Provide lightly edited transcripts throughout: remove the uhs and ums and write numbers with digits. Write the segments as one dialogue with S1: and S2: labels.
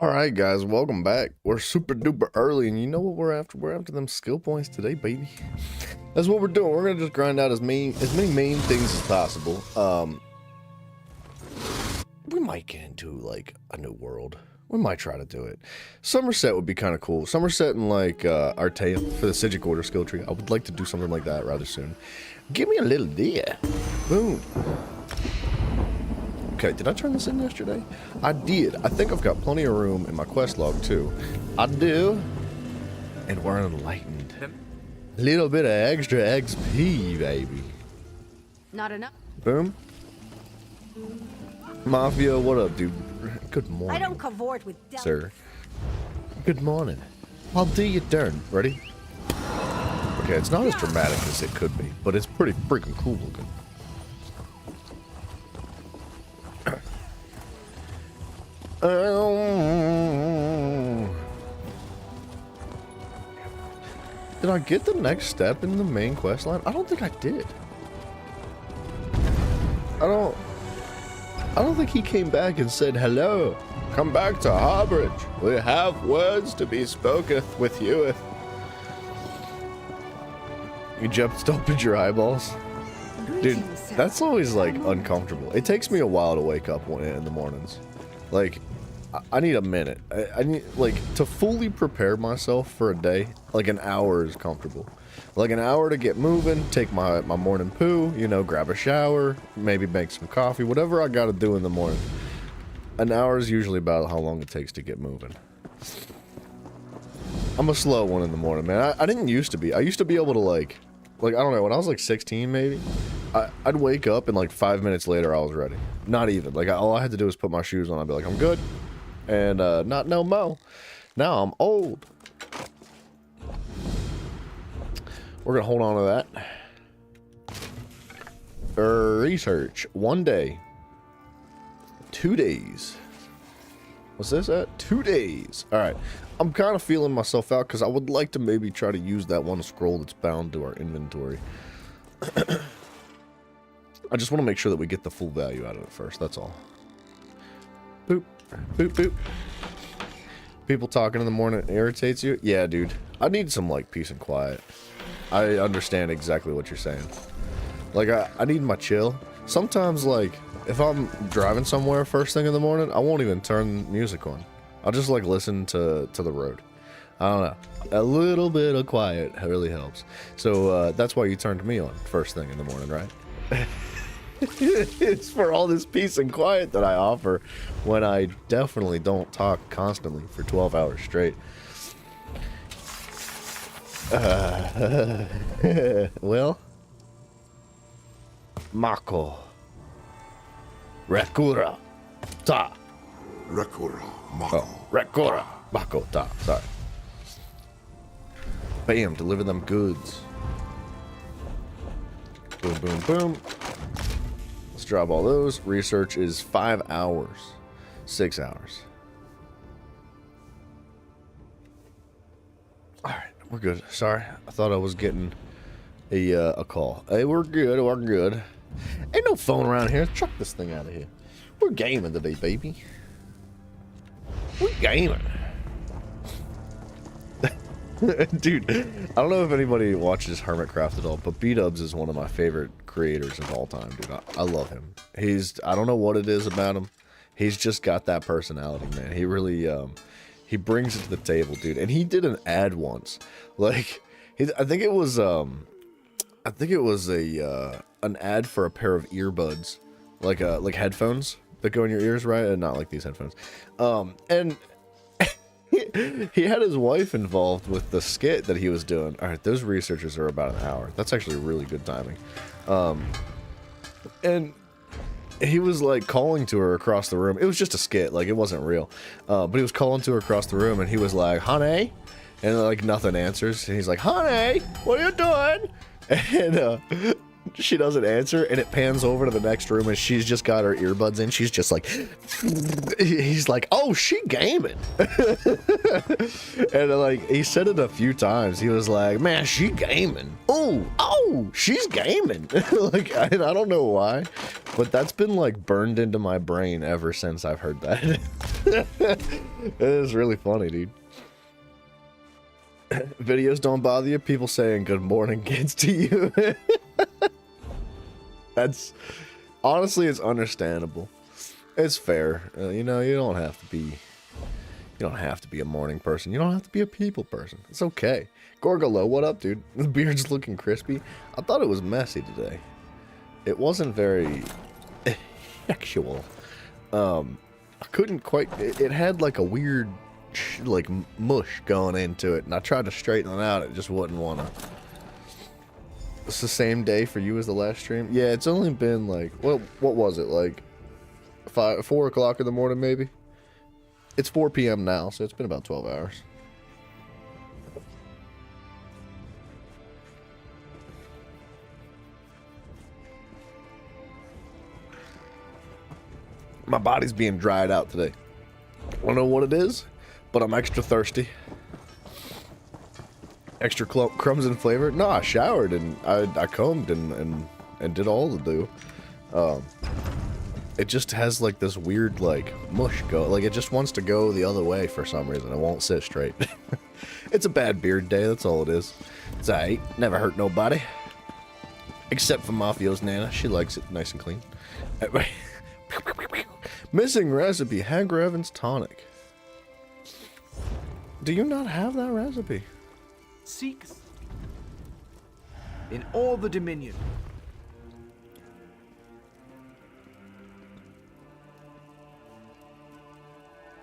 S1: All right, guys, welcome back. We're super duper early, and you know what we're after? We're after them skill points today, baby. That's what we're doing. We're gonna just grind out as many main things as possible. We might get into like a new world. We might try to do it. Somerset would be kind of cool. Somerset and like Artea for the Sigic Order skill tree. I would like to do something like that rather soon. Give me a little deer. Boom. Okay, did I turn this in yesterday? I did. I think I've got plenty of room in my quest log too. I do. And we're enlightened. A little bit of extra XP, baby.
S2: Not enough.
S1: Boom. Mafia, what up, dude? Good morning.
S2: I don't cavort with
S1: sir. Good morning. I'll do your turn. Ready? Okay, it's not as dramatic as it could be, but it's pretty freaking cool looking. Did I get the next step in the main quest line? I don't think I did. I don't think he came back and said, hello, come back to Harbridge. We have words to be spoketh with you. You just opened your eyeballs. Dude, that's always like uncomfortable. It takes me a while to wake up in the mornings. Like, I need a minute. I need, like, to fully prepare myself for a day, like an hour is comfortable. Like an hour to get moving, take my morning poo, you know, grab a shower, maybe make some coffee, whatever I gotta do in the morning. An hour is usually about how long it takes to get moving. I'm a slow one in the morning, man. I didn't used to be. I used to be able to, like, I don't know, when I was like 16 maybe, I'd wake up and like 5 minutes later I was ready. Not even. Like, all I had to do was put my shoes on. I'd be like, I'm good. And not no mo. Now I'm old. We're gonna hold on to that. Research. 1 day. 2 days. What's this at? 2 days. Alright. I'm kind of feeling myself out because I would like to maybe try to use that one scroll that's bound to our inventory. I just want to make sure that we get the full value out of it first. That's all. Boop. Boop, boop. People talking in the morning irritates you? Yeah, dude. I need some, like, peace and quiet. I understand exactly what you're saying. Like, I need my chill. Sometimes, like, if I'm driving somewhere first thing in the morning, I won't even turn music on. I'll just, like, listen to the road. I don't know. A little bit of quiet really helps. So, that's why you turned me on first thing in the morning, right? It's for all this peace and quiet that I offer when I definitely don't talk constantly for 12 hours straight. Well, Mako Rekura Ta
S3: Rekura Mako.
S1: Oh, Rekura Mako Ta. Sorry. Bam, deliver them goods. Boom, boom, boom. Let's drop all those. Research is 5 hours. 6 hours. We're good. Sorry. I thought I was getting a call. Hey, we're good. We're good. Ain't no phone around here. Chuck this thing out of here. We're gaming today, baby. We're gaming. Dude, I don't know if anybody watches Hermitcraft at all, but B-Dubs is one of my favorite creators of all time, dude. I love him. I don't know what it is about him. He's just got that personality, man. He really, he brings it to the table, dude. And he did an ad once. Like, I think it was an ad for a pair of earbuds. Like headphones that go in your ears, right? And not like these headphones. And he had his wife involved with the skit that he was doing. All right, those researchers are about an hour. That's actually really good timing. And he was like calling to her across the room. It was just a skit, like it wasn't real. But he was calling to her across the room, and he was like, "Honey," and like nothing answers. And he's like, "Honey, what are you doing?" And she doesn't answer, and it pans over to the next room, and she's just got her earbuds in. She's just like, he's like, "Oh, she gaming." And like he said it a few times. He was like, "Man, she gaming. Oh, she's gaming." Like, I don't know why, but that's been like burned into my brain ever since I've heard that. It is really funny, dude. Videos don't bother you? People saying good morning kids to you. That's honestly, it's understandable. It's fair. You know, you don't have to be a morning person. You don't have to be a people person. It's okay. Gorgolo, what up, dude? The beard's looking crispy. I thought it was messy today. It wasn't very sexual. I couldn't quite. It had like a weird, like mush going into it, and I tried to straighten it out. It just wouldn't want to. It's the same day for you as the last stream. Yeah, it's only been like, well, what was it, like 4 o'clock in the morning maybe? It's 4 p.m. now, so it's been about 12 hours. My body's being dried out today. I don't know what it is, but I'm extra thirsty. Extra crumbs and flavor. No, I showered and I combed and did all the do. It just has like this weird like mush go. Like it just wants to go the other way for some reason. It won't sit straight. It's a bad beard day. That's all it is. It's alright. Never hurt nobody. Except for Mafio's Nana. She likes it nice and clean. Missing recipe. Hager Evans tonic. Do you not have that recipe?
S4: Seek in all the Dominion.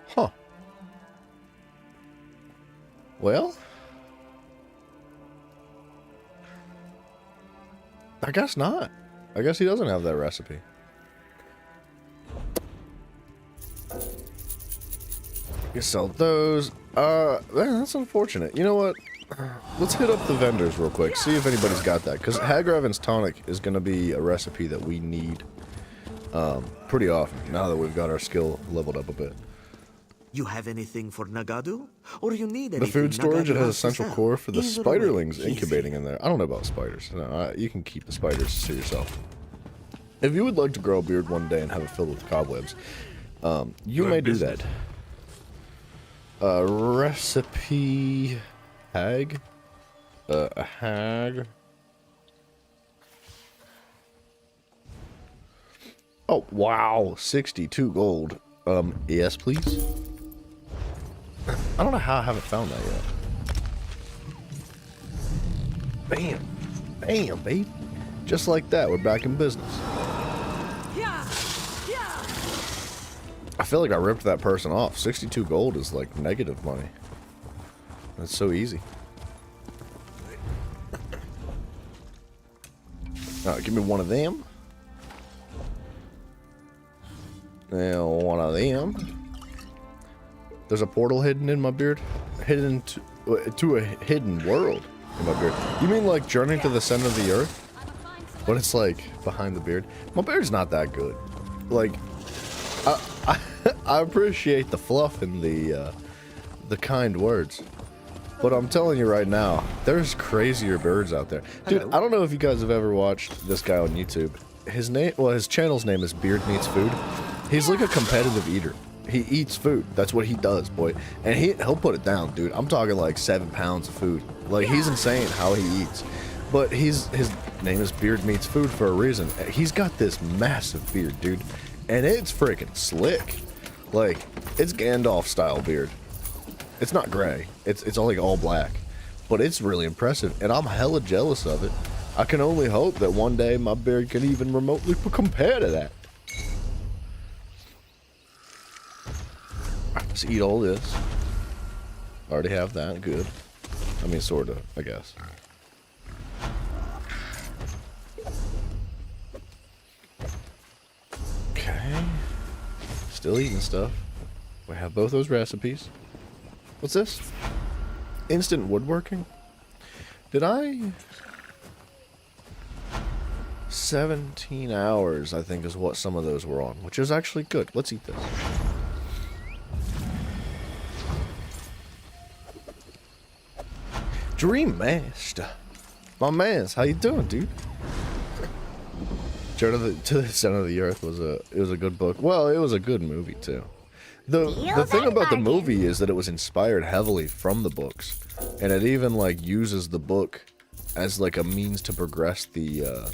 S1: Huh. Well, I guess not. I guess he doesn't have that recipe. You sell those. Man, that's unfortunate. You know what? Let's hit up the vendors real quick, see if anybody's got that, because Hager Evans tonic is going to be a recipe that we need pretty often, now that we've got our skill leveled up a bit.
S5: You have anything for Nagadu? Or you need anything?
S1: The food storage, it
S5: Nagadu
S1: has
S5: wants to
S1: essential
S5: sell?
S1: core for the
S5: Either way,
S1: spiderlings
S5: he's
S1: incubating in there. I don't know about spiders. No, you can keep the spiders to yourself. If you would like to grow a beard one day and have it filled with cobwebs, you may do that. Recipe hag? A hag? Oh, wow. 62 gold. Yes, please. I don't know how I haven't found that yet. Bam. Bam, babe. Just like that, we're back in business. I feel like I ripped that person off. 62 gold is like negative money. That's so easy. Alright, give me one of them. And one of them. There's a portal hidden in my beard? Hidden to a hidden world in my beard. You mean like Journey to the Center of the Earth? But it's like behind the beard. My beard's not that good. Like, I appreciate the fluff and the kind words. But I'm telling you right now, there's crazier birds out there. Dude, I don't know if you guys have ever watched this guy on YouTube. His channel's name is Beard Meats Food. He's like a competitive eater. He eats food. That's what he does, boy. And he'll put it down, dude. I'm talking like 7 pounds of food. Like, he's insane how he eats. But his name is Beard Meats Food for a reason. He's got this massive beard, dude. And it's freaking slick. Like, it's Gandalf style beard. It's not gray. It's only all black. But it's really impressive. And I'm hella jealous of it. I can only hope that one day my beard can even remotely compare to that. Let's eat all this. Already have that. Good. I mean, sorta, I guess. Okay. Still eating stuff. We have both those recipes. What's this? Instant woodworking? Did I... 17 hours, I think, is what some of those were on, which is actually good. Let's eat this. Dream Master. My mans, how you doing, dude? Journey to the Center of the Earth was a good book. Well, it was a good movie too. The thing about the movie is that it was inspired heavily from the books, and it even like uses the book as like a means to progress the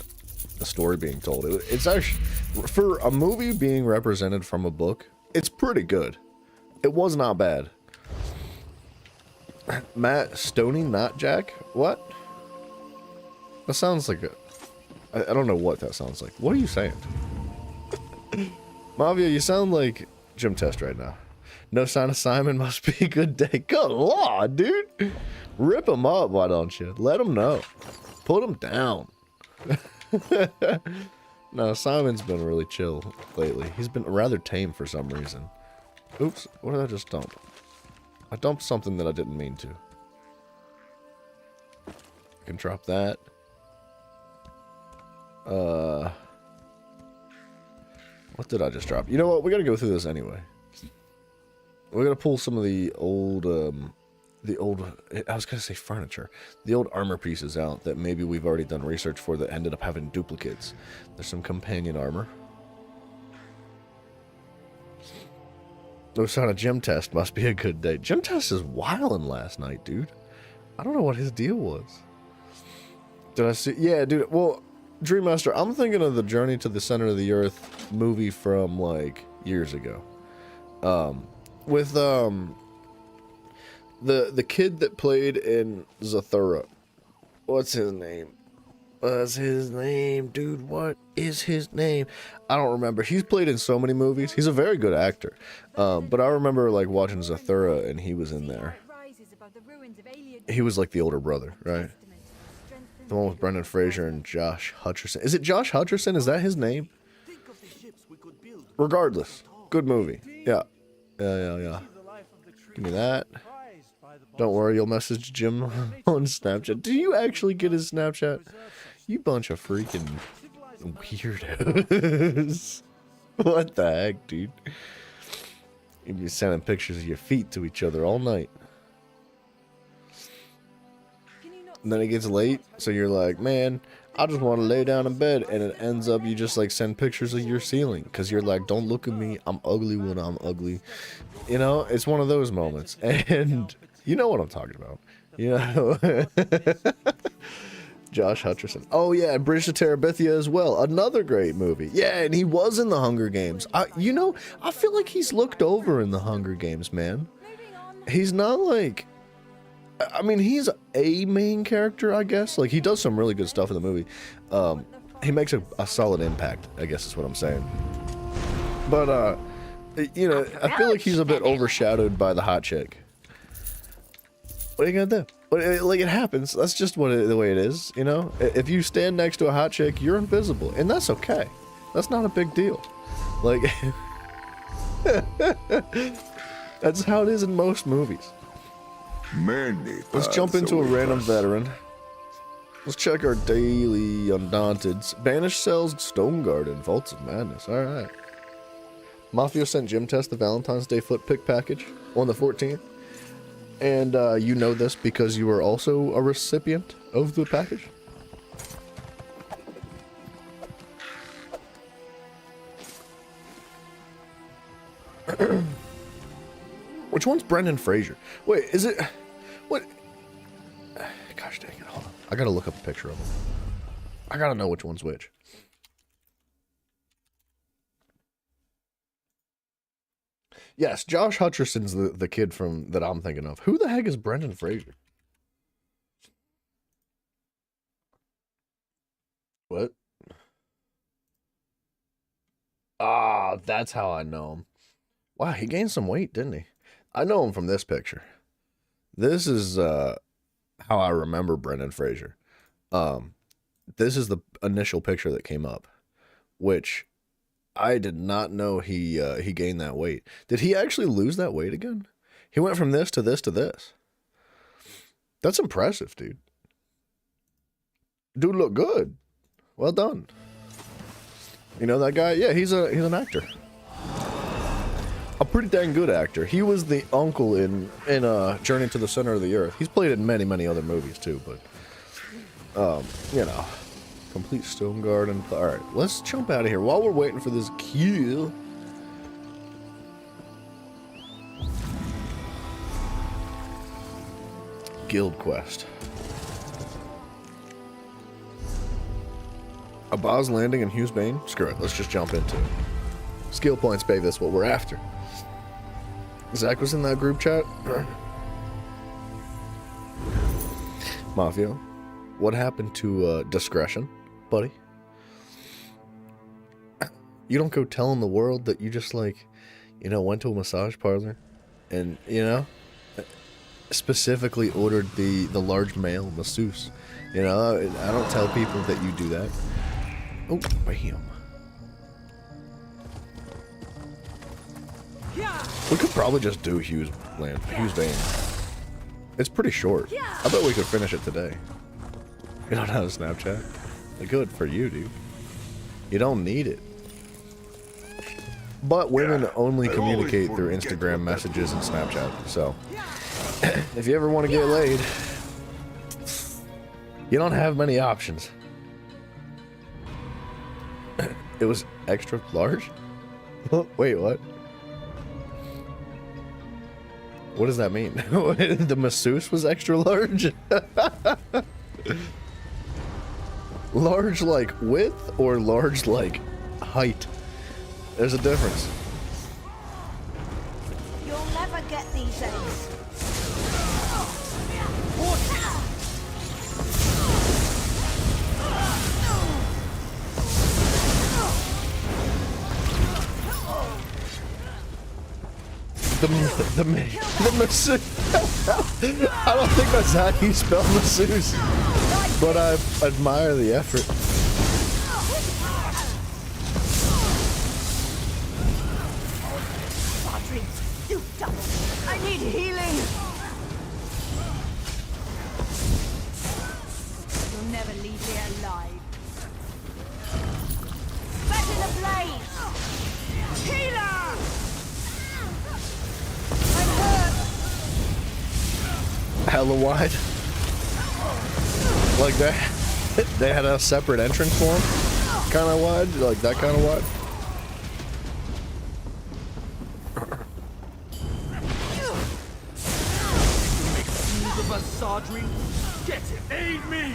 S1: story being told. It's actually, for a movie being represented from a book, it's pretty good. It was not bad. Matt Stoney, not Jack? What? That sounds like a... I don't know what that sounds like. What are you saying? Mavia, you sound like Jim Test right now. No sign of Simon, must be a good day. Good lord, dude. Rip him up, why don't you? Let him know. Put him down. No, Simon's been really chill lately. He's been rather tame for some reason. Oops, what did I just dump? I dumped something that I didn't mean to. I can drop that. What did I just drop? You know what? We gotta go through this anyway. We're gonna pull some of the old, I was gonna say furniture. The old armor pieces out that maybe we've already done research for that ended up having duplicates. There's some companion armor. No sign of Gym Test, must be a good day. Gym Test is wildin' last night, dude. I don't know what his deal was. Did I see? Yeah, dude. Well, Dream Master, I'm thinking of the Journey to the Center of the Earth movie from like years ago. With the kid that played in Zathura. What's his name? What's his name, dude? What is his name? I don't remember. He's played in so many movies. He's a very good actor. But I remember like watching Zathura and he was in there. He was like the older brother, right? The one with Brendan Fraser and Josh Hutcherson. Is it Josh Hutcherson? Is that his name? Regardless, good movie. Yeah. Yeah. Give me that. Don't worry, you'll message Jim on Snapchat. Do you actually get his Snapchat? You bunch of freaking weirdos. What the heck, dude? You'd be sending pictures of your feet to each other all night. And then it gets late, so you're like, man, I just want to lay down in bed. And it ends up you just like send pictures of your ceiling. Because you're like, don't look at me. I'm ugly when I'm ugly. You know, it's one of those moments. And you know what I'm talking about. You know. Josh Hutcherson. Oh, yeah, Bridge to Terabithia as well. Another great movie. Yeah, and he was in the Hunger Games. You know, I feel like he's looked over in the Hunger Games, man. He's not like... I mean, he's a main character, I guess. Like, he does some really good stuff in the movie. He makes a solid impact, I guess is what I'm saying. But, you know, I feel like he's a bit overshadowed by the hot chick. What are you gonna do? Like, it happens. That's just the way it is, you know? If you stand next to a hot chick, you're invisible. And that's okay. That's not a big deal. Like, that's how it is in most movies. Let's jump into a random veteran. Let's check our daily Undaunted. Banished Cells, Stone Garden, Vaults of Madness. Alright. Mafia sent Gym Test the Valentine's Day foot pick package on the 14th. And you know this because you were also a recipient of the package? Which one's Brendan Fraser? Wait, is it... What? Gosh dang it, hold on. I gotta look up a picture of him. I gotta know which one's which. Yes, Josh Hutcherson's the kid from that I'm thinking of. Who the heck is Brendan Fraser? What? Ah, that's how I know him. Wow, he gained some weight, didn't he? I know him from this picture. This is how I remember Brendan Fraser. This is the initial picture that came up, which I did not know he gained that weight. Did he actually lose that weight again? He went from this to this to this. That's impressive, dude. Dude look good. Well done. You know that guy? Yeah, he's an actor. A pretty dang good actor. He was the uncle in Journey to the Center of the Earth. He's played in many, many other movies too, but you know. Complete Stone Garden. Alright, let's jump out of here while we're waiting for this queue. Guild Quest. Abaz Landing and Hughes Bane? Screw it, let's just jump into it. Skill points, babe, that's what we're after. Zach was in that group chat. Mafia, what happened to discretion, buddy? You don't go telling the world that you just, like, you know, went to a massage parlor and, you know, specifically ordered the large male masseuse. You know, I don't tell people that you do that. Oh, bam. We could probably just do Hughes Bane. It's pretty short. I bet we could finish it today. You don't have a Snapchat? Good for you, dude. You don't need it. But women only communicate through Instagram messages and Snapchat. So, if you ever want to get laid, you don't have many options. It was extra large? Wait, what? What does that mean? The masseuse was extra large? Large like width or large like height? There's a difference.
S2: You'll never get these eggs. The masseuse. I don't think that's how you spell masseuse, but I admire the effort. Audrey, you dumb. I need healing. You'll never leave me alive. Back in the blaze. Healer. Hella wide. Like that. They had a separate entrance for him. Kind of wide. Like that kind of wide.
S4: The massagery. Get it. Aid me.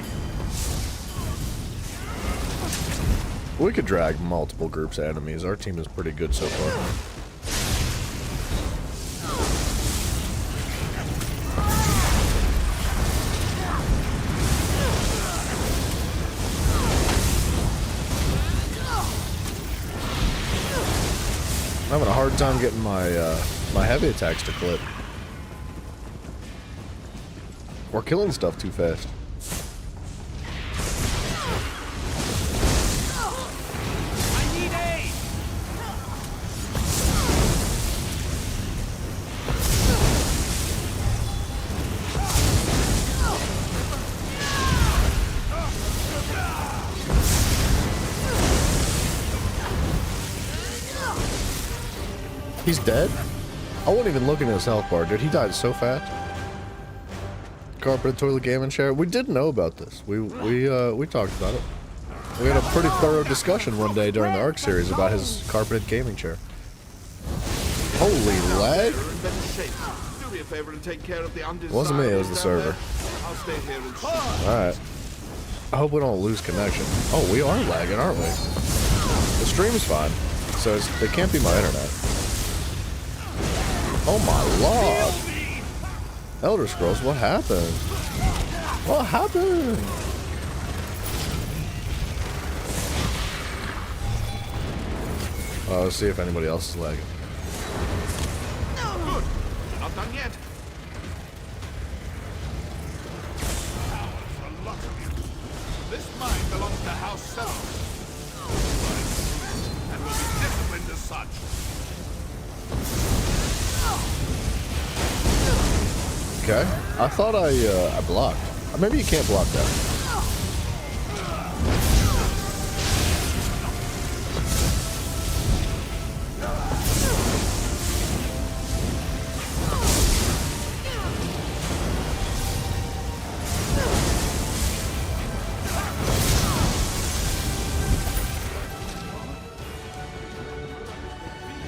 S1: We could drag multiple groups of enemies. Our team is pretty good so far. I'm having a hard time getting my my heavy attacks to clip. We're killing stuff too fast.
S4: I need aid.
S1: He's dead? I wasn't even looking at his health bar, dude. He died so fast. carpeted toilet gaming chair. We did know about this. We talked about it. We had a pretty thorough discussion one day during the ARC series about his carpeted gaming chair. Holy lag! Wasn't me, it was the server. Alright. I hope we don't lose connection. Oh, we are lagging, aren't we? The stream's fine, so it can't be my internet. Oh my lord! Elder Scrolls, what happened? What happened? Let's see if anybody else is lagging.
S4: Good. Not done yet. This mine belongs to House 7. And will be disciplined as such.
S1: Okay. I thought I blocked. Maybe you can't block that.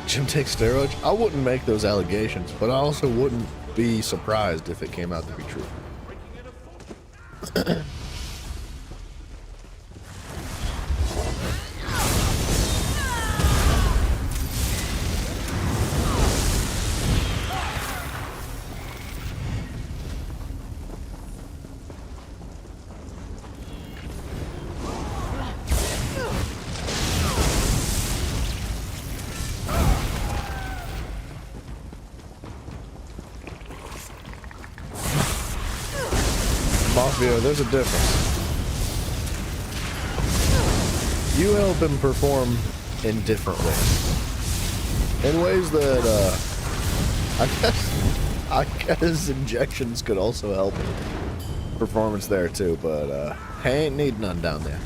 S1: Jim takes steroids? I wouldn't make those allegations, but I also wouldn't be surprised if it came out to be true. Mafia, there's a difference. You help him perform in different ways. In ways that, I guess injections could also help performance there too, but, he ain't need none down there.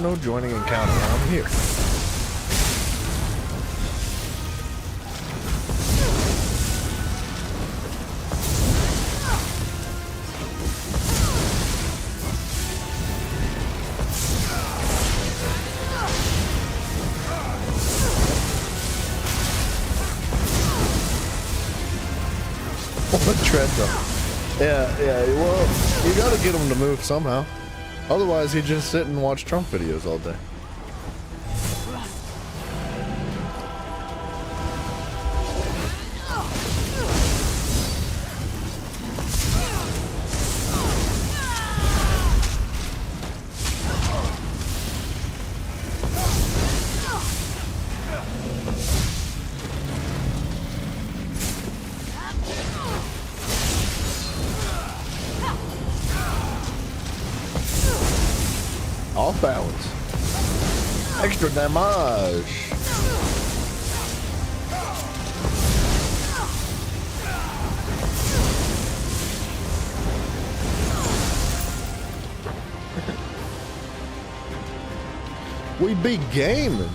S1: No joining encounter. I'm here. What treadmill? Yeah. Well, you gotta get him to move somehow. Otherwise, he'd just sit and watch Trump videos all day. Off balance. Extra damage. We be gaming.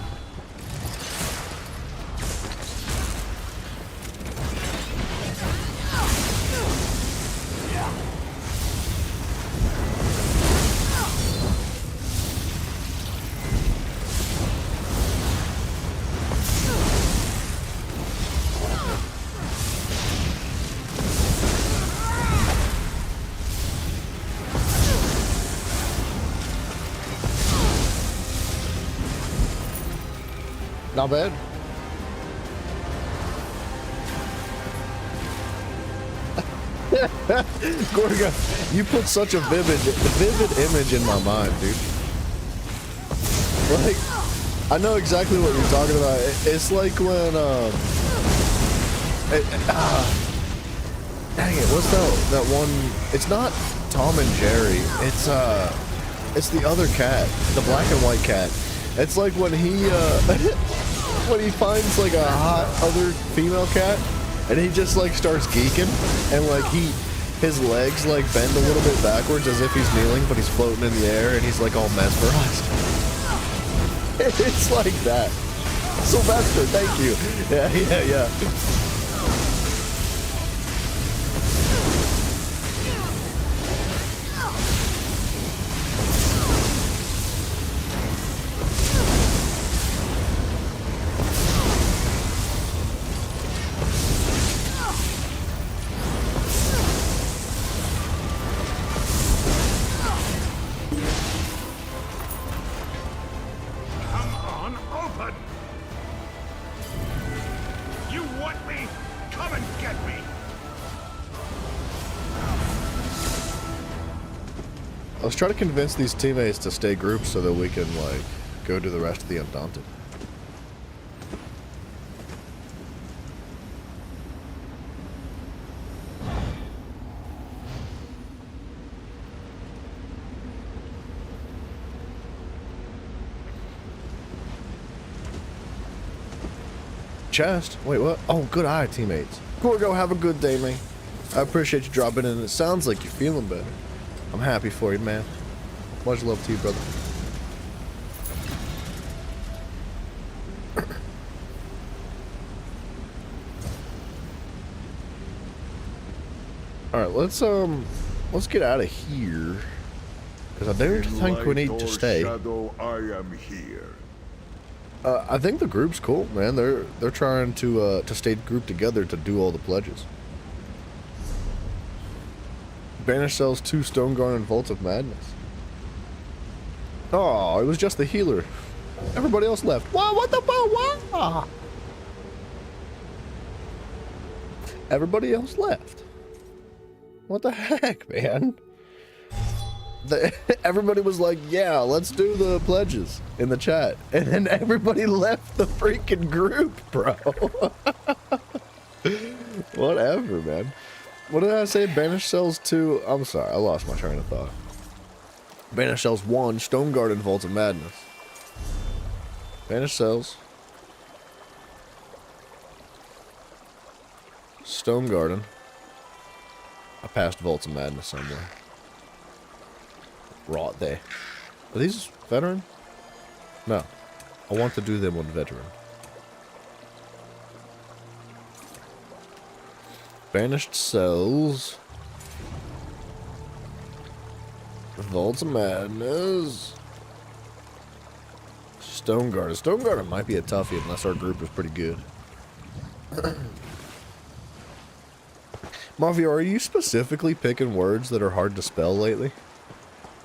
S1: Not bad. Gorga, you put such a vivid image in my mind, dude. Like, I know exactly what you're talking about. It's like when, dang it, what's that one? It's not Tom and Jerry. It's the other cat, the black and white cat. It's like when he, when he finds like a hot other female cat, and he just like starts geeking, and like his legs like bend a little bit backwards as if he's kneeling, but he's floating in the air, and he's like all mesmerized. It's like that. Sylvester, thank you. Yeah.
S4: Come on, open! You want me? Come and get me!
S1: Let's try to convince these teammates to stay grouped so that we can, like, go do the rest of the Undaunted. Chest? Wait, what? Oh, good eye, teammates. Gorgo, have a good day, man. I appreciate you dropping in. It sounds like you're feeling better. I'm happy for you, man. Much love to you, brother. Alright, let's get out of here. Because I don't think we need to stay.
S3: Shadow, I am here.
S1: I think the group's cool, man. They're trying to stay grouped together to do all the pledges. Banish sells 2 Stoneguard and Vaults of Madness. Oh, it was just the healer. Everybody else left. Whoa, what the fuck? Wow. Everybody else left. What the heck, man? Everybody was like, yeah, let's do the pledges in the chat. And then everybody left the freaking group, bro. Whatever, man. What did I say? Banish sells 2. I'm sorry, I lost my train of thought. Banish sells 1 Stoneguard and Vaults of Madness. Banish sells Stonegarden. I passed Vaults of Madness somewhere. Right there. Are these veteran? No. I want to do them on veteran. Banished sells Vaults of Madness. Stoneguard. Stoneguard might be a toughie unless our group is pretty good. Mafia, are you specifically picking words that are hard to spell lately?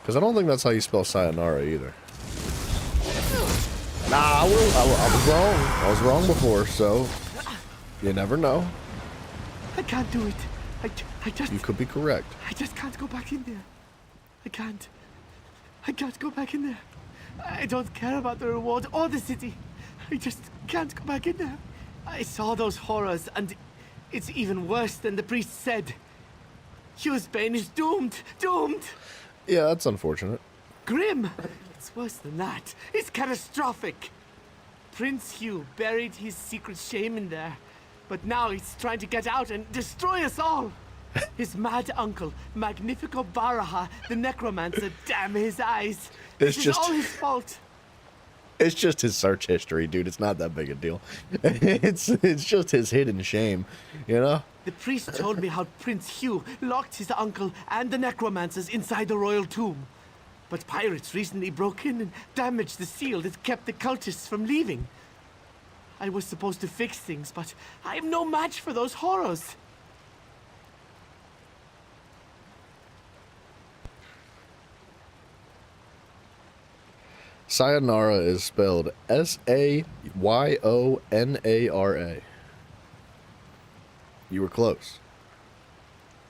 S1: Because I don't think that's how you spell sayonara either. Nah, I was wrong. I was wrong before, so you never know.
S6: I can't do it. I just...
S1: You could be correct.
S6: I just can't go back in there. I can't go back in there. I don't care about the reward or the city. I just can't go back in there. I saw those horrors, and it's even worse than the priest said. Hughesbane is doomed. Doomed!
S1: Yeah, that's unfortunate.
S6: Grim! It's worse than that. It's catastrophic. Prince Hugh buried his secret shame in there, but now he's trying to get out and destroy us all. His mad uncle, Magnifico Baraha, the necromancer, damn his eyes.
S1: It's
S6: This
S1: just-
S6: is all his fault.
S1: It's just his search history, dude. It's not that big a deal. It's just his hidden shame, you know?
S6: The priest told me how Prince Hugh locked his uncle and the necromancers inside the royal tomb. But pirates recently broke in and damaged the seal that kept the cultists from leaving. I was supposed to fix things, but I am no match for those horrors.
S1: Sayonara is spelled S-A-Y-O-N-A-R-A. You were close.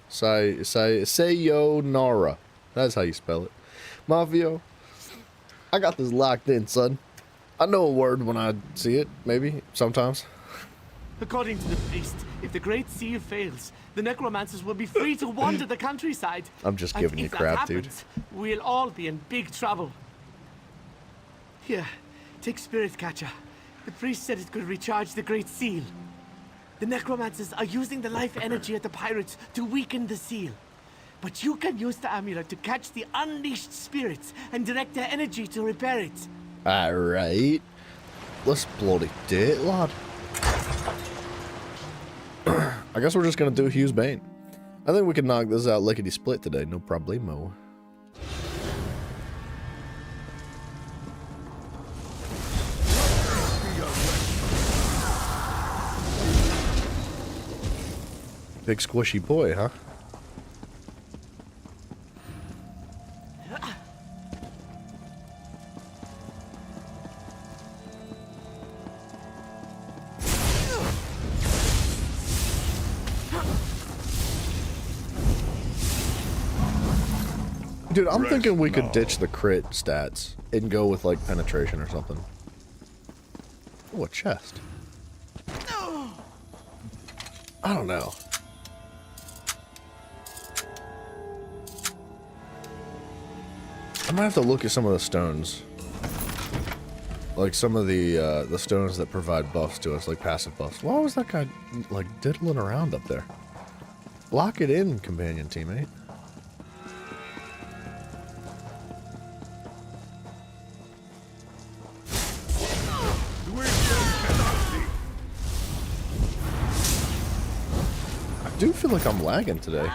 S1: Sayonara. That's how you spell it. Mafio, I got this locked in, son. I know a word when I see it, maybe, sometimes.
S6: According to the priest, if the Great Seal fails, the necromancers will be free to wander the countryside.
S1: I'm just
S6: And
S1: giving you
S6: if that
S1: crap, dude.
S6: happens, we'll all be in big trouble. Here, take Spirit Catcher. The priest said it could recharge the Great Seal. The necromancers are using the life energy of the pirates to weaken the seal. But you can use the amulet to catch the unleashed spirits and direct their energy to repair it.
S1: Alright. Let's bloody do it, lad. I guess we're just gonna do Hughes Bane. I think we can knock this out lickety split today, no problemo. Big squishy boy, huh? Dude, I'm thinking we could ditch the crit stats and go with like penetration or something. Oh, a chest. I don't know. I might have to look at some of the stones. Like some of the stones that provide buffs to us, like passive buffs. Why was that guy like diddling around up there? Lock it in, companion teammate. I do feel like I'm lagging today.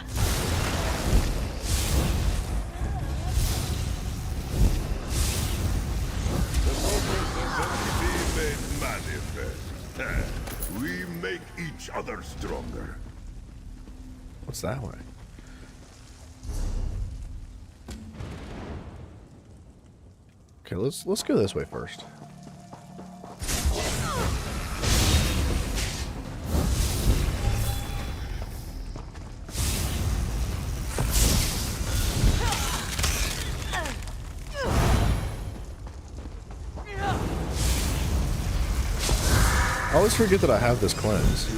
S3: We make each other stronger.
S1: What's that way? Okay, let's go this way first. I always forget that I have this cleanse.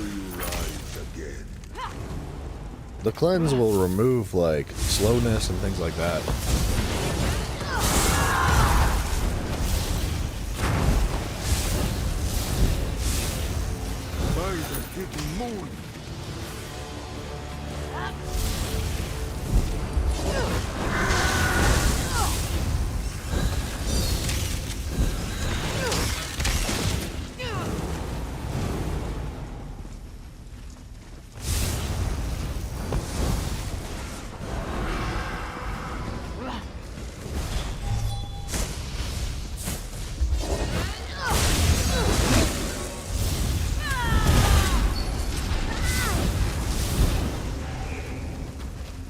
S1: The cleanse will remove, like, slowness and things like that.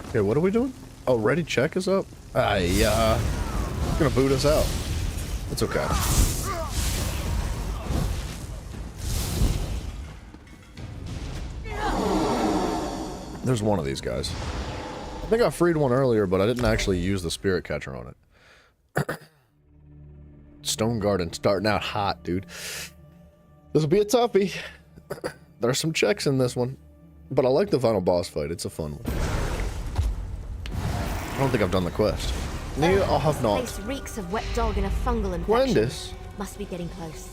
S1: Okay, what are we doing? Oh, ready check is up? Gonna boot us out. It's okay. There's one of these guys. I think I freed one earlier, but I didn't actually use the spirit catcher on it. Stone Garden starting out hot, dude. This'll be a toughie. There's some checks in this one. But I like the final boss fight. It's a fun one. I don't think I've done the quest. Neither I have not.
S7: This place reeks of wet dog and a fungal infection.
S1: Gwendis.
S7: Must be getting close.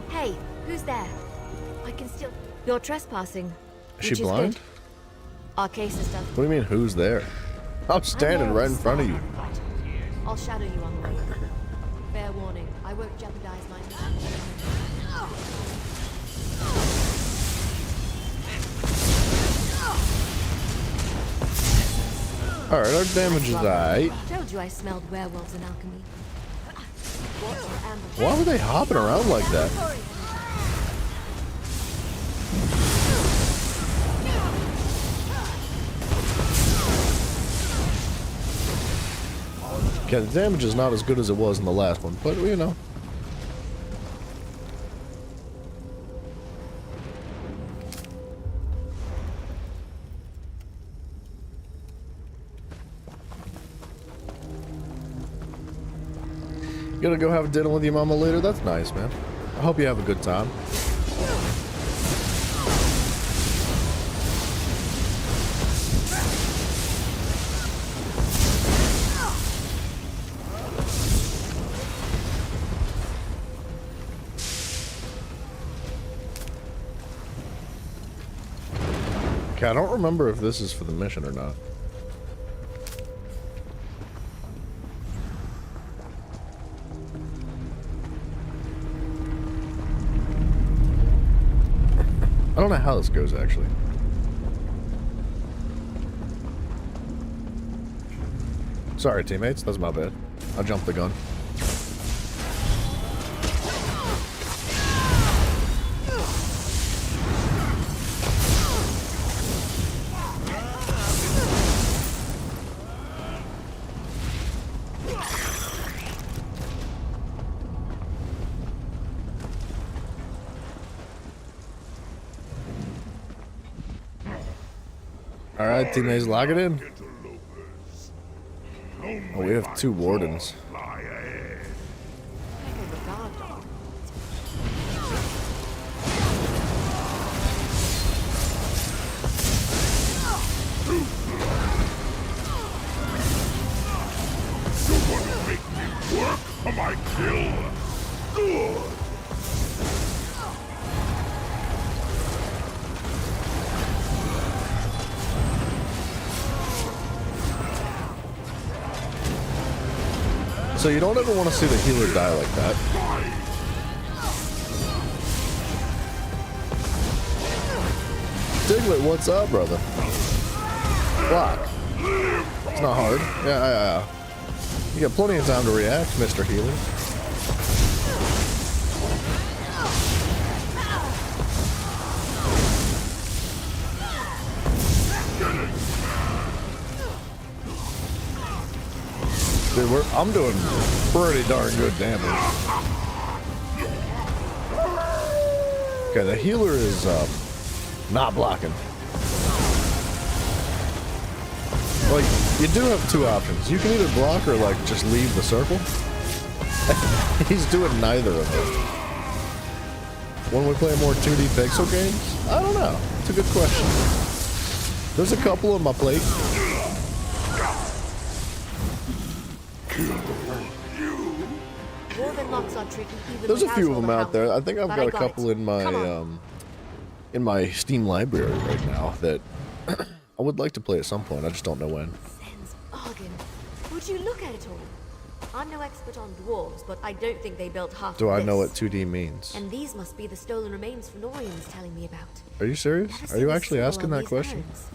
S7: Hey, who's there? I can still... You're trespassing.
S1: Is she
S7: which
S1: blind?
S7: good. Our case is done.
S1: What do you mean, who's there? I'm standing right in front of you.
S7: I'll shadow you on the way. Fair warning, I won't jeopardize my mission.
S1: Alright, our damage is alright.
S7: Told you I smelled werewolves in alchemy.
S1: Why were they hopping around like that? Okay, the damage is not as good as it was in the last one, but you know. You gonna go have dinner with your mama later? That's nice, man. I hope you have a good time. Okay, I don't remember if this is for the mission or not. I don't know how this goes, actually. Sorry, teammates. That's my bad. I jumped the gun. Alright, teammates, lock it in. Oh, we have 2 wardens.
S3: Fly ahead.
S7: Like a guard dog.
S3: You want to make me work for my kill? Good.
S1: So you don't ever want to see the healer die like that. Diglett, what's up, brother? Block. It's not hard. Yeah. You got plenty of time to react, Mr. Healer. Dude, I'm doing pretty darn good damage. Okay, the healer is not blocking. Like, you do have 2 options. You can either block or like just leave the circle. He's doing neither of them. When we play more 2D pixel games? I don't know. It's a good question. There's a couple on my plate.
S7: Dwarven locks are tricky even
S1: There's a
S7: without
S1: few
S7: all
S1: of them
S7: the
S1: out there. I think I've
S7: But
S1: got
S7: I
S1: a
S7: got
S1: couple
S7: it.
S1: in
S7: Come
S1: my Steam library right now that I would like to play at some point. I just don't know when.
S7: Sen's bargain. Would you look at it all? I'm no expert on dwarves, but I don't think they built half
S1: Do
S7: of
S1: I
S7: this.
S1: know what 2D means?
S7: And these must be the stolen remains Fenorian was telling me about.
S1: Are you serious?
S7: Never
S1: Are
S7: seen
S1: you
S7: a
S1: actually
S7: symbol
S1: asking
S7: on
S1: that
S7: these
S1: question?
S7: bones.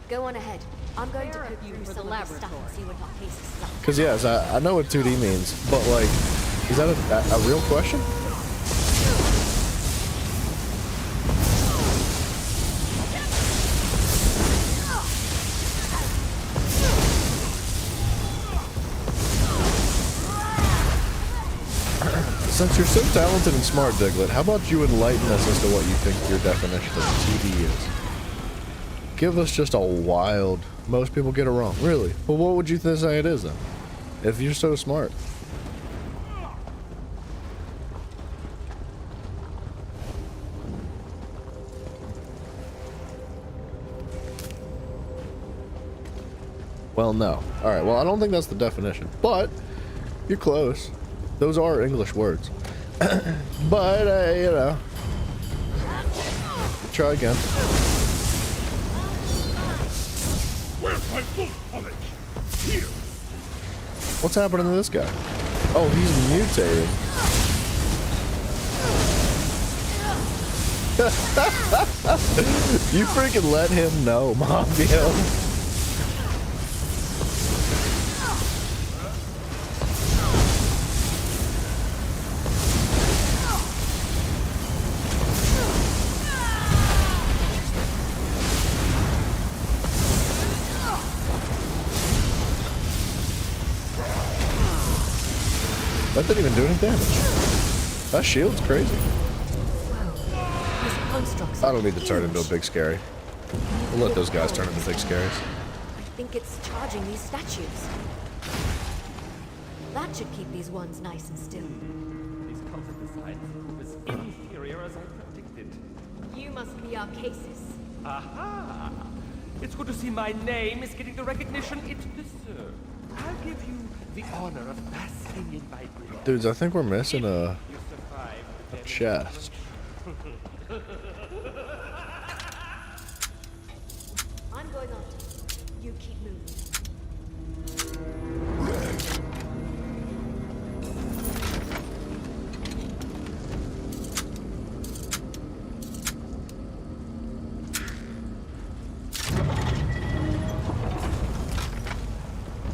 S7: Go on ahead. I'm going to
S8: Where
S7: poke
S8: are you
S7: through
S8: for
S7: some
S8: the
S7: of the stuff and
S8: laboratory?
S7: see what our case is like.
S1: Because yes, I know what 2D means, but like, is that a real question? Since you're so talented and smart, Diglett, how about you enlighten us as to what you think your definition of 2D is? Give us just a wild... Most people get it wrong. Really? Well, what would you say it is, then? If you're so smart. Well, no. Alright, well, I don't think that's the definition. But, you're close. Those are English words. But, you know. Try again.
S3: Where's my full knowledge? Here.
S1: What's happening to this guy? Oh, he's mutating. You freaking let him know, Mafio. That didn't even do any damage. That shield's crazy.
S7: These constructs
S1: I
S7: are
S1: don't need to turn into a
S7: huge.
S1: big scary. We'll let those guys turn into big scaries.
S7: I think it's charging these statues. That should keep these ones nice and still.
S8: These cultic designs prove as inferior as I predicted.
S7: You must be Arcasis.
S8: Aha! It's good to see my name is getting the recognition it deserves. I'll give you the honor of basking in my brilliance.
S1: Dudes, I think we're missing a
S8: You survived the
S1: chest.
S7: I'm going after you. You keep moving.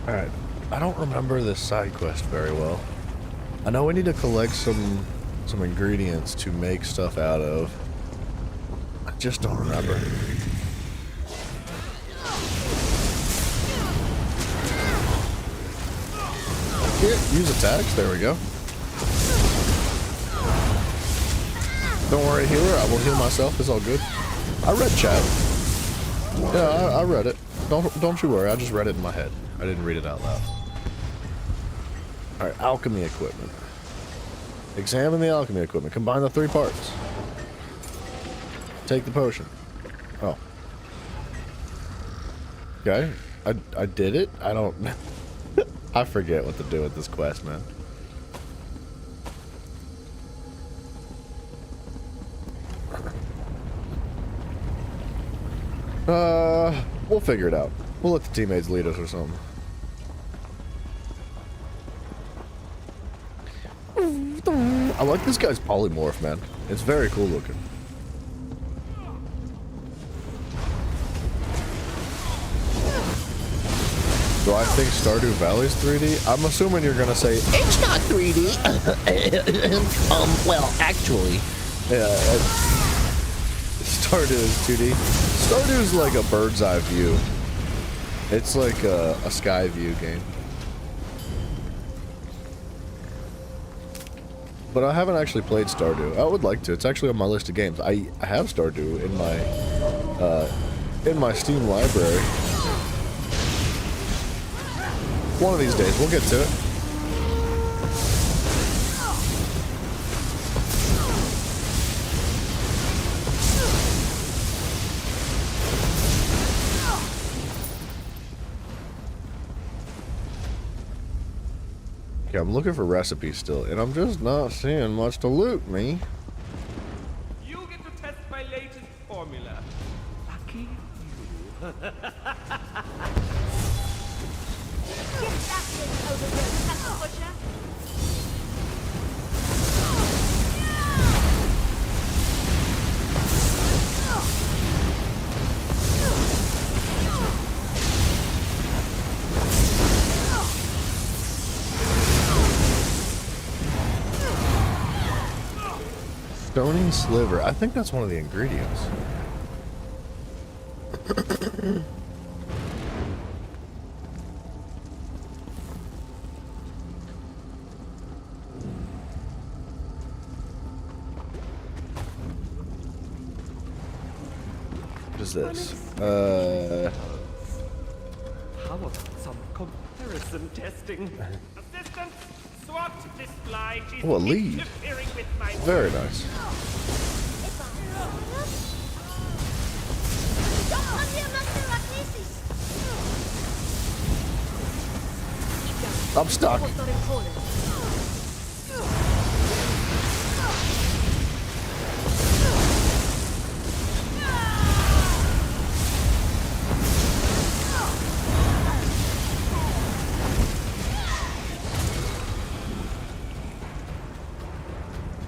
S1: Alright, I don't remember this side quest very well. I know we need to collect some ingredients to make stuff out of. I just don't remember. Yeah, use attacks, there we go. Don't worry, healer, I will heal myself, it's all good. I read chat. Yeah, I read it. Don't you worry, I just read it in my head. I didn't read it out loud. Alright, alchemy equipment. Examine the alchemy equipment. Combine the 3 parts. Take the potion. Oh. Okay. I did it? I don't... I forget what to do with this quest, man. We'll figure it out. We'll let the teammates lead us or something. I like this guy's polymorph, man. It's very cool looking. Do I think Stardew Valley's 3D? I'm assuming you're gonna say it's not 3D. Well, actually, yeah. Stardew is 2D. Stardew's like a bird's eye view. It's like a sky view game. But I haven't actually played Stardew. I would like to. It's actually on my list of games. I have Stardew in my Steam library. One of these days, we'll get to it. Okay, I'm looking for recipes still, and I'm just not seeing much to loot me.
S8: You get to test my latest formula. Lucky you.
S7: Get that thing over here, Professor Butcher.
S1: Stony sliver. I think that's one of the ingredients. What is this?
S8: How about some comparison testing? Assistant, swat this fly. She's
S1: Oh, a lead.
S8: interfering with my
S1: Very nice. I'm stuck.
S7: Almost not in corner.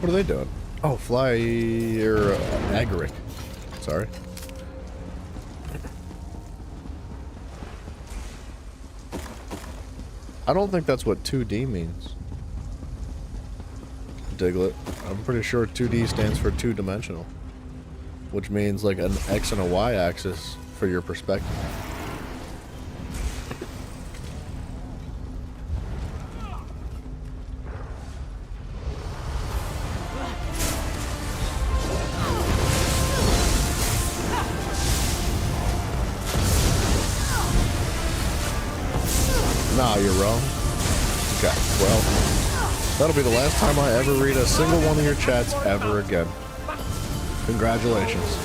S1: What are they doing? Oh, flyer agaric. Sorry. I don't think that's what 2D means. Diglett. I'm pretty sure 2D stands for two-dimensional, which means like an X and a Y axis for your perspective. Nah, you're wrong. Okay, well, that'll be the last time I ever read a single one of your chats ever again. Congratulations.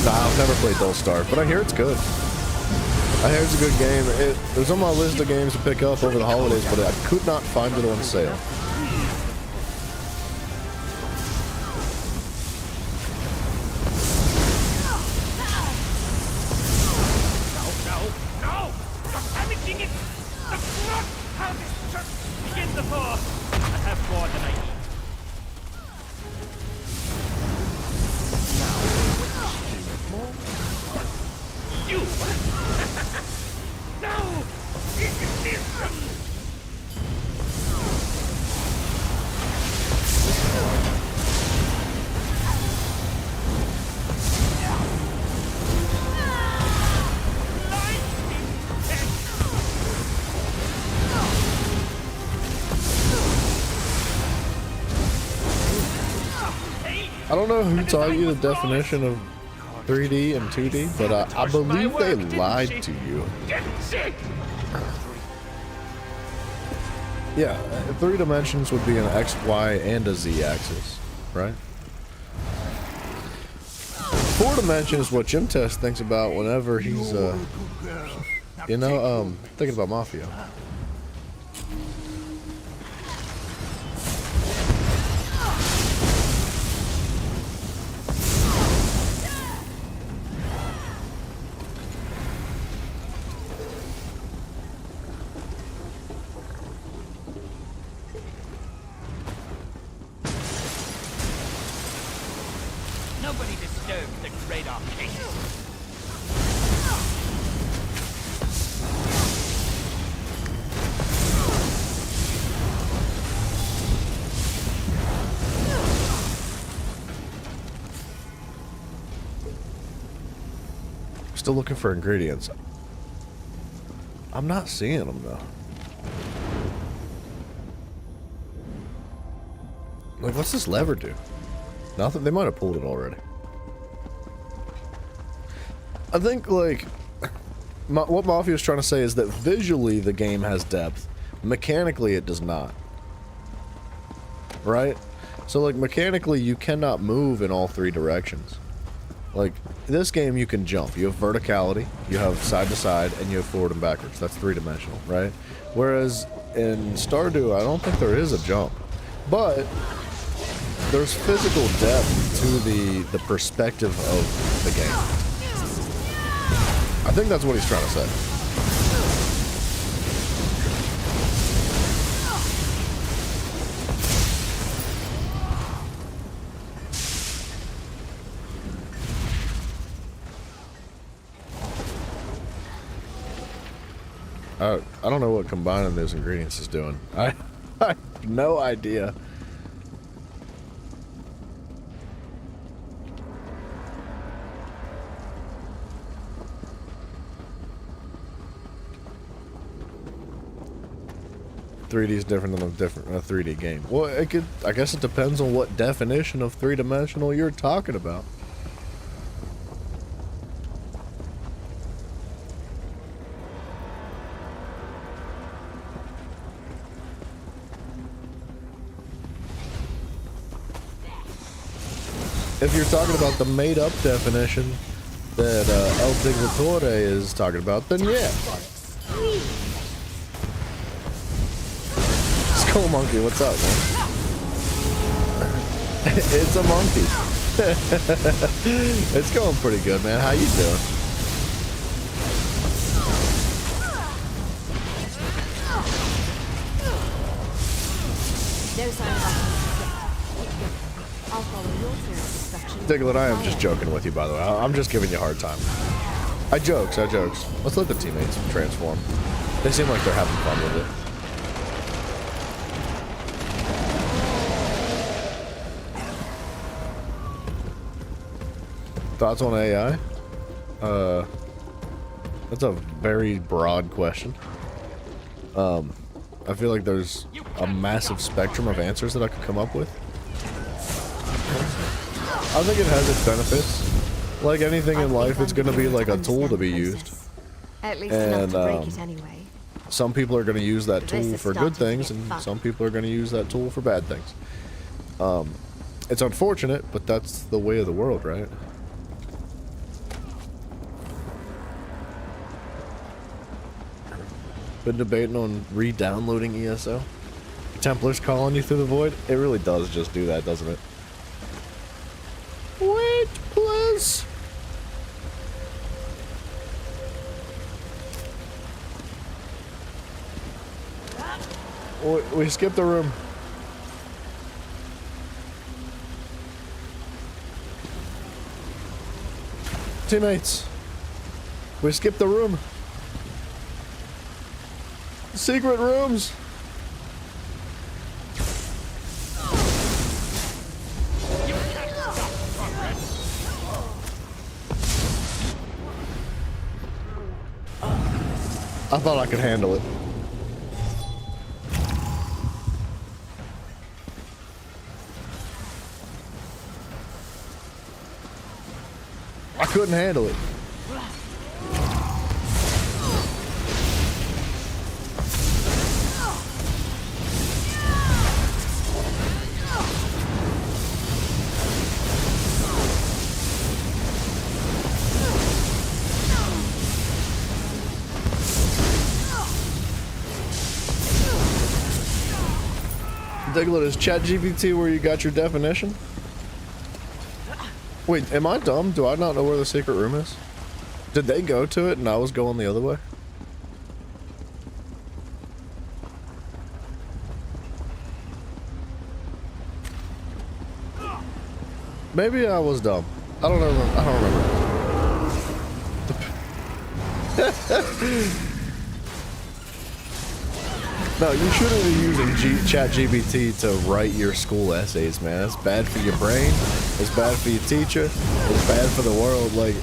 S1: Nah, I've never played Dull Star, but I hear it's good. I hear it's a good game. It was on my list of games to pick up over the holidays, but I could not find it on sale. don't know who taught you the definition of 3D and 2D, but I believe they lied to you. Yeah, 3 dimensions would be an X, Y, and a Z axis, right? 4 dimensions is what Jim Test thinks about whenever he's, thinking about Mafia.
S8: Nobody disturbs the great arcade.
S1: Still looking for ingredients. I'm not seeing them though. Like, what's this lever do? Nothing. They might have pulled it already. I think, like, what Mafia is trying to say is that visually the game has depth. Mechanically it does not. Right? So, like, mechanically you cannot move in all 3 directions. Like, this game you can jump. You have verticality, you have side to side, and you have forward and backwards. That's 3-dimensional, right? Whereas in Stardew, I don't think there is a jump. But there's physical depth to the perspective of the game. I think that's what he's trying to say. I don't know what combining those ingredients is doing. I have no idea. .3D is different than a 3D game. Well, I guess it depends on what definition of 3-dimensional you're talking about. If you're talking about the made-up definition that El Dictatore is talking about, then yeah. Skull Monkey, what's up, man? It's a monkey. It's going pretty good, man. How you doing?
S7: No sign of I'll follow your clearance instructions.
S1: Diglett, I am just joking with you, by the way. I'm just giving you a hard time. I jokes. Let's let the teammates transform. They seem like they're having fun with it. Thoughts on AI? That's a very broad question. I feel like there's a massive spectrum of answers that I could come up with. I think it has its benefits. Like anything in life, it's going to be like a tool to be used.
S7: At least enough to break it anyway.
S1: Some people are going to use that tool for good things, and some people are going to use that tool for bad things. It's unfortunate, but that's the way of the world, right? Been debating on re-downloading ESO. Templars calling you through the void. It really does just do that, doesn't it? Wait, please. We skipped the room. Teammates, we skipped the room. Secret rooms. I thought I could handle it. couldn't handle it. Diglett, is ChatGPT where you got your definition? Wait, am I dumb? Do I not know where the secret room is? Did they go to it and I was going the other way? Maybe I was dumb. I don't know. I don't remember. No, you shouldn't be using ChatGPT to write your school essays, man. It's bad for your brain. It's bad for your teacher. It's bad for the world. Like,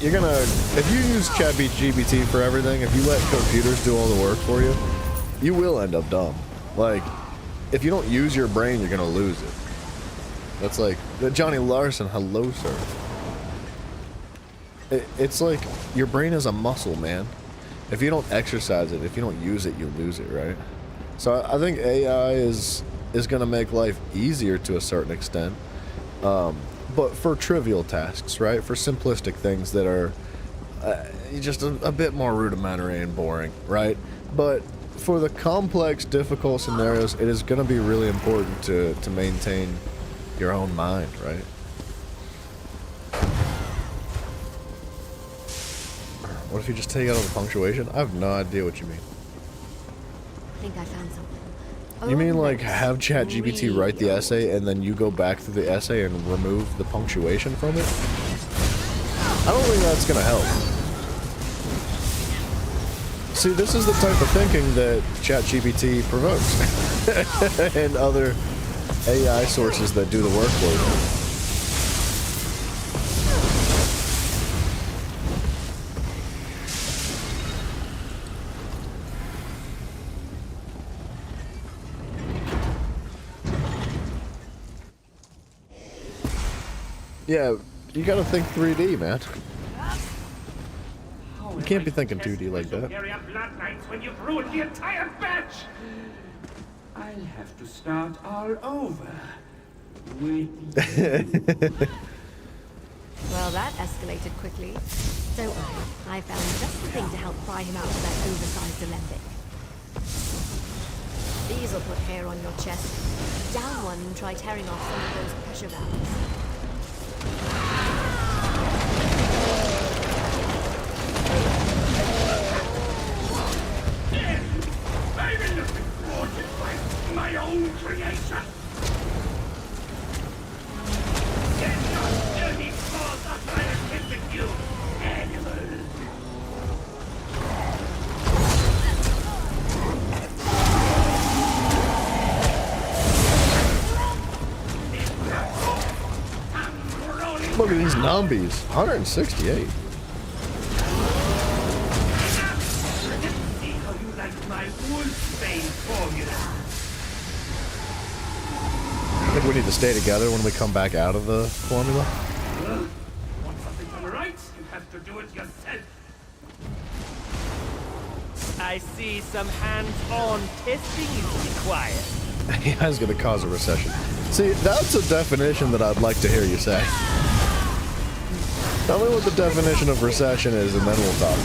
S1: you're gonna, if you use ChatGPT for everything, if you let computers do all the work for you, you will end up dumb. Like, if you don't use your brain, you're gonna lose it. That's like, Johnny Larson, hello, sir. It's like, your brain is a muscle, man. If you don't exercise it, if you don't use it, you lose it, right? So I think AI is going to make life easier to a certain extent, but for trivial tasks, right? For simplistic things that are just a bit more rudimentary and boring, right? But for the complex, difficult scenarios, it is going to be really important to maintain your own mind, right? What if you just take out all the punctuation? I have no idea what you mean.
S7: I think I found something.
S1: You mean like have ChatGPT write the essay and then you go back through the essay and remove the punctuation from it? I don't think that's gonna help. See, this is the type of thinking that ChatGPT provokes and other AI sources that do the work for you. Yeah, you gotta think 3D, man. You can't be thinking 2D like that.
S8: Carry up blood knights when you've ruined the entire batch. I'll have to start all over. With
S7: Well, that escalated quickly. Don't worry, I found just the thing to help pry him out of that oversized alembic. These will put hair on your chest. Down one and try tearing off some of those pressure valves.
S3: I've been thwarted by my own creation. Get your dirty paws off my attempted you, animal.
S1: Look at these zombies. 168. I think we need to stay together when we come back out of the formula.
S3: Want something done right? You have to do it yourself.
S8: I see some hands-on testing is required.
S1: Yeah, it's gonna cause a recession. See, that's a definition that I'd like to hear you say. Tell me what the definition of recession is, and then we'll talk.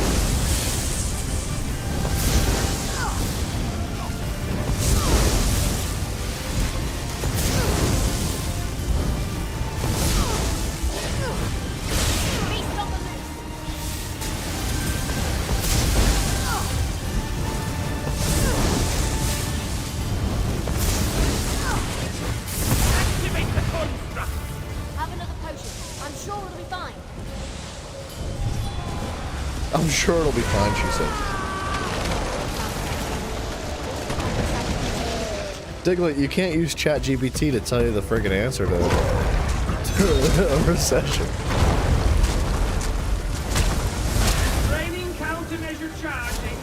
S1: I'm sure it'll be fine, she said. Diglett, you can't use ChatGPT to tell you the friggin' answer to a recession.
S8: Training countermeasure charging.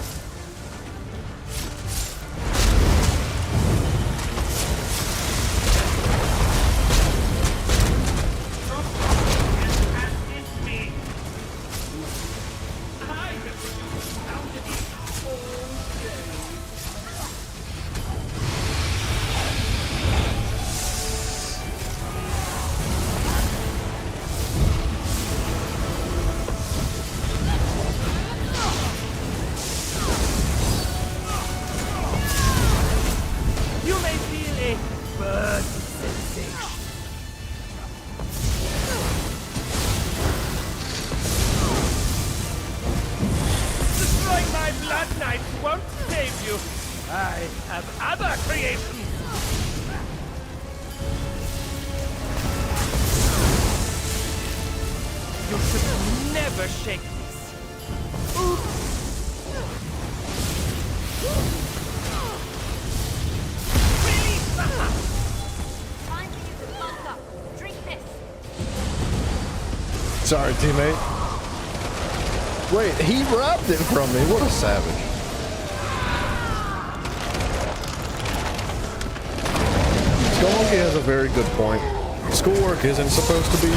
S8: won't save you. I have other creations. You should never shake this. Release the husk.
S7: Time for you to bulk up. Drink this.
S1: Sorry, teammate. Wait, he robbed it from me. What a savage. Skullmonkey has a very good point. Schoolwork isn't supposed to be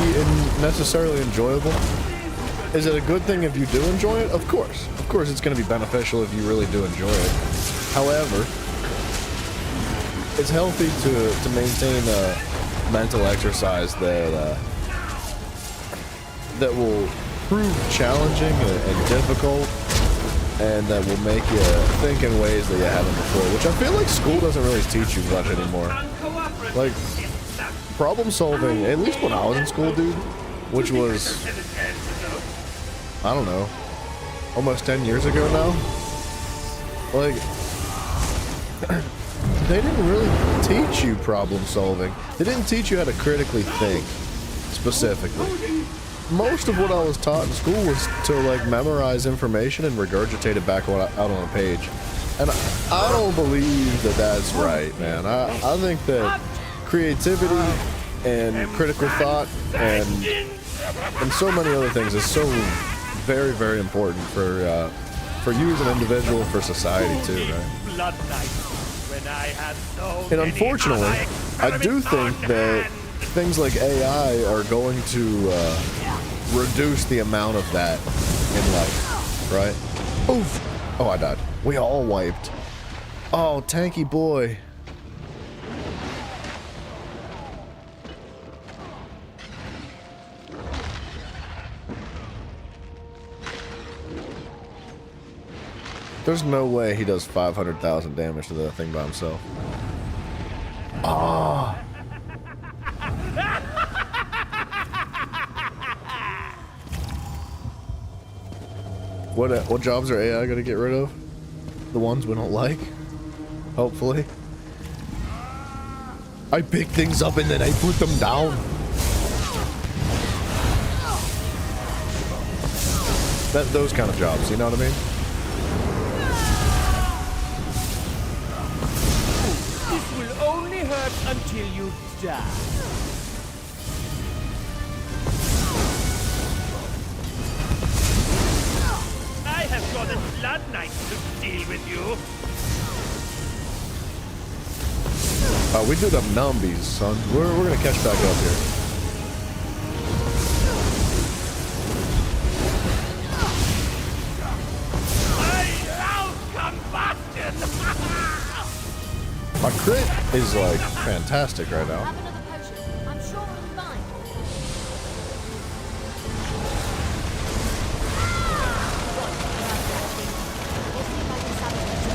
S1: necessarily enjoyable. Is it a good thing if you do enjoy it? Of course. Of course it's going to be beneficial if you really do enjoy it. However, it's healthy to maintain a mental exercise that that will prove challenging and difficult, and that will make you think in ways that you haven't before, which I feel like school doesn't really teach you much anymore. Like, problem solving, at least when I was in school, dude, which was, I don't know, almost 10 years ago now. Like, they didn't really teach you problem solving. They didn't teach you how to critically think, specifically. Most of what I was taught in school was to, like, memorize information and regurgitate it back out on a page. And I don't believe that that's right, man. I think that creativity and critical thought and so many other things is so very, very important for you as an individual and for society too, right? And unfortunately, I do think that things like AI are going to reduce the amount of that in life, right? Oof! Oh, I died. We all wiped. Oh, tanky boy. There's no way he does 500,000 damage to that thing by himself. Ah. What jobs are AI gonna get rid of? The ones we don't like? Hopefully. I pick things up and then I put them down. Those kind of jobs, you know what I mean?
S8: This will only hurt until you die. I have got a blood knight to deal with you.
S1: We do them numbies, son. We're gonna catch back up here. My crit is like fantastic right now.
S7: Have another potion. I'm sure we'll be fine. We'll see if I can sabotage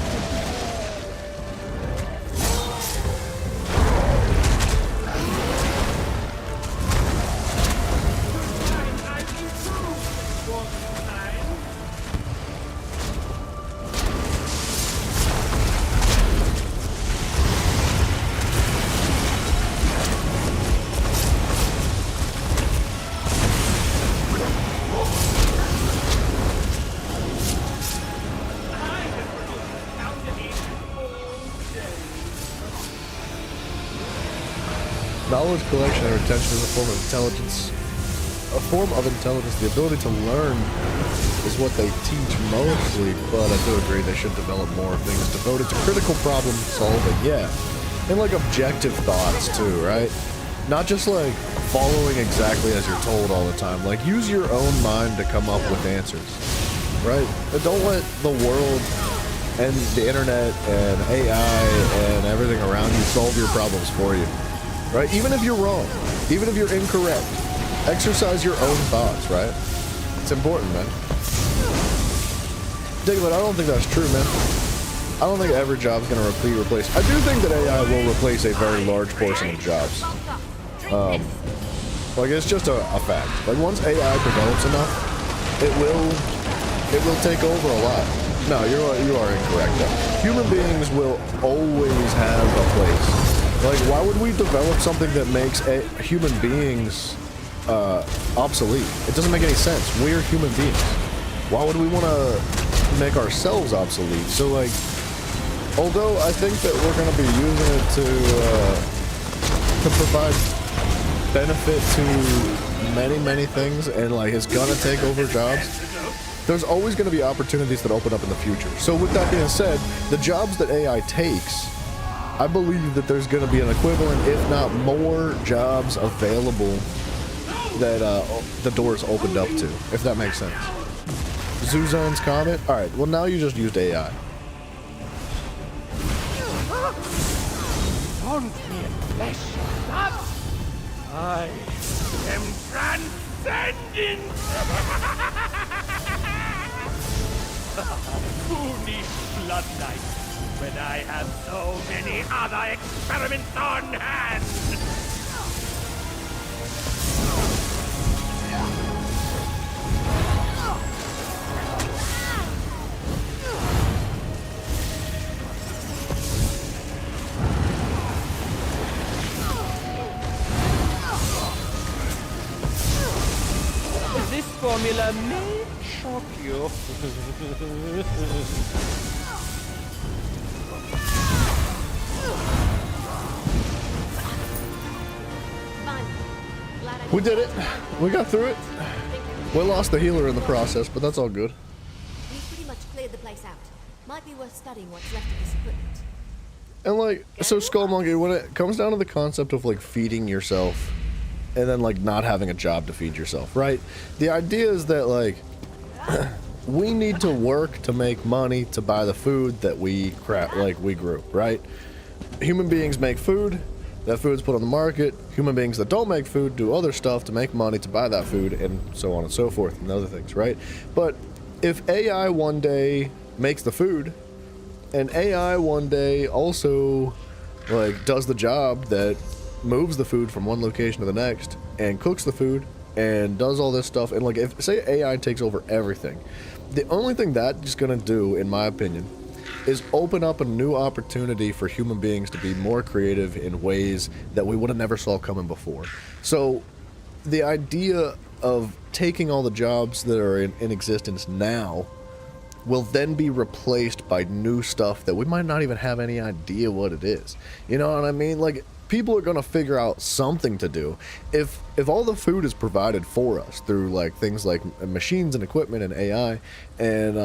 S1: Knowledge collection and retention is a form of intelligence. A form of intelligence. The ability to learn is what they teach mostly, but I do agree they should develop more things devoted to critical problem solving, yeah. And like objective thoughts too, right? Not just like following exactly as you're told all the time. Like use your own mind to come up with answers, right? But don't let the world and the internet and AI and everything around you solve your problems for you. Right? Even if you're wrong, even if you're incorrect, exercise your own thoughts, right? It's important, man. Diglett, I don't think that's true, man. I don't think every job's gonna be replaced. I do think that AI will replace a very large portion of jobs. Like it's just a fact. Like once AI develops enough, it will take over a lot. No, you are incorrect. Human beings will always have a place. Like, why would we develop something that makes human beings obsolete? It doesn't make any sense. We're human beings. Why would we want to make ourselves obsolete? So, like, although I think that we're going to be using it to provide benefit to many things, and like it's gonna take over jobs, there's always going to be opportunities that open up in the future. So with that being said, the jobs that AI takes, I believe that there's going to be an equivalent, if not more, jobs available that the doors opened up to, if that makes sense. Zuzan's comment? Alright, well now you just used AI.
S8: Don't be flesh and blood. I am transcendent. Who needs blood knights when I have so many other experiments on hand? This formula may shock you.
S1: We did it. We got through it. We lost the healer in the process, but that's all good.
S7: We've pretty much cleared the place out. Might be worth studying what's left of this equipment.
S1: And like, so Skull Monkey, when it comes down to the concept of like feeding yourself and then like not having a job to feed yourself, right? The idea is that like we need to work to make money to buy the food that we grew, right? Human beings make food, that food's put on the market. Human beings that don't make food do other stuff to make money to buy that food, and so on and so forth, and other things, right? But if AI one day makes the food, and AI one day also like does the job that moves the food from one location to the next and cooks the food and does all this stuff, and like if say AI takes over everything, the only thing that's gonna do, in my opinion, is open up a new opportunity for human beings to be more creative in ways that we would have never saw coming before. So the idea of taking all the jobs that are in existence now will then be replaced by new stuff that we might not even have any idea what it is. You know what I mean? Like, people are going to figure out something to do. If all the food is provided for us through like things like machines and equipment and AI and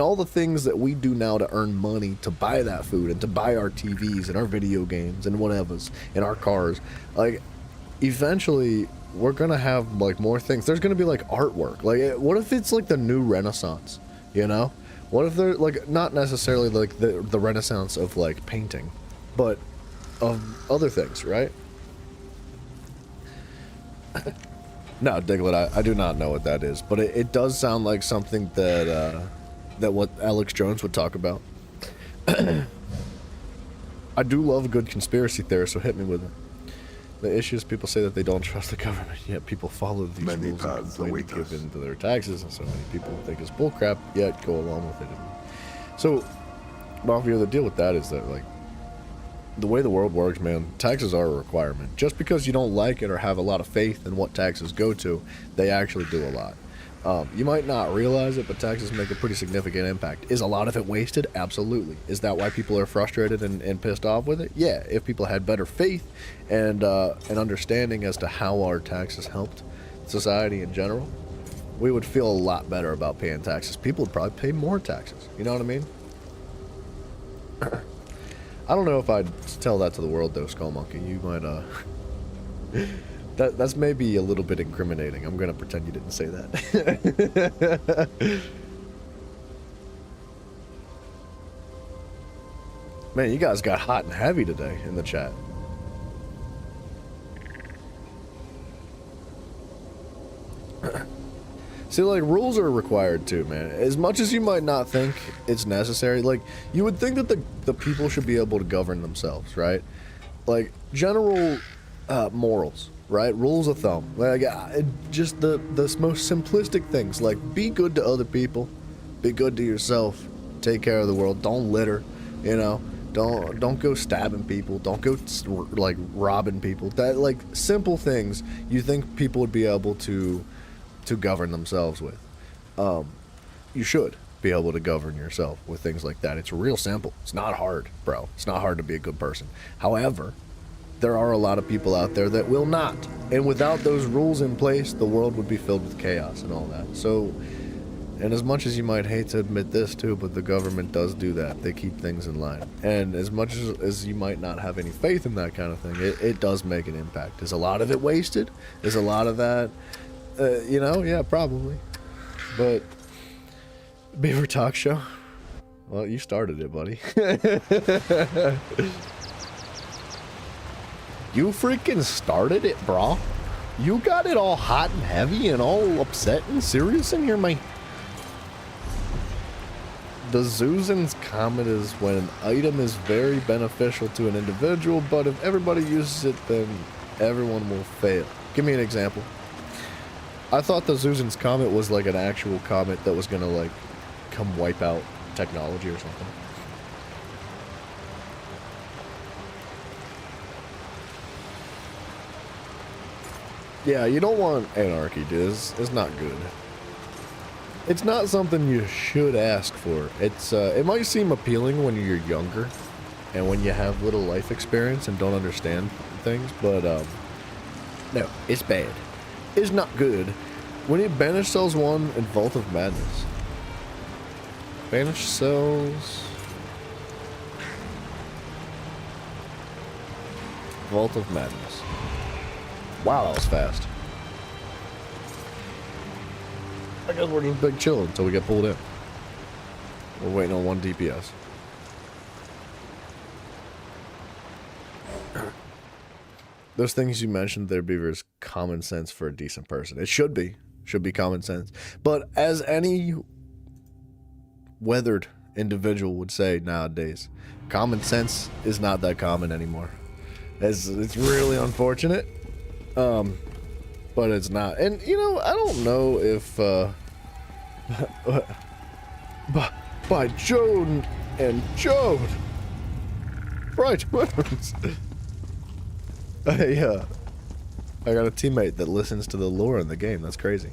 S1: all the things that we do now to earn money to buy that food and to buy our TVs and our video games and whatever's and our cars, like eventually we're going to have like more things. There's going to be like artwork. Like, what if it's like the new Renaissance? You know, what if they're like not necessarily like the Renaissance of like painting, but of other things, right? No, Diglett, I do not know what that is, but it does sound like something that that what Alex Jones would talk about. I do love a good conspiracy theory, so hit me with it. The issue is people say that they don't trust the government, yet people follow these
S3: Many
S1: rules
S3: paths
S1: and
S3: await
S1: give
S3: us.
S1: in to their taxes, and so many people think it's bullcrap, yet go along with it. So, Mafia, the deal with that is that, like, the way the world works, man, taxes are a requirement. Just because you don't like it or have a lot of faith in what taxes go to, they actually do a lot. You might not realize it, but taxes make a pretty significant impact. Is a lot of it wasted? Absolutely. Is that why people are frustrated and pissed off with it? Yeah. If people had better faith and an understanding as to how our taxes helped society in general, we would feel a lot better about paying taxes. People would probably pay more taxes. You know what I mean? I don't know if I'd tell that to the world, though, Skull Monkey. You might, That's maybe a little bit incriminating. I'm gonna pretend you didn't say that. Man, you guys got hot and heavy today in the chat. See, like, rules are required too, man. As much as you might not think it's necessary, like, you would think that the people should be able to govern themselves, right? Like, general morals, right? Rules of thumb. Like, just the most simplistic things, like, be good to other people, be good to yourself, take care of the world. Don't litter, you know. Don't go stabbing people. Don't go like robbing people. That like simple things you think people would be able to govern themselves with. You should be able to govern yourself with things like that. It's real simple. It's not hard, bro. It's not hard to be a good person. However, there are a lot of people out there that will not. And without those rules in place, the world would be filled with chaos and all that. So, and as much as you might hate to admit this too, but the government does do that. They keep things in line. And as much as you might not have any faith in that kind of thing, it does make an impact. Is a lot of it wasted? Is a lot of that, you know? Yeah, probably. But Beaver Talk Show? Well, you started it, buddy. You freaking started it, bro. You got it all hot and heavy and all upset and serious in here, mate. The Zuzin's Comet is when an item is very beneficial to an individual, but if everybody uses it, then everyone will fail. Give me an example. I thought the Zuzin's Comet was like an actual comet that was gonna like come wipe out technology or something. Yeah, you don't want anarchy, dude. It's not good. It's not something you should ask for. It's it might seem appealing when you're younger and when you have little life experience and don't understand things, but no, it's bad. It's not good. We need Banished Cells 1 and Vault of Madness. Banished Cells. Vault of Madness. Wow, that was fast. I guess we're just big chill until we get pulled in. We're waiting on 1 DPS. Those things you mentioned there, Beaver, is common sense for a decent person. It should be. Should be common sense. But as any weathered individual would say nowadays, common sense is not that common anymore. It's really unfortunate. But it's not. And, you know, I don't know if, by Joan and Jode. Right words. I got a teammate that listens to the lore in the game. That's crazy.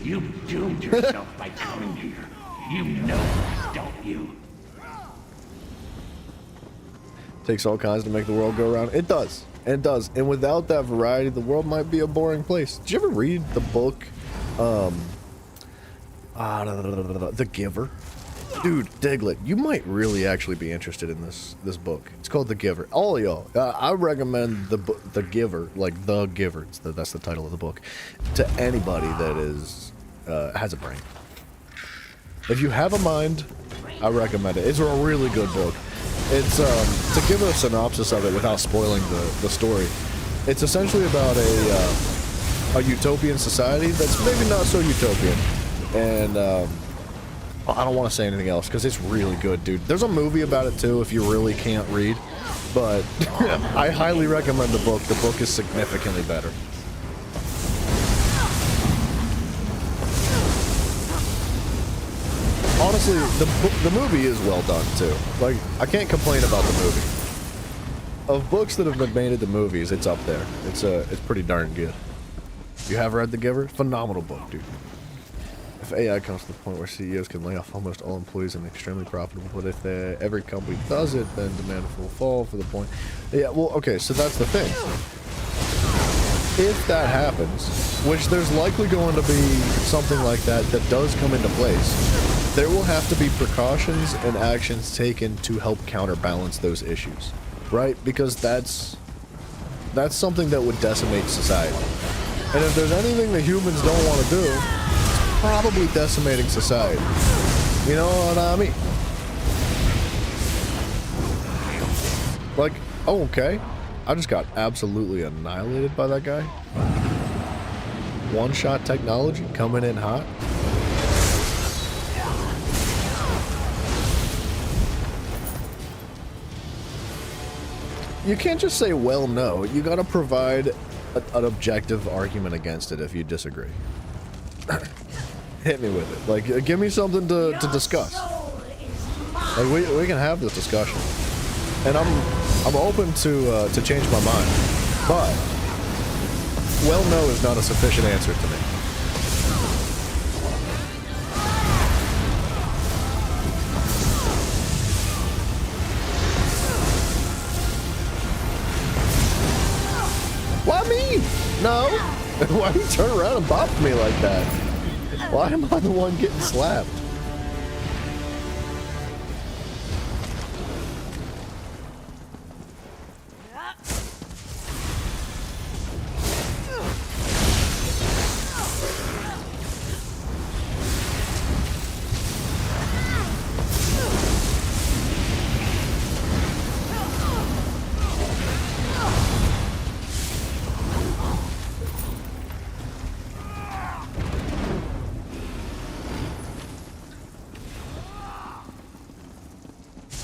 S3: You doomed yourself by coming here. You know that, don't you?
S1: Takes all kinds to make the world go around. It does. It does. And without that variety, the world might be a boring place. Did you ever read the book, The Giver? Dude, Diglett, you might really actually be interested in this book. It's called The Giver. All of y'all, I recommend The Giver, like The Giver. That's the title of the book, to anybody that is has a brain. If you have a mind, I recommend it. It's a really good book. It's to give a synopsis of it without spoiling the story. It's essentially about a utopian society that's maybe not so utopian, and I don't want to say anything else because it's really good, dude. There's a movie about it too if you really can't read, but I highly recommend the book. The book is significantly better. Honestly, the movie is well done too. Like, I can't complain about the movie. Of books that have been made into movies, it's up there. It's pretty darn good. You have read The Giver? Phenomenal book, dude. If AI comes to the point where CEOs can lay off almost all employees and extremely profitable, but if every company does it, then demand will fall for the point. Yeah, well, okay, so that's the thing. If that happens, which there's likely going to be something like that does come into place, there will have to be precautions and actions taken to help counterbalance those issues, right? Because that's something that would decimate society. And if there's anything that humans don't want to do, it's probably decimating society. You know what I mean? Like, oh, okay. I just got absolutely annihilated by that guy. One-shot technology coming in hot. You can't just say, well, no. You gotta provide an objective argument against it if you disagree. Hit me with it. Like, give me something to discuss. Like, we can have this discussion. And I'm open to change my mind. But well, no is not a sufficient answer to me. Why me? No. Why you turn around and bop me like that? Why am I the one getting slapped?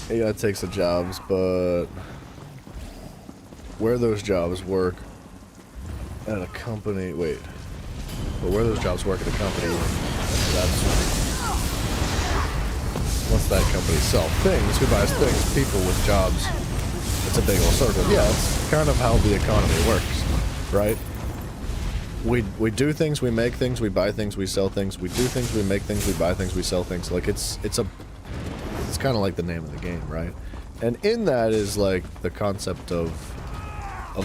S1: AI takes the jobs, but where those jobs work at a company, wait, but where those jobs work at a company, that's, once that company sells things, who buys things, people with jobs, it's a big old circle. Yeah, it's kind of how the economy works, right? We do things, we make things, we buy things, we sell things, we do things, we make things, we buy things, we sell things. Like it's kind of like the name of the game, right? And in that is like the concept of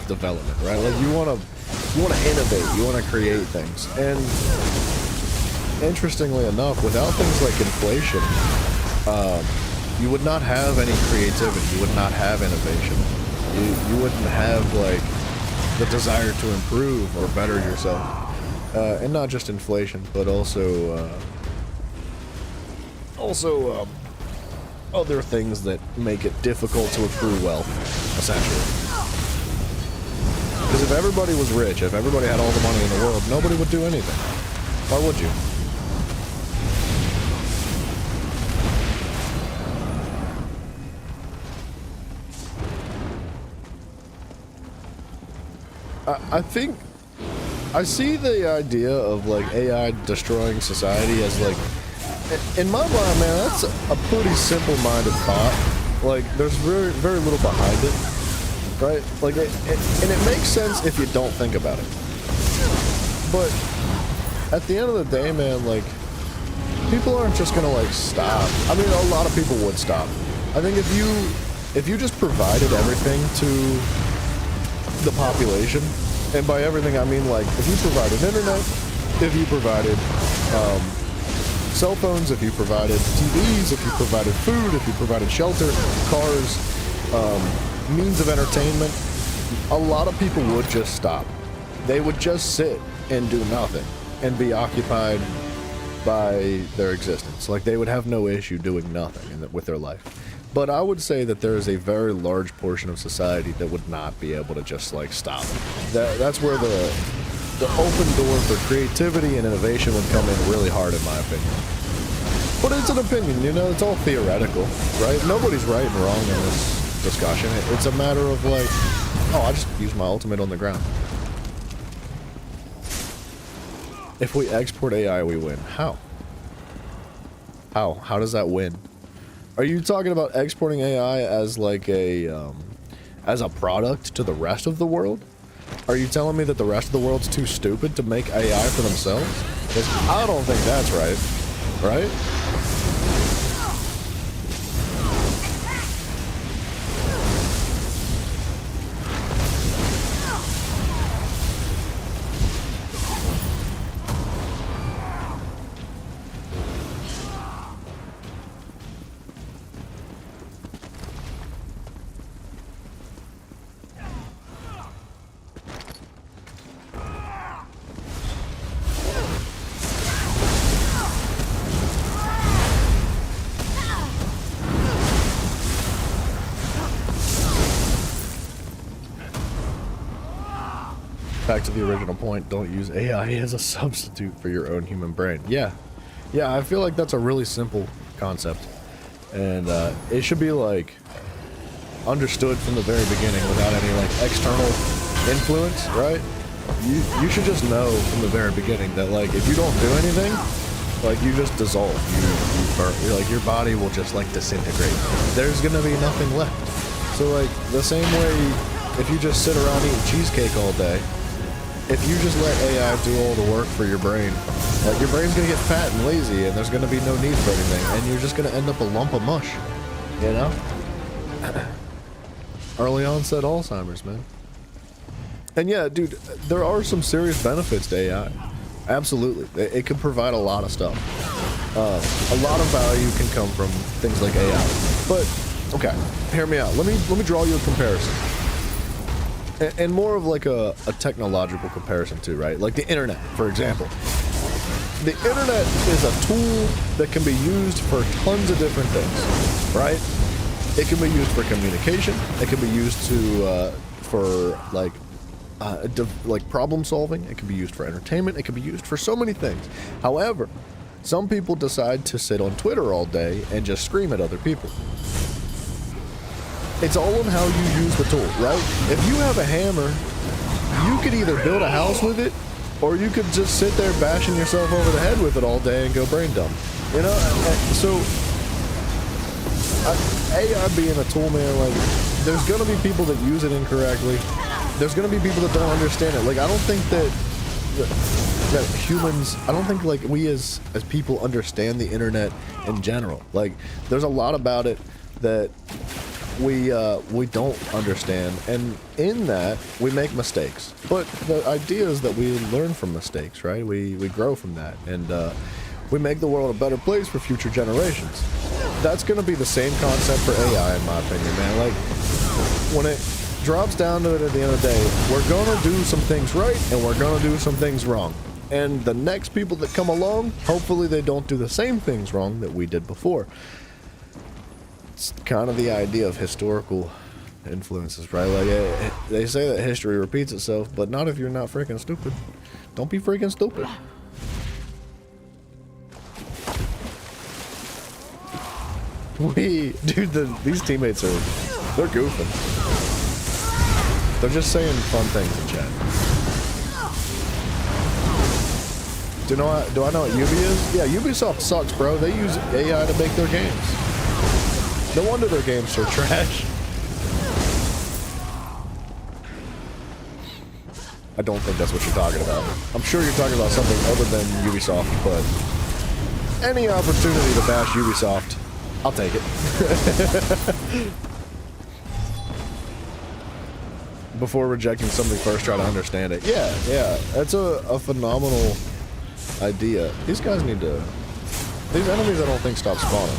S1: development, right? Like you want to innovate, you want to create things. And interestingly enough, without things like inflation, you would not have any creativity, you would not have innovation. You wouldn't have like the desire to improve or better yourself. And not just inflation, but also other things that make it difficult to accrue wealth, essentially. Because if everybody was rich, if everybody had all the money in the world, nobody would do anything. Why would you? I think I see the idea of like AI destroying society as like, in my mind, man, that's a pretty simple-minded thought. Like, there's very, very little behind it, right? Like, and it makes sense if you don't think about it. But at the end of the day, man, like, people aren't just gonna like stop. I mean, a lot of people would stop. I think if you just provided everything to the population, and by everything I mean like if you provided internet, if you provided cell phones, if you provided TVs, if you provided food, if you provided shelter, cars, means of entertainment, a lot of people would just stop. They would just sit and do nothing and be occupied by their existence. Like they would have no issue doing nothing with their life. But I would say that there is a very large portion of society that would not be able to just like stop. That's where the open door for creativity and innovation would come in really hard, in my opinion. But it's an opinion, you know, it's all theoretical, right? Nobody's right and wrong in this discussion. It's a matter of like, oh, I just used my ultimate on the ground. If we export AI, we win. How? How does that win? Are you talking about exporting AI as like as a product to the rest of the world? Are you telling me that the rest of the world's too stupid to make AI for themselves? Because I don't think that's right. Right? Back to the original point, don't use AI as a substitute for your own human brain. Yeah, I feel like that's a really simple concept. And it should be like understood from the very beginning without any like external influence, right? You should just know from the very beginning that like if you don't do anything, Like, you just dissolve. You burn. You're like, your body will just, like, disintegrate. There's gonna be nothing left. So, like, the same way, if you just sit around eating cheesecake all day, if you just let AI do all the work for your brain, like, your brain's gonna get fat and lazy, and there's gonna be no need for anything, and you're just gonna end up a lump of mush, you know? Early onset Alzheimer's, man. And yeah, dude, there are some serious benefits to AI. Absolutely. It can provide a lot of stuff. A lot of value can come from things like AI. But, okay, hear me out. Let me draw you a comparison. And more of like a technological comparison too, right? Like the internet, for example. The internet is a tool that can be used for tons of different things, right? It can be used for communication. It can be used to for like problem solving. It can be used for entertainment. It can be used for so many things. However, some people decide to sit on Twitter all day and just scream at other people. It's all on how you use the tool, right? If you have a hammer, you could either build a house with it, or you could just sit there bashing yourself over the head with it all day and go brain dumb. You know? So, AI being a tool, man, like, there's gonna be people that use it incorrectly. There's gonna be people that don't understand it. Like, I don't think that humans, I don't think, like, we as people understand the internet in general. Like, there's a lot about it that we don't understand, and in that we make mistakes. But the idea is that we learn from mistakes, right? We grow from that, and we make the world a better place for future generations. That's going to be the same concept for AI, in my opinion, man. Like, when it drops down to it at the end of the day, we're going to do some things right, and we're going to do some things wrong. And the next people that come along, hopefully they don't do the same things wrong that we did before. It's kind of the idea of historical influences, right? Like, they say that history repeats itself, but not if you're not freaking stupid. Don't be freaking stupid. Dude, these teammates they're goofing. They're just saying fun things in chat. Do I know what Ubi is? Yeah, Ubisoft sucks, bro. They use AI to make their games. No wonder their games are trash. I don't think that's what you're talking about. I'm sure you're talking about something other than Ubisoft, but any opportunity to bash Ubisoft, I'll take it. Before rejecting something first, try to understand it. Yeah, that's a phenomenal idea. These guys need to... These enemies I don't think stop spawning.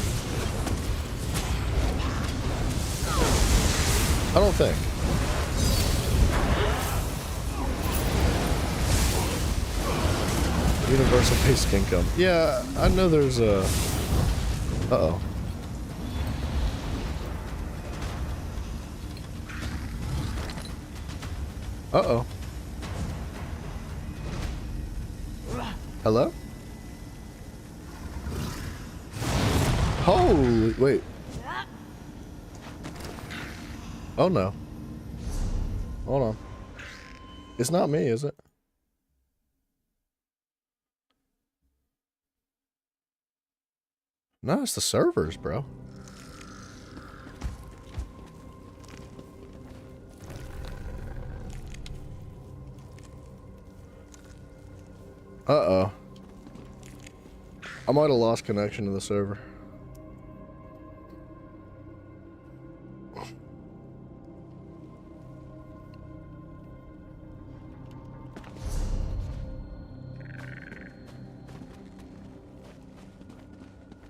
S1: I don't think. Universal basic income. Yeah, I know there's a... Uh-oh. Uh-oh. Hello? Holy... Wait. Oh no. Hold on. It's not me, is it? No, it's the servers, bro. Uh-oh. I might have lost connection to the server.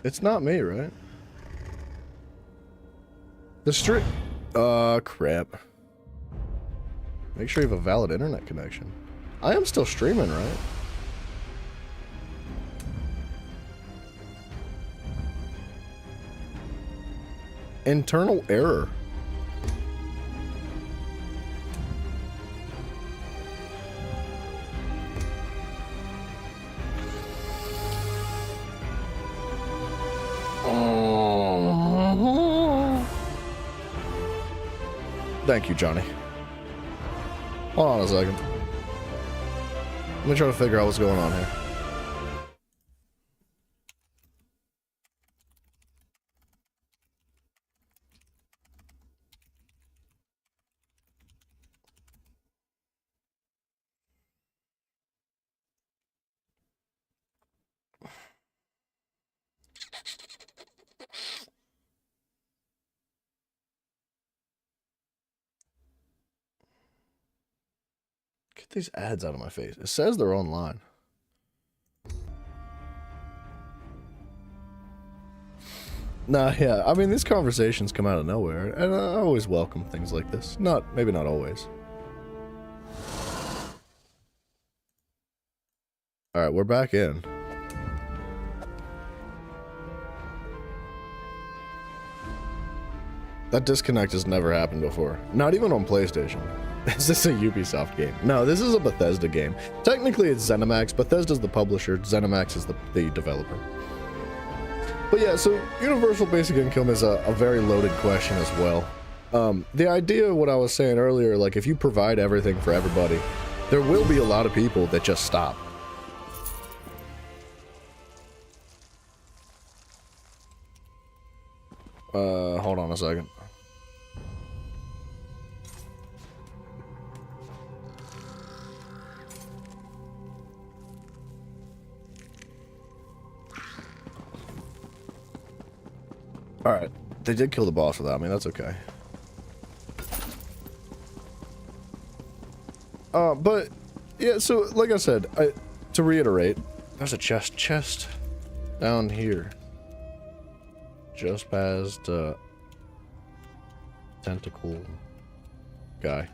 S1: It's not me, right? The stream... crap. Make sure you have a valid internet connection. I am still streaming, right? Internal error. Thank you, Johnny. Hold on a second. Let me try to figure out what's going on here. these ads out of my face. It says they're online. Nah, yeah. I mean, these conversations come out of nowhere, and I always welcome things like this. Maybe not always. All right, we're back in. That disconnect has never happened before. Not even on PlayStation. Is this a Ubisoft game? No, this is a Bethesda game. Technically, it's ZeniMax. Bethesda's the publisher. ZeniMax is the developer. But yeah, so universal basic income is a very loaded question as well. The idea of what I was saying earlier, like if you provide everything for everybody, there will be a lot of people that just stop. Hold on a second. Alright, they did kill the boss without me, that's okay. But, yeah, so, like I said, to reiterate, there's a chest down here. Just past, tentacle guy.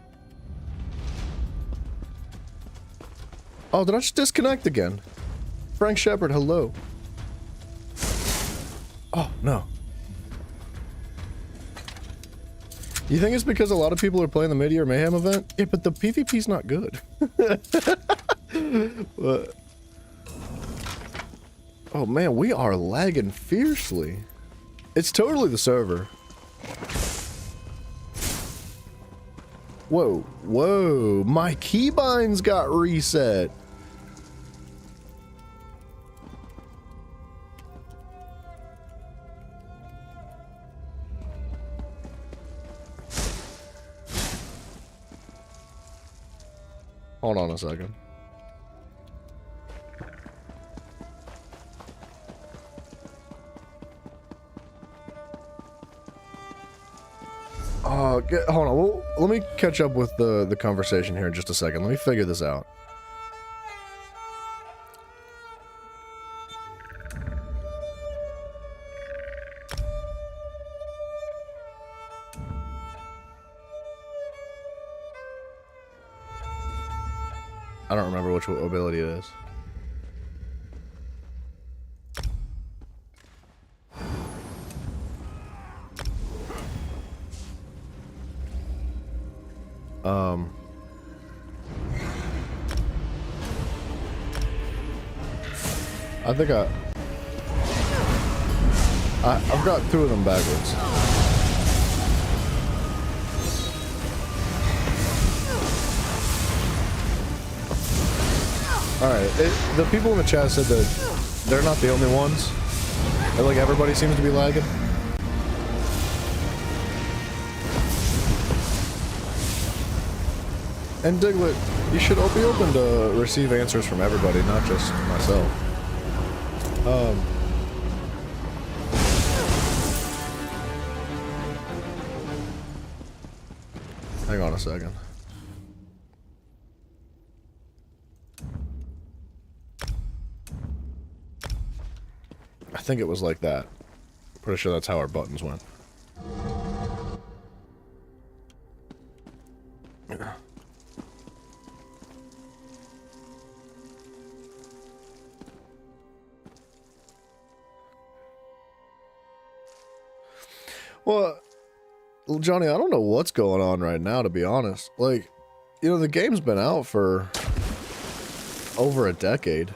S1: Oh, did I just disconnect again? Frank Shepard, hello. Oh, no. You think it's because a lot of people are playing the Mid-Year Mayhem event? Yeah, but the PvP's not good. But, oh man, we are lagging fiercely. It's totally the server. Whoa, whoa, my keybinds got reset. Hold on a second. Hold on. Well, let me catch up with the conversation here in just a second. Let me figure this out. I don't remember which ability it is. I think I've got two of them backwards. Alright, the people in the chat said that they're not the only ones. And like everybody seems to be lagging. And Diglett, you should be open to receive answers from everybody, not just myself. Hang on a second. I think it was like that. Pretty sure that's how our buttons went. Well, Johnny, I don't know what's going on right now, to be honest. Like, you know, the game's been out for over a decade.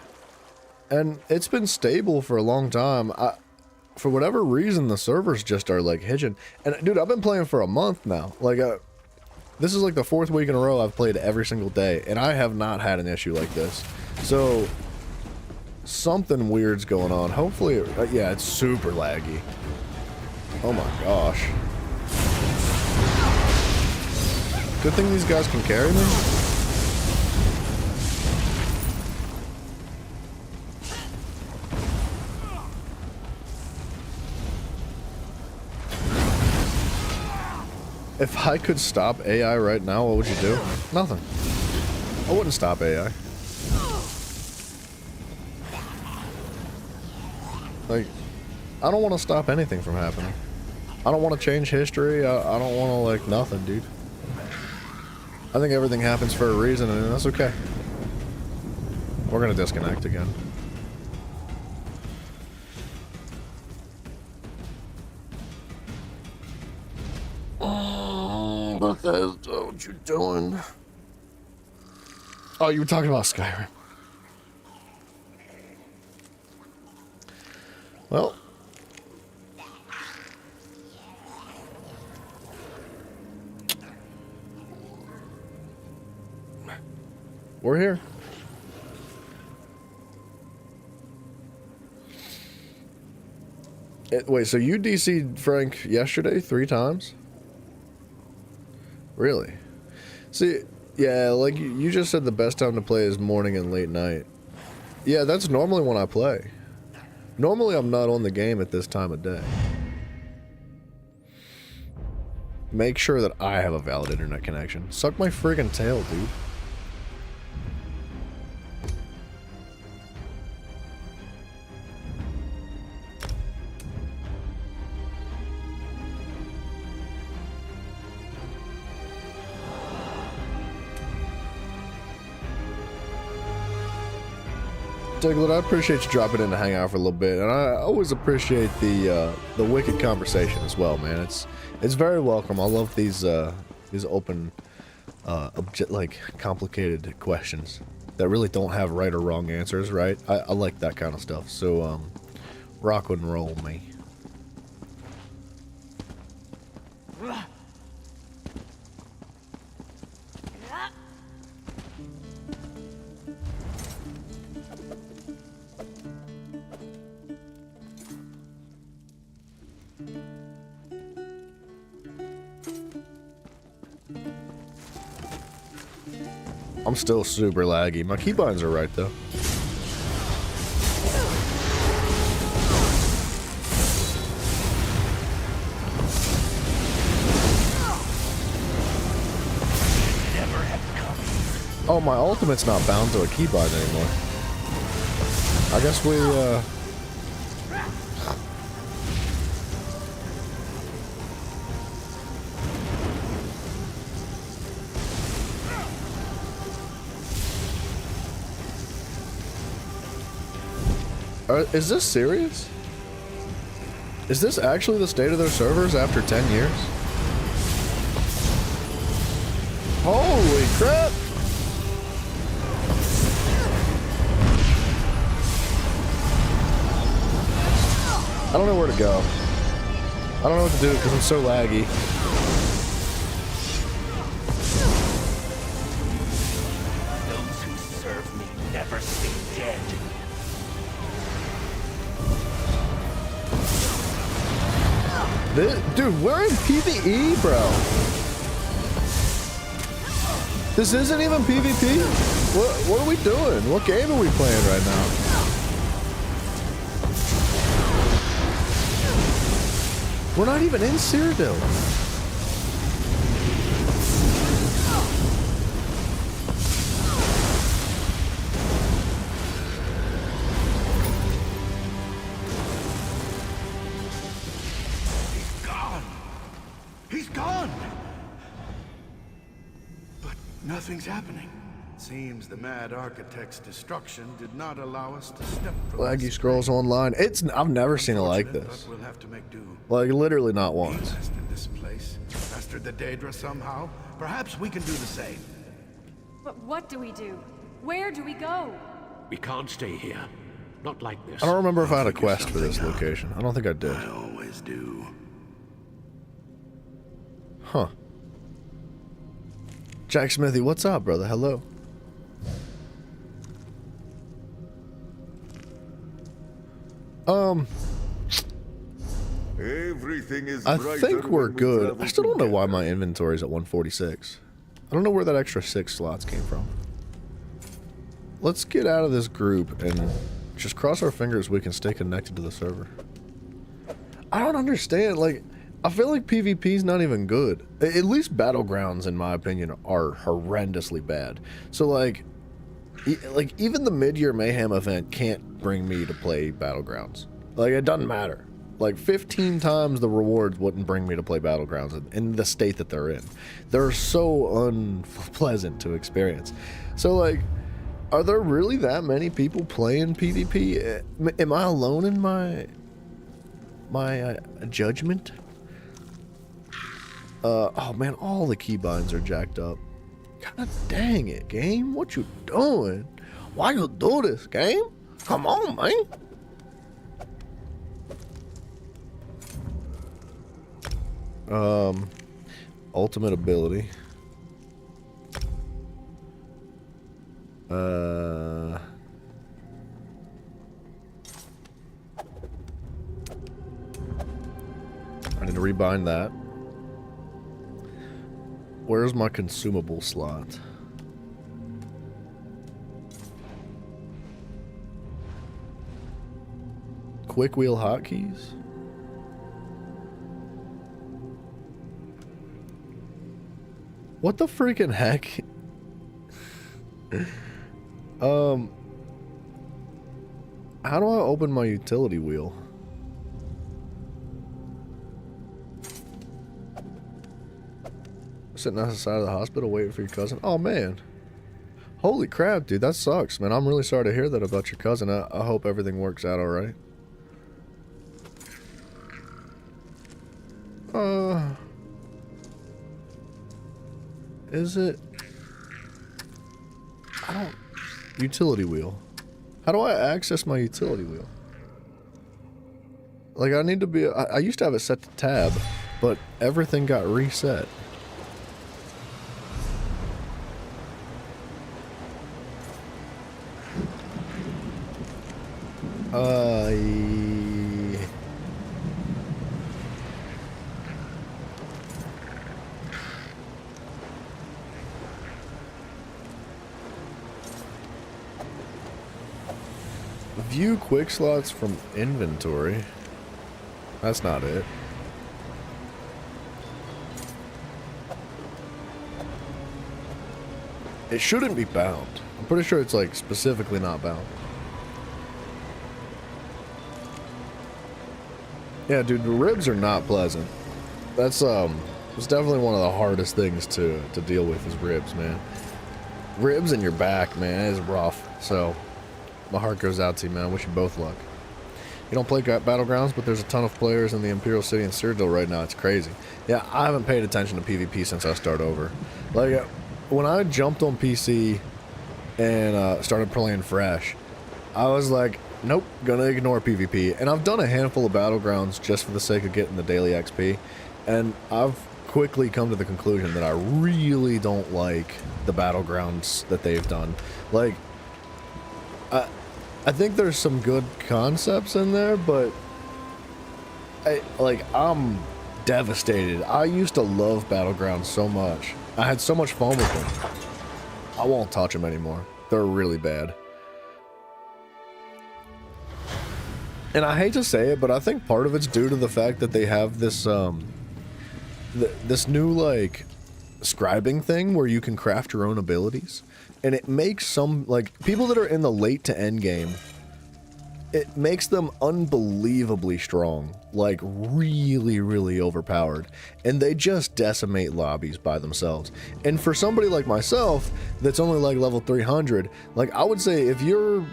S1: And it's been stable for a long time. For whatever reason, the servers just are, like, hitching. And, dude, I've been playing for a month now. Like, this is, like, the 4th week in a row I've played every single day. And I have not had an issue like this. So, something weird's going on. Hopefully, yeah, it's super laggy. Oh my gosh. Good thing these guys can carry me. If I could stop AI right now, what would you do? Nothing. I wouldn't stop AI. Like, I don't want to stop anything from happening. I don't want to change history. I don't want to, like, nothing, dude. I think everything happens for a reason, and that's okay. We're gonna disconnect again. Bethesda, what you doing? Oh, you were talking about Skyrim. Well. We're here. Wait, so you DC'd Frank yesterday 3 times? Really? See, yeah, like you just said the best time to play is morning and late night. Yeah, that's normally when I play. Normally I'm not on the game at this time of day. Make sure that I have a valid internet connection. Suck my friggin' tail, dude. Diglett, I appreciate you dropping in to hang out for a little bit, and I always appreciate the wicked conversation as well, man. It's very welcome. I love these open, like complicated questions that really don't have right or wrong answers, right? I like that kind of stuff. So, rock and roll me. I'm still super laggy. My keybinds are right though. Oh, my ultimate's not bound to a keybind anymore. I guess we, is this serious? Is this actually the state of their servers after 10 years? Holy crap! I don't know where to go. I don't know what to do because I'm so laggy.
S5: Those who serve me never see dead.
S1: Dude, we're in PvE, bro. This isn't even PvP? What are we doing? What game are we playing right now? We're not even in Cyrodiil.
S6: He's gone! But nothing's happening.
S3: Seems the Mad Architect's destruction did not allow us to step from
S1: Laggy
S3: this
S1: Scrolls Online. I've never seen it like
S3: Unfortunate,
S1: this.
S3: but we'll have to make do.
S1: Like literally not once.
S3: Bested this place, bested the Daedra somehow. Perhaps we can do the same.
S9: But what do we do? Where do we go?
S10: We can't stay here. Not like this.
S1: I don't remember if I had a quest for this location. I don't think I did.
S3: I always do.
S1: Huh. Jack Smithy, what's up, brother? Hello.
S3: Everything is
S1: I think we're good. I still don't know why my inventory's at 146. I don't know where that extra 6 slots came from. Let's get out of this group and just cross our fingers we can stay connected to the server. I don't understand, like, I feel like PvP's not even good. At least Battlegrounds, in my opinion, are horrendously bad. So, like even the mid-year Mayhem event can't bring me to play Battlegrounds. Like, it doesn't matter. Like, 15 times the rewards wouldn't bring me to play Battlegrounds in the state that they're in. They're so unpleasant to experience. So, like, are there really that many people playing PvP? Am I alone in my judgment? Oh man, all the keybinds are jacked up. God dang it, game. What you doing? Why you do this, game? Come on, man. Ultimate ability. I need to rebind that. Where's my consumable slot? Quick wheel hotkeys? What the freaking heck? How do I open my utility wheel? Sitting on the side of the hospital waiting for your cousin. Oh man. Holy crap, dude. That sucks, man. I'm really sorry to hear that about your cousin. I hope everything works out alright. Is it? I don't... Utility wheel. How do I access my utility wheel? Like, I need to be... I used to have it set to tab, but everything got reset. View quick slots from inventory. That's not it. It shouldn't be bound. I'm pretty sure it's like specifically not bound. Yeah, dude, the ribs are not pleasant. That's it's definitely one of the hardest things to deal with is ribs, man. Ribs and your back, man, is rough. So my heart goes out to you, man. I wish you both luck. You don't play Battlegrounds, but there's a ton of players in the Imperial City and Cyrodiil right now. It's crazy. Yeah, I haven't paid attention to PvP since I started over. Like, when I jumped on PC and started playing fresh, I was like, nope, gonna ignore PvP. And I've done a handful of Battlegrounds just for the sake of getting the daily XP. And I've quickly come to the conclusion that I really don't like the Battlegrounds that they've done. Like, I think there's some good concepts in there, but I'm devastated. I used to love Battlegrounds so much. I had so much fun with them. I won't touch them anymore. They're really bad. And I hate to say it, but I think part of it's due to the fact that they have this this new like scribing thing where you can craft your own abilities. And it makes some, like, people that are in the late to end game, it makes them unbelievably strong. Like, really, really overpowered. And they just decimate lobbies by themselves. And for somebody like myself, that's only like level 300, like, I would say if you're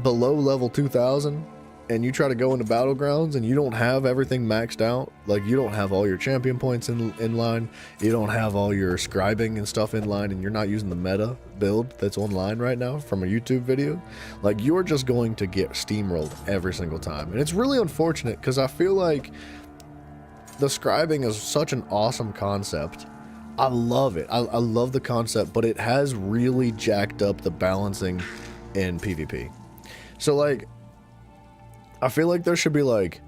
S1: below level 2000, and you try to go into Battlegrounds and you don't have everything maxed out, like you don't have all your champion points in line, you don't have all your scribing and stuff in line, and you're not using the meta build that's online right now from a YouTube video, like you're just going to get steamrolled every single time. And it's really unfortunate because I feel like the scribing is such an awesome concept. I love it. I love the concept, but it has really jacked up the balancing in PvP. So like, I feel like there should be like,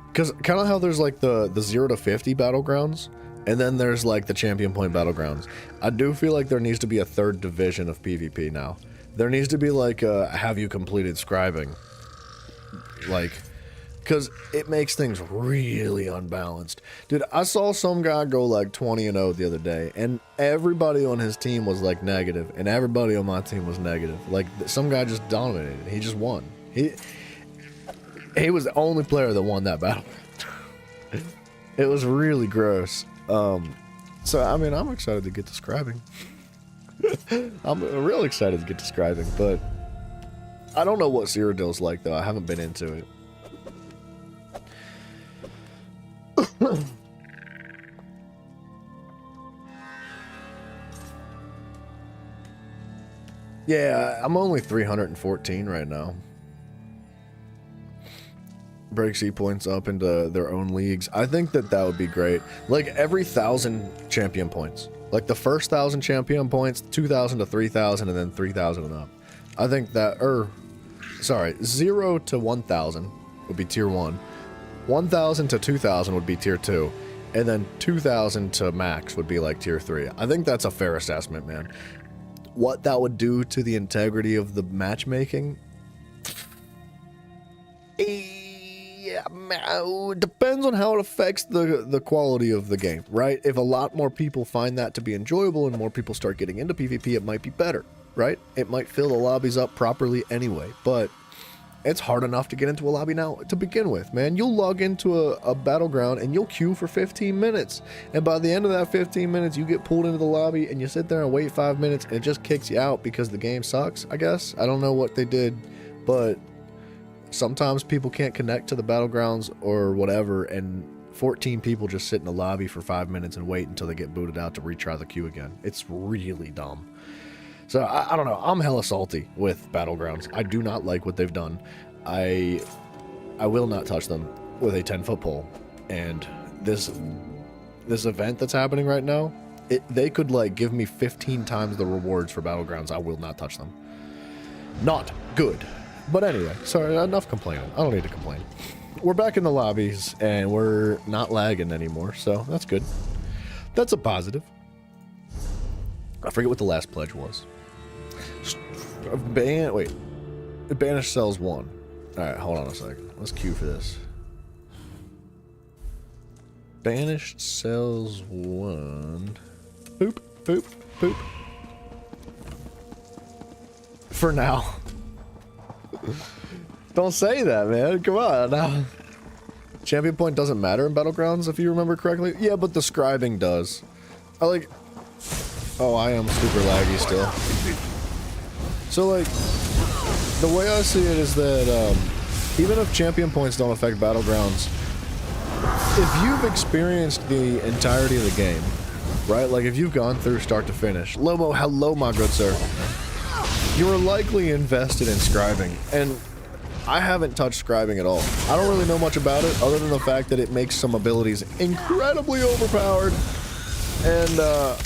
S1: because kind of how there's like the 0 to 50 Battlegrounds, and then there's like the champion point Battlegrounds. I do feel like there needs to be a third division of PvP now. There needs to be like have you completed scribing? Like, because it makes things really unbalanced. Dude, I saw some guy go like 20-0 the other day, and everybody on his team was like negative, and everybody on my team was negative. Like, some guy just dominated. He just won. He was the only player that won that battle. It was really gross. So, I mean, I'm excited to get to scribing. I'm real excited to get to scribing, but I don't know what Cyrodiil's like, though. I haven't been into it. Yeah, I'm only 314 right now. Break C points up into their own leagues. I think that would be great. Like every 1,000 champion points. Like the first 1,000 champion points, 2,000 to 3,000, and then 3,000 and up. I think that, sorry, 0 to 1,000 would be tier 1. 1,000 to 2,000 would be tier 2. And then 2,000 to max would be like tier 3. I think that's a fair assessment, man. What that would do to the integrity of the matchmaking? Yeah, depends on how it affects the quality of the game, right? If a lot more people find that to be enjoyable and more people start getting into PvP, it might be better, right? It might fill the lobbies up properly anyway, but it's hard enough to get into a lobby now to begin with, man. You'll log into a battleground and you'll queue for 15 minutes. And by the end of that 15 minutes, you get pulled into the lobby and you sit there and wait 5 minutes and it just kicks you out because the game sucks, I guess. I don't know what they did, but sometimes people can't connect to the battlegrounds or whatever, and 14 people just sit in the lobby for 5 minutes and wait until they get booted out to retry the queue again. It's really dumb. So, I don't know. I'm hella salty with Battlegrounds. I do not like what they've done. I will not touch them with a 10-foot pole. And this event that's happening right now, they could, like, give me 15 times the rewards for Battlegrounds. I will not touch them. Not good. But anyway, sorry, enough complaining. I don't need to complain. We're back in the lobbies, and we're not lagging anymore, so that's good. That's a positive. I forget what the last pledge was. Wait. Banish sells 1. Alright, hold on a second. Let's queue for this. Banished sells 1. Boop, boop, boop. For now. Don't say that, man. Come on. Now. Champion point doesn't matter in Battlegrounds, if you remember correctly. Yeah, but the scribing does. I like... Oh, I am super laggy still. So, like, the way I see it is that even if champion points don't affect Battlegrounds, if you've experienced the entirety of the game, right? Like, if you've gone through start to finish. Lobo, hello, my good sir. You are likely invested in scribing, and I haven't touched scribing at all. I don't really know much about it, other than the fact that it makes some abilities incredibly overpowered, and,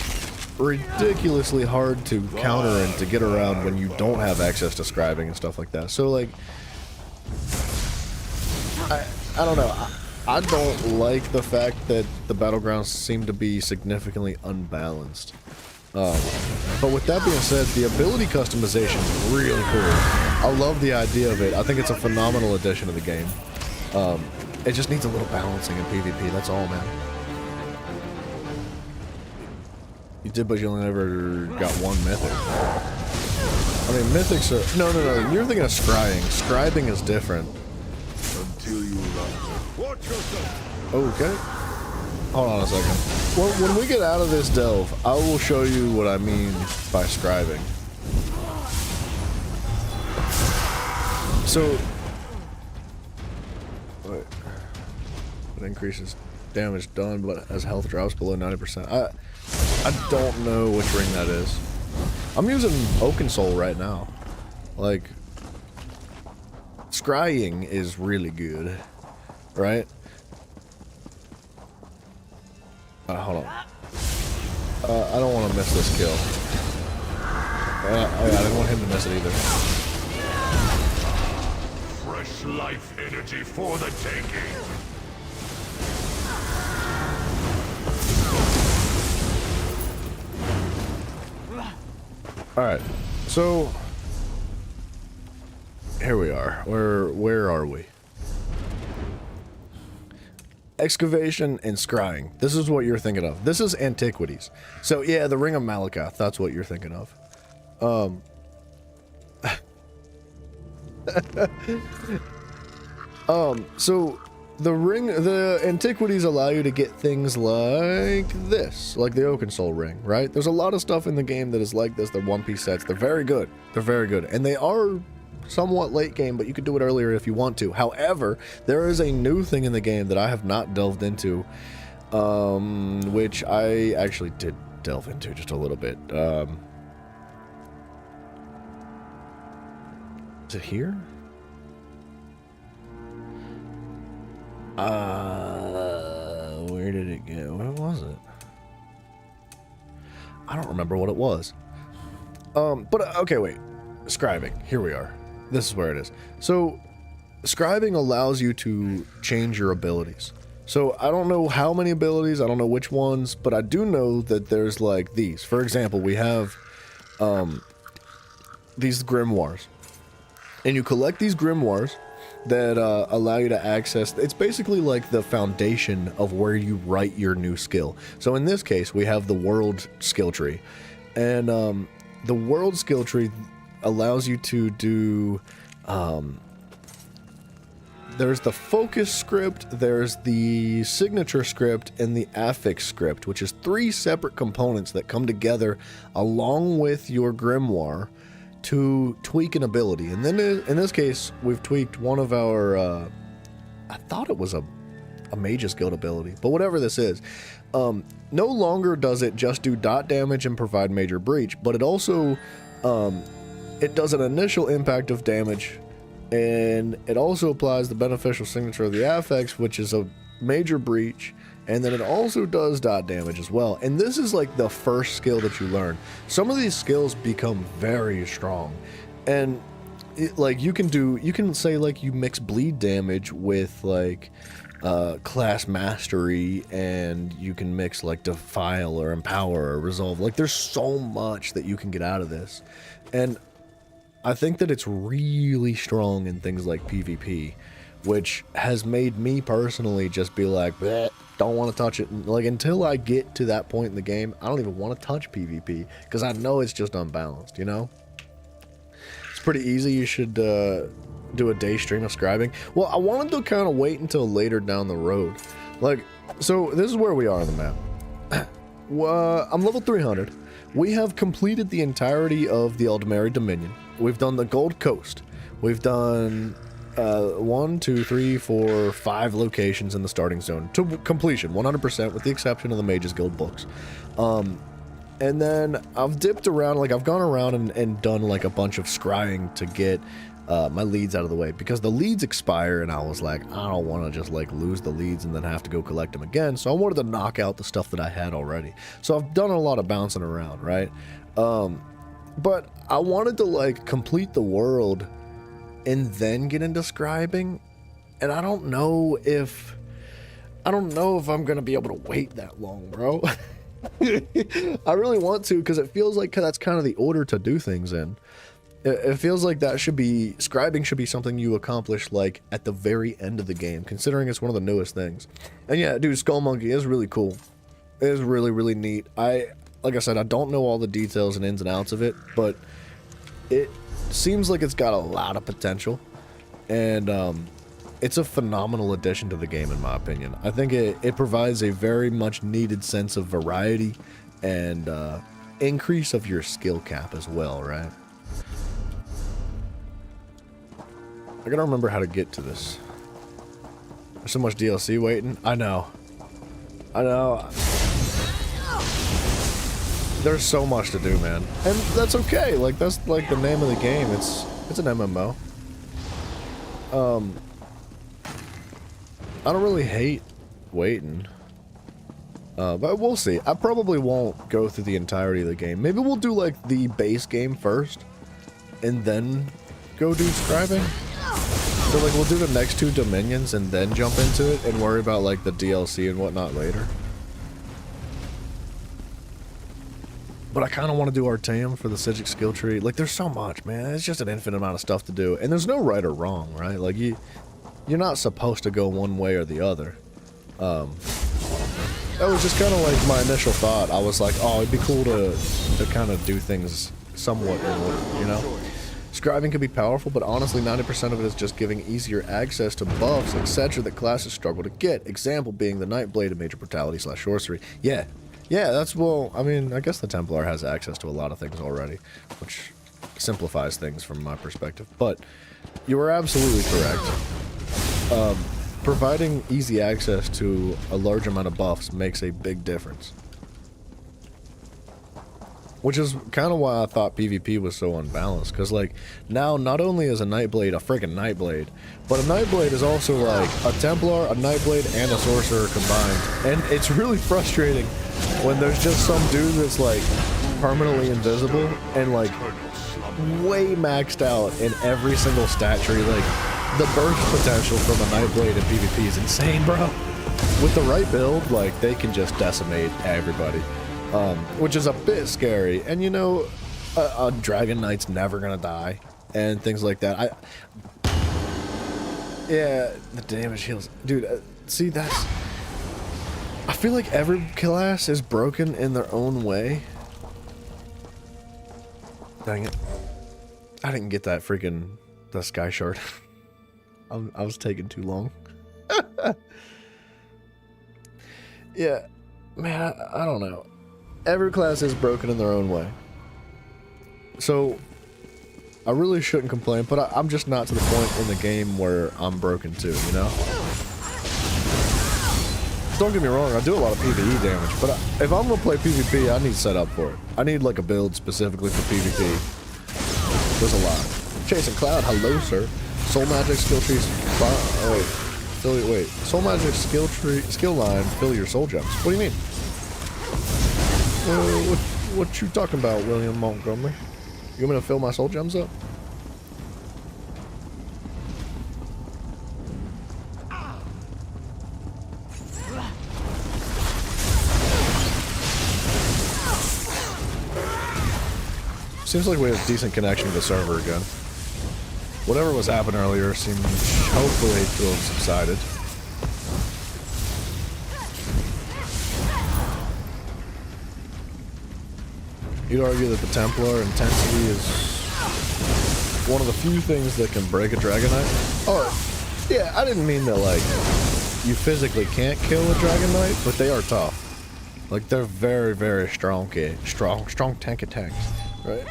S1: ridiculously hard to counter and to get around when you don't have access to scribing and stuff like that. So, like, I don't know. I don't like the fact that the Battlegrounds seem to be significantly unbalanced. But with that being said, the ability customization is really cool. I love the idea of it. I think it's a phenomenal addition to the game. It just needs a little balancing in PvP, that's all, man. You did, but you only never got 1 mythic. I mean, mythics are... No, you're thinking of scrying. Scribing is different.
S3: Until you watch yourself.
S1: Okay. Hold on a second. Well, when we get out of this delve, I will show you what I mean by scribing. So... Wait. It increases damage done, but as health drops below 90%. I don't know which ring that is. I'm using Oakensoul right now. Like, scrying is really good, right? Hold on. I don't want to miss this kill. I didn't want him to miss it either.
S3: Fresh life energy for the taking.
S1: Alright, so here we are. Where are we? excavation and scrying. This is what you're thinking of. This is antiquities. So yeah, the Ring of Malakoth, that's what you're thinking of. So the antiquities allow you to get things like this, like the Oakensoul ring, right? There's a lot of stuff in the game that is like this. They're One Piece sets. They're very good. They're very good. And they are somewhat late game, but you could do it earlier if you want to. However, there is a new thing in the game that I have not delved into, which I actually did delve into just a little bit. Is it here? Where did it go? Where was it? I don't remember what it was. But okay, wait. Scribing. Here we are. This is where it is. So, scribing allows you to change your abilities. So, I don't know how many abilities, I don't know which ones, but I do know that there's like these. For example, we have these grimoires. And you collect these grimoires that allow you to access, it's basically like the foundation of where you write your new skill. So in this case, we have the world skill tree. And the world skill tree allows you to do, there's the focus script, there's the signature script, and the affix script, which is 3 separate components that come together along with your grimoire to tweak an ability. And then in this case, we've tweaked one of our, I thought it was a Mage's Guild ability, but whatever this is, no longer does it just do dot damage and provide major breach, but it also, it does an initial impact of damage, and it also applies the beneficial signature of the affix, which is a major breach, and then it also does dot damage as well. And this is like the first skill that you learn. Some of these skills become very strong, and like you can say like you mix bleed damage with like class mastery, and you can mix like defile or empower or resolve. Like there's so much that you can get out of this, and I think that it's really strong in things like PvP, which has made me personally just be like, bleh, don't want to touch it. Like, until I get to that point in the game, I don't even want to touch PvP, because I know it's just unbalanced, you know? It's pretty easy. You should do a day stream of scribing. Well, I wanted to kind of wait until later down the road. Like, so this is where we are on the map. I'm level 300. We have completed the entirety of the Aldmeri Dominion. We've done the Gold Coast. We've done 1, 2, 3, 4, 5 locations in the starting zone to completion, 100%, with the exception of the Mage's Guild books. And then I've dipped around, like I've gone around and done like a bunch of scrying to get my leads out of the way, because the leads expire, and I was like, I don't want to just like lose the leads and then have to go collect them again. So I wanted to knock out the stuff that I had already. So I've done a lot of bouncing around, right? But I wanted to like complete the world and then get into scribing, and I don't know if I'm gonna be able to wait that long, bro. I really want to, because it feels like that's kind of the order to do things in. It feels like that should be, scribing should be something you accomplish like at the very end of the game, considering it's one of the newest things. And yeah, dude, Skull Monkey is really cool. It is really, really neat. Like I said, I don't know all the details and ins and outs of it, but it seems like it's got a lot of potential, and it's a phenomenal addition to the game, in my opinion. I think it provides a very much needed sense of variety and increase of your skill cap as well, right? I gotta remember how to get to this. There's so much DLC waiting. I know. There's so much to do, man. And that's okay. Like, that's like the name of the game. It's an MMO. I don't really hate waiting. But we'll see. I probably won't go through the entirety of the game. Maybe we'll do like the base game first, and then go do scribing. So like we'll do the next 2 dominions and then jump into it and worry about like the DLC and whatnot later. But I kind of want to do Artaeum for the Psijic skill tree. Like, there's so much, man. It's just an infinite amount of stuff to do, and there's no right or wrong, right? Like you're not supposed to go one way or the other. That was just kind of like my initial thought. I was like, oh, it'd be cool to kind of do things somewhat in order, you know? Scribing can be powerful, but honestly 90% of it is just giving easier access to buffs, etc. that classes struggle to get. Example being the Nightblade and Major Brutality / Sorcery. Yeah, that's, well, I mean, I guess the Templar has access to a lot of things already, which simplifies things from my perspective. But you are absolutely correct. Providing easy access to a large amount of buffs makes a big difference. Which is kind of why I thought PvP was so unbalanced, because like, now not only is a Nightblade a freaking Nightblade, but a Nightblade is also like a Templar, a Nightblade, and a Sorcerer combined. And it's really frustrating when there's just some dude that's like permanently invisible and like way maxed out in every single stat tree. Like, the burst potential from a Nightblade in PvP is insane, bro. With the right build, like, they can just decimate everybody. Which is a bit scary, and you know, a Dragon Knight's never gonna die, and things like that. Yeah, the damage heals, dude. See, that's. I feel like every class is broken in their own way. Dang it! I didn't get that the Sky Shard. I was taking too long. Yeah, man, I don't know. Every class is broken in their own way. So, I really shouldn't complain, but I'm just not to the point in the game where I'm broken too, you know? Don't get me wrong, I do a lot of PvE damage, but if I'm gonna play PvP, I need set up for it. I need like a build specifically for PvP. There's a lot. Chasing Cloud, hello sir. Soul Magic skill trees, wait. Soul Magic skill line, fill your soul gems. What do you mean? What you talking about, William Montgomery? You want me to fill my soul gems up? Seems like we have decent connection to the server again. Whatever was happening earlier seems hopefully to have subsided. You'd argue that the Templar intensity is one of the few things that can break a Dragon Knight. Oh, yeah, I didn't mean that, like, you physically can't kill a Dragon Knight, but they are tough. Like, they're very, very strong tank attacks, right?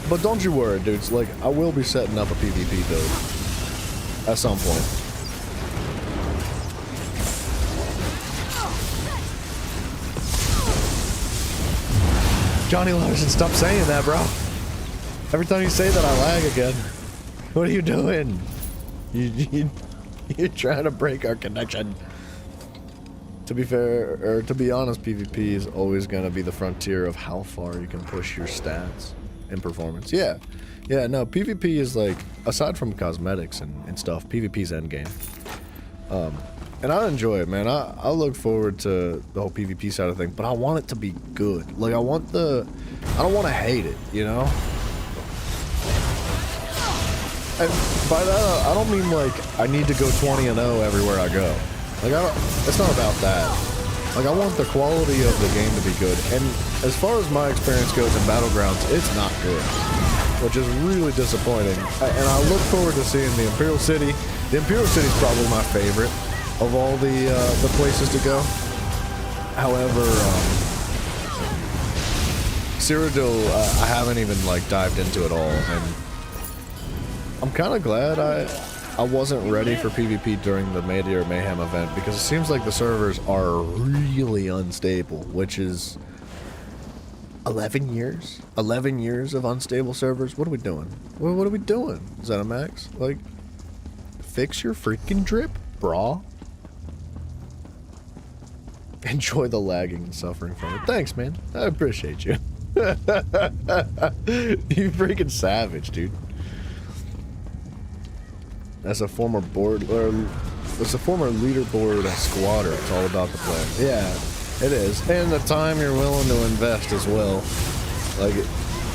S1: But don't you worry, dudes, like, I will be setting up a PvP build at some point. Johnny Larson, stop saying that, bro. Every time you say that, I lag again. What are you doing? You're trying to break our connection. To be fair, or to be honest, PvP is always going to be the frontier of how far you can push your stats and performance. Yeah, no, PvP is like, aside from cosmetics and stuff, PvP's endgame. And I enjoy it, man. I look forward to the whole PvP side of things, but I want it to be good. Like, I don't want to hate it, you know? And by that, I don't mean like I need to go 20-0 everywhere I go. Like, it's not about that. Like, I want the quality of the game to be good. And as far as my experience goes in Battlegrounds, it's not good, which is really disappointing. And I look forward to seeing the Imperial City. The Imperial City is probably my favorite of all the places to go. However, Cyrodiil, I haven't even like dived into it all, and I'm kind of glad I wasn't ready for PvP during the Meteor Mayhem event, because it seems like the servers are really unstable, which is 11 years? 11 years of unstable servers? What are we doing? What are we doing, ZeniMax? Like, fix your freaking drip, brah. Enjoy the lagging and suffering from it. Thanks, man. I appreciate you. You freaking savage, dude. As a former leaderboard squatter, it's all about the play. Yeah, it is. And the time you're willing to invest as well. Like,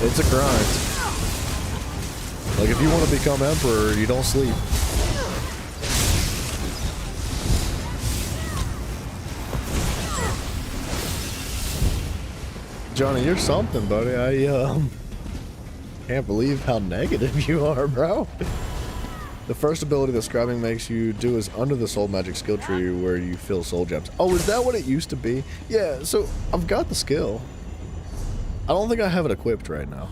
S1: it's a grind. Like, if you want to become emperor, you don't sleep. Johnny, you're something, buddy. I can't believe how negative you are, bro. The first ability that scribing makes you do is under the soul magic skill tree where you fill soul gems. Oh, is that what it used to be? Yeah, so I've got the skill. I don't think I have it equipped right now.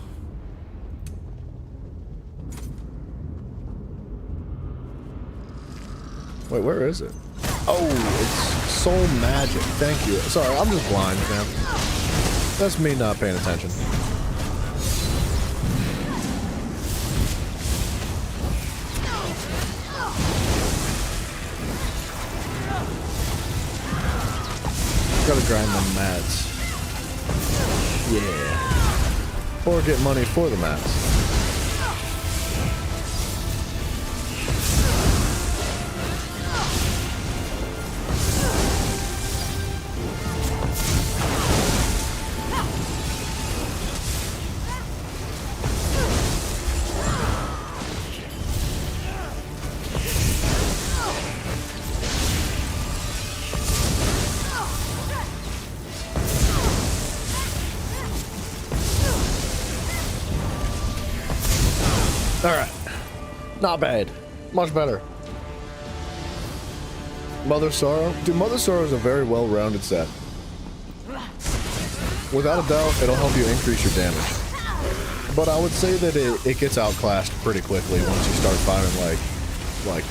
S1: Wait, where is it? Oh, it's soul magic. Thank you. Sorry, I'm just blind, man. That's me not paying attention. Gotta grind the mats. Yeah. Or get money for the mats. Alright. Not bad. Much better. Mother Sorrow? Dude, Mother Sorrow is a very well-rounded set. Without a doubt, it'll help you increase your damage. But I would say that it gets outclassed pretty quickly once you start finding, like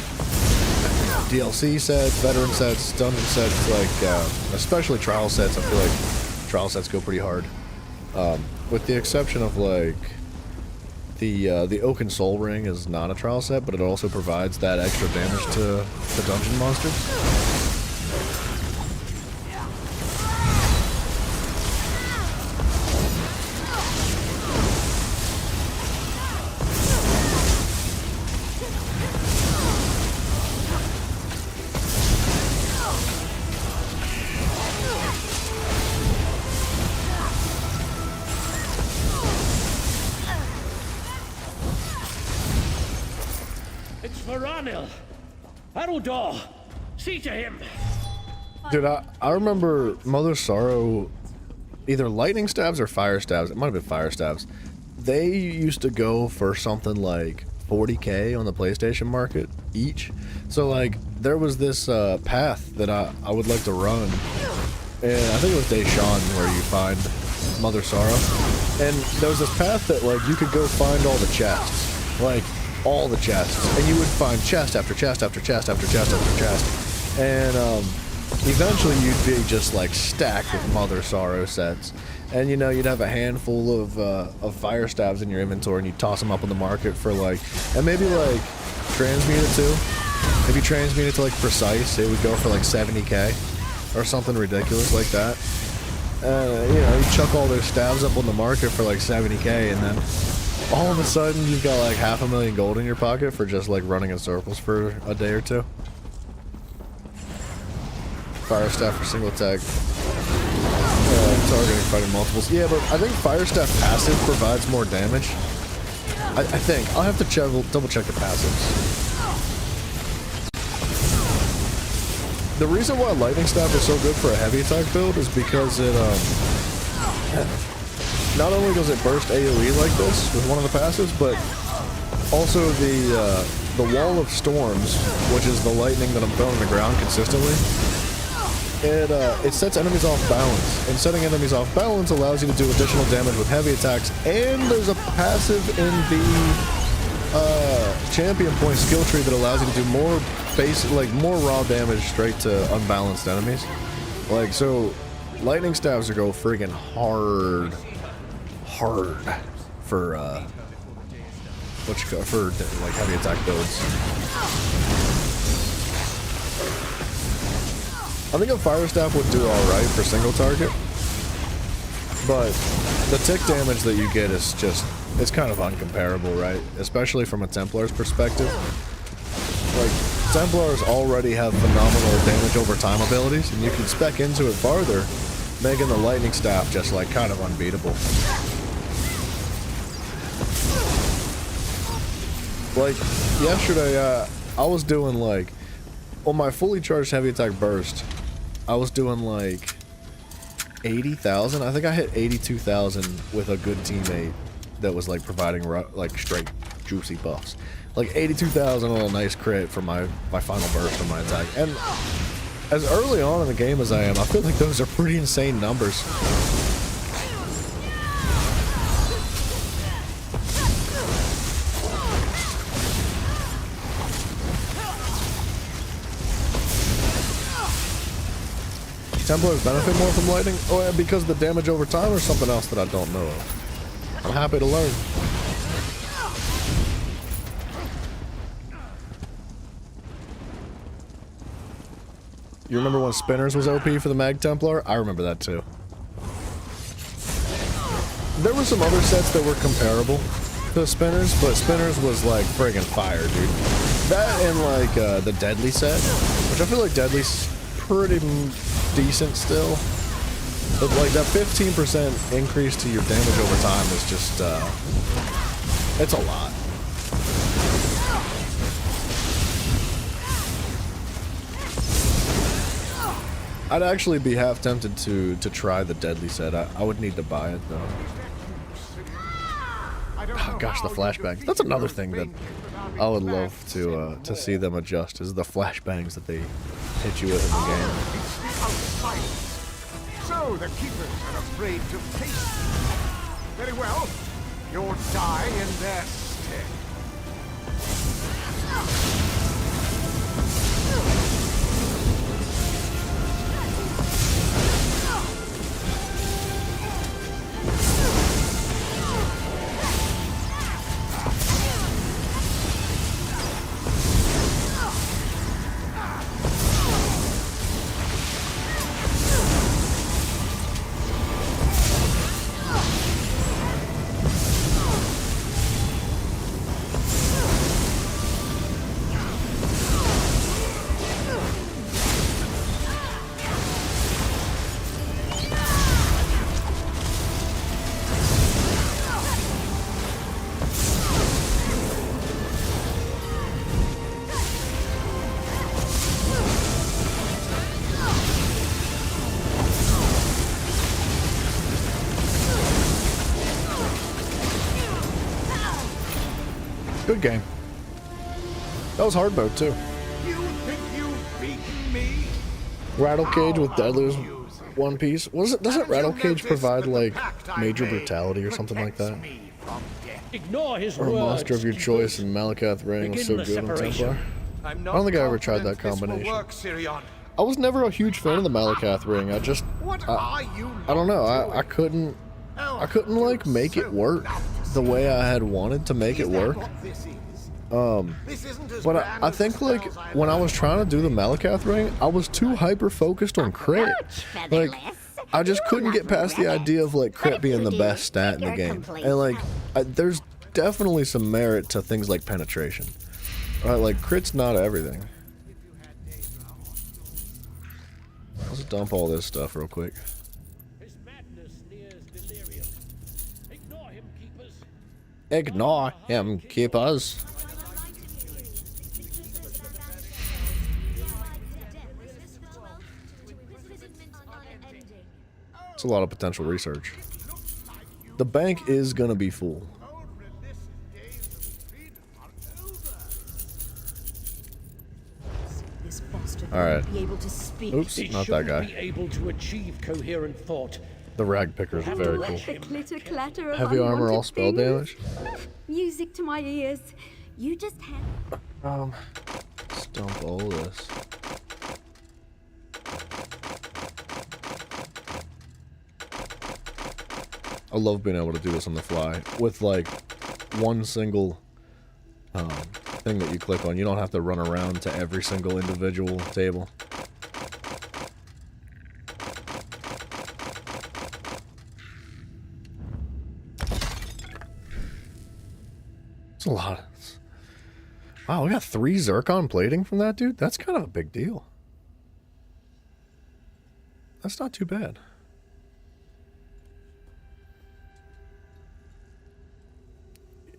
S1: DLC sets, veteran sets, dungeon sets, especially trial sets. I feel like trial sets go pretty hard. With the exception of, the Oaken Soul Ring is not a trial set, but it also provides that extra damage to the dungeon monsters.
S10: Harudor, see to him.
S1: Dude, I remember Mother Sorrow, either lightning stabs or fire stabs. It might have been fire stabs. They used to go for something like 40k on the PlayStation market each. So there was this path that I would like to run, and I think it was Deshawn where you find Mother Sorrow, and there was this path that you could go find all the chests, all the chests, and you would find chest after chest after chest after chest after chest, and eventually you'd be just stacked with Mother Sorrow sets, and you'd have a handful of fire stabs in your inventory, and you'd toss them up on the market for and maybe transmute it too. If you transmute it to precise, it would go for 70k or something ridiculous like that. You chuck all those stabs up on the market for 70k, and then all of a sudden you've got $500,000 gold in your pocket for just running in circles for a day or two. Fire staff for single attack. Targeting fighting multiples. Yeah, but I think fire staff passive provides more damage. I think. I'll have to double check the passives. The reason why lightning staff is so good for a heavy attack build is because it not only does it burst AoE like this with one of the passives, but also the Wall of Storms, which is the lightning that I'm throwing on the ground consistently, it sets enemies off balance. And setting enemies off balance allows you to do additional damage with heavy attacks, and there's a passive in the champion point skill tree that allows you to do more more raw damage straight to unbalanced enemies. So lightning stabs go friggin' hard for heavy attack builds. I think a fire staff would do alright for single target, but the tick damage that you get is it's kind of uncomparable, right? Especially from a Templar's perspective. Templars already have phenomenal damage over time abilities, and you can spec into it farther, making the lightning staff just kind of unbeatable. Like, yesterday, I was doing, like, on my fully charged heavy attack burst, I was doing, like, 80,000. I think I hit 82,000 with a good teammate that was, like, providing, like, straight juicy buffs. Like, 82,000 on a nice crit for my final burst of my attack. And as early on in the game as I am, I feel like those are pretty insane numbers. Templars benefit more from lightning? Oh, yeah, because of the damage over time or something else that I don't know of? I'm happy to learn. You remember when Spinners was OP for the Mag Templar? I remember that too. There were some other sets that were comparable to Spinners, but Spinners was like friggin' fire, dude. That and like the Deadly set, which I feel like Deadly's pretty decent still. But like that 15% increase to your damage over time is just, it's a lot. I'd actually be half tempted to try the Deadly set. I would need to buy it though. Oh gosh, the flashbangs. That's another thing that I would love to see them adjust, is the flashbangs that they hit you with in the game.
S4: So the keepers are afraid to face you. Very well. You'll die in their stead.
S1: Good game. That was hard mode too.
S4: You think you've beaten me?
S1: Rattle Cage with Deadly's one piece. Doesn't Rattle Cage provide like major brutality or something like that?
S10: Ignore his
S1: Or a
S10: words,
S1: monster of your
S10: keepers.
S1: choice in Malakath Ring was so
S10: Begin the
S1: good on
S10: separation.
S1: Templar. I don't think I ever tried that combination. I was never a huge fan of the Malakath Ring. I just I don't know. I couldn't like make it work the way I had wanted to make it work. But I think like when I was trying to do the Malakath Ring, I was too hyper focused on crit. Like I just couldn't get past the idea of like crit being the best stat in the game. And like there's definitely some merit to things like penetration. Right, like crit's not everything. Let's dump all this stuff real quick.
S10: His madness nears delirium. Ignore him, keepers.
S1: Ignore him, keepers. It's a lot of potential research. The bank is gonna be full. Alright. Oops,
S10: He
S1: not that
S10: shouldn't
S1: guy.
S10: be able to achieve coherent thought.
S1: The rag picker is very cool.
S9: The clitter clatter of
S1: Heavy armor, all
S9: unwanted
S1: spell
S9: things.
S1: damage.
S9: Music to my ears. You just have.
S1: Let's dump all this. I love being able to do this on the fly with like one single thing that you click on. You don't have to run around to every single individual table. It's a lot. Wow, we got 3 zircon plating from that dude? That's kind of a big deal. That's not too bad.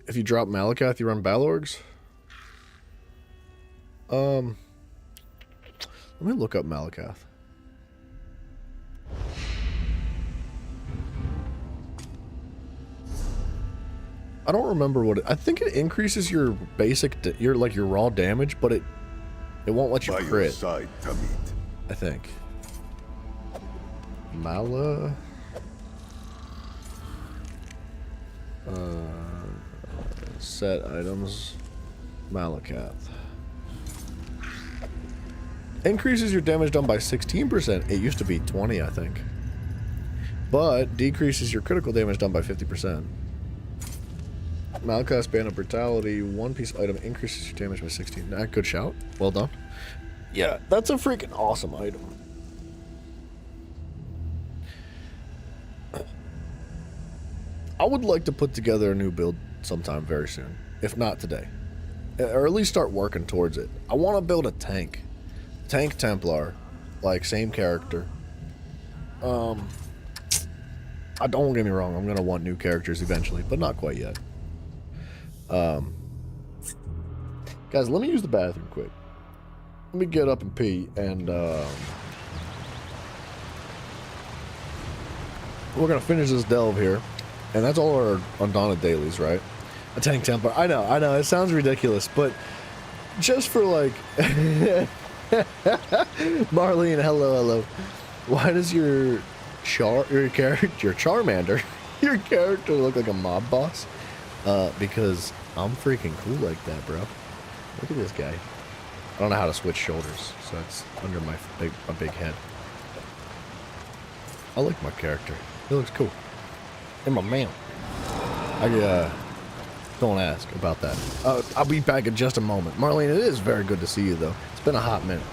S1: If you drop Malakath, you run Balorgs? Let me look up Malakath. I don't remember what I think it increases your basic, your raw damage, but it won't let you
S3: By your
S1: crit.
S3: side, Tamid.
S1: I think. Mala. Set items. Malakath. Increases your damage done by 16%. It used to be 20, I think. But decreases your critical damage done by 50%. Malakath's Band of Brutality, one piece item increases your damage by 16. Nah, good shout. Well done. Yeah, that's a freaking awesome item. I would like to put together a new build sometime very soon. If not today. Or at least start working towards it. I want to build a tank. Tank Templar. Like, same character. I don't get me wrong, I'm going to want new characters eventually, but not quite yet. Guys, let me use the bathroom quick. Let me get up and pee, and we're gonna finish this delve here, and that's all our Undaunted dailies, right? A tank Templar. I know, it sounds ridiculous, but just for like, Marlene, hello. Why does your Charmander, your character look like a mob boss? Because I'm freaking cool like that, bro. Look at this guy. I don't know how to switch shoulders, so it's under my big head. I like my character. He looks cool. And my man. Don't ask about that. I'll be back in just a moment. Marlene, it is very good to see you, though. It's been a hot minute.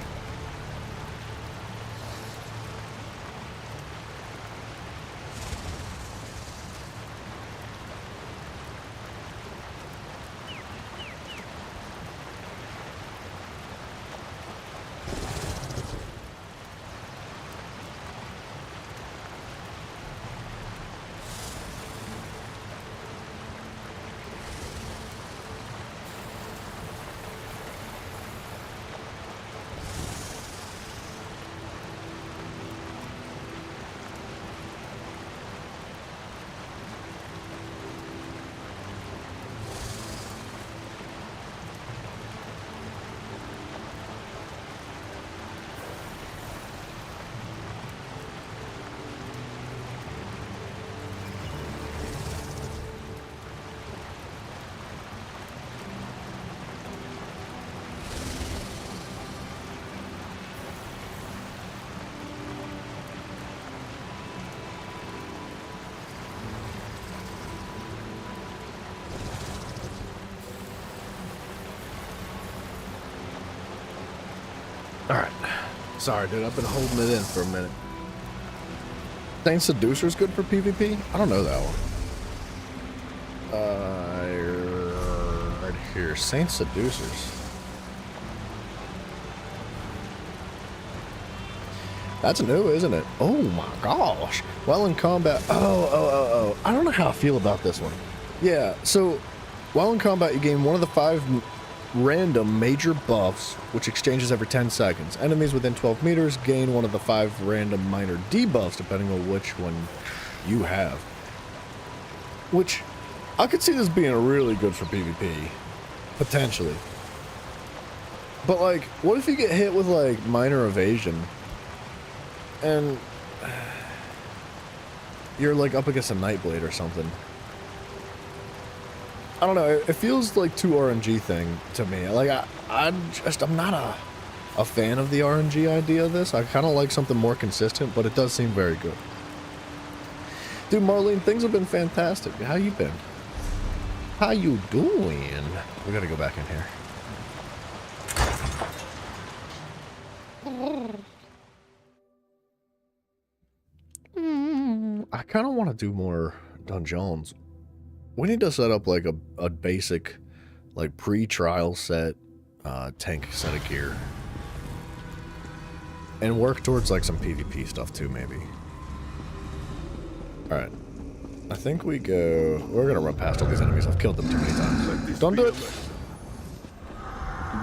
S1: Alright. Sorry, dude. I've been holding it in for a minute. Saint Seducer's good for PvP? I don't know that one. Right here. Saint Seducers. That's new, isn't it? Oh my gosh. While in combat... Oh. I don't know how I feel about this one. Yeah, so... While in combat, you gain one of the 5... random major buffs, which exchanges every 10 seconds. Enemies within 12 meters gain one of the 5 random minor debuffs, depending on which one you have. Which, I could see this being really good for PvP. Potentially. But, like, what if you get hit with, like, minor evasion? And... you're, like, up against a Nightblade or something. I don't know, it feels like too RNG thing to me. Like, I'm not a fan of the RNG idea of this. I kind of like something more consistent, but it does seem very good. Dude, Marlene, things have been fantastic. How you been? How you doing? We gotta go back in here. I kind of want to do more dungeons. We need to set up like a basic, like pre-trial set, tank set of gear. And work towards like some PvP stuff too, maybe. Alright. I think we're gonna run past all these enemies. I've killed them too many times. Don't do it!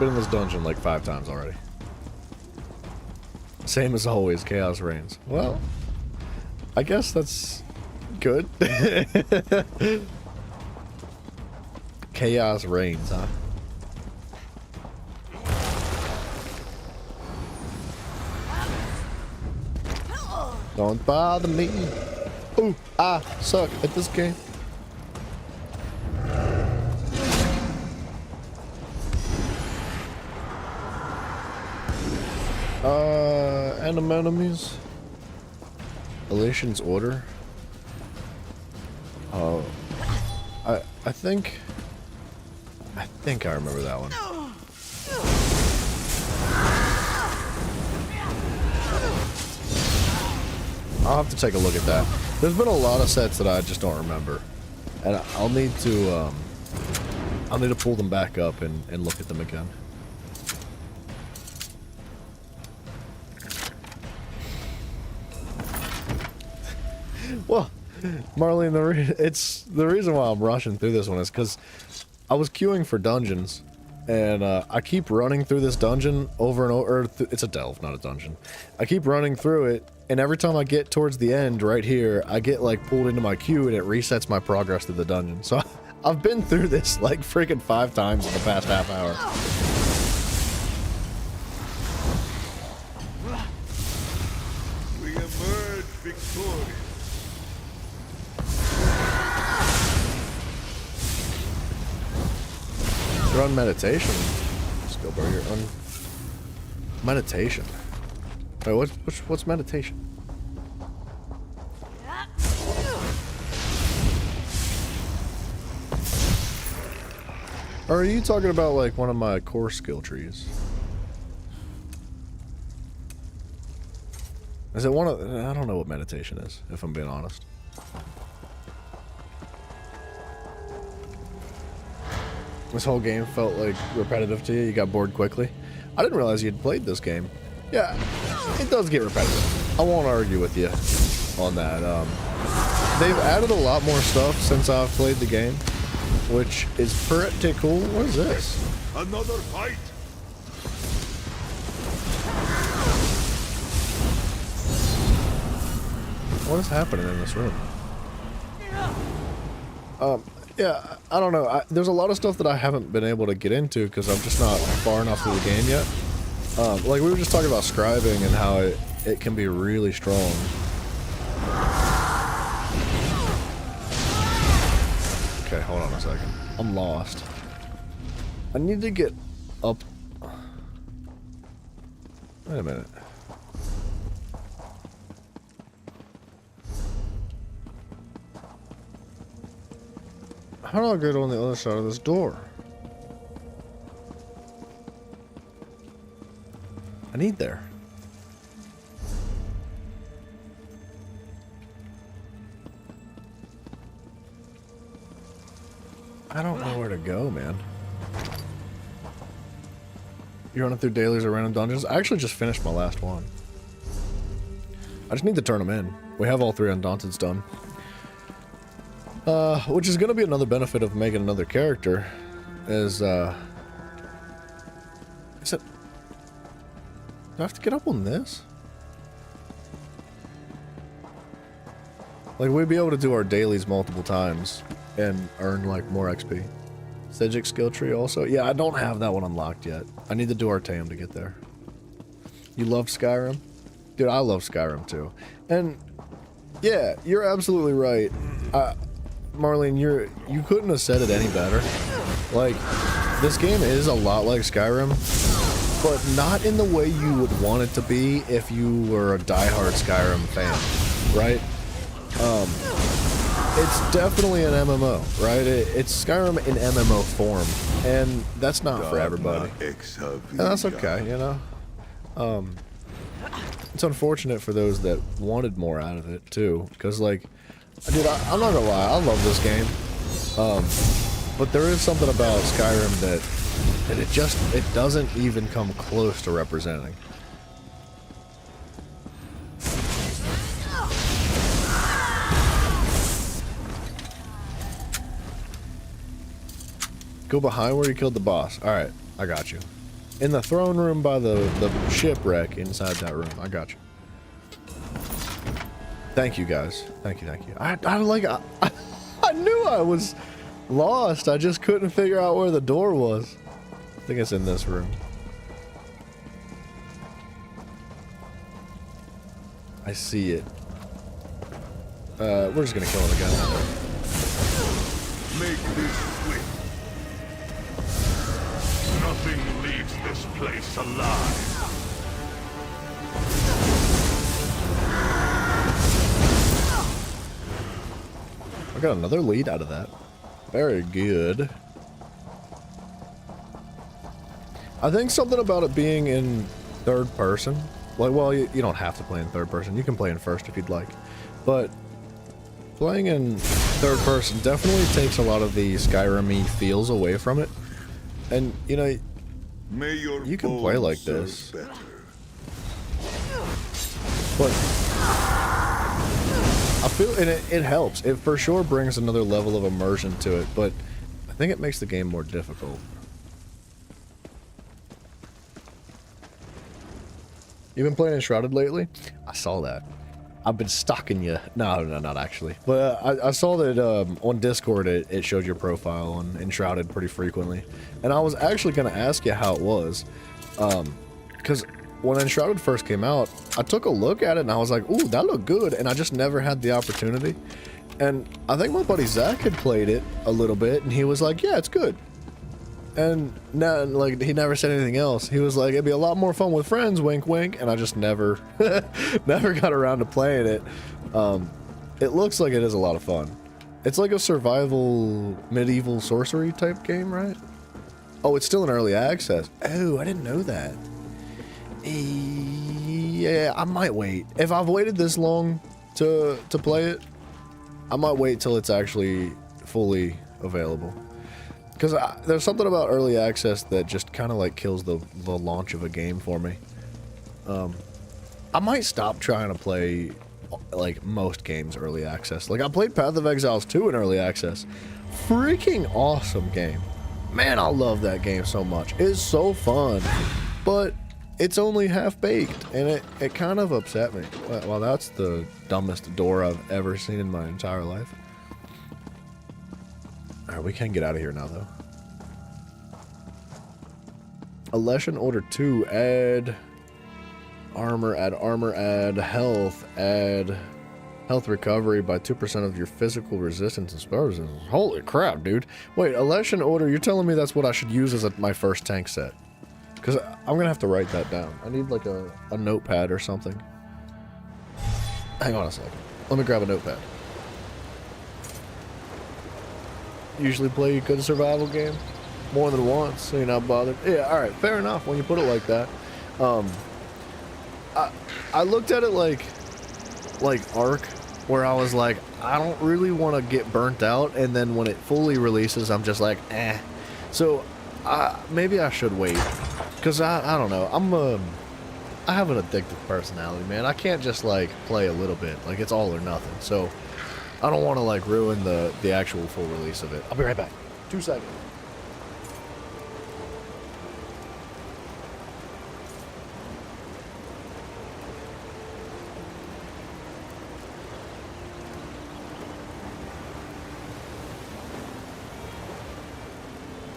S1: been in this dungeon like 5 times already. Same as always, chaos reigns. Well, I guess that's good. Chaos reigns, huh? Don't bother me. Ooh, I suck at this game. Enemies. Elation's Order. Oh, I think I remember that one. I'll have to take a look at that. There's been a lot of sets that I just don't remember, and I'll need to pull them back up and look at them again. Well, Marlene, the reason why I'm rushing through this one is because I was queuing for dungeons, and I keep running through this dungeon over and over. It's a delve, not a dungeon. I keep running through it, and every time I get towards the end, right here, I get like pulled into my queue, and it resets my progress through the dungeon. So I've been through this like freaking 5 times in the past half hour.
S3: We emerge victorious.
S1: You're on meditation. Skill bar here. On meditation. Wait, what's meditation? Or are you talking about like one of my core skill trees? Is it one of? I don't know what meditation is, if I'm being honest. This whole game felt like repetitive to you. You got bored quickly. I didn't realize you'd played this game. Yeah, it does get repetitive. I won't argue with you on that. They've added a lot more stuff since I've played the game, which is pretty cool. What is this?
S3: Another fight.
S1: What is happening in this room? Yeah, I don't know. There's a lot of stuff that I haven't been able to get into because I'm just not far enough through the game yet. Like we were just talking about scribing and how it can be really strong. Okay, hold on a second. I'm lost. I need to get up. Wait a minute. How do I get on the other side of this door? I need there. I don't know where to go, man. You're running through dailies or random dungeons? I actually just finished my last one. I just need to turn them in. We have all 3 Undaunteds done. Which is going to be another benefit of making another character, is it... Do I have to get up on this? Like, we'd be able to do our dailies multiple times and earn, like, more XP. Sejic skill tree also? Yeah, I don't have that one unlocked yet. I need to do Artaeum to get there. You love Skyrim? Dude, I love Skyrim too. And, yeah, you're absolutely right. Marlene, you couldn't have said it any better. Like, this game is a lot like Skyrim, but not in the way you would want it to be if you were a diehard Skyrim fan, right? It's definitely an MMO, right? It's Skyrim in MMO form, and that's not for everybody. And that's okay, you know? It's unfortunate for those that wanted more out of it, too, because, like, dude, I'm not gonna lie, I love this game, but there is something about Skyrim that it doesn't even come close to representing. Go behind where you killed the boss. Alright, I got you. In the throne room by the shipwreck inside that room. I got you. Thank you, guys. Thank you, thank you. I knew I was lost. I just couldn't figure out where the door was. I think it's in this room. I see it. We're just gonna kill the guy.
S3: Make this swift. Nothing leaves this place alive.
S1: I got another lead out of that. Very good. I think something about it being in third person. Like, well, you don't have to play in third person. You can play in first if you'd like. But playing in third person definitely takes a lot of the Skyrim-y feels away from it. And, you know, you can play like this. But I feel, and it helps. It for sure brings another level of immersion to it, but I think it makes the game more difficult. You been playing Enshrouded lately? I saw that. I've been stalking you. No, not actually. But I saw that on Discord it showed your profile on Enshrouded pretty frequently. And I was actually going to ask you how it was. Because when Enshrouded first came out, I took a look at it and I was like, ooh, that looked good. And I just never had the opportunity. And I think my buddy Zach had played it a little bit and he was like, yeah, it's good. And now, like, he never said anything else. He was like, it'd be a lot more fun with friends, wink, wink. And I just never got around to playing it. It looks like it is a lot of fun. It's like a survival medieval sorcery type game, right? Oh, it's still in early access. Oh, I didn't know that. Yeah, I might wait. If I've waited this long to play it, I might wait till it's actually fully available. Because there's something about early access that just kind of like kills the launch of a game for me. I might stop trying to play like most games early access. Like I played Path of Exiles 2 in early access. Freaking awesome game. Man, I love that game so much. It's so fun. But it's only half-baked and it kind of upset me. Well, that's the dumbest door I've ever seen in my entire life. Alright, we can get out of here now, though. Alessian Order 2, add armor, add health recovery by 2% of your physical resistance and spell resistance. Holy crap, dude. Wait, Alessian Order, you're telling me that's what I should use as my first tank set? Because I'm going to have to write that down. I need like a notepad or something. Hang on a second. Let me grab a notepad. Usually play a good survival game more than once, so you're not bothered. Yeah, alright, fair enough when you put it like that. I looked at it like Ark, where I was like, I don't really want to get burnt out, and then when it fully releases, I'm just like, eh. So, maybe I should wait, because I don't know, I have an addictive personality, man. I can't just like play a little bit, like it's all or nothing, so I don't want to like ruin the actual full release of it. I'll be right back. 2 seconds.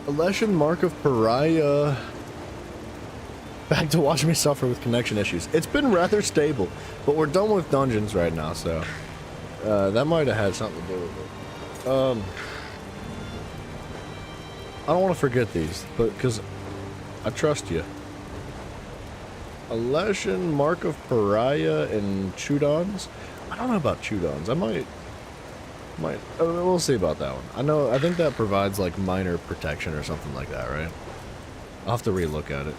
S1: Alessian Mark of Pariah. Back to watching me suffer with connection issues. It's been rather stable, but we're done with dungeons right now, so that might have had something to do with it. I don't want to forget these, but because I trust you. Alessian Mark of Pariah and Chudons. I don't know about Chudons. I might. We'll see about that one. I think that provides like minor protection or something like that, right? I'll have to relook at it.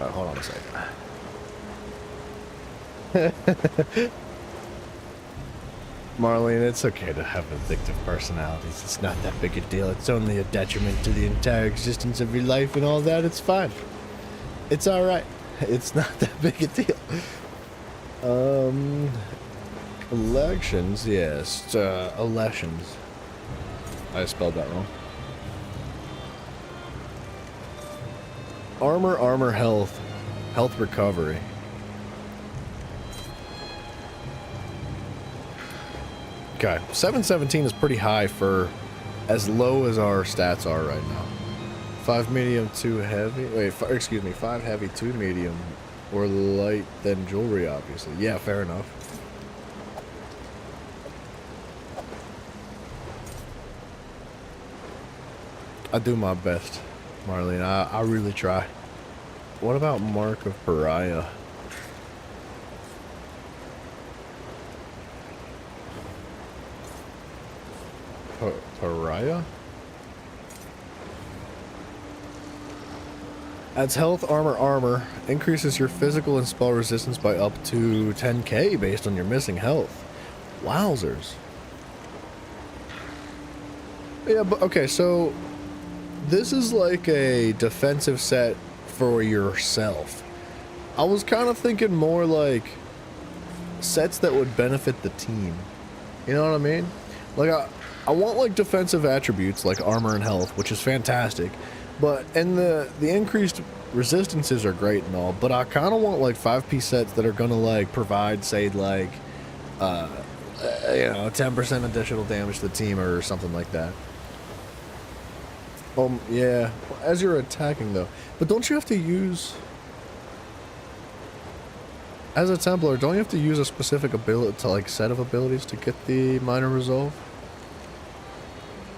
S1: Alright, hold on a second. Marlene, it's okay to have addictive personalities. It's not that big a deal. It's only a detriment to the entire existence of your life and all that. It's fine. It's alright. It's not that big a deal. Elections, yes. Elections. I spelled that wrong. Armor, health. Health recovery. Okay, 717 is pretty high for as low as our stats are right now. 5 medium, 2 heavy. Wait, excuse me, 5 heavy, 2 medium. Or light, then jewelry, obviously. Yeah, fair enough. I do my best, Marlene. I really try. What about Mark of Pariah? Pariah? Adds health, armor. Increases your physical and spell resistance by up to 10k based on your missing health. Wowzers. Yeah, but okay, so this is like a defensive set for yourself. I was kind of thinking more like sets that would benefit the team. You know what I mean? Like I want like defensive attributes like armor and health, which is fantastic. But and the increased resistances are great and all, but I kind of want like 5-piece sets that are gonna like provide, say, like you know, 10% additional damage to the team or something like that. Yeah, as you're attacking though. But don't you have to use, as a Templar, don't you have to use a specific ability to like set of abilities to get the minor resolve?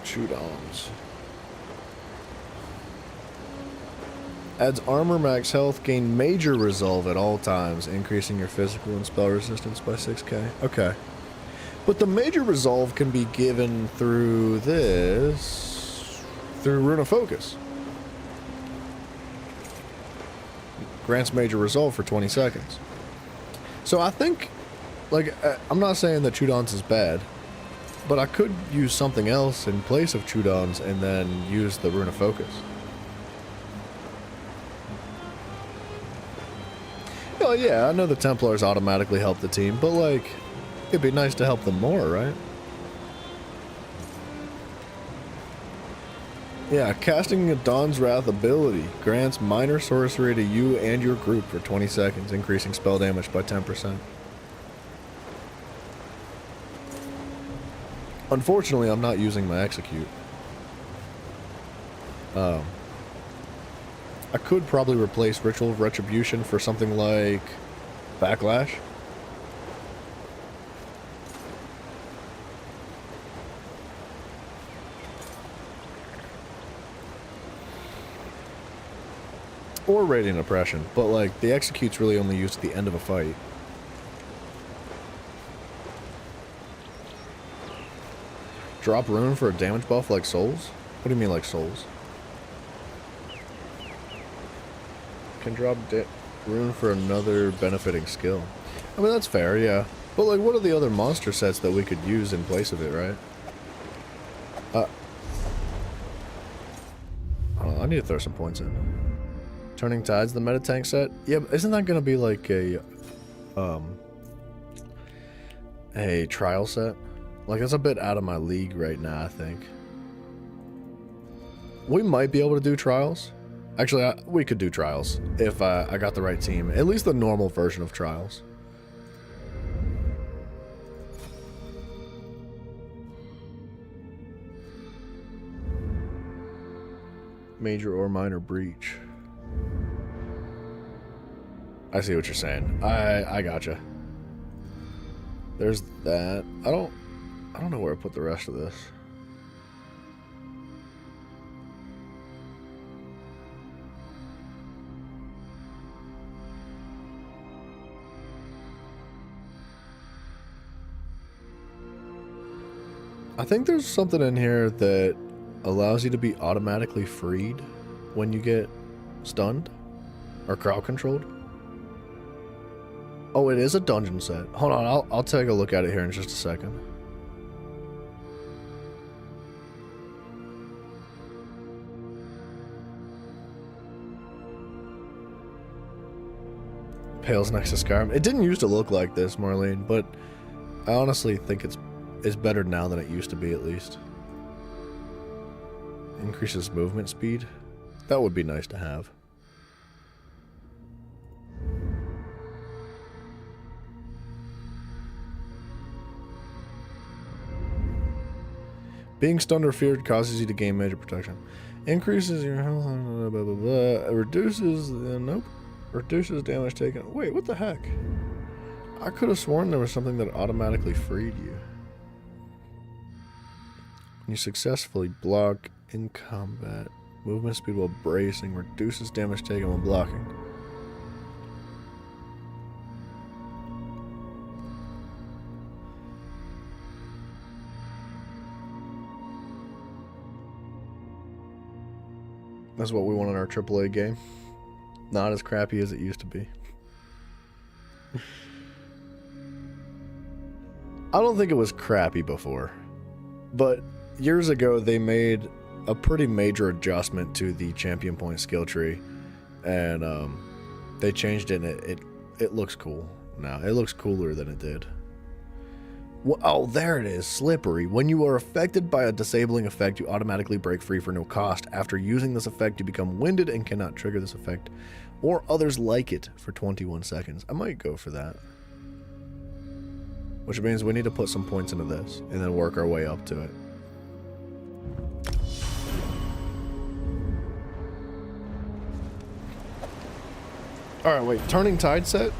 S1: Chudons. Adds armor, max health, gain major resolve at all times, increasing your physical and spell resistance by 6k. Okay. But the major resolve can be given through this, through Rune of Focus. Grants major resolve for 20 seconds. So I think, like, I'm not saying that Chudons is bad, but I could use something else in place of Chudons and then use the Rune of Focus. Well, yeah, I know the Templars automatically help the team, but, like, it'd be nice to help them more, right? Yeah, casting a Dawn's Wrath ability grants minor sorcery to you and your group for 20 seconds, increasing spell damage by 10%. Unfortunately, I'm not using my execute. I could probably replace Ritual of Retribution for something like Backlash. Or Radiant Oppression, but like the execute's really only used at the end of a fight. Drop rune for a damage buff like Souls? What do you mean like Souls? Can drop rune for another benefiting skill. I mean, that's fair, yeah. But like, what are the other monster sets that we could use in place of it, right? I need to throw some points in. Turning Tides, the meta tank set? Yeah, but isn't that gonna be like a trial set? Like, that's a bit out of my league right now, I think. We might be able to do trials. Actually, we could do trials if I got the right team. At least the normal version of trials. Major or minor breach. I see what you're saying. I gotcha. There's that. I don't know where I put the rest of this. I think there's something in here that allows you to be automatically freed when you get stunned or crowd controlled. Oh, it is a dungeon set. Hold on, I'll take a look at it here in just a second. Pales next to Skyrim. It didn't used to look like this, Marlene, but I honestly think it's better now than it used to be, at least. Increases movement speed. That would be nice to have. Being stunned or feared causes you to gain major protection. Increases your health. Blah, blah, blah, blah. Reduces. Nope. Reduces damage taken. Wait, what the heck? I could have sworn there was something that automatically freed you. You successfully block in combat. Movement speed while bracing. Reduces damage taken while blocking. That's what we want in our AAA game. Not as crappy as it used to be. I don't think it was crappy before. But years ago they made a pretty major adjustment to the champion point skill tree. And they changed it and it looks cool now. It looks cooler than it did. Oh, there it is. Slippery. When you are affected by a disabling effect, you automatically break free for no cost. After using this effect, you become winded and cannot trigger this effect or others like it for 21 seconds. I might go for that. Which means we need to put some points into this and then work our way up to it. Alright, wait. Turning Tide set?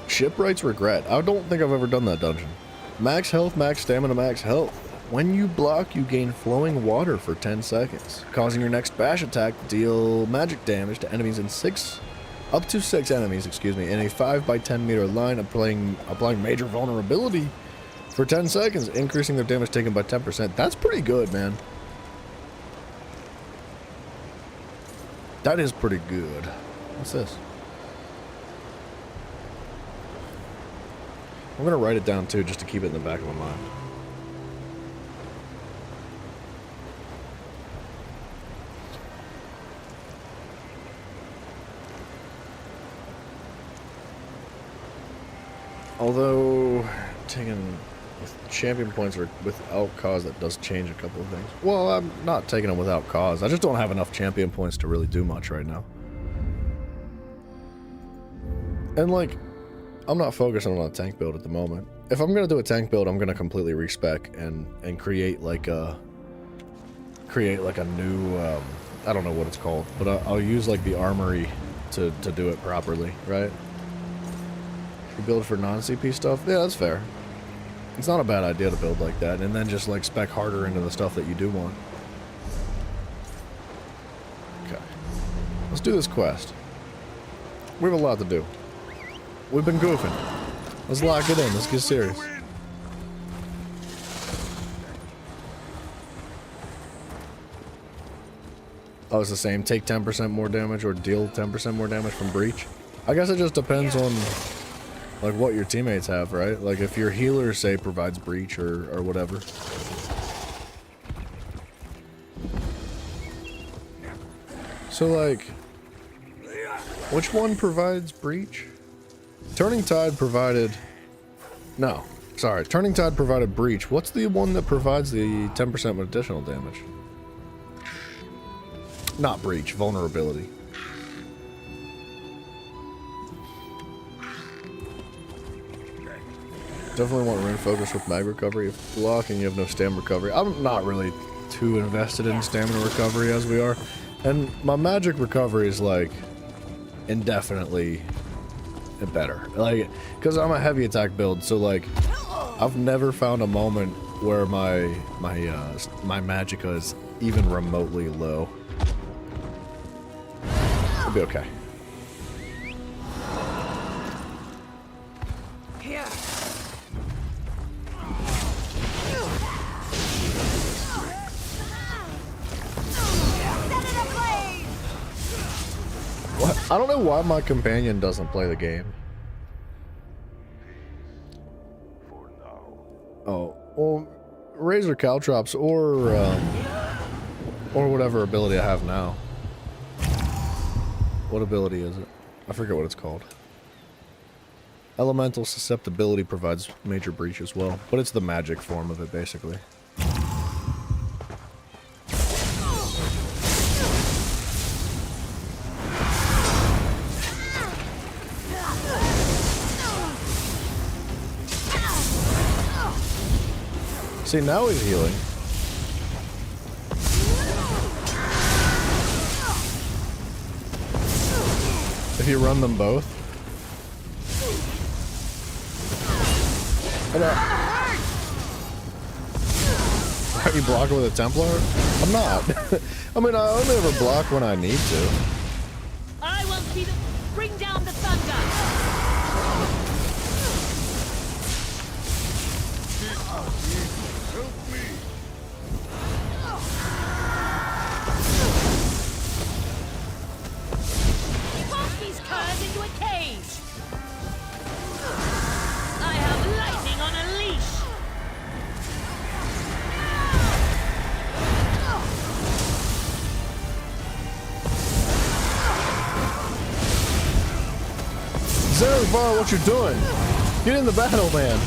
S1: Shipwright's Regret. I don't think I've ever done that dungeon. Max health, max stamina, max health. When you block, you gain flowing water for 10 seconds, causing your next bash attack to deal magic damage to enemies in up to 6 enemies, in a 5 by 10 meter line, applying major vulnerability for 10 seconds, increasing their damage taken by 10%. That's pretty good, man. That is pretty good. What's this? I'm gonna write it down too, just to keep it in the back of my mind. Although taking champion points are without cause, that does change a couple of things. Well, I'm not taking them without cause. I just don't have enough champion points to really do much right now. And like, I'm not focusing on a tank build at the moment. If I'm gonna do a tank build, I'm gonna completely respec and create like a new I don't know what it's called, but I'll use like the armory to do it properly, right? You build for non-CP stuff? Yeah, that's fair. It's not a bad idea to build like that, and then just like spec harder into the stuff that you do want. Okay. Let's do this quest. We have a lot to do. We've been goofing. Let's lock it in. Let's get serious. Oh, it's the same. Take 10% more damage or deal 10% more damage from breach. I guess it just depends on like what your teammates have, right? Like if your healer, say, provides breach or whatever. So like, which one provides breach? Turning Tide provided... No, sorry. Turning Tide provided breach. What's the one that provides the 10% additional damage? Not breach, vulnerability. Definitely want ring focus with mag recovery. If blocking, you have no stamina recovery. I'm not really too invested in stamina recovery as we are. And my magic recovery is like indefinitely better. Like, because I'm a heavy attack build, so like I've never found a moment where my magicka is even remotely low. It'll be okay. What? I don't know why my companion doesn't play the game. Oh, well, Razor Caltrops or whatever ability I have now. What ability is it? I forget what it's called. Elemental Susceptibility provides major breach as well, but it's the magic form of it, basically. See, now he's healing. If you run them both. Are you blocking with a Templar? I'm not. I mean, I only ever block when I need to.
S9: I will see them bring down the thunder.
S3: Help me!
S9: Pop these curs into a cage. I have lightning on a leash.
S1: Zervar, what you doing? Get in the battle, man.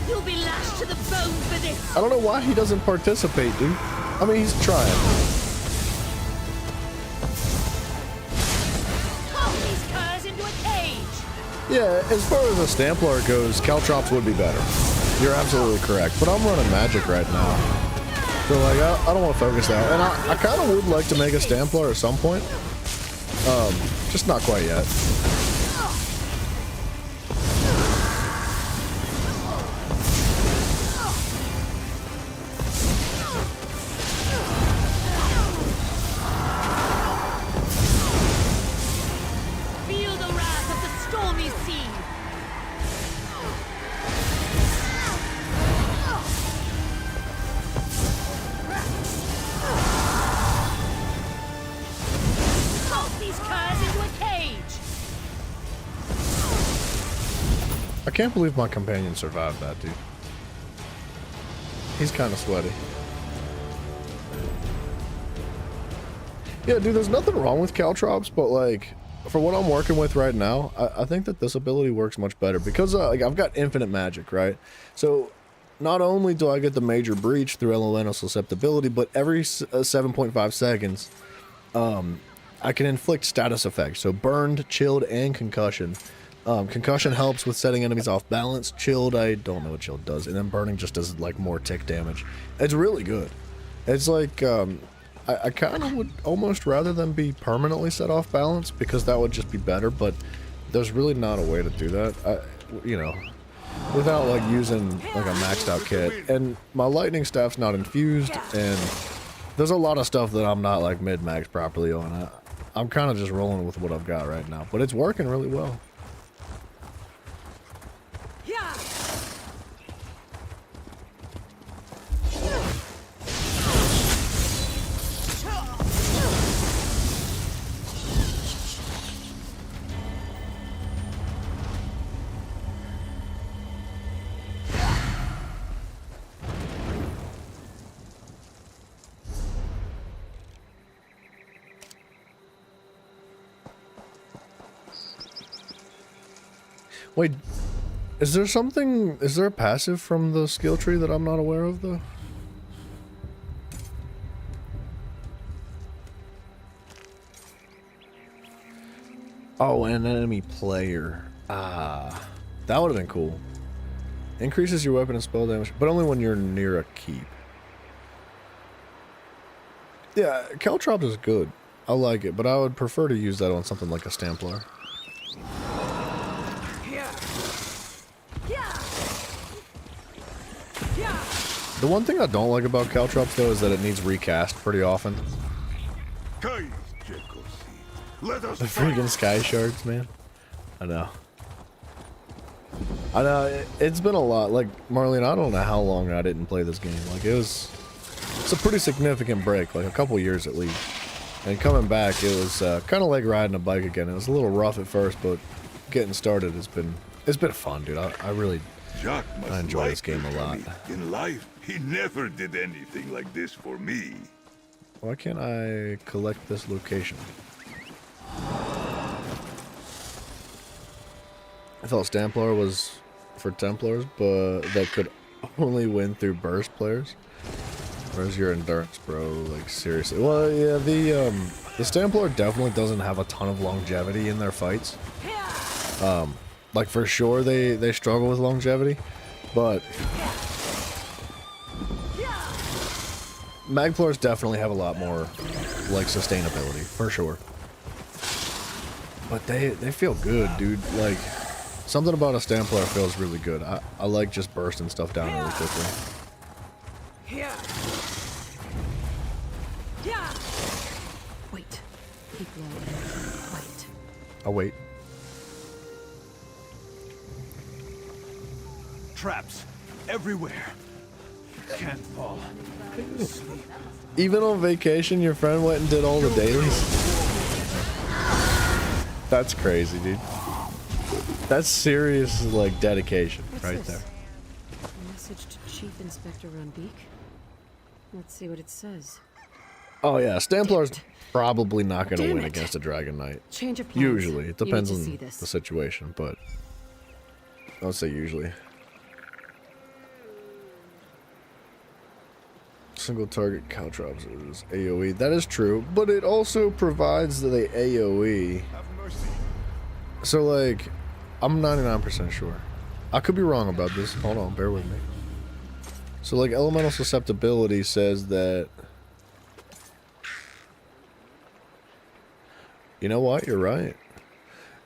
S9: You'll be lashed to the bone for this.
S1: I don't know why he doesn't participate, dude. I mean, he's trying.
S9: Pop these curs into a cage.
S1: Yeah, as far as a Stamplar goes, Caltrops would be better. You're absolutely correct. But I'm running Magic right now. So, like, I don't want to focus that. And I kind of would like to make a Stamplar at some point. Just not quite yet.
S9: Feel the wrath of the stormy sea. Toss these curs into a cage.
S1: I can't believe my companion survived that, dude. He's kind of sweaty. Yeah, dude, there's nothing wrong with Caltrops, but, like, for what I'm working with right now, I think that this ability works much better because, like, I've got infinite magic, right? So, not only do I get the major breach through elemental susceptibility, but every 7.5 seconds, I can inflict status effects. So, burned, chilled, and concussion. Concussion helps with setting enemies off balance. Chilled, I don't know what chilled does. And then burning just does, like, more tick damage. It's really good. It's like, I kind of would almost rather than be permanently set off balance because that would just be better, but there's really not a way to do that, you know, without like using like a maxed out kit. And my lightning staff's not infused, and there's a lot of stuff that I'm not like mid-max properly on. I'm kind of just rolling with what I've got right now, but it's working really well. Wait, is there a passive from the skill tree that I'm not aware of, though? Oh, an enemy player. Ah, that would have been cool. Increases your weapon and spell damage, but only when you're near a keep. Yeah, Caltrops is good. I like it, but I would prefer to use that on something like a Stamplar. The one thing I don't like about Caltrops, though, is that it needs recast pretty often.
S3: Let us
S1: The freaking Sky Sharks, man. I know. It's been a lot. Like, Marlene, I don't know how long I didn't play this game. Like, it's a pretty significant break, like a couple years at least. And coming back, it was kind of like riding a bike again. It was a little rough at first, but getting started it's been fun, dude. I really enjoy this game a lot.
S3: In life, he never did anything like this for me.
S1: Why can't I collect this location? I thought Stamplar was for Templars, but that could only win through burst players. Where's your endurance, bro? Like, seriously. Well, yeah, the Stamplar definitely doesn't have a ton of longevity in their fights. Like, for sure, they struggle with longevity, but Magplars definitely have a lot more, like, sustainability, for sure. But they feel good, dude. Like, something about a Stamplar feels really good. I like just bursting stuff down really quickly.
S9: Wait. Keep low. Quiet.
S1: I'll wait.
S4: Traps everywhere. Can't fall. Sleep.
S1: Even on vacation, your friend went and did all the dailies? That's crazy, dude. That's serious, like, dedication right there.
S9: A message to Chief Inspector Runbeak. Let's see what it says.
S1: Oh yeah, Stamplar's probably not going to win against a Dragon Knight.
S9: Change of plans.
S1: Usually. It depends
S9: You
S1: on
S9: need to see this.
S1: the situation, but I'll say usually. Single target caltrops is AoE. That is true, but it also provides the AoE. So, like, I'm 99% sure. I could be wrong about this. Hold on, bear with me. So, like, elemental susceptibility says that... You know what? You're right.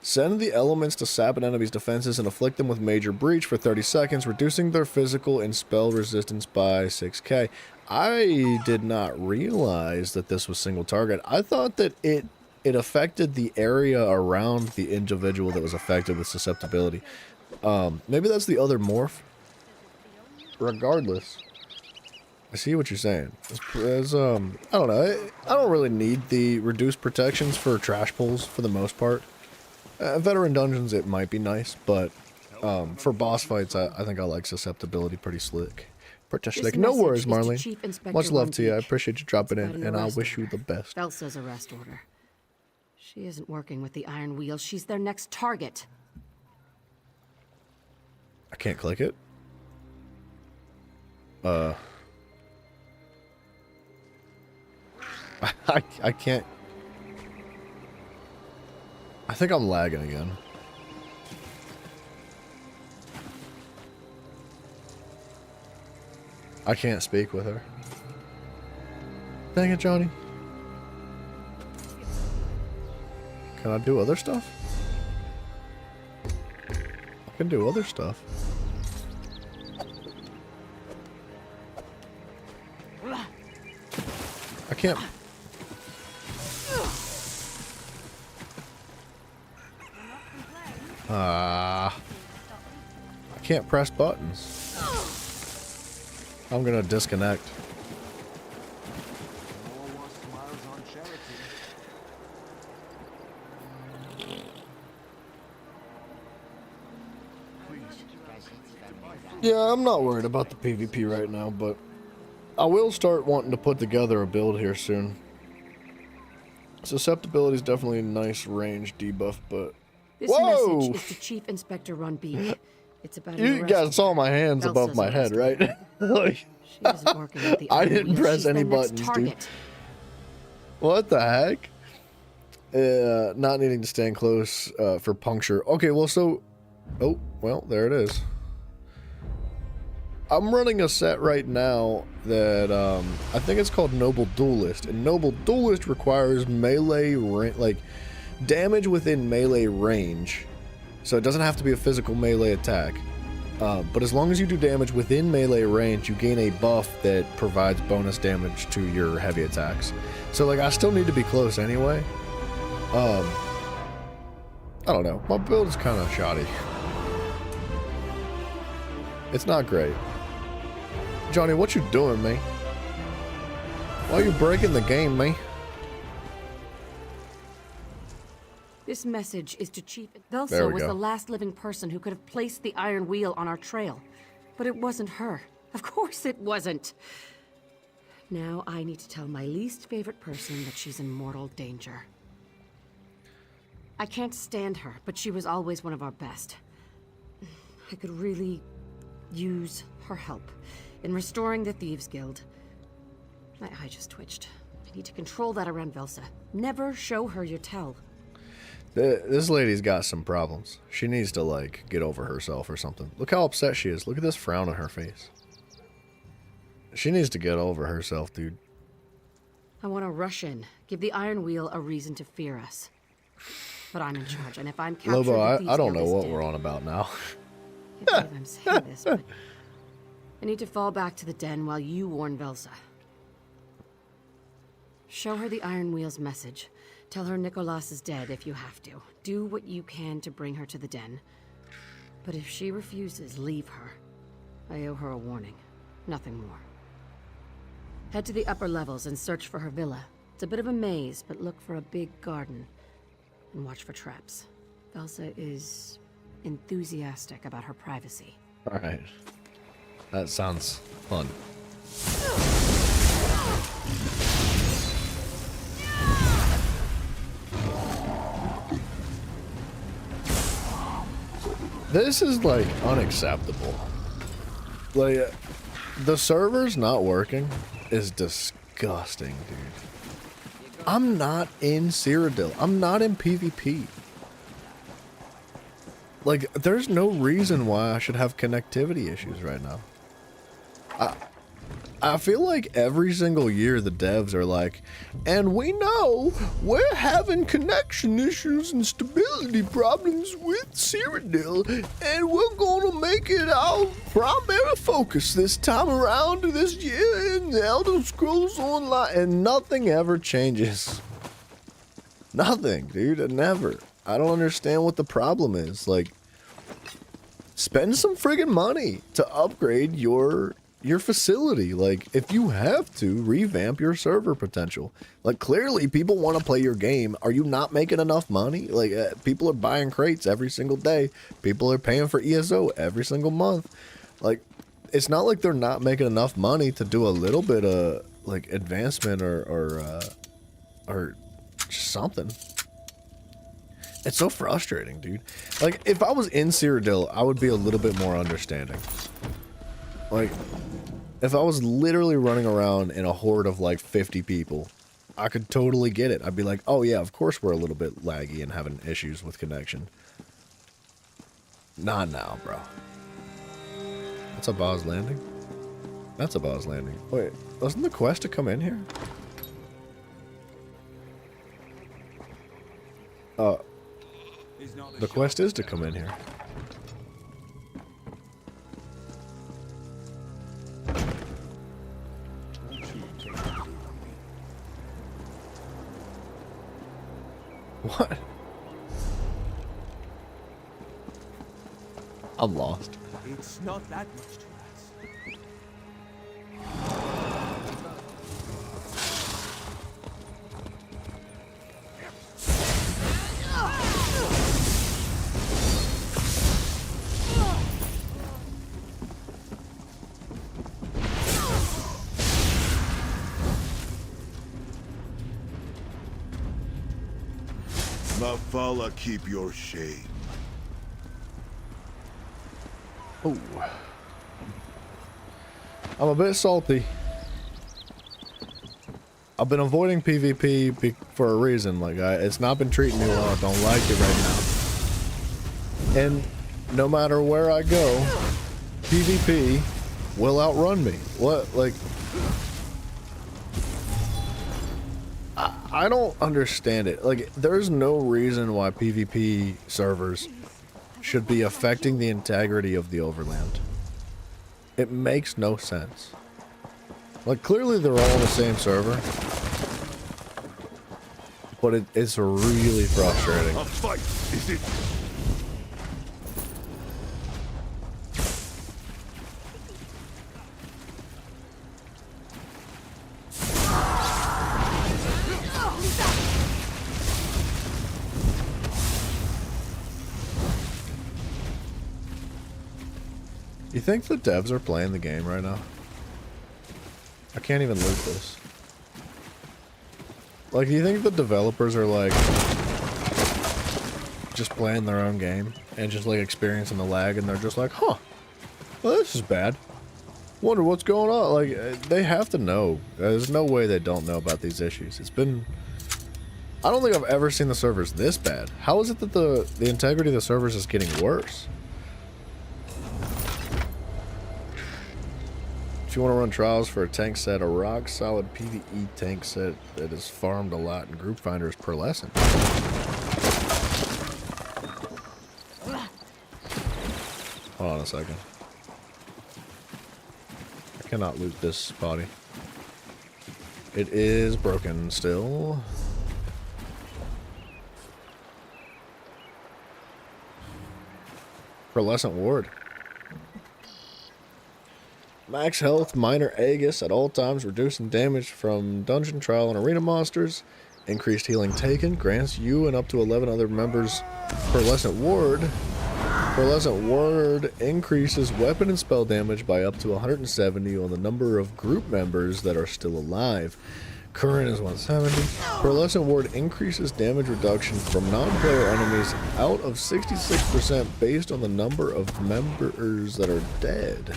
S1: Send the elements to sap an enemy's defenses and afflict them with major breach for 30 seconds, reducing their physical and spell resistance by 6k. I did not realize that this was single target. I thought that it affected the area around the individual that was affected with susceptibility. Maybe that's the other morph. Regardless, I see what you're saying. As, I don't know. I don't really need the reduced protections for trash pulls for the most part. Veteran dungeons, it might be nice, but for boss fights, I think I like susceptibility pretty slick. Pretty slick. No worries, Marlene. Much love to you. I appreciate you dropping in, and I wish you the best.
S9: Elsa's arrest order. She isn't working with the Iron Wheel. She's their next target.
S1: I can't click it. I can't. I think I'm lagging again. I can't speak with her. Dang it, Johnny. Can I do other stuff? I can do other stuff. I can't. I can't press buttons. I'm gonna disconnect. Yeah, I'm not worried about the PvP right now, but I will start wanting to put together a build here soon. Susceptibility is definitely a nice range debuff, but
S9: This
S1: whoa!
S9: message is to Chief Inspector Runbeak. It's about an
S1: You
S9: arrest
S1: guys saw my
S9: order.
S1: hands above
S9: Elsa's
S1: my head, right? Like,
S9: She isn't working with the
S1: I
S9: Iron
S1: didn't
S9: Wheel.
S1: press
S9: She's
S1: any
S9: their next
S1: buttons, dude.
S9: target.
S1: What the heck? Not needing to stand close for puncture. Okay, well, so... Oh, well, there it is. I'm running a set right now that I think it's called Noble Duelist. And Noble Duelist requires melee, like, damage within melee range. So it doesn't have to be a physical melee attack. But as long as you do damage within melee range, you gain a buff that provides bonus damage to your heavy attacks. So, like, I still need to be close anyway. I don't know. My build is kind of shoddy. It's not great. Johnny, what you doing, man? Why are you breaking the game, man?
S9: This message is to Chief...
S1: There
S9: Velsa
S1: we
S9: was
S1: go.
S9: the last living person who could have placed the Iron Wheel on our trail. But it wasn't her. Of course it wasn't. Now I need to tell my least favorite person that she's in mortal danger. I can't stand her, but she was always one of our best. I could really use her help in restoring the Thieves Guild. My eye just twitched. I need to control that around Velsa. Never show her your tell.
S1: This lady's got some problems. She needs to, like, get over herself or something. Look how upset she is. Look at this frown on her face. She needs to get over herself, dude.
S9: I want to rush in, give the Iron Wheel a reason to fear us. But I'm in charge, and if I'm captured,
S1: Lobo,
S9: the Thieves
S1: I don't
S9: Guild
S1: know
S9: is
S1: what
S9: dead.
S1: we're on about now.
S9: I can't believe I'm saying this, but I need to fall back to the den while you warn Velsa. Show her the Iron Wheel's message. Tell her Nicholas is dead if you have to. Do what you can to bring her to the den. But if she refuses, leave her. I owe her a warning. Nothing more. Head to the upper levels and search for her villa. It's a bit of a maze, but look for a big garden. And watch for traps. Velsa is enthusiastic about her privacy.
S1: Alright. That sounds fun. This is, like, unacceptable. Like, the server's not working is disgusting, dude. I'm not in Cyrodiil. I'm not in PvP. Like, there's no reason why I should have connectivity issues right now. I feel like every single year the devs are like, and we know we're having connection issues and stability problems with Cyrodiil, and we're gonna make it our primary focus this time around this year in the Elder Scrolls Online, and nothing ever changes. Nothing, dude, never. I don't understand what the problem is. Like, spend some friggin' money to upgrade your facility. Like, if you have to, revamp your server potential. Like, clearly people want to play your game. Are you not making enough money? Like, people are buying crates every single day. People are paying for ESO every single month. Like, it's not like they're not making enough money to do a little bit of, like, advancement or just something. It's so frustrating, dude. Like, if I was in Cyrodiil, I would be a little bit more understanding. Like, if I was literally running around in a horde of like 50 people, I could totally get it. I'd be like, oh yeah, of course we're a little bit laggy and having issues with connection. Not now, bro. That's a Boz Landing? That's a Boz Landing. Wait, wasn't the quest to come in here? The quest is to come in here. What? I'm lost.
S8: It's not that much to ask.
S3: Mafala, keep your shame.
S1: Oh. I'm a bit salty. I've been avoiding PvP for a reason. Like, it's not been treating me well. I don't like it right now. And no matter where I go, PvP will outrun me. What, like... I don't understand it. Like, there's no reason why PvP servers should be affecting the integrity of the Overland. It makes no sense. Like, clearly they're all on the same server. But it's really frustrating.
S3: A fight, is it?
S1: You think the devs are playing the game right now? I can't even loot this. Like, do you think the developers are like just playing their own game and just like experiencing the lag, and they're just like, huh, well, this is bad. Wonder what's going on. Like, they have to know. There's no way they don't know about these issues. It's been, I don't think I've ever seen the servers this bad. How is it that the integrity of the servers is getting worse? If you want to run trials for a tank set, a rock solid PvE tank set that is farmed a lot in group finders per lesson. Hold on a second. I cannot loot this body. It is broken still. Pearlescent ward. Max health, minor Aegis at all times, reducing damage from dungeon, trial, and arena monsters. Increased healing taken, grants you and up to 11 other members Pearlescent ward. Pearlescent ward increases weapon and spell damage by up to 170 on the number of group members that are still alive. Current is 170. Pearlescent ward increases damage reduction from non-player enemies out of 66% based on the number of members that are dead.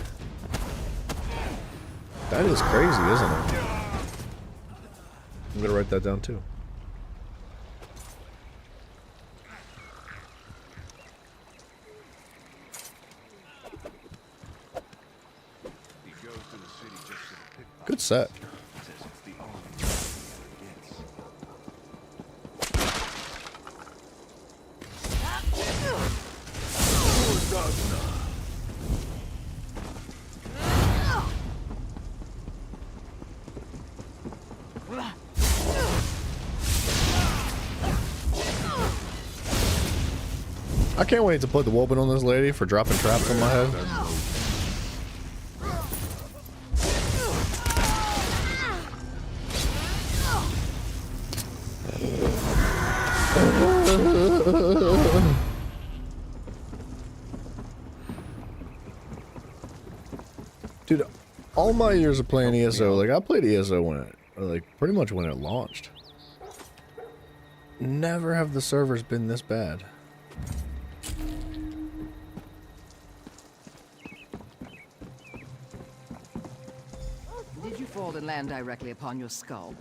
S1: That is crazy, isn't it? I'm gonna write that down too. Good set. I can't wait to put the whooping on this lady for dropping traps on my head. Dude, all my years of playing ESO, like I played ESO when it, like pretty much when it launched. Never have the servers been this bad.
S11: Did you fall and land directly upon your skull?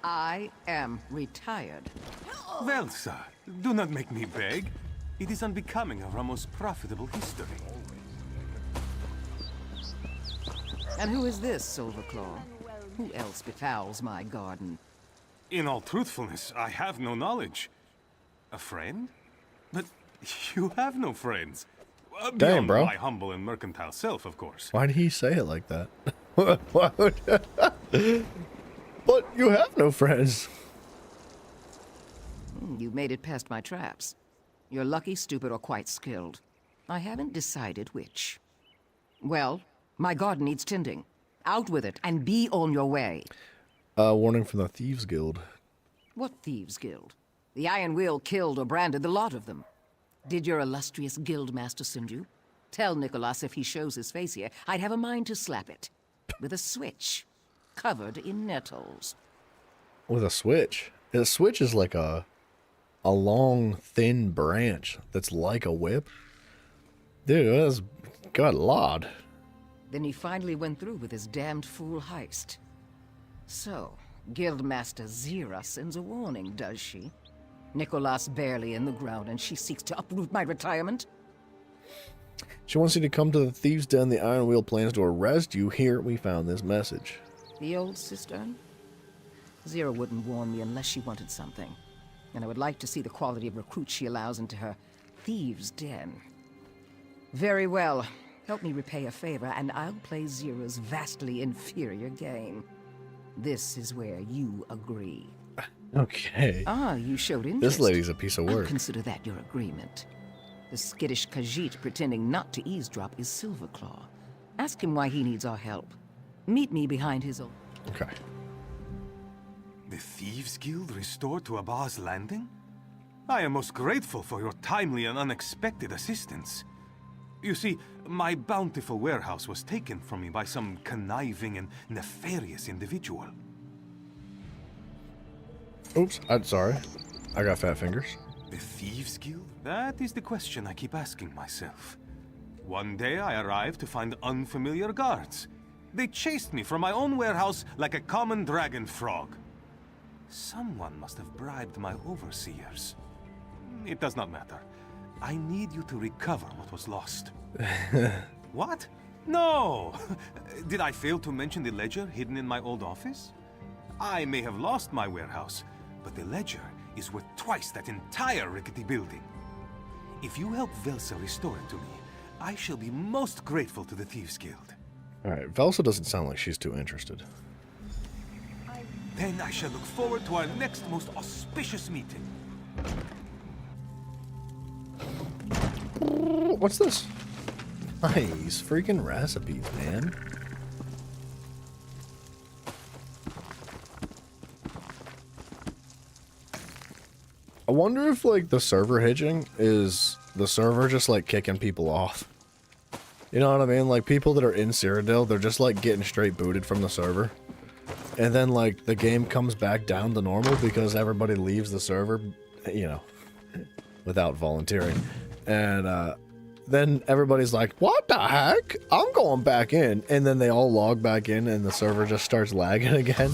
S11: I am retired.
S12: Well, sir, do not make me beg. It is unbecoming of our most profitable history.
S11: And who is this, Silverclaw? Who else befouls my garden?
S12: In all truthfulness, I have no knowledge. A friend? But you have no friends.
S1: Damn,
S12: Beyond
S1: bro.
S12: my humble and mercantile self, of course.
S1: Why did he say it like that? Why would But you have no friends.
S11: You made it past my traps. You're lucky, stupid, or quite skilled. I haven't decided which. Well, my garden needs tending. Out with it, and be on your way.
S1: Warning from the Thieves Guild.
S11: What Thieves Guild? The Iron Wheel killed or branded the lot of them. Did your illustrious guildmaster send you? Tell Nicholas if he shows his face here, I'd have a mind to slap it. With a switch. Covered in nettles.
S1: With a switch? A switch is like a long, thin branch that's like a whip. Dude, that's... God lord.
S11: Then he finally went through with his damned fool heist. So, Guildmaster Zira sends a warning, does she? Nicholas barely in the ground and she seeks to uproot my retirement?
S1: She wants you to come to the Thieves' Den. The Iron Wheel plans to arrest you. Here we found this message.
S11: The old cistern? Zira wouldn't warn me unless she wanted something. And I would like to see the quality of recruits she allows into her Thieves' Den. Very well. Help me repay a favor, and I'll play Zira's vastly inferior game. This is where you agree.
S1: Okay.
S11: Ah, you showed interest.
S1: This lady's a piece of work.
S11: I'll consider that your agreement. The skittish Khajiit pretending not to eavesdrop is Silverclaw. Ask him why he needs our help. Meet me behind his old...
S1: Okay.
S12: The Thieves Guild restored to Abba's Landing? I am most grateful for your timely and unexpected assistance. You see, my bountiful warehouse was taken from me by some conniving and nefarious individual.
S1: Oops, I'm sorry. I got fat fingers.
S12: The Thieves Guild? That is the question I keep asking myself. One day I arrived to find unfamiliar guards. They chased me from my own warehouse like a common dragon frog. Someone must have bribed my overseers. It does not matter. I need you to recover what was lost. What? No! Did I fail to mention the ledger hidden in my old office? I may have lost my warehouse, but the ledger is worth twice that entire rickety building. If you help Velsa restore it to me, I shall be most grateful to the Thieves Guild.
S1: Alright, Velsa doesn't sound like she's too interested.
S12: Then I shall look forward to our next most auspicious meeting.
S1: What's this? Nice freaking recipes, man. I wonder if, like, the server hitching is the server just, like, kicking people off. You know what I mean? Like, people that are in Cyrodiil, they're just, like, getting straight booted from the server. And then, like, the game comes back down to normal because everybody leaves the server, you know, without volunteering. And, then everybody's like, what the heck? I'm going back in. And then they all log back in and the server just starts lagging again.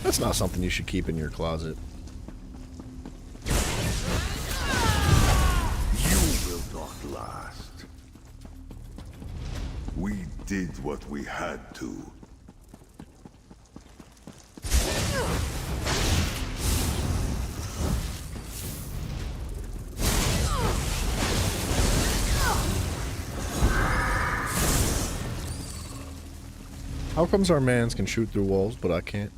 S1: That's not something you should keep in your closet.
S3: You will not last. We did what we had to.
S1: How comes our mans can shoot through walls, but I can't?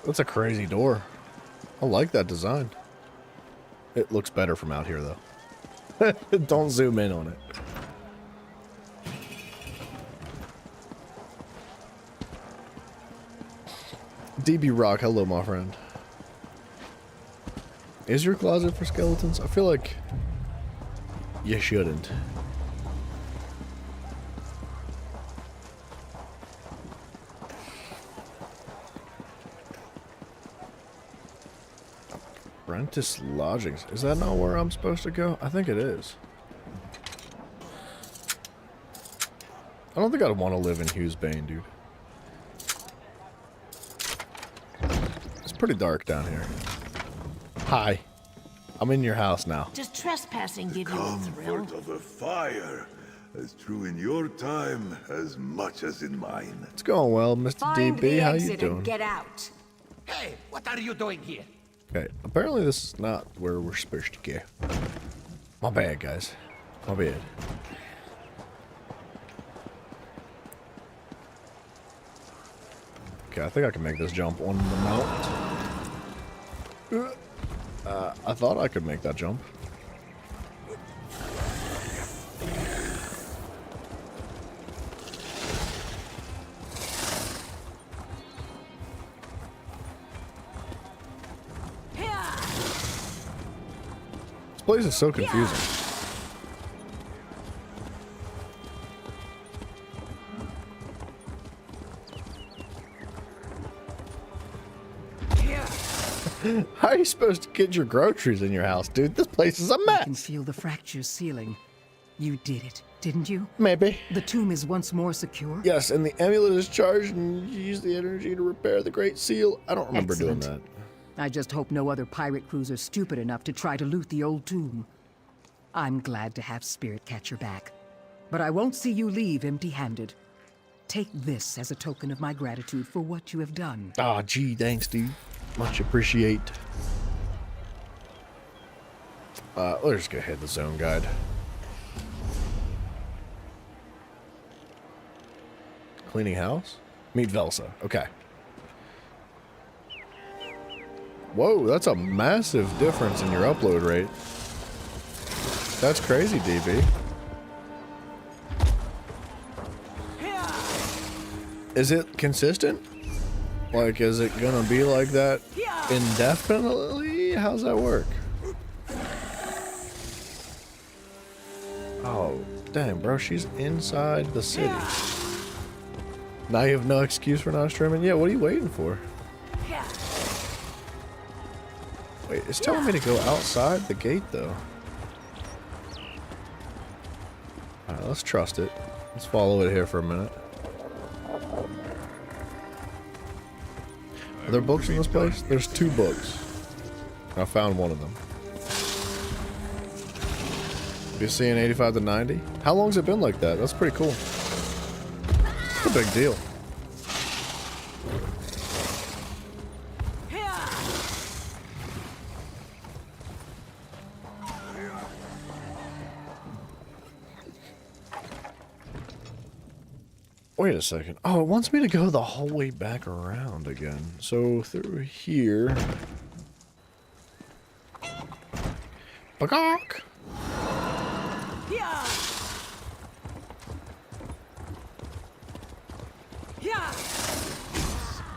S1: That's a crazy door. I like that design. It looks better from out here, though. Don't zoom in on it. DB Rock, hello, my friend. Is your closet for skeletons? I feel like you shouldn't. Apprentice Lodgings. Is that not where I'm supposed to go? I think it is. I don't think I'd want to live in Hughesbane, dude. It's pretty dark down here. Hi. I'm in your house now.
S13: Does trespassing give you a thrill?
S3: Comfort of a fire, as true in your time as much as in mine.
S1: It's going well, Mr.
S13: Find
S1: DB.
S13: the
S1: How you
S13: exit
S1: doing?
S13: and get out.
S8: Hey, what are you doing here?
S1: Okay, apparently this is not where we're supposed to go. My bad, guys. My bad. Okay, I think I can make this jump on the mount. I thought I could make that jump. This place is so confusing. How are you supposed to get your groceries in your house, dude? This place is a mess.
S11: I can feel the fractured ceiling. You did it, didn't you?
S1: Maybe.
S11: The tomb is once more secure?
S1: Yes, and the amulet is charged and you use the energy to repair the Great Seal. I don't remember doing that.
S11: I just hope no other pirate crews are stupid enough to try to loot the old tomb. I'm glad to have Spirit Catcher back, but I won't see you leave empty-handed. Take this as a token of my gratitude for what you have done.
S1: Ah, gee, thanks, dude. Much appreciate. Let's just go ahead the zone guide. Cleaning house? Meet Velsa. Okay. Whoa, that's a massive difference in your upload rate. That's crazy, DB. Is it consistent? Like, is it gonna be like that indefinitely? How's that work? Oh, dang, bro, she's inside the city. Now you have no excuse for not streaming? Yeah, what are you waiting for? Wait, it's telling me to go outside the gate, though. Alright, let's trust it. Let's follow it here for a minute. Are there books in this place? There's 2 books. I found one of them. You seeing 85 to 90? How long's it been like that? That's pretty cool. It's a big deal. Wait a second. Oh, it wants me to go the whole way back around again. So through here. Bagok!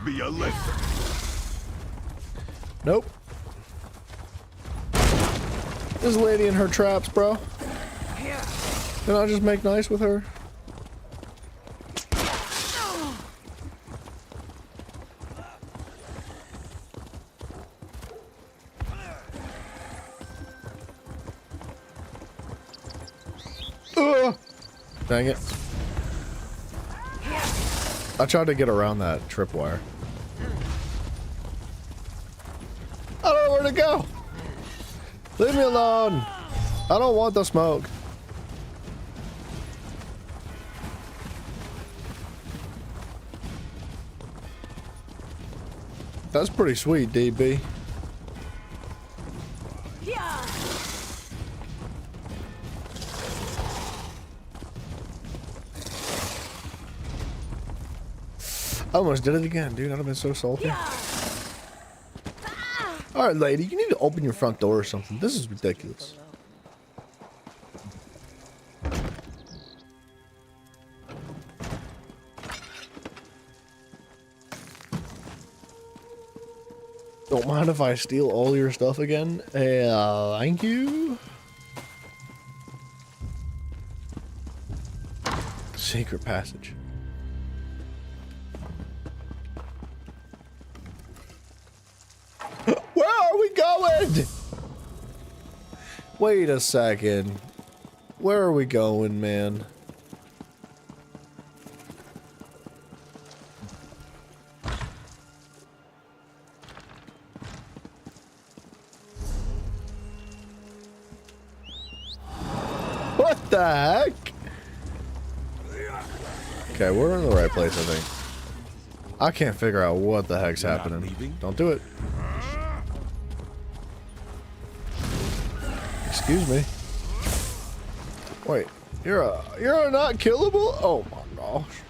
S3: Be a lesson.
S1: Nope. This lady and her traps, bro. Can I just make nice with her? Dang it. I tried to get around that tripwire. I don't know where to go. Leave me alone. I don't want the smoke. That's pretty sweet, DB. I almost did it again, dude. I'd have been so salty. Alright, lady, you need to open your front door or something. This is ridiculous. Don't mind if I steal all your stuff again? Thank you. Secret passage. Where are we going? Wait a second. Where are we going, man? What the heck? Okay, we're in the right place, I think. I can't figure out what the heck's happening. Don't do it. Excuse me. Wait, you're not killable? Oh my gosh.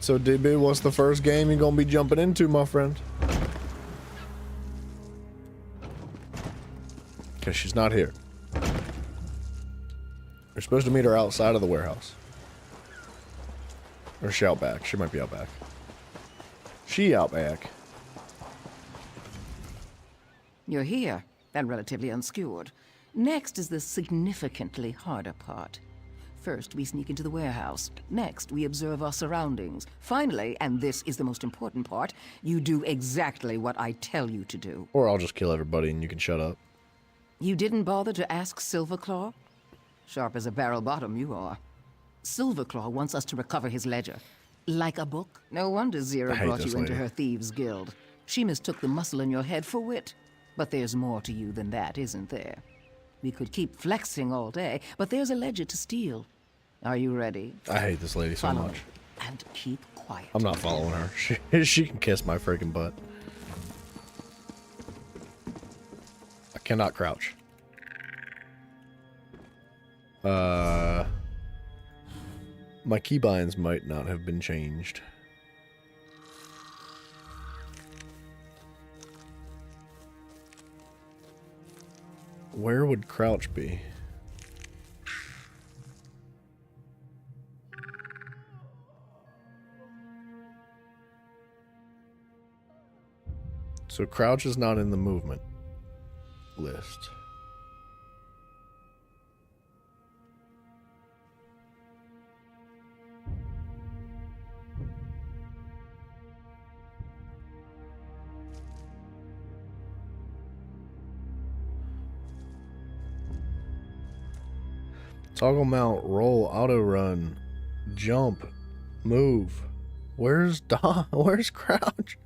S1: So DB, what's the first game you're gonna be jumping into, my friend? Because she's not here. We're supposed to meet her outside of the warehouse. Or she out back. She might be out back. She out back.
S11: You're here, and relatively unskewered. Next is the significantly harder part. First, we sneak into the warehouse. Next, we observe our surroundings. Finally, and this is the most important part, you do exactly what I tell you to do.
S1: Or I'll just kill everybody and you can shut up.
S11: You didn't bother to ask Silverclaw? Sharp as a barrel bottom, you are. Silverclaw wants us to recover his ledger. Like a book? No wonder Zira brought you into her thieves' guild. She mistook the muscle in your head for wit. But there's more to you than that, isn't there? We could keep flexing all day, but there's a ledger to steal. Are you ready?
S1: I hate this lady so much.
S11: And keep quiet.
S1: I'm not following her. She can kiss my freaking butt. I cannot crouch. My keybinds might not have been changed. Where would Crouch be? So Crouch is not in the movement list. Toggle mount, roll, auto run, jump, move. Where's Don? Where's Crouch?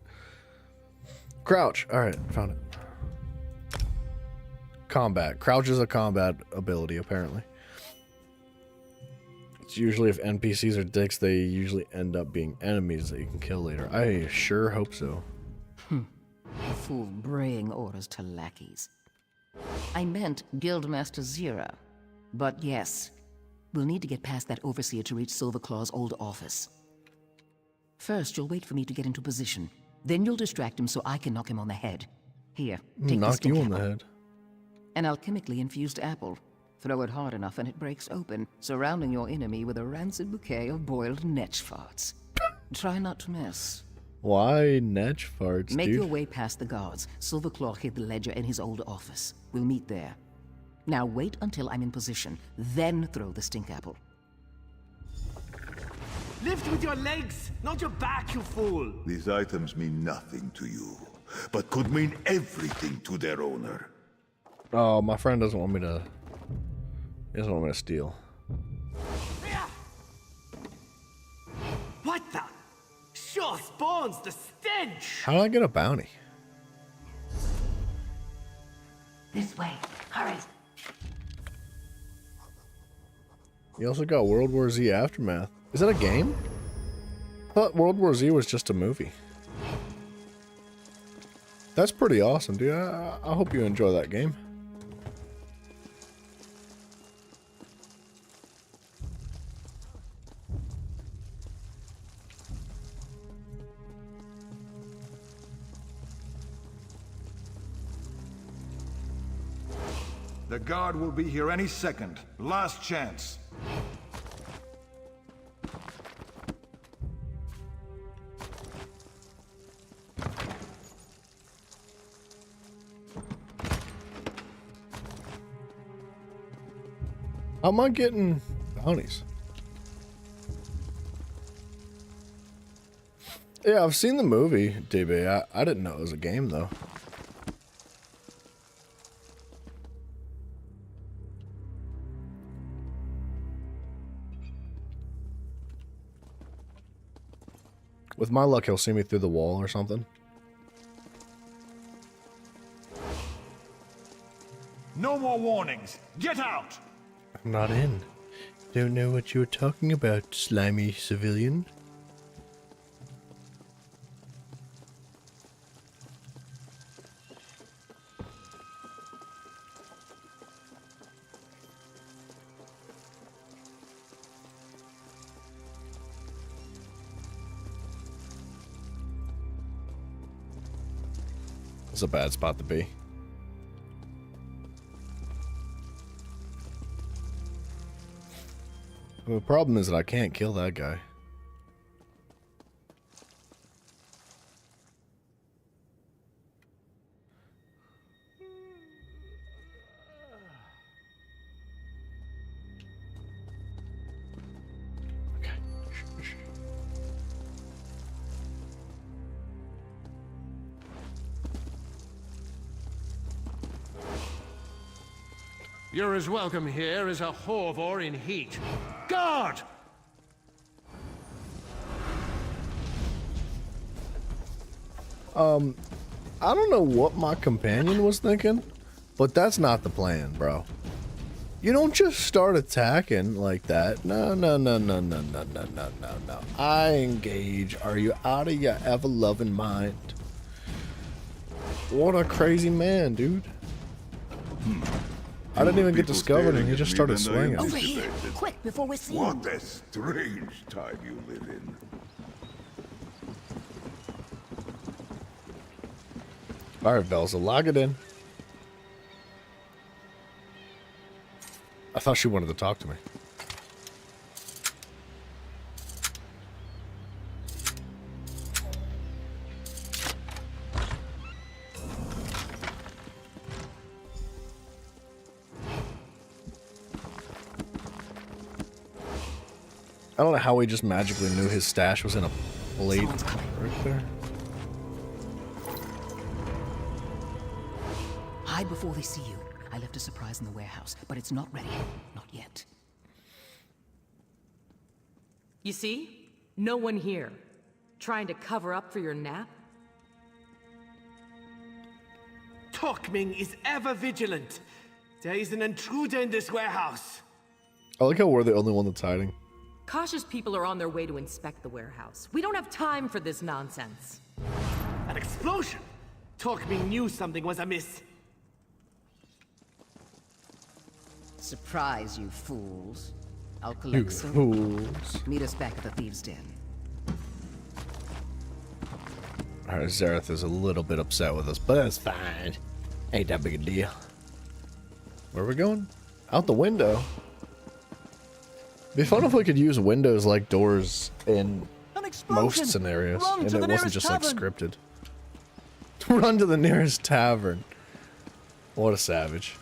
S1: Crouch. All right, found it. Combat. Crouch is a combat ability, apparently. It's usually if NPCs are dicks, they usually end up being enemies that you can kill later. I sure hope so.
S11: A fool braying orders to lackeys. I meant Guildmaster Zira. But yes, we'll need to get past that overseer to reach Silverclaw's old office. First, you'll wait for me to get into position. Then you'll distract him so I can knock him on the head. Here, take
S1: knock
S11: this
S1: you on the head.
S11: An alchemically infused apple. Throw it hard enough and it breaks open, surrounding your enemy with a rancid bouquet of boiled netch farts. Try not to miss.
S1: Why netch farts,
S11: Make
S1: dude?
S11: your way past the guards. Silverclaw hid the ledger in his old office. We'll meet there. Now wait until I'm in position, then throw the stink apple.
S6: Lift with your legs, not your back, you fool!
S3: These items mean nothing to you, but could mean everything to their owner.
S1: Oh, my friend doesn't want me to... He doesn't want me to steal.
S6: What the? Sure spawns the stench!
S1: How did I get a bounty?
S13: This way. Hurry.
S1: You also got World War Z Aftermath. Is that a game? I thought World War Z was just a movie. That's pretty awesome, dude. I hope you enjoy that game.
S4: The guard will be here any second. Last chance.
S1: How am I getting bounties? Yeah, I've seen the movie, DB. I didn't know it was a game, though. With my luck, he'll see me through the wall or something.
S4: No more warnings. Get out!
S1: I'm not in. Don't know what you're talking about, slimy civilian. It's a bad spot to be. The problem is that I can't kill that guy.
S10: You're as welcome here as a Horvor in heat. Guard!
S1: I don't know what my companion was thinking, but that's not the plan, bro. You don't just start attacking like that. No. I engage. Are you out of your ever-loving mind? What a crazy man, dude. I didn't even get discovered and he just started swinging.
S13: Over here, quick, before we're seen.
S3: What a strange time you live in.
S1: Alright, Velza, log it in. I thought she wanted to talk to me. I don't know how he just magically knew his stash was in a blade right there.
S11: Hide before they see you. I left a surprise in the warehouse, but it's not ready. Not yet.
S14: You see? No one here. Trying to cover up for your nap?
S6: Tokming is ever vigilant. There is an intruder in this warehouse.
S1: I like how we're the only one that's hiding.
S14: Cautious people are on their way to inspect the warehouse. We don't have time for this nonsense.
S6: An explosion! Tokming knew something was amiss.
S11: Surprise, you fools. I'll
S1: You
S11: collect some.
S1: fools.
S11: Meet us back at the Thieves' Den.
S1: Alright, Zareth is a little bit upset with us, but that's fine. Ain't that big a deal. Where are we going? Out the window. Be fun if we could use windows like doors in most scenarios, and it wasn't just like scripted. Run to the nearest tavern. What a savage.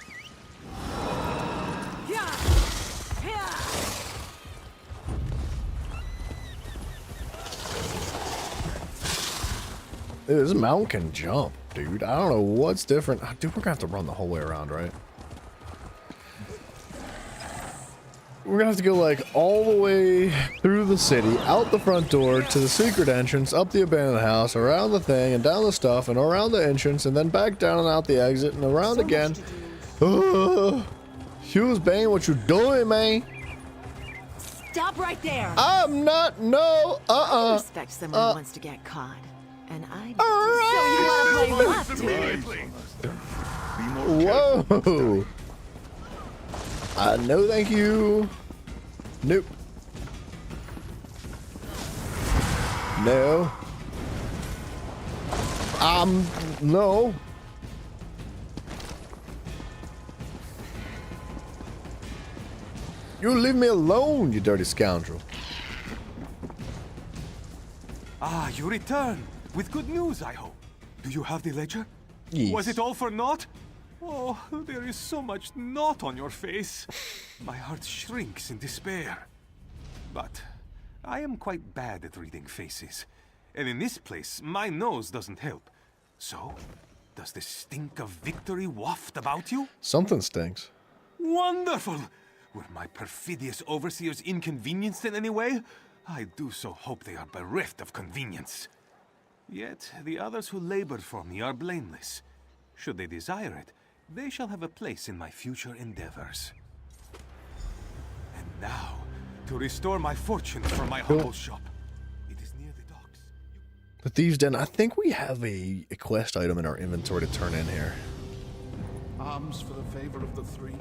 S1: Dude, this mountain can jump, dude. I don't know what's different. Dude, we're gonna have to run the whole way around, right? We're gonna have to go like all the way through the city, out the front door, to the secret entrance, up the abandoned house, around the thing, and down the stuff, and around the entrance, and then back down and out the exit, and around again. Hughes Bane, what you doing, man?
S13: Stop right there.
S1: I'm not, no,
S13: I respect someone who wants to get caught. And I do. So you want to play rough, do you?
S1: Whoa! No, thank you. Nope. No. No. You leave me alone, you dirty scoundrel.
S12: Ah, you return. With good news, I hope. Do you have the ledger?
S1: Yes.
S12: Was it all for naught? Oh, there is so much naught on your face. My heart shrinks in despair. But I am quite bad at reading faces. And in this place, my nose doesn't help. So, does the stink of victory waft about you?
S1: Something stinks.
S12: Wonderful! Were my perfidious overseers inconvenienced in any way? I do so hope they are bereft of convenience. Yet, the others who labored for me are blameless. Should they desire it, they shall have a place in my future endeavors. And now, to restore my fortunes from my humble shop. It is near the docks.
S1: The Thieves' Den. I think we have a quest item in our inventory to turn in here.
S3: Alms for the favor of the three.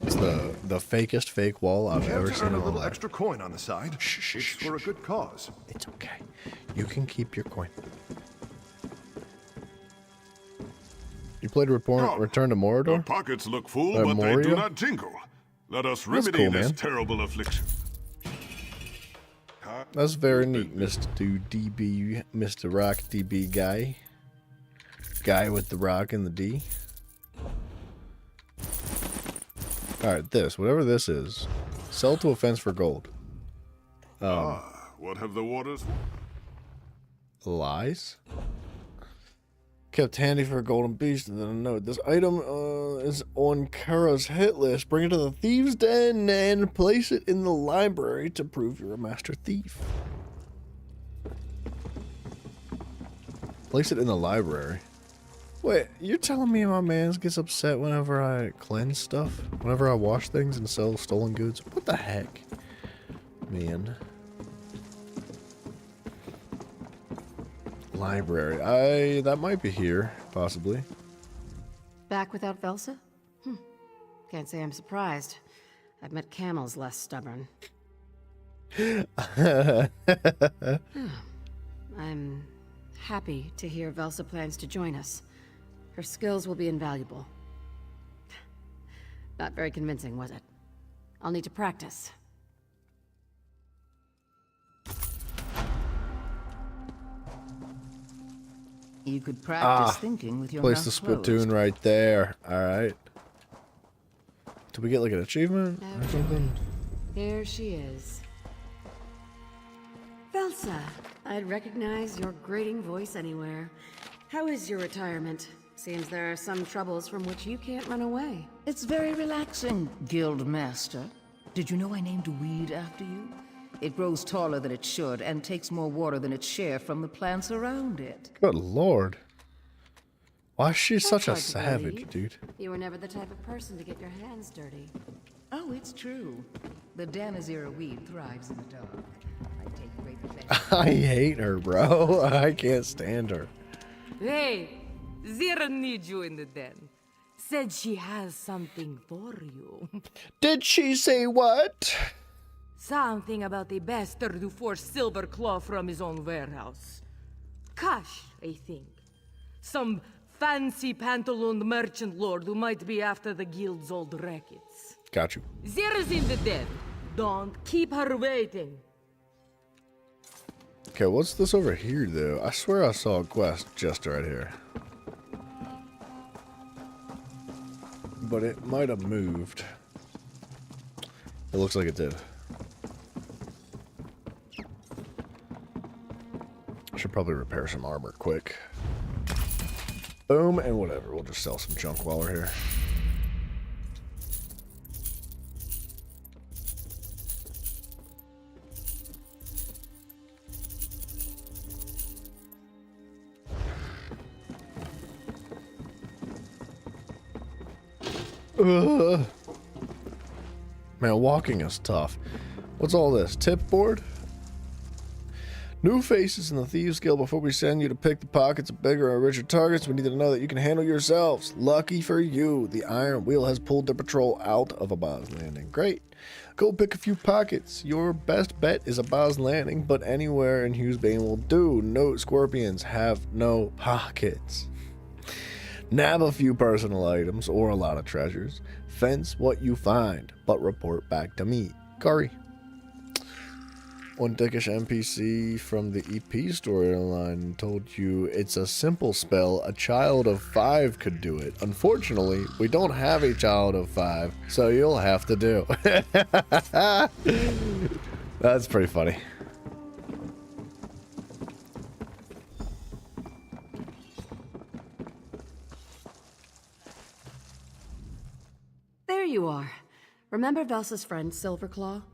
S1: It's the fakest fake wall I've ever seen in
S3: a
S1: my
S3: little
S1: life.
S3: extra coin on the side. It's for a good cause.
S1: It's okay. You can keep your coin. You played Return to Mordor?
S3: The pockets look full,
S1: By
S3: but they do
S1: Moria?
S3: not jingle. Let us
S1: That's
S3: remedy
S1: cool,
S3: this
S1: man.
S3: terrible affliction.
S1: That's very neat, Mr. DB, Mr. Rock DB guy. Guy with the rock and the D. Alright, whatever this is. Sell to a fence for gold.
S3: What have the waters?
S1: Lies? Kept handy for a golden beast, and then a note. This item is on Kara's hit list. Bring it to the Thieves' Den and place it in the library to prove you're a master thief. Place it in the library. Wait, you're telling me my mans gets upset whenever I cleanse stuff? Whenever I wash things and sell stolen goods? What the heck? Man. Library. That might be here, possibly.
S9: Back without Velsa? Can't say I'm surprised. I've met camels less stubborn. I'm happy to hear Velsa plans to join us. Her skills will be invaluable. Not very convincing, was it? I'll need to practice.
S11: You could practice thinking with your
S1: Place
S11: mouth
S1: the
S11: closed.
S1: spittoon right there. Alright. Did we get like an achievement or something?
S9: Here she is. Velsa, I'd recognize your grating voice anywhere. How is your retirement? Seems there are some troubles from which you can't run away.
S11: It's very relaxing, Guild Master. Did you know I named a weed after you? It grows taller than it should and takes more water than its share from the plants around it.
S1: Good lord. Why is she such a
S9: hard to
S1: savage,
S9: believe.
S1: dude?
S9: You were never the type of person to get your hands dirty.
S11: Oh, it's true. The Danazera weed thrives in the dark. I take great pleasure.
S1: I hate her, bro. I can't stand her.
S14: Hey, Zira needs you in the den. Said she has something for you.
S1: Did she say what?
S14: Something about the bastard who forced Silverclaw from his own warehouse. Kash, I think. Some fancy pantalooned merchant lord who might be after the guild's old rackets.
S1: Got you.
S14: Zira's in the den. Don't keep her waiting.
S1: Okay, what's this over here, though? I swear I saw a quest just right here. But it might have moved. It looks like it did. I should probably repair some armor quick. Boom, and whatever. We'll just sell some junk while we're here. Ugh. Man, walking is tough. What's all this? Tip board? New faces in the Thieves Guild. Before we send you to pick the pockets of bigger or richer targets, we need to know that you can handle yourselves. Lucky for you, the Iron Wheel has pulled the patrol out of Abaz Landing. Great. Go pick a few pockets. Your best bet is Abaz Landing, but anywhere in Hughesbane will do. Note, Scorpions have no pockets. Nab a few personal items or a lot of treasures. Fence what you find, but report back to me. Kari. One dickish NPC from the EP storyline told you it's a simple spell. A child of 5 could do it. Unfortunately, we don't have a child of 5, so you'll have to do. That's pretty funny.
S9: There you are. Remember Velsa's friend, Silverclaw?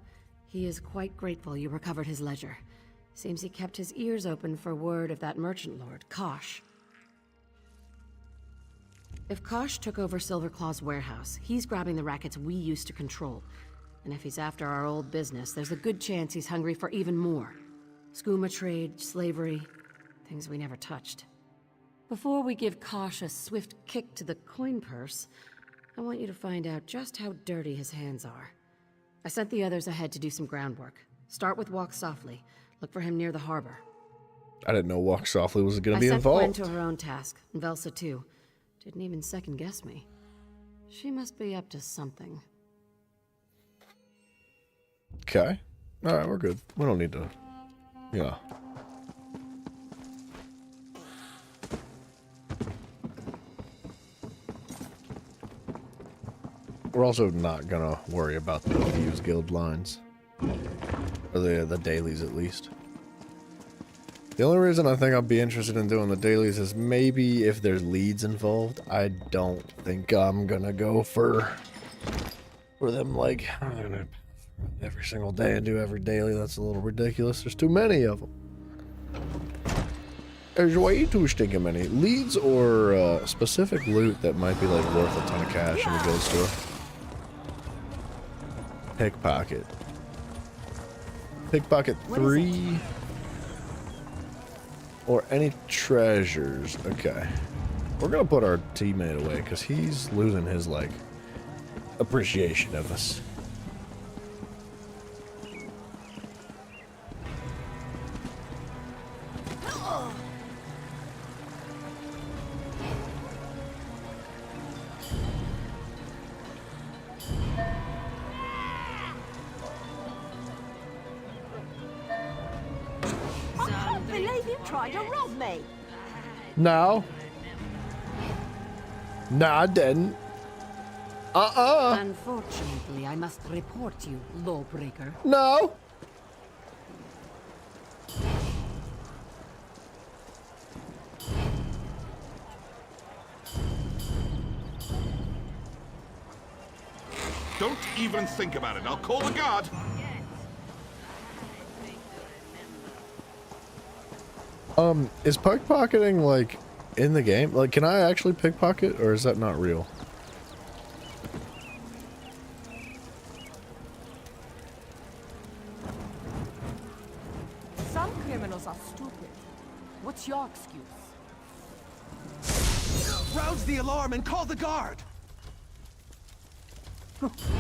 S9: He is quite grateful you recovered his ledger. Seems he kept his ears open for word of that merchant lord, Kosh. If Kosh took over Silverclaw's warehouse, he's grabbing the rackets we used to control. And if he's after our old business, there's a good chance he's hungry for even more. Skooma trade, slavery, things we never touched. Before we give Kosh a swift kick to the coin purse, I want you to find out just how dirty his hands are. I sent the others ahead to do some groundwork. Start with Walk Softly. Look for him near the harbor.
S1: I didn't know Walk Softly was going to be
S9: I
S1: involved.
S9: sent Gwen to her own task, and Velsa too. Didn't even second guess me. She must be up to something.
S1: Okay. Alright, we're good. We don't need to... Yeah. We're also not gonna worry about the Thieves Guild lines. Or the dailies, at least. The only reason I think I'd be interested in doing the dailies is maybe if there's leads involved. I don't think I'm gonna go for them, like, every single day and do every daily. That's a little ridiculous. There's too many of them. There's way too stinking many. Leads or specific loot that might be like worth a ton of cash in the guild store. Pickpocket. Pickpocket 3. Or any treasures. Okay. We're gonna put our teammate away because he's losing his, like, appreciation of us.
S13: trying to rob me.
S2: No. No, I didn't.
S9: Unfortunately, I must report you, lawbreaker.
S2: No.
S3: Don't even think about it. I'll call the guard.
S2: Is pickpocketing, like, in the game? Like, can I actually pickpocket, or is that not real?
S14: Some criminals are stupid. What's your excuse?
S4: Rouse the alarm and call the guard!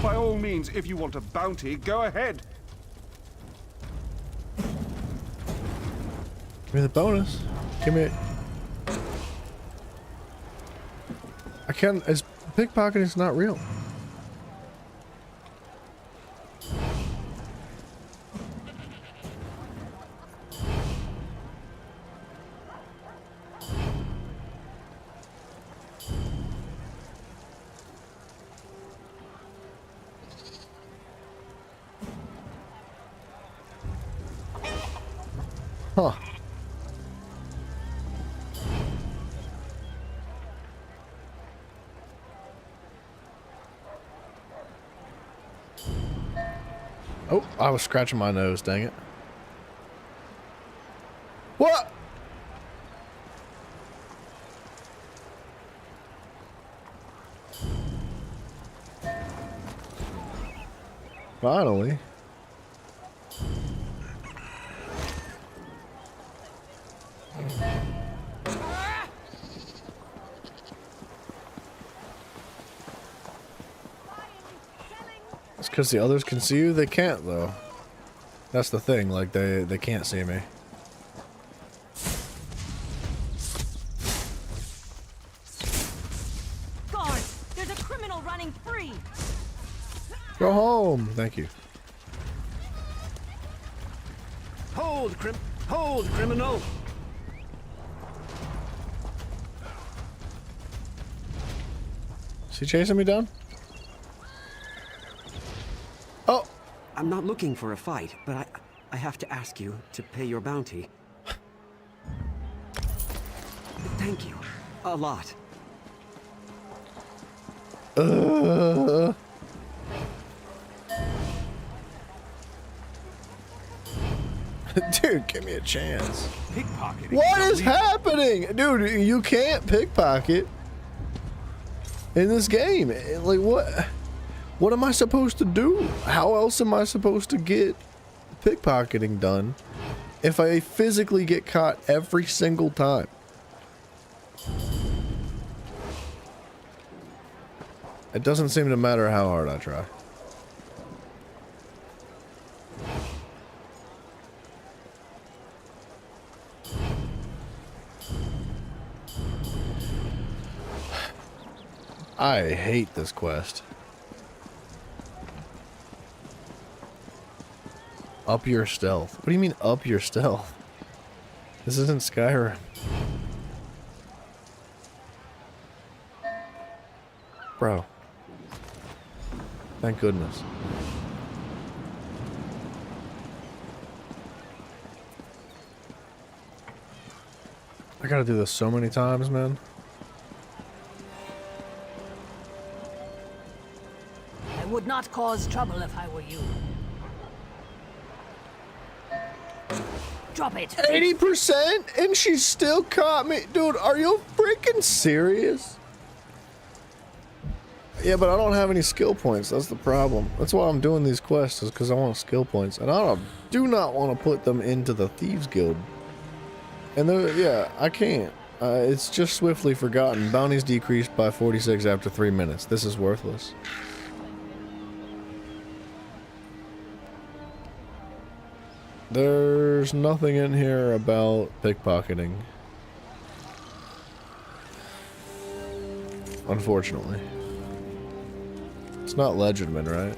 S4: By all means, if you want a bounty, go ahead.
S2: Give me the bonus. Give me... I can't... Pickpocketing is not real. Huh. Oh, I was scratching my nose, dang it. What? Finally. It's because the others can see you? They can't, though. That's the thing, like, they can't see me.
S13: Guard, there's a criminal running free.
S2: Go home. Thank you.
S6: Hold, criminal!
S2: Is he chasing me down? Oh!
S15: I'm not looking for a fight, but I have to ask you to pay your bounty. Thank you. A lot.
S2: Dude, give me a chance.
S4: Pickpocketing.
S2: What is happening? Dude, you can't pickpocket in this game. Like, what am I supposed to do? How else am I supposed to get pickpocketing done if I physically get caught every single time? It doesn't seem to matter how hard I try. I hate this quest. Up your stealth. What do you mean up your stealth? This isn't Skyrim. Bro. Thank goodness. I gotta do this so many times, man.
S13: I would not cause trouble if I were you. Drop it.
S2: 80%? And she still caught me? Dude, are you freaking serious? Yeah, but I don't have any skill points. That's the problem. That's why I'm doing these quests, is because I want skill points. And I do not want to put them into the Thieves Guild. And yeah, I can't. It's just swiftly forgotten. Bounties decreased by 46 after 3 minutes. This is worthless. There's nothing in here about pickpocketing. Unfortunately. It's not legitimate, right?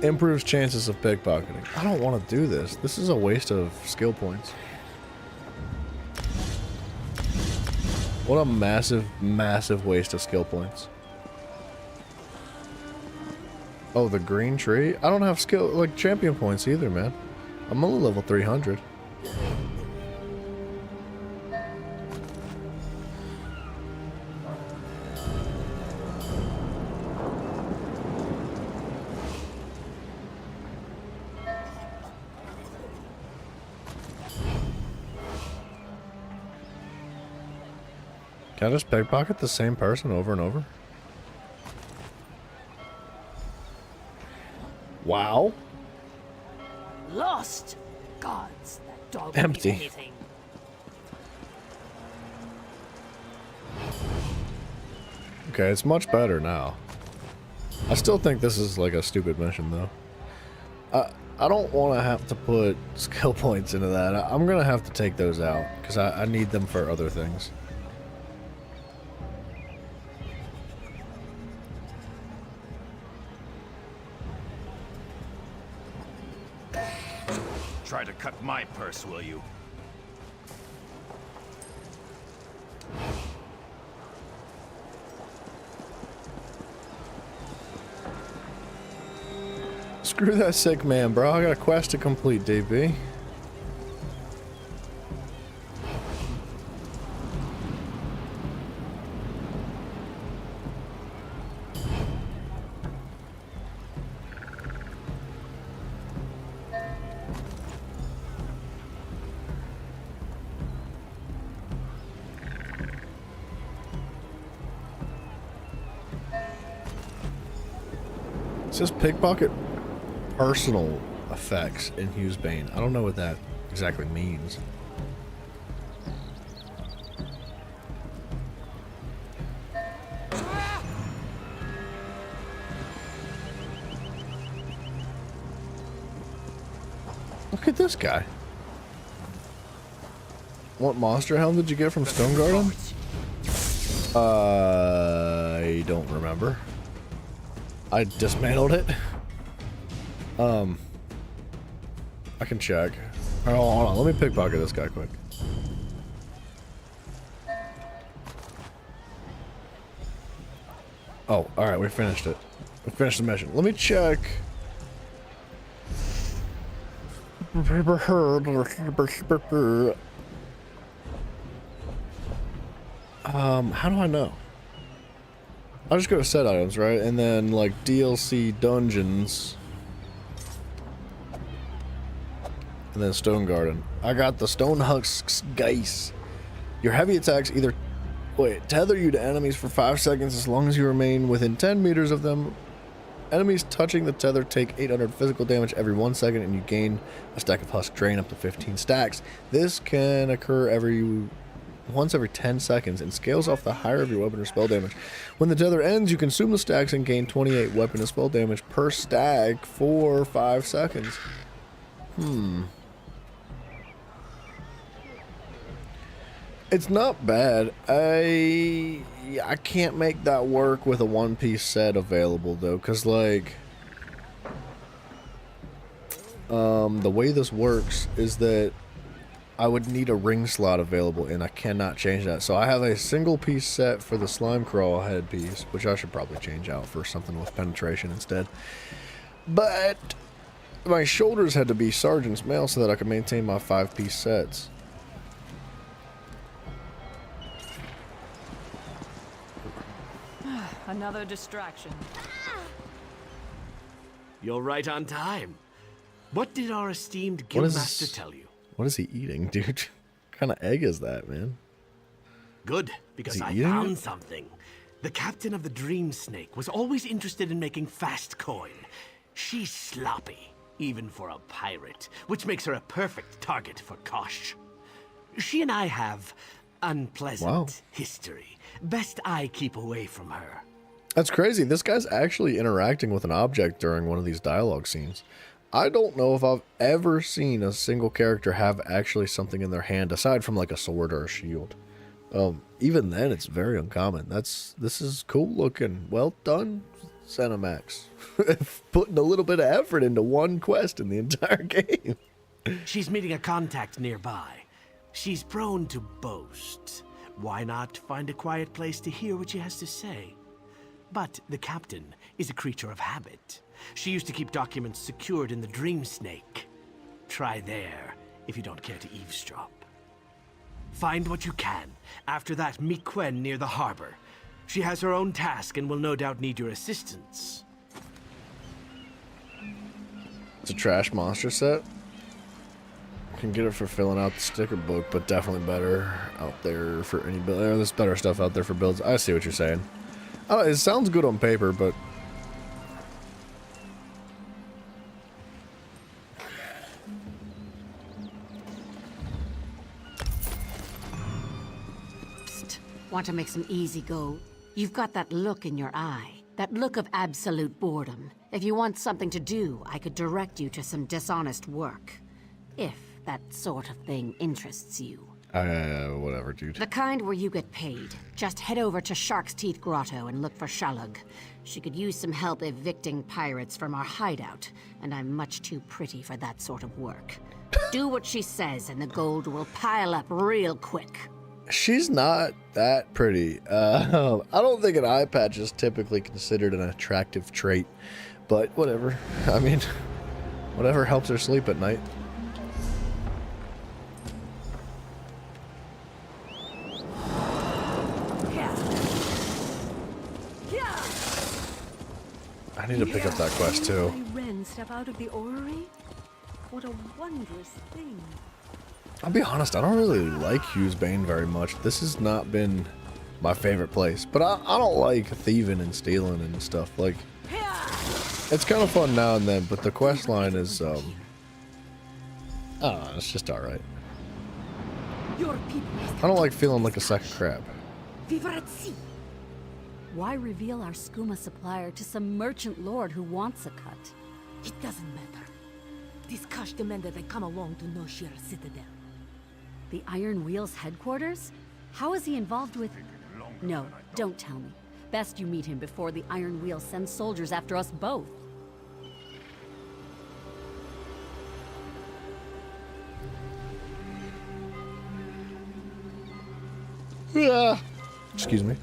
S2: Improves chances of pickpocketing. I don't want to do this. This is a waste of skill points.
S1: What a massive, massive waste of skill points. Oh, the green tree? I don't have skill, like, champion points either, man. I'm only level 300. Can I just pickpocket the same person over and over? Wow.
S10: Lost! Gods, that dog
S1: Empty.
S10: will eat anything.
S1: Okay, it's much better now. I still think this is like a stupid mission though. I don't want to have to put skill points into that. I'm going to have to take those out because I need them for other things.
S3: Try to cut my purse, will you?
S1: Screw that sick man, bro. I got a quest to complete, DB. It says pickpocket personal effects in Hugh's Bane. I don't know what that exactly means. Look at this guy. What monster helm did you get from Stone Garden? I don't remember. I dismantled it. I can check. Oh, hold on. Let me pickpocket this guy quick. Oh, alright. We finished it. We finished the mission. Let me check. How do I know? I'll just go to set items, right? And then, like, DLC dungeons. And then Stone Garden. I got the Stone Husks Geist. Your heavy attacks either... Wait, tether you to enemies for 5 seconds as long as you remain within 10 meters of them. Enemies touching the tether take 800 physical damage every 1 second, and you gain a stack of Husk Drain up to 15 stacks. This can occur once every 10 seconds and scales off the higher of your weapon or spell damage. When the tether ends, you consume the stacks and gain 28 weapon and spell damage per stack for 5 seconds. It's not bad. I can't make that work with a one-piece set available though, because like the way this works is that I would need a ring slot available, and I cannot change that. So I have a single piece set for the slime crawl headpiece, which I should probably change out for something with penetration instead. But my shoulders had to be Sergeant's Mail so that I could maintain my 5-piece sets.
S14: Another distraction.
S6: You're right on time. What did our esteemed guildmaster tell you?
S1: What is he eating, dude? What kind of egg is that, man?
S6: Good, because I found something. The captain of the Dream Snake was always interested in making fast coin. She's sloppy, even for a pirate, which makes her a perfect target for Kosh. She and I have unpleasant history. Best I keep away from her.
S1: That's crazy. This guy's actually interacting with an object during one of these dialogue scenes. I don't know if I've ever seen a single character have actually something in their hand aside from like a sword or a shield. Even then, it's very uncommon. This is cool looking. Well done, Cinemax. Putting a little bit of effort into one quest in the entire game.
S6: She's meeting a contact nearby. She's prone to boast, why not find a quiet place to hear what she has to say? But the captain is a creature of habit. She used to keep documents secured in the Dream Snake. Try there, if you don't care to eavesdrop. Find what you can. After that, meet Quen near the harbor. She has her own task and will no doubt need your assistance.
S1: It's a trash monster set. Can get it for filling out the sticker book, but definitely better out there for any build. There's better stuff out there for builds. I see what you're saying. It sounds good on paper, but
S9: Psst. Want to make some easy go? You've got that look in your eye. That look of absolute boredom. If you want something to do, I could direct you to some dishonest work. If that sort of thing interests you.
S1: Whatever, dude.
S9: The kind where you get paid. Just head over to Shark's Teeth Grotto and look for Shalug. She could use some help evicting pirates from our hideout, and I'm much too pretty for that sort of work. Do what she says and the gold will pile up real quick.
S1: She's not that pretty. I don't think an eye patch is typically considered an attractive trait, but whatever. I mean, whatever helps her sleep at night. I need to pick up that quest too.
S13: Wren step out of the orrery? What a wondrous thing.
S1: I'll be honest, I don't really like Hughes Bane very much. This has not been my favorite place, but I don't like thieving and stealing and stuff. Like, it's kind of fun now and then, but the quest line is, I don't know, it's just alright. I don't like feeling like a sack of crap.
S13: Why reveal our skooma supplier to some merchant lord who wants a cut?
S14: It doesn't matter. This Kash demanded I come along to Noshir Citadel.
S13: The Iron Wheel's headquarters? How is he involved with... No, don't tell me. Best you meet him before the Iron Wheel sends soldiers after us both.
S1: Yeah. Excuse me.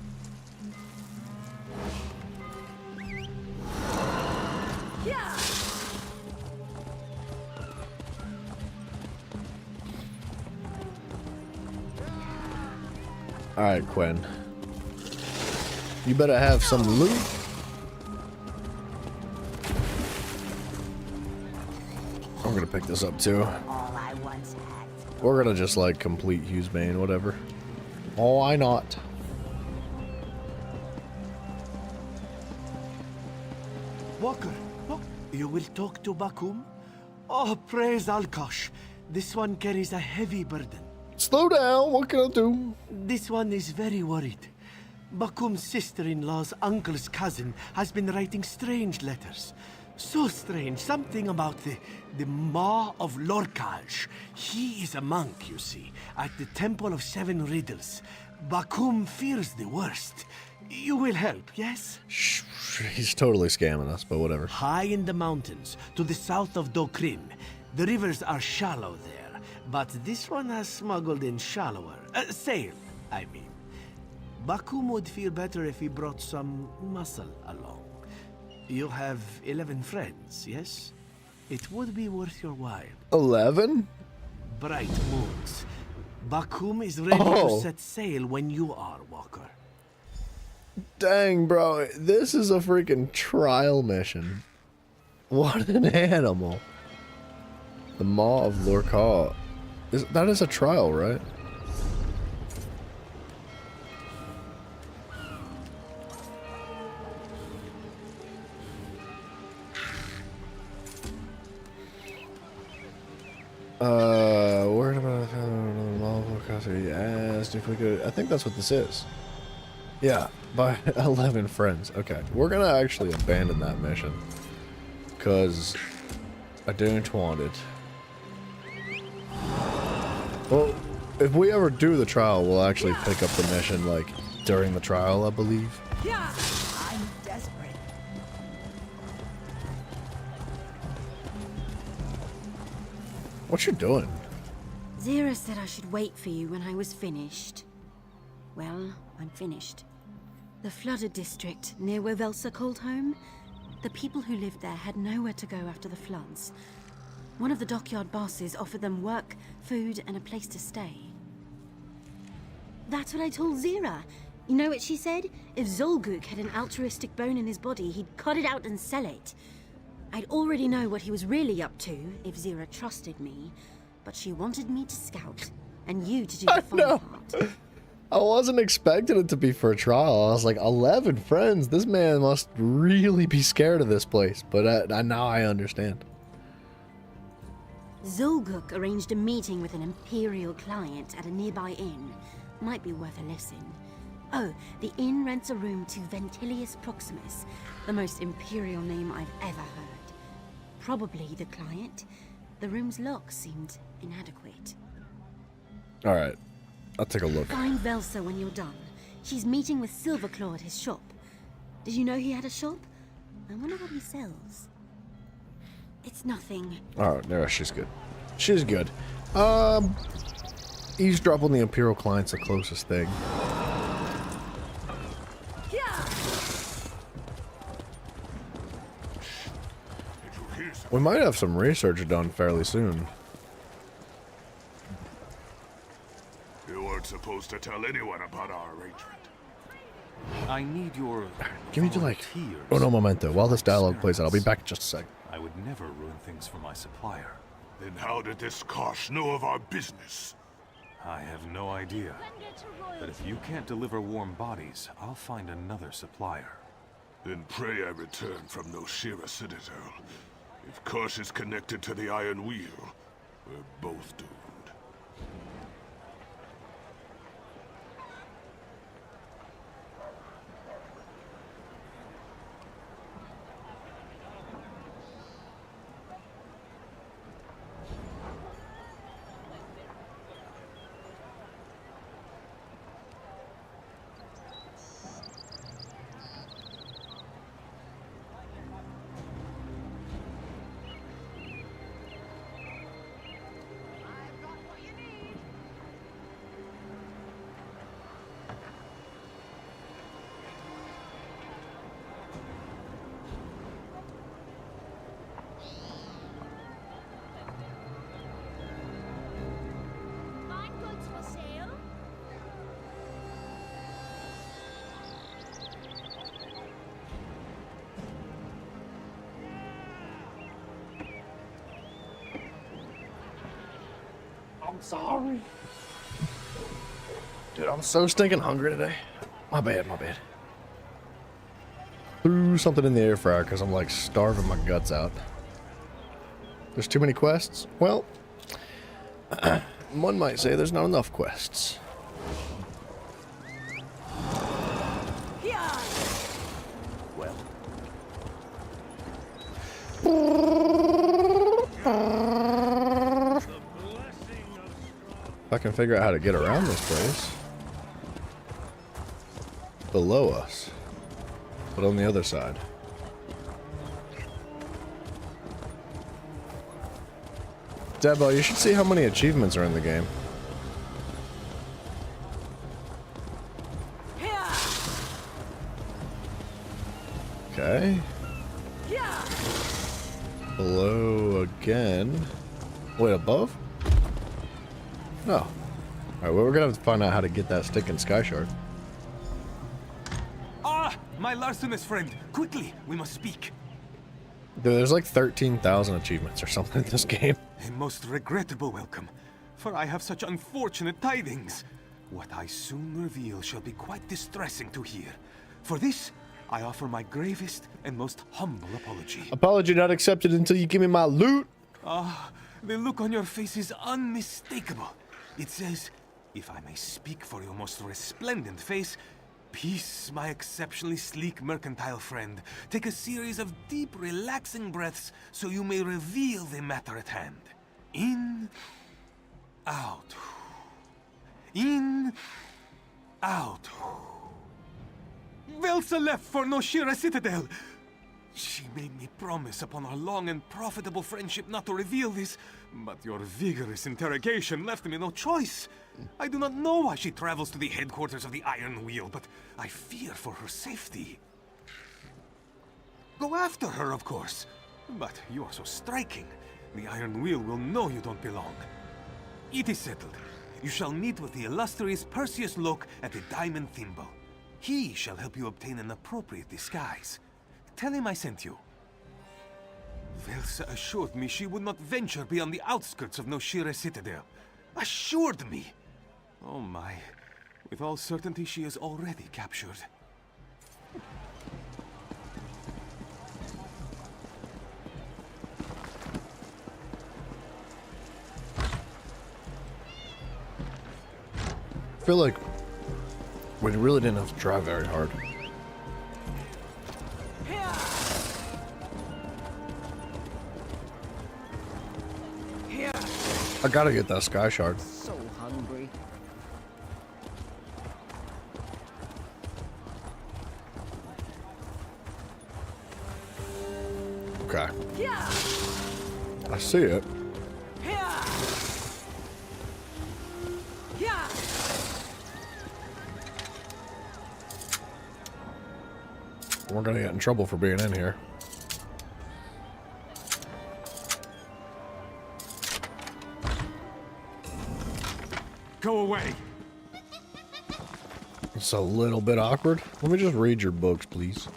S1: Alright, Quen. You better have some loot. I'm gonna pick this up too. We're gonna just like complete Hughes Bane, whatever. Why not?
S6: Walker, look, you will talk to Bakum? Oh, praise Alkosh. This one carries a heavy burden.
S1: Slow down, what can I do?
S6: This one is very worried. Bakum's sister-in-law's uncle's cousin has been writing strange letters. So strange, something about the Maw of Lorkaj. He is a monk, you see, at the Temple of Seven Riddles. Bakum fears the worst. You will help, yes?
S1: Shh, he's totally scamming us, but whatever.
S6: High in the mountains, to the south of Dokrin. The rivers are shallow there, but this one has smuggled in shallower. Sail, I mean. Bakum would feel better if he brought some muscle along. You have 11 friends, yes? It would be worth your while.
S1: 11?
S6: Bright moons. Bakum is ready to set sail when you are, Walker.
S1: Dang, bro. This is a freaking trial mission. What an animal. The Maw of Lorkaj. That is a trial, right? Where about he asked if we could. I think that's what this is. Yeah, by 11 friends. Okay, we're gonna actually abandon that mission because I don't want it. Well, if we ever do the trial, we'll actually pick up the mission like during the trial, I believe.
S13: Yeah, I'm desperate.
S1: What you doing?
S13: Zira said I should wait for you when I was finished. Well, I'm finished. The flooded district, near where Velsa called home, the people who lived there had nowhere to go after the floods. One of the dockyard bosses offered them work, food, and a place to stay. That's what I told Zira. You know what she said? If Zolguk had an altruistic bone in his body, he'd cut it out and sell it. I'd already know what he was really up to if Zira trusted me, but she wanted me to scout, and you to do the fun part.
S2: I wasn't expecting it to be for a trial. I was like, 11 friends. This man must really be scared of this place. But now I understand.
S13: Zolguk arranged a meeting with an Imperial client at a nearby inn. Might be worth a listen. Oh, the inn rents a room to Ventilius Proximus, the most Imperial name I've ever heard. Probably the client. The room's lock seemed inadequate.
S2: Alright. I'll take a look.
S13: Find Velsa when you're done. She's meeting with Silverclaw at his shop. Did you know he had a shop? I wonder what he sells. It's nothing.
S2: Alright, no, she's good. She's good. Eavesdrop on the Imperial client's the closest thing. We might have some research done fairly soon.
S3: You weren't supposed to tell anyone about our arrangement.
S12: I need your
S2: Give me like uno momento. While this dialogue plays out, I'll be back in just a sec.
S12: I would never ruin things for my supplier.
S3: Then how did this Kosh know of our business?
S12: I have no idea. But if you can't deliver warm bodies, I'll find another supplier.
S3: Then pray I return from Noshira Citadel. If Kosh is connected to the Iron Wheel, we're both doomed.
S2: I'm sorry. Dude, I'm so stinking hungry today. My bad, my bad. Threw something in the air fryer because I'm like starving my guts out. There's too many quests? Well, one might say there's not enough quests. Well. If I can figure out how to get around this place. Below us. But on the other side. Debo, you should see how many achievements are in the game. Okay. Below again. Wait, above? No. Alright, well, we're gonna have to find out how to get that stinking sky shard.
S12: Ah! My larcenous friend! Quickly! We must speak!
S2: Dude, there's like 13,000 achievements or something in this game.
S12: A most regrettable welcome, for I have such unfortunate tidings. What I soon reveal shall be quite distressing to hear. For this, I offer my gravest and most humble apology.
S2: Apology not accepted until you give me my loot.
S12: Ah, the look on your face is unmistakable. It says, if I may speak for your most resplendent face, peace, my exceptionally sleek mercantile friend. Take a series of deep, relaxing breaths so you may reveal the matter at hand. In, out. In, out. Velsa left for Noshira Citadel. She made me promise upon our long and profitable friendship not to reveal this, but your vigorous interrogation left me no choice. I do not know why she travels to the headquarters of the Iron Wheel, but I fear for her safety. Go after her, of course. But you are so striking. The Iron Wheel will know you don't belong. It is settled. You shall meet with the illustrious Perseus Locke at the Diamond Thimble. He shall help you obtain an appropriate disguise. Tell him I sent you. Velsa assured me she would not venture beyond the outskirts of Noshira Citadel. Assured me! Oh my. With all certainty she is already captured.
S1: I feel like we really didn't have to try very hard. I gotta get that sky shard.
S11: So hungry.
S1: Okay. I see it. We're gonna get in trouble for being in here.
S4: Go away.
S1: It's a little bit awkward. Let me just read your books, please,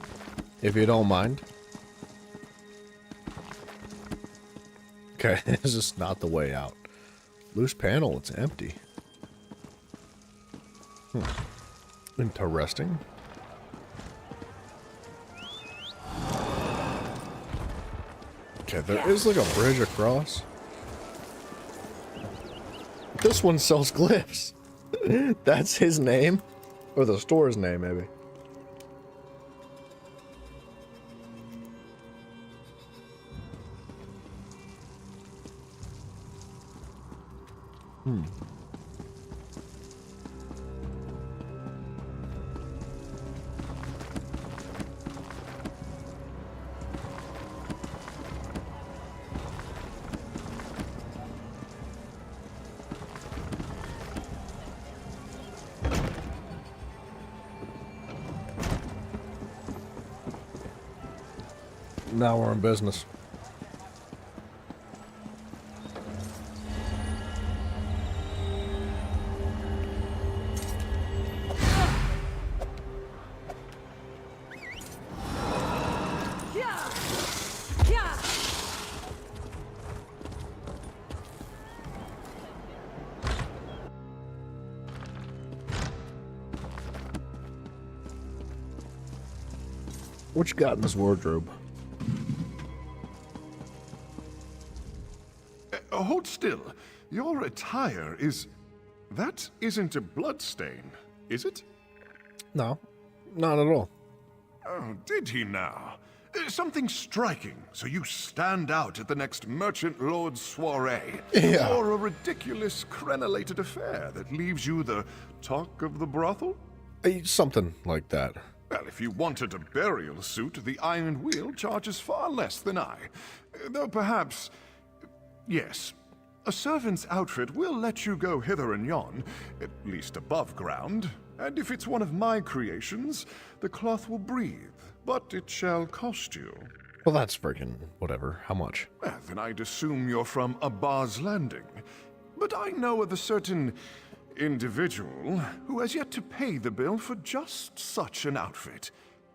S1: if you don't mind. Okay, this is not the way out. Loose panel, it's empty. Interesting. Okay, there is like a bridge across. This one sells glyphs. That's his name? Or the store's name, maybe. Now we're in business. What you got in this wardrobe?
S3: Hold still. Your attire is... That isn't a bloodstain, is it?
S1: No, not at all.
S3: Oh, did he now? Something striking, so you stand out at the next Merchant Lord's soiree.
S1: Yeah.
S3: Or a ridiculous crenellated affair that leaves you the talk of the brothel?
S1: Something like that.
S3: Well, if you wanted a burial suit, the Iron Wheel charges far less than I. Though perhaps... Yes. A servant's outfit will let you go hither and yon, at least above ground. And if it's one of my creations, the cloth will breathe. But it shall cost you.
S1: Well, that's freaking whatever. How much?
S3: Well, then I'd assume you're from Abba's Landing. But I know of a certain individual who has yet to pay the bill for just such an outfit.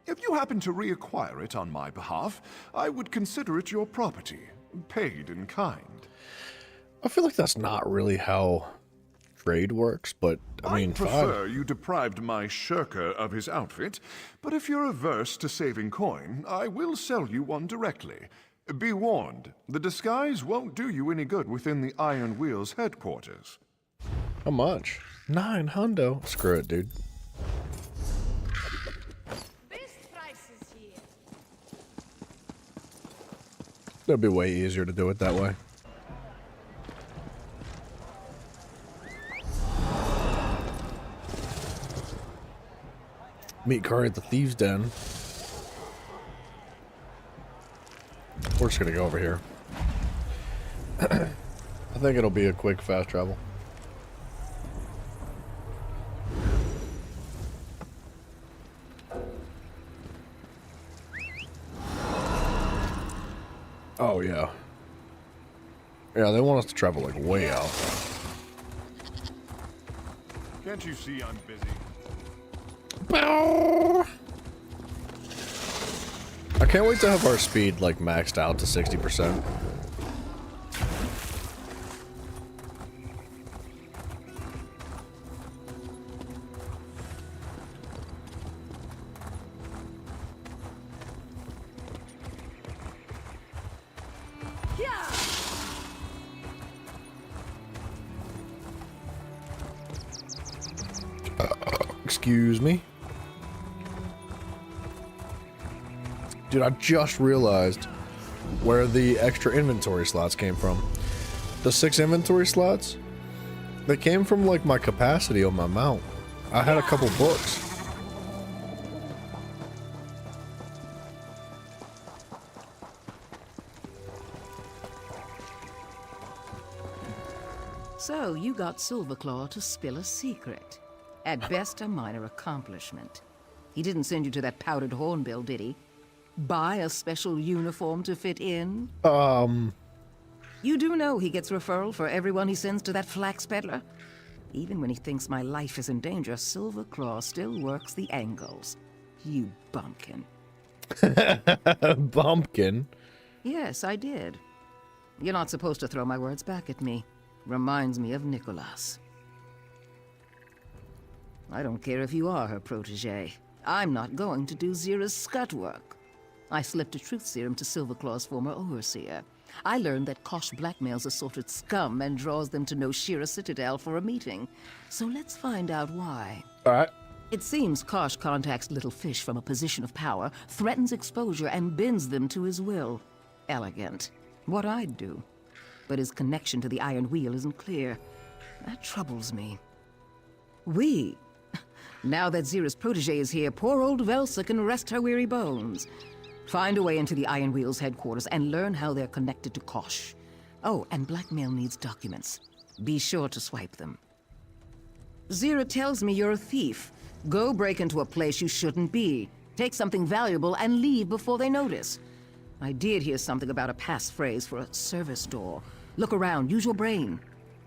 S3: If you happen to reacquire it on my behalf, I would consider it your property, paid in kind.
S1: I feel like that's not really how trade works, but I mean,
S3: I prefer you deprived my shirker of his outfit, but if you're averse to saving coin, I will sell you one directly. Be warned, the disguise won't do you any good within the Iron Wheel's headquarters.
S1: How much? 9 hundo. Screw it, dude.
S7: Best prices here.
S1: It'd be way easier to do it that way. Meet Kari at the Thieves' Den. We're just gonna go over here. I think it'll be a quick fast travel. Oh, yeah. Yeah, they want us to travel, like, way out.
S3: Can't you see I'm busy?
S1: I can't wait to have our speed, like, maxed out to 60%. Excuse me. Dude, I just realized where the extra inventory slots came from. The 6 inventory slots, they came from like my capacity on my mount. I had a couple books.
S11: So you got Silverclaw to spill a secret. At best, a minor accomplishment. He didn't send you to that powdered hornbill, did he? Buy a special uniform to fit in? You do know he gets referral for everyone he sends to that flax peddler? Even when he thinks my life is in danger, Silverclaw still works the angles. You bumpkin.
S1: Bumpkin?
S11: Yes, I did. You're not supposed to throw my words back at me. Reminds me of Nicholas. I don't care if you are her protege. I'm not going to do Zira's scut work. I slipped a truth serum to Silverclaw's former overseer. I learned that Kosh blackmails assorted scum and draws them to No Shira Citadel for a meeting. So let's find out why.
S1: Alright.
S11: It seems Kosh contacts little fish from a position of power, threatens exposure, and bends them to his will. Elegant. What I'd do. But his connection to the Iron Wheel isn't clear. That troubles me. Now that Zira's protege is here, poor old Velsa can rest her weary bones. Find a way into the Iron Wheel's headquarters and learn how they're connected to Kosh. Oh, and blackmail needs documents. Be sure to swipe them. Zira tells me you're a thief. Go break into a place you shouldn't be. Take something valuable and leave before they notice. I did hear something about a passphrase for a service door. Look around, use your brain.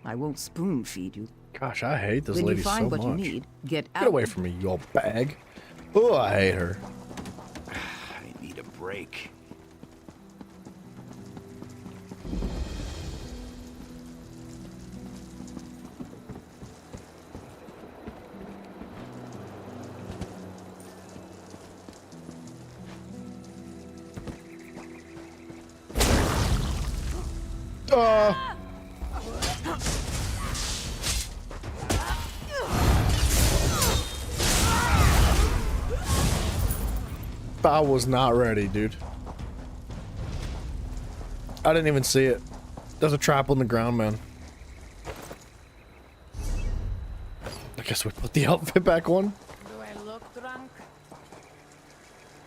S11: I won't spoon feed you.
S1: Gosh, I hate this
S11: When
S1: lady
S11: you find
S1: so
S11: what
S1: much.
S11: you need, get out.
S1: Get away from me, you old bag. Oh, I hate her.
S15: I need a break.
S1: I was not ready, dude. I didn't even see it. There's a trap on the ground, man. I guess we put the outfit back on.
S14: Do I look drunk?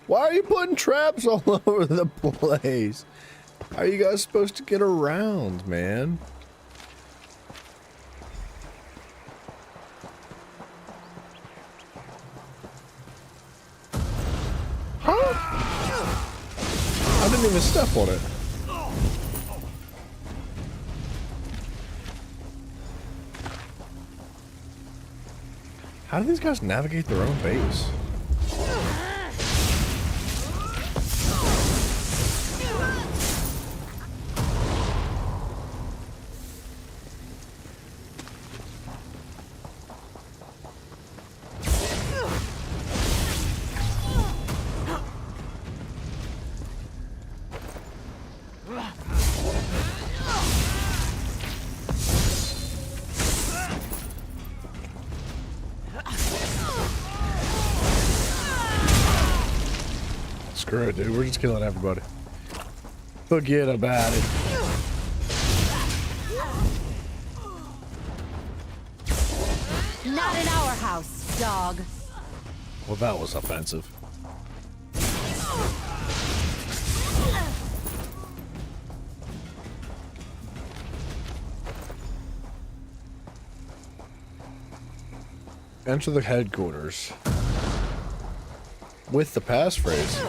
S1: Why are you putting traps all over the place? How are you guys supposed to get around, man? I didn't even step on it. How do these guys navigate their own base? Screw it, dude. We're just killing everybody. Forget about it.
S9: Not in our house, dog.
S1: Well, that was offensive. Enter the headquarters. With the passphrase.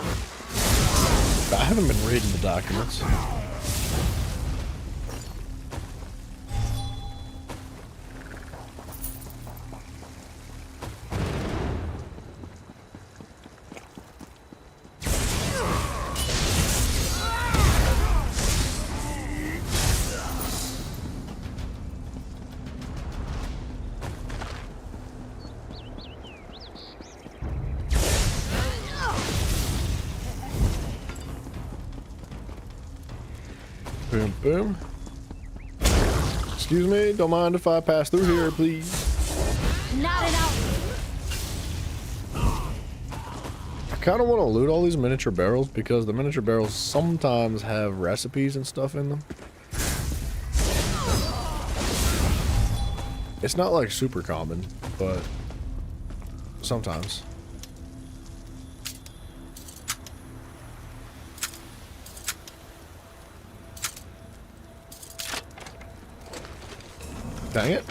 S1: I haven't been reading the documents.
S2: Boom, boom. Excuse me, don't mind if I pass through here, please.
S13: Not enough.
S2: I kind of want to loot all these miniature barrels because the miniature barrels sometimes have recipes and stuff in them. It's not like super common, but sometimes. Dang it.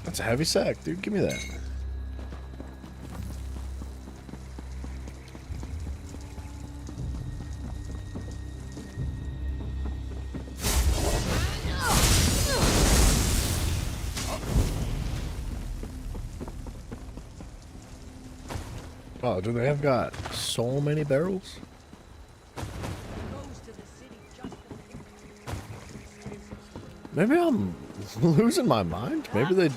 S2: That's a heavy sack, dude. Give me that. Oh, do they have got so many barrels? Maybe I'm losing my mind. Maybe they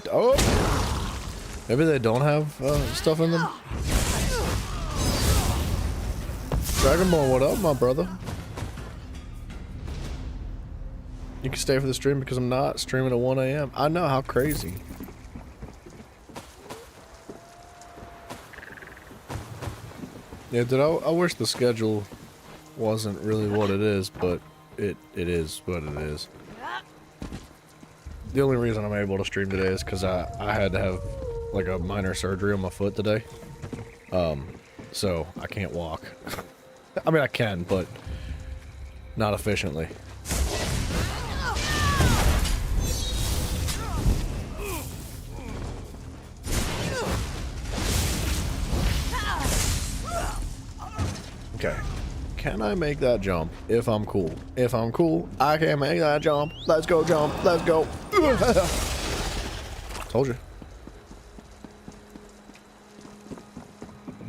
S2: maybe they don't have stuff in them. Dragon Ball, what up, my brother? You can stay for the stream because I'm not streaming at 1 a.m. I know, how crazy. Yeah, dude, I wish the schedule wasn't really what it is, but it is what it is. The only reason I'm able to stream today is because I had to have like a minor surgery on my foot today. So I can't walk. I mean, I can, but not efficiently. Okay. Can I make that jump if I'm cool? If I'm cool, I can make that jump. Let's go jump. Let's go. Told you.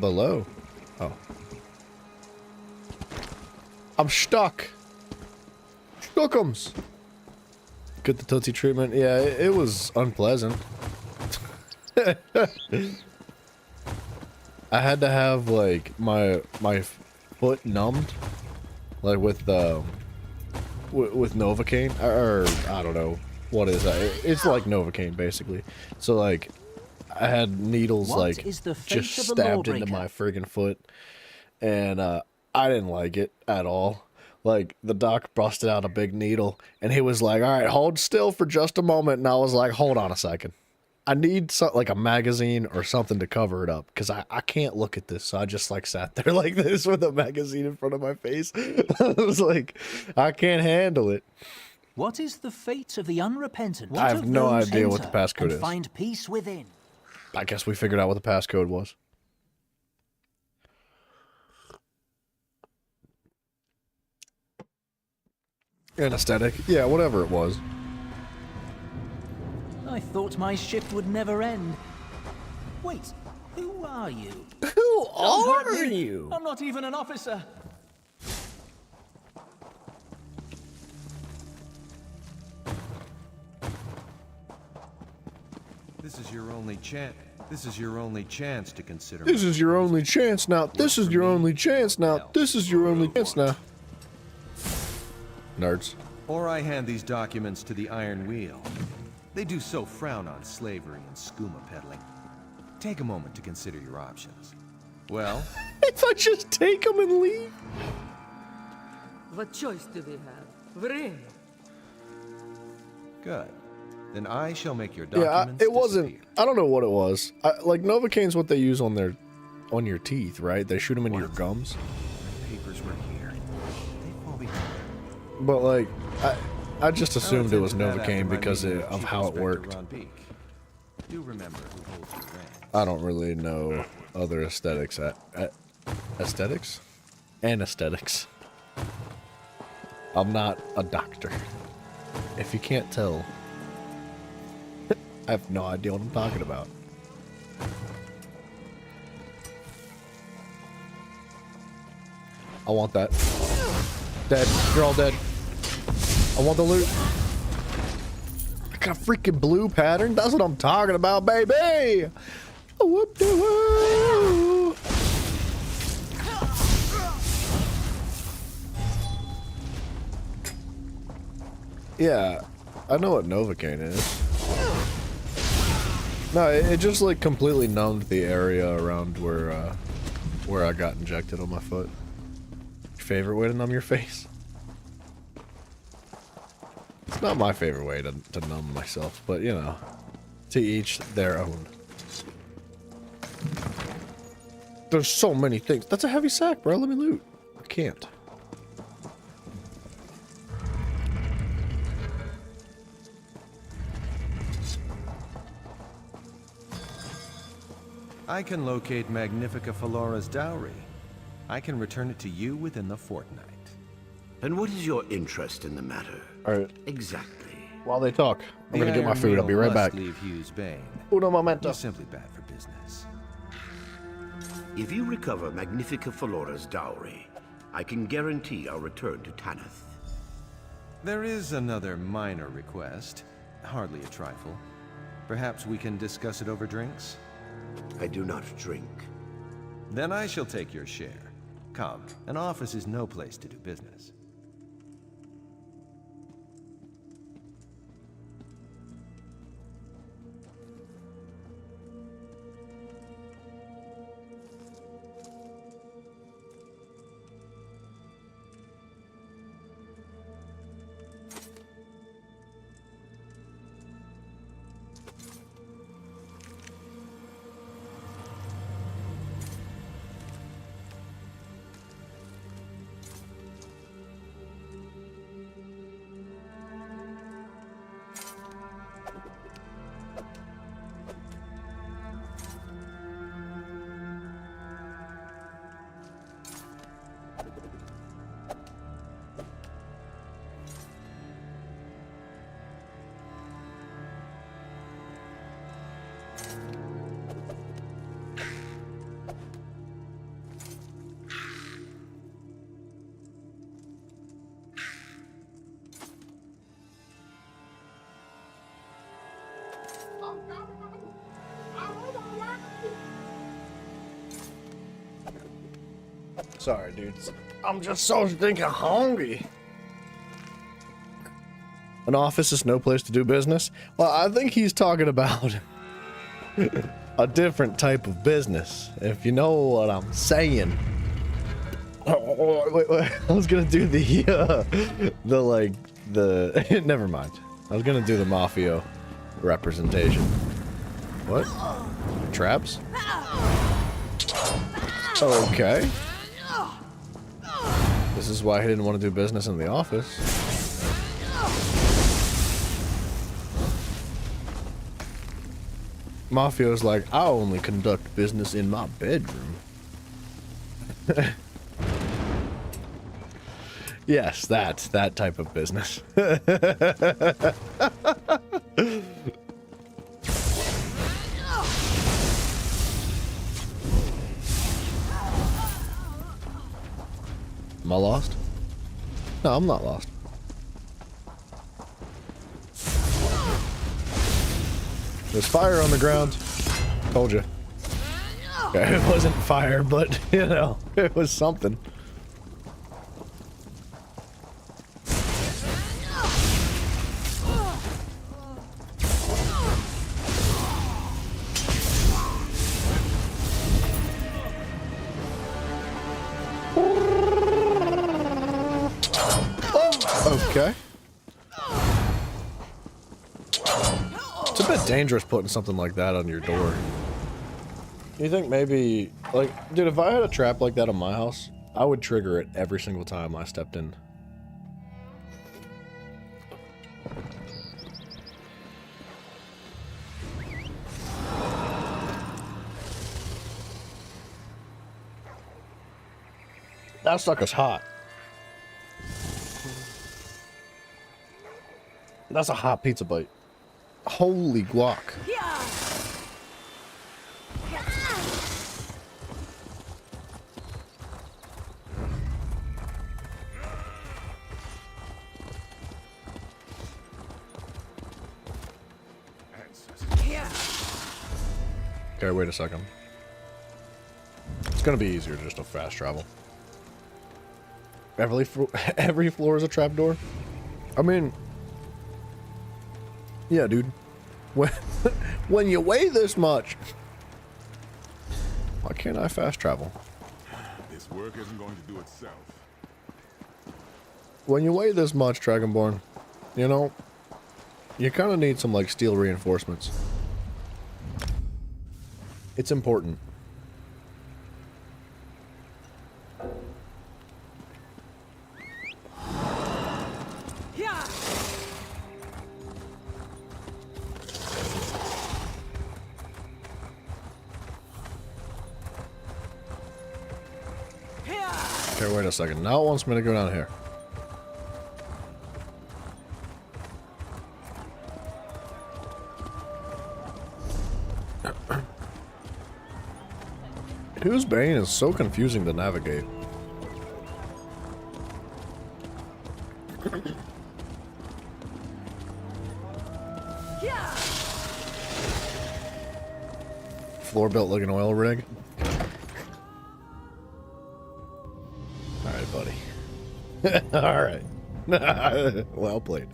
S2: Below. Oh. I'm stuck. Stuckums. Get the Tootsie treatment. Yeah, it was unpleasant. I had to have like my foot numbed, like with Novocaine, or I don't know what is that. It's like Novocaine basically. So like I had needles like just stabbed into my friggin' foot, and I didn't like it at all. Like the doc busted out a big needle and he was like, "All right, hold still for just a moment," and I was like, "Hold on a second. I need something like a magazine or something to cover it up because I can't look at this." So I just like sat there like this with a magazine in front of my face. I was like, I can't handle it.
S16: What is the fate of the unrepentant?
S2: I have no idea what the passcode is.
S16: Find peace within.
S2: I guess we figured out what the passcode was. Anesthetic. Yeah, whatever it was.
S16: I thought my shift would never end. Wait, who are you?
S2: Who
S16: Don't hurt
S2: are
S16: me.
S2: you?
S16: I'm not even an officer.
S17: This is your only chance. This is your only chance to consider.
S2: This is your only chance now. This is your only chance now. This is your only chance now. Nerds.
S17: Or I hand these documents to the Iron Wheel. They do so frown on slavery and skooma peddling. Take a moment to consider your options. Well?
S2: If I just take them and leave?
S14: What choice do we have? Bring.
S17: Good. Then I shall make your
S2: Yeah,
S17: documents
S2: it wasn't. I don't know what it was. Like Novocaine's what they use on on your teeth, right? They shoot them into your gums.
S17: Papers were here. They fall behind.
S2: But like, I just assumed it was
S17: I'll attend to that
S2: Novocaine
S17: after my
S2: because
S17: meeting with
S2: of
S17: Chief
S2: how it
S17: Inspector
S2: worked.
S17: Ron Beek. Do remember who holds your rank.
S2: I don't really know other aesthetics. Aesthetics? Anesthetics. I'm not a doctor. If you can't tell, I have no idea what I'm talking about. I want that. Dead. You're all dead. I want the loot. got a freaking blue pattern. That's what I'm talking about, baby. Whoop-de-woo. Yeah, I know what Novocaine is. No, it just like completely numbed the area around where I got injected on my foot. Your favorite way to numb your face? It's not my favorite way to numb myself, but you know, to each their own. There's so many things. That's a heavy sack, bro. Let me loot. I can't.
S17: I can locate Magnifica Felora's dowry. I can return it to you within the fortnight.
S18: And what is your interest in the matter?
S2: Alright.
S18: Exactly.
S2: While they talk, I'm gonna get my food. I'll be right back.
S17: Leave Hughes Bane.
S2: Uno momento.
S17: You're simply bad for business.
S18: If you recover Magnifica Felora's dowry, I can guarantee our return to Tanith.
S17: There is another minor request. Hardly a trifle. Perhaps we can discuss it over drinks?
S18: I do not drink.
S17: Then I shall take your share. Come, an office is no place to do business.
S2: Sorry, dude. I'm just so stinking hungry. An office is no place to do business? Well, I think he's talking about a different type of business, if you know what I'm saying. Oh, wait. I was gonna do the never mind. I was gonna do the Mafia representation. What? Traps? Okay. This is why he didn't want to do business in the office. Mafio's like, I only conduct business in my bedroom. Yes, that type of business. Am I lost? No, I'm not lost. There's fire on the ground. Told you. Okay, it wasn't fire, but, you know, it was something. Okay. It's a bit dangerous putting something like that on your door. You think maybe, like, dude, if I had a trap like that on my house, I would trigger it every single time I stepped in. That sucker's hot. That's a hot pizza bite. Holy guac.
S1: Okay, wait a second. It's gonna be easier just to fast travel. Every floor is a trapdoor? I mean... Yeah, dude. When you weigh this much... Why can't I fast travel?
S3: This work isn't going to do itself.
S1: When you weigh this much, Dragonborn, you know, you kind of need some, like, steel reinforcements. It's important. Okay, wait a second. Now it wants me to go down here. Whose Bane is so confusing to navigate. Floor built like an oil rig. Alright, buddy. Alright. Well played.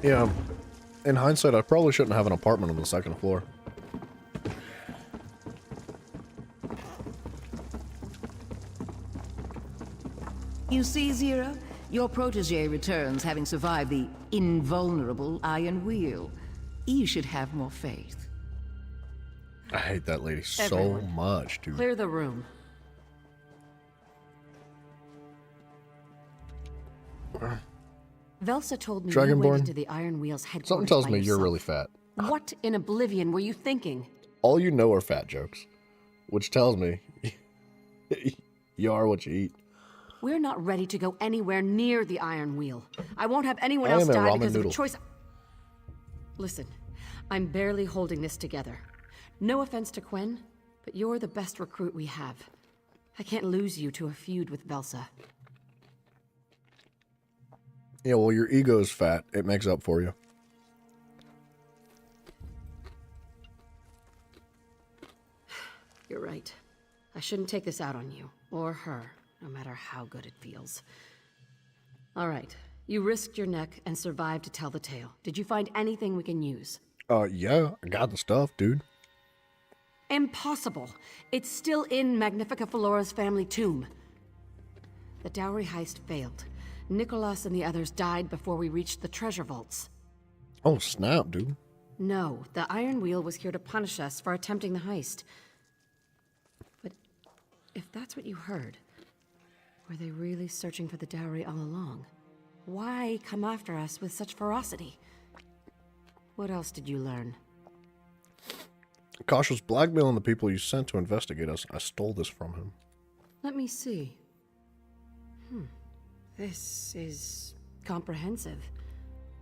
S1: Yeah, in hindsight, I probably shouldn't have an apartment on the second floor.
S11: You see, Zero? Your protege returns having survived the invulnerable Iron Wheel. You should have more faith.
S1: I hate that lady so
S9: Everyone,
S1: much, dude.
S9: Clear the room. Velsa told me you
S1: Dragonborn,
S9: went into the Iron Wheel's headquarters.
S1: something tells
S9: by
S1: me you're
S9: yourself.
S1: really fat.
S9: What in oblivion were you thinking?
S1: All you know are fat jokes, which tells me you are what you eat.
S9: We're not ready to go anywhere near the Iron Wheel. I won't have anyone
S1: I
S9: else
S1: am a
S9: die
S1: ramen
S9: because of
S1: noodle.
S9: a choice. Listen, I'm barely holding this together. No offense to Quen, but you're the best recruit we have. I can't lose you to a feud with Velsa.
S1: Yeah, well, your ego's fat. It makes up for you.
S9: You're right. I shouldn't take this out on you, or her, no matter how good it feels. All right, you risked your neck and survived to tell the tale. Did you find anything we can use?
S1: Yeah, I got the stuff, dude.
S9: Impossible. It's still in Magnifica Felora's family tomb. The dowry heist failed. Nicholas and the others died before we reached the treasure vaults.
S1: Oh, snap, dude.
S9: No, the Iron Wheel was here to punish us for attempting the heist. But if that's what you heard, were they really searching for the dowry all along? Why come after us with such ferocity? What else did you learn?
S1: Kosh was blackmailing the people you sent to investigate us. I stole this from him.
S9: Let me see. This is comprehensive.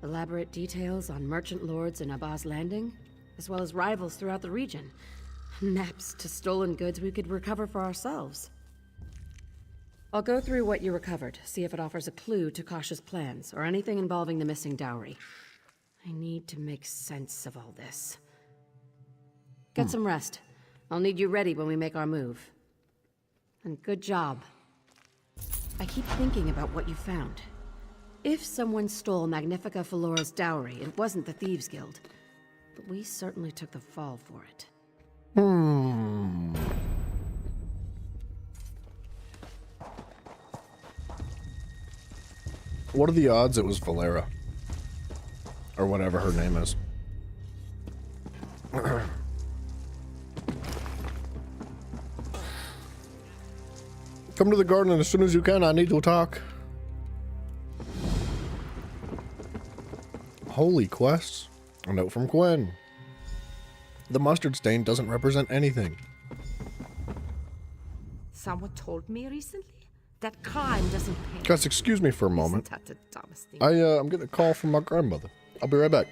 S9: Elaborate details on merchant lords in Abba's Landing, as well as rivals throughout the region. Maps to stolen goods we could recover for ourselves. I'll go through what you recovered, see if it offers a clue to Kosh's plans, or anything involving the missing dowry. I need to make sense of all this. Get some rest. I'll need you ready when we make our move. And good job. I keep thinking about what you found. If someone stole Magnifica Felora's dowry, it wasn't the Thieves Guild. But we certainly took the fall for it.
S1: What are the odds it was Valera? Or whatever her name is. Come to the garden as soon as you can. I need to talk. Holy quests. A note from Quen. The mustard stain doesn't represent anything.
S14: Someone told me recently that crime doesn't pay.
S1: Guys, excuse me for a moment.
S14: Isn't that the dumbest thing?
S1: I'm getting a call from my grandmother. I'll be right back.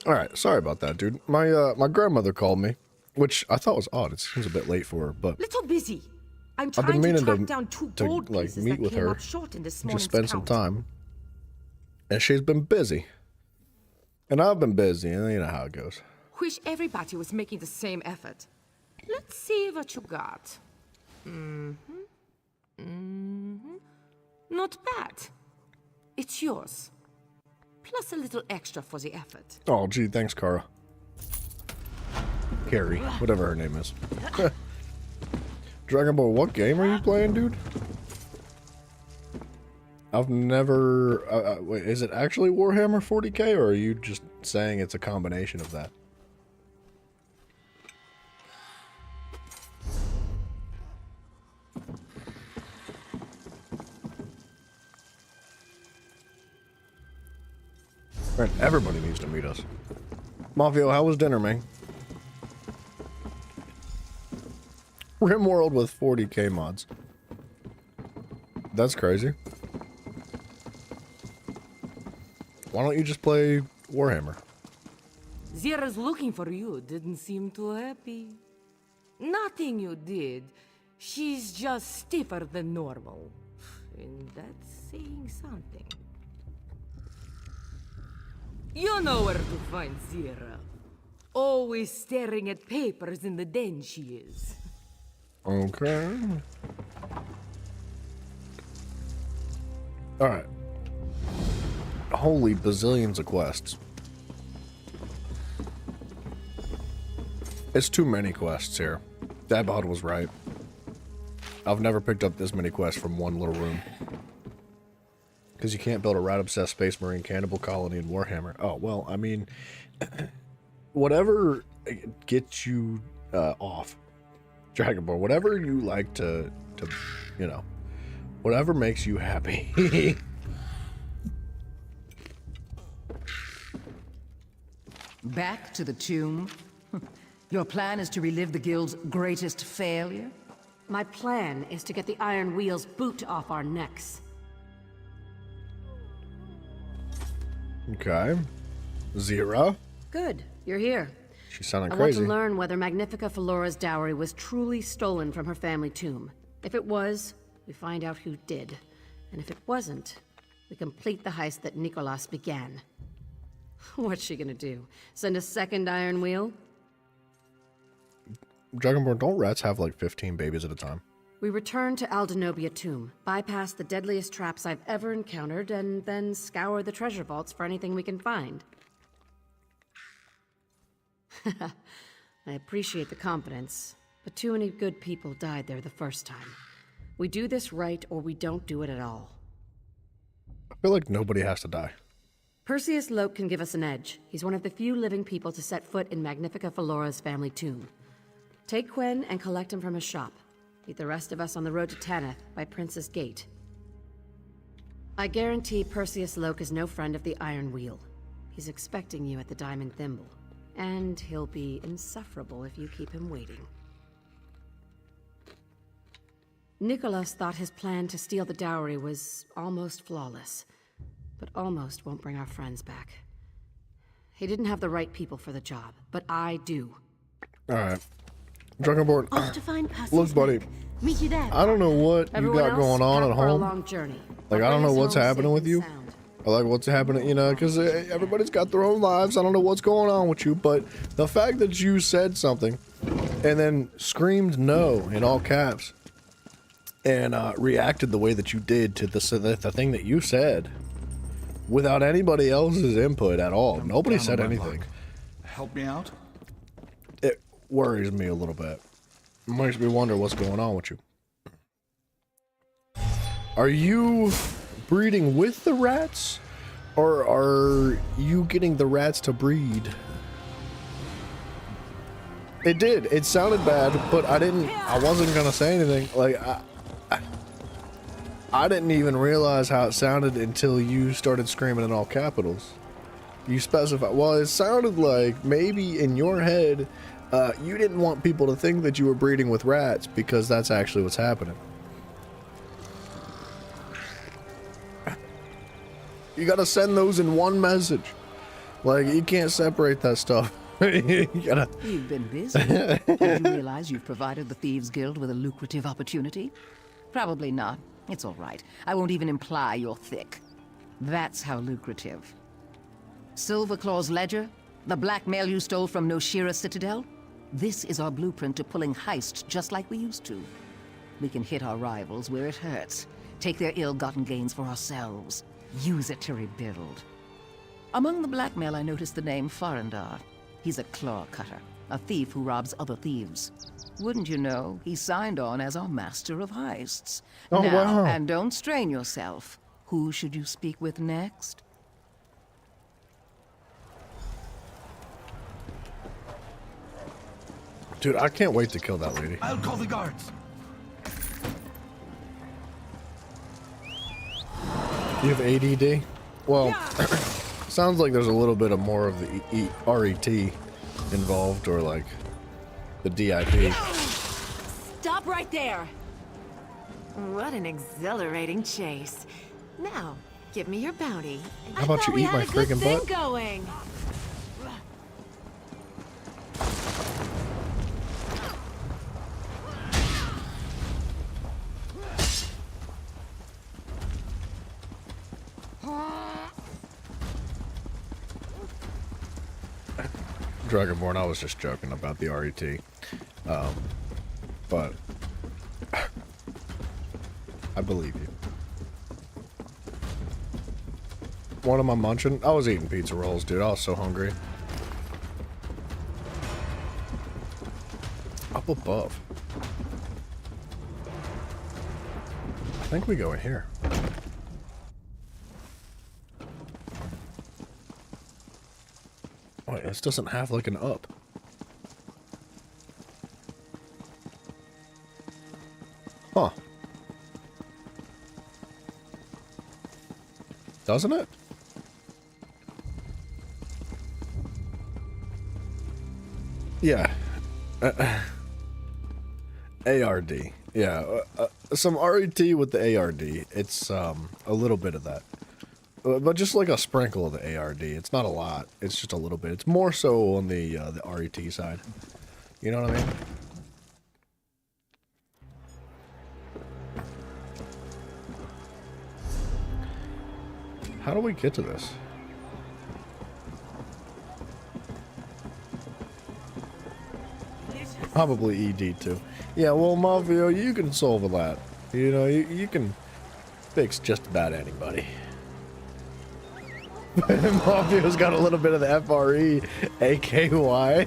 S1: All right, sorry about that, dude. My grandmother called me, which I thought was odd. It seems a bit late for her, but
S14: Little busy. I'm
S1: I've been
S14: trying to
S1: meaning
S14: track down two gold
S1: like
S14: pieces
S1: meet
S14: that
S1: with
S14: came
S1: her,
S14: up short in this morning's
S1: just spend some
S14: count.
S1: time. And she's been busy, and I've been busy, and you know how it goes.
S14: Wish everybody was making the same effort. Let's see what you got. Not bad. It's yours. Plus a little extra for the effort.
S1: Oh, gee, thanks, Kara. Carrie, whatever her name is. Dragon Ball, what game are you playing, dude? I've never... wait, is it actually Warhammer 40k, or are you just saying it's a combination of that? Right, everybody needs to meet us. Mafio, how was dinner, man? RimWorld with 40k mods. That's crazy. Why don't you just play Warhammer?
S14: Zira's looking for you. Didn't seem too happy. Nothing you did. She's just stiffer than normal. And that's saying something. You know where to find Zira. Always staring at papers in the den she is.
S1: Okay. Alright. Holy bazillions of quests. It's too many quests here. Dabod was right. I've never picked up this many quests from one little room. Because you can't build a rat-obsessed space marine cannibal colony in Warhammer. Oh, well, I mean... whatever gets you off. Dragonborn, whatever you like to, you know... whatever makes you happy.
S11: Back to the tomb? Your plan is to relive the guild's greatest failure?
S9: My plan is to get the Iron Wheel's boot off our necks.
S1: Okay. Zira?
S9: Good, you're here.
S1: She's sounding
S9: I
S1: crazy.
S9: want to learn whether Magnifica Felora's dowry was truly stolen from her family tomb. If it was, we find out who did. And if it wasn't, we complete the heist that Nicholas began. What's she gonna do? Send a second Iron Wheel?
S1: Dragonborn, don't rats have like 15 babies at a time?
S9: We return to Aldenobia Tomb, bypass the deadliest traps I've ever encountered, and then scour the treasure vaults for anything we can find. I appreciate the confidence, but too many good people died there the first time. We do this right, or we don't do it at all.
S1: I feel like nobody has to die.
S9: Perseus Loke can give us an edge. He's one of the few living people to set foot in Magnifica Felora's family tomb. Take Quen and collect him from his shop. Meet the rest of us on the road to Tanith by Princess Gate. I guarantee Perseus Loke is no friend of the Iron Wheel. He's expecting you at the Diamond Thimble. And he'll be insufferable if you keep him waiting. Nicholas thought his plan to steal the dowry was almost flawless. But almost won't bring our friends back. He didn't have the right people for the job, but I do.
S1: Alright. Dragonborn.
S13: Off to find Perseus.
S1: Look, buddy.
S13: Meet you there.
S1: I don't know what
S9: Everyone
S1: you got
S9: else,
S1: going on
S9: out
S1: at
S9: for a
S1: home.
S9: long journey.
S1: Like, I don't know what's happening with you. I like what's happening, you know, because everybody's got their own lives. I don't know what's going on with you, but the fact that you said something and then screamed no in all caps and reacted the way that you did to the thing that you said without anybody else's input at all. Nobody said anything.
S19: Help me out?
S1: It worries me a little bit. It makes me wonder what's going on with you. Are you breeding with the rats? Or are you getting the rats to breed? It did. It sounded bad, but I wasn't gonna say anything. Like, I didn't even realize how it sounded until you started screaming in all capitals. You specified, well, it sounded like maybe in your head, you didn't want people to think that you were breeding with rats because that's actually what's happening. You gotta send those in one message. Like, you can't separate that stuff. You gotta...
S11: You've been busy. Did you realize you've provided the Thieves Guild with a lucrative opportunity? Probably not. It's all right. I won't even imply you're thick. That's how lucrative. Silverclaw's ledger? The blackmail you stole from Noshira Citadel? This is our blueprint to pulling heists just like we used to. We can hit our rivals where it hurts. Take their ill-gotten gains for ourselves. Use it to rebuild. Among the blackmail, I noticed the name Farandar. He's a claw cutter, a thief who robs other thieves. Wouldn't you know, he signed on as our master of heists.
S1: Oh,
S11: now,
S1: wow.
S11: and don't strain yourself. Who should you speak with next?
S1: Dude, I can't wait to kill that lady.
S4: I'll call the guards.
S1: You have ADD? Well, sounds like there's a little bit of more of the RET involved, or like the DIP.
S7: Stop right there! What an exhilarating chase. Now, give me your bounty.
S1: How about you eat my friggin' butt?
S7: Going.
S1: Dragonborn, I was just joking about the RET. But I believe you. What am I munching? I was eating pizza rolls, dude. I was so hungry. Up above. I think we go in here. Wait, this doesn't have like an up. Huh. Doesn't it? Yeah. ARD. Yeah. Some RET with the ARD. It's a little bit of that. But just like a sprinkle of the ARD. It's not a lot. It's just a little bit. It's more so on the RET side. You know what I mean? How do we get to this? Probably ED too. Yeah, well, Mafio, you can solve that. You know, you can fix just about anybody. Mafio's got a little bit of the FRE, AKY.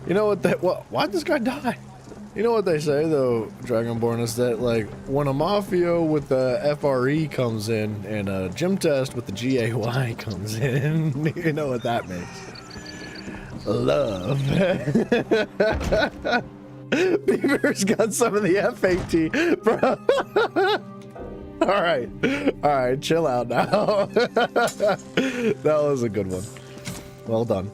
S1: You know what? Why'd this guy die? You know what they say though, Dragonborn, is that like when a Mafio with the FRE comes in and a gym test with the GAY comes in, you know what that means? Love. Beaver's got some of the FAT, bro. All right, chill out now. That was a good one. Well done.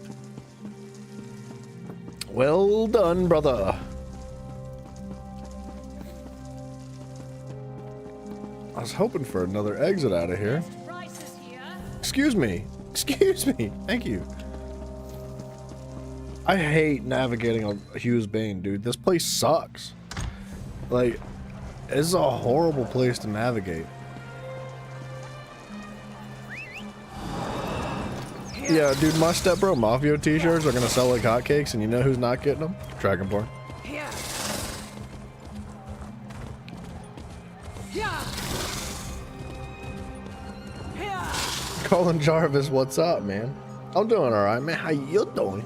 S1: Well done, brother. I was hoping for another exit out of here. Excuse me. Excuse me. Thank you. I hate navigating a Hughes Bane, dude. This place sucks. Like, this is a horrible place to navigate. Yeah, dude, my stepbro Mafio t-shirts are gonna sell like hotcakes, and you know who's not getting them? Dragonborn. Colin Jarvis, what's up, man? I'm doing alright, man. How you doing?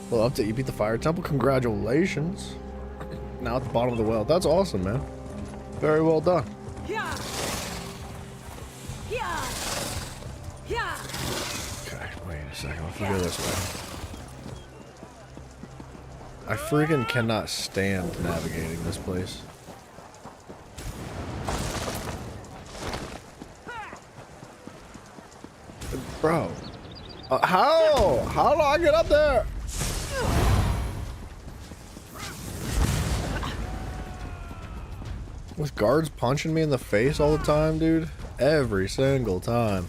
S1: Well, up to you beat the Fire Temple. Congratulations. Now at the bottom of the well. That's awesome, man. Very well done. Okay, wait a second. Let's go this way. I freaking cannot stand navigating this place. Bro. How do I get up there? With guards punching me in the face all the time, dude? Every single time.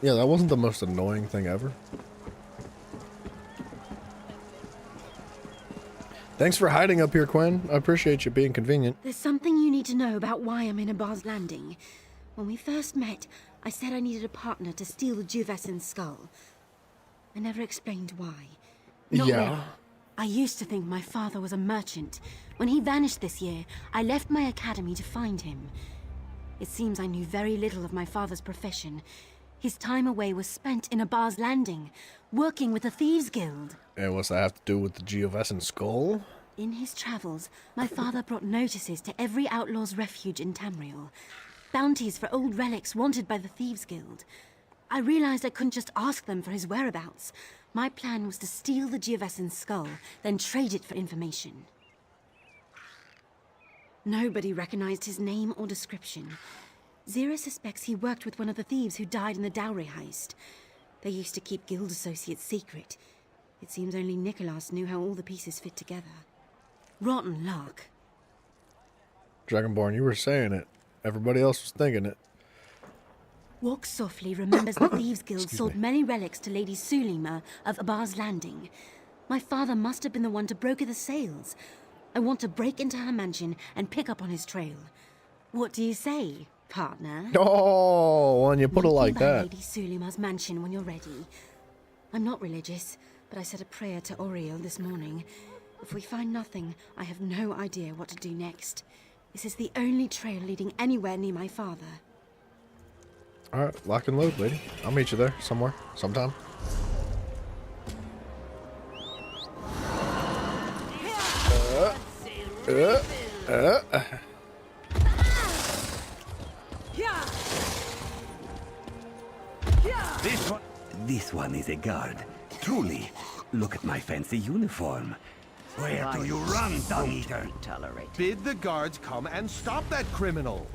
S1: Yeah, that wasn't the most annoying thing ever.
S2: Thanks for hiding up here, Quinn. I appreciate you being convenient.
S13: There's something you need to know about why I'm in Abar's Landing. When we first met, I said I needed a partner to steal the Juvescent's skull. I never explained why. Not really. I used to think my father was a merchant. When he vanished this year, I left my academy to find him. It seems I knew very little of my father's profession. His time away was spent in Abar's Landing, working with the Thieves Guild.
S2: And what's that have to do with the Juvescent skull?
S13: In his travels, my father brought notices to every outlaw's refuge in Tamriel. Bounties for old relics wanted by the Thieves Guild. I realized I couldn't just ask them for his whereabouts. My plan was to steal the Juvescent's skull, then trade it for information. Nobody recognized his name or description. Zira suspects he worked with one of the thieves who died in the dowry heist. They used to keep guild associates secret. It seems only Nicholas knew how all the pieces fit together. Rotten luck.
S2: Dragonborn, you were saying it. Everybody else was thinking it.
S13: Walk Softly remembers the Thieves Guild sold many relics to Lady Sulima of Abar's Landing. My father must have been the one to broker the sales. I want to break into her mansion and pick up on his trail. What do you say, partner?
S2: Oh, when you put it like that.
S13: Lady Sulima's mansion when you're ready. I'm not religious, but I said a prayer to Oriel this morning. If we find nothing, I have no idea what to do next. This is the only trail leading anywhere near my father.
S2: Alright, lock and load, lady. I'll meet you there, somewhere, sometime.
S19: This one is a guard. Truly, look at my fancy uniform. Where do you run, dung-eater?
S17: Bid the guards come and stop that criminal.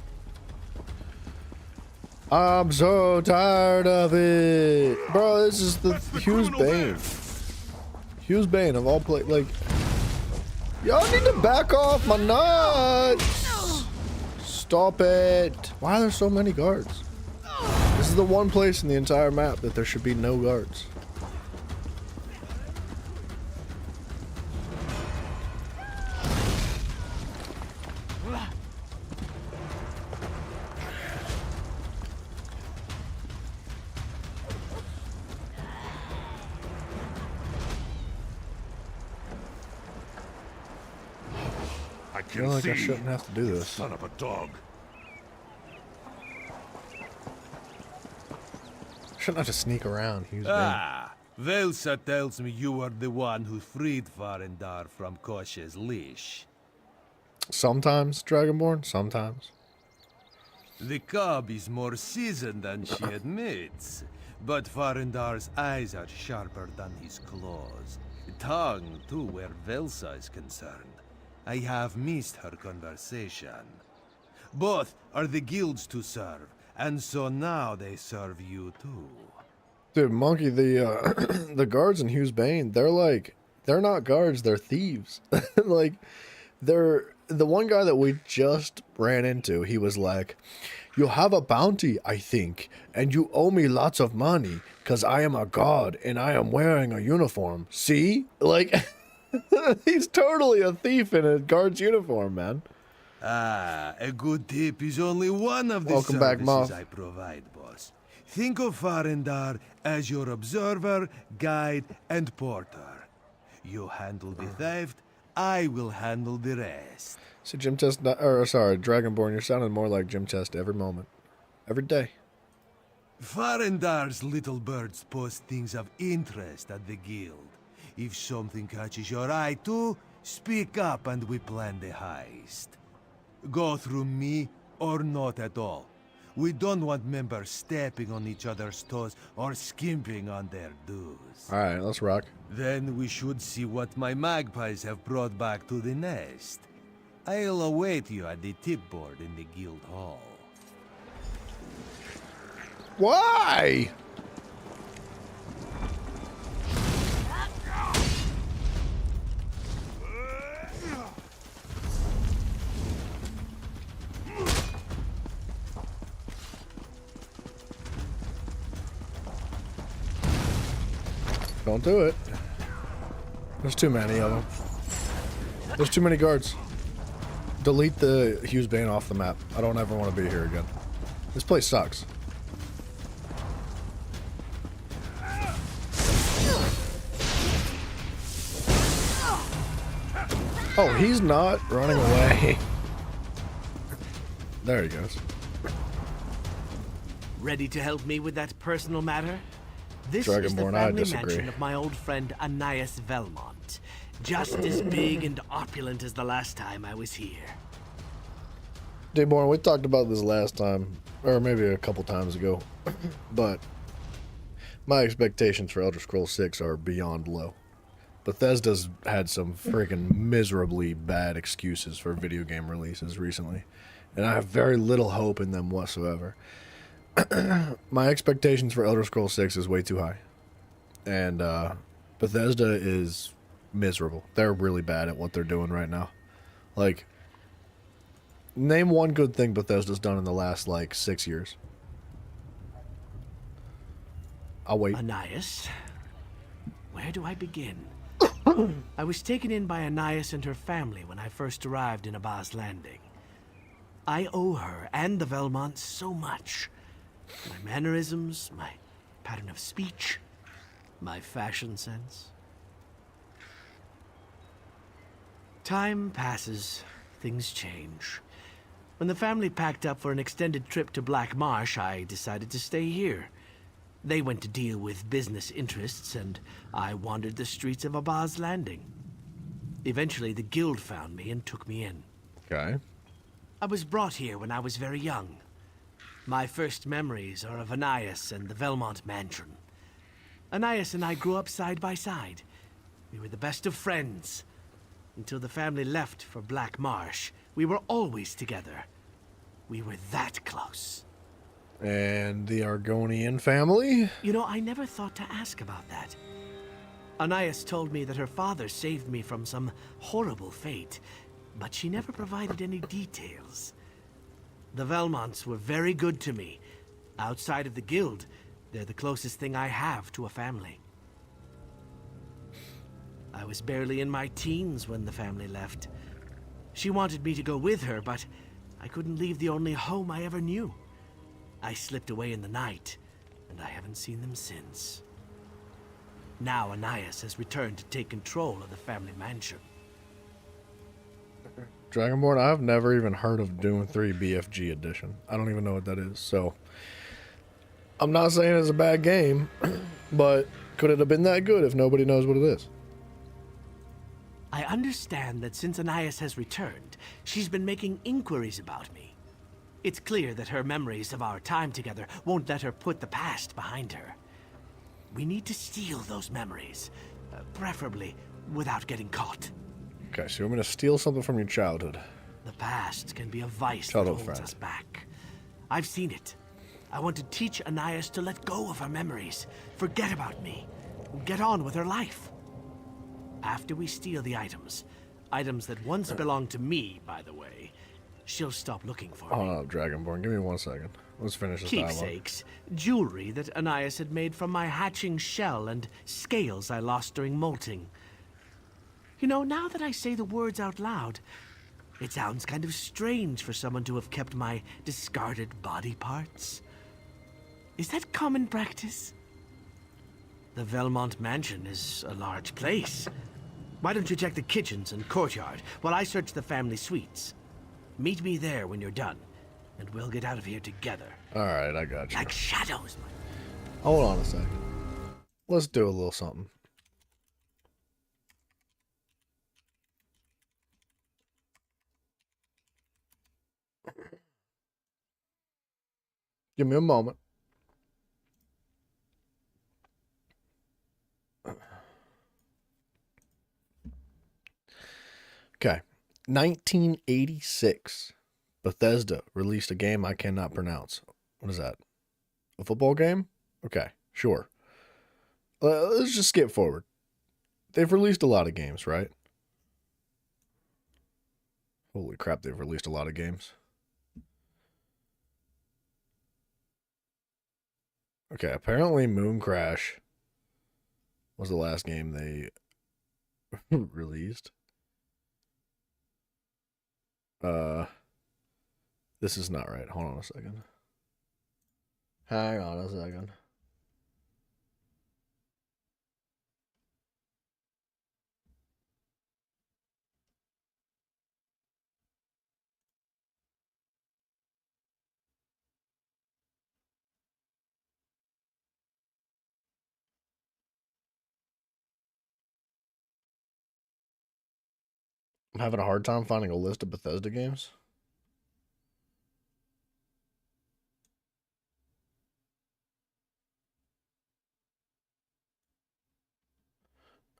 S2: I'm so tired of it. Bro, this is the Hughes Bane. Hughes Bane of all play. Like, y'all need to back off my nuts. Stop it. Why are there so many guards? This is the one place in the entire map that there should be no guards.
S3: I
S2: feel like I shouldn't have to do this.
S3: Son of a dog.
S2: Shouldn't have to sneak around. Hughes Bane.
S20: Ah, Velsa tells me you are the one who freed Farendar from Koshe's leash.
S2: Sometimes, Dragonborn, sometimes.
S20: The cub is more seasoned than she admits, but Farendar's eyes are sharper than his claws. Tongue, too, where Velsa is concerned. I have missed her conversation. Both are the guilds to serve, and so now they serve you too.
S2: Dude, Monkey, the the guards in Hughes Bane, they're not guards, they're thieves. Like, they're the one guy that we just ran into, he was like, "You have a bounty, I think, and you owe me lots of money, because I am a god and I am wearing a uniform. See?" Like, he's totally a thief in a guard's uniform, man.
S20: Ah, a good tip is only one of the
S2: Welcome back,
S20: services
S2: Moff.
S20: I provide, boss. Think of Farendar as your observer, guide, and porter. You handle the theft, I will handle the rest.
S2: So Gym Test, or sorry, Dragonborn, you're sounding more like Gym Test every moment. Every day.
S20: Farendar's little birds post things of interest at the guild. If something catches your eye too, speak up and we plan the heist. Go through me or not at all. We don't want members stepping on each other's toes or skimping on their dues.
S2: Alright, let's rock.
S20: Then we should see what my magpies have brought back to the nest. I'll await you at the tip board in the guild hall.
S2: Why? Don't do it. There's too many of them. There's too many guards. Delete the Hughes Bane off the map. I don't ever want to be here again. This place sucks. Oh, he's not running away. There he goes.
S6: Ready to help me with that personal matter? This is the
S2: Dragonborn, I
S6: family
S2: disagree.
S6: mansion of my old friend Anais Velmont. Just as big and opulent as the last time I was here.
S2: Dayborn, we talked about this last time, or maybe a couple times ago, but my expectations for Elder Scrolls 6 are beyond low. Bethesda's had some freaking miserably bad excuses for video game releases recently, and I have very little hope in them whatsoever. My expectations for Elder Scrolls 6 is way too high, and Bethesda is miserable. They're really bad at what they're doing right now. Like, name one good thing Bethesda's done in the last, 6 years. I'll wait.
S6: Anais? Where do I begin? I was taken in by Anais and her family when I first arrived in Abaz Landing. I owe her and the Velmonts so much. My mannerisms, my pattern of speech, my fashion sense. Time passes, things change. When the family packed up for an extended trip to Black Marsh, I decided to stay here. They went to deal with business interests, and I wandered the streets of Abaz Landing. Eventually, the guild found me and took me in.
S2: Okay.
S6: I was brought here when I was very young. My first memories are of Anais and the Velmont Mansion. Anais and I grew up side by side. We were the best of friends. Until the family left for Black Marsh, we were always together. We were that close.
S2: And the Argonian family?
S6: You know, I never thought to ask about that. Anais told me that her father saved me from some horrible fate, but she never provided any details. The Velmonts were very good to me. Outside of the guild, they're the closest thing I have to a family. I was barely in my teens when the family left. She wanted me to go with her, but I couldn't leave the only home I ever knew. I slipped away in the night, and I haven't seen them since. Now Anais has returned to take control of the family mansion.
S2: Dragonborn, I've never even heard of Doom 3 BFG Edition. I don't even know what that is, so... I'm not saying it's a bad game, but could it have been that good if nobody knows what it is?
S6: I understand that since Anais has returned, she's been making inquiries about me. It's clear that her memories of our time together won't let her put the past behind her. We need to steal those memories, preferably without getting caught.
S2: Okay, so I'm going to steal something from your childhood.
S6: The past can be a vice that
S2: Childhood
S6: holds
S2: friend.
S6: us back. I've seen it. I want to teach Anais to let go of her memories, forget about me, and get on with her life. After we steal the items that once belonged to me, by the way, she'll stop looking for me.
S2: Hold up, Dragonborn. Give me 1 second. Let's finish this dialogue.
S6: Keepsakes, jewelry that Anais had made from my hatching shell, and scales I lost during molting. You know, now that I say the words out loud, it sounds kind of strange for someone to have kept my discarded body parts. Is that common practice? The Velmont Mansion is a large place. Why don't you check the kitchens and courtyard while I search the family suites? Meet me there when you're done, and we'll get out of here together.
S2: Alright, I got you.
S6: Like shadows.
S2: Hold on a second. Let's do a little something. Give me a moment. Okay. 1986. Bethesda released a game I cannot pronounce. What is that? A football game? Okay, sure. Let's just skip forward. They've released a lot of games, right? Holy crap, they've released a lot of games. Okay, apparently Moon Crash was the last game they released.
S1: This is not right. Hold on a second. Hang on a second. I'm having a hard time finding a list of Bethesda games.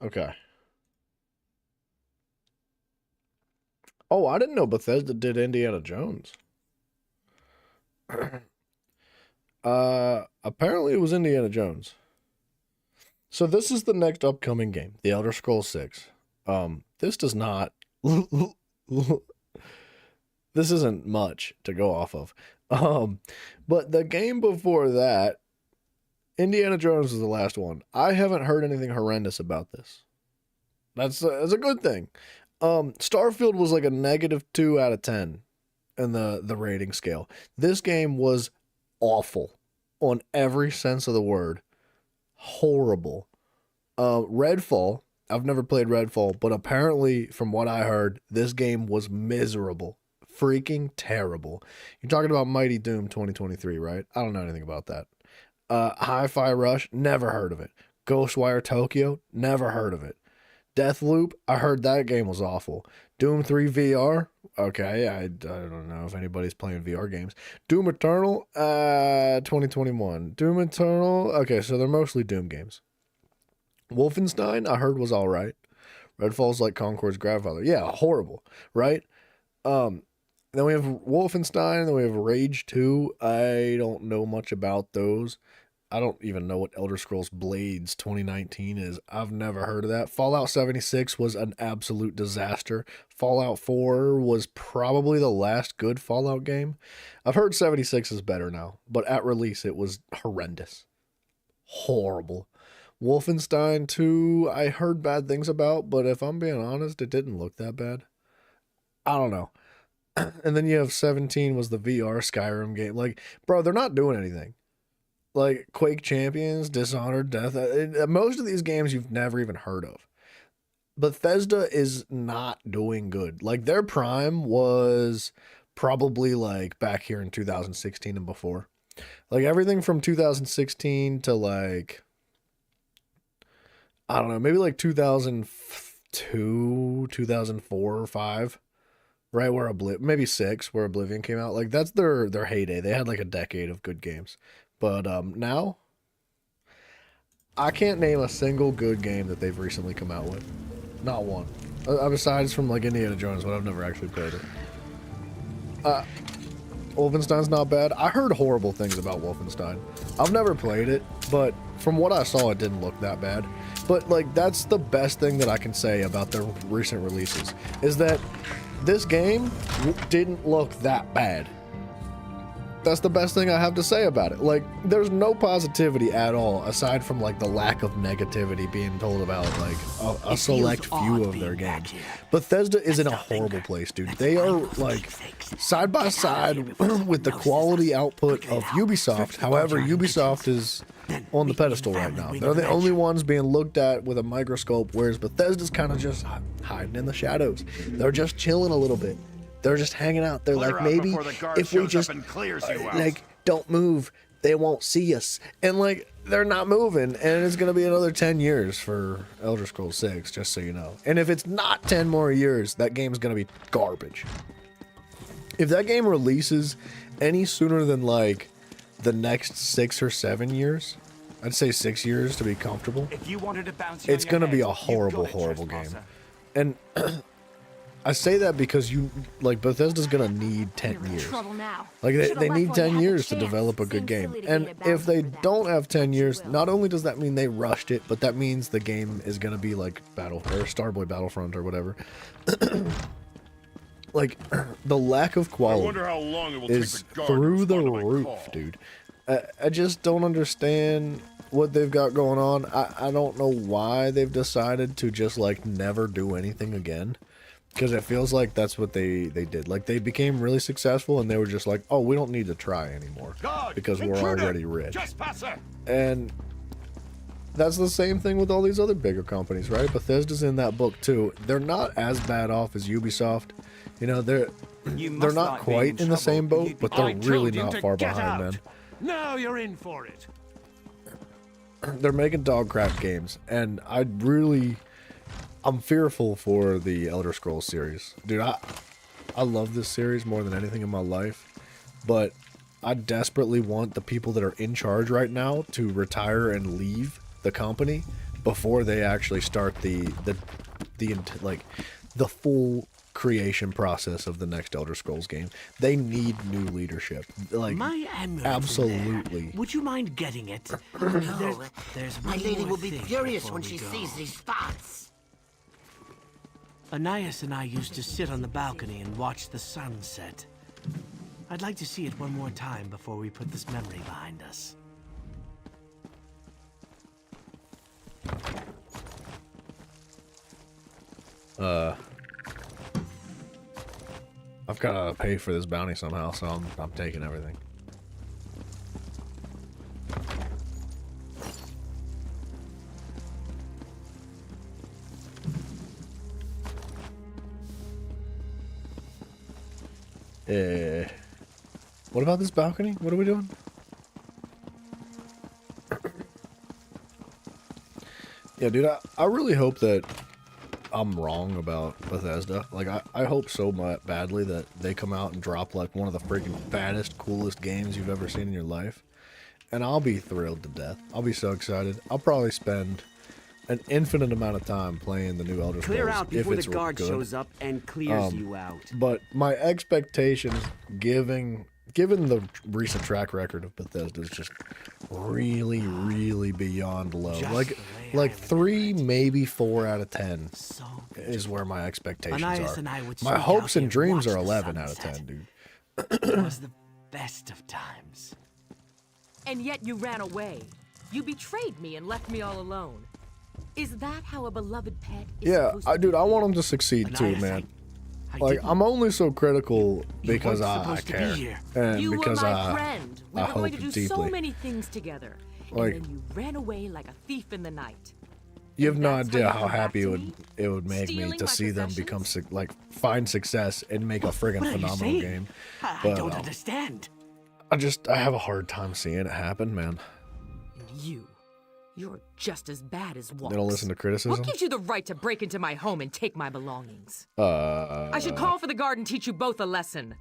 S1: Okay. Oh, I didn't know Bethesda did Indiana Jones. Apparently it was Indiana Jones. So this is the next upcoming game, The Elder Scrolls 6. This does not... this isn't much to go off of. But the game before that, Indiana Jones is the last one. I haven't heard anything horrendous about this. That's a good thing. Starfield was like a -2 out of 10 in the rating scale. This game was awful on every sense of the word. Horrible. Redfall, I've never played Redfall, but apparently from what I heard, this game was miserable. Freaking terrible. You're talking about Mighty Doom 2023, right? I don't know anything about that. Hi-Fi Rush, never heard of it. Ghostwire Tokyo, never heard of it. Deathloop, I heard that game was awful. Doom 3 VR, okay, I don't know if anybody's playing VR games. Doom Eternal, 2021. Doom Eternal, okay, so they're mostly Doom games. Wolfenstein, I heard was alright. Redfall's like Concord's grandfather. Yeah, horrible, right? Then we have Wolfenstein, then we have Rage 2. I don't know much about those. I don't even know what Elder Scrolls Blades 2019 is. I've never heard of that. Fallout 76 was an absolute disaster. Fallout 4 was probably the last good Fallout game. I've heard 76 is better now, but at release it was horrendous. Horrible. Wolfenstein 2, I heard bad things about, but if I'm being honest, it didn't look that bad. I don't know. And then you have 17 was the VR Skyrim game. Like, bro, they're not doing anything. Like Quake Champions, Dishonored, Death. Most of these games you've never even heard of. Bethesda is not doing good. Like their prime was probably like back here in 2016 and before. Like everything from 2016 to like, I don't know, maybe like 2002, 2004 or 5. Right where maybe 6 where Oblivion came out. Like that's their heyday. They had like a decade of good games. But now, I can't name a single good game that they've recently come out with. Not one. Besides from like Indiana Jones, but I've never actually played it. Wolfenstein's not bad. I heard horrible things about Wolfenstein. I've never played it, but from what I saw, it didn't look that bad. But like, that's the best thing that I can say about their recent releases, is that this game didn't look that bad. That's the best thing I have to say about it. Like, there's no positivity at all, aside from, like, the lack of negativity being told about, like, a select few of their games. Bethesda is in a horrible place, dude. They are, like, side by side with the quality output of Ubisoft. However, Ubisoft is on the pedestal right now. They're the only ones being looked at with a microscope, whereas Bethesda's kind of just hiding in the shadows. They're just chilling a little bit. They're just hanging out. They're like, maybe if we just like don't move, they won't see us. And like, they're not moving, and it's gonna be another 10 years for Elder Scrolls 6, just so you know. And if it's not 10 more years, that game's gonna be garbage. If that game releases any sooner than like the next 6 or 7 years, I'd say 6 years to be comfortable.
S15: If you wanted to bounce
S1: It's gonna be a horrible, horrible game. And I say that because Bethesda's gonna need 10 years. Like they need 10 years to develop a good game. And if they don't have 10 years, not only does that mean they rushed it, but that means the game is gonna be like Starboy Battlefront or whatever. Like the lack of quality is through the roof, dude. I just don't understand what they've got going on. I don't know why they've decided to just like never do anything again. Because it feels like that's what they did. Like, they became really successful, and they were just like, oh, we don't need to try anymore. Because we're already rich. And that's the same thing with all these other bigger companies, right? Bethesda's in that book, too. They're not as bad off as Ubisoft. You know, they're not quite in the same boat, but they're really not far behind, man.
S10: Now you're in for it.
S1: They're making dog crap games, and I'm fearful for the Elder Scrolls series. Dude, I love this series more than anything in my life, but I desperately want the people that are in charge right now to retire and leave the company before they actually start the full creation process of the next Elder Scrolls game. They need new leadership. Like,
S18: My amulet
S1: absolutely.
S18: Would you mind getting it?
S21: No,
S18: there's
S21: my
S18: one
S21: lady
S18: more
S21: will be
S18: thing
S21: furious
S18: before
S21: when
S18: we
S21: she
S18: go.
S21: sees these spots.
S18: Anais and I used to sit on the balcony and watch the sun set. I'd like to see it one more time before we put this memory behind us.
S1: I've gotta pay for this bounty somehow, so I'm taking everything. What about this balcony? What are we doing? Yeah, dude, I really hope that I'm wrong about Bethesda. Like, I hope so badly that they come out and drop, like, one of the freaking fattest, coolest games you've ever seen in your life. And I'll be thrilled to death. I'll be so excited. I'll probably spend an infinite amount of time playing the new Elder Scrolls.
S15: Clear out before
S1: if
S15: the
S1: it's
S15: guard
S1: good.
S15: shows up and clears you out.
S1: But my expectations, given the recent track record of Bethesda, is just really, really beyond low. Like 3, maybe 4 out of 10 is where my expectations
S18: Anais
S1: are.
S18: and I would
S1: My
S18: sneak
S1: hopes
S18: out
S1: and
S18: and
S1: dreams
S18: watch
S1: are
S18: the
S1: 11 out of
S18: sunset.
S1: 10, dude.
S18: It was the best of times.
S14: And yet you ran away. You betrayed me and left me all alone. Is that how a beloved pet is
S1: Yeah,
S14: supposed to
S1: dude, I want them to succeed too, man. Like, I'm only so critical because I care, and
S14: You
S1: because
S14: were my friend. We
S1: I
S14: were going
S1: hope
S14: to do
S1: deeply.
S14: so many things together.
S1: Like-
S14: and then you ran away like a thief in the night.
S1: You have no
S14: that's how
S1: idea
S14: you
S1: how
S14: come back
S1: happy
S14: to
S1: it would make me
S14: Stealing
S1: to
S14: my
S1: see them become find success and make a friggin'
S18: What are you
S1: phenomenal
S18: saying?
S1: game.
S18: I
S1: But,
S18: don't understand.
S1: I have a hard time seeing it happen, man.
S14: You're just as bad as Walks.
S1: They don't listen to criticism.
S14: What gives you the right to break into my home and take my belongings?
S1: I
S14: should call for the guard and teach you both a lesson.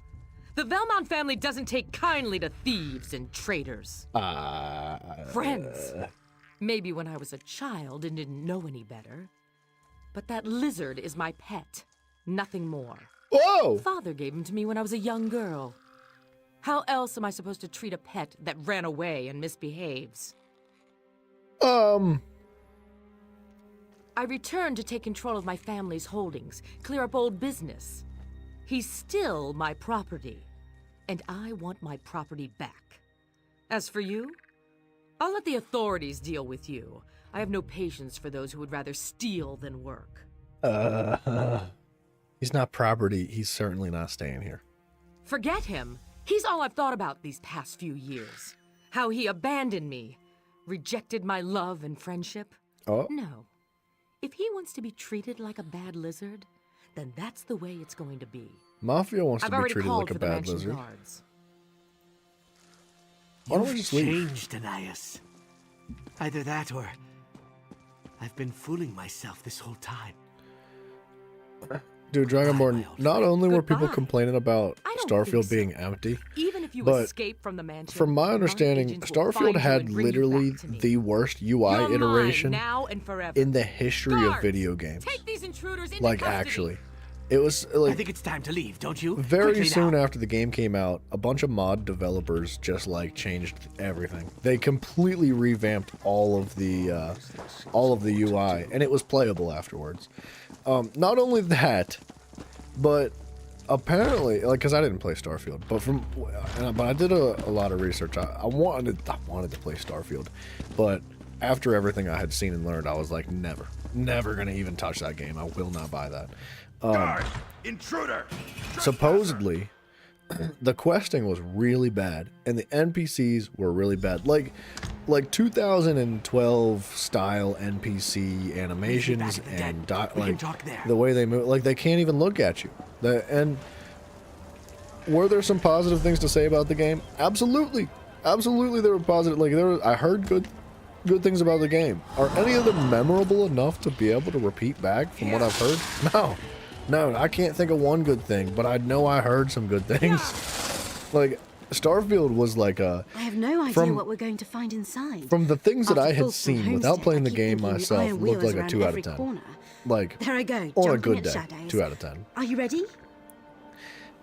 S14: The Velmont family doesn't take kindly to thieves and traitors. Friends. Maybe when I was a child and didn't know any better. But that lizard is my pet. Nothing more.
S1: Whoa!
S14: Father gave him to me when I was a young girl. How else am I supposed to treat a pet that ran away and misbehaves? I returned to take control of my family's holdings, clear up old business. He's still my property, and I want my property back. As for you, I'll let the authorities deal with you. I have no patience for those who would rather steal than work.
S1: He's not property. He's certainly not staying here.
S14: Forget him. He's all I've thought about these past few years. How he abandoned me, rejected my love and friendship.
S1: Oh.
S14: No. If he wants to be treated like a bad lizard, then that's the way it's going to be.
S1: Mafia wants
S14: I've
S1: to be
S14: already
S1: treated
S14: called
S1: like a
S14: for the
S1: bad
S14: mansion
S1: lizard.
S14: guards.
S1: Why don't we
S18: You've
S1: just leave?
S18: changed, Anais. Either that or I've been fooling myself this whole time.
S1: Dude, Dragonborn, not only were people
S14: Goodbye.
S1: complaining about
S14: I don't
S1: Starfield
S14: think so.
S1: being empty,
S14: Even if you
S1: but
S14: escape from the mansion,
S1: from my understanding,
S14: agents will
S1: Starfield
S14: find you
S1: had
S14: and bring you
S1: literally
S14: back to me.
S1: the worst UI
S14: You're mine
S1: iteration
S14: now and forever.
S1: in the history of
S14: Guards,
S1: video games.
S14: Take these intruders into
S1: Like,
S14: custody.
S1: actually. It was, like,
S18: I think it's time to leave, don't you?
S1: very
S18: Quickly
S1: soon
S18: now.
S1: after the game came out, a bunch of mod developers just, like, changed everything. They completely revamped all of the UI, and it was playable afterwards. Not only that, but apparently, like, because I didn't play Starfield, but I did a lot of research. I wanted to play Starfield, but after everything I had seen and learned, I was like, never gonna even touch that game. I will not buy that.
S3: Guard! Intruder!
S1: Supposedly, the questing was really bad, and the NPCs were really bad. Like 2012 style NPC animations and the way they move, like they can't even look at you. And were there some positive things to say about the game? Absolutely, absolutely, there were positive. I heard good things about the game. Are any of them memorable enough to be able to repeat back from what I've heard? No, I can't think of one good thing, but I know I heard some good things. Like, Starfield was like a...
S13: I have no idea what we're going to find inside.
S1: From the things that I had
S13: After
S1: seen
S13: Homestead,
S1: without playing the
S13: I keep
S1: game
S13: thinking
S1: myself,
S13: iron
S1: looked
S13: wheels
S1: like a
S13: around
S1: 2 out of
S13: every
S1: 10.
S13: corner.
S1: Like,
S13: There I go,
S1: on a
S13: jumping
S1: good
S13: at
S1: day,
S13: shadows.
S1: 2 out of 10.
S13: Are you ready?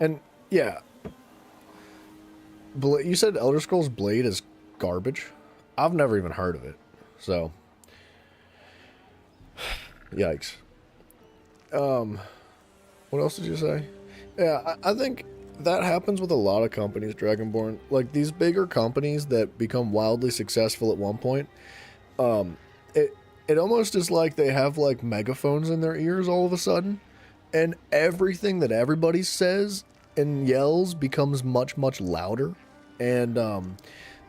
S1: And, yeah. You said Elder Scrolls Blade is garbage? I've never even heard of it. So... Yikes. What else did you say? Yeah, I think that happens with a lot of companies, Dragonborn. Like, these bigger companies that become wildly successful at one point, it almost is like they have, like, megaphones in their ears all of a sudden, and everything that everybody says and yells becomes much, much louder, and,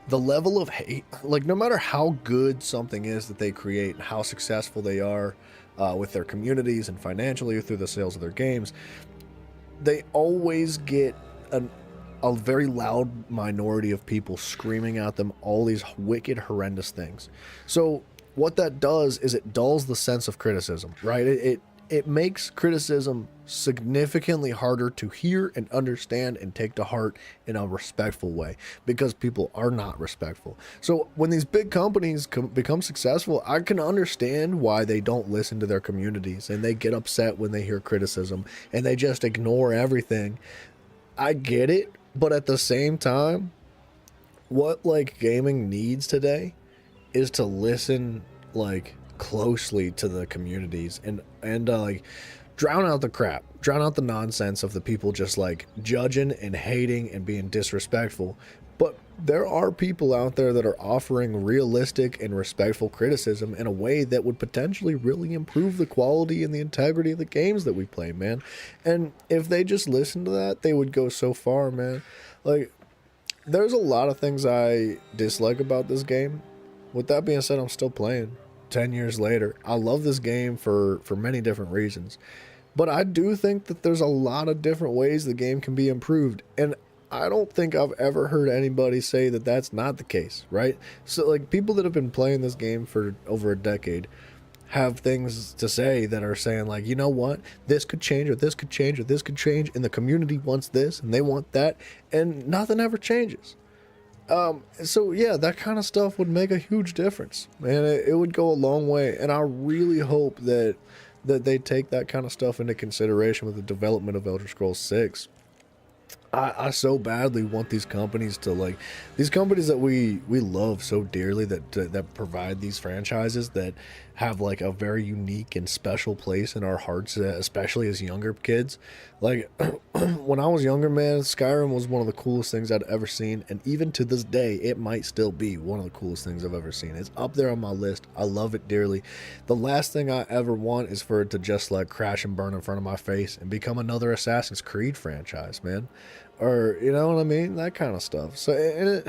S1: the level of hate, like, no matter how good something is that they create and how successful they are with their communities and financially through the sales of their games, they always get a very loud minority of people screaming at them all these wicked, horrendous things. So what that does is it dulls the sense of criticism, right? It makes criticism significantly harder to hear and understand and take to heart in a respectful way, because people are not respectful. So when these big companies become successful, I can understand why they don't listen to their communities and they get upset when they hear criticism and they just ignore everything. I get it, but at the same time, what like gaming needs today is to listen like closely to the communities and like drown out the crap, drown out the nonsense of the people just like judging and hating and being disrespectful. But there are people out there that are offering realistic and respectful criticism in a way that would potentially really improve the quality and the integrity of the games that we play, man. And if they just listened to that, they would go so far, man. Like, there's a lot of things I dislike about this game. With that being said, I'm still playing 10 years later. I love this game for many different reasons. But I do think that there's a lot of different ways the game can be improved. And I don't think I've ever heard anybody say that that's not the case, right? So, like, people that have been playing this game for over a decade have things to say that are saying, like, you know what? This could change, or this could change, or this could change, and the community wants this, and they want that, and nothing ever changes. So yeah, that kind of stuff would make a huge difference, man. It would go a long way, and I really hope that they take that kind of stuff into consideration with the development of Elder Scrolls 6. I so badly want these companies to, like, these companies that we love so dearly, that provide these franchises that have like a very unique and special place in our hearts, especially as younger kids. Like, when I was younger, man, Skyrim was one of the coolest things I'd ever seen, and even to this day, it might still be one of the coolest things I've ever seen. It's up there on my list. I love it dearly. The last thing I ever want is for it to just like crash and burn in front of my face and become another Assassin's Creed franchise, man. Or, you know what I mean? That kind of stuff. So,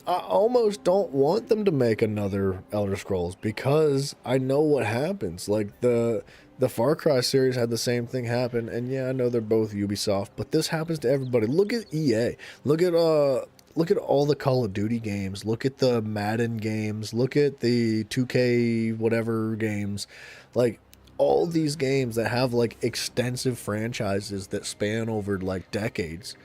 S1: I almost don't want them to make another Elder Scrolls, because I know what happens. Like, the Far Cry series had the same thing happen, and yeah, I know they're both Ubisoft, but this happens to everybody. Look at EA. Look at all the Call of Duty games. Look at the Madden games. Look at the 2K whatever games. Like, all these games that have like extensive franchises that span over like decades,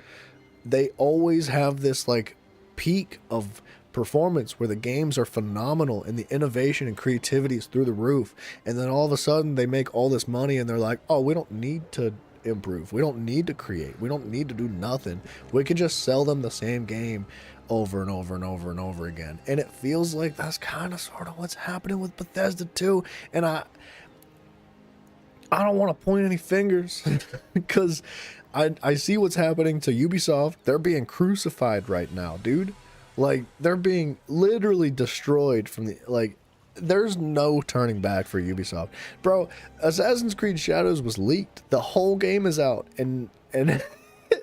S1: they always have this like peak of performance where the games are phenomenal and the innovation and creativity is through the roof, and then all of a sudden they make all this money and they're like, oh, we don't need to improve, we don't need to create, we don't need to do nothing, we can just sell them the same game over and over and over and over again. And it feels like that's kind of sort of what's happening with Bethesda too. And I don't want to point any fingers because I see what's happening to Ubisoft. They're being crucified right now, dude. Like, they're being literally destroyed from the, like,
S2: there's no turning back for Ubisoft. Bro, Assassin's Creed Shadows was leaked. The whole game is out, and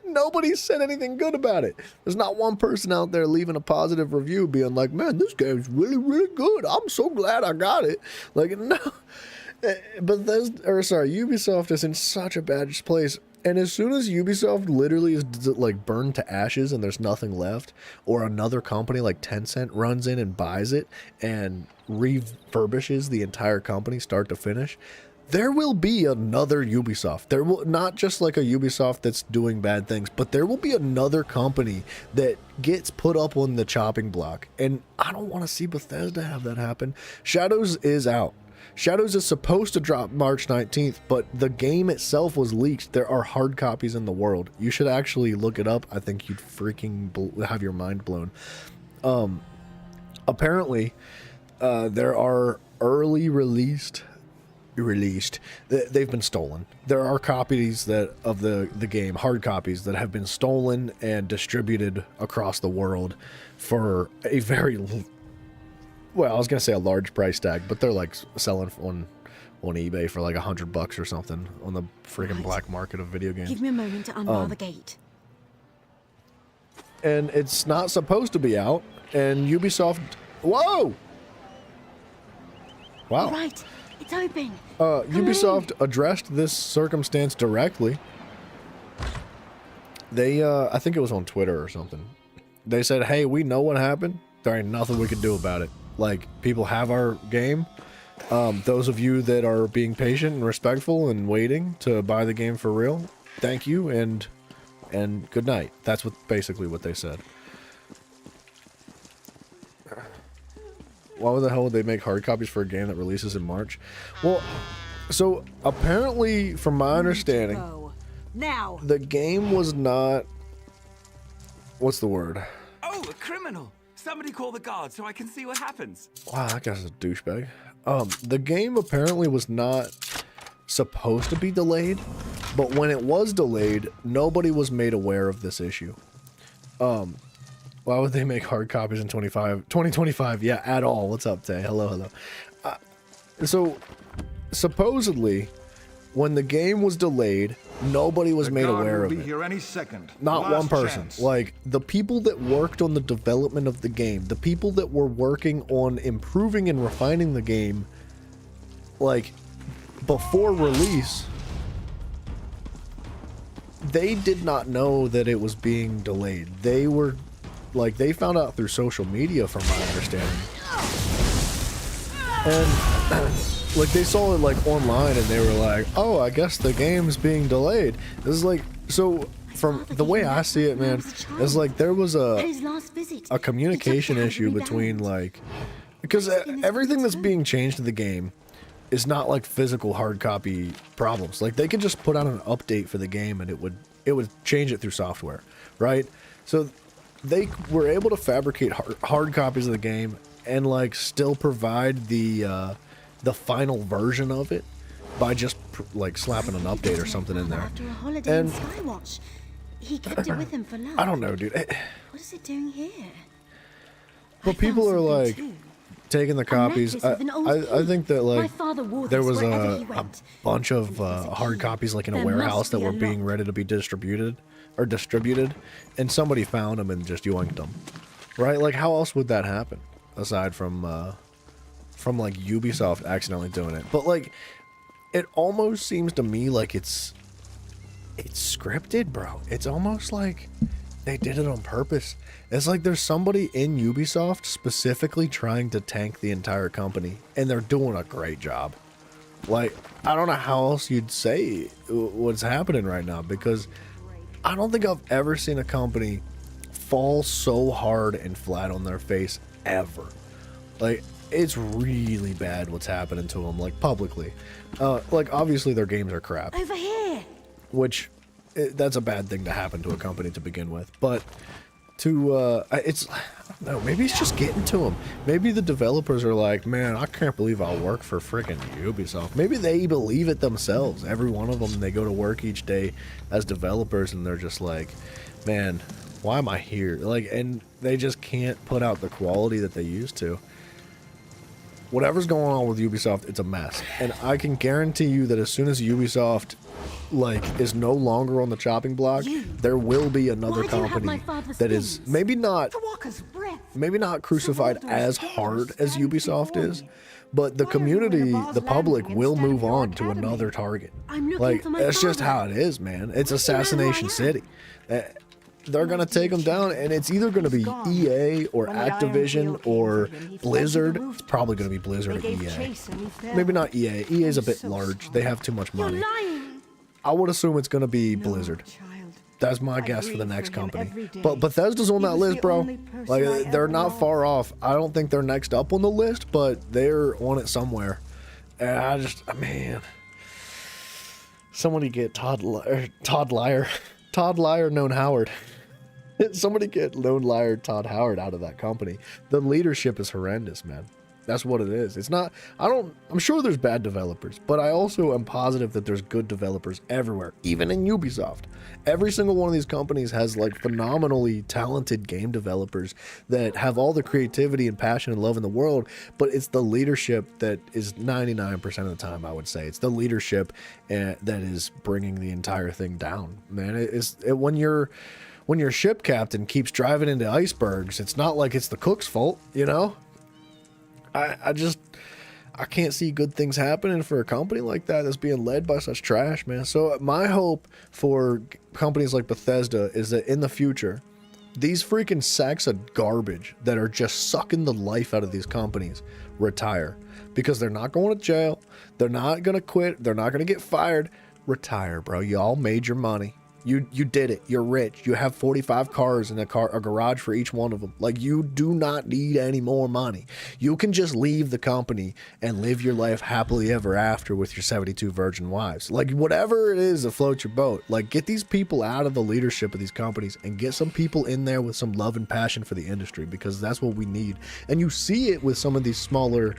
S2: nobody said anything good about it. There's not one person out there leaving a positive review being like, man, this game's really, really good. I'm so glad I got it. Like, no. But Ubisoft is in such a bad place. And as soon as Ubisoft literally is like burned to ashes and there's nothing left, or another company like Tencent runs in and buys it and refurbishes the entire company start to finish, there will be another Ubisoft. There will not just like a Ubisoft that's doing bad things, but there will be another company that gets put up on the chopping block. And I don't want to see Bethesda have that happen. Shadows is out. Shadows is supposed to drop March 19th, but the game itself was leaked. There are hard copies in the world. You should actually look it up. I think you'd freaking have your mind blown. Apparently, there are early released. They've been stolen. There are copies of the game, hard copies, that have been stolen and distributed across the world for a very... Well, I was going to say a large price tag, but they're like selling on eBay for like $100 or something on the freaking black market of video games.
S13: Give me a moment to unbar the gate.
S2: And it's not supposed to be out, and Ubisoft... Whoa! Wow.
S13: All right, it's open.
S2: Ubisoft addressed this circumstance directly. They, I think it was on Twitter or something. They said, hey, we know what happened. There ain't nothing we can do about it. Like, people have our game. Those of you that are being patient and respectful and waiting to buy the game for real, thank you and good night. That's basically what they said. Why the hell would they make hard copies for a game that releases in March? Well, so apparently, from my understanding,
S21: now
S2: the game was not... What's the word?
S5: Oh, a criminal! Somebody call the guards so I can see what happens.
S2: Wow, that guy's a douchebag. The game apparently was not supposed to be delayed, but when it was delayed, nobody was made aware of this issue. Why would they make hard copies in 2025? Yeah, at all. What's up, Tay? Hello. So, supposedly, when the game was delayed, nobody was made aware of it.
S4: Will be here any second.
S2: Not one person.
S4: Chance.
S2: Like, the people that worked on the development of the game, the people that were working on improving and refining the game, like, before release, they did not know that it was being delayed. They were, like, they found out through social media, from my understanding. And... like, they saw it, like, online, and they were like, oh, I guess the game's being delayed. This is like, so, from the way I see it, man, it's like there was a communication issue between, like, because everything that's being changed to the game is not, like, physical hard copy problems. Like, they could just put out an update for the game, and it would change it through software, right? So, they were able to fabricate hard copies of the game and, like, still provide the final version of it by just like slapping an update or something in there.
S13: After a holiday in Skywatch, he kept it with him for life.
S2: I don't know, dude.
S13: What is it doing here?
S2: But people are like taking the copies. I think that like there was a bunch of hard copies like in a warehouse that were being ready to be distributed, and somebody found them and just yoinked them. Right? Like, how else would that happen aside from like Ubisoft accidentally doing it? But like, it almost seems to me like it's scripted, bro. It's almost like they did it on purpose. It's like there's somebody in Ubisoft specifically trying to tank the entire company, and they're doing a great job. Like, I don't know how else you'd say what's happening right now, because I don't think I've ever seen a company fall so hard and flat on their face ever. Like, it's really bad what's happening to them, like, publicly. Like, obviously their games are crap.
S13: Over here!
S2: Which, that's a bad thing to happen to a company to begin with. But to, it's, I don't know, maybe it's just getting to them. Maybe the developers are like, man, I can't believe I'll work for freaking Ubisoft. Maybe they believe it themselves. Every one of them, they go to work each day as developers and they're just like, man, why am I here? Like, and they just can't put out the quality that they used to. Whatever's going on with Ubisoft, it's a mess. And I can guarantee you that as soon as Ubisoft, like, is no longer on the chopping block, there will be another company that is maybe not crucified as hard as Ubisoft is, but the community, the public, will move on to another target. Like, that's just how it is, man. It's Assassination City. They're going to take them down, and it's either going to be EA or Activision or Blizzard. It's probably going to be Blizzard or EA. Maybe not EA. EA's a bit large. They have too much money. I would assume it's going to be Blizzard. That's my guess for the next company. But Bethesda's on that list, bro. Like, they're not far off. I don't think they're next up on the list, but they're on it somewhere. And man. Somebody get Todd Liar known Howard. Somebody get Lone Liar Todd Howard out of that company. The leadership is horrendous, man. That's what it is. It's not, I'm sure there's bad developers, but I also am positive that there's good developers everywhere, even in Ubisoft. Every single one of these companies has like phenomenally talented game developers that have all the creativity and passion and love in the world, but it's the leadership that is 99% of the time, I would say. It's the leadership that is bringing the entire thing down, man. When your ship captain keeps driving into icebergs, it's not like it's the cook's fault, you know? I can't see good things happening for a company like that that's being led by such trash, man. So my hope for companies like Bethesda is that in the future, these freaking sacks of garbage that are just sucking the life out of these companies retire. Because they're not going to jail. They're not going to quit. They're not going to get fired. Retire, bro. Y'all made your money. You did it. You're rich. You have 45 cars in a garage for each one of them. Like, you do not need any more money. You can just leave the company and live your life happily ever after with your 72 virgin wives. Like, whatever it is that floats your boat, like, get these people out of the leadership of these companies and get some people in there with some love and passion for the industry, because that's what we need. And you see it with some of these smaller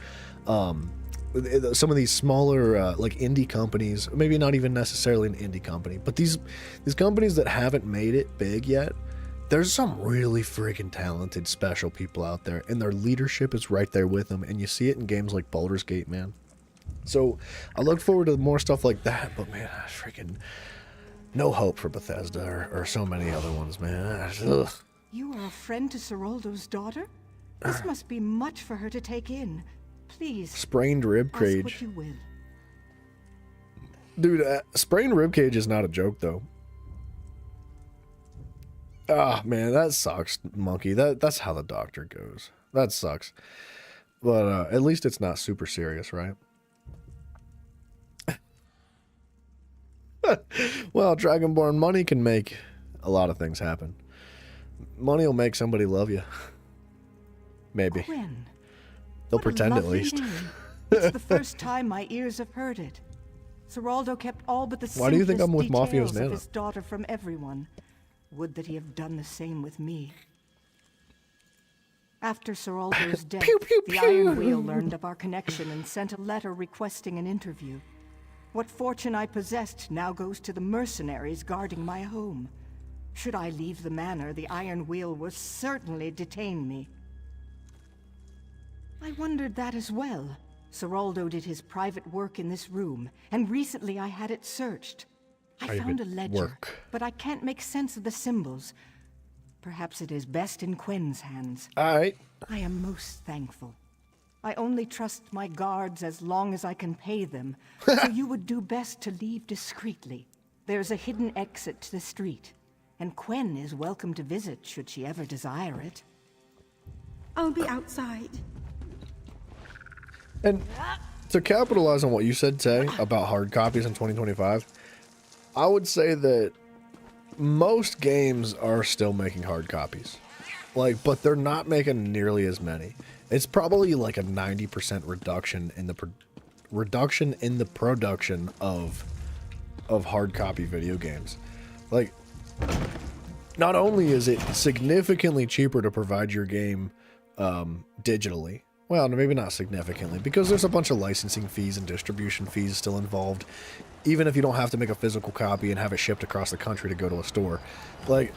S2: like indie companies, maybe not even necessarily an indie company, but these companies that haven't made it big yet, there's some really freaking talented special people out there, and their leadership is right there with them, and you see it in games like Baldur's Gate, man. So I look forward to more stuff like that, but man, freaking no hope for Bethesda or so many other ones, man. Ugh.
S11: You are a friend to Seroldo's daughter? This must be much for her to take in. Please.
S2: Sprained rib cage.
S11: Ask what you will.
S2: Dude, sprained rib cage is not a joke, though. Ah, man, that sucks, Monkey. That's how the doctor goes. That sucks. But at least it's not super serious, right? Well, Dragonborn money can make a lot of things happen. Money will make somebody love you. Maybe.
S11: Quinn.
S2: They'll pretend at least.
S11: It's the first time my ears have heard it. Seroldo kept all but the
S2: Why do you think I'm with
S11: simplest
S2: Mafio's
S11: details
S2: Nana?
S11: of his daughter from everyone. Would that he have done the same with me. After Seroldo's death, the Iron Wheel learned of our connection and sent a letter requesting an interview. What fortune I possessed now goes to the mercenaries guarding my home. Should I leave the manor, the Iron Wheel will certainly detain me. I wondered that as well. Seroldo did his private work in this room, and recently I had it searched. I found a ledger, but I can't make sense of the symbols. Perhaps it is best in Quinn's hands.
S2: Alright.
S11: I am most thankful. I only trust my guards as long as I can pay them, so you would do best to leave discreetly. There's a hidden exit to the street, and Quinn is welcome to visit should she ever desire it.
S13: I'll be outside.
S2: And to capitalize on what you said, Tay, about hard copies in 2025, I would say that most games are still making hard copies. Like, but they're not making nearly as many. It's probably like a 90% reduction in the production of hard copy video games. Like, not only is it significantly cheaper to provide your game digitally, well, maybe not significantly, because there's a bunch of licensing fees and distribution fees still involved, even if you don't have to make a physical copy and have it shipped across the country to go to a store. Like,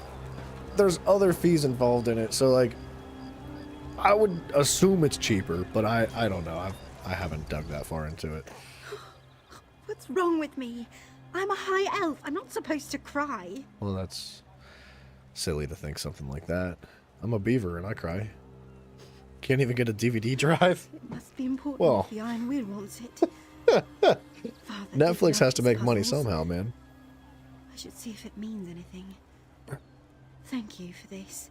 S2: there's other fees involved in it, so like, I would assume it's cheaper, but I don't know.
S1: I haven't dug that far into it.
S13: What's wrong with me? I'm a high elf. I'm not supposed to cry.
S1: Well, that's silly to think something like that. I'm a beaver and I cry. Can't even get a DVD drive.
S13: It must be important
S1: Well.
S13: if the Iron Wheel wants it. Father,
S1: Netflix has to make
S13: puzzles.
S1: money somehow, man.
S13: I should see if it means anything. Thank you for this.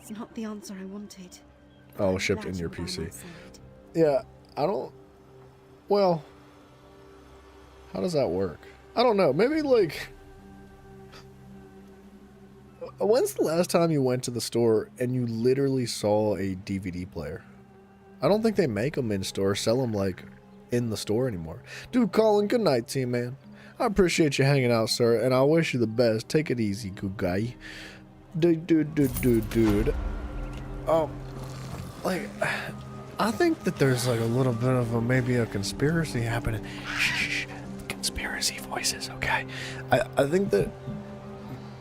S13: It's not the answer I wanted.
S1: Oh,
S13: I'm
S1: shipped
S13: glad
S1: in your
S13: you're by my
S1: PC.
S13: side.
S1: Yeah, I don't... Well, how does that work? I don't know. Maybe, like... When's the last time you went to the store and you literally saw a DVD player? I don't think they make them in store, sell them, like, in the store anymore. Dude, Colin, good night to you, man. I appreciate you hanging out, sir, and I wish you the best. Take it easy, good guy. Dude. Like, I think that there's, like, a little bit of maybe a conspiracy happening. Shh, conspiracy voices, okay? I think that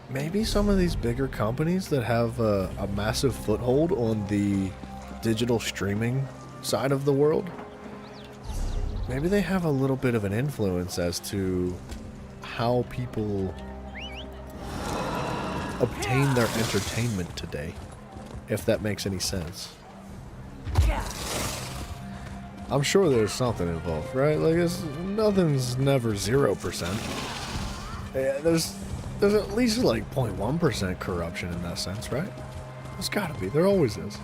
S1: maybe some of these bigger companies that have a massive foothold on the digital streaming side of the world, maybe they have a little bit of an influence as to how people obtain their entertainment today, if that makes any sense. I'm sure there's something involved, right? Like, nothing's never 0%. Yeah, there's at least like 0.1% corruption in that sense, right? There's gotta be. There always is.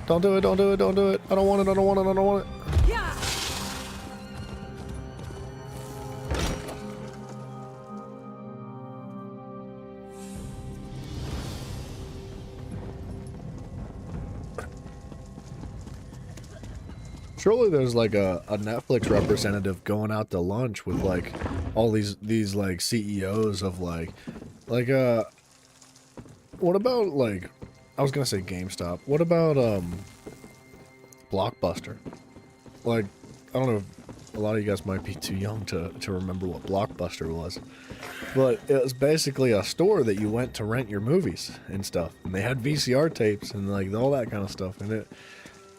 S1: Don't do it, don't do it, don't do it. I don't want it, I don't want it, I don't want it. Surely there's like a Netflix representative going out to lunch with like all these like CEOs of like what about like, I was gonna say GameStop. What about Blockbuster? Like, I don't know if a lot of you guys might be too young to remember what Blockbuster was. But it was basically a store that you went to rent your movies and stuff. And they had VCR tapes and like all that kind of stuff. And it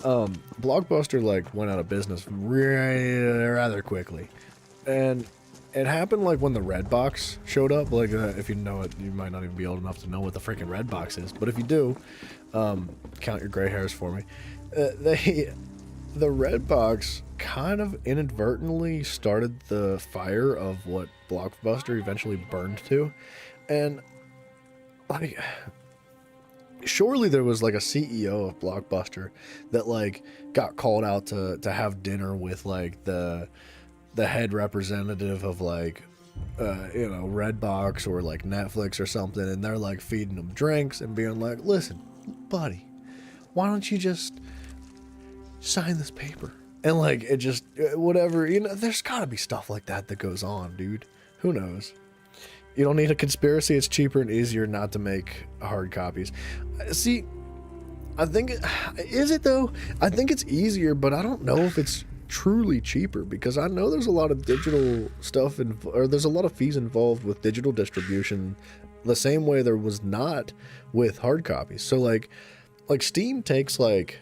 S1: Blockbuster like went out of business rather quickly. And it happened like when the Red Box showed up. Like if you know it, you might not even be old enough to know what the freaking Red Box is. But if you do, count your gray hairs for me. The Red Box kind of inadvertently started the fire of what Blockbuster eventually burned to. And like, surely there was like a CEO of Blockbuster that like got called out to have dinner with like the head representative of like Redbox or like Netflix or something, and they're like feeding them drinks and being like, listen, buddy, why don't you just sign this paper? And like, it just, whatever, there's gotta be stuff like that that goes on, dude. Who knows? You don't need a conspiracy. It's cheaper and easier not to make hard copies. See, I think, is it though? I think it's easier, but I don't know if it's truly cheaper, because I know there's a lot of digital stuff or there's a lot of fees involved with digital distribution, the same way there was not with hard copies. So like Steam takes like,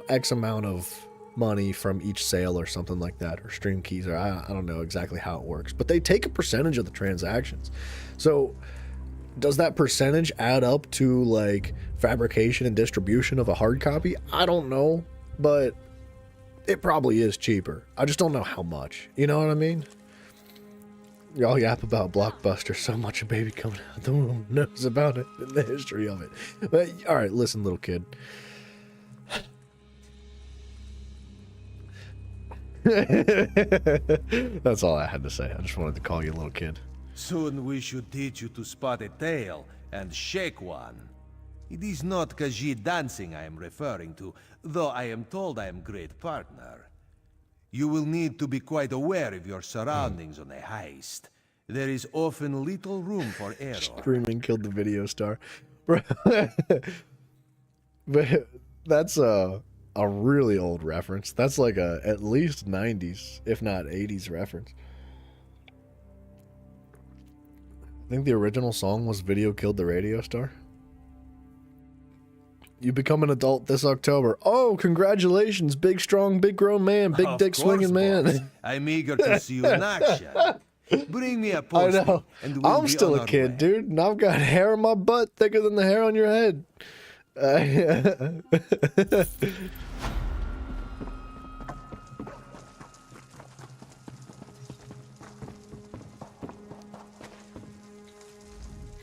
S1: X amount of money from each sale or something like that, or Stream Keys, or I don't know exactly how it works, but they take a percentage of the transactions. So does that percentage add up to like fabrication and distribution of a hard copy? I don't know, but it probably is cheaper. I just don't know how much. You know what I mean? Y'all yap about Blockbuster so much, a baby coming out the womb knows about it and the history of it. But all right, listen, little kid. That's all I had to say. I just wanted to call you a little kid.
S20: Soon we should teach you to spot a tail and shake one. It is not Khajiit dancing I am referring to, though I am told I am great partner. You will need to be quite aware of your surroundings on a heist. There is often little room for error.
S1: Screaming killed the video star. But that's a really old reference. That's like a at least 90s, if not 80s reference. I think the original song was Video Killed the Radio Star.
S2: You become an adult this October. Oh, congratulations, big, strong, big grown man, big
S20: Of
S2: dick
S20: course,
S2: swinging man.
S20: boss. I'm eager to see you in action. Bring me a
S2: I
S20: posting,
S2: know.
S20: and we'll
S2: I'm
S20: be
S2: still
S20: on
S2: a
S20: our
S2: kid,
S20: way.
S2: dude, and I've got hair on my butt thicker than the hair on your head.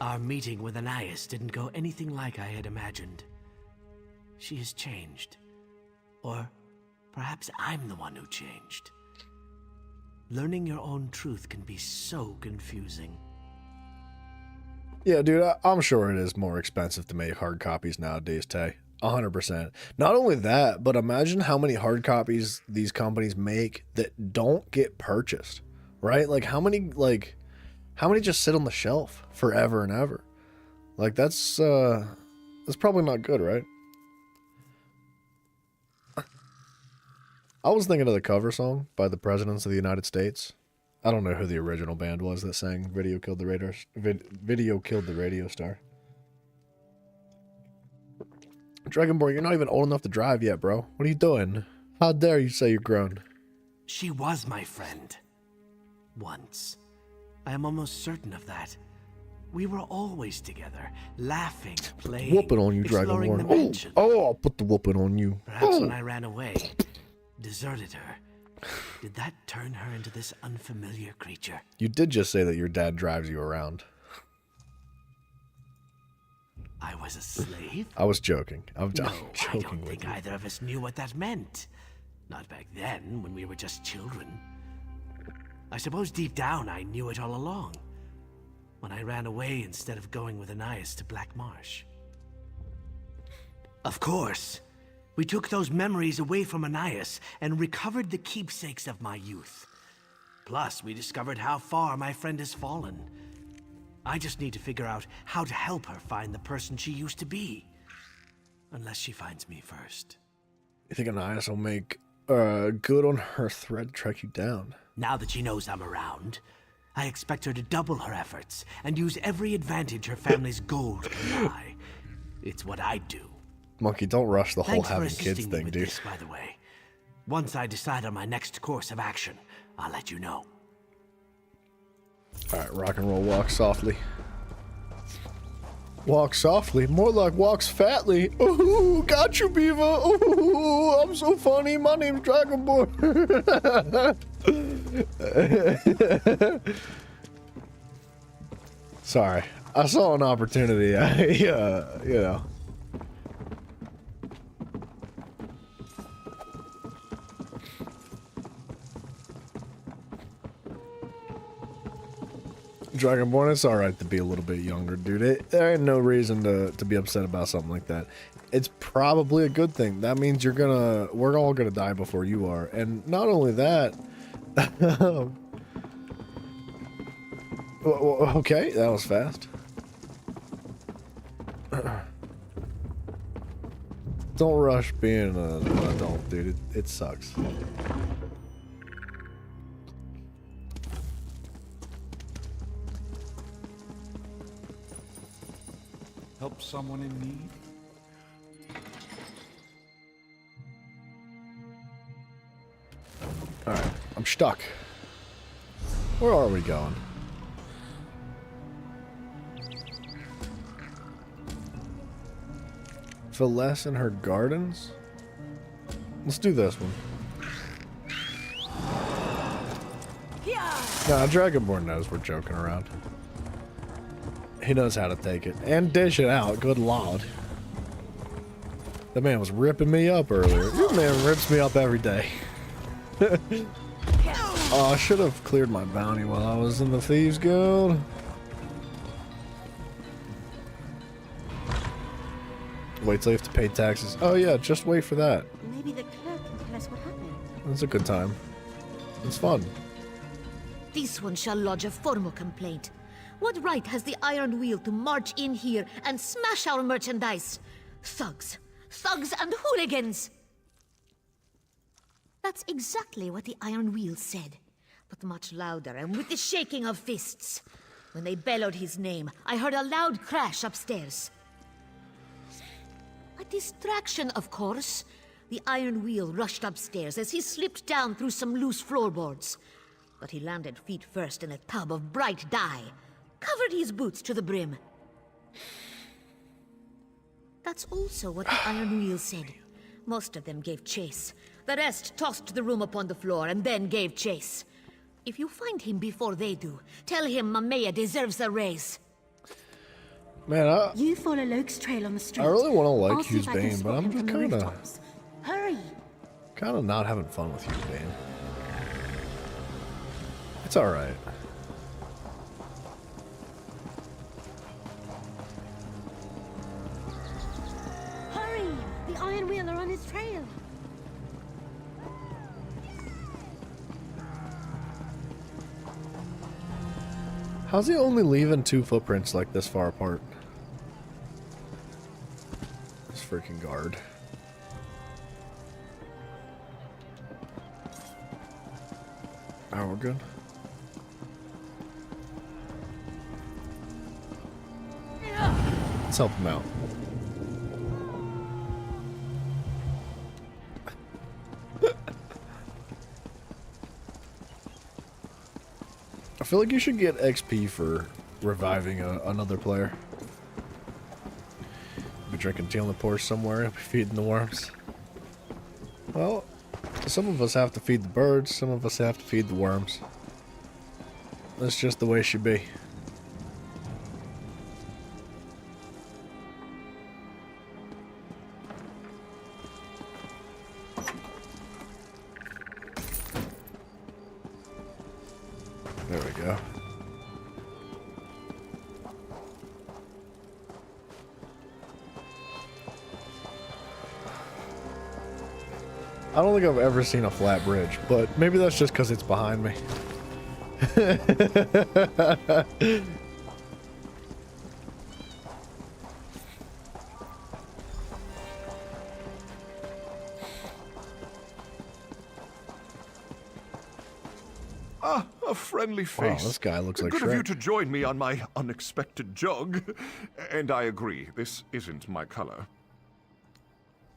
S18: Our meeting with Anais didn't go anything like I had imagined. She has changed. Or perhaps I'm the one who changed. Learning your own truth can be so confusing.
S2: Yeah, dude, I'm sure it is more expensive to make hard copies nowadays, Tay. 100%. Not only that, but imagine how many hard copies these companies make that don't get purchased, right? Like how many just sit on the shelf forever and ever? Like that's probably not good, right? I was thinking of the cover song by the Presidents of the United States. I don't know who the original band was that sang Video Killed the Radio Star. Dragonborn, you're not even old enough to drive yet, bro. What are you doing? How dare you say you're grown?
S18: She was my friend. Once. I am almost certain of that. We were always together, laughing, playing,
S2: Whooping on you,
S18: exploring the
S2: Dragonborn.
S18: mansion.
S2: Oh, I'll put the whooping on you.
S18: Perhaps when I ran away, deserted her, did that turn her into this unfamiliar creature?
S2: You did just say that your dad drives you around.
S18: I was a slave?
S2: I was joking. I'm
S18: No,
S2: joking
S18: I don't
S2: with
S18: think
S2: you.
S18: either of us knew what that meant. Not back then, when we were just children. I suppose deep down I knew it all along. When I ran away instead of going with Anais to Black Marsh. Of course. We took those memories away from Anais and recovered the keepsakes of my youth. Plus, we discovered how far my friend has fallen. I just need to figure out how to help her find the person she used to be. Unless she finds me first.
S2: You think Anais will make good on her threat to track you down?
S18: Now that she knows I'm around, I expect her to double her efforts and use every advantage her family's gold can buy. It's what I'd do.
S2: Monkey, don't rush the whole
S18: Thanks for
S2: having kids
S18: assisting me
S2: thing,
S18: with
S2: dude.
S18: this, by the way. Once I decide on my next course of action, I'll let you know.
S2: Alright, rock and roll, walk softly. Walk softly, more like walks fatly. Ooh, got you, Beaver. Ooh, I'm so funny. My name's Dragonborn. Sorry, I saw an opportunity. You know. Dragonborn, it's alright to be a little bit younger, dude. There ain't no reason to be upset about something like that. It's probably a good thing. That means we're all gonna die before you are. And not only that, okay, that was fast. Don't rush being an adult, dude. It sucks.
S4: Help someone in need?
S2: Alright, I'm stuck. Where are we going? Phyllis in her gardens? Let's do this one. Nah, Dragonborn knows we're joking around. He knows how to take it. And dish it out, good lord. That man was ripping me up earlier. Your man rips me up every day. Oh, I should have cleared my bounty while I was in the Thieves Guild. Wait till you have to pay taxes. Oh yeah, just wait for that.
S13: Maybe the clerk can tell us what happened.
S2: That's a good time. It's fun.
S8: This one shall lodge a formal complaint. What right has the Iron Wheel to march in here and smash our merchandise? Thugs. Thugs and hooligans! That's exactly what the Iron Wheel said, but much louder and with the shaking of fists. When they bellowed his name, I heard a loud crash upstairs. A distraction, of course. The Iron Wheel rushed upstairs as he slipped down through some loose floorboards. But he landed feet first in a tub of bright dye, covered his boots to the brim. That's also what the Iron Wheel said. Most of them gave chase. The rest tossed the room upon the floor and then gave chase. If you find him before they do, tell him Mamea deserves a raise.
S2: Man,
S13: You follow Luke's trail on the street.
S2: I really want to
S13: I'll
S2: like
S13: see if
S2: Hughes
S13: I can
S2: Bane, but
S13: spot
S2: I'm
S13: him
S2: just
S13: from the
S2: kind
S13: rooftops. Hurry!
S2: of not having fun with Hughes Bane. It's all right.
S13: Hurry! The Iron Wheel are on his trail.
S2: How's he only leaving 2 footprints like this far apart? This freaking guard. Oh, we're good. Let's help him out. I feel like you should get XP for reviving another player. Be drinking tea on the porch somewhere, be feeding the worms. Well, some of us have to feed the birds, some of us have to feed the worms. That's just the way it should be. There we go. I don't think I've ever seen a flat bridge, but maybe that's just because it's behind me.
S3: Ah, a friendly face.
S2: Wow, this guy looks like
S3: Good of you
S2: Shrek.
S3: to join me on my unexpected jog. And I agree, this isn't my color.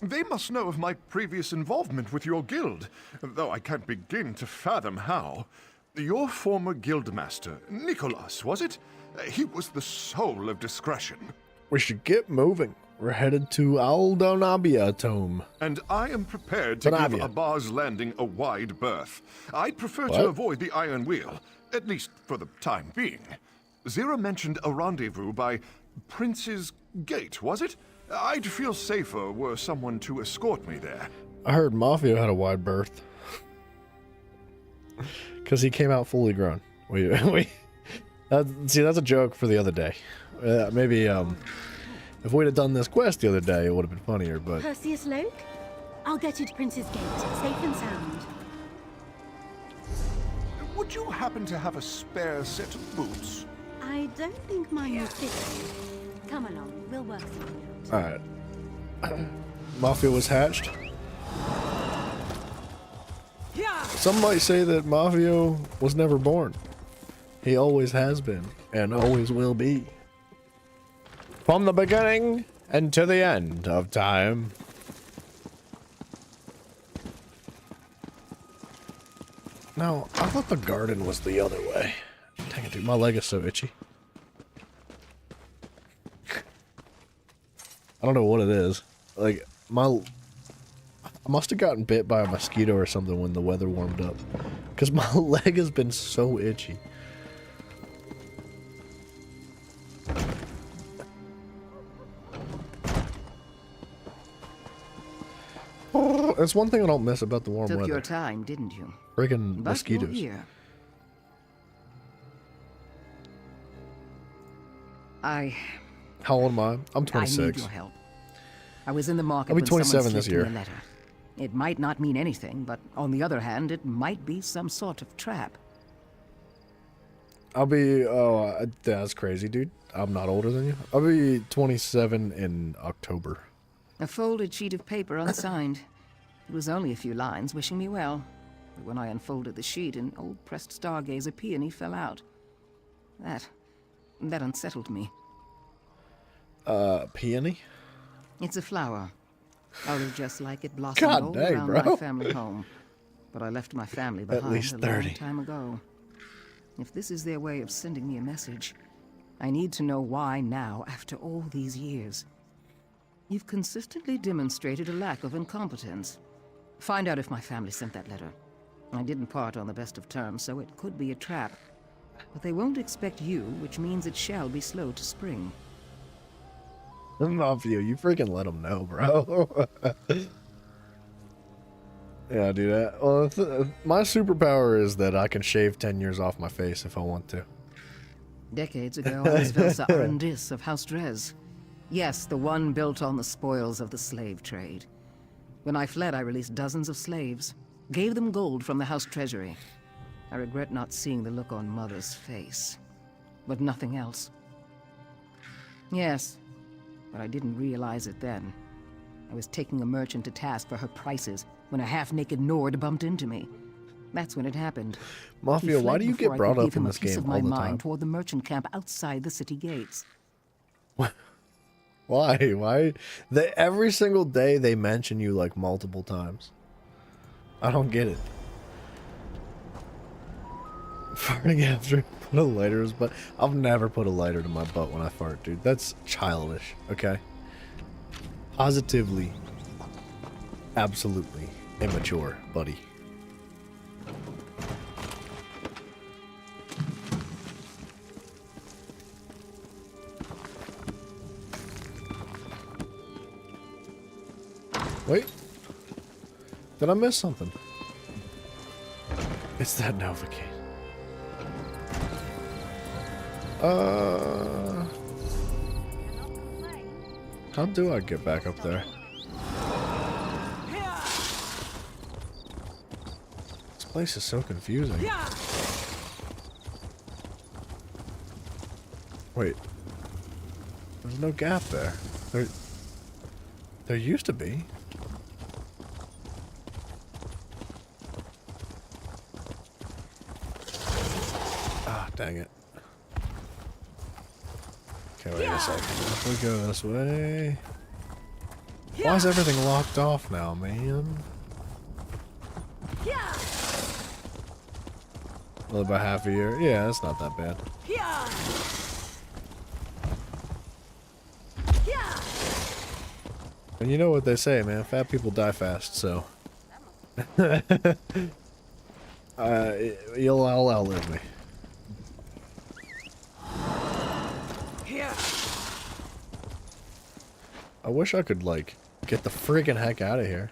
S3: They must know of my previous involvement with your guild, though I can't begin to fathom how. Your former guildmaster, Nicholas, was it? He was the soul of discretion.
S2: We should get moving. We're headed to Aldonabia Tome.
S3: And I am prepared to give
S2: Donabia.
S3: Abar's Landing a wide berth. I'd prefer
S2: What?
S3: to avoid the Iron Wheel, at least for the time being. Zira mentioned a rendezvous by Prince's Gate, was it? I'd feel safer were someone to escort me there.
S2: I heard Mafia had a wide berth. Because he came out fully grown. See, that's a joke for the other day. Maybe, if we'd have done this quest the other day, it would have been funnier, but...
S13: Perseus Loke? I'll get you to Prince's Gate, safe and sound.
S3: Would you happen to have a spare set of boots?
S13: I don't think mine will fit you. Come along, we'll work something out.
S2: Alright. Mafia was hatched. Some might say that Mafia was never born. He always has been, and always will be. From the beginning and to the end of time. No, I thought the garden was the other way. Dang it, dude, my leg is so itchy. I don't know what it is. Like, I must have gotten bit by a mosquito or something when the weather warmed up. Because my leg has been so itchy. That's one thing I don't miss about the warm
S11: Took
S2: weather.
S11: your time, didn't you?
S2: Friggin'
S11: But
S2: mosquitoes.
S11: you're here. I
S2: How old am I? I'm
S11: I need
S2: 26.
S11: your help. I was in the market
S2: I'll be
S11: when someone
S2: 27 this
S11: slipped me
S2: year.
S11: a letter. It might not mean anything, but on the other hand, it might be some sort of trap.
S2: I'll be, that's crazy, dude. I'm not older than you. I'll be 27 in October.
S11: A folded sheet of paper unsigned. It was only a few lines wishing me well. But when I unfolded the sheet, an old pressed Stargazer peony fell out. That unsettled me.
S2: Peony?
S11: It's a flower. I was just like it blossomed
S1: God
S11: all
S1: dang,
S11: around
S1: bro.
S11: my family home. But I left my family behind
S1: At least
S11: a
S1: 30.
S11: long time ago. If this is their way of sending me a message, I need to know why now, after all these years. You've consistently demonstrated a lack of incompetence. Find out if my family sent that letter. I didn't part on the best of terms, so it could be a trap. But they won't expect you, which means it shall be slow to spring.
S1: Mafia, you freaking let them know, bro. Yeah, dude. Well, my superpower is that I can shave 10 years off my face if I want to.
S11: Decades ago, I was Velsa Arendis of House Drez. Yes, the one built on the spoils of the slave trade. When I fled, I released dozens of slaves, gave them gold from the house treasury. I regret not seeing the look on Mother's face, but nothing else. Yes, but I didn't realize it then. I was taking a merchant to task for her prices when a half-naked Nord bumped into me. That's when it happened.
S1: Mafia,
S11: He
S1: why
S11: fled
S1: do you
S11: before
S1: get
S11: I
S1: brought
S11: could
S1: up
S11: give
S1: in
S11: him a
S1: this
S11: piece
S1: game
S11: of my
S1: all the
S11: mind
S1: time?
S11: toward the merchant camp outside the city gates.
S1: Why? Why? Every single day they mention you like multiple times. I don't get it. Farting after put a lighter in his butt. I've never put a lighter to my butt when I fart, dude. That's childish, okay? Positively, absolutely immature, buddy. Wait. Did I miss something? It's that Novocaine. How do I get back up there? This place is so confusing. Wait. There's no gap there. There used to be. Ah, dang it. Okay, wait a second. If we go this way... Why is everything locked off now, man? Only about half a year. Yeah, that's not that bad. And you know what they say, man. Fat people die fast, so... you'll all outlive me. I wish I could, like, get the friggin' heck out of here.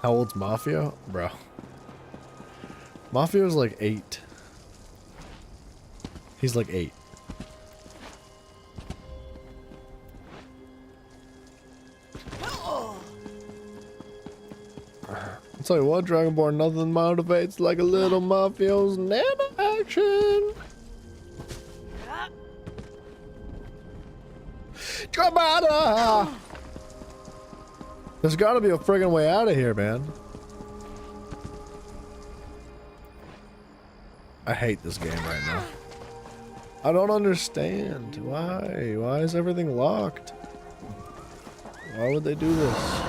S1: How old's Mafia? Bro. Mafia was like 8. He's like 8. I'll tell you what, Dragonborn, nothing motivates like a little Mafio's nano action. Dramata! There's gotta be a friggin' way out of here, man. I hate this game right now. I don't understand. Why? Why is everything locked? Why would they do this?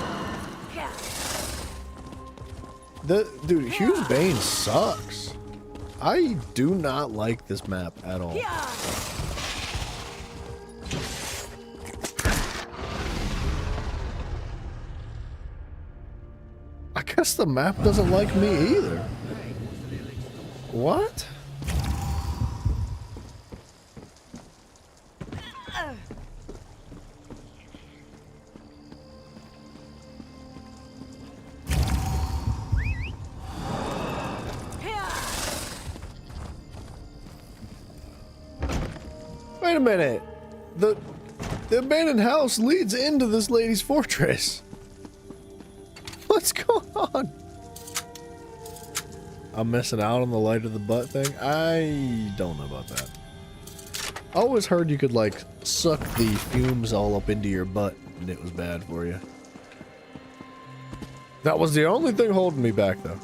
S1: Dude, Hugh's Bane sucks. I do not like this map at all. I guess the map doesn't like me either. What? Wait a minute. The abandoned house leads into this lady's fortress. What's going on? I'm missing out on the light of the butt thing? I don't know about that. I always heard you could, like, suck the fumes all up into your butt and it was bad for you. That was the only thing holding me back, though.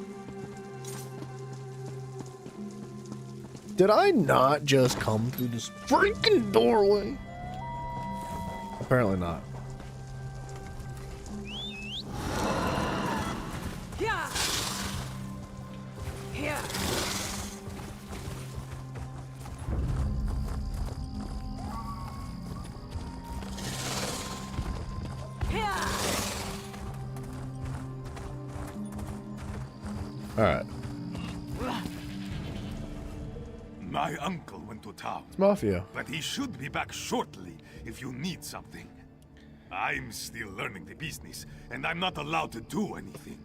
S1: Did I not just come through this freaking doorway? Apparently not.
S14: Yeah. Here.
S1: Alright.
S12: My uncle went to town.
S1: It's Mafia.
S12: But he should be back shortly if you need something. I'm still learning the business, and I'm not allowed to do anything.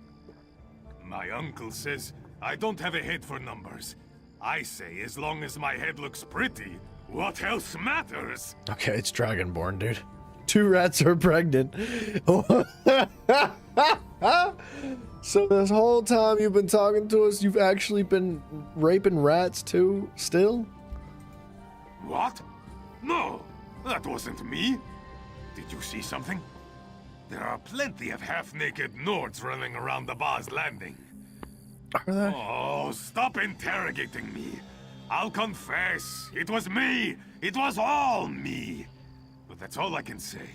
S12: My uncle says I don't have a head for numbers. I say as long as my head looks pretty, what else matters?
S1: Okay, it's Dragonborn, dude. 2 rats are pregnant. So this whole time you've been talking to us, you've actually been raping rats too, still?
S12: What? No, that wasn't me. Did you see something? There are plenty of half-naked Nords running around the Baz Landing.
S1: Are there?
S12: Oh, stop interrogating me. I'll confess. It was me. It was all me. But that's all I can say.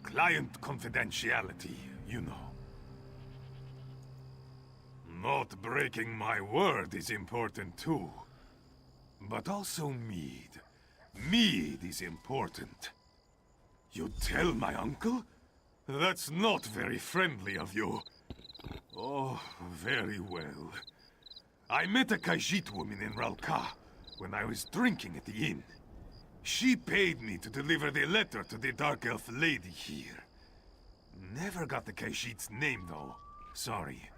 S12: Client confidentiality, you know. Not breaking my word is important too. But also mead. Mead is important. You tell my uncle? That's not very friendly of you. Oh, very well. I met a Khajiit woman in Ralka when I was drinking at the inn. She paid me to deliver the letter to the Dark Elf lady here. Never got the Khajiit's name, though. Sorry.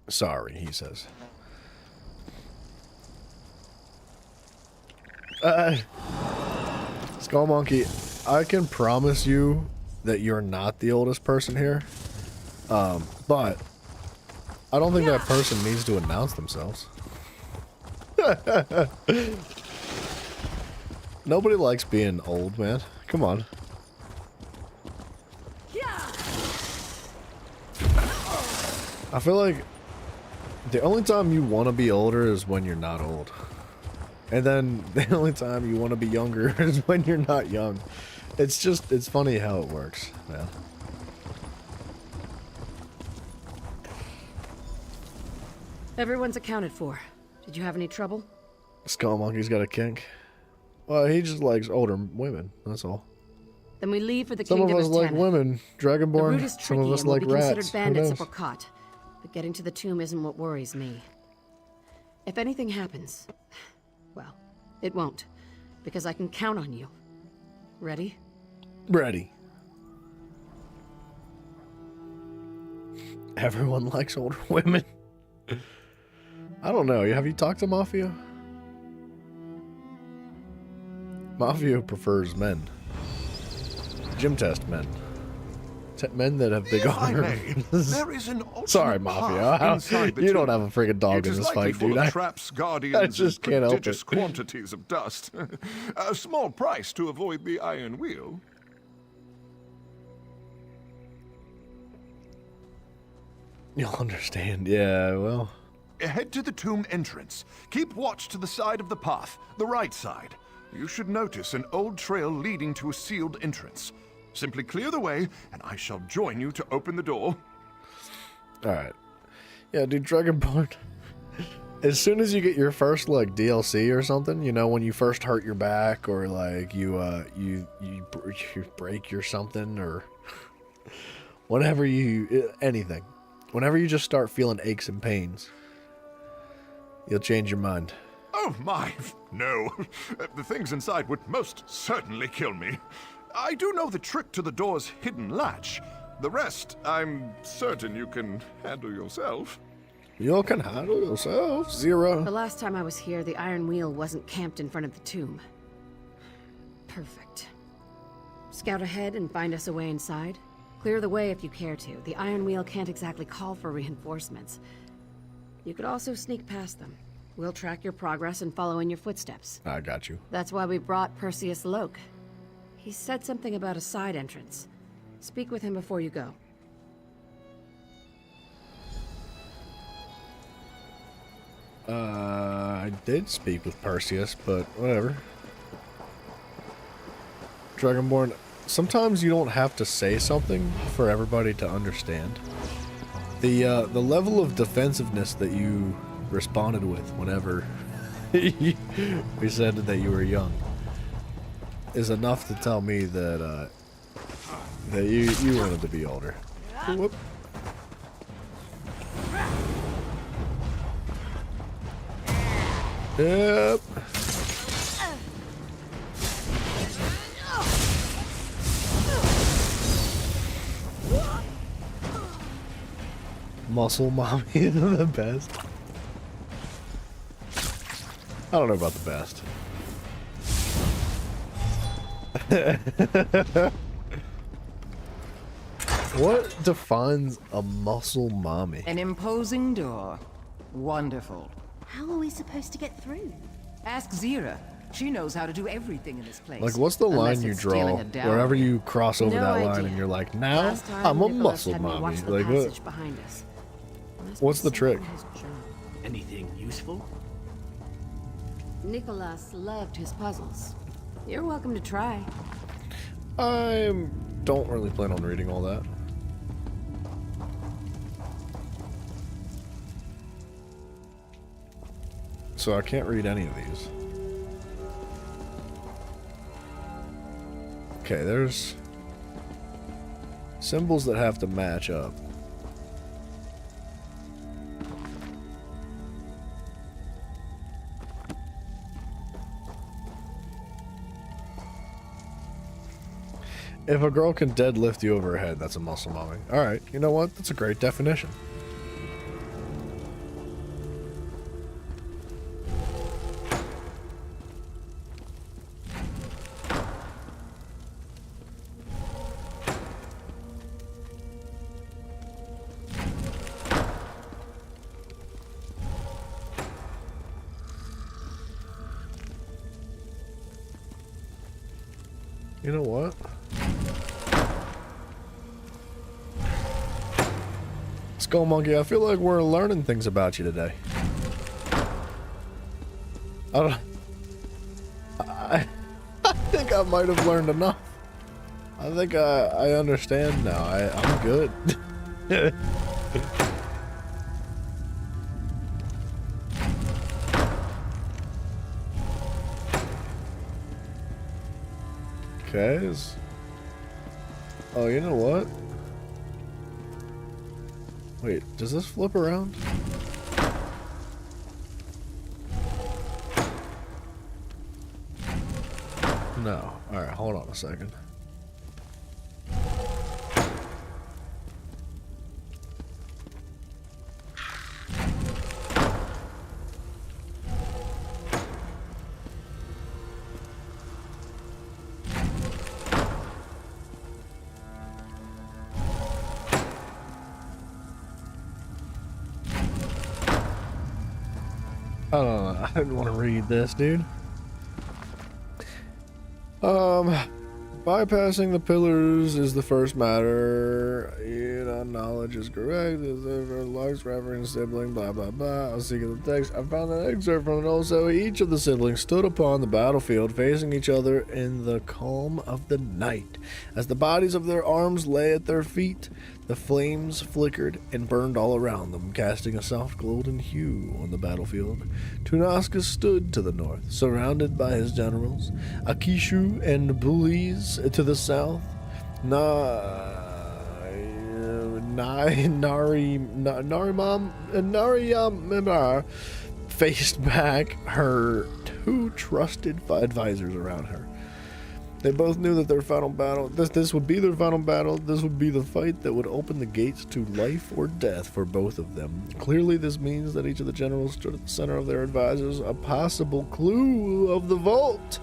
S1: Sorry, he says. Skull Monkey, I can promise you that you're not the oldest person here. But I don't think that person needs to announce themselves. Nobody likes being old, man. Come on. I feel like the only time you want to be older is when you're not old. And then the only time you want to be younger is when you're not young. It's just, it's funny how it works, man.
S9: Everyone's accounted for. Did you have any trouble?
S1: Skull Monkey's got a kink. Well, he just likes older women, that's all.
S9: Then we leave for the
S1: Some of
S9: Kingdom
S1: us
S9: of
S1: like
S9: Ten.
S1: women.
S9: The
S1: Dragonborn,
S9: route is
S1: some
S9: tricky
S1: of us
S9: and we'll
S1: like
S9: be considered
S1: rats. Who
S9: bandits if
S1: knows?
S9: we're caught. But getting to the tomb isn't what worries me. If anything happens, well, it won't. Because I can count on you. Ready?
S1: Ready. Everyone likes older women. I don't know. Have you talked to Mafia? Mafia prefers men. Gym test men. Men that have big
S3: If I may,
S1: arms.
S3: there is an alternate
S1: Sorry,
S3: path
S1: Mafia.
S3: inside the
S1: You don't
S3: tomb.
S1: have a freaking dog
S3: It
S1: in
S3: is
S1: this
S3: likely
S1: fight,
S3: full
S1: dude.
S3: of traps, guardians,
S1: I just
S3: and
S1: can't help
S3: prodigious
S1: it.
S3: quantities of dust. A small price to avoid the iron wheel.
S1: You'll understand. Yeah, well.
S3: Head to the tomb entrance. Keep watch to the side of the path, the right side. You should notice an old trail leading to a sealed entrance. Simply clear the way, and I shall join you to open the door.
S1: Alright. Yeah, dude, Dragonborn. As soon as you get your first, like, DLC or something, you know, when you first hurt your back or, like, you break your something or whenever you... anything. Whenever you just start feeling aches and pains, you'll change your mind.
S3: Oh, my. No. The things inside would most certainly kill me. I do know the trick to the door's hidden latch. The rest, I'm certain you can handle yourself.
S1: You can handle yourself, Zero.
S9: The last time I was here, the Iron Wheel wasn't camped in front of the tomb. Perfect. Scout ahead and find us a way inside. Clear the way if you care to. The Iron Wheel can't exactly call for reinforcements. You could also sneak past them. We'll track your progress and follow in your footsteps.
S1: I got you.
S9: That's why we brought Perseus Loke. He said something about a side entrance. Speak with him before you go.
S1: I did speak with Perseus, but whatever. Dragonborn, sometimes you don't have to say something for everybody to understand.
S2: The level of defensiveness that you responded with whenever we said that you were young is enough to tell me that that you wanted to be older. Whoop. Yep. Muscle mommy is the best. I don't know about the best. What defines a muscle mommy?
S11: An imposing door. Wonderful.
S13: How are we supposed to get through?
S11: Ask Zira. She knows how to do everything in this place.
S2: Like, what's the
S11: Unless
S2: line you
S11: it's
S2: draw
S11: stealing a dowry.
S2: wherever you cross over
S9: No
S2: that line
S9: idea.
S2: and you're like, now
S9: Last time,
S2: I'm a
S9: Nicholas
S2: muscle
S9: had me
S2: mommy.
S9: watch the
S2: Like, what?
S9: passage behind us. Must
S2: What's
S9: be
S2: the trick?
S9: something in his journal.
S18: Anything useful?
S9: Nicholas loved his puzzles. You're welcome to try.
S2: I don't really plan on reading all that. So I can't read any of these. Okay, there's symbols that have to match up. If a girl can deadlift you over her head, that's a muscle mommy. Alright, you know what? That's a great definition. You know what? Skull Monkey, I feel like we're learning things about you today. I think I might have learned enough. I think I understand now. I'm good. Okay. Oh, you know what? Wait, does this flip around? No. Alright, hold on a second. I don't know. I didn't want to read this, dude. Bypassing the pillars is the first matter. You know, knowledge is correct. Large reverend sibling, blah blah blah. I was seeking the text. I found an excerpt from it also. Each of the siblings stood upon the battlefield, facing each other in the calm of the night. As the bodies of their arms lay at their feet, the flames flickered and burned all around them, casting a soft golden hue on the battlefield. Tunaskus stood to the north, surrounded by his generals, Akishu and Bulis to the south, Nariyamimar faced back her two trusted advisors around her. They both knew that their final battle, this would be their final battle, this would be the fight that would open the gates to life or death for both of them. Clearly this means that each of the generals stood at the center of their advisors, a possible clue of the vault.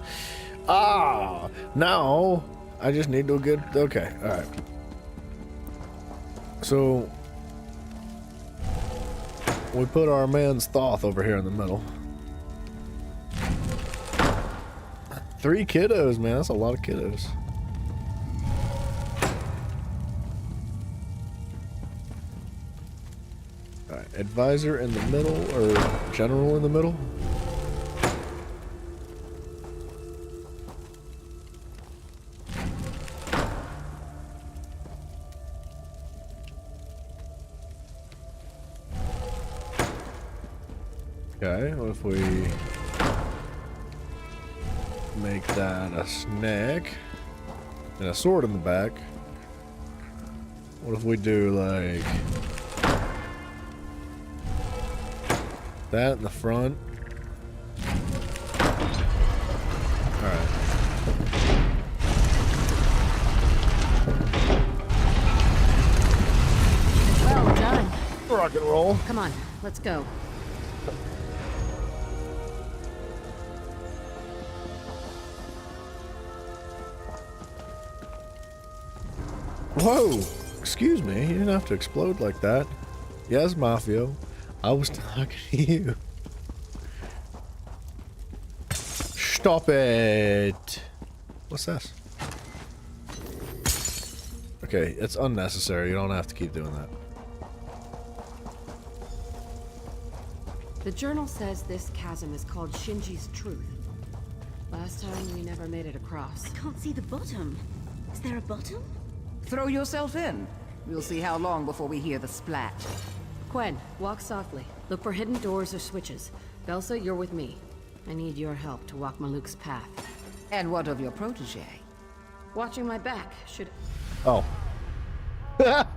S2: Ah, now I just need to get, okay, alright. So, we put our man's Thoth over here in the middle. 3 kiddos, man. That's a lot of kiddos. Alright, advisor in the middle, or general in the middle. Okay, what if we make that a snake and a sword in the back? What if we do like that in the front? Alright.
S9: Well done.
S2: Rock and roll.
S9: Come on, let's go.
S2: Whoa! Excuse me, you didn't have to explode like that. Yes, Mafio. I was talking to you. Stop it! What's this? Okay, it's unnecessary. You don't have to keep doing that.
S9: The journal says this chasm is called Shinji's Truth. Last time we never made it across.
S13: I can't see the bottom. Is there a bottom?
S11: Throw yourself in. We'll see how long before we hear the splat.
S9: Quen, walk softly. Look for hidden doors or switches. Belsa, you're with me. I need your help to walk Maluk's path.
S11: And what of your protege?
S9: Watching my back. Should...
S2: Oh. I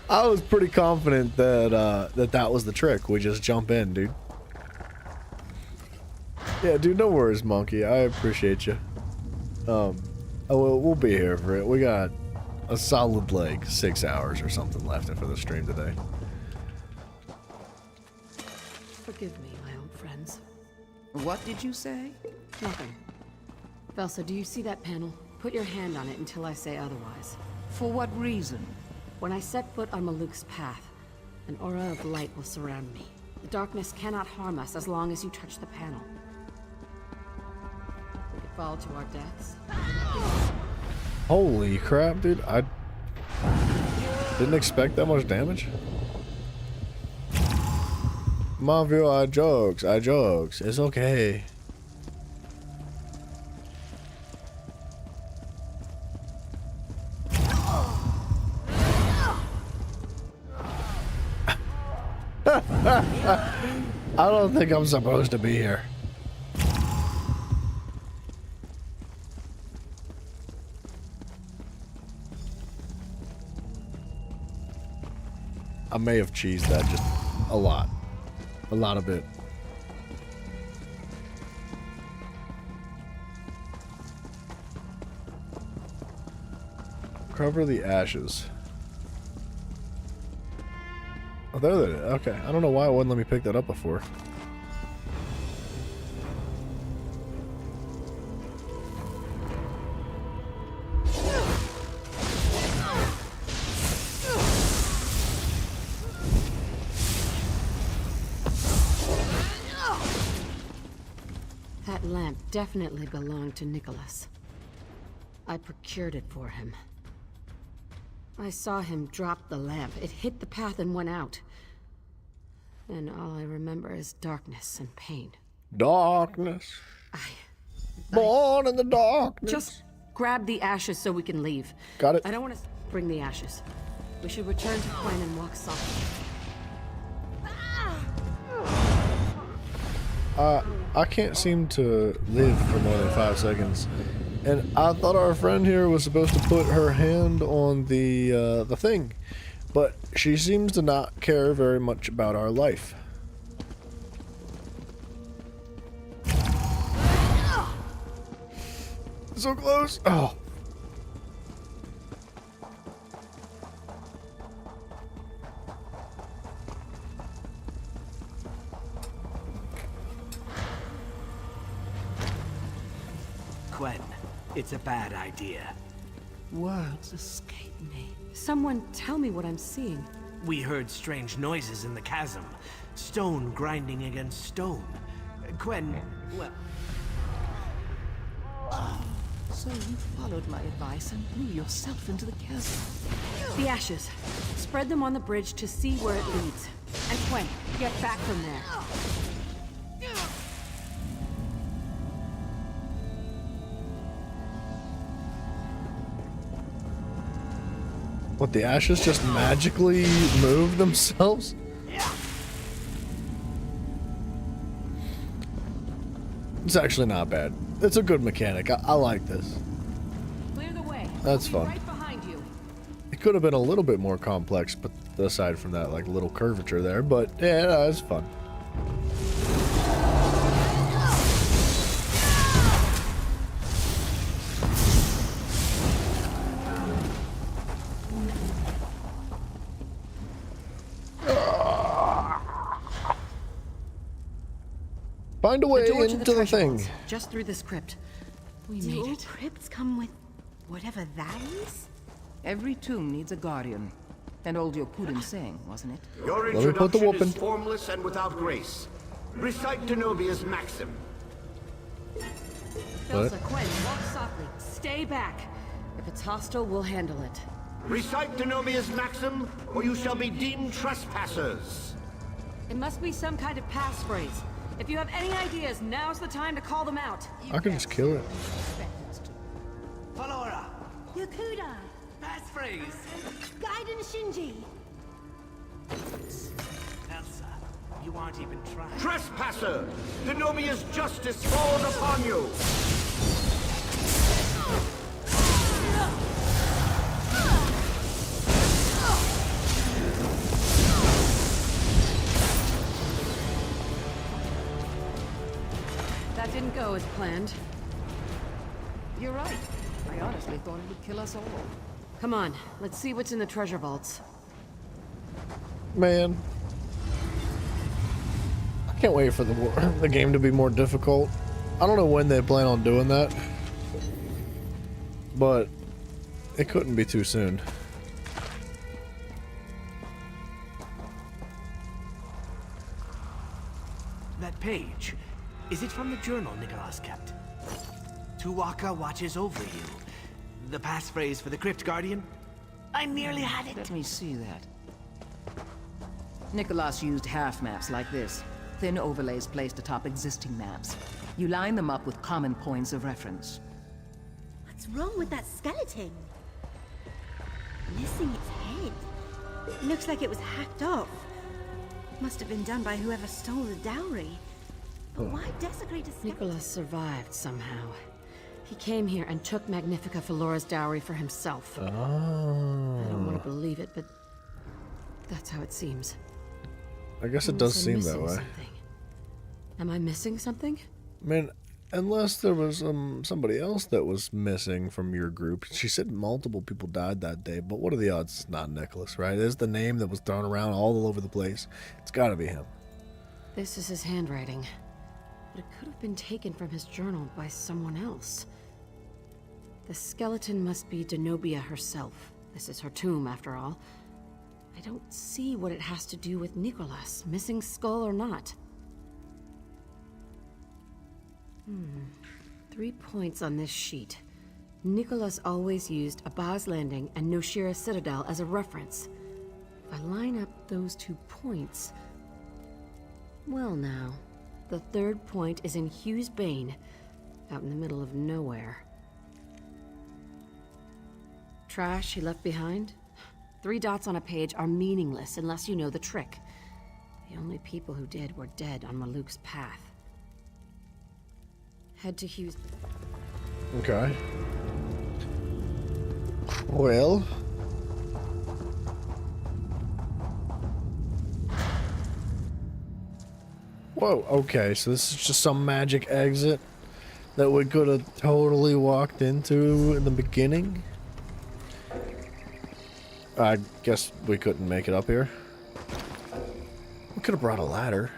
S2: was pretty confident that that was the trick. We just jump in, dude. Yeah, dude, no worries, Monkey. I appreciate you. We'll be here for it. We got a solid, like, 6 hours or something left for the stream today.
S9: Forgive me, my old friends.
S11: What did you say?
S9: Nothing. Belsa, do you see that panel? Put your hand on it until I say otherwise.
S11: For what reason?
S9: When I set foot on Maluk's path, an aura of light will surround me. The darkness cannot harm us as long as you touch the panel. We could fall to our deaths.
S2: Holy crap, dude. I didn't expect that much damage. Mafio, I jokes. It's okay. I don't think I'm supposed to be here. I may have cheesed that just a lot. A lot of it. Cover the ashes. Oh, there they are. Okay. I don't know why it wouldn't let me pick that up before.
S9: That lamp definitely belonged to Nicholas. I procured it for him. I saw him drop the lamp. It hit the path and went out. And all I remember is darkness and pain.
S2: Darkness. Born in the darkness.
S9: Just grab the ashes so we can leave.
S2: Got it.
S9: I don't want to bring the ashes. We should return to Quen and walk softly.
S2: I can't seem to live for more than 5 seconds. And I thought our friend here was supposed to put her hand on the thing. But she seems to not care very much about our life. So close. Oh.
S18: Quen, it's a bad idea.
S11: Words escape me.
S9: Someone tell me what I'm seeing.
S18: We heard strange noises in the chasm. Stone grinding against stone. Quen, well...
S11: So you followed my advice and blew yourself into the chasm.
S9: The ashes. Spread them on the bridge to see where it leads. And Quen, get back from there.
S2: What, the ashes just magically move themselves? It's actually not bad. It's a good mechanic. I like this.
S9: Clear the way.
S2: That's
S9: I'll be
S2: fun.
S9: Right behind you.
S2: It could have been a little bit more complex, but aside from that, like, little curvature there, but yeah, no, it's fun. Find a way
S9: door to
S2: into the
S9: treasure
S2: thing.
S9: vaults, just through this crypt. We
S13: Do
S9: made
S13: all
S9: it.
S13: crypts come with whatever that is?
S11: Every tomb needs a guardian. And old Yokuden saying, wasn't it?
S4: Your
S2: Let me put the
S4: introduction
S2: whooping.
S4: is formless and without grace. Recite Denobia's maxim.
S9: Elsa, Quinn, walk softly. Stay back. If it's hostile, we'll handle it.
S4: Recite Denobia's maxim, or you shall be deemed trespassers.
S9: It must be some kind of passphrase. If you have any ideas, now's the time to call them out.
S2: I can just kill it.
S18: Valora,
S13: Yokuda!
S18: passphrase.
S13: Gaiden Shinji!
S18: Elsa, you aren't even trying.
S4: Trespasser! Denobia's justice falls upon you!
S9: That didn't go as planned.
S11: You're right. I honestly thought it would kill us all.
S9: Come on, let's see what's in the treasure vaults.
S2: Man. I can't wait for the game to be more difficult. I don't know when they plan on doing that. But it couldn't be too soon.
S18: That page, is it from the journal Nicholas kept? Tuwaka watches over you. The passphrase for the Crypt Guardian? I nearly had it.
S11: Let me see that. Nicholas used half maps like this. Thin overlays placed atop existing maps. You line them up with common points of reference.
S13: What's wrong with that skeleton? Missing its head. It looks like it was hacked off. Must have been done by whoever stole the dowry. But why desecrate a skeleton?
S9: Nicholas survived somehow. He came here and took Magnifica Felora's dowry for himself. I don't want to believe it, but that's how it seems.
S2: I guess it does seem that
S9: Missing
S2: way.
S9: something. Am I missing something?
S2: Man, unless there was somebody else that was missing from your group. She said multiple people died that day, but what are the odds it's not Nicholas, right? It is the name that was thrown around all over the place. It's gotta be him.
S9: This is his handwriting. But it could have been taken from his journal by someone else. The skeleton must be Denobia herself. This is her tomb, after all. I don't see what it has to do with Nicholas, missing skull or not. 3 points on this sheet. Nicholas always used Abaz Landing and Noshira Citadel as a reference. If I line up those 2 points... Well now, the third point is in Hughes Bane, out in the middle of nowhere. Trash he left behind? 3 dots on a page are meaningless unless you know the trick. The only people who did were dead on Maluk's path. Head to Hughes.
S2: Okay. Well. Whoa, okay, so this is just some magic exit that we could have totally walked into in the beginning. I guess we couldn't make it up here. We could have brought a ladder.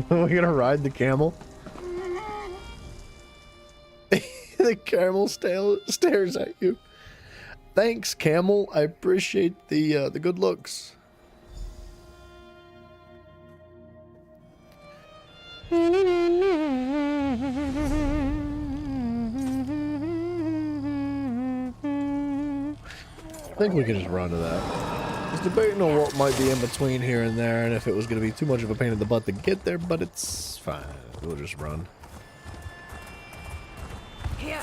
S2: We're gonna ride the camel. The camel stares at you. Thanks, camel. I appreciate the good looks. I think we can just run to that. was debating on what might be in between here and there, and if it was going to be too much of a pain in the butt to get there, but it's fine. We'll just run.
S14: Here.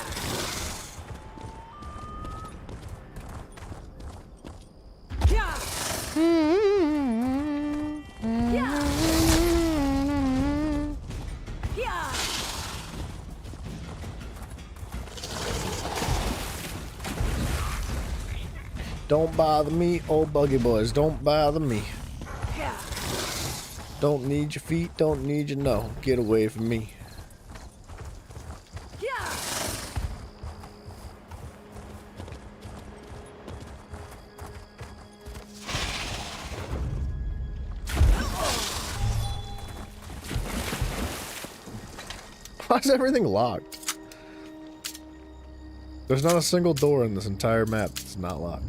S2: Don't bother me, old buggy boys. Don't bother me. Don't need your feet, don't need your no. Get away from me. Why is everything locked? There's not a single door in this entire map that's not locked.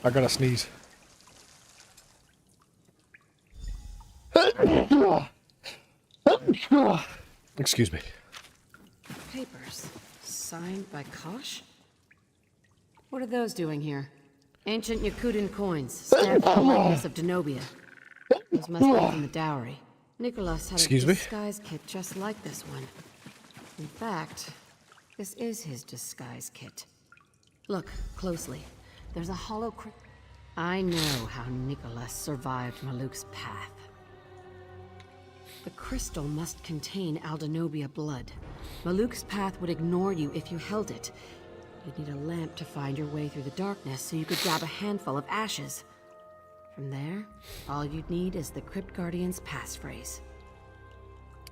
S2: I gotta sneeze. Excuse me.
S9: Papers. Signed by Kosh? What are those doing here? Ancient Yakutan coins, stamped with the likeness of Denobia. Those must be from the dowry. Nicholas had a disguise kit just like this one. In fact, this is his disguise kit. Look closely. There's a hollow I know how Nicholas survived Maluk's path. The crystal must contain Aldenobia blood. Maluk's path would ignore you if you held it. You'd need a lamp to find your way through the darkness so you could grab a handful of ashes. From there, all you'd need is the Crypt Guardian's passphrase.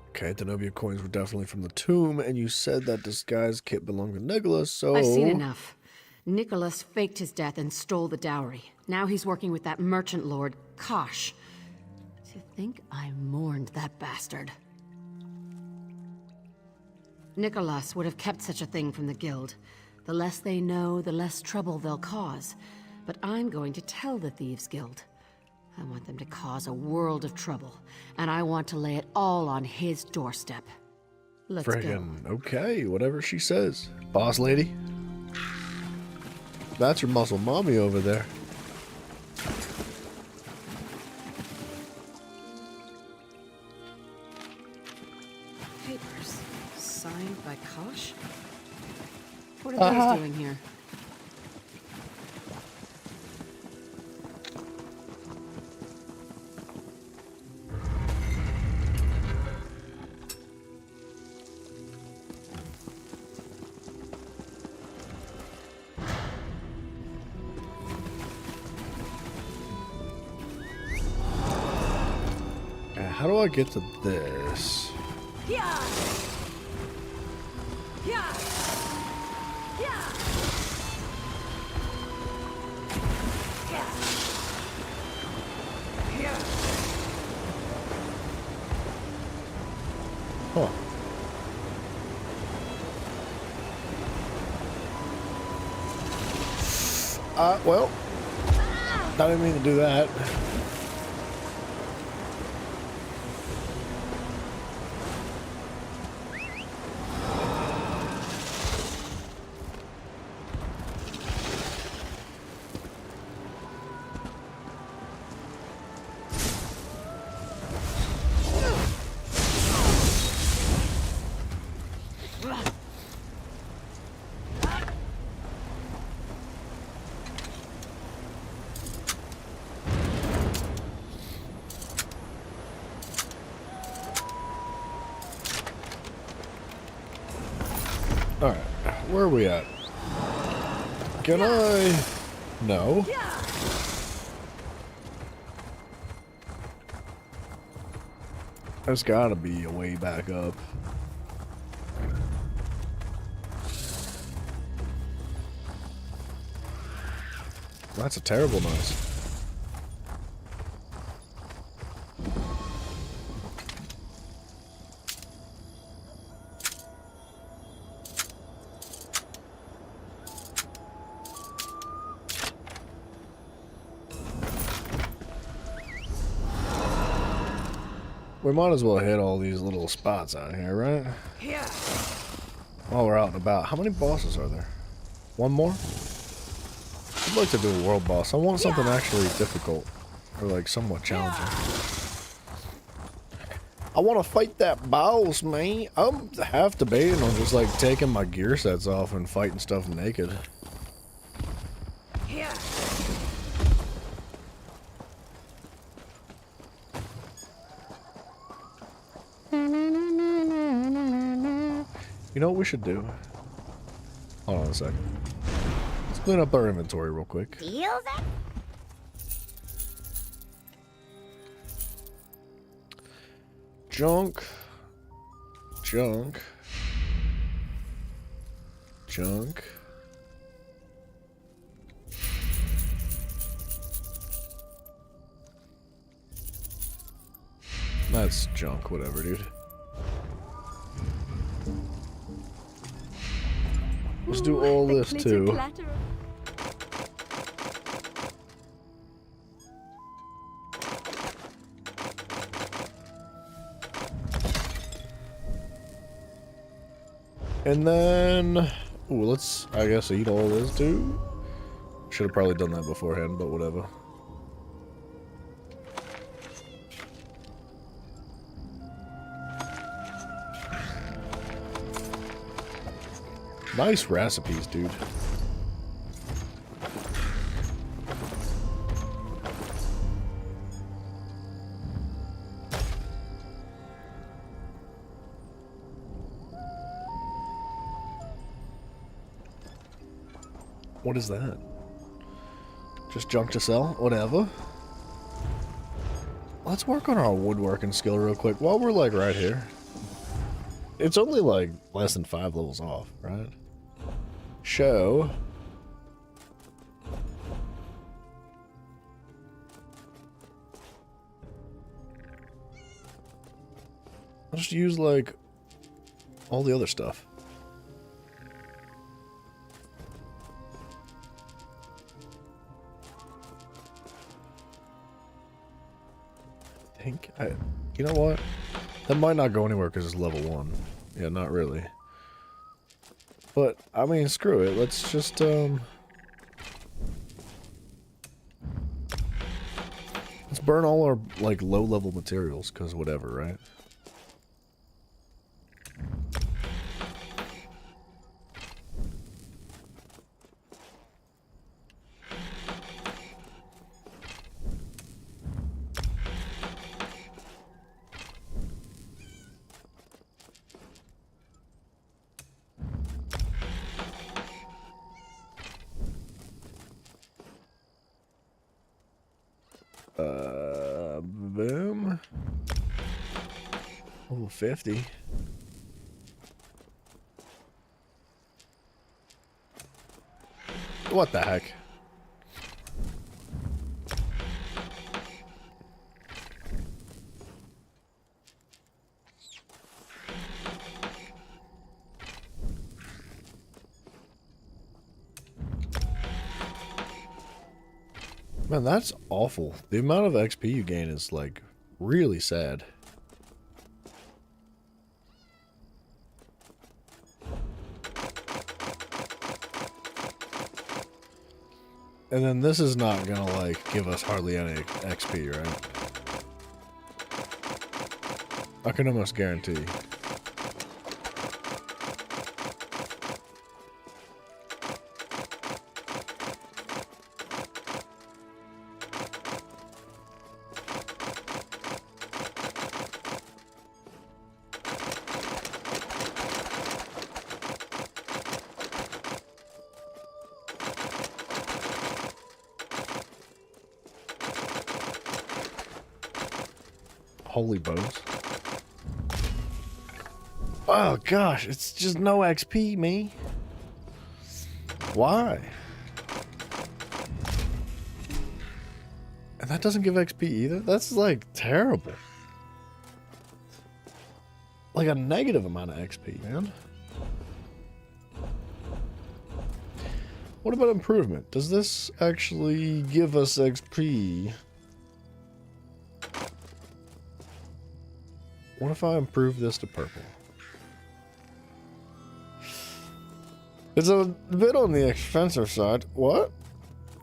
S2: Okay, Denobia coins were definitely from the tomb, and you said that disguise kit belonged to Nicholas, so...
S9: I've seen enough. Nicholas faked his death and stole the dowry. Now he's working with that merchant lord, Kosh. To think I mourned that bastard. Nicholas would have kept such a thing from the guild. The less they know, the less trouble they'll cause. But I'm going to tell the Thieves Guild. I want them to cause a world of trouble, and I want to lay it all on his doorstep. Let's go.
S2: Okay, whatever she says. Boss lady. That's your muscle mommy over there.
S9: Papers. Signed by Kosh? What are those doing here?
S2: How do I get to this?
S14: Yeah. Yeah. Yeah. Yeah.
S2: Huh. Well, I didn't mean to do that. Alright, where are we at? Can I... No. There's gotta be a way back up. That's a terrible noise. We might as well hit all these little spots out here, right?
S7: Yeah.
S2: While we're out and about. How many bosses are there? One more? I'd like to do a world boss. I want something actually difficult. Or like somewhat challenging. I want to fight that boss, man. I'm half debating on just like taking my gear sets off and fighting stuff naked.
S7: Yeah.
S2: You know what we should do? Hold on a second. Let's clean up our inventory real quick.
S8: Feel that?
S2: Junk. Junk. Junk. That's junk, whatever, dude. Let's do all this too. And then, ooh, let's, I guess, eat all this too. Should have probably done that beforehand, but whatever. Nice recipes, dude. What is that? Just junk to sell? Whatever. Let's work on our woodworking skill real quick while we're like right here. It's only like less than 5 levels off, right? Show. I'll just use like all the other stuff. You know what? That might not go anywhere because it's level 1. Yeah, not really. But, I mean, screw it. Let's just, let's burn all our, like, low-level materials, because whatever, right? Boom. Level 50. What the heck? Man, that's awful. The amount of XP you gain is, like, really sad. And then this is not gonna, like, give us hardly any XP, right? I can almost guarantee. Holy bones. Oh gosh, it's just no XP, me. Why? And that doesn't give XP either? That's like terrible. Like a negative amount of XP, man. What about improvement? Does this actually give us XP? What if I improve this to purple? It's a bit on the expensive side. What?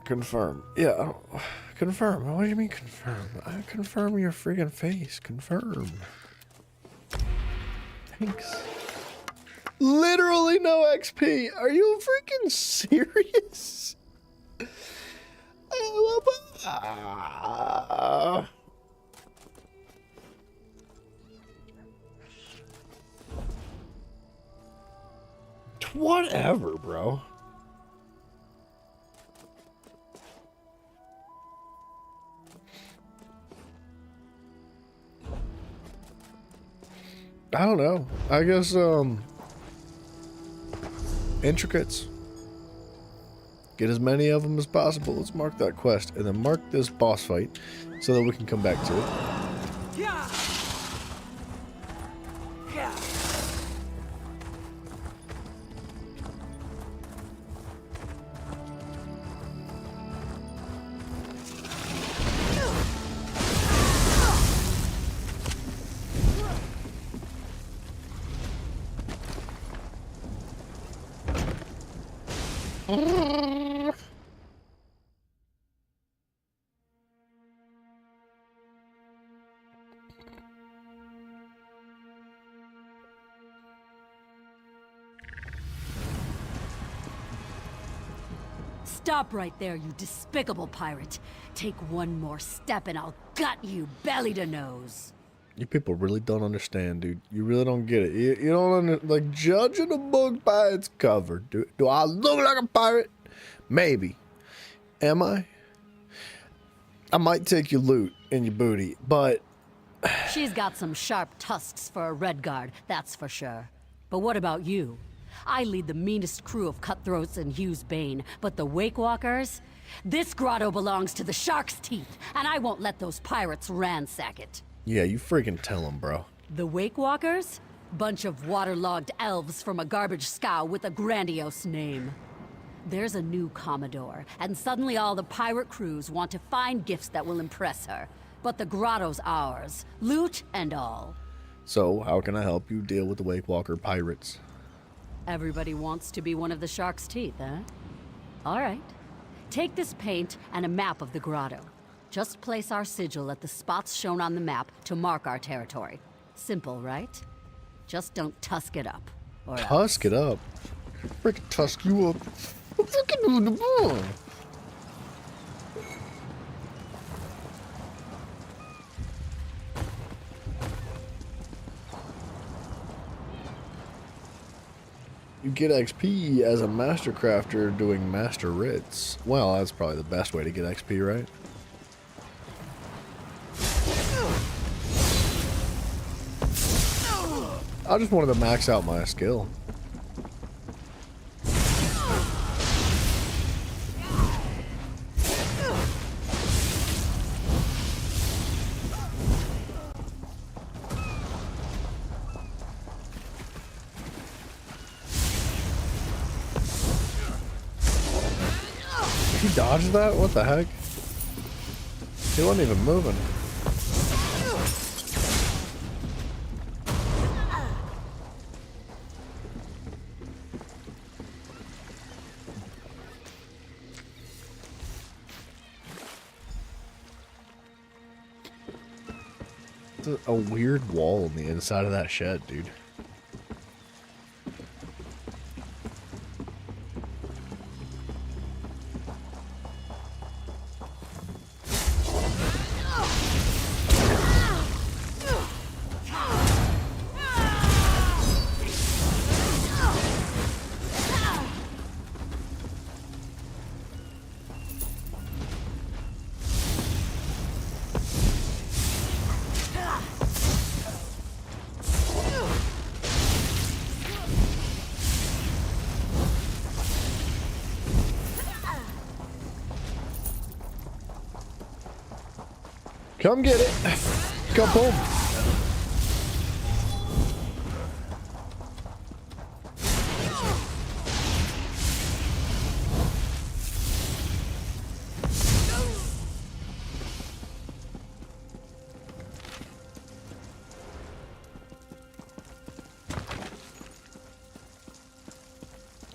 S2: Confirm. Yeah. Confirm. What do you mean confirm? I confirm your friggin' face. Confirm. Thanks. Literally no XP. Are you freaking serious? Whatever, bro. I don't know. I guess, intricates. Get as many of them as possible. Let's mark that quest and then mark this boss fight so that we can come back to it.
S14: Yeah. Yeah.
S16: Stop right there, you despicable pirate. Take one more step and I'll gut you belly to nose.
S2: You people really don't understand, dude. You really don't get it. You don't like judging a book by its cover. Do I look like a pirate? Maybe. Am I? I might take your loot and your booty, but
S16: She's got some sharp tusks for a Redguard, that's for sure. But what about you? I lead the meanest crew of cutthroats in Hughes Bane, but the Wake Walkers? This grotto belongs to the Shark's Teeth, and I won't let those pirates ransack it.
S2: yeah, you freaking tell them, bro.
S16: The Wake Walkers? Bunch of waterlogged elves from a garbage scow with a grandiose name. There's a new Commodore, and suddenly all the pirate crews want to find gifts that will impress her. But the grotto's ours, loot and all.
S2: So, how can I help you deal with the Wake Walker pirates?
S16: Everybody wants to be one of the Shark's Teeth, eh? All right. Take this paint and a map of the grotto. Just place our sigil at the spots shown on the map to mark our territory. Simple, right? Just don't tusk it up. Or
S2: Tusk it up? Freaking tusk you up. Freaking You get XP as a master crafter doing master writs. Well, that's probably the best way to get XP, right? I just wanted to max out my skill. He dodged that? What the heck? He wasn't even moving. There's a weird wall on the inside of that shed, dude. Come get it. Kaboom.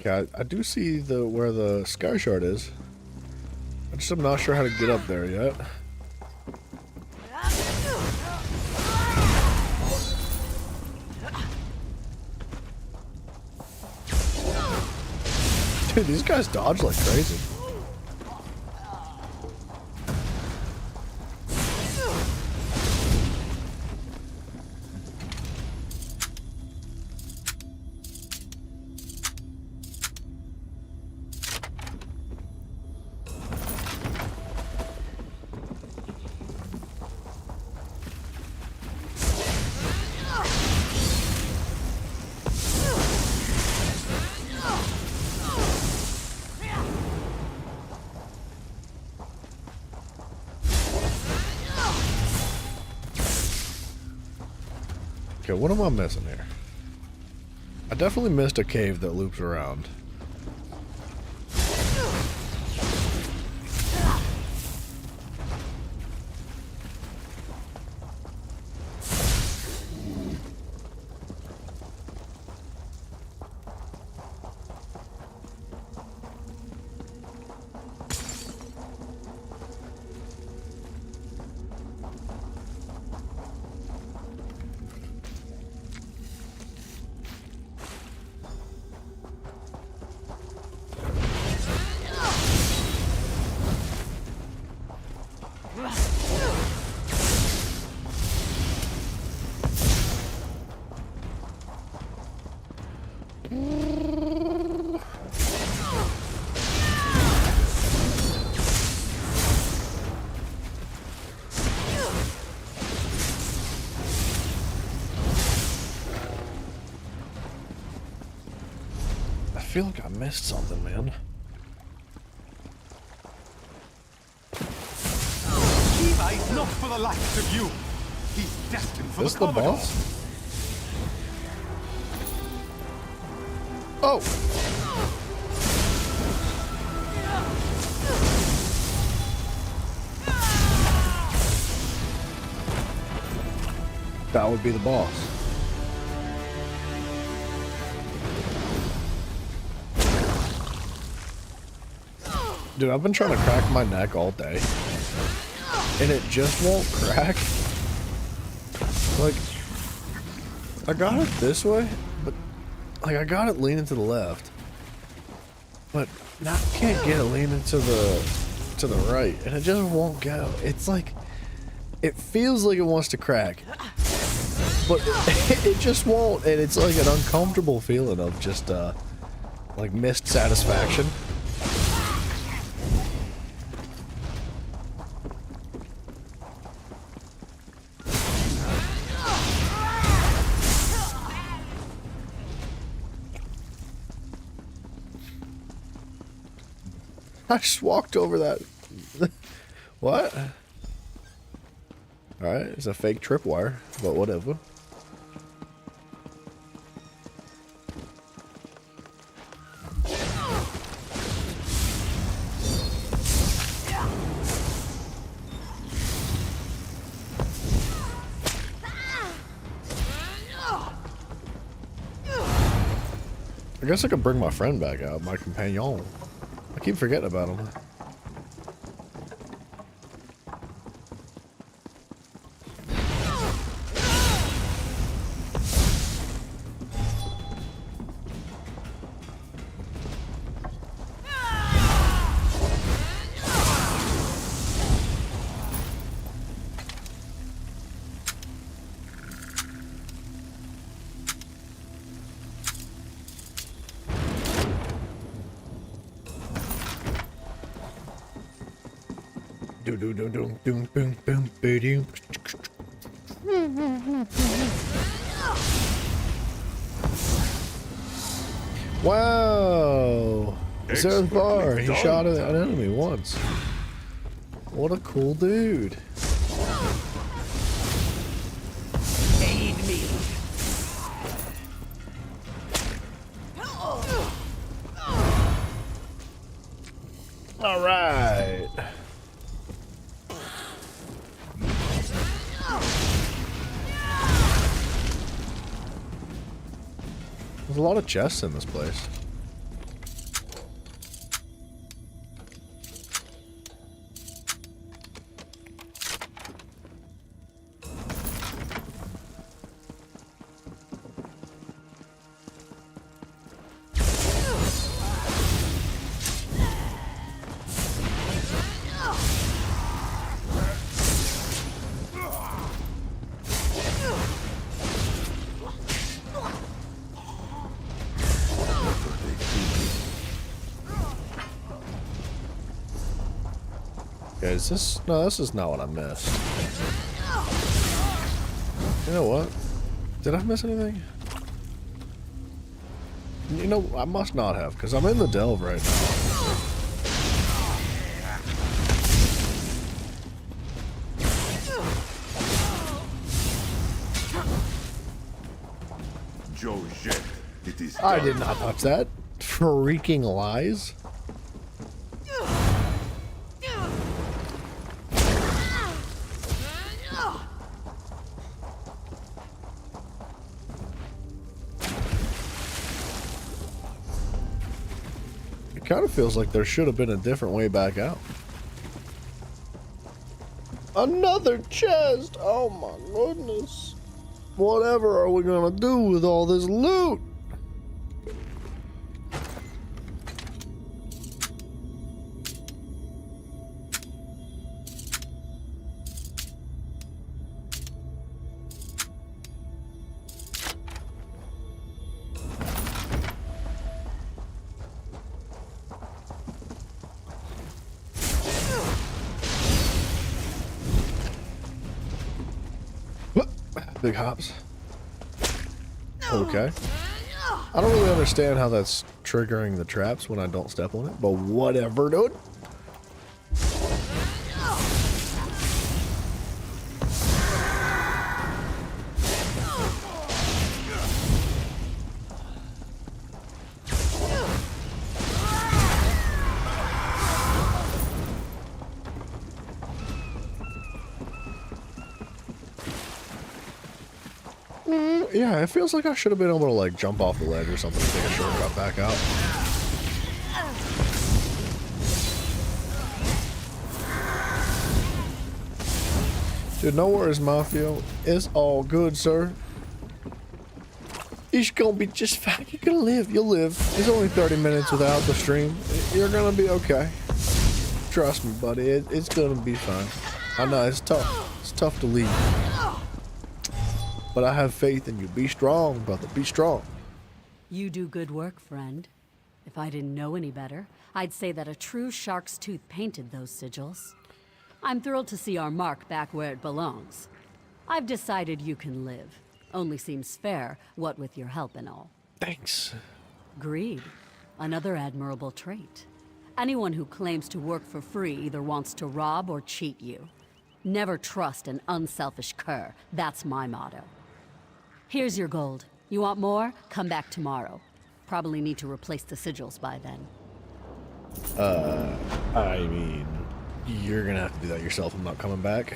S1: Okay, I do see where the sky shard is. I just am not sure how to get up there yet. Dude, these guys dodge like crazy. Okay, what am I missing here? I definitely missed a cave that loops around. I feel like I missed something, man.
S4: Levi is not for the likes of you. He's destined for
S1: Is
S4: the
S1: the
S4: Commodore.
S1: boss? Oh! That would be the boss. Dude, I've been trying to crack my neck all day. And it just won't crack. Like, I got it this way, but like I got it leaning to the left. But now I can't get it leaning to the right, and it just won't go. It's like it feels like it wants to crack. But it just won't, and it's like an uncomfortable feeling of just like missed satisfaction. I just walked over that. What? Alright, it's a fake tripwire, but whatever. I guess I could bring my friend back out, my companion. I keep forgetting about him. Wow! Zerth Bar, he shot an enemy once. What a cool dude.
S21: Aid me.
S1: All right. There's a lot of chests in this place. is this? No, this is not what I missed. You know what? Did I miss anything? You know, I must not have, because I'm in the delve right now.
S12: Josette, it is
S1: I
S12: done.
S1: did not touch that. Freaking lies. It kind of feels like there should have been a different way back out. Another chest! Oh my goodness. Whatever are we gonna do with all this loot? Big hops. Okay. I don't really understand how that's triggering the traps when I don't step on it, but whatever, dude. Yeah, it feels like I should have been able to like jump off the ledge or something to take a shortcut back out. Dude, no worries, Mafia. It's all good, sir. It's gonna be just fine. You're gonna live. You'll live. It's only 30 minutes without the stream. You're gonna be okay. Trust me, buddy. It's gonna be fine. I know, it's tough. It's tough to leave. But I have faith in you. Be strong, brother. Be strong.
S16: You do good work, friend. If I didn't know any better, I'd say that a true shark's tooth painted those sigils. I'm thrilled to see our mark back where it belongs. I've decided you can live. Only seems fair, what with your help and all.
S1: Thanks.
S16: Greed. Another admirable trait. Anyone who claims to work for free either wants to rob or cheat you. Never trust an unselfish cur. That's my motto. Here's your gold. You want more? Come back tomorrow. Probably need to replace the sigils by then.
S1: I mean, you're gonna have to do that yourself. I'm not coming back.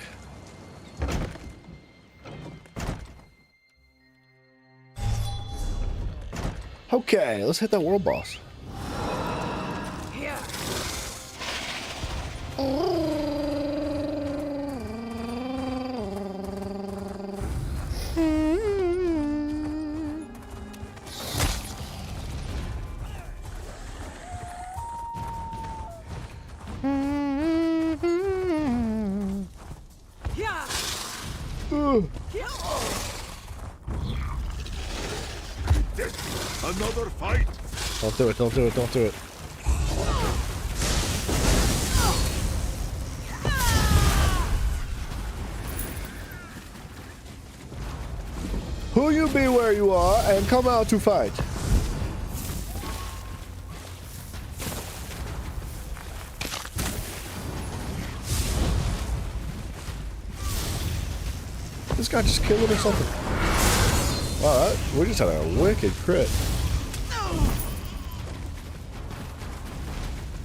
S1: Okay, let's hit that world boss.
S14: Here.
S12: Another fight?
S1: Don't do it, don't do it, don't do it. Who you be where you are and come out to fight. This guy just killed it or something. Wow, we just had a wicked crit.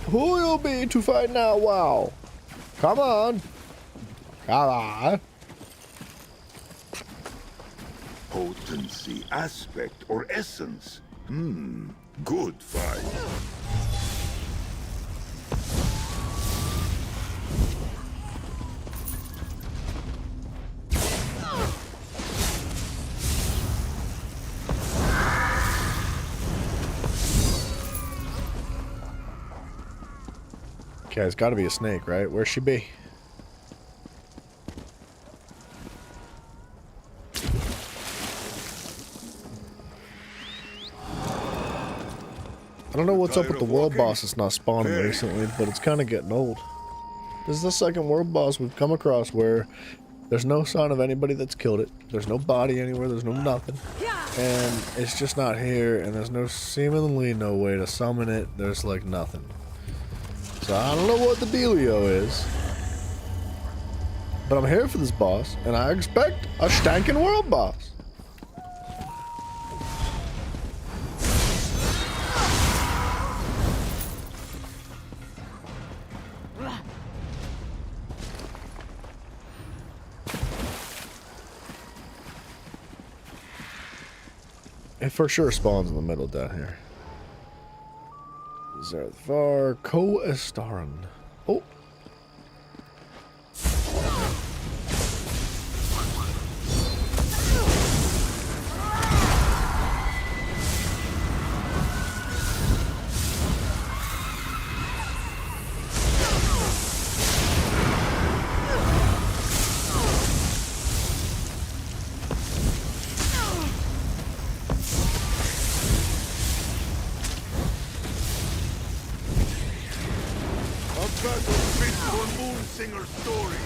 S1: Who you'll be to fight now? Wow. Come on. Come on.
S12: Potency, aspect, or essence? Good fight.
S1: Okay, it's got to be a snake, right? Where's she be? I don't know what's up with the world boss that's not spawning recently, but it's kind of getting old.
S2: This is the second world boss we've come across where there's no sign of anybody that's killed it. There's no body anywhere. There's no nothing. And it's just not here. And there's no seemingly no way to summon it. There's like nothing. So I don't know what the dealio is. But I'm here for this boss. And I expect a stankin' world boss. It for sure spawns in the middle down here. Zerthvar Koestaran. Oh.
S3: Singer story.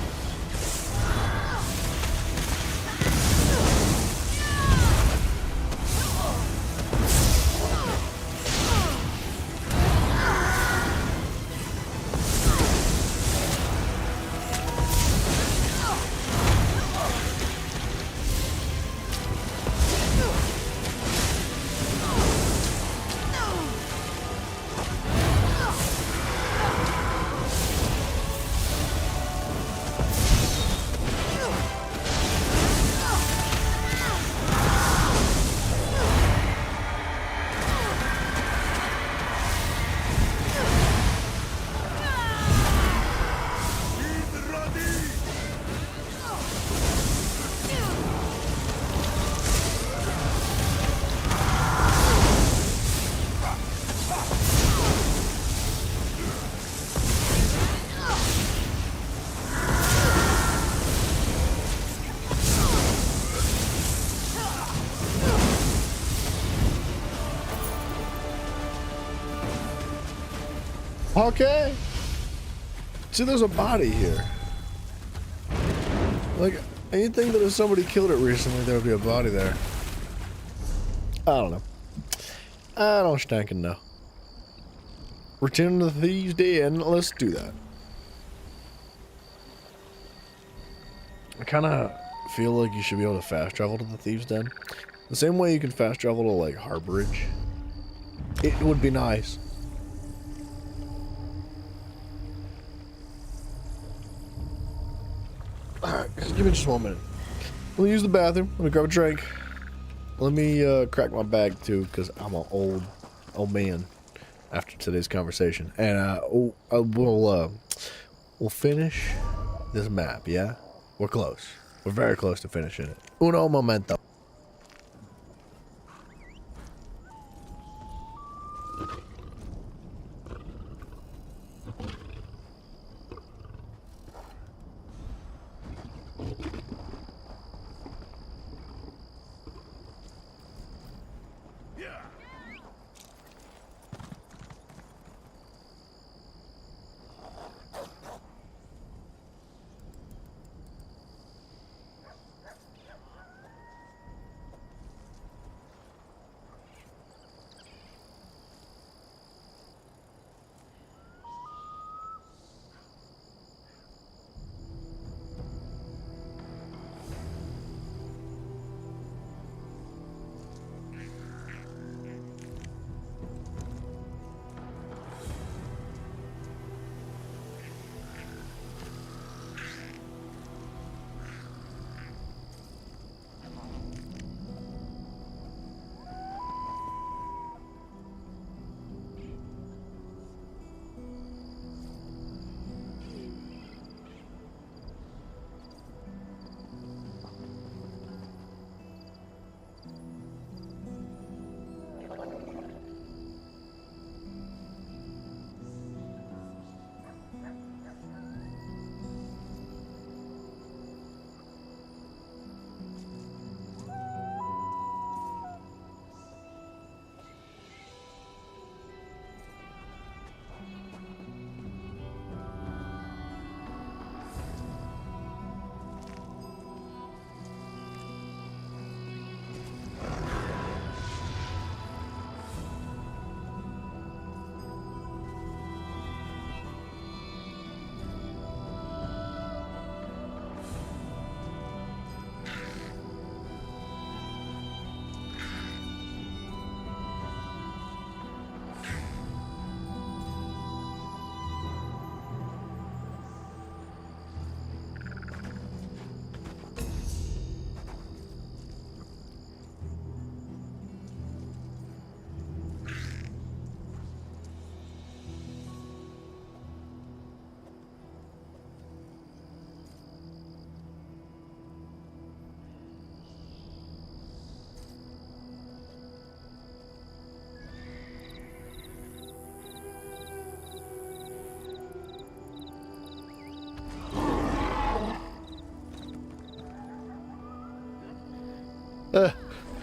S3: Okay. See, there's a body here. Like, anything that if somebody killed it recently, there would be a body there. I don't know. I don't stinking know. Return to the Thieves' Den. Let's do that. I kind of feel like you should be able to fast travel to the Thieves' Den. The same way you can fast travel to, like, Harborage. It would be nice. Alright, give me just 1 minute. Let me use the bathroom. Let me grab a drink. Let me crack my bag too, because I'm an old man after today's conversation. And we'll finish this map, yeah? We're close. We're very close to finishing it. Uno momento.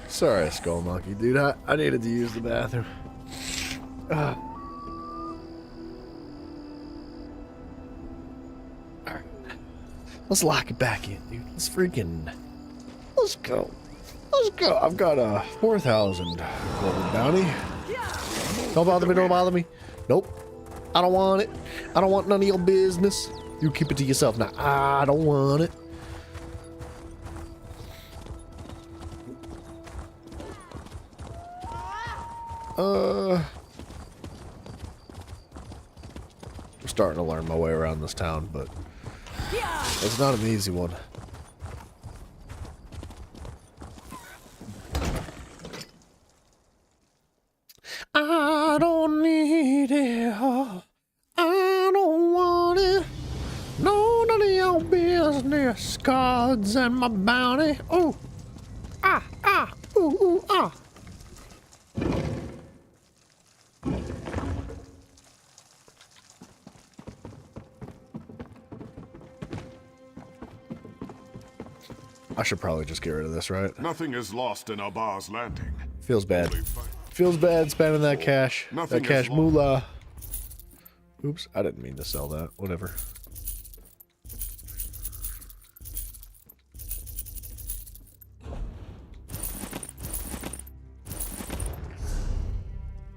S2: Sorry, Skull Monkey, dude. I needed to use the bathroom. Alright. Let's lock it back in, dude. Let's go. Let's go. I've got a 4,000 golden bounty. Don't bother me, don't bother me. Nope. I don't want it. I don't want none of your business. You keep it to yourself. Now, I don't want it. I'm starting to learn my way around this town, but it's not an easy one. I don't need it. I don't want it. No, none of your business. Cards and my bounty. Oh, ooh, ah. I should probably just get rid of this, right?
S3: Nothing is lost in Abar's Landing.
S2: Feels bad. Feels bad spending that cash.
S3: Nothing
S2: That cash
S3: is
S2: moolah. Oops, I didn't mean to sell that. Whatever.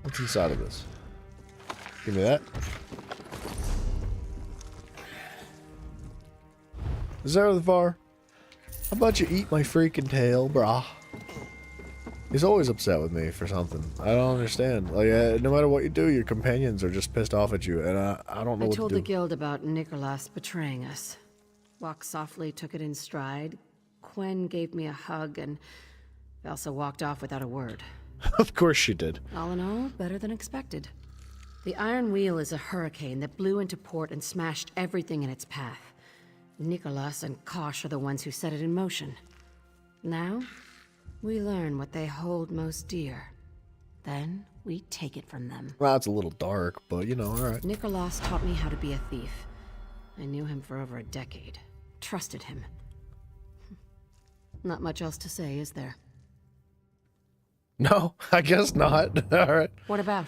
S2: What's inside of this? Give me that. Zarethvar, how about you eat my freaking tail, brah? He's always upset with me for something. I don't understand. Like, no matter what you do, your companions are just pissed off at you, and I don't know what to do.
S9: I told the guild about Nicholas betraying us. Walk softly took it in stride. Quen gave me a hug, and Elsa walked off without a word.
S2: Of course she did.
S9: All in all, better than expected. The Iron Wheel is a hurricane that blew into port and smashed everything in its path. Nicholas and Kosh are the ones who set it in motion. Now, we learn what they hold most dear. Then, we take it from them.
S2: Well, it's a little dark, but you know, alright.
S9: Nicholas taught me how to be a thief. I knew him for over a decade. Trusted him. Not much else to say, is there?
S2: No, I guess not. Alright.
S9: What about?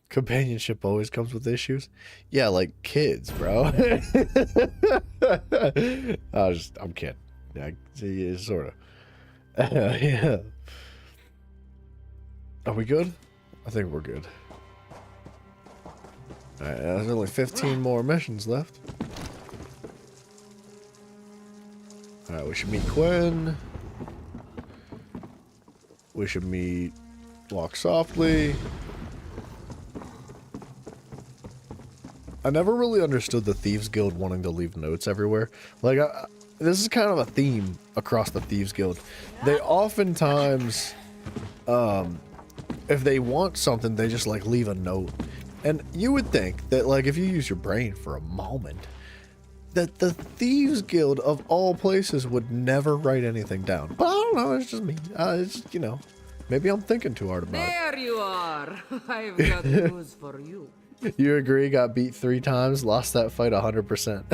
S2: Companionship always comes with issues. Yeah, like kids, bro. I'm kidding. Yeah, sort of. Yeah. Are we good? I think we're good. Alright, there's only 15 more missions left. Alright, we should meet Quen. We should meet Walk Softly. I never really understood the Thieves Guild wanting to leave notes everywhere. Like, this is kind of a theme across the Thieves Guild. They oftentimes, if they want something, they just, like, leave a note. And you would think that, like, if you use your brain for a moment, that the Thieves Guild, of all places, would never write anything down. But I don't know, it's just me. It's, you know, maybe I'm thinking too hard about it.
S14: There you are. I've got news for you.
S2: You agree, got beat 3 times, lost that fight 100%.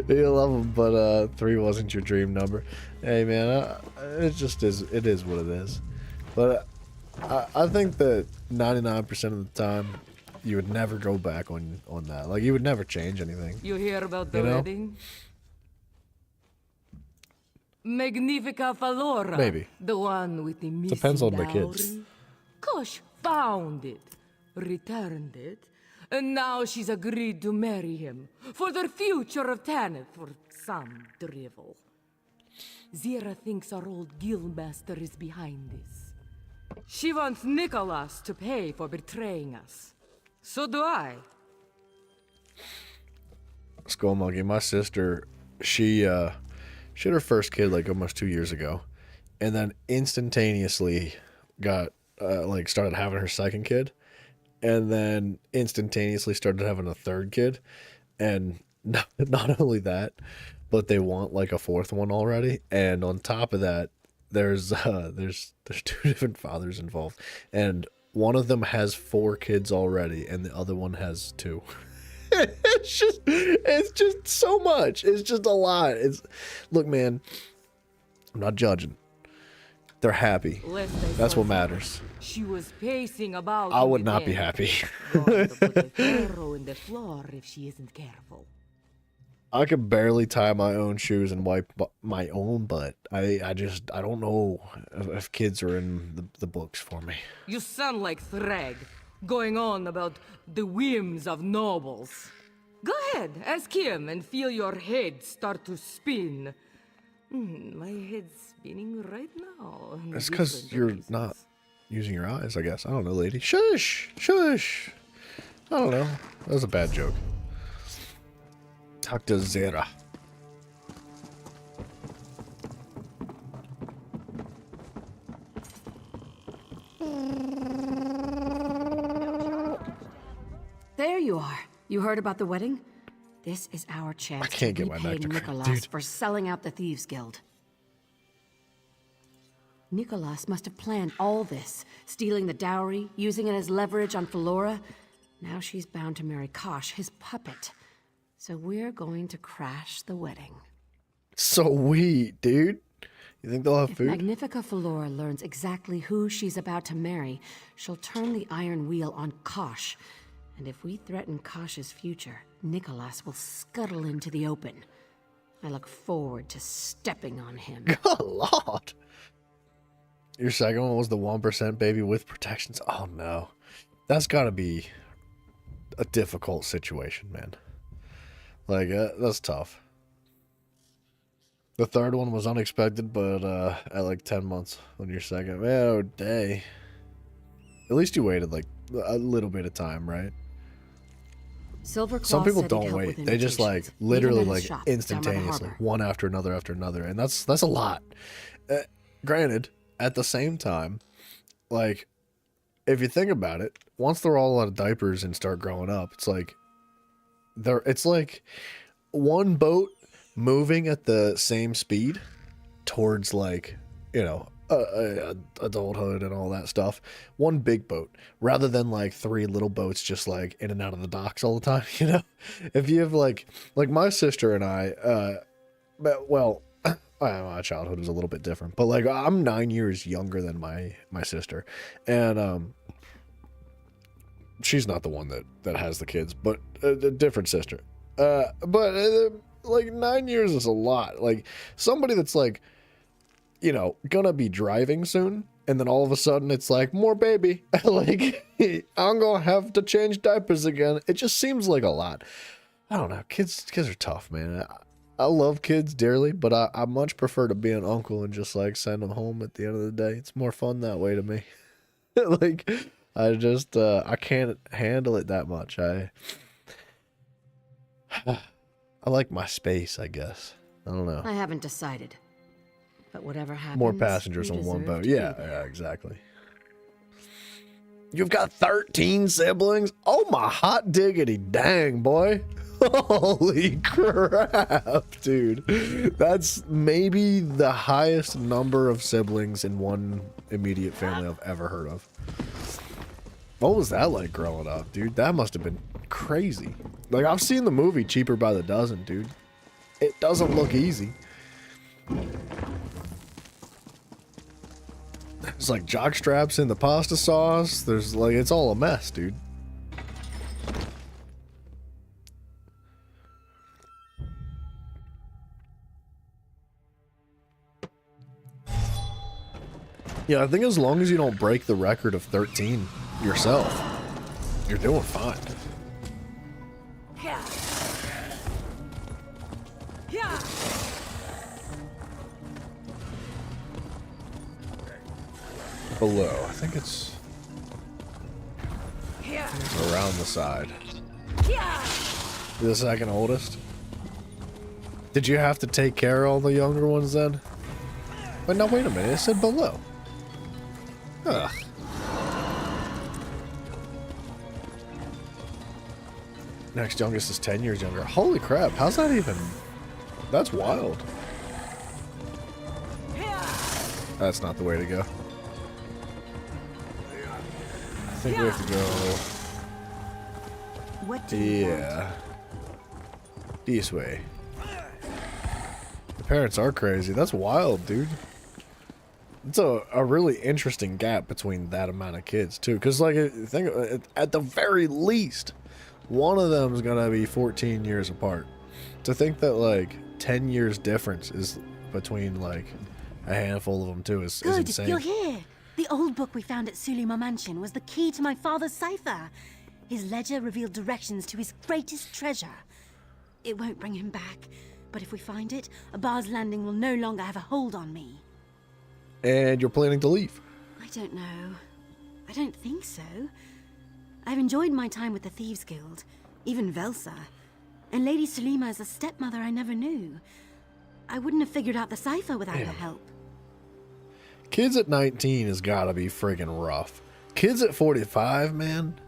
S2: You love them, but 3 wasn't your dream number. Hey man, it just is, it is what it is. But I think that 99% of the time, you would never go back on that. Like, you would never change anything.
S14: You hear about the wedding? Magnifica Valora.
S2: Maybe.
S14: The one with the missing
S2: Depends on the
S14: dowry.
S2: kids.
S14: Kosh found it, returned it, and now she's agreed to marry him for the future of Tanith for some drivel. Zira thinks our old guildmaster is behind this. She wants Nicholas to pay for betraying us. So do I.
S2: Skull Monkey, my sister, she had her first kid like almost 2 years ago, and then instantaneously got like started having her second kid, and then instantaneously started having a third kid, and not only that, but they want like a fourth one already, and on top of that, there's 2 different fathers involved, and one of them has 4 kids already, and the other one has 2. It's just so much. It's just a lot. Look, man, I'm not judging.
S1: They're happy.
S14: Lest I
S1: That's
S14: saw
S1: what
S14: her.
S1: matters.
S14: She was pacing about.
S1: I
S14: in
S1: would
S14: the
S1: not be
S14: den,
S1: happy.
S14: going to put a furrow in the floor if she isn't careful.
S1: I could barely tie my own shoes and wipe my own butt. I don't know if kids are in the books for me.
S14: You sound like Thrag, going on about the whims of nobles. Go ahead, ask him and feel your head start to spin. My head's spinning right now.
S1: It's because you're not using your eyes, I guess. I don't know, lady. Shush! Shush! I don't know. That was a bad joke. Talk to Zera.
S9: There you are. You heard about the wedding? This is our chance
S1: can't
S9: to
S1: get my
S9: repay
S1: neck to crack,
S9: Nicholas
S1: dude.
S9: for selling out the Thieves Guild. Nicholas must have planned all this, stealing the dowry, using it as leverage on Flora. Now she's bound to marry Kosh, his puppet. So we're going to crash the wedding.
S1: Sweet, dude. You think they'll have
S9: If
S1: food?
S9: Magnifica Flora learns exactly who she's about to marry, she'll turn the Iron Wheel on Kosh. And if we threaten Kosh's future, Nicholas will scuttle into the open. I look forward to stepping on him.
S1: Good lord. Your second one was the 1% baby with protections. Oh no. That's gotta be a difficult situation, man. Like, that's tough. The third one was unexpected, but at like 10 months on your second. Oh, day. At least you waited like a little bit of time, right?
S9: Silverclaw
S1: Some people
S9: said he'd
S1: don't
S9: help
S1: wait.
S9: with
S1: They just like
S9: invitations,
S1: literally
S9: even at his
S1: like
S9: shop down by the
S1: instantaneously,
S9: harbor.
S1: one after another, and that's a lot. Granted, at the same time, like if you think about it, once they're all out of diapers and start growing up, it's like one boat moving at the same speed towards like, you know, adulthood and all that stuff. One big boat rather than like three little boats just like in and out of the docks all the time, you know. If you have like my sister and I, well, my childhood was a little bit different, but like I'm 9 years younger than my sister, and she's not the one that has the kids, but a different sister. Like 9 years is a lot. Like somebody that's like, you know, gonna be driving soon, and then all of a sudden it's like more baby. Like I'm gonna have to change diapers again. It just seems like a lot. I don't know. Kids are tough, man. I love kids dearly, but I much prefer to be an uncle and just like send them home at the end of the day. It's more fun that way to me. Like I just I can't handle it that much. I like my space, I guess. I don't know.
S9: I haven't decided. But whatever happens,
S1: More passengers
S9: you
S1: on one
S9: deserve
S1: boat.
S9: to be
S1: Yeah,
S9: there.
S1: yeah, exactly. You've got 13 siblings? Oh my hot diggity dang, boy. Holy crap, dude. That's maybe the highest number of siblings in one immediate family I've ever heard of. What was that like growing up, dude? That must have been crazy. Like, I've seen the movie Cheaper by the Dozen, dude. It doesn't look easy. There's like jock straps in the pasta sauce. There's like, it's all a mess, dude. Yeah, I think as long as you don't break the record of 13 yourself, you're doing fine.
S14: Yeah. Yeah.
S1: Below, I think it's around the side. You're the second oldest. Did you have to take care of all the younger ones then? But no, wait a minute. It said below. Ugh. Next youngest is 10 years younger. Holy crap. How's that even? That's wild. That's not the way to go. I think we have to go.
S13: What do you want?
S1: Yeah. This way. The parents are crazy. That's wild, dude.
S2: It's a really interesting gap between that amount of kids too, because like think at the very least, one of them is gonna be 14 years apart. To think that like 10 years difference is between like a handful of them too is
S13: Good,
S2: insane.
S13: you're here. The old book we found at Sulima Mansion was the key to my father's cipher. His ledger revealed directions to his greatest treasure. It won't bring him back, but if we find it, Abar's Landing will no longer have a hold on me.
S2: And you're planning to leave?
S13: I don't know. I don't think so. I've enjoyed my time with the Thieves Guild, even Velsa. And Lady Sulima is a stepmother I never knew. I wouldn't have figured out the cipher without her help.
S2: Kids at 19 has gotta be friggin' rough. Kids at 45, man?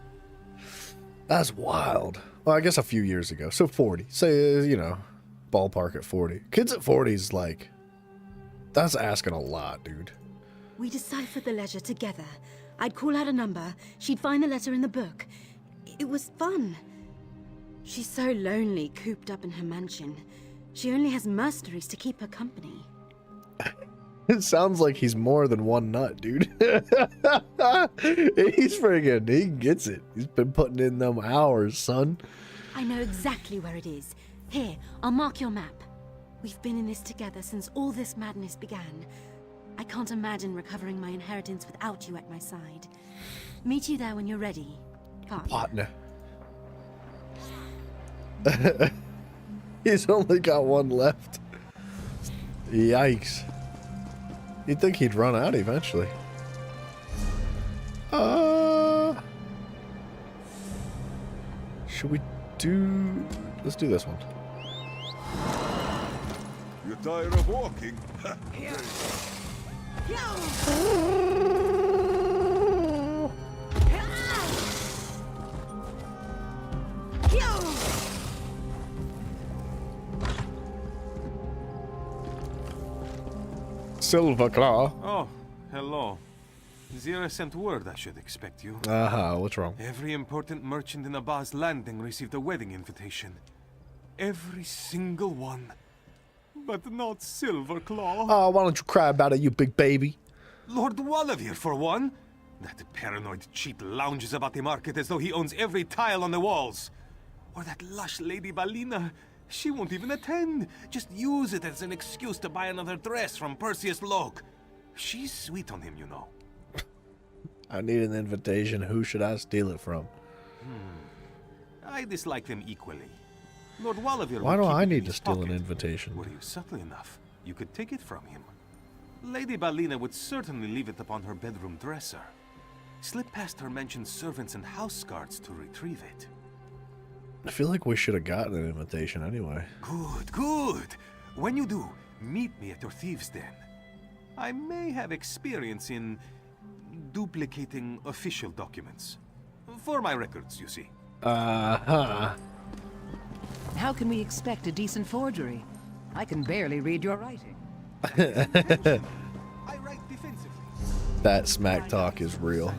S2: That's wild. Well, I guess a few years ago. So 40. Say, you know, ballpark at 40. Kids at 40 is like, that's asking a lot, dude.
S13: We deciphered the ledger together. I'd call out a number, she'd find the letter in the book. It was fun. She's so lonely, cooped up in her mansion. She only has mercenaries to keep her company.
S2: It sounds like he's more than one nut, dude. He's friggin', he gets it. He's been putting in them hours, son.
S13: I know exactly where it is. Here, I'll mark your map. We've been in this together since all this madness began. I can't imagine recovering my inheritance without you at my side. Meet you there when you're ready.
S2: Partner. He's only got one left. Yikes. You'd think he'd run out eventually. Should we do... Let's do this one.
S12: You're tired of walking?
S2: Silverclaw.
S12: Oh, hello. Zira sent word I should expect you.
S2: What's wrong?
S12: Every important merchant in Abar's Landing received a wedding invitation. Every single one. But not Silverclaw.
S2: Oh, why don't you cry about it, you big baby?
S12: Lord Walavir, for one. That paranoid cheat lounges about the market as though he owns every tile on the walls. Or that lush Lady Balina. She won't even attend. Just use it as an excuse to buy another dress from Perseus Locke. She's sweet on him, you know.
S2: I need an invitation. Who should I steal it from?
S12: I dislike them equally. Lord Walavir.
S2: Why do I need to steal an invitation?
S12: Were you subtle enough, you could take it from him. Lady Balina would certainly leave it upon her bedroom dresser. Slip past her mansion's servants and house guards to retrieve it.
S2: I feel like we should have gotten an invitation anyway.
S12: Good, good. When you do, meet me at your thieves' den. I may have experience in duplicating official documents. For my records, you see.
S11: How can we expect a decent forgery? I can barely read your writing.
S12: I write defensively.
S2: That smack talk is real.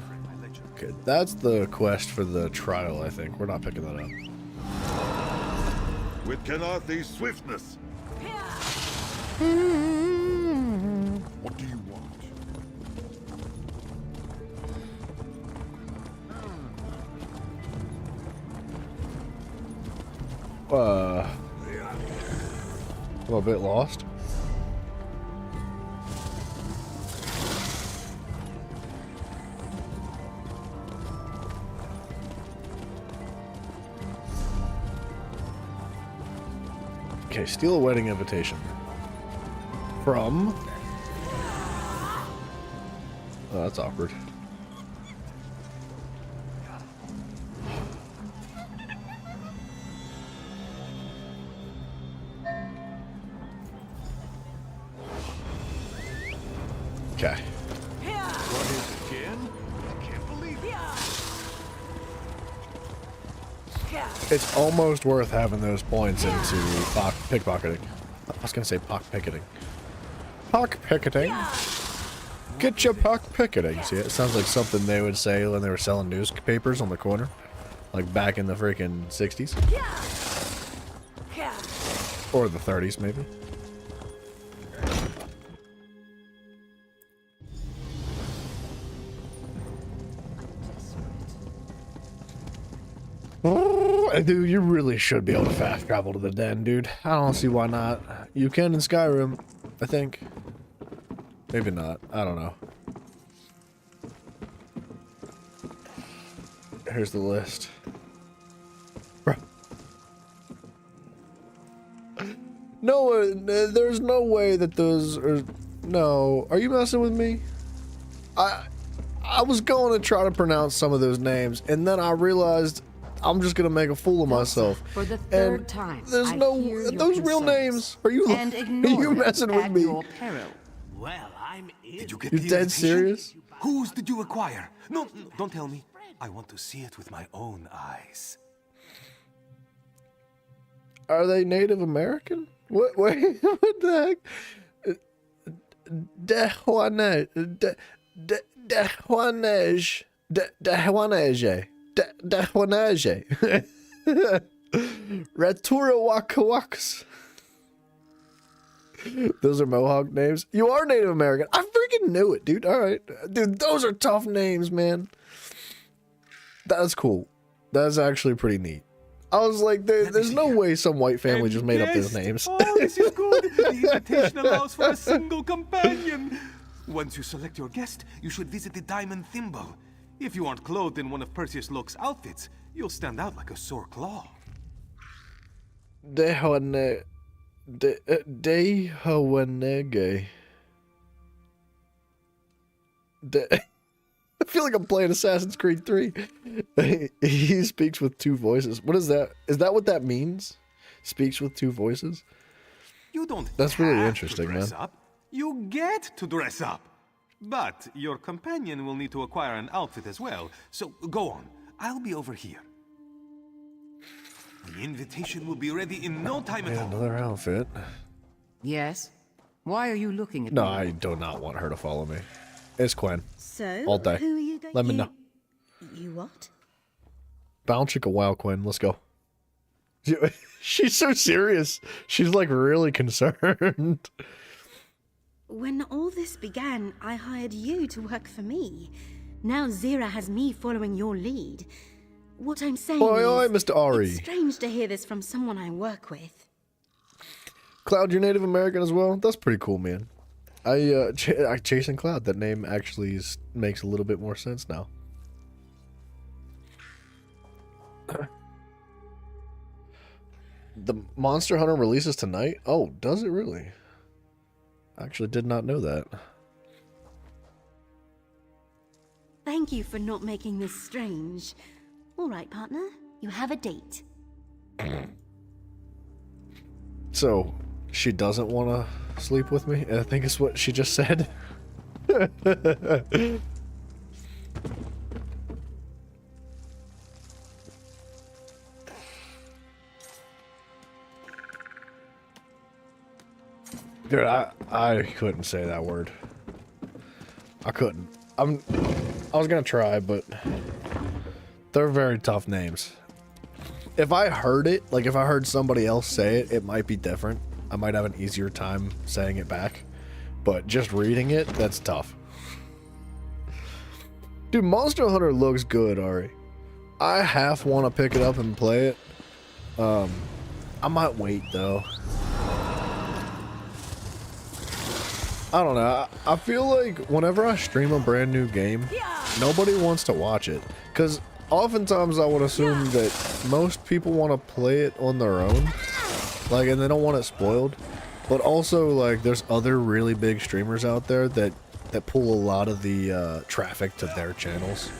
S2: Okay, that's the quest for the trial, I think. We're not picking that up.
S12: With Kenarthi's swiftness.
S3: What do you want?
S2: I'm a bit lost. Okay, steal a wedding invitation. From... Oh, that's awkward. Okay.
S3: What is it again? I can't believe it.
S2: It's almost worth having those points into pickpocketing. I was gonna say pockpicketing. Pockpicketing. Get your pockpicketing. See, it sounds like something they would say when they were selling newspapers on the corner, like back in the freaking 60s or the 30s, maybe. Dude, you really should be able to fast travel to the den, dude. I don't see why not. You can in Skyrim, I think. Maybe not. I don't know. Here's the list. Bruh. No, there's no way that those are... No. Are you messing with me? I was going to try to pronounce some of those names, and then I realized I'm just going to make a fool of myself.
S9: For the third time,
S2: there's those real names. Are you messing with me?
S18: Well, I'm in.
S12: Did you get
S2: You
S12: the
S2: dead
S12: invitation?
S2: serious?
S12: Whose did you acquire? No, don't tell me. I want to see it with my own eyes.
S2: Are they Native American? What? Wait, what the heck? Dejuanej. Ratura Wakawaks. Those are Mohawk names. You are Native American. I freaking knew it, dude. All right. Dude, those are tough names, man. That's cool. That's actually pretty neat. I was like, there's no way some white family just made up those names.
S12: Oh, this is good. The invitation allows for a single companion. Once you select your guest, you should visit the Diamond Thimble. If you aren't clothed in one of Perseus Locke's outfits, you'll stand out like a sore claw.
S2: Dejuanege. I feel like I'm playing Assassin's Creed 3. He speaks with two voices. What is that? Is that what that means? Speaks with two voices?
S12: You don't
S2: That's really
S12: have
S2: interesting,
S12: to dress
S2: man.
S12: up. You get to dress up. But your companion will need to acquire an outfit as well. So go on. I'll be over here. The invitation will be ready in no time at all.
S2: Another outfit.
S11: Yes? Why are you looking at
S2: No,
S11: me?
S2: I do not want her to follow me. It's Quinn.
S13: So,
S2: All day.
S13: who are you going
S2: Let me know.
S13: You what?
S2: Bound chick a while, Quinn. Let's go. She's so serious. She's like really concerned.
S13: When all this began, I hired you to work for me. Now Zira has me following your lead. What I'm saying
S2: Oi,
S13: is,
S2: Mr. Ari.
S13: it's strange to hear this from someone I work with.
S2: Cloud, you're Native American as well? That's pretty cool, man. I Chasing Cloud. That name actually makes a little bit more sense now. The Monster Hunter releases tonight? Oh, does it really? I actually did not know that.
S13: Thank you for not making this strange. All right, partner. You have a date.
S2: So, she doesn't want to sleep with me? I think is what she just said. Dude, I couldn't say that word. I couldn't. I was gonna try, but they're very tough names. If I heard it, like if I heard somebody else say it, it might be different. I might have an easier time saying it back. But just reading it, that's tough. Dude, Monster Hunter looks good, Ari. I half want to pick it up and play it. I might wait though. I don't know. I feel like whenever I stream a brand new game, nobody wants to watch it. Because oftentimes I would assume that most people want to play it on their own. Like, and they don't want it spoiled. But also, like, there's other really big streamers out there that pull a lot of the traffic to their channels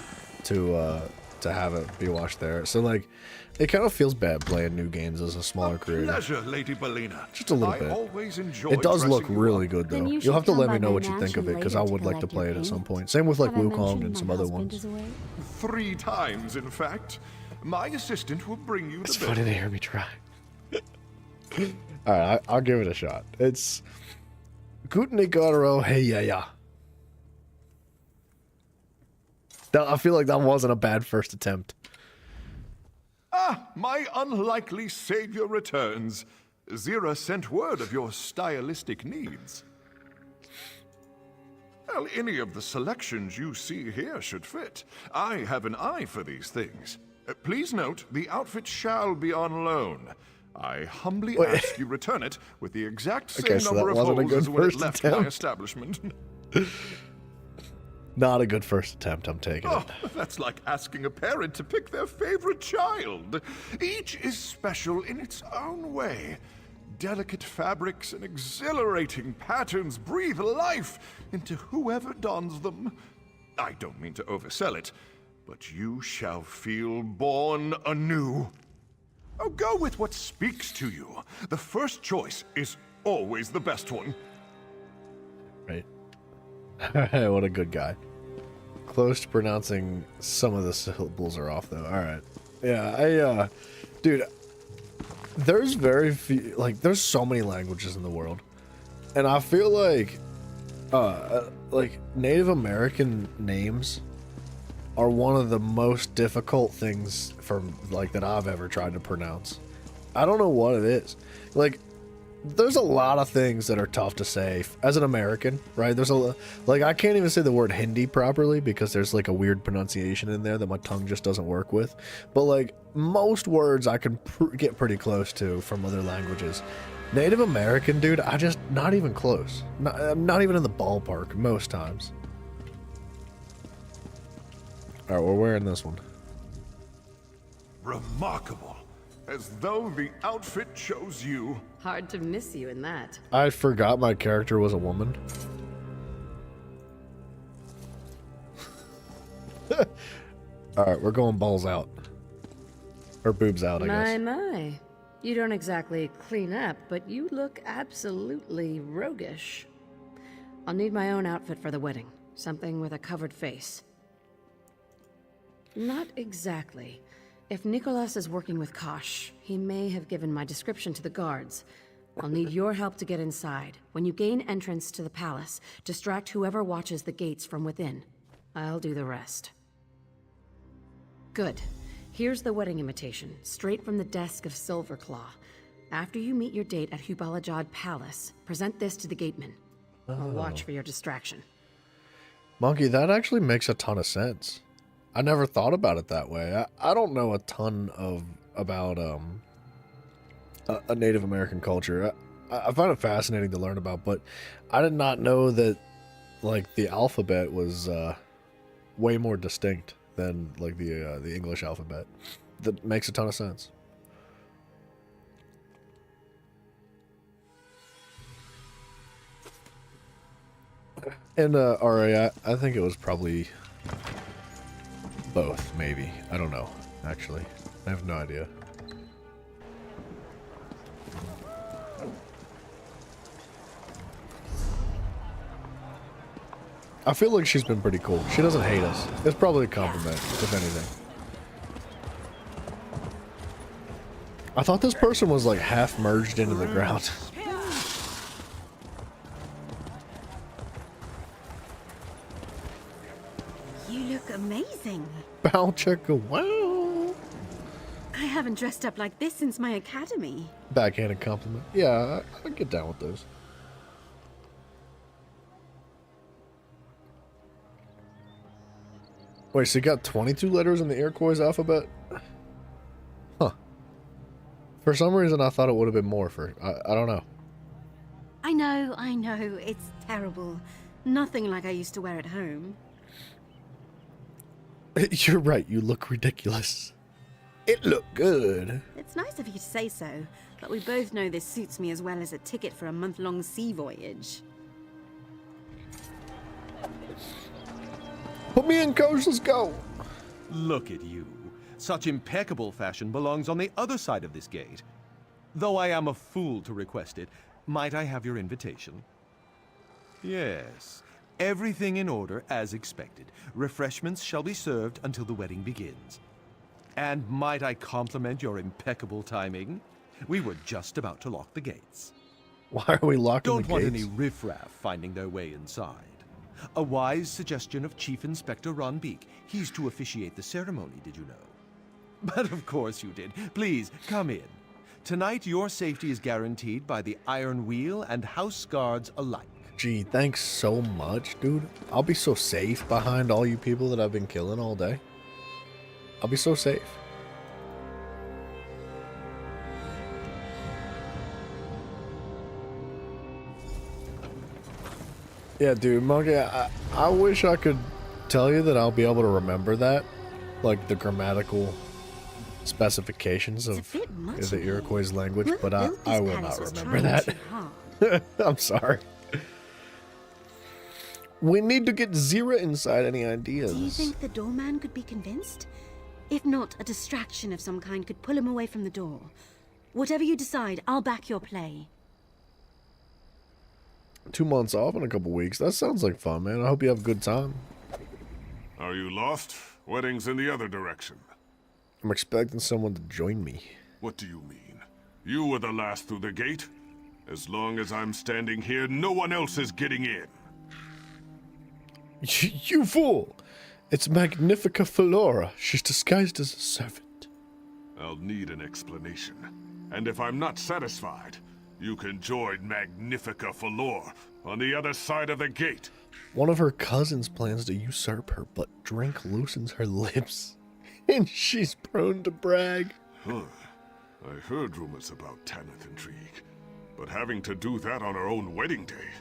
S2: to have it be watched there. So, like, it kind of feels bad playing new games as a smaller creator.
S3: Pleasure, Lady Bellina.
S2: Just a little
S3: I
S2: bit.
S3: always enjoy
S2: It does look
S3: dressing you
S2: really
S3: up.
S2: good, though.
S16: Then you
S2: You'll have to
S16: should
S2: let
S16: come
S2: me
S16: by
S2: know
S16: my
S2: what you think of it,
S16: mansion
S2: because I
S16: later
S2: would
S16: to
S2: like to
S16: collect
S2: play
S16: your
S2: it at some
S16: payment.
S2: point. Same with, like,
S16: Have I
S2: Wukong
S16: mentioned
S2: and
S16: my
S2: some other
S16: husband
S2: ones.
S16: is away?
S3: 3 times, in fact. My assistant will bring you the
S2: It's
S3: bill.
S2: funny to hear me try. Alright, I'll give it a shot. It's Guten Igaro Hey Ya Ya. I feel like that wasn't a bad first attempt.
S3: Ah, my unlikely savior returns. Zira sent word of your stylistic needs. Well, any of the selections you see here should fit. I have an eye for these things. Please note, the outfit shall be on loan. I humbly
S2: Wait.
S3: ask you return it with the exact same
S2: Okay, so
S3: number
S2: that
S3: of
S2: wasn't a
S3: holes
S2: good
S3: as when it
S2: first
S3: left my
S2: attempt.
S3: establishment.
S2: Not a good first attempt, I'm taking
S3: Oh,
S2: it.
S3: that's like asking a parent to pick their favorite child. Each is special in its own way. Delicate fabrics and exhilarating patterns breathe life into whoever dons them. I don't mean to oversell it, but you shall feel born anew. Oh, go with what speaks to you. The first choice is always the best one.
S2: Right. Alright, what a good guy. Close to pronouncing some of the syllables are off, though. Alright. Yeah, dude, there's very few, like, there's so many languages in the world. And I feel like Native American names are one of the most difficult things that I've ever tried to pronounce. I don't know what it is. Like, there's a lot of things that are tough to say as an American, right? I can't even say the word Hindi properly because there's like a weird pronunciation in there that my tongue just doesn't work with. But like most words I can get pretty close to from other languages. Native American, dude, not even close. I'm not even in the ballpark most times. All right, we're wearing this one.
S3: Remarkable. As though the outfit chose you.
S9: Hard to miss you in that.
S2: I forgot my character was a woman. Alright, we're going balls out. Or boobs out, I guess.
S9: My. You don't exactly clean up, but you look absolutely roguish. I'll need my own outfit for the wedding. Something with a covered face. Not exactly. If Nicholas is working with Kosh, he may have given my description to the guards. I'll need your help to get inside. When you gain entrance to the palace, distract whoever watches the gates from within. I'll do the rest. Good. Here's the wedding invitation, straight from the desk of Silverclaw. After you meet your date at Hubalajad Palace, present this to the gateman. I'll watch for your distraction.
S2: Monkey, that actually makes a ton of sense. I never thought about it that way. I don't know a ton about a Native American culture. I find it fascinating to learn about, but I did not know that like the alphabet was way more distinct than like the English alphabet. That makes a ton of sense. And RA, I think it was probably both, maybe. I don't know, actually. I have no idea. I feel like she's been pretty cool. She doesn't hate us. It's probably a compliment, if anything. I thought this person was like half merged into the ground.
S13: You look amazing.
S2: Bow chicka wow.
S13: I haven't dressed up like this since my academy.
S2: Backhanded compliment. Yeah, I get down with those. Wait, so you got 22 letters in the Iroquois alphabet? Huh. For some reason, I thought it would have been more I don't know.
S13: I know. It's terrible. Nothing like I used to wear at home.
S2: You're right, you look ridiculous. It looked good.
S13: It's nice of you to say so, but we both know this suits me as well as a ticket for a month-long sea voyage.
S2: Put me in, coach, let's go.
S17: Look at you. Such impeccable fashion belongs on the other side of this gate. Though I am a fool to request it, might I have your invitation? Yes. Everything in order as expected. Refreshments shall be served until the wedding begins. And might I compliment your impeccable timing? We were just about to lock the gates.
S2: Why are we locking the gates?
S17: Don't want any riffraff finding their way inside. A wise suggestion of Chief Inspector Ron Beek. He's to officiate the ceremony, did you know? But of course you did. Please, come in. Tonight, your safety is guaranteed by the Iron Wheel and House Guards alike.
S2: Gee, thanks so much, dude. I'll be so safe behind all you people that I've been killing all day. I'll be so safe. Yeah, dude, Monkey, I wish I could tell you that I'll be able to remember that. Like the grammatical specifications of the Iroquois language, but I will not remember that. I'm sorry. We need to get Zira inside. Any ideas?
S13: Do you think the doorman could be convinced? If not, a distraction of some kind could pull him away from the door. Whatever you decide, I'll back your play.
S2: 2 months off in a couple weeks. That sounds like fun, man. I hope you have a good time.
S12: Are you lost? Wedding's in the other direction.
S2: I'm expecting someone to join me.
S12: What do you mean? You were the last through the gate? As long as I'm standing here, no one else is getting in.
S2: You fool! It's Magnifica Flora. She's disguised as a servant.
S12: I'll need an explanation. And if I'm not satisfied, you can join Magnifica Flora on the other side of the gate.
S2: One of her cousins plans to usurp her, but drink loosens her lips. And she's prone to brag.
S12: Huh. I heard rumors about Tanith intrigue. But having to do that on her own wedding day,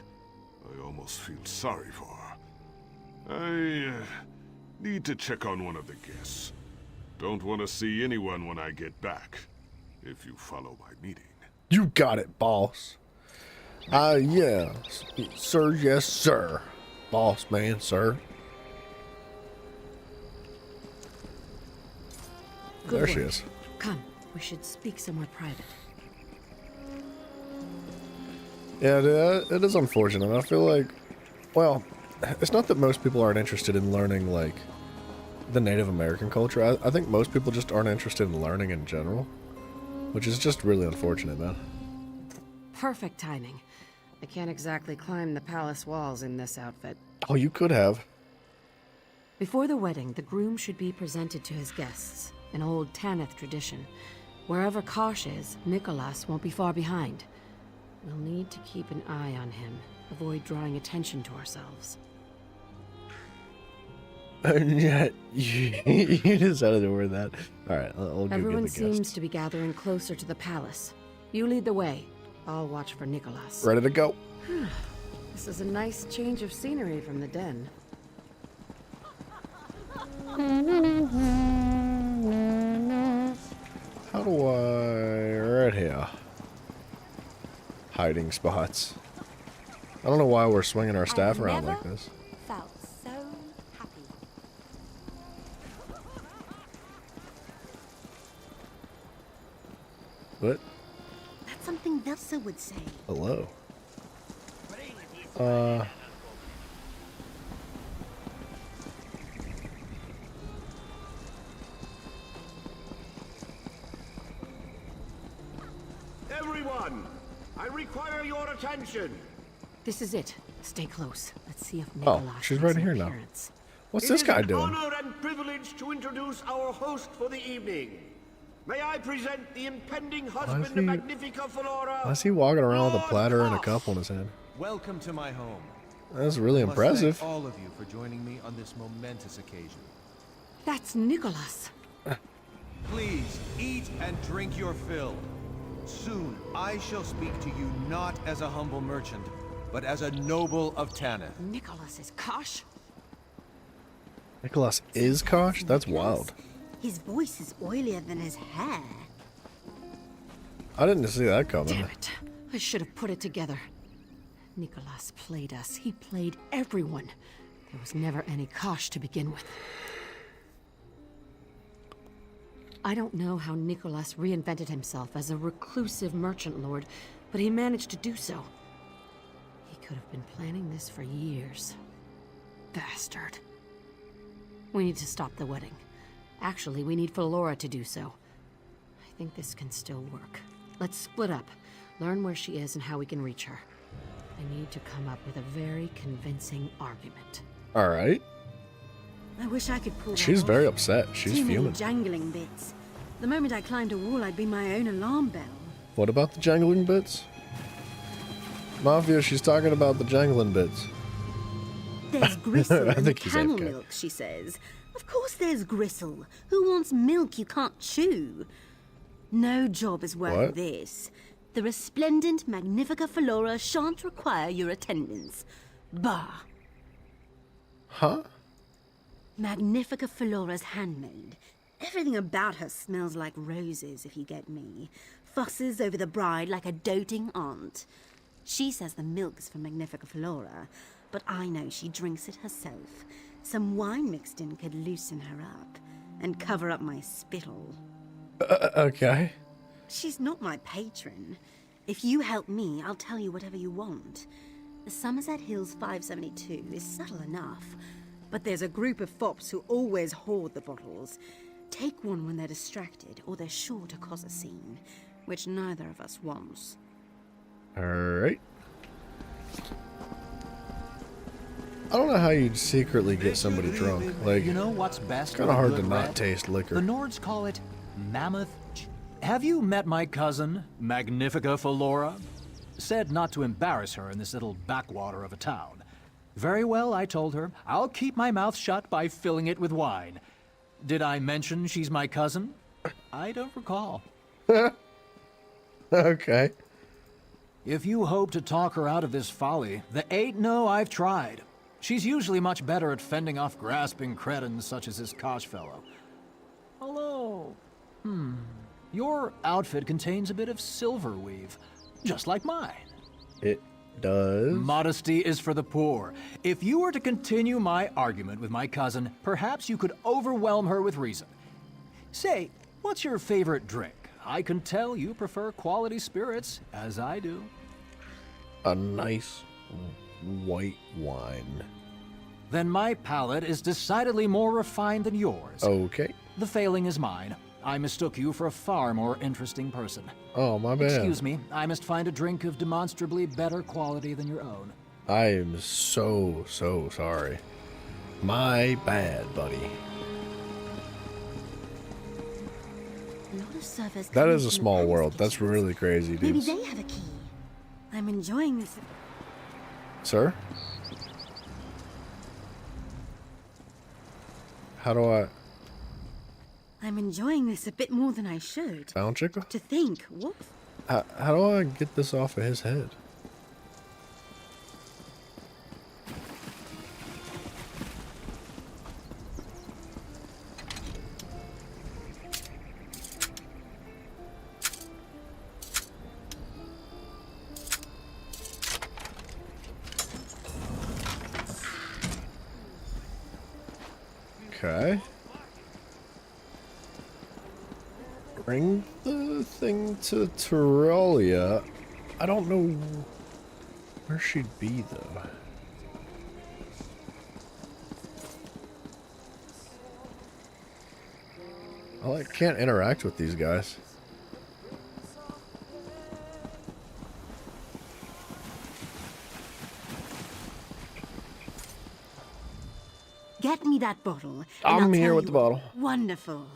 S12: I almost feel sorry for her. I need to check on one of the guests. Don't want to see anyone when I get back, if you follow my meeting.
S2: You got it, boss. Yeah. Sir, yes, sir. Boss man, sir.
S9: Good
S2: There she
S9: work.
S2: is.
S9: Come, we should speak somewhere private.
S2: Yeah, it is unfortunate. I feel like, well, it's not that most people aren't interested in learning, like, the Native American culture. I think most people just aren't interested in learning in general, which is just really unfortunate, man.
S9: Perfect timing. I can't exactly climb the palace walls in this outfit.
S2: Oh, you could have.
S9: Before the wedding, the groom should be presented to his guests, an old Tanith tradition. Wherever Kosh is, Nicholas won't be far behind. We'll need to keep an eye on him, avoid drawing attention to ourselves.
S2: And yet, you decided to wear that. Alright, I'll go
S9: Everyone
S2: get the guests.
S9: seems to be gathering closer to the palace. You lead the way. I'll watch for Nicholas.
S2: Ready to go.
S9: This is a nice change of scenery from the den.
S2: How do I... right here. Hiding spots. I don't know why we're swinging our staff around like this.
S13: Felt so happy.
S2: What?
S13: That's something Velsa would say.
S2: Hello.
S18: Everyone, I require your attention.
S9: This is it. Stay close. Let's see if
S2: Oh,
S9: Nicholas
S2: she's
S9: makes
S2: right
S9: an
S2: here now.
S9: appearance.
S2: What's this guy doing?
S18: It is an honor and privilege to introduce our host for the evening. May I present the impending husband of Magnifica Flora?
S2: Why is he walking around with a platter and a cup on his head?
S17: Welcome to my home.
S2: That's really
S17: I must
S2: impressive.
S17: thank all of you for joining me on this momentous occasion.
S9: That's Nicholas.
S17: Please, eat and drink your fill. Soon, I shall speak to you not as a humble merchant, but as a noble of Tanith.
S9: Nicholas is Kosh?
S2: Nicholas is Kosh? That's wild.
S13: His voice is oilier than his hair.
S2: I didn't see that coming.
S9: Damn it. I should have put it together. Nicholas played us. He played everyone. There was never any Kosh to begin with. I don't know how Nicholas reinvented himself as a reclusive merchant lord, but he managed to do so. He could have been planning this for years. Bastard. We need to stop the wedding. Actually, we need Flora to do so. I think this can still work. Let's split up, learn where she is and how we can reach her. I need to come up with a very convincing argument.
S2: Alright.
S13: I wish I could pull that
S2: She's
S13: off.
S2: very upset. She's
S13: Too many
S2: fuming.
S13: jangling bits. The moment I climbed a wall, I'd be my own alarm bell.
S2: What about the jangling bits? Mafia, she's talking about the jangling bits.
S13: There's gristle
S2: I
S13: in the
S2: think he's
S13: camel
S2: AFK.
S13: milk, she says. Of course there's gristle. Who wants milk you can't chew? No job is worth
S2: What?
S13: this. The resplendent Magnifica Flora shan't require your attendance. Bah.
S2: Huh?
S13: Magnifica Flora's handmaid. Everything about her smells like roses, if you get me. Fusses over the bride like a doting aunt. She says the milk's from Magnifica Flora, but I know she drinks it herself. Some wine mixed in could loosen her up and cover up my spittle.
S2: Okay.
S13: She's not my patron. If you help me, I'll tell you whatever you want. The Somerset Hills 572 is subtle enough, but there's a group of fops who always hoard the bottles. Take one when they're distracted, or they're sure to cause a scene, which neither of us wants.
S2: Alright. I don't know how you'd secretly get somebody drunk. Like,
S19: you know what's best?
S2: it's kind of hard to
S19: good
S2: not
S19: red?
S2: taste liquor.
S19: The Nords call it Mammoth. Have you met my cousin, Magnifica Flora? Said not to embarrass her in this little backwater of a town. Very well, I told her. I'll keep my mouth shut by filling it with wine. Did I mention she's my cousin? I don't recall.
S2: Okay.
S19: If you hope to talk her out of this folly, the ain't no I've tried. She's usually much better at fending off grasping cretins such as this Kosh fellow. Hello. Your outfit contains a bit of silver weave, just like mine.
S2: It does.
S19: Modesty is for the poor. If you were to continue my argument with my cousin, perhaps you could overwhelm her with reason. Say, what's your favorite drink? I can tell you prefer quality spirits, as I do.
S2: A nice white wine.
S19: Then my palate is decidedly more refined than yours.
S2: Okay.
S19: The failing is mine. I mistook you for a far more interesting person.
S2: Oh, my bad.
S19: Excuse me, I must find a drink of demonstrably better quality than your own.
S2: I am so sorry. My bad, buddy.
S13: A lot of servers
S2: That
S13: come
S2: is a
S13: from the
S2: small
S13: palace
S2: world. That's
S13: kitchens.
S2: really crazy,
S13: Maybe
S2: dudes.
S13: they have a key. I'm enjoying this.
S2: Sir? How do I...
S13: I'm enjoying this a bit more than I should.
S2: Found Chico?
S13: To think, whoops.
S2: How do I get this off of his head? Okay. Bring the thing to Tyralia. I don't know where she'd be, though. I can't interact with these guys.
S13: Get me that bottle. and
S2: I'm
S13: I'll
S2: here
S13: tell
S2: with the
S13: you-
S2: bottle.
S13: Wonderful.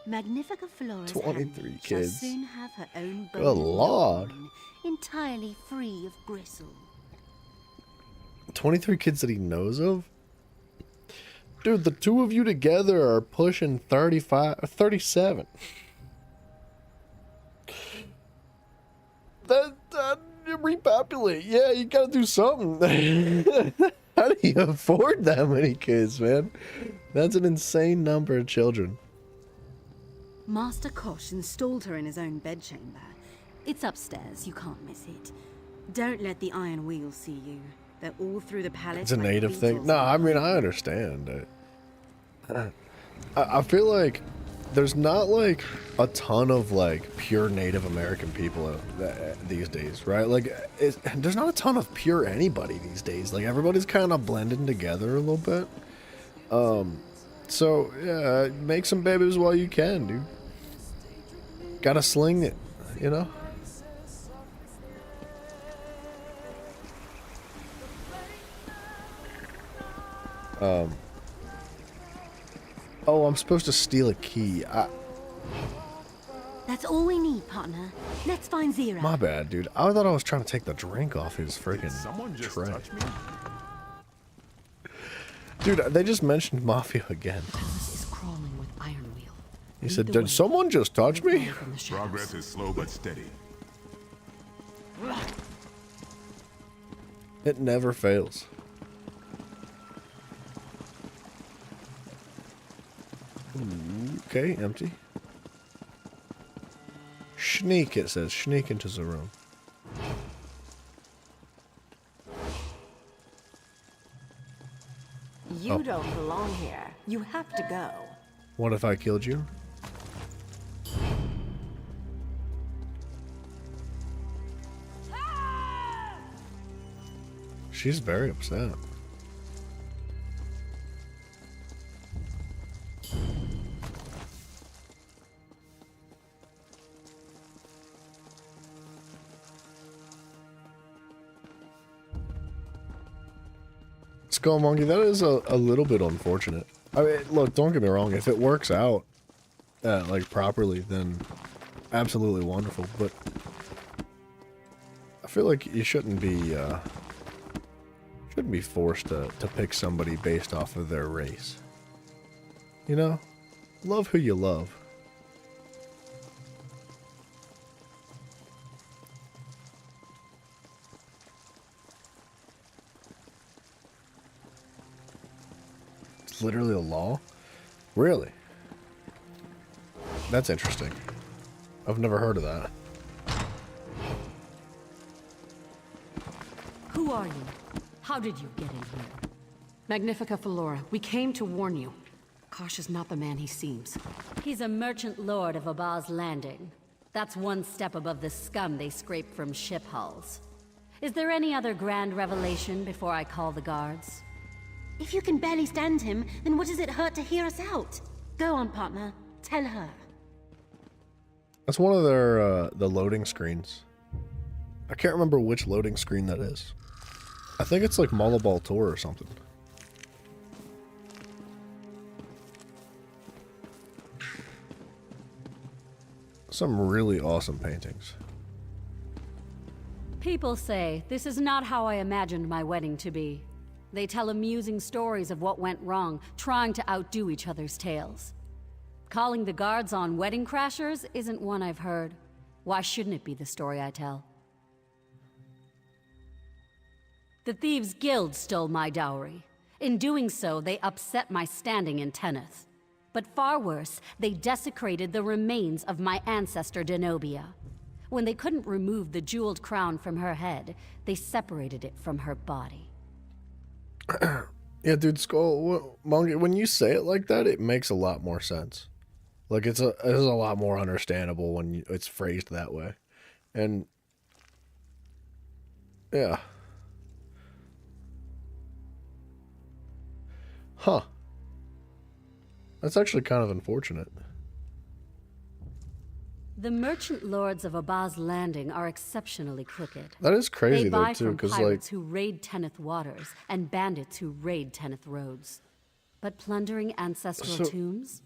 S13: Magnifica Flora's
S2: 23
S13: handmaid
S2: kids.
S13: shall soon have her own
S2: Good
S13: bone
S2: lord.
S13: entirely free of gristle.
S2: 23 kids that he knows of? Dude, the two of you together are pushing 37. That repopulate. Yeah, you gotta do something. How do you afford that many kids, man? That's an insane number of children.
S13: Master Kosh installed her in his own bedchamber. It's upstairs, you can't miss it. Don't let the Iron Wheel see you. They're all through the palace.
S2: It's a
S13: like
S2: native thing.
S13: beetles.
S2: No, I mean, I understand it. I feel like there's not like a ton of like pure Native American people these days, right? Like, there's not a ton of pure anybody these days. Like, everybody's kind of blending together a little bit. So yeah, make some babies while you can, dude. Gotta sling it, you know. Oh, I'm supposed to steal a key.
S13: That's all we need, partner. Let's find Zira.
S2: My bad, dude. I thought I was trying to take the drink off his freaking tray. Dude, they just mentioned Mafia again.
S9: Is crawling with Iron Wheel.
S2: He said, did someone just touch me?
S12: Progress is slow but steady.
S2: It never fails. Okay, empty. Sneak, it says. Sneak into the room.
S13: You don't belong here. You have to go.
S2: What if I killed you? She's very upset. Skull Monkey, that is a little bit unfortunate. I mean, look, don't get me wrong. If it works out, like, properly, then absolutely wonderful. But I feel like you shouldn't be forced to pick somebody based off of their race. You know? Love who you love. It's literally a law? Really? That's interesting. I've never heard of that.
S16: Who are you? How did you get in here?
S9: Magnifica Felora, we came to warn you. Kosh is not the man he seems.
S16: He's a merchant lord of Abaz Landing. That's one step above the scum they scrape from ship hulls. Is there any other grand revelation before I call the guards?
S13: If you can barely stand him, then what does it hurt to hear us out? Go on, partner. Tell her.
S2: That's one of their the loading screens. I can't remember which loading screen that is. I think it's like Malabal Tour or something. Some really awesome paintings.
S16: People say this is not how I imagined my wedding to be. They tell amusing stories of what went wrong, trying to outdo each other's tales. Calling the guards on wedding crashers isn't one I've heard. Why shouldn't it be the story I tell? The Thieves' Guild stole my dowry. In doing so, they upset my standing in Tenneth. But far worse, they desecrated the remains of my ancestor Denobia. When they couldn't remove the jeweled crown from her head, they separated it from her body.
S2: Yeah, dude, Skull, Monkey, when you say it like that, it makes a lot more sense. Like, it's a lot more understandable when it's phrased that way. And, yeah. Huh. That's actually kind of unfortunate.
S16: The merchant lords of Abaz Landing are exceptionally crooked.
S2: That is crazy,
S16: they
S2: though,
S16: buy
S2: too,
S16: from
S2: because,
S16: pirates
S2: like...
S16: who raid Tenneth waters and bandits who raid Tenneth roads. But plundering ancestral tombs?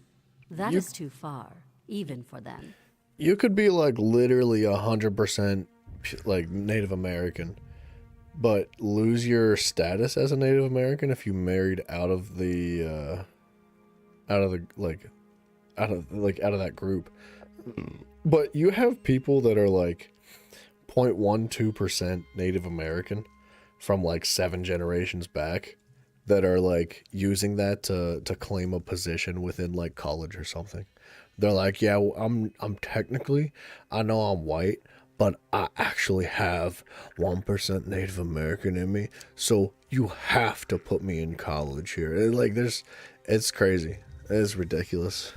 S16: That is too far, even for them.
S2: You could be, like, literally 100%, like, Native American, but lose your status as a Native American if you married out of that group. But you have people that are like 0.12% Native American from like 7 generations back that are like using that to claim a position within like college or something. They're like, yeah, I'm technically, I know I'm white, but I actually have 1% Native American in me, so you have to put me in college here. And like, it's crazy. It's ridiculous.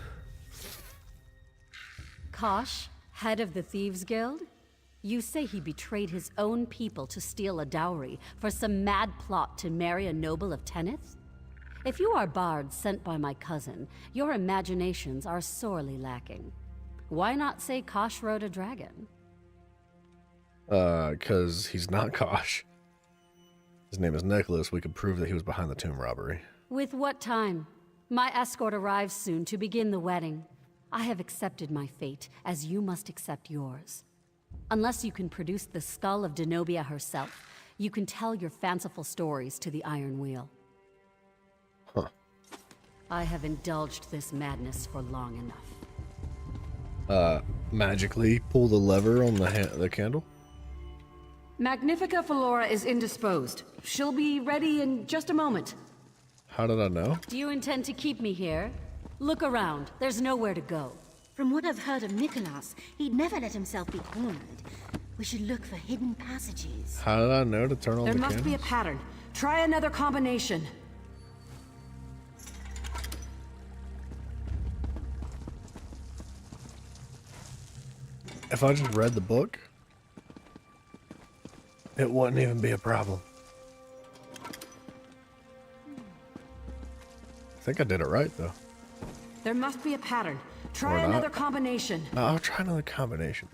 S16: Kosh, head of the Thieves' Guild? You say he betrayed his own people to steal a dowry for some mad plot to marry a noble of Tenneth? If you are bards sent by my cousin, your imaginations are sorely lacking. Why not say Kosh rode a dragon?
S2: 'Cause he's not Kosh. His name is Nicholas. We could prove that he was behind the tomb robbery.
S16: With what time? My escort arrives soon to begin the wedding. I have accepted my fate, as you must accept yours. Unless you can produce the skull of Denobia herself, you can tell your fanciful stories to the Iron Wheel.
S2: Huh.
S16: I have indulged this madness for long enough.
S2: Magically pull the lever on the candle?
S9: Magnifica Felora is indisposed. She'll be ready in just a moment.
S2: How did I know?
S16: Do you intend to keep me here? Look around. There's nowhere to go.
S13: From what I've heard of Nicholas, he'd never let himself be cornered. We should look for hidden passages.
S1: How did I know to turn on
S9: There
S1: the
S9: must be a
S1: candles?
S9: pattern. Try another combination.
S1: If I just read the book, it wouldn't even be a problem. I think I did it right, though.
S9: There must be a pattern. Try
S1: Or not.
S9: another combination.
S1: I'll try another combination.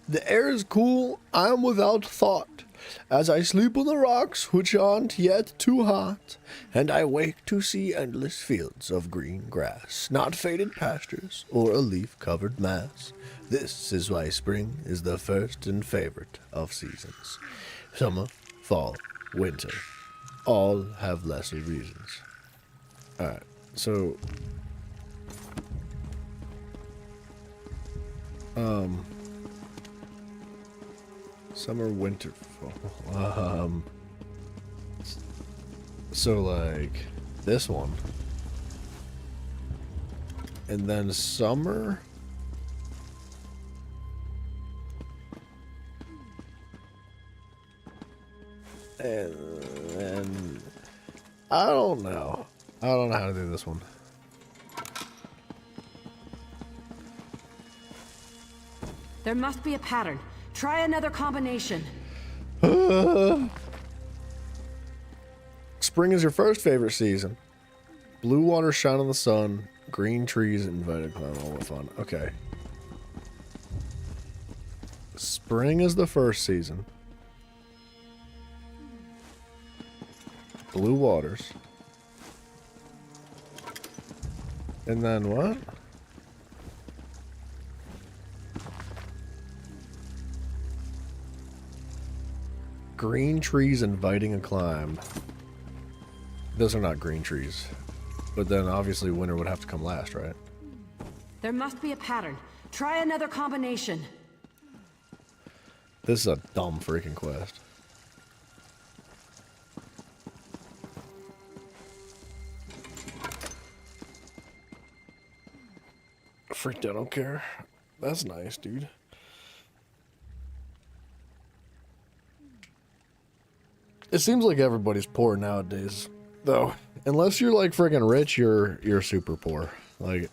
S1: The air is cool, I am without thought, as I sleep on the rocks which aren't yet too hot, and I wake to see endless fields of green grass, not faded pastures or a leaf-covered mass. This is why spring is the first and favorite of seasons. Summer, fall, winter, all have lesser reasons. Alright, so... Summer, winter, fall. So like this one, and then summer, and then I don't know. I don't know how to do this one.
S9: There must be a pattern. Try another combination.
S1: Spring is your first favorite season. Blue water shine in the sun. Green trees invited climb. All the fun. Okay. Spring is the first season. Blue waters. And then what? Green trees inviting a climb. Those are not green trees. But then obviously winter would have to come last, right?
S9: There must be a pattern. Try another combination.
S1: This is a dumb freaking quest. Freaked, I don't care. That's nice, dude. It seems like everybody's poor nowadays, though. Unless you're like friggin' rich, you're super poor. Like,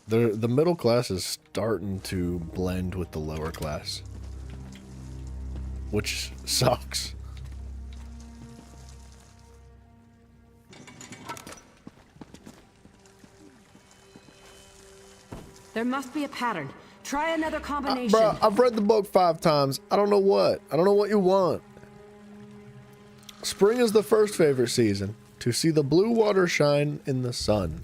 S1: the middle class is starting to blend with the lower class, which sucks.
S9: There must be a pattern. Try another combination.
S1: Bruh, I've read the book 5 times. I don't know what. I don't know what you want. Spring is the first favorite season, to see the blue water shine in the sun,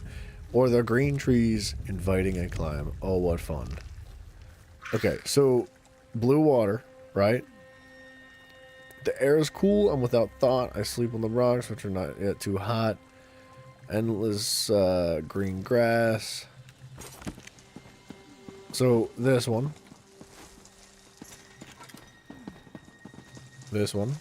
S1: or the green trees inviting a climb. Oh, what fun. Okay, so blue water, right? The air is cool, I'm without thought. I sleep on the rocks, which are not yet too hot. Endless green grass. So this one. This one.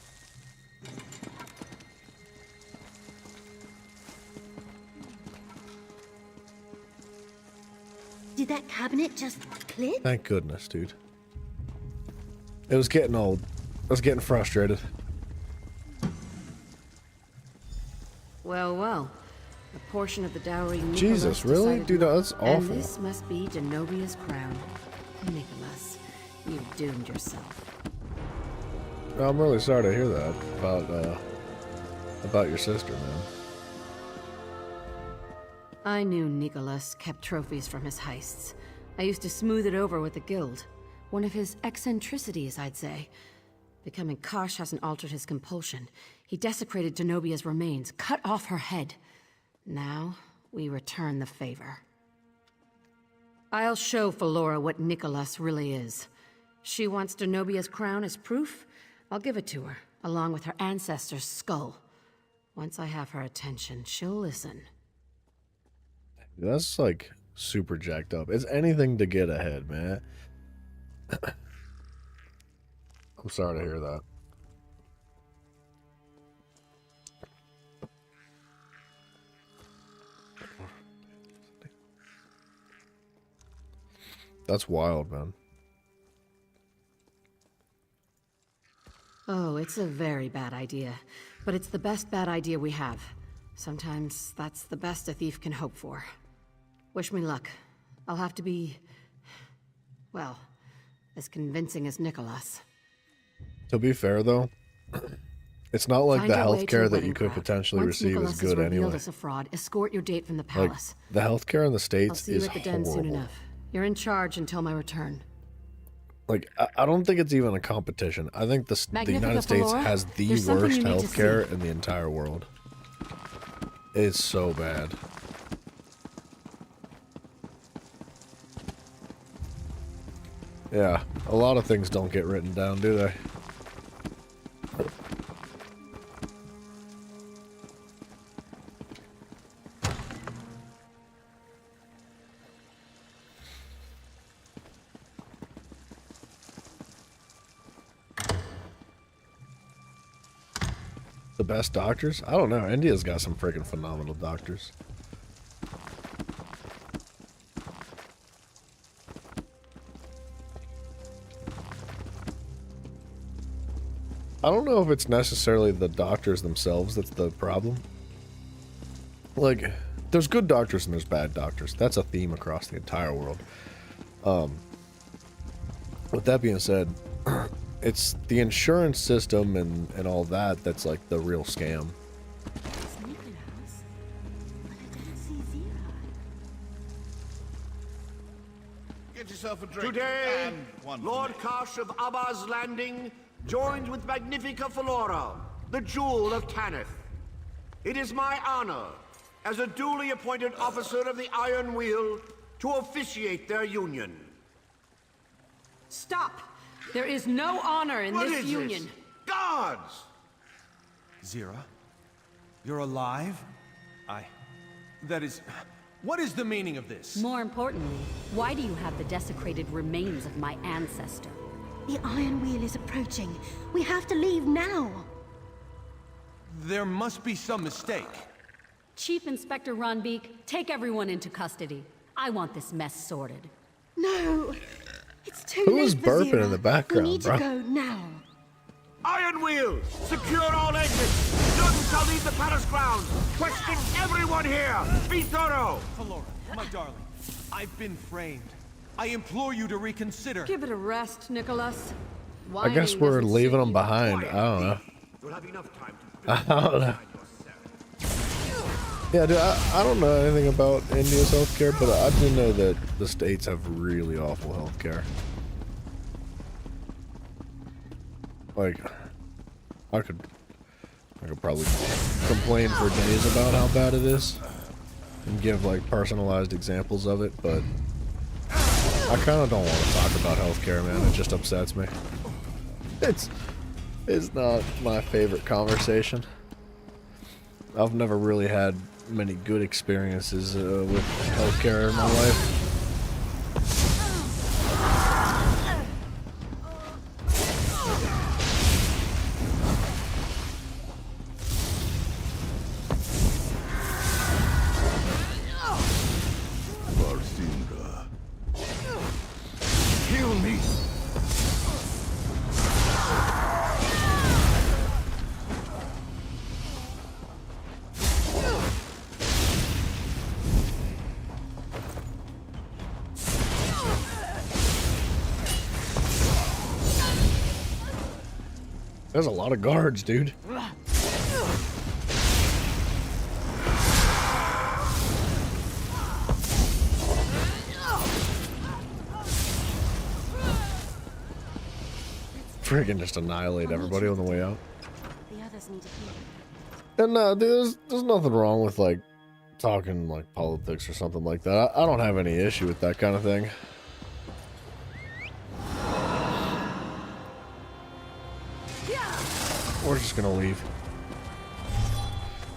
S13: Did that cabinet just click?
S1: Thank goodness, dude. It was getting old. I was getting frustrated.
S9: Well, well. A portion of the dowry Nicholas
S1: Jesus, really?
S9: decided
S1: Dude,
S9: not-
S1: that's
S9: And
S1: awful.
S9: this must be Denobia's crown. Nicholas, you've doomed yourself.
S1: I'm really sorry to hear that about your sister, man.
S9: I knew Nicholas kept trophies from his heists. I used to smooth it over with the guild. One of his eccentricities, I'd say. Becoming Kosh hasn't altered his compulsion. He desecrated Denobia's remains, cut off her head. Now, we return the favor. I'll show Felora what Nicholas really is. She wants Denobia's crown as proof. I'll give it to her, along with her ancestor's skull. Once I have her attention, she'll listen.
S1: That's like super jacked up. It's anything to get ahead, man. I'm sorry to hear that. That's wild, man.
S9: Oh, it's a very bad idea. But it's the best bad idea we have. Sometimes that's the best a thief can hope for. Wish me luck. I'll have to be... well, as convincing as Nicholas.
S1: To be fair, though, it's not like
S9: Find
S1: the
S9: your way to
S1: healthcare
S9: a
S1: that you
S9: wedding
S1: could
S9: crowd.
S1: potentially
S9: Once
S1: receive
S9: Nicholas
S1: is good
S9: revealed
S1: anyway.
S9: as a fraud, escort your date from the
S1: Like,
S9: palace.
S1: the healthcare in the
S9: I'll
S1: States
S9: see you
S1: is
S9: at the den soon
S1: horrible.
S9: enough. You're in charge until my return.
S1: Like, I don't think it's even a competition. I think the
S9: Magnifica
S1: United States
S9: Flora,
S1: has the
S9: there's something
S1: worst
S9: you need to
S1: healthcare in the entire world. It's so bad. Yeah, a lot of things don't get written down, do they? The best doctors? I don't know. India's got some freaking phenomenal doctors. I don't know if it's necessarily the doctors themselves that's the problem. Like, there's good doctors and there's bad doctors. That's a theme across the entire world. With that being said, it's the insurance system and all that that's like the real scam.
S4: Get yourself a drink. Today, Lord Karsh of Abba's Landing joins with Magnifica Flora, the Jewel of Tanith. It is my honor, as a duly appointed officer of the Iron Wheel, to officiate their union.
S14: Stop! There is no honor in
S4: What
S14: this
S4: is
S14: union.
S4: this? Guards!
S17: Zira? You're alive? That is... What is the meaning of this?
S16: More importantly, why do you have the desecrated remains of my ancestor?
S13: The Iron Wheel is approaching. We have to leave now.
S17: There must be some mistake.
S16: Chief Inspector Ronbeek, take everyone into custody. I want this mess sorted.
S13: No! It's too
S1: Who
S13: late
S1: is
S13: for
S1: burping
S13: Zira.
S1: in the background,
S13: We need
S1: bro?
S13: to go now.
S4: Iron Wheel, secure all exits. None shall leave the palace grounds. Question everyone here. Be thorough.
S17: Flora, my darling, I've been framed. I implore you to reconsider.
S14: Give it a rest, Nicholas.
S1: I guess we're leaving them behind. I don't know.
S4: You'll have enough time
S1: I don't know. Yeah, dude, I don't know anything about India's healthcare, but I do know that the States have really awful healthcare. Like, I could probably complain for days about how bad it is and give like personalized examples of it, but I kind of don't want to talk about healthcare, man. It just upsets me. It's not my favorite conversation. I've never really had many good experiences with healthcare in my life.
S3: Barsindra. Kill me!
S1: There's a lot of guards, dude. Friggin' just annihilate everybody on the way out.
S13: The others need to hear.
S1: And dude, there's nothing wrong with like talking like politics or something like that. I don't have any issue with that kind of thing. We're just gonna leave.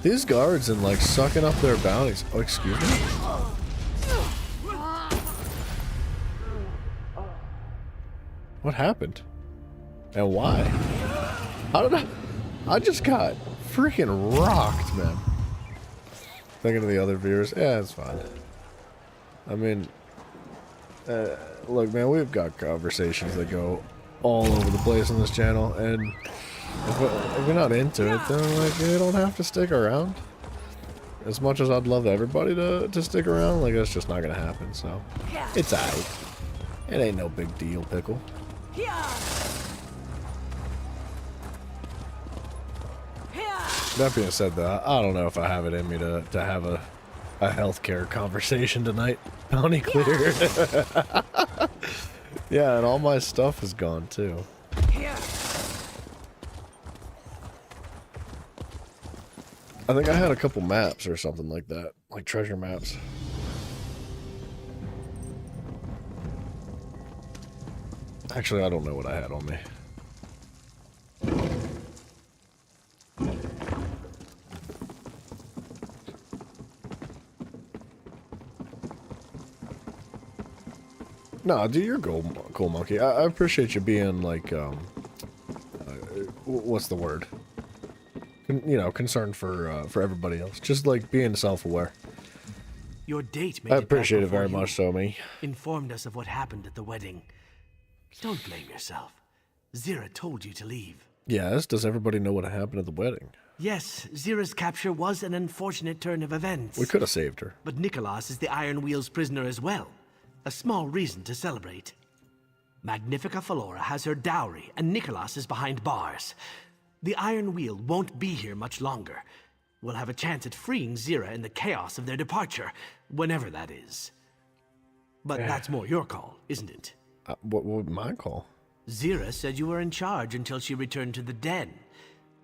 S1: These guards and like sucking up their bounties. Oh, excuse me. What happened? And why? How did I just got freaking rocked, man. Thinking of the other viewers. Yeah, it's fine. I mean,
S2: Look, man, we've got conversations that go all over the place on this channel, and if you're not into it, then like you don't have to stick around. As much as I'd love everybody to stick around, like that's just not gonna happen. So it's alright. It ain't no big deal, Pickle. That being said, though, I don't know if I have it in me to have a healthcare conversation tonight. Bounty cleared. Yeah, and all my stuff is gone too. I think I had a couple maps or something like that, like treasure maps. Actually, I don't know what I had on me. No, dude, you're cool, Monkey. I appreciate you being like, what's the word? You know, concerned for everybody else. Just like being self-aware.
S18: Your date made
S2: I appreciate it very much, so me.
S18: Informed us of what happened at the wedding. Don't blame yourself. Zira told you to leave.
S2: Yes, does everybody know what happened at the wedding?
S18: Yes, Zira's capture was an unfortunate turn of events.
S2: We could have saved her.
S18: But Nicholas is the Iron Wheel's prisoner as well. A small reason to celebrate. Magnifica Falora has her dowry, and Nicholas is behind bars. The Iron Wheel won't be here much longer. We'll have a chance at freeing Zira in the chaos of their departure, whenever that is. But that's more your call, isn't it?
S2: What would my call?
S18: Zira said you were in charge until she returned to the den.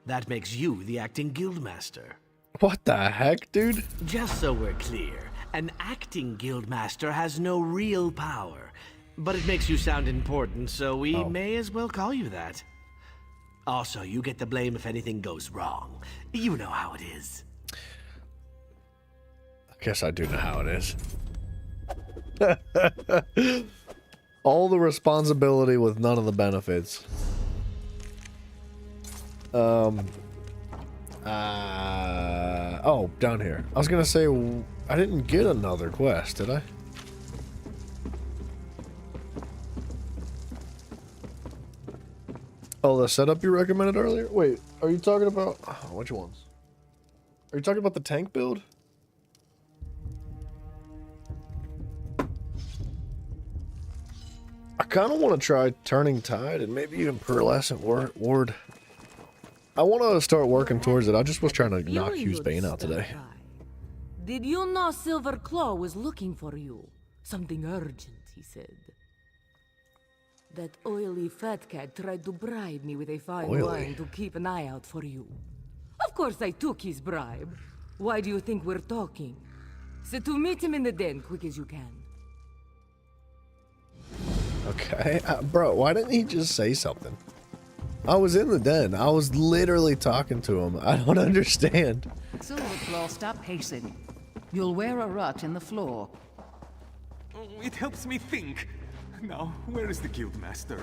S18: That makes you the acting guildmaster.
S2: What the heck, dude?
S18: Just so we're clear, an acting guildmaster has no real power. But it makes you sound important, so we may as well call you that. Also, you get the blame if anything goes wrong. You know how it is.
S2: I guess I do know how it is. All the responsibility with none of the benefits. Oh, down here. I was gonna say, I didn't get another quest, did I? Oh, the setup you recommended earlier? Wait, are you talking about... which ones? Are you talking about the tank build? I kind of want to try Turning Tide and maybe even Pearlescent Ward. I want to start working towards it. I just was trying to knock Hughes Bane out today.
S14: Did you know Silver Claw was looking for you? Something urgent, he said. That oily fat cat tried to bribe me with a fine wine to keep an eye out for you. Of course I took his bribe. Why do you think we're talking? So to meet him in the den, quick as you can.
S2: Okay, bro, why didn't he just say something? I was in the den. I was literally talking to him. I don't understand.
S11: Silverclaw, stop pacing. You'll wear a rut in the floor.
S12: It helps me think. Now, where is the Guildmaster?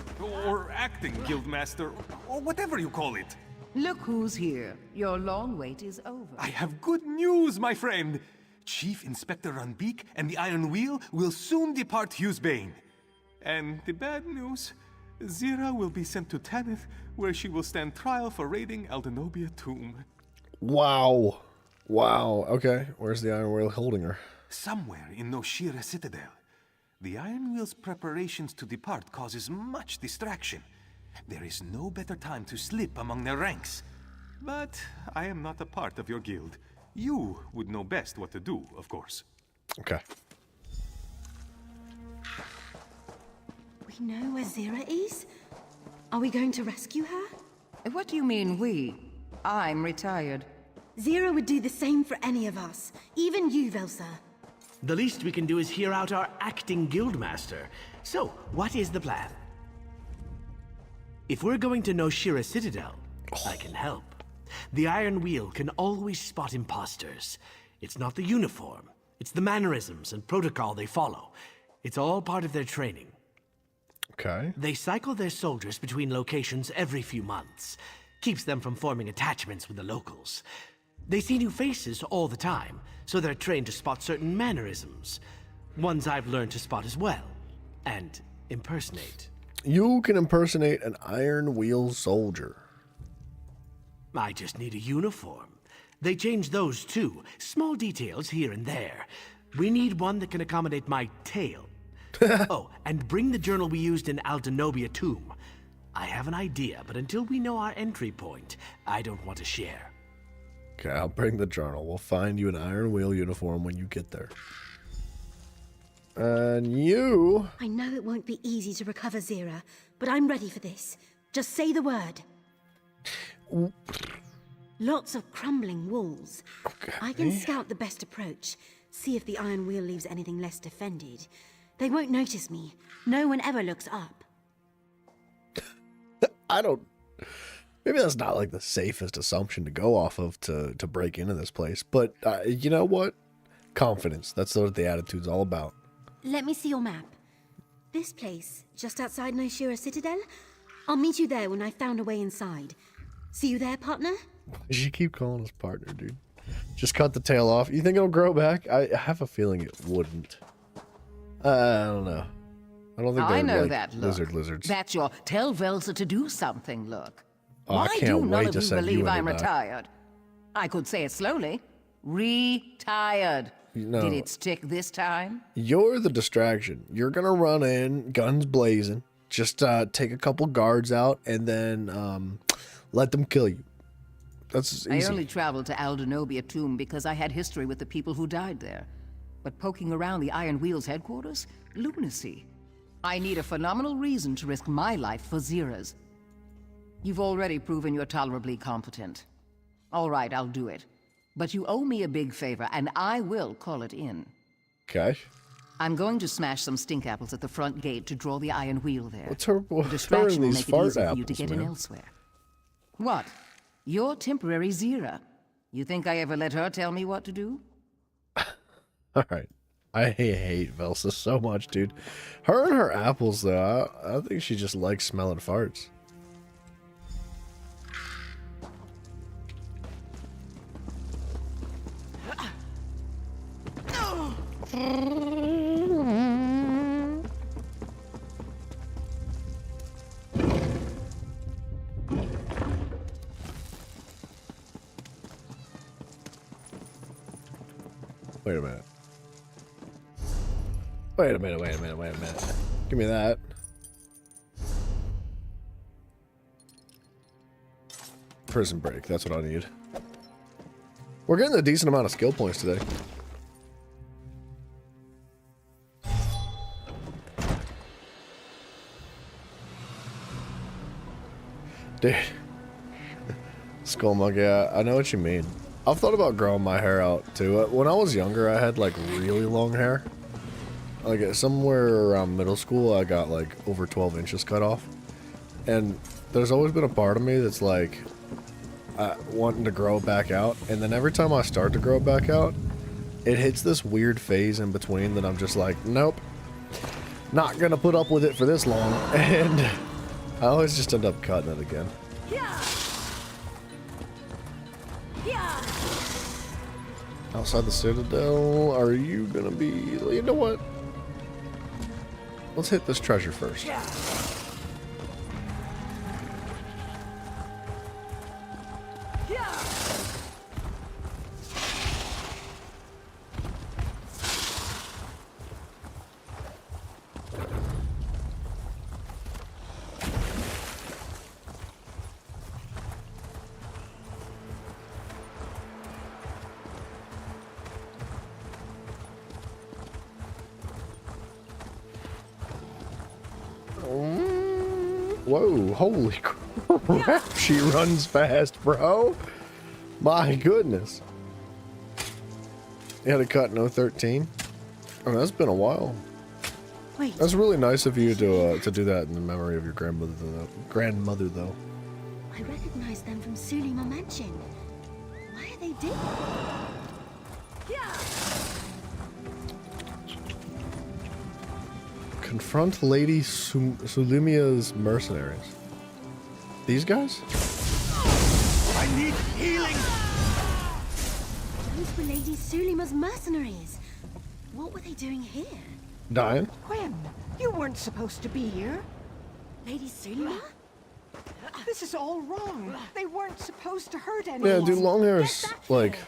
S12: Or acting Guildmaster? Or whatever you call it?
S11: Look who's here. Your long wait is over.
S12: I have good news, my friend. Chief Inspector Runbeak and the Iron Wheel will soon depart Hughes Bane. And the bad news, Zira will be sent to Tanith, where she will stand trial for raiding Aldenobia Tomb.
S2: Wow. Wow. Okay, where's the Iron Wheel holding her?
S12: Somewhere in Noshira Citadel. The Iron Wheel's preparations to depart causes much distraction. There is no better time to slip among their ranks. But I am not a part of your guild. You would know best what to do, of course.
S2: Okay.
S13: We know where Zira is? Are we going to rescue her?
S11: What do you mean, we? I'm retired.
S13: Zira would do the same for any of us. Even you, Velsa.
S18: The least we can do is hear out our acting guildmaster. So, what is the plan? If we're going to Noshira Citadel, I can help. The Iron Wheel can always spot imposters. It's not the uniform. It's the mannerisms and protocol they follow. It's all part of their training.
S2: Okay.
S18: They cycle their soldiers between locations every few months. Keeps them from forming attachments with the locals. They see new faces all the time, so they're trained to spot certain mannerisms. Ones I've learned to spot as well. and impersonate.
S2: You can impersonate an Iron Wheel soldier.
S18: I just need a uniform. They changed those too. Small details here and there. We need one that can accommodate my tail. Oh, and bring the journal we used in Aldenobia Tomb. I have an idea, but until we know our entry point, I don't want to share.
S2: Okay, I'll bring the journal. We'll find you an Iron Wheel uniform when you get there. And you...
S13: I know it won't be easy to recover Zira, but I'm ready for this. Just say the word. Lots of crumbling walls.
S2: Okay.
S13: I can scout the best approach, see if the Iron Wheel leaves anything less defended. They won't notice me. No one ever looks up.
S2: I don't... Maybe that's not like the safest assumption to go off of to break into this place. But you know what? Confidence. That's what the attitude's all about.
S13: Let me see your map. This place, just outside Noshira Citadel? I'll meet you there when I've found a way inside. See you there, partner?
S2: You keep calling us partner, dude. Just cut the tail off. You think it'll grow back? I have a feeling it wouldn't. I don't know. I don't think they're
S11: know
S2: like
S11: that look.
S2: lizards.
S11: That's your tell Velsa to do something look.
S2: Oh,
S11: Why
S2: I
S11: do
S2: can't
S11: none
S2: wait
S11: of
S2: to
S11: you
S2: send
S11: believe
S2: you
S11: I'm
S2: into that.
S11: retired? I could say it slowly. Retired.
S2: No.
S11: Did it stick this time?
S2: You're the distraction. You're gonna run in, guns blazing. Just take a couple guards out and then let them kill you. That's easy.
S11: I only traveled to Aldenobia Tomb because I had history with the people who died there. But poking around the Iron Wheel's headquarters? Lunacy. I need a phenomenal reason to risk my life for Zira's. You've already proven you're tolerably competent. All right, I'll do it. But you owe me a big favor, and I will call it in.
S2: Okay.
S11: I'm going to smash some stink apples at the front gate to draw the Iron Wheel there.
S2: What's her?
S11: The distraction will
S2: these
S11: make it
S2: fart
S11: easy for you
S2: apples,
S11: to get in
S2: man?
S11: elsewhere. What? You're temporary Zira. You think I ever let her tell me what to do?
S2: All right. I hate Velsa so much, dude. Her and her apples, though. I think she just likes smelling farts. Wait a minute. Wait a minute. Give me that. Prison break, that's what I need. We're getting a decent amount of skill points today. Dude. Skull Monkey, I know what you mean. I've thought about growing my hair out too. When I was younger, I had like really long hair. Like somewhere around middle school, I got like over 12 inches cut off. And there's always been a part of me that's like wanting to grow it back out. And then every time I start to grow it back out, it hits this weird phase in between that I'm just like, nope, not gonna put up with it for this long. And I always just end up cutting it again. Outside the Citadel, are you gonna be... You know what? Let's hit this treasure first. Whoa, holy crap, she runs fast, bro. My goodness. You had a cut in 013? Oh, that's been a while.
S13: Wait.
S2: That's really nice of you to do that in the memory of your grandmother, though.
S13: I recognize them from Sulima Mansion. Why are they doing?
S2: Confront Lady Sulimia's mercenaries. These guys?
S18: I need healing!
S13: Those were Lady Sulima's mercenaries. What were they doing here?
S1: Dying?
S11: Gwen, you weren't supposed to be here.
S13: Lady Sulima?
S11: This is all wrong. They weren't supposed to hurt anyone.
S1: Yeah, dude, long hair is, like...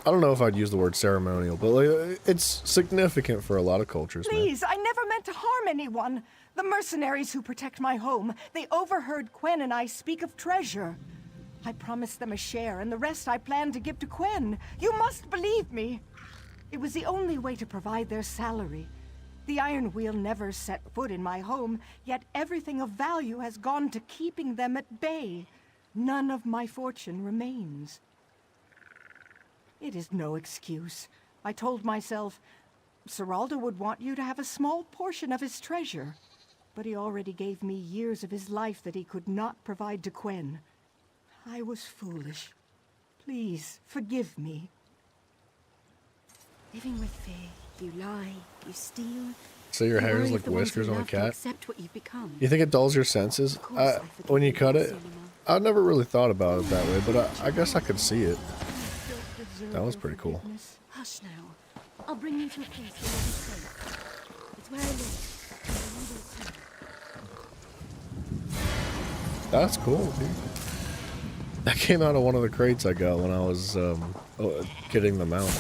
S1: I don't know if I'd use the word ceremonial, but like, it's significant for a lot of cultures, man.
S11: Please, I never meant to harm anyone. The mercenaries who protect my home, they overheard Quen and I speak of treasure. I promised them a share, and the rest I planned to give to Quen. You must believe me. It was the only way to provide their salary. The Iron Wheel never set foot in my home, yet everything of value has gone to keeping them at bay. None of my fortune remains. It is no excuse. I told myself, Seralda would want you to have a small portion of his treasure. But he already gave me years of his life that he could not provide to Quen. I was foolish. Please, forgive me.
S13: Living with fear, you lie, you steal.
S1: So your
S13: you
S1: hair is
S13: worry
S1: like
S13: of the ones
S1: whiskers
S13: you
S1: on a
S13: love to
S1: cat?
S13: accept what you've become.
S1: You think it dulls your senses? When you cut it? I never really thought about it that way, but I guess I could see it. That was pretty cool.
S13: Hush now. I'll bring you to a place where you'll be safe. It's where I live.
S1: That's cool, dude. That came out of one of the crates I got when I was getting them out.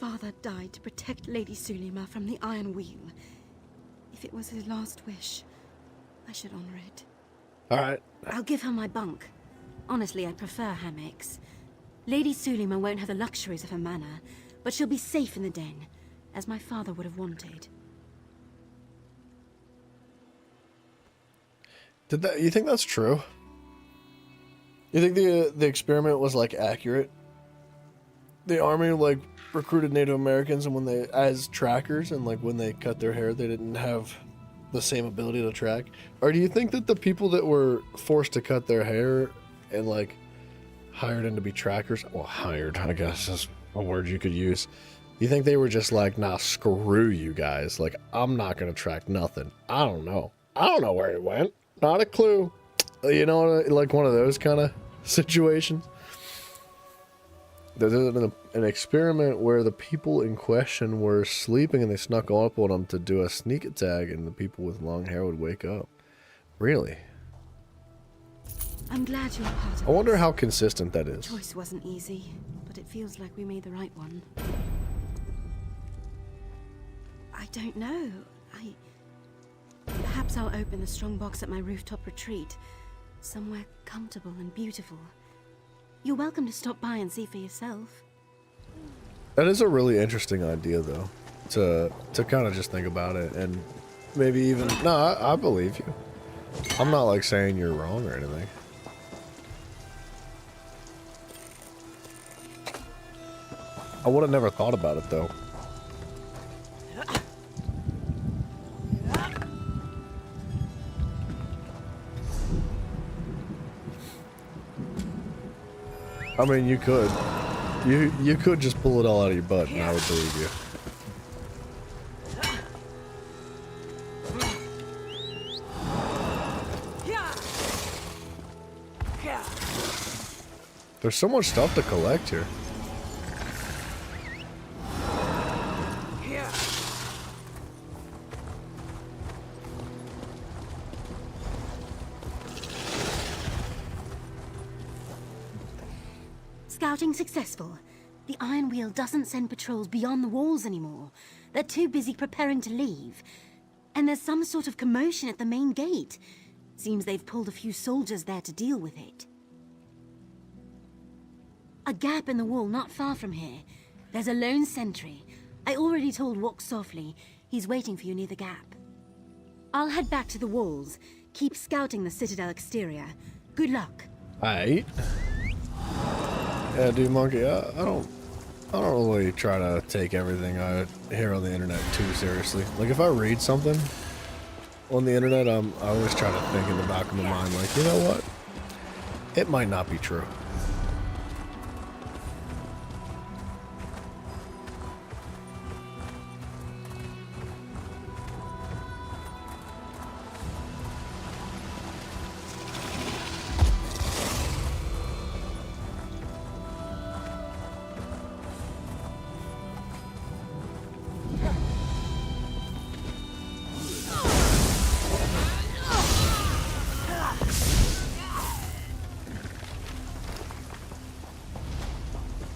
S13: Father died to protect Lady Sulima from the Iron Wheel. If it was his last wish, I should honor it.
S1: Alright.
S13: I'll give her my bunk. Honestly, I prefer hammocks. Lady Sulima won't have the luxuries of her manor, but she'll be safe in the den, as my father would have wanted.
S1: You think that's true? You think the experiment was like accurate? The army like recruited Native Americans, and when they as trackers, and like when they cut their hair, they didn't have the same ability to track? Or do you think that the people that were forced to cut their hair and like hired in to be trackers, well, hired, I guess is a word you could use, you think they were just like, nah, screw you guys, like I'm not gonna track nothing, I don't know where it went, not a clue, you know, like one of those kind of situations? There's an experiment where the people in question were sleeping and they snuck up on them to do a sneak attack, and the people with long hair would wake up. Really?
S13: I'm glad you're part of
S1: I wonder
S13: this.
S1: how consistent that is.
S13: The choice wasn't easy, but it feels like we made the right one. I don't know. Perhaps I'll open the strong box at my rooftop retreat. Somewhere comfortable and beautiful. You're welcome to stop by and see for yourself.
S1: That is a really interesting idea, though, to kind of just think about it, and maybe even... No, I believe you. I'm not like saying you're wrong or anything. I would have never thought about it, though. I mean, you could. You could just pull it all out of your butt, and I would believe you. There's so much stuff to collect here.
S13: Scouting successful. The Iron Wheel doesn't send patrols beyond the walls anymore. They're too busy preparing to leave. And there's some sort of commotion at the main gate. Seems they've pulled a few soldiers there to deal with it. A gap in the wall not far from here. There's a lone sentry. I already told Walk Softly. He's waiting for you near the gap. I'll head back to the walls. Keep scouting the Citadel exterior. Good luck.
S1: Aight. Yeah, dude, Monkey, I don't really try to take everything I hear on the internet too seriously. Like, if I read something on the internet, I always try to think in the back of my mind, like, you know what? It might not be true.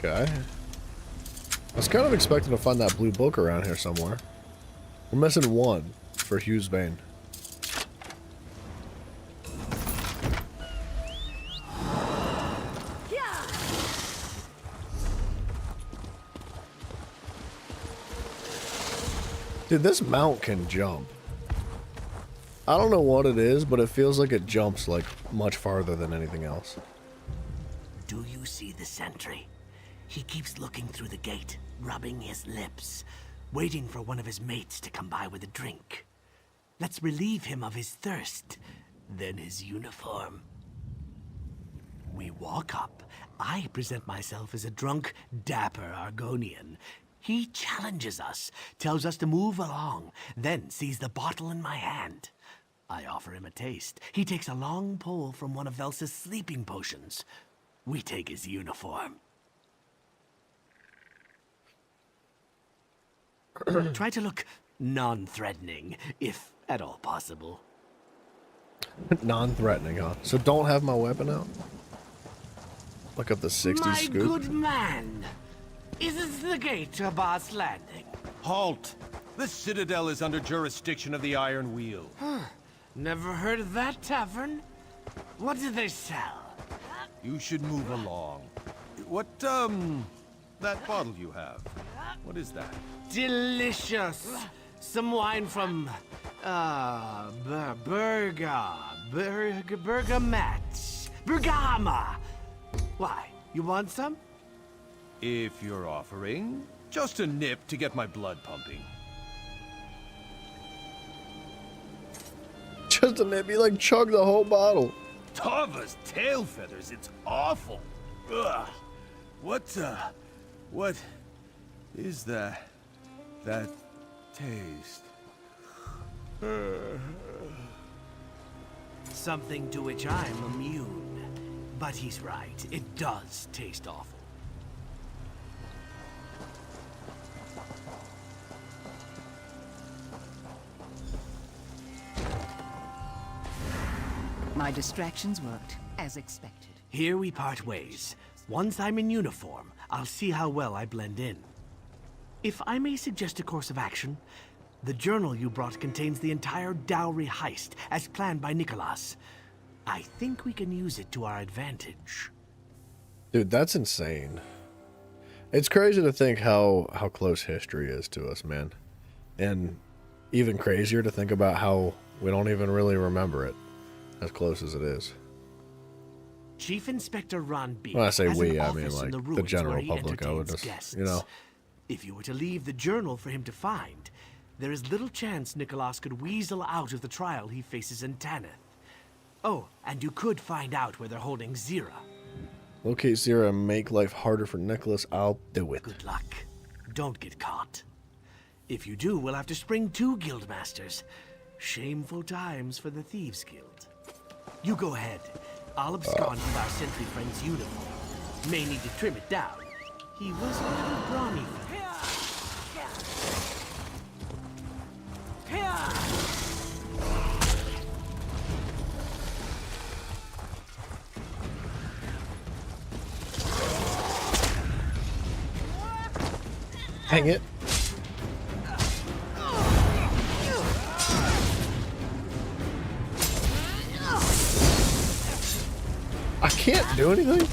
S2: Okay. I was kind of expecting to find that blue book around here somewhere. We're missing one for Hugh's Bane. Dude, this mount can jump. I don't know what it is, but it feels like it jumps like much farther than anything else.
S18: Do you see the sentry? He keeps looking through the gate, rubbing his lips, waiting for one of his mates to come by with a drink. Let's relieve him of his thirst, then his uniform. We walk up. I present myself as a drunk, dapper Argonian. He challenges us, tells us to move along, then sees the bottle in my hand. I offer him a taste. He takes a long pull from one of Velsa's sleeping potions. We take his uniform. Try to look non-threatening, if at all possible.
S2: Non-threatening, huh? So don't have my weapon out? Look up the 60s
S18: My
S2: scoop.
S18: good man! Is this the gate to Abbas Landing?
S20: Halt! The Citadel is under jurisdiction of the Iron Wheel.
S18: Never heard of that tavern? What do they sell?
S20: You should move along. What, that bottle you have, what is that?
S18: Delicious! Some wine from, Bergama! Why, you want some?
S20: If you're offering, just a nip to get my blood pumping.
S2: Just a nip, you like chug the whole bottle.
S20: Tava's tail feathers, it's awful. Ugh. What is that taste?
S18: Something to which I'm immune. But he's right, it does taste awful.
S11: My distractions worked, as expected.
S18: Here we part ways. Once I'm in uniform, I'll see how well I blend in. If I may suggest a course of action, the journal you brought contains the entire dowry heist, as planned by Nicholas. I think we can use it to our advantage.
S2: Dude, that's insane. It's crazy to think how close history is to us, man. And even crazier to think about how we don't even really remember it, as close as it is.
S18: Chief Inspector Ron B.
S2: When I say
S18: has
S2: we,
S18: an
S2: I mean
S18: office in
S2: like
S18: the
S2: the
S18: ruins
S2: general
S18: where he
S2: public. I would
S18: entertains
S2: just,
S18: guests.
S2: you know.
S18: If you were to leave the journal for him to find, there is little chance Nicholas could weasel out of the trial he faces in Tanith. Oh, and you could find out where they're holding Zira.
S2: Locate Zira and make life harder for Nicholas. I'll do it.
S18: Good luck. Don't get caught. If you do, we'll have to spring 2 guildmasters. Shameful times for the Thieves Guild. You go ahead. I'll abscond with our sentry friend's uniform. May need to trim it down. He was a little brawny for
S2: Hang it. I can't do anything?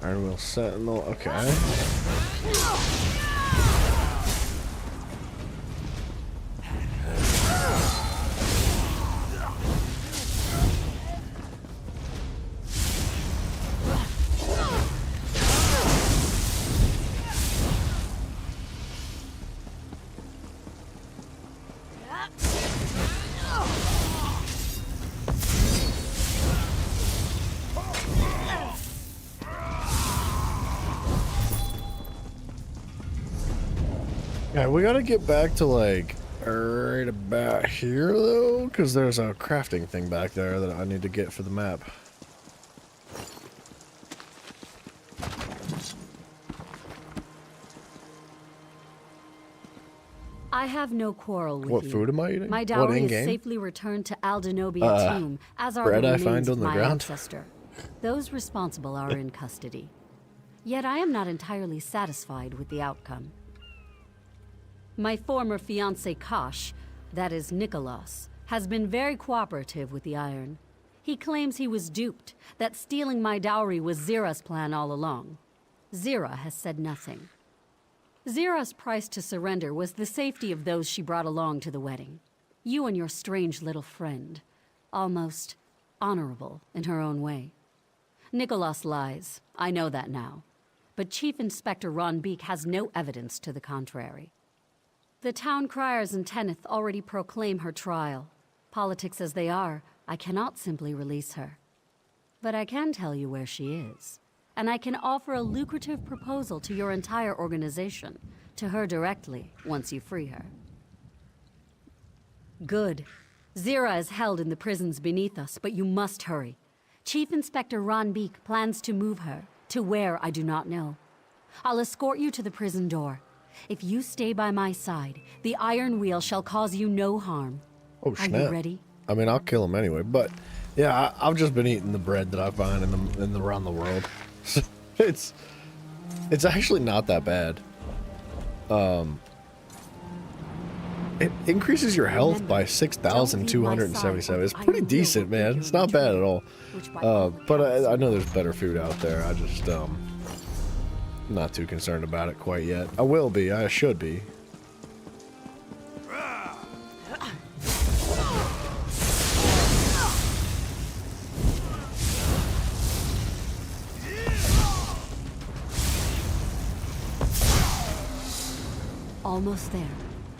S2: Iron Wheel Sentinel, okay. Yeah, we gotta get back to like right about here though, because there's a crafting thing back there that I need to get for the map.
S16: I have no quarrel with you.
S2: What food am I eating?
S16: My
S2: What
S16: dowry is
S2: in-game?
S16: safely returned to Aldenobia tomb, as are
S2: bread
S16: the
S2: I
S16: remains
S2: find
S16: of
S2: on the
S16: my
S2: ground?
S16: ancestor. Those responsible are in custody. Yet I am not entirely satisfied with the outcome. My former fiancé Kosh, that is Nicholas, has been very cooperative with the Iron. He claims he was duped, that stealing my dowry was Zira's plan all along. Zira has said nothing. Zira's price to surrender was the safety of those she brought along to the wedding. You and your strange little friend. Almost honorable in her own way. Nicholas lies, I know that now. But Chief Inspector Ron Beek has no evidence to the contrary. The town criers in Tenneth already proclaim her trial. Politics as they are, I cannot simply release her. But I can tell you where she is. And I can offer a lucrative proposal to your entire organization, to her directly, once you free her. Good. Zira is held in the prisons beneath us, but you must hurry. Chief Inspector Ron Beek plans to move her, to where I do not know. I'll escort you to the prison door. If you stay by my side, the Iron Wheel shall cause you no harm.
S2: Oh,
S16: Are
S2: snap.
S16: you ready?
S2: I mean, I'll kill him anyway, but yeah, I've just been eating the bread that I find around the world. it's actually not that bad. It increases your health by 6,277. It's pretty decent, man. It's not bad at all. But I know there's better food out there. I just not too concerned about it quite yet. I will be. I should be.
S16: Almost there.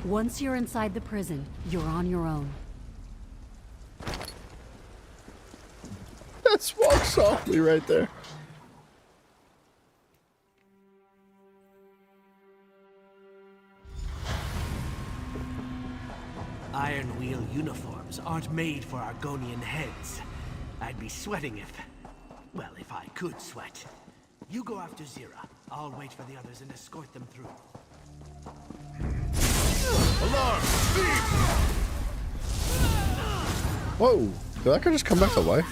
S16: Once you're inside the prison, you're on your own.
S2: Let's walk softly right there.
S18: Iron Wheel uniforms aren't made for Argonian heads. I'd be sweating if... well, if I could sweat. You go after Zira. I'll wait for the others and escort them through.
S3: Alarm!
S2: Whoa! Did that guy just come back to life?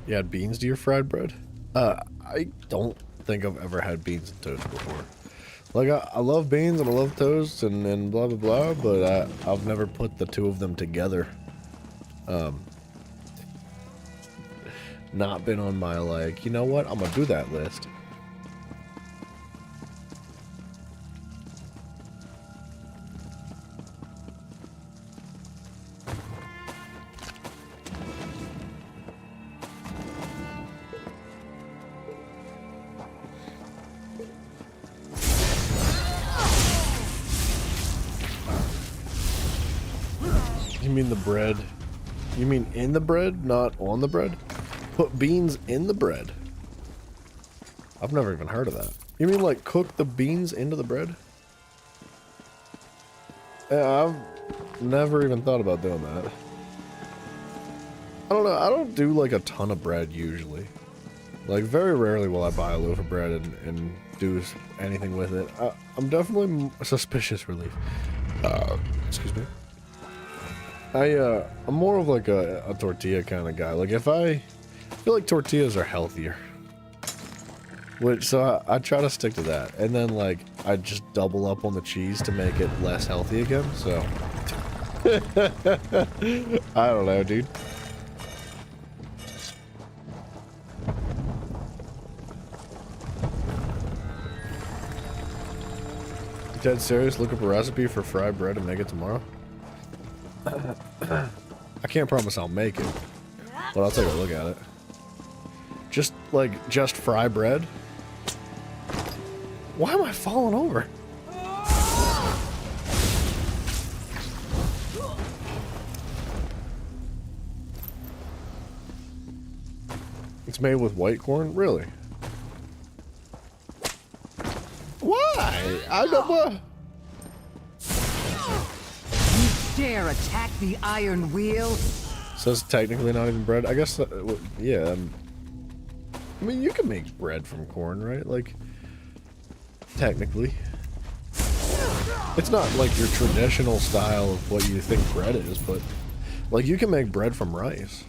S2: You had beans to your fried bread? I don't think I've ever had beans and toast before. Like, I love beans and I love toast and blah blah blah, but I've never put the two of them together. Not been on my, like, you know what, I'm gonna do that list. You mean the bread? You mean in the bread, not on the bread? Put beans in the bread? I've never even heard of that. You mean like cook the beans into the bread? Yeah, I've never even thought about doing that. I don't know, I don't do like a ton of bread usually. Like very rarely will I buy a loaf of bread and do anything with it. I'm definitely a suspicious relief. Excuse me. I'm more of like a tortilla kind of guy. Like I feel like tortillas are healthier. So I try to stick to that. And then like I just double up on the cheese to make it less healthy again, so. I don't know, dude. Dead serious? Look up a recipe for fried bread and make it tomorrow? I can't promise I'll make it, but I'll take a look at it. Just fry bread? Why am I falling over? It's made with white corn? Really? What? I don't know.
S11: You dare attack the Iron Wheel?
S2: So it's technically not even bread. I guess, yeah. I mean, you can make bread from corn, right? Like, technically. It's not like your traditional style of what you think bread is, but, like, you can make bread from rice.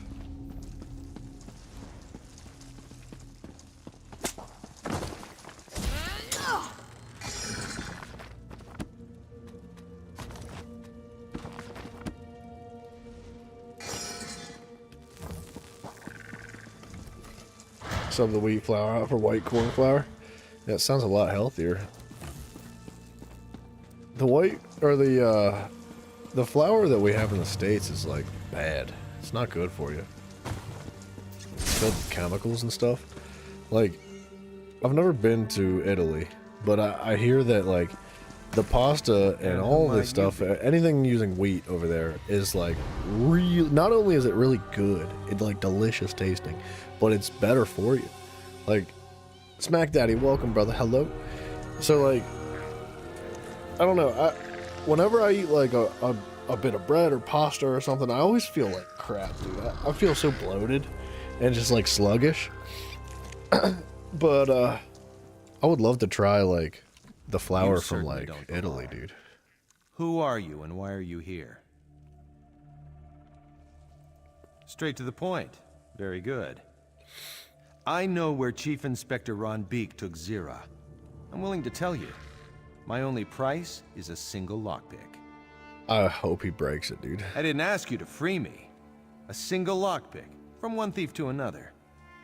S2: Sub the wheat flour out for white corn flour. Yeah, it sounds a lot healthier. The white, or the flour that we have in the States is like bad. It's not good for you. It's filled with chemicals and stuff. Like, I've never been to Italy, but I hear that like the pasta and all this stuff, anything using wheat over there is like real. Not only is it really good, it's like delicious tasting, but it's better for you. Like, Smack Daddy, welcome, brother. Hello. So like, I don't know. Whenever I eat like a bit of bread or pasta or something, I always feel like crap, dude. I feel so bloated and just like sluggish. But I would love to try like the flour from like Italy, dude.
S20: Who are you and why are you here? Straight to the point. Very good. I know where Chief Inspector Ron Beek took Zira. I'm willing to tell you. My only price is a single lockpick.
S2: I hope he breaks it, dude.
S20: I didn't ask you to free me. A single lockpick, from one thief to another.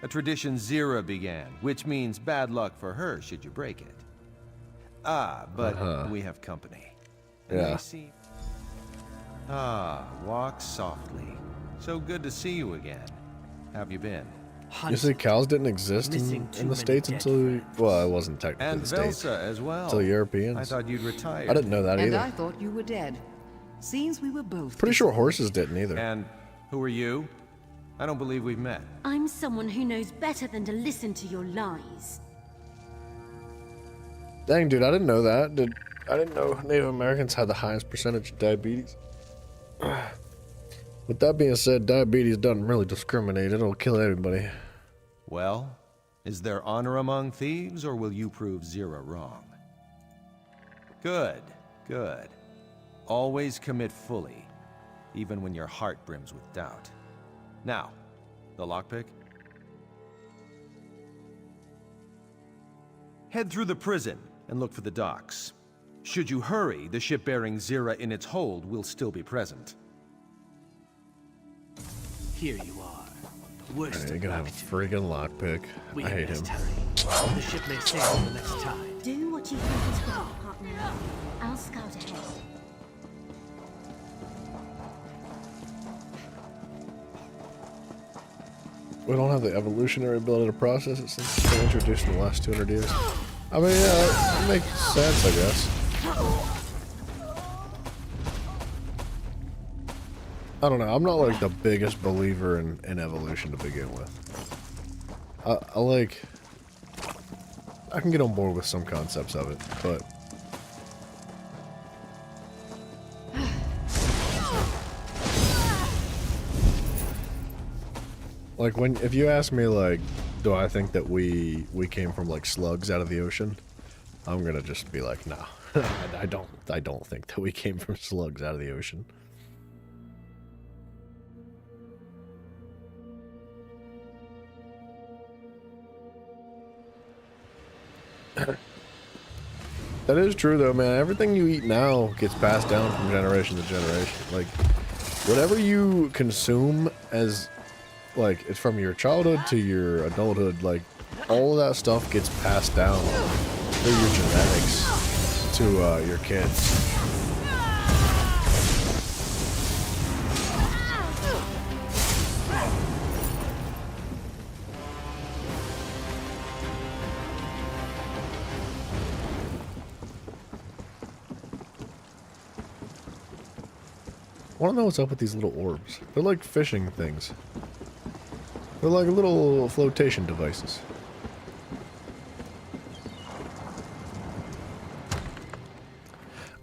S20: A tradition Zira began, which means bad luck for her should you break it. Ah, but we have company.
S2: Yeah.
S20: Walk softly. So good to see you again. How have you been?
S2: You see, cows didn't exist in the States until, well, it wasn't technically
S20: and
S2: the States.
S20: Velsa as well.
S2: Until Europeans.
S20: I thought you'd retired.
S2: I didn't know that either.
S11: And I thought you were dead. Seems we were both.
S2: Pretty sure horses didn't either.
S20: And who are you? I don't believe we've met.
S13: I'm someone who knows better than to listen to your lies.
S2: Dang, dude, I didn't know that. I didn't know Native Americans had the highest percentage of diabetes. With that being said, diabetes doesn't really discriminate. It'll kill everybody.
S20: Well, is there honor among thieves, or will you prove Zira wrong? Good, good. Always commit fully, even when your heart brims with doubt. Now, the lockpick? Head through the prison and look for the docks. Should you hurry, the ship bearing Zira in its hold will still be present.
S18: Here you are. Worst
S2: You're gonna have a friggin' lockpick. I hate him.
S18: The ship may sail on the next tide.
S13: Do what you think is right, partner. I'll scout ahead.
S2: We don't have the evolutionary ability to process it since it's been introduced in the last 200 years. I mean, yeah, that makes sense, I guess. I don't know. I'm not like the biggest believer in evolution to begin with. I like... I can get on board with some concepts of it, but... Like, if you ask me, like, do I think that we came from, like, slugs out of the ocean? I'm gonna just be like, no. I don't think that we came from slugs out of the ocean. That is true, though, man. Everything you eat now gets passed down from generation to generation. Like, whatever you consume as... Like, it's from your childhood to your adulthood, like, all of that stuff gets passed down through your genetics to your kids. I want to know what's up with these little orbs. They're like fishing things. They're like little flotation devices.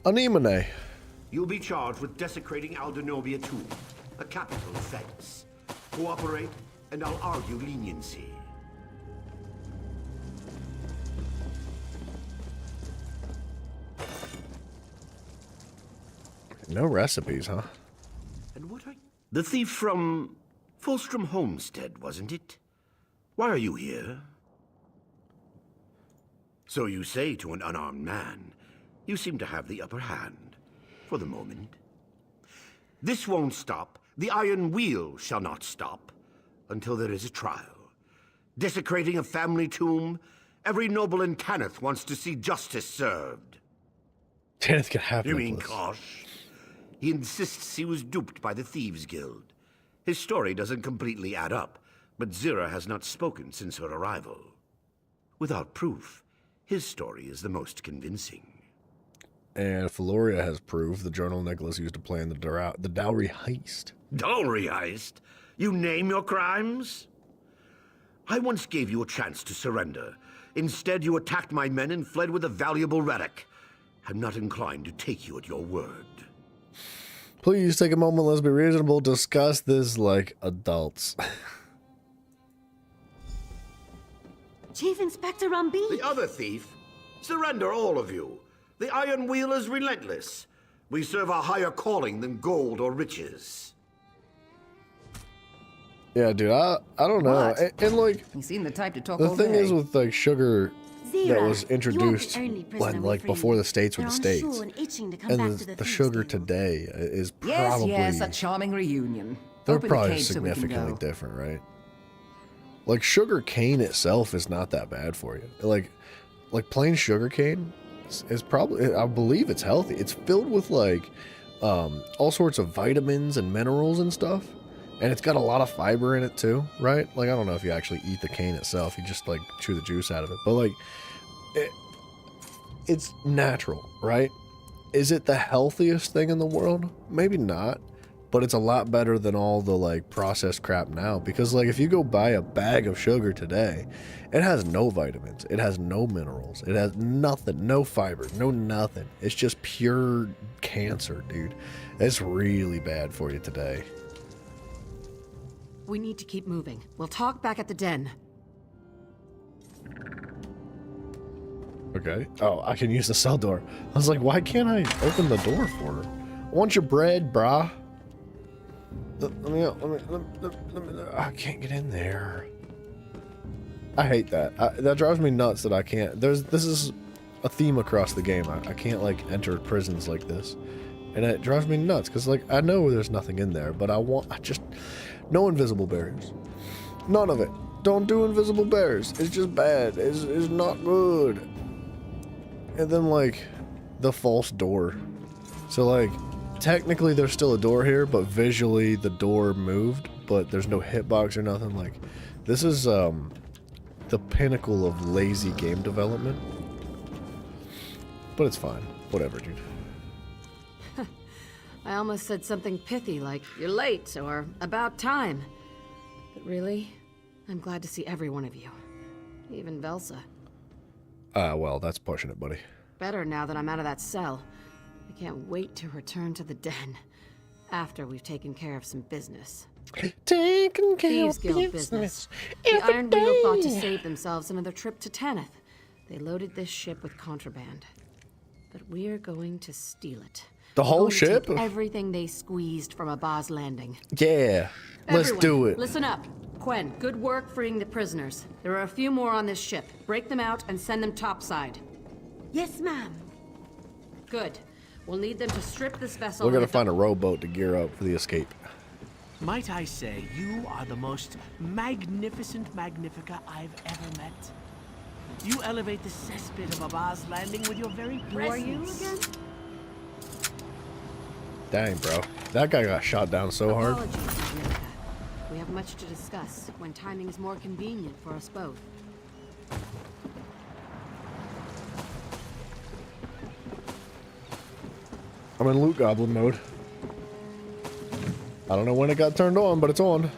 S2: Anemone.
S4: You'll be charged with desecrating Aldenobia Tomb, a capital offense. Cooperate, and I'll argue leniency.
S2: No recipes, huh?
S4: And what are... The thief from Fulstrom Homestead, wasn't it? Why are you here? So you say to an unarmed man. You seem to have the upper hand, for the moment. This won't stop. The Iron Wheel shall not stop, until there is a trial. Desecrating a family tomb, every noble in Tanith wants to see justice served.
S2: Tanith can have
S4: You mean
S2: Nicholas.
S4: Kosh? He insists he was duped by the Thieves Guild. His story doesn't completely add up, but Zira has not spoken since her arrival. Without proof, his story is the most convincing.
S2: And Feloria has proof the journal Nicholas used to plan the dowry heist.
S4: Dowry heist? You name your crimes? I once gave you a chance to surrender. Instead, you attacked my men and fled with a valuable relic. I'm not inclined to take you at your word.
S2: Please take a moment, let's be reasonable, discuss this like adults.
S13: Chief Inspector Rumby?
S4: The other thief? Surrender, all of you. The Iron Wheel is relentless. We serve a higher calling than gold or riches.
S2: Yeah, dude, I don't know.
S11: What?
S2: And like,
S11: You seem the type to talk
S2: the
S11: all
S2: thing
S11: day.
S2: is with like sugar that
S13: Zira,
S2: was
S13: you aren't the
S2: introduced
S13: only prisoner
S2: when
S13: we
S2: like
S13: freed.
S2: before the states were
S13: They're
S2: the states,
S13: unsure and itching to come
S2: and
S13: back
S2: the,
S13: to the
S2: the
S13: Thieves
S2: sugar
S13: Guild.
S2: today is
S11: Yes,
S2: probably
S11: yes, a charming reunion.
S2: they're
S11: Open the
S2: probably
S11: cage so we can
S2: significantly
S11: go.
S2: different, right? Like sugar cane itself is not that bad for you. Like plain sugar cane is probably, I believe it's healthy. It's filled with like all sorts of vitamins and minerals and stuff. And it's got a lot of fiber in it too, right? Like, I don't know if you actually eat the cane itself. You just like chew the juice out of it. But like, it's natural, right? Is it the healthiest thing in the world? Maybe not. But it's a lot better than all the like processed crap now. Because like if you go buy a bag of sugar today, it has no vitamins. It has no minerals. It has nothing. No fiber. No nothing. It's just pure cancer, dude. It's really bad for you today.
S9: We need to keep moving. We'll talk back at the den.
S2: Okay. Oh, I can use the cell door. I was like, why can't I open the door for her? I want your bread, brah. I can't get in there. I hate that. That drives me nuts that I can't. This is a theme across the game. I can't like enter prisons like this. And it drives me nuts because like I know there's nothing in there, but I just no invisible barriers. None of it. Don't do invisible barriers. It's just bad. It's not good. And then like the false door. So like technically there's still a door here, but visually the door moved, but there's no hitbox or nothing. Like this is the pinnacle of lazy game development. But it's fine. Whatever, dude.
S9: I almost said something pithy like, you're late, or about time. But really, I'm glad to see every one of you. Even Velsa.
S2: Well, that's pushing it, buddy.
S9: Better now that I'm out of that cell. I can't wait to return to the den. After we've taken care of some business.
S2: Taking care
S9: Thieves
S2: of
S9: Guild
S2: business.
S9: The Iron Wheel thought to save themselves another trip to Tanith. They loaded this ship with contraband. But we're going to steal it.
S2: The whole
S9: Going to
S2: ship?
S9: take everything they squeezed from Abaz Landing.
S2: Yeah. Let's
S9: Everyone,
S2: do it.
S9: Listen up. Quen, good work freeing the prisoners. There are a few more on this ship. Break them out and send them topside.
S13: Yes, ma'am.
S9: Good. We'll need them to strip this vessel.
S2: We're gonna
S9: and
S2: find a rowboat to gear up for the escape.
S18: Might I say, you are the most magnificent Magnifica I've ever met. You elevate the cesspit of Abaz Landing with your very presence.
S9: Who are you again?
S2: Dang, bro. That guy got shot down so hard.
S9: Apologies, Magnifica. We have much to discuss when timing is more convenient for us both.
S2: I'm in loot goblin mode. I don't know when it got turned on, but it's on.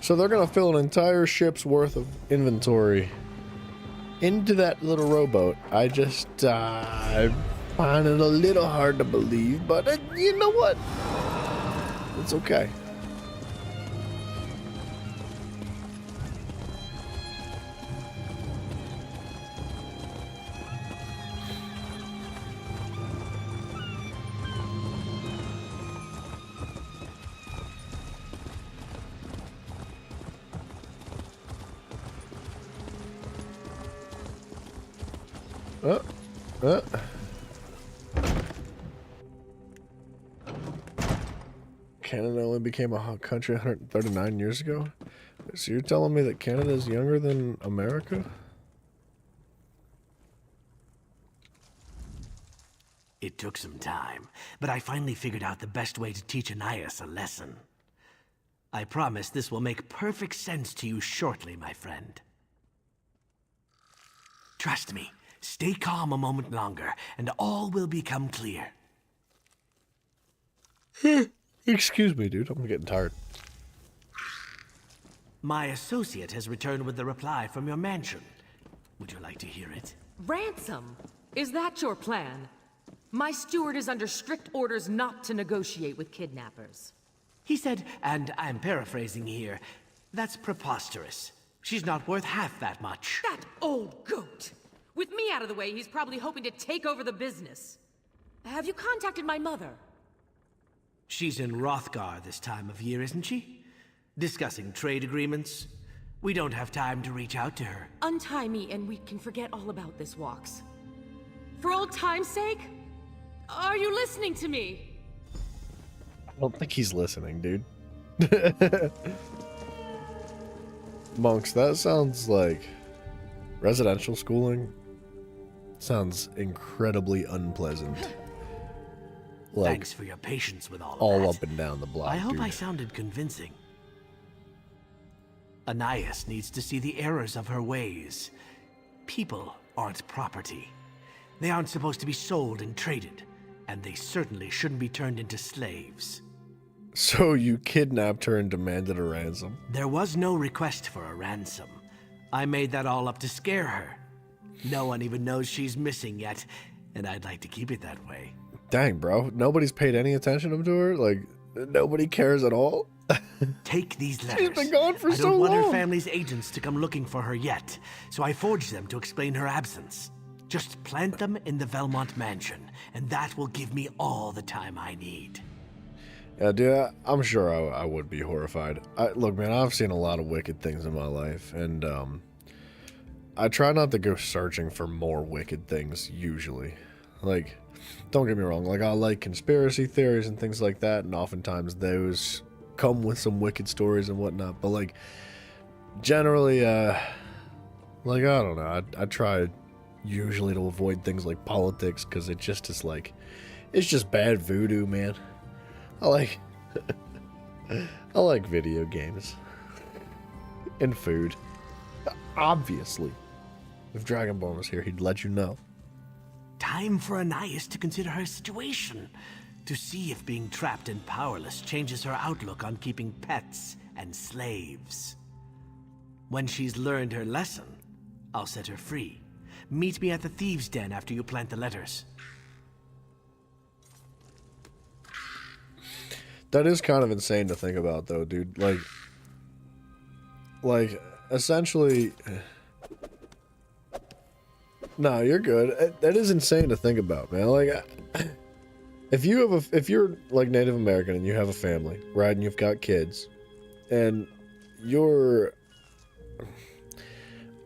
S2: So they're gonna fill an entire ship's worth of inventory into that little rowboat. I find it a little hard to believe, but you know what? It's okay. Canada only became a country 139 years ago? So you're telling me that Canada is younger than America?
S18: It took some time, but I finally figured out the best way to teach Anais a lesson. I promise this will make perfect sense to you shortly, my friend. Trust me, stay calm a moment longer, and all will become clear.
S2: Excuse me, dude. I'm getting tired.
S18: My associate has returned with the reply from your mansion. Would you like to hear it?
S14: Ransom? Is that your plan? My steward is under strict orders not to negotiate with kidnappers.
S18: He said, and I'm paraphrasing here, that's preposterous. She's not worth half that much.
S14: That old goat! With me out of the way, he's probably hoping to take over the business. Have you contacted my mother?
S18: She's in Hrothgar this time of year, isn't she? Discussing trade agreements. We don't have time to reach out to her.
S14: Untie me and we can forget all about this, Walks. For old time's sake? Are you listening to me?
S2: I don't think he's listening, dude. Monks, that sounds like residential schooling. Sounds incredibly unpleasant. Like,
S18: thanks for your patience with all
S2: of that.
S18: that.
S2: Up and down the block,
S18: I hope
S2: dude.
S18: I sounded convincing. Anais needs to see the errors of her ways. People aren't property. They aren't supposed to be sold and traded, and they certainly shouldn't be turned into slaves.
S2: So you kidnapped her and demanded a ransom?
S18: There was no request for a ransom. I made that all up to scare her. No one even knows she's missing yet, and I'd like to keep it that way.
S2: Dang, bro. Nobody's paid any attention to her? Like, nobody cares at all?
S18: Take these letters.
S2: She's been gone for so long.
S18: I don't want her family's agents to come looking for her yet, so I forged them to explain her absence. Just plant them in the Velmont mansion, and that will give me all the time I need.
S2: Yeah, dude, I'm sure I would be horrified. Look, man, I've seen a lot of wicked things in my life, and I try not to go searching for more wicked things, usually. Like, don't get me wrong, like, I like conspiracy theories and things like that, and oftentimes those come with some wicked stories and whatnot, but, like, generally, like, I don't know, I try usually to avoid things like politics, because it just is, like, it's just bad voodoo, man. I like video games. And food. Obviously. If Dragonborn was here, he'd let you know.
S18: Time for Anais to consider her situation, to see if being trapped and powerless changes her outlook on keeping pets and slaves. When she's learned her lesson, I'll set her free. Meet me at the Thieves' Den after you plant the letters.
S2: That is kind of insane to think about, though, dude. Like, essentially... No, you're good. That is insane to think about, man. Like, if you're like Native American and you have a family, right, and you've got kids, and you're,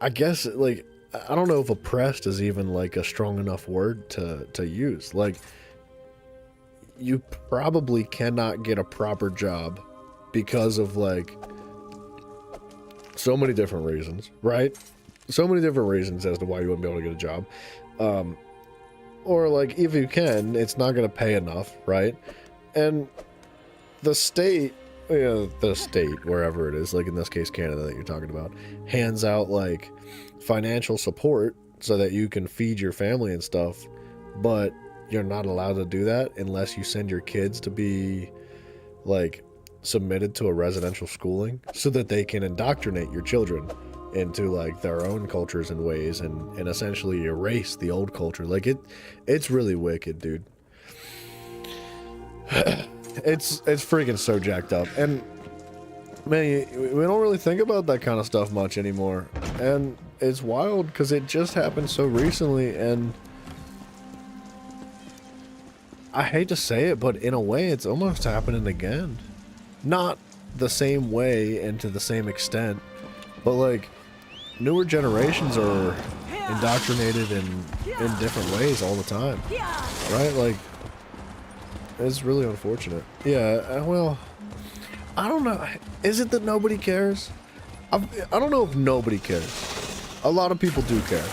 S2: I guess, like, I don't know if oppressed is even like a strong enough word to use. Like, you probably cannot get a proper job because of, like, so many different reasons, right? So many different reasons as to why you wouldn't be able to get a job. Or, like, if you can, it's not going to pay enough, right? And the state, wherever it is, like in this case Canada that you're talking about, hands out, like, financial support so that you can feed your family and stuff, but you're not allowed to do that unless you send your kids to be, like,
S1: submitted to a residential schooling so that they can indoctrinate your children into like their own cultures and ways and essentially erase the old culture. Like it's really wicked, dude. It's freaking so jacked up. And man, we don't really think about that kind of stuff much anymore. And it's wild because it just happened so recently, and I hate to say it, but in a way it's almost happening again. Not the same way and to the same extent, but like newer generations are indoctrinated in different ways all the time, right? Like, it's really unfortunate. Yeah, well, I don't know. Is it that nobody cares? I don't know if nobody cares. A lot of people do care.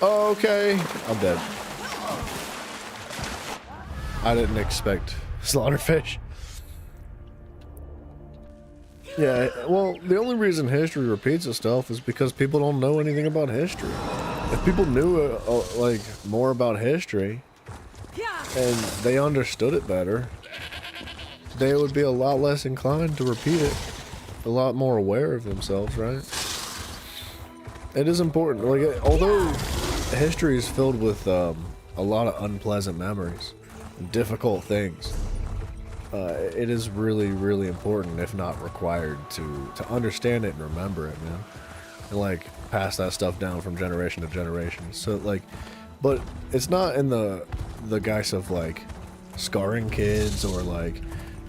S1: Okay, I'm dead. I didn't expect slaughterfish. Yeah, well, the only reason history repeats itself is because people don't know anything about history. If people knew, like, more about history, and they understood it better, they would be a lot less inclined to repeat it. A lot more aware of themselves, right? It is important. Like, although history is filled with a lot of unpleasant memories, difficult things, it is really, really important, if not required, to understand it and remember it, man. And, like, pass that stuff down from generation to generation. So, like, but it's not in the guise of, like, scarring kids or, like,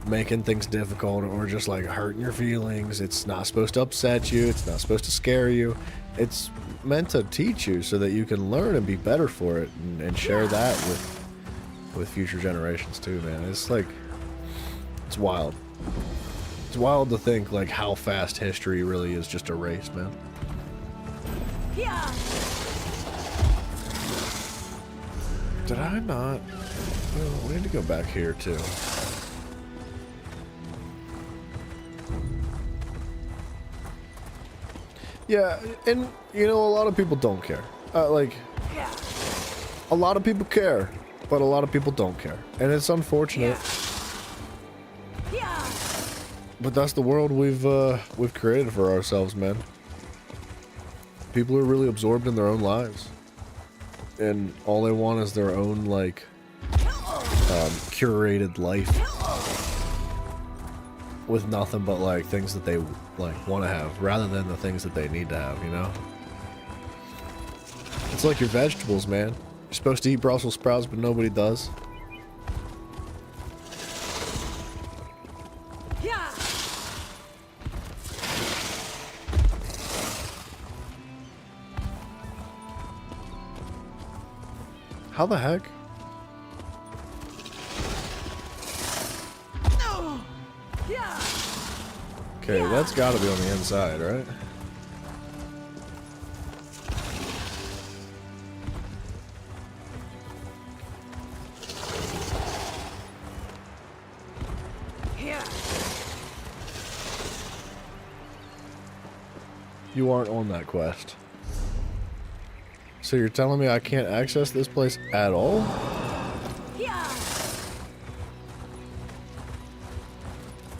S1: making things difficult or just, like, hurting your feelings. It's not supposed to upset you. It's not supposed to scare you. It's meant to teach you so that you can learn and be better for it and share that with future generations, too, man. It's, like... It's wild. It's wild to think like how fast history really is just erased, man. Did I not? Oh, we need to go back here too. Yeah, and you know, a lot of people don't care. Like, a lot of people care, but a lot of people don't care, and it's unfortunate. But that's the world we've created for ourselves, man. People are really absorbed in their own lives, and all they want is their own like curated life with nothing but like things that they like want to have, rather than the things that they need to have. You know, it's like your vegetables, man. You're supposed to eat Brussels sprouts, but nobody does. How the heck? Okay, that's gotta be on the inside, right? You aren't on that quest. So you're telling me I can't access this place at all?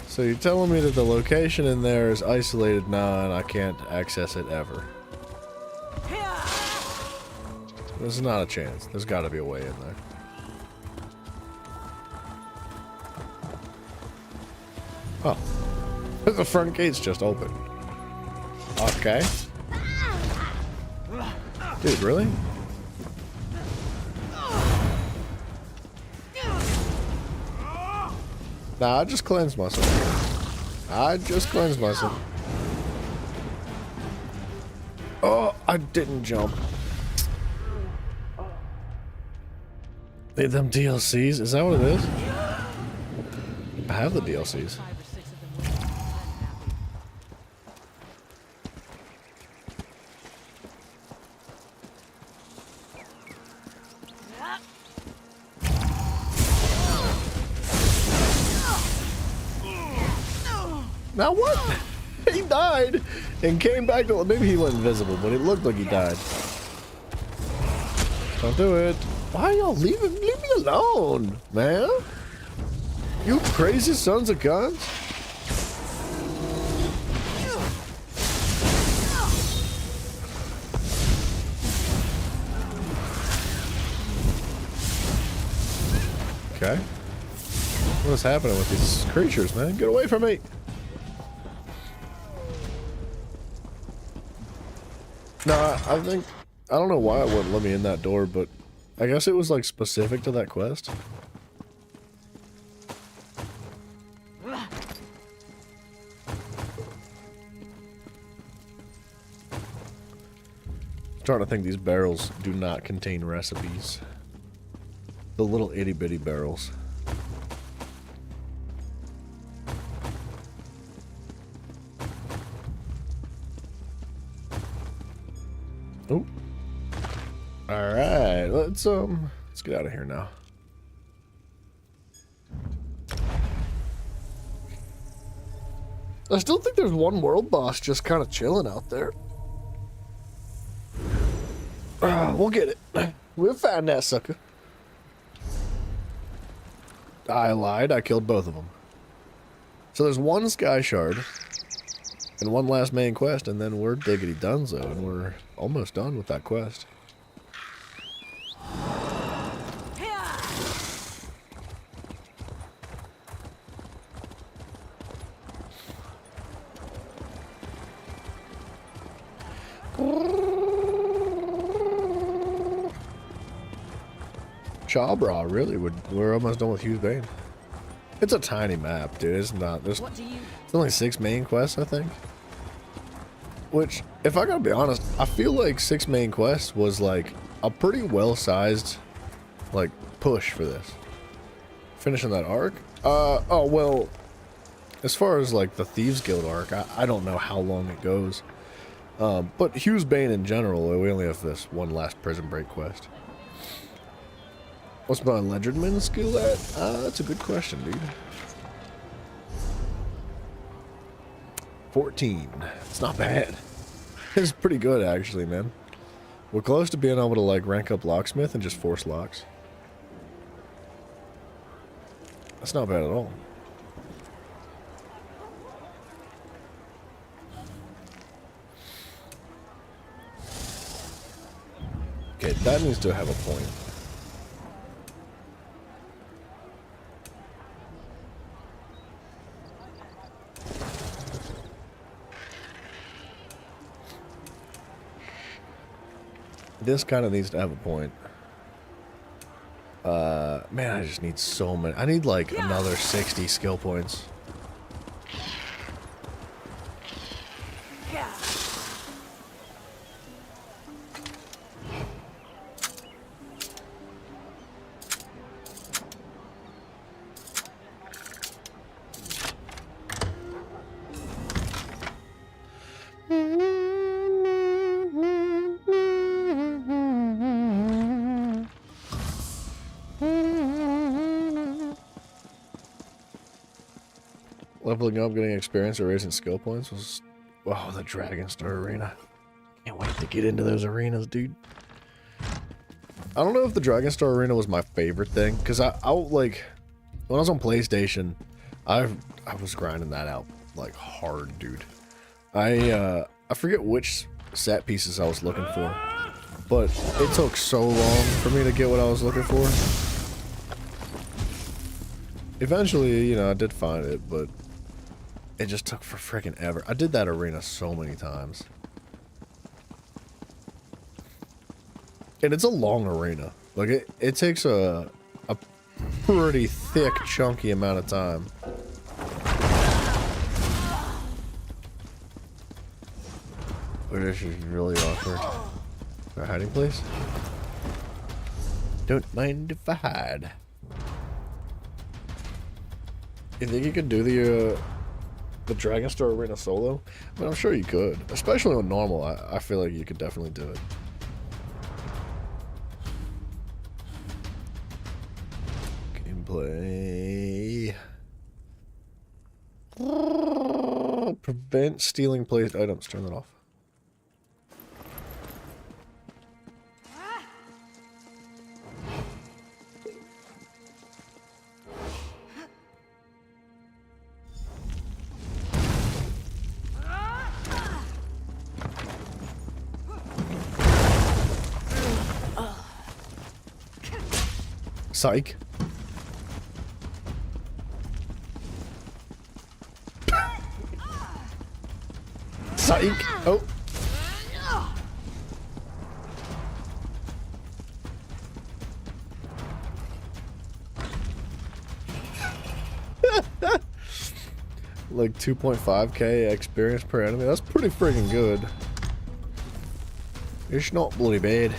S1: So you're telling me that the location in there is isolated now and I can't access it ever? There's not a chance. There's got to be a way in there. Oh. The front gate's just open. Okay. Dude, really? Nah, I just cleansed myself. I just cleansed myself. Oh, I didn't jump. Need them DLCs? Is that what it is? I have the DLCs. Now what? He died and came back to... Maybe he went invisible, but it looked like he died. Don't do it. Why are y'all leaving? Leave me alone, man.
S2: You crazy sons of guns! Okay. What is happening with these creatures, man? Get away from me! No, I think... I don't know why it wouldn't let me in that door, but... I guess it was, like, specific to that quest. Starting to think these barrels do not contain recipes. The little itty bitty barrels. Oh. Alright, let's get out of here now. I still think there's one world boss just kind of chilling out there. We'll get it. We'll find that sucker. I lied. I killed both of them. So there's one Sky Shard and one last main quest, and then we're diggity donezo, and we're almost done with that quest. Chabra, really? We're almost done with Hughes Bane. It's a tiny map, dude. It's not. There's only 6 main quests, I think. Which, if I gotta be honest, I feel like 6 main quests was like a pretty well-sized, like, push for this. Finishing that arc? Oh, well, as far as like the Thieves Guild arc, I don't know how long it goes. But Hughes Bane in general, we only have this one last Prison Break quest. What's my Ledgerman skill at? That's a good question, dude. 14. It's not bad. It's pretty good, actually, man. We're close to being able to, like, rank up Locksmith and just force locks. That's not bad at all. Okay, that needs to have a point. This kind of needs to have a point. Man, I just need so many. I need like another 60 skill points. Leveling up, getting experience, or raising skill points was... Wow, the Dragonstar Arena. Can't wait to get into those arenas, dude. I don't know if the Dragonstar Arena was my favorite thing, because I like... When I was on PlayStation, I was grinding that out, like, hard, dude. I forget which set pieces I was looking for, but it took so long for me to get what I was looking for. Eventually, you know, I did find it, but... It just took for freaking ever. I did that arena so many times. And it's a long arena. Like, it takes a pretty thick, chunky amount of time. Oh, this is really awkward. Our hiding place? Don't mind if I hide. You think you could do the Dragonstar Arena solo? I mean, I'm sure you could. Especially on normal, I feel like you could definitely do it. Gameplay. Prevent stealing placed items. Turn that off. Psych. Psych. Oh. Like 2.5k experience per enemy. That's pretty freaking good. It's not bloody bad.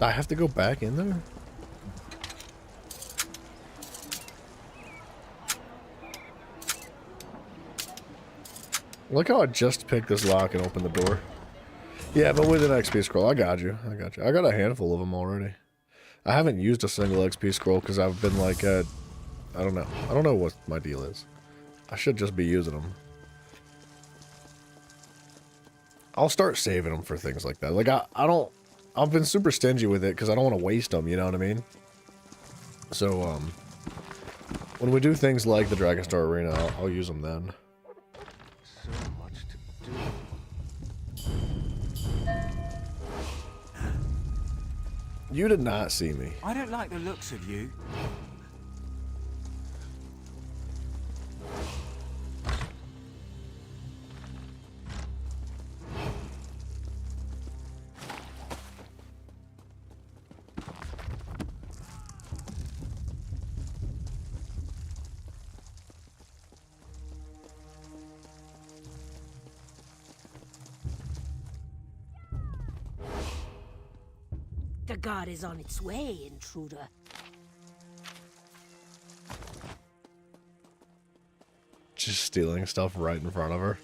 S2: I have to go back in there? Look how I just picked this lock and opened the door. Yeah, but with an XP scroll. I got you. I got you. I got a handful of them already. I haven't used a single XP scroll because I've been like, I don't know. I don't know what my deal is. I should just be using them. I'll start saving them for things like that. Like, I've been super stingy with it because I don't want to waste them, you know what I mean? So, when we do things like the Dragonstar Arena, I'll use them then.
S20: So much to do.
S2: You did not see me.
S5: I don't like the looks of you.
S13: The guard is on its way, intruder.
S2: Just stealing stuff right in front of her.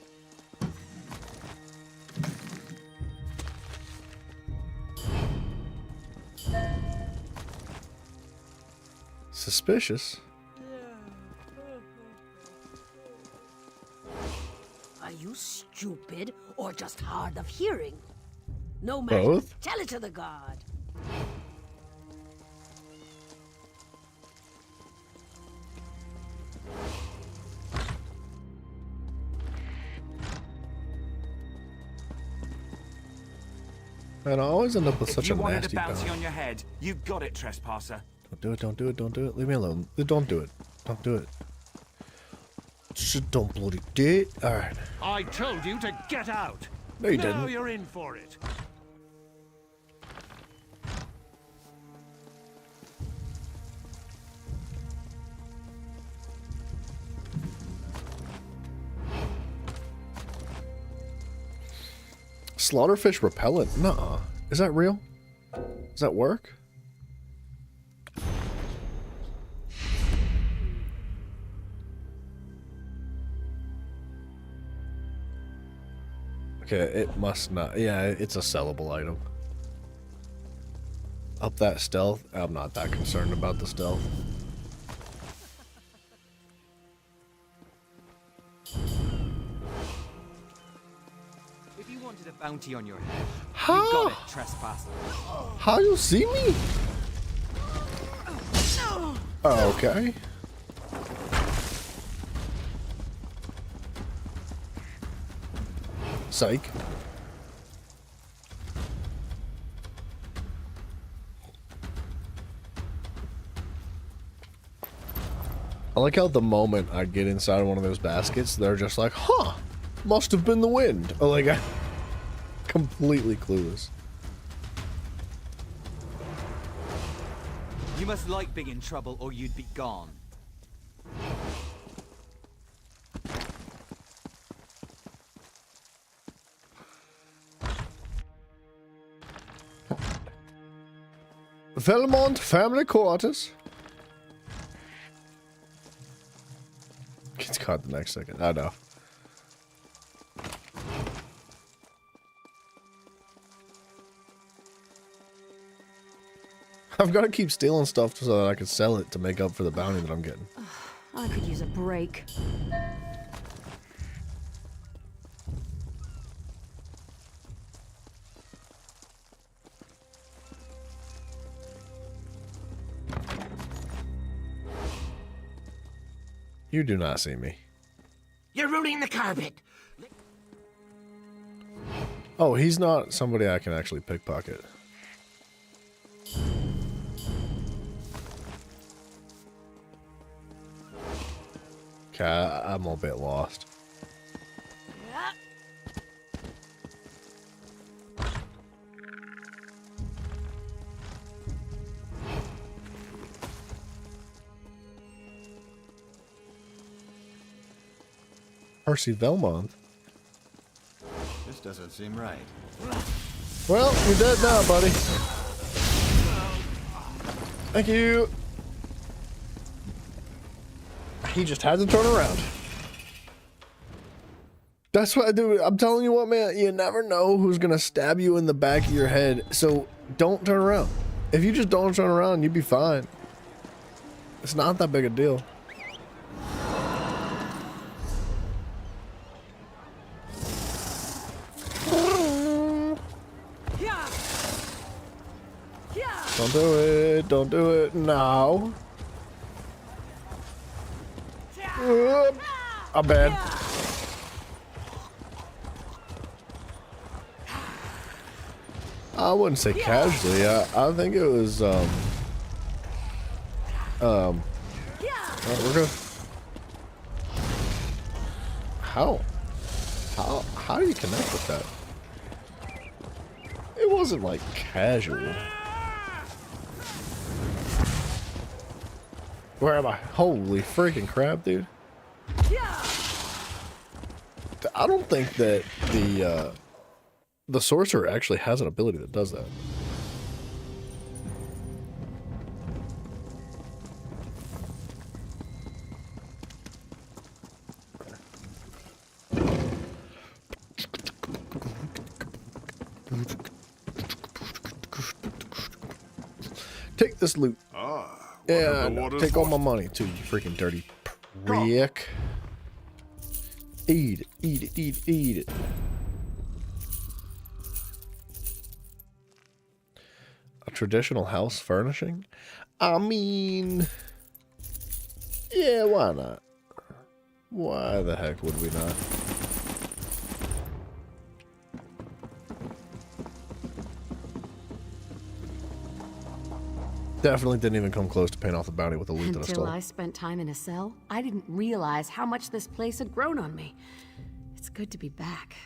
S2: Suspicious.
S13: Are you stupid or just hard of hearing? No matter.
S2: Both?
S13: Tell it to the guard.
S2: And I always end up with such a
S5: If you wanted a
S2: nasty
S5: bounty
S2: bounty.
S5: on your head, you got it, trespasser.
S2: Don't do it, don't do it, don't do it. Leave me alone. Don't do it. Don't do it. Just don't bloody do it. Alright.
S10: I told you to get out.
S2: No, you
S10: now
S2: didn't.
S10: You're in for it.
S2: Slaughterfish repellent? Nuh-uh. Is that real? Does that work? Okay, it must not. Yeah, it's a sellable item. Up that stealth? I'm not that concerned about the stealth.
S5: If you wanted a bounty on your head,
S2: How?
S5: you got it, trespasser.
S2: How you see me? Oh, okay. Psych. I like how the moment I get inside one of those baskets, they're just like, huh, must have been the wind. Or like, completely clueless.
S5: You must like being in trouble or you'd be gone.
S2: Velmont family quarters. Gets caught the next second. I know. I've got to keep stealing stuff so that I can sell it to make up for the bounty that I'm getting.
S9: I could use a break.
S2: You do not see me.
S18: You're ruining the carpet.
S2: Oh, he's not somebody I can actually pickpicket. Okay, I'm a bit lost. Percy Velmont.
S6: This doesn't seem right.
S2: Well, you're dead now, buddy. Thank you. He just had to turn around. That's what I do. I'm telling you what, man. You never know who's gonna stab you in the back of your head. So don't turn around. If you just don't turn around, you'll be fine. It's not that big a deal. Don't do it. Don't do it now. I'm bad. I wouldn't say casually. I think it was oh, we're good. How do you connect with that? It wasn't like casual. Where am I? Holy freaking crap, dude. I don't think that the sorcerer actually has an ability that does that. Take this loot. Yeah, no, take all my money too, you freaking dirty prick. Eat it, eat it, eat it, eat it. A traditional house furnishing? I mean, yeah, why not? Why the heck would we not? Definitely didn't even come close to paying off the bounty with the loot that I stole.
S9: Until I spent time in a cell, I didn't realize how much this place had grown on me. It's good to be back.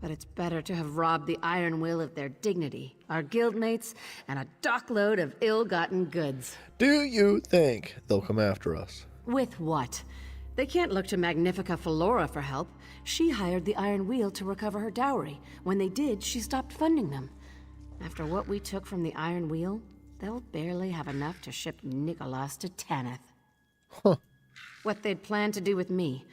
S9: But it's better to have robbed the Iron Will of their dignity, our guildmates, and a dockload of ill-gotten goods.
S2: Do you think they'll come after us?
S9: With what? They can't look to Magnifica Flora for help. She hired the Iron Wheel to recover her dowry. When they did, she stopped funding them. After what we took from the Iron Wheel, they'll barely have enough to ship Nicholas to Tanith.
S2: Huh.
S9: What they'd planned to do with me,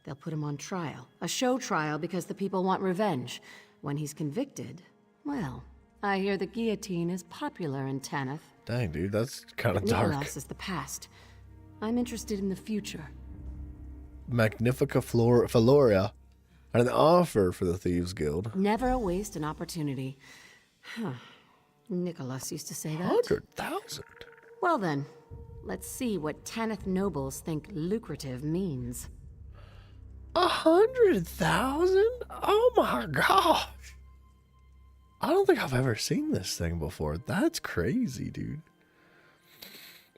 S9: they'll put him on trial. A show trial because the people want revenge. When he's convicted, well, I hear the guillotine is popular in Tanith.
S2: Dang, dude, that's kind of dark.
S9: Nicholas is the past. I'm interested in the future.
S2: Magnifica Floria had an offer for the Thieves Guild.
S9: Never waste an opportunity. Huh. Nicholas used to say that.
S2: 100,000?
S9: Well then, let's see what Tanith nobles think lucrative means.
S2: 100,000? Oh my gosh. I don't think I've ever seen this thing before. That's crazy, dude.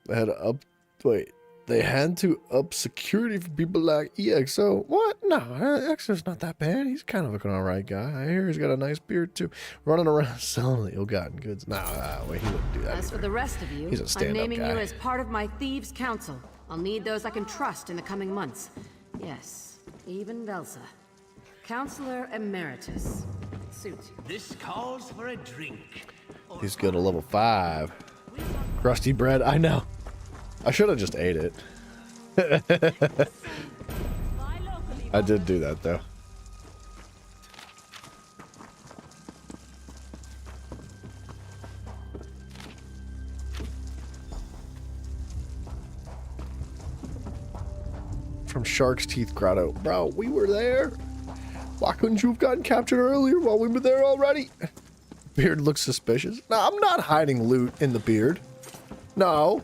S2: They had to up security for people like EXO. What? No, EXO's not that bad. He's kind of an alright guy. I hear he's got a nice beard too. Running around selling the ill-gotten goods. Nah, wait, he wouldn't do that.
S9: As for the rest of you,
S2: He's a stand-up
S9: I'm naming
S2: guy.
S9: you as part of my Thieves' Council. I'll need those I can trust in the coming months. Yes, even Velsa. Counselor Emeritus. Suits you.
S10: This calls for a drink.
S2: He's good at level 5. Crusty bread, I know. I should have just ate it. I did do that though. From Shark's Teeth Grotto. Bro, we were there. Why couldn't you have gotten captured earlier while we were there already? Beard looks suspicious. No, I'm not hiding loot in the beard. No.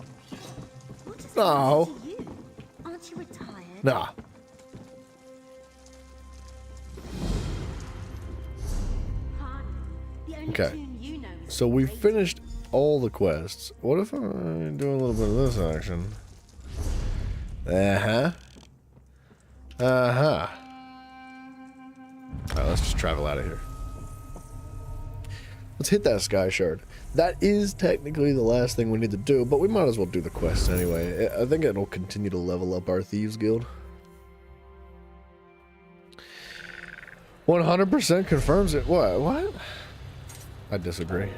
S2: No.
S13: Aren't you retired?
S2: Nah. Okay. So we finished all the quests. What if I do a little bit of this action? Uh-huh.
S1: Uh-huh. Alright, let's just travel out of here. Let's hit that sky shard. That is technically the last thing we need to do, but we might as well do the quest anyway. I think it'll continue to level up our Thieves Guild. 100% confirms it. What? What? I disagree.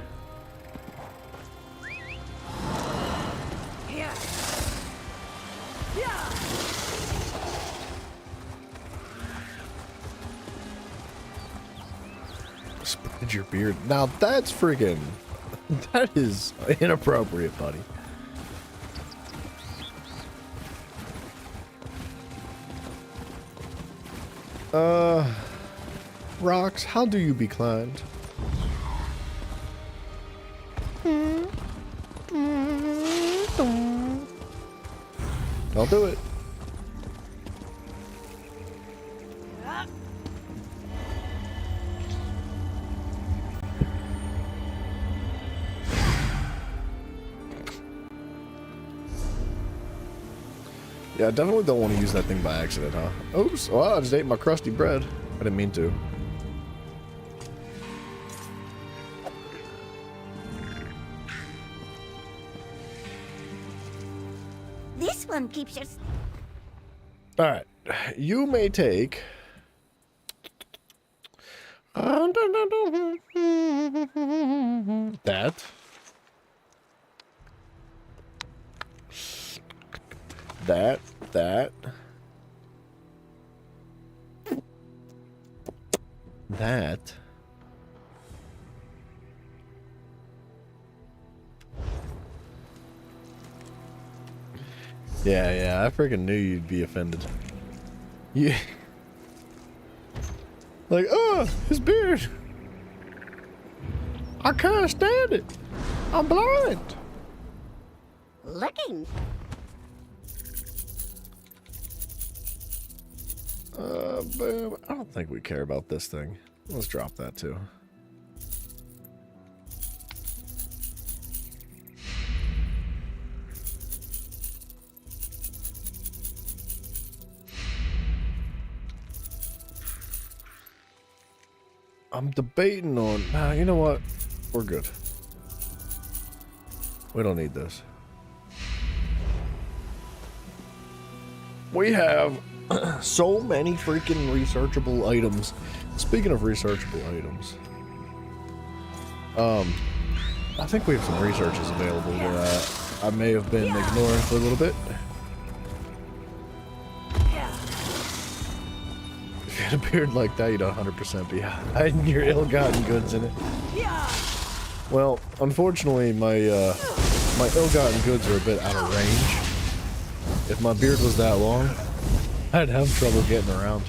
S1: Spread your beard. Now that's friggin'... That is inappropriate, buddy. Rocks, how do you be climbed? Don't do it. Yeah, I definitely don't want to use that thing by accident, huh? Oops, well, I just ate my crusty bread. I didn't mean to.
S13: This one keeps your...
S1: Alright, you may take... That. That. Yeah, I freaking knew you'd be offended. Yeah. Like, oh, his beard. I can't stand it. I'm blind.
S13: Looking.
S1: Boom. I don't think we care about this thing. Let's drop that too. I'm debating on... you know what? We're good. We don't need this. We have so many freaking researchable items. Speaking of researchable items, I think we have some researches available that I may have been ignoring for a little bit. If you had a beard like that, you'd 100% be hiding your ill-gotten goods in it. Well, unfortunately, my ill-gotten goods are a bit out of range. If my beard was that long, I'd have trouble getting around.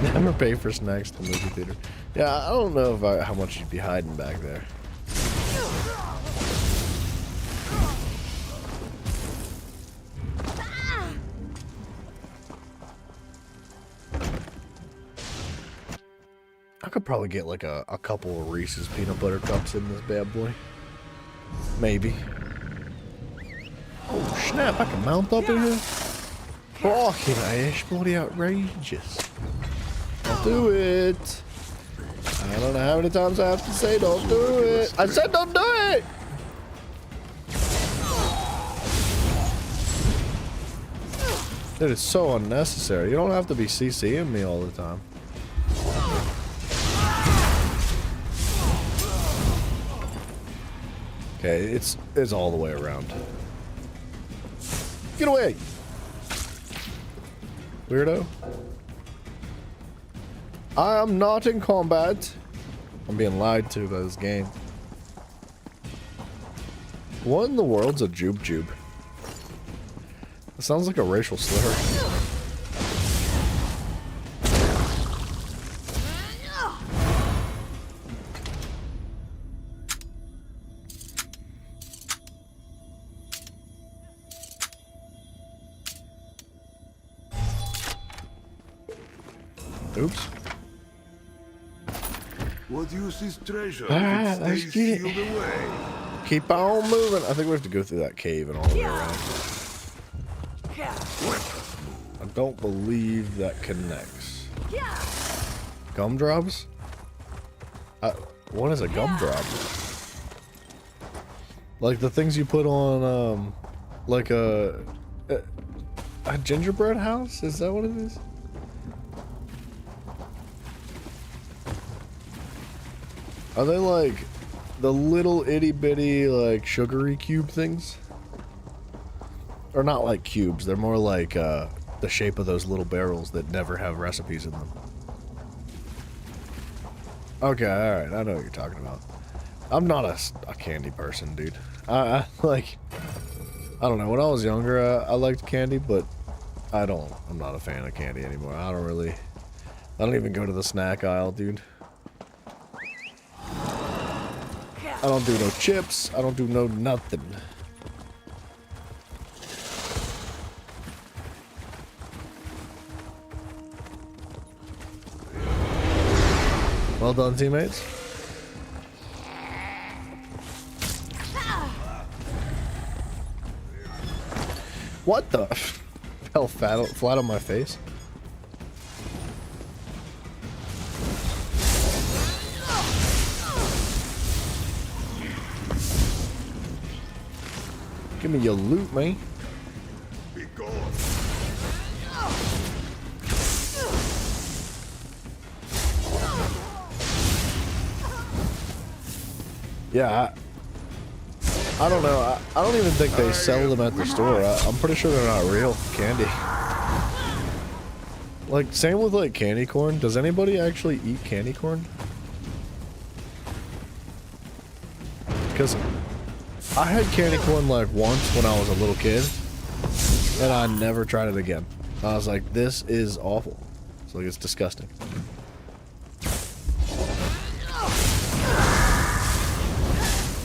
S1: Never pay for snacks at the movie theater. Yeah, I don't know if how much you'd be hiding back there. I could probably get like a couple of Reese's peanut butter cups in this bad boy. Maybe. Oh snap, I can mount up in here? Fucking ash, bloody outrageous. Don't do it. I don't know how many times I have to say don't do it. I said don't do it! Dude, it's so unnecessary. You don't have to be CCing me all the time. Okay, it's all the way around. Get away! Weirdo. I am not in combat. I'm being lied to by this game. What in the world's a jube jube? It sounds like a racial slur. Oops.
S3: What use is treasure
S1: Alright,
S3: if it
S1: let's
S3: stays
S1: get it.
S3: sealed away?
S1: Keep on moving. I think we have to go through that cave and all the way around. I don't believe that connects. Gumdrops? What is a gumdrop? Like the things you put on, like a gingerbread house? Is that what it is? Are they like the little itty bitty like sugary cube things? Or not like cubes, they're more like the shape of those little barrels that never have recipes in them. Okay, alright, I know what you're talking about. I'm not a candy person, dude. I like, I don't know, when I was younger I liked candy, but I'm not a fan of candy anymore. I don't even go to the snack aisle, dude. I don't do no chips, I don't do no nothing. Well done, teammates. What the? Fell flat on my face. Give me your loot, man.
S3: Be gone.
S1: Yeah, I don't know. I don't even think they sell them at the store. I'm pretty sure they're not real candy. Like, same with like candy corn. Does anybody actually eat candy corn? Because I had candy corn like once when I was a little kid, and I never tried it again. I was like, this is awful. It's like, it's disgusting.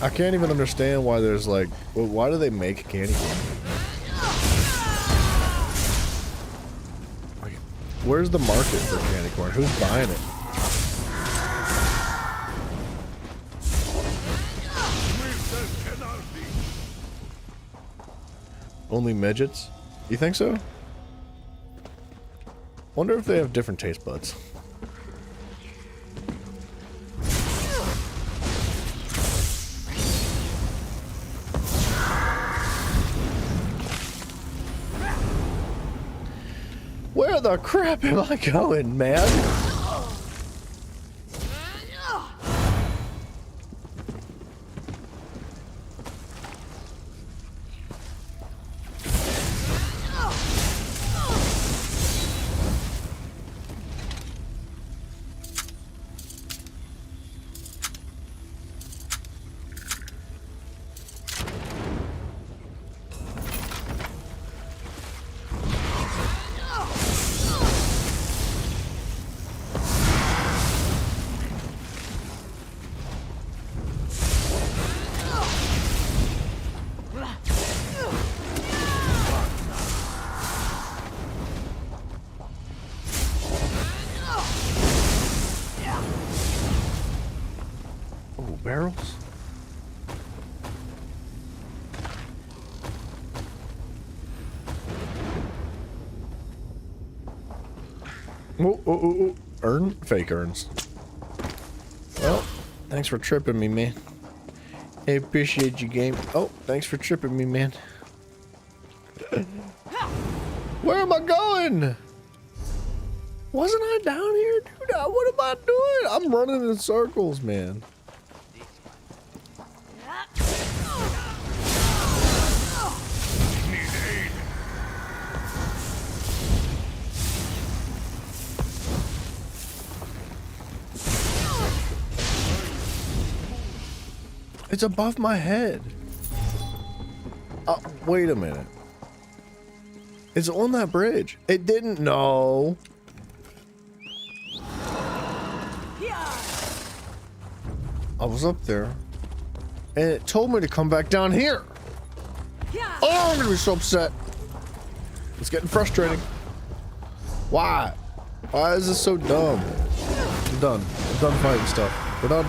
S1: I can't even understand why there's like, well, why do they make candy corn? Like, where's the market for candy corn? Who's buying it? Only midgets? You think so? Wonder if they have different taste buds. Where the crap am I going, man? Barrels? Oh. Fake urns. Well, thanks for tripping me, man. I appreciate you, game. Oh, thanks for tripping me, man. Where am I going? Wasn't I down here, dude? What am I doing? I'm running in circles, man. It's above my head. Wait a minute. It's on that bridge. It didn't know. I was up there, and it told me to come back down here. Oh, I'm gonna be so upset. It's getting frustrating. Why? Why is this so dumb? I'm done. I'm done fighting stuff. We're done.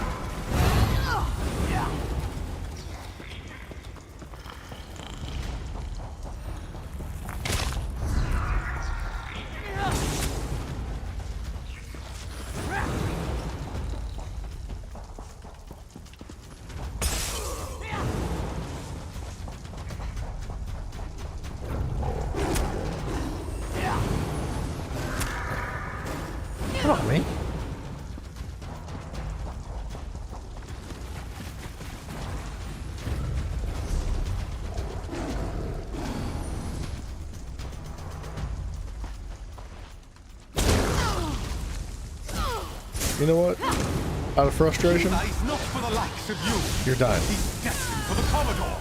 S2: You know what? Out of frustration,
S12: Lies not for the likes of you.
S2: you're dying.
S12: He's destined for the Commodore.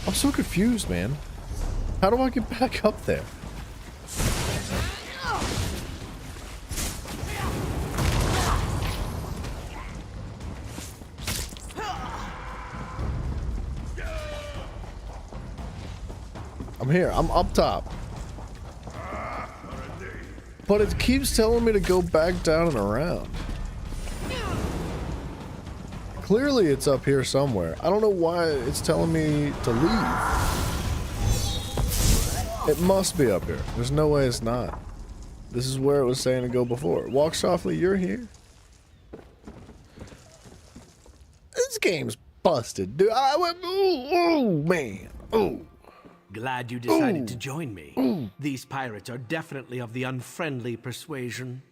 S2: I'm so confused, man. How do I get back up there? I'm here. I'm up top. But it keeps telling me to go back down and around. Clearly it's up here somewhere. I don't know why it's telling me to leave. It must be up here. There's no way it's not. This is where it was saying to go before. Walk softly, you're here. This game's busted, dude. I went, ooh, man. Ooh.
S18: Glad you decided to join me. These pirates are definitely of the unfriendly persuasion.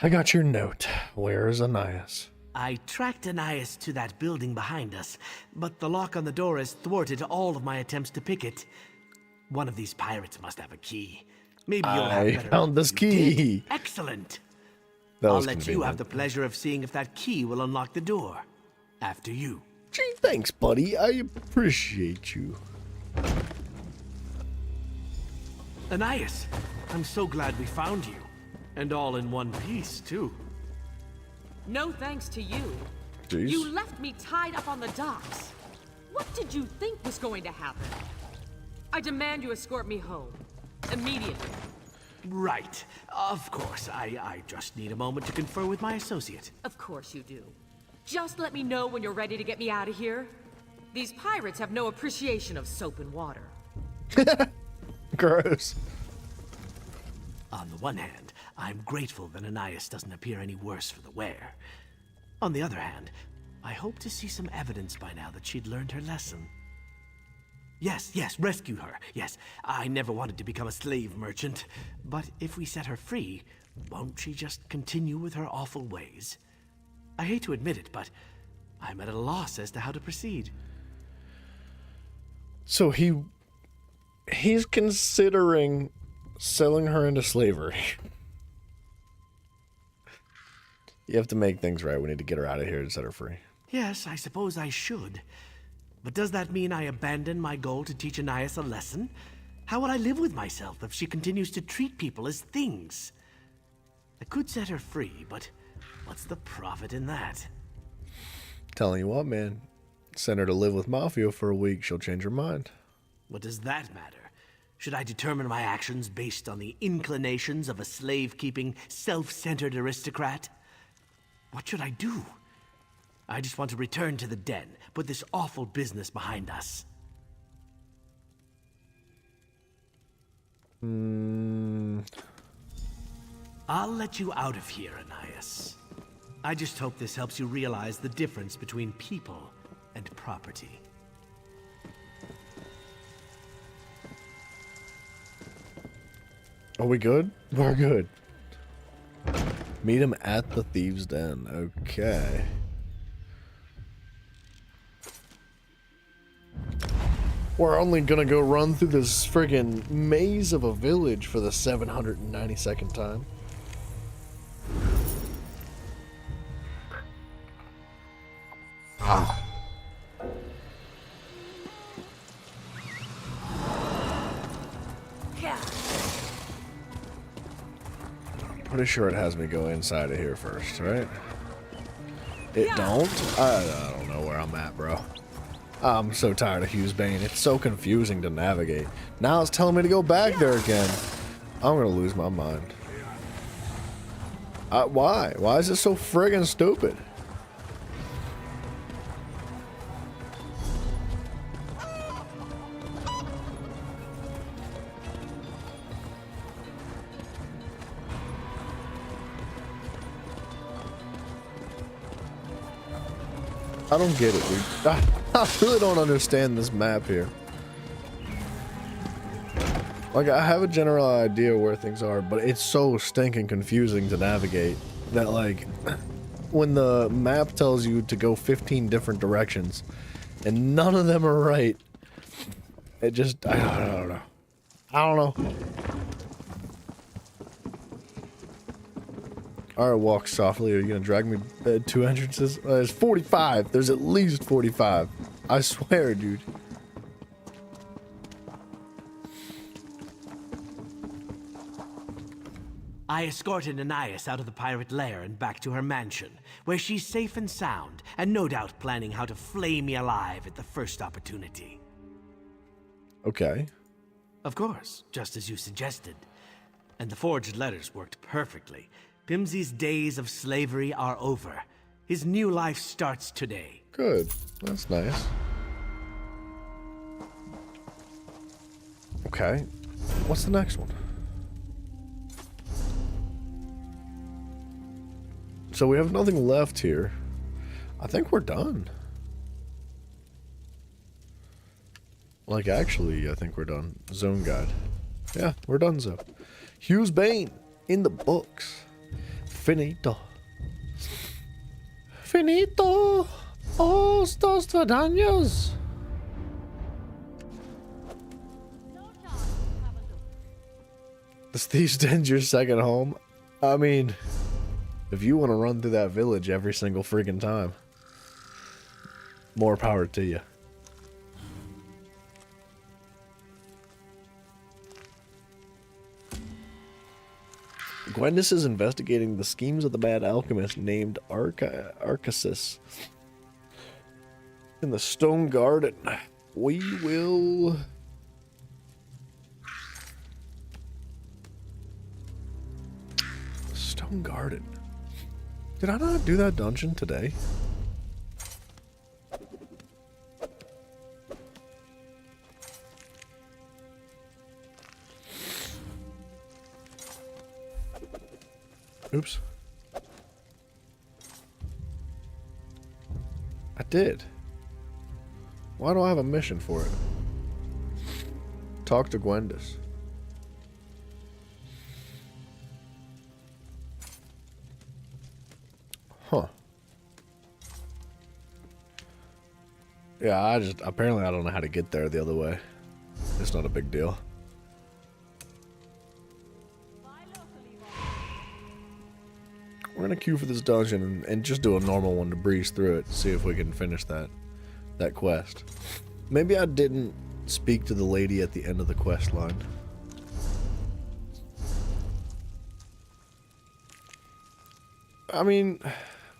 S2: I got your note. Where is Ananias?
S18: I tracked Ananias to that building behind us, but the lock on the door has thwarted all of my attempts to pick it. One of these pirates must have a key. Maybe you'll have
S2: I
S18: better
S2: found this
S18: luck than you
S2: key.
S18: did. Excellent.
S2: That
S18: I'll
S2: was
S18: let you
S2: convenient.
S18: have the pleasure of seeing if that key will unlock the door. After you.
S2: Gee, thanks, buddy. I appreciate you.
S18: Ananias, I'm so glad we found you. And all in one piece, too.
S14: No thanks to you.
S2: Jeez.
S14: You left me tied up on the docks. What did you think was going to happen? I demand you escort me home. Immediately.
S18: Right. Of course. I just need a moment to confer with my associate.
S14: Of course you do. Just let me know when you're ready to get me out of here. These pirates have no appreciation of soap and water.
S2: Gross.
S18: On the one hand, I'm grateful that Ananias doesn't appear any worse for the wear. On the other hand, I hope to see some evidence by now that she'd learned her lesson. Yes, rescue her. Yes, I never wanted to become a slave merchant. But if we set her free, won't she just continue with her awful ways? I hate to admit it, but I'm at a loss as to how to proceed.
S2: So he's considering selling her into slavery. You have to make things right. We need to get her out of here and set her free.
S18: Yes, I suppose I should. But does that mean I abandon my goal to teach Ananias a lesson? How would I live with myself if she continues to treat people as things? I could set her free, but what's the profit in that?
S2: Telling you what, man. Send her to live with Mafia for a week. She'll change her mind.
S18: What does that matter? Should I determine my actions based on the inclinations of a slave-keeping, self-centered aristocrat? What should I do? I just want to return to the den, put this awful business behind us. I'll let you out of here, Ananias. I just hope this helps you realize the difference between people and property.
S2: Are we good? We're good. Meet him at the Thieves' Den. Okay. We're only gonna go run through this friggin' maze of a village for the 792nd time. Pretty sure it has me go inside of here first, right? It don't? I don't know where I'm at, bro. I'm so tired of Hughes Bane. It's so confusing to navigate. Now it's telling me to go back there again. I'm gonna lose my mind. Why? Why is it so friggin' stupid? I don't get it, dude. I really don't understand this map here. Like, I have a general idea where things are, but it's so stinking confusing to navigate that, like, when the map tells you to go 15 different directions, And none of them are right. It just, I don't know. I don't know. Alright, walk softly. Are you gonna drag me 2 entrances? There's 45. There's at least 45. I swear, dude.
S18: I escorted Anais out of the pirate lair and back to her mansion, where she's safe and sound, and no doubt planning how to flay me alive at the first opportunity.
S2: Okay.
S18: Of course, just as you suggested. And the forged letters worked perfectly. Pimsey's days of slavery are over. His new life starts today.
S2: Good. That's nice. Okay. What's the next one? So we have nothing left here. I think we're done. Like, actually, I think we're done. Zone guide. Yeah, we're done, so. Hughes Bane in the books. Finito. Finito. Estos 2 años. This Thieves' Den's your second home? I mean, if you want to run through that village every single freaking time, more power to you. Gwendis is investigating the schemes of the mad alchemist named Arcasus in the Stone Garden. We will... Stone Garden. Did I not do that dungeon today? Oops. I did. Why do I have a mission for it? Talk to Gwendis. Huh. Yeah, apparently I don't know how to get there the other way. It's not a big deal. We're gonna queue for this dungeon and just do a normal one to breeze through it, see if we can finish that quest. Maybe I didn't speak to the lady at the end of the quest line. I mean,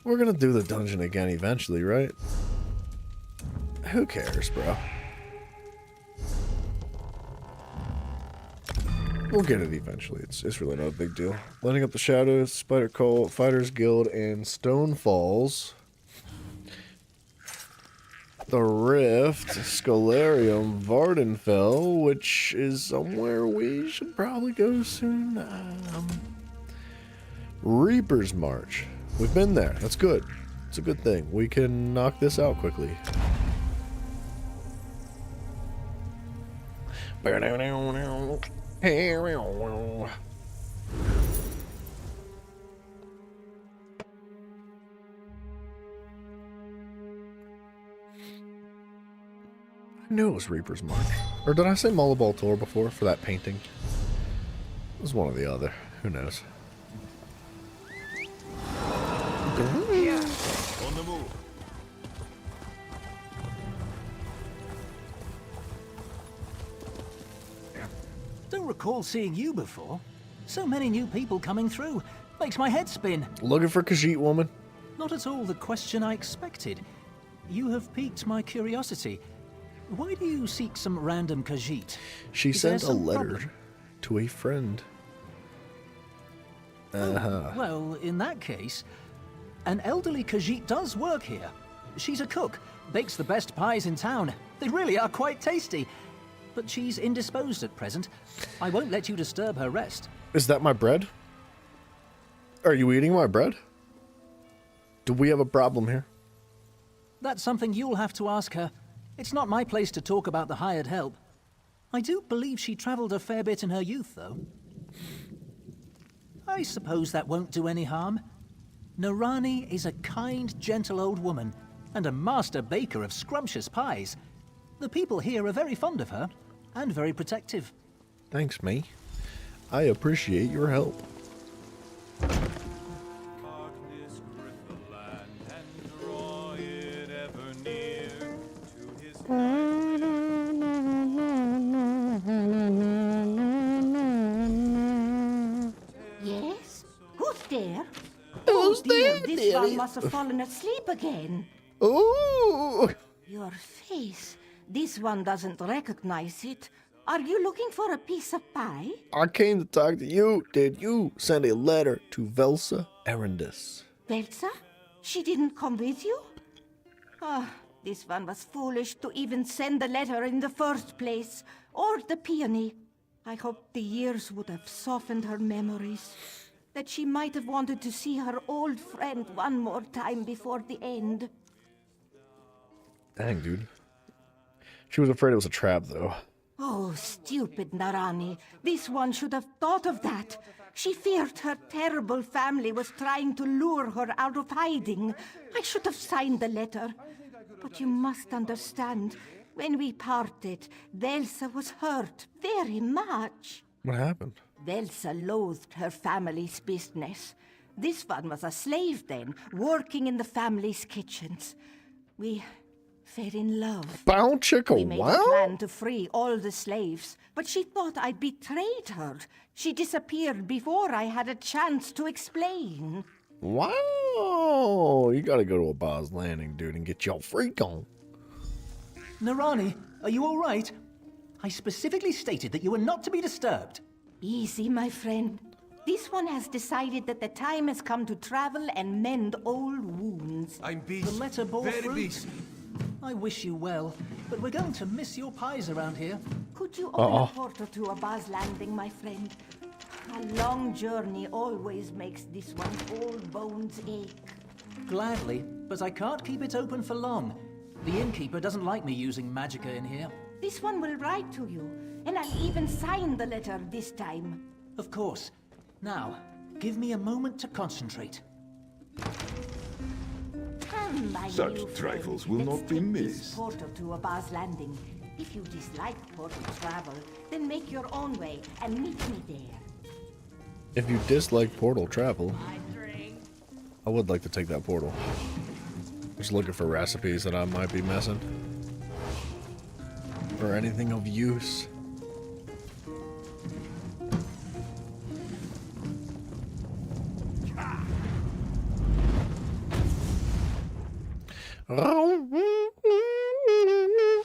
S2: we're gonna do the dungeon again eventually, right? Who cares, bro? We'll get it eventually. It's really not a big deal. Lighting up the Shadows, Spider Cult, Fighters Guild, and Stone Falls. The Rift, Scholarium, Vardenfell, which is somewhere we should probably go soon. Reaper's March. We've been there. That's good. It's a good thing. We can knock this out quickly. I knew it was Reaper's March. Or did I say Mollabal Tor before for that painting? It was one or the other. Who knows?
S12: On the move.
S19: Don't recall seeing you before. So many new people coming through. Makes my head spin.
S2: Looking for Khajiit woman?
S19: Not at all the question I expected. You have piqued my curiosity. Why do you seek some random Khajiit?
S2: She sent a letter to a friend.
S19: Oh, well, in that case, an elderly Khajiit does work here. She's a cook, bakes the best pies in town. They really are quite tasty. But she's indisposed at present. I won't let you disturb her rest.
S2: Is that my bread? Are you eating my bread? Do we have a problem here?
S19: That's something you'll have to ask her. It's not my place to talk about the hired help. I do believe she traveled a fair bit in her youth, though. I suppose that won't do any harm. Narani is a kind, gentle old woman. and a master baker of scrumptious pies. The people here are very fond of her, and very protective.
S2: Thanks, me. I appreciate your help.
S13: Yes? Who's there?
S2: Who's
S13: dear,
S2: there,
S13: this
S2: dearie?
S13: one must have fallen asleep again.
S2: Ooh!
S13: Your face. This one doesn't recognize it. Are you looking for a piece of pie?
S2: I came to talk to you. Did you send a letter to Velsa Erendis?
S13: Velsa? She didn't come with you? Ah, this one was foolish to even send the letter in the first place, or the peony. I hoped the years would have softened her memories, that she might have wanted to see her old friend one more time before the end.
S2: Dang, dude. She was afraid it was a trap, though.
S13: Oh, stupid Narani. This one should have thought of that. She feared her terrible family was trying to lure her out of hiding. I should have signed the letter. But you must understand, when we parted, Velsa was hurt very much.
S2: What happened?
S13: Velsa loathed her family's business. This one was a slave then, working in the family's kitchens. We fell in love.
S2: Bow chicka
S13: We made a
S2: wow?
S13: plan to free all the slaves, but she thought I'd betrayed her. She disappeared before I had a chance to explain.
S2: Wow! You gotta go to a Boz Landing, dude, and get your freak on.
S19: Narani, are you all right? I specifically stated that you were not to be disturbed.
S13: Easy, my friend. This one has decided that the time has come to travel and mend old wounds.
S20: I'm
S19: The letter bore fruit. I wish you well, but we're going to miss your pies around here.
S13: Could you open a portal to a Boz Landing, my friend? A long journey always makes this one's old bones ache.
S19: Gladly, but I can't keep it open for long. The innkeeper doesn't like me using magicka in here.
S13: This one will write to you, and I'll even sign the letter this time.
S19: Of course. Now, give me a moment to concentrate.
S13: My
S15: Such
S13: new
S15: trifles
S13: friend,
S15: will
S13: let's
S15: not be
S13: take this
S15: missed.
S13: portal to a Boz Landing. If you dislike portal travel, then make your own way and meet me there.
S2: If you dislike portal travel, I would like to take that portal. Just looking for recipes that I might be missing. Or anything of use.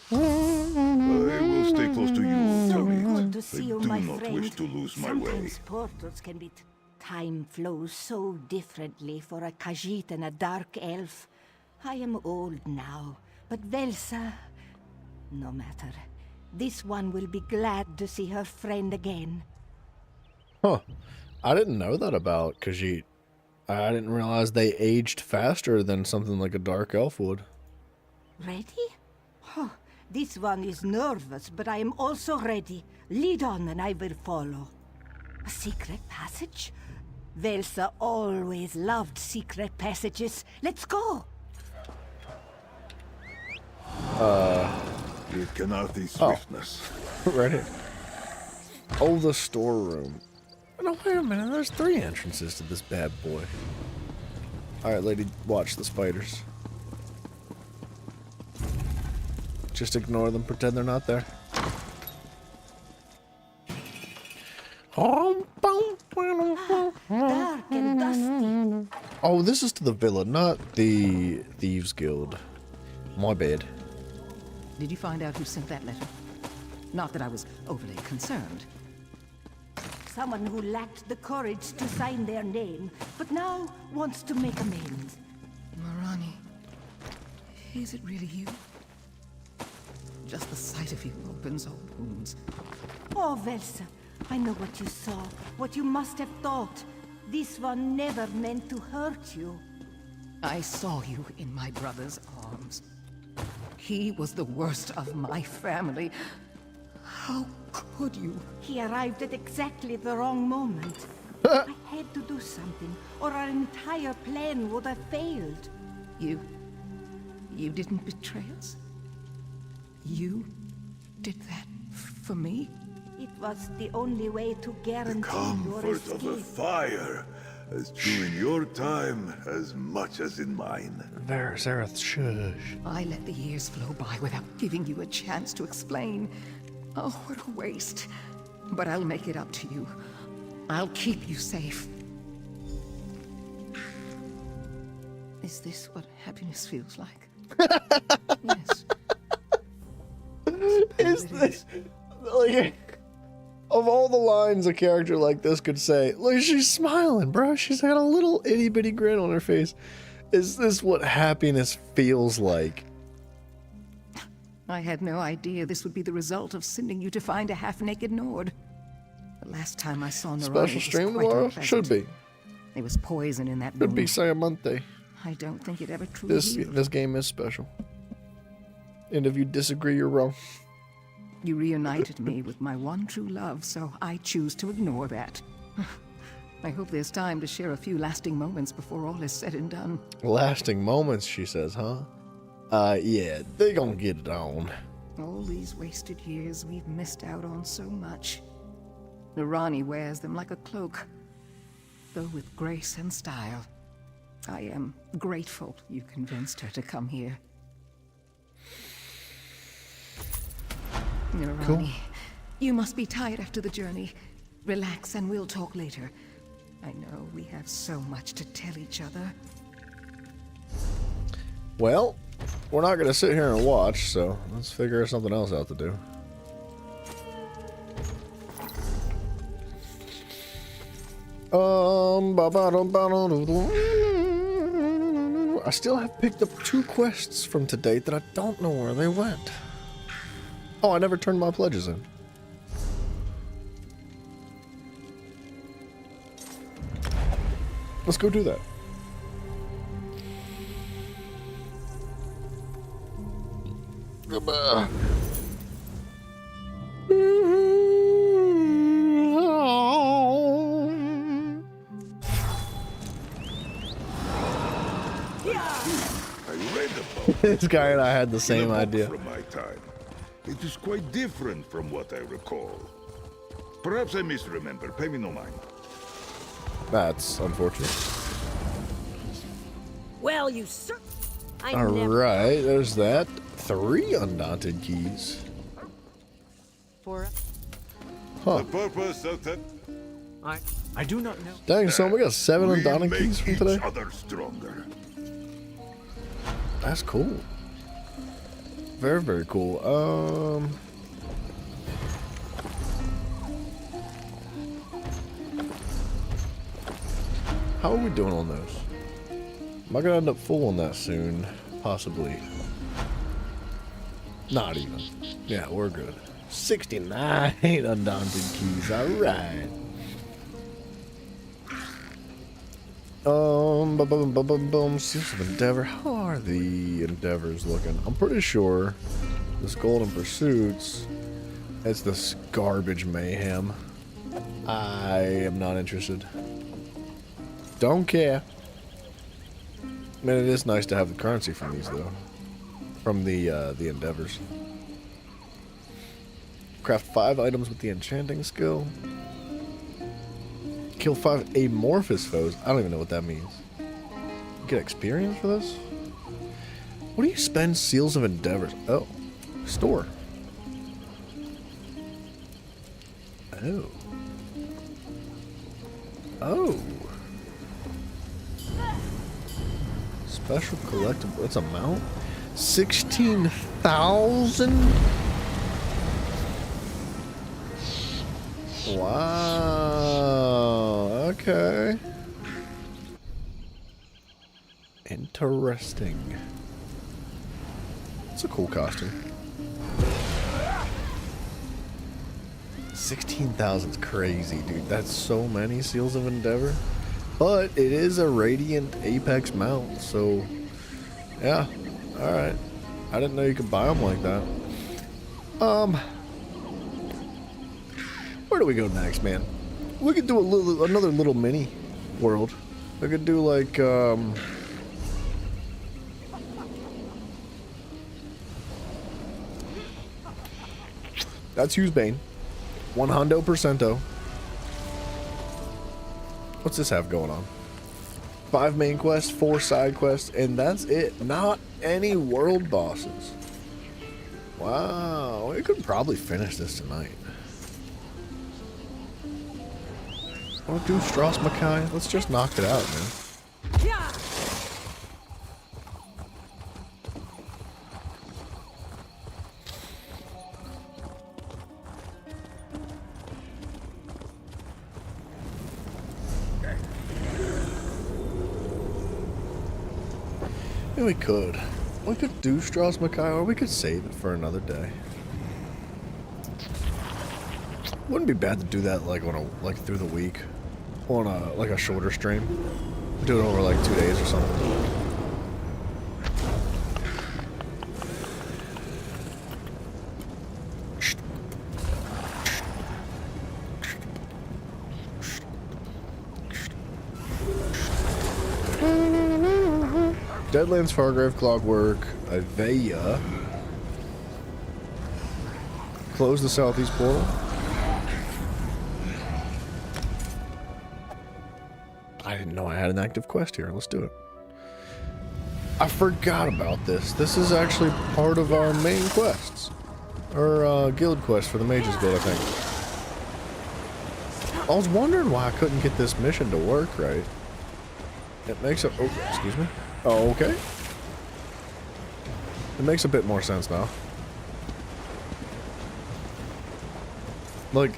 S15: I will stay close to you,
S13: Good to
S15: Talith.
S13: see
S15: I
S13: you,
S15: do
S13: my
S15: not
S13: friend.
S15: wish to lose my way.
S13: Sometimes portals can be time flows so differently for a Khajiit and a dark elf. I am old now, but Velsa, no matter. This one will be glad to see her friend again.
S2: Huh. I didn't know that about Khajiit. I didn't realize they aged faster than something like a dark elf would.
S13: Ready? Huh. This one is nervous, but I am also ready. Lead on and I will follow. A secret passage? Velsa always loved secret passages. Let's go!
S15: It cannot be swiftness.
S2: Right here. Oh, the storeroom. No, wait a minute. There's 3 entrances to this bad boy. Alright, lady, watch the spiders. Just ignore them. Pretend they're not there.
S13: Dark and dusty.
S2: Oh, this is to the villa, not the Thieves Guild. My bad.
S11: Did you find out who sent that letter? Not that I was overly concerned.
S13: Someone who lacked the courage to sign their name, but now wants to make amends.
S11: Marani, is it really you? Just the sight of you opens old wounds.
S13: Oh, Velsa, I know what you saw, what you must have thought. This one never meant to hurt you.
S11: I saw you in my brother's arms. He was the worst of my family. How could you?
S13: He arrived at exactly the wrong moment. I had to do something, or our entire plan would have failed.
S11: You You didn't betray us? You did that for me?
S13: It was the only way to guarantee your
S15: Comfort of a
S13: escape.
S15: fire, as true in your time as much as in mine.
S1: There, Zareth, shush.
S11: I let the years flow by without giving you a chance to explain. Oh, what a waste. But I'll make it up to you. I'll keep you safe. Is this what happiness feels like? Yes.
S1: Is this like of all the lines a character like this could say? Look, she's smiling, bro. She's got a little itty bitty grin on her face. Is this what happiness feels like?
S11: I had no idea this would be the result of sending you to find a half-naked Nord. The last time I saw Narani
S1: Special stream tomorrow? Should be.
S11: There was poison in that
S1: Could
S11: room.
S1: be Sayamante.
S11: I don't think it ever truly healed.
S1: This game is special. And if you disagree, you're wrong.
S11: You reunited me with my one true love, so I choose to ignore that. I hope there's time to share a few lasting moments before all is said and done.
S1: Lasting moments, she says, huh? Yeah, they gonna get it on.
S11: All these wasted years, we've missed out on so much. Narani wears them like a cloak, though with grace and style. I am grateful you convinced her to come here. Narani,
S1: Cool.
S11: You must be tired after the journey. Relax and we'll talk later. I know we have so much to tell each other.
S1: Well, we're not gonna sit here and watch, so let's figure something else out to do. I still have picked up 2 quests from today that I don't know where they went. Oh, I never turned my pledges in. Let's go do that. This guy and I had the same idea.
S15: From my time. It is quite different from what I recall. Perhaps I misremember. Pay me no mind.
S1: That's unfortunate.
S13: Well, you sir.
S1: Alright, there's that. 3 undaunted keys.
S13: For
S1: Huh.
S15: The purpose of that.
S18: I do not know.
S1: Dang, so we got 7 undaunted
S15: We
S1: keys from
S15: make
S1: today?
S15: each other stronger.
S1: That's cool. Very, very cool. How are we doing on those? Am I gonna end up full on that soon? Possibly. Not even. Yeah, we're good. 69 undaunted keys. Alright. Seals of Endeavor. How are the Endeavors looking? I'm pretty sure this Golden Pursuits, it's this garbage mayhem. I am not interested. Don't care. Man, it is nice to have the currency from these though. From the Endeavors. Craft 5 items with the enchanting skill. Kill 5 amorphous foes. I don't even know what that means. Get experience for this? What do you spend Seals of Endeavors? Oh, store. Oh. Oh. Special collectible. It's a mount? 16,000? Wow. Okay. Interesting. It's a cool costume. 16,000's crazy, dude. That's so many Seals of Endeavor. But it is a Radiant Apex mount, so yeah. Alright. I didn't know you could buy them like that. Where do we go next, man? We could do another little mini world. We could do like
S2: That's Hughes Bane. 100%. What's this have going on? 5 main quests, 4 side quests, and that's it. Not any world bosses. Wow, we could probably finish this tonight. Want to do Strauss Mackay? Let's just knock it out, man. Yeah, we could. We could do Strauss Mackay, or we could save it for another day. Wouldn't be bad to do that like on a through the week, on a shorter stream. Do it over like 2 days or something. Deadlands, Fargrave, Clockwork, Aveia. Close the southeast portal. I didn't know I had an active quest here. Let's do it. I forgot about this. This is actually part of our main quests. Or guild quest for the Mages Guild, I think. I was wondering why I couldn't get this mission to work right. It makes a... Oh, excuse me. Oh, okay. It makes a bit more sense now. Like,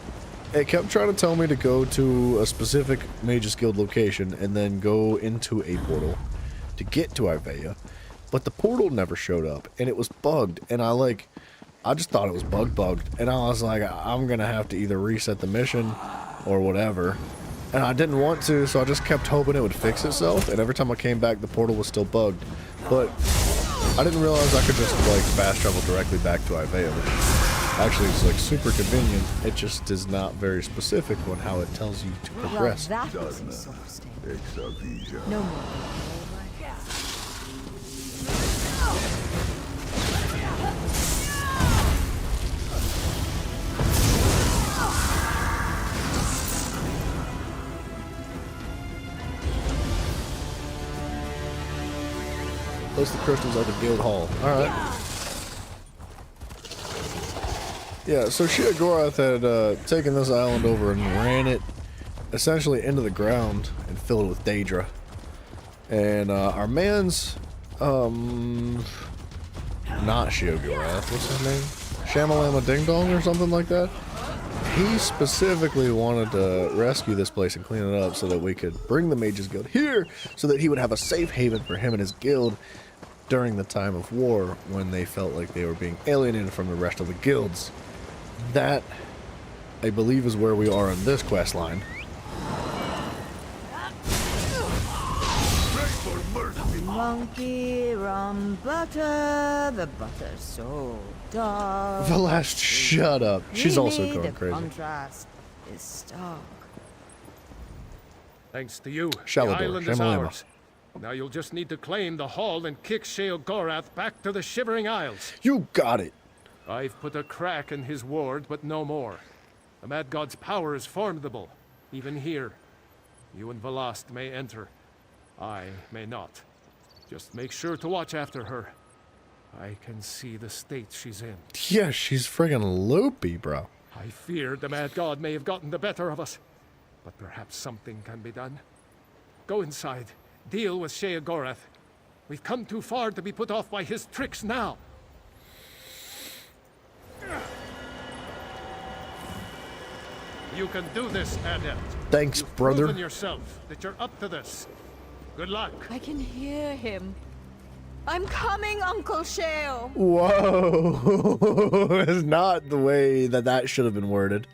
S2: it kept trying to tell me to go to a specific Mages Guild location and then go into a portal to get to Aveia, but the portal never showed up and it was bugged, and I just thought it was bugged, and I was like, I'm gonna have to either reset the mission or whatever, and I didn't want to, so I just kept hoping it would fix itself, and every time I came back the portal was still bugged, but I didn't realize I could just like fast travel directly back to Aveia, which actually it's like super convenient. It just is not very specific on how it tells you to progress.
S11: Well, that was a sort of state. No more.
S2: Place the crystals at the guild hall. Alright. Yeah, so Sheogorath had taken this island over and ran it essentially into the ground and filled it with Daedra. And our man's, not Sheogorath, what's his name? Shamalama Ding Dong or something like that? He specifically wanted to rescue this place and clean it up so that we could bring the Mages Guild here so that he would have a safe haven for him and his guild during the time of war when they felt like they were being alienated from the rest of the guilds. That, I believe, is where we are in this quest line.
S11: Monkey rum butter, the butter's so dark.
S2: Velast, shut up. She's also
S11: Really,
S2: going
S11: the
S2: crazy.
S11: contrast is stark.
S10: Thanks to you,
S2: Shalador,
S10: the island is
S2: Shamalama.
S10: ours. Now you'll just need to claim the hall and kick Sheogorath back to the Shivering Isles.
S2: You got it.
S10: I've put a crack in his ward, but no more. The Mad God's power is formidable, even here. You and Velast may enter. I may not. Just make sure to watch after her. I can see the state she's in.
S2: Yeah, she's friggin' loopy, bro.
S10: I feared the Mad God may have gotten the better of us, but perhaps something can be done. Go inside. Deal with Sheogorath. We've come too far to be put off by his tricks now. You can do this, Adept.
S2: Thanks,
S10: You've
S2: brother.
S10: proven yourself that you're up to this. Good luck.
S7: I can hear him. I'm coming, Uncle Sheo.
S2: Whoa. It's not the way that should have been worded.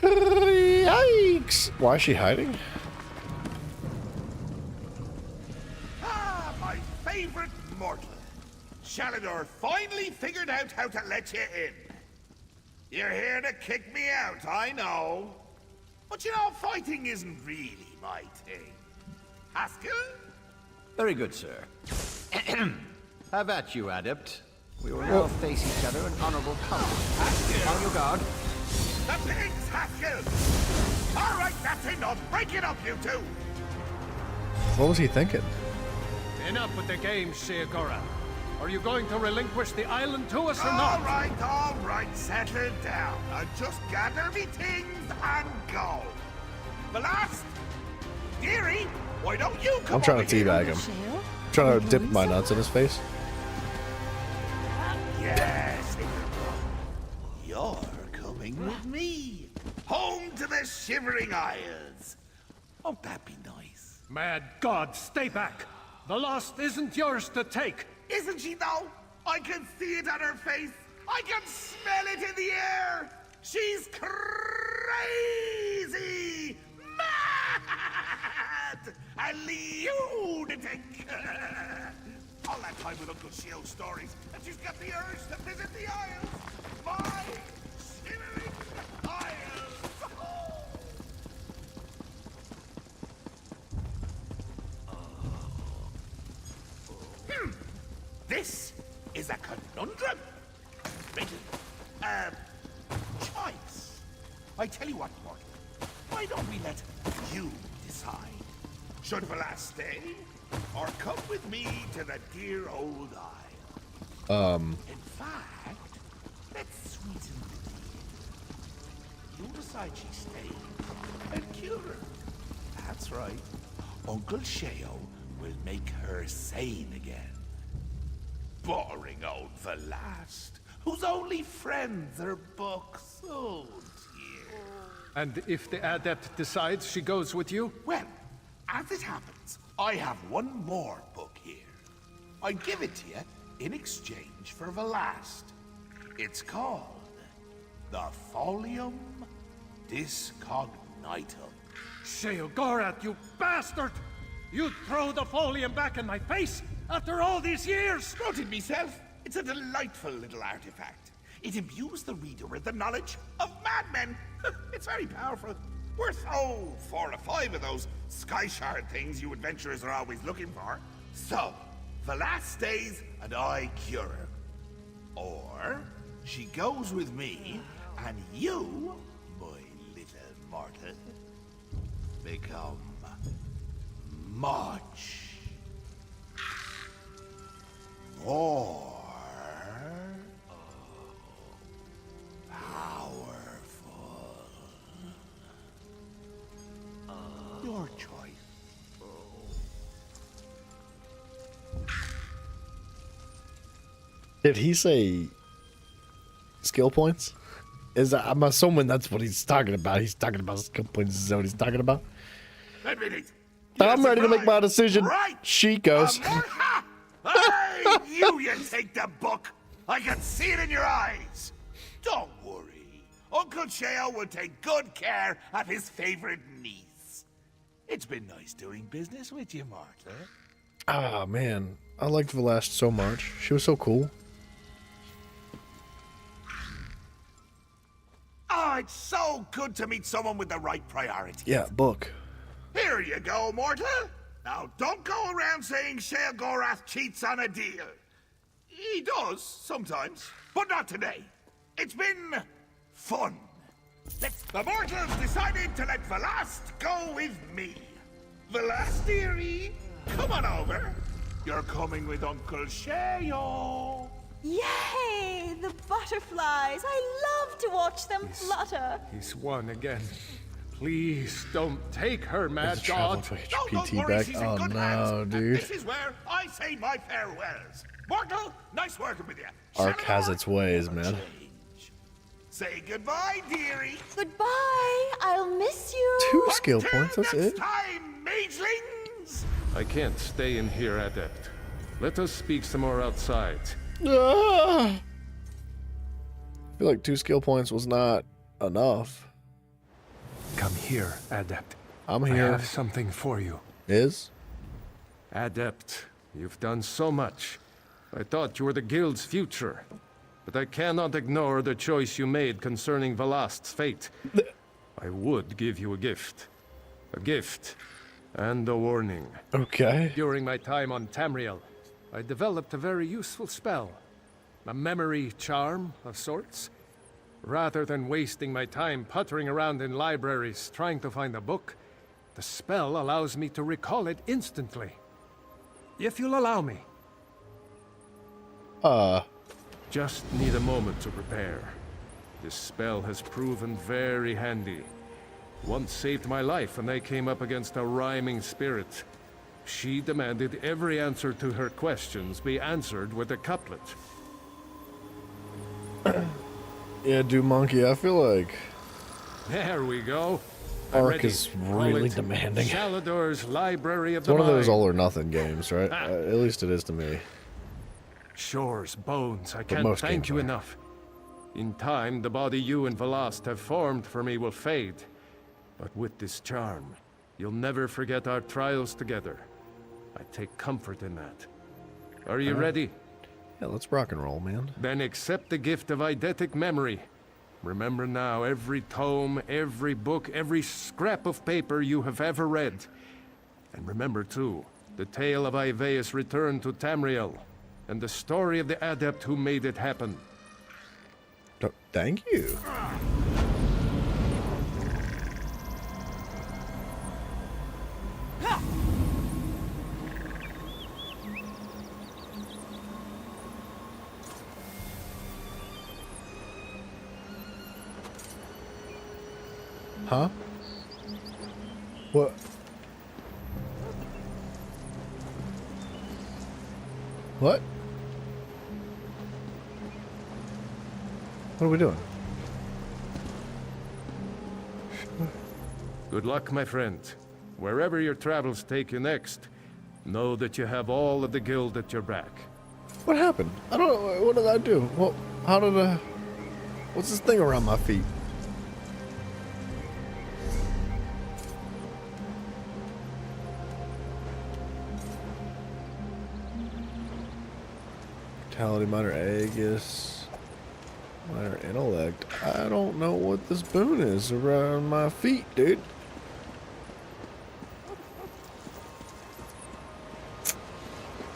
S2: Yikes. Why is she hiding?
S4: Ah, my favorite mortal. Shalador finally figured out how to let you in. You're here to kick me out, I know. But you know, fighting isn't really my thing. Haskell?
S6: Very good, sir. Have at you, Adept. We will now face each other in honorable combat. On your guard.
S4: The pigs, Haskell! All right, that's enough. Break it up, you two.
S1: What was he thinking?
S10: Enough with the game, Sheogorath. Are you going to relinquish the island to us or not?
S4: All right, settle down. I'll just gather me things and go. The last, dearie, why don't you come
S1: I'm trying to
S4: over
S1: teabag
S4: here?
S1: him. I'm trying to dip my nuts in his face.
S4: Yes, you're coming with me. Home to the Shivering Isles. Won't that be nice?
S10: Mad God, stay back. The lost isn't yours to take.
S4: Isn't she, though? I can see it on her face. I can smell it in the air. She's crazy. Mad. A lunatic. All that time with Uncle Shio's stories, and she's got the urge to visit the Isles. My Shivering Isles. This is a conundrum. Choice. I tell you what, Mortal. Why don't we let you decide? Should Velas stay, or come with me to the dear old isle? In fact, let's sweeten the deal. You decide she stays, and cure her. That's right. Uncle Sheo will make her sane again. Boring old Velast, whose only friends are books. Oh, dear.
S10: And if the adept decides she goes with you?
S4: Well, as it happens, I have one more book here. I give it to you in exchange for Velast. It's called the Folium Discognitum.
S10: Sheogorath, you bastard! You'd throw the folium back in my face after all these years!
S4: Wrote it myself. It's a delightful little artifact. It imbues the reader with the knowledge of madmen. It's very powerful. Worth, 4 or 5 of those sky shard things you adventurers are always looking for. So, Velas stays and I cure her. Or, she goes with me and you, my little mortal, become much more powerful. Your choice.
S1: Did he say skill points? I'm assuming that's what he's talking about. He's talking about skill points. Is that what he's talking about?
S4: Admit it.
S1: I'm ready to make my decision.
S4: Right.
S1: She goes.
S4: Hey, you take the book. I can see it in your eyes. Don't worry. Uncle Cheo will take good care of his favorite niece. It's been nice doing business with you, Martha.
S1: Ah, man. I liked Velast so much. She was so cool.
S4: Oh, it's so good to meet someone with the right priorities.
S1: Yeah, book.
S4: Here you go, mortal. Now, don't go around saying Sheogorath cheats on a deal. He does, sometimes, but not today. It's been fun. The mortals decided to let Velast go with me. Velast, dearie, come on over. You're coming with Uncle Sheo.
S7: Yay! The butterflies! I love to watch them flutter.
S10: He's won again. Please don't take her, Mad
S1: God.
S4: Don't worry,
S1: back.
S4: she's
S1: Oh
S4: in good
S1: no,
S4: hands.
S1: dude.
S4: This is where I say my farewells. Mortal, nice working with you.
S1: Ark has its ways, man.
S4: Say goodbye, dearie.
S7: Goodbye. I'll miss you.
S1: 2 skill points, that's it.
S4: Time, magelings.
S10: I can't stay in here, Adept. Let us speak some more outside.
S1: Ah! I feel like 2 skill points was not enough.
S10: Come here, Adept.
S1: I'm
S10: I
S1: here.
S10: have something for you.
S1: Is?
S10: Adept, you've done so much. I thought you were the guild's future. But I cannot ignore the choice you made concerning Velast's fate. I would give you a gift. A gift and a warning.
S1: Okay.
S10: During my time on Tamriel, I developed a very useful spell. A memory charm of sorts. Rather than wasting my time puttering around in libraries trying to find a book, the spell allows me to recall it instantly. If you'll allow me. Just need a moment to prepare. This spell has proven very handy. Once saved my life when I came up against a rhyming spirit. She demanded every answer to her questions be answered with a couplet.
S2: Yeah, dude, Monkey, I feel like
S10: There we go.
S2: Ark is really demanding.
S10: Shalador's Library of
S2: It's
S10: the
S2: one of those
S10: Mind.
S2: all or nothing games, right? At least it is to me.
S10: Shores, bones, I
S2: But
S10: can't
S2: most
S10: thank
S2: games
S10: you
S2: are.
S10: enough. In time, the body you and Velast have formed for me will fade. But with this charm, you'll never forget our trials together. I take comfort in that. Are you ready?
S2: Yeah, let's rock and roll, man.
S10: Then accept the gift of eidetic memory. Remember now every tome, every book, every scrap of paper you have ever read. And remember too, the tale of Ivaeus' return to Tamriel, and the story of the adept who made it happen.
S2: Thank you. Huh? What? What? What are we doing?
S10: Good luck, my friend. Wherever your travels take you next, know that you have all of the guild at your back.
S2: What happened? I don't know. What did I do? What? How did I? What's this thing around my feet? Vitality, minor Aegis, minor intellect. I don't know what this boon is around my feet, dude.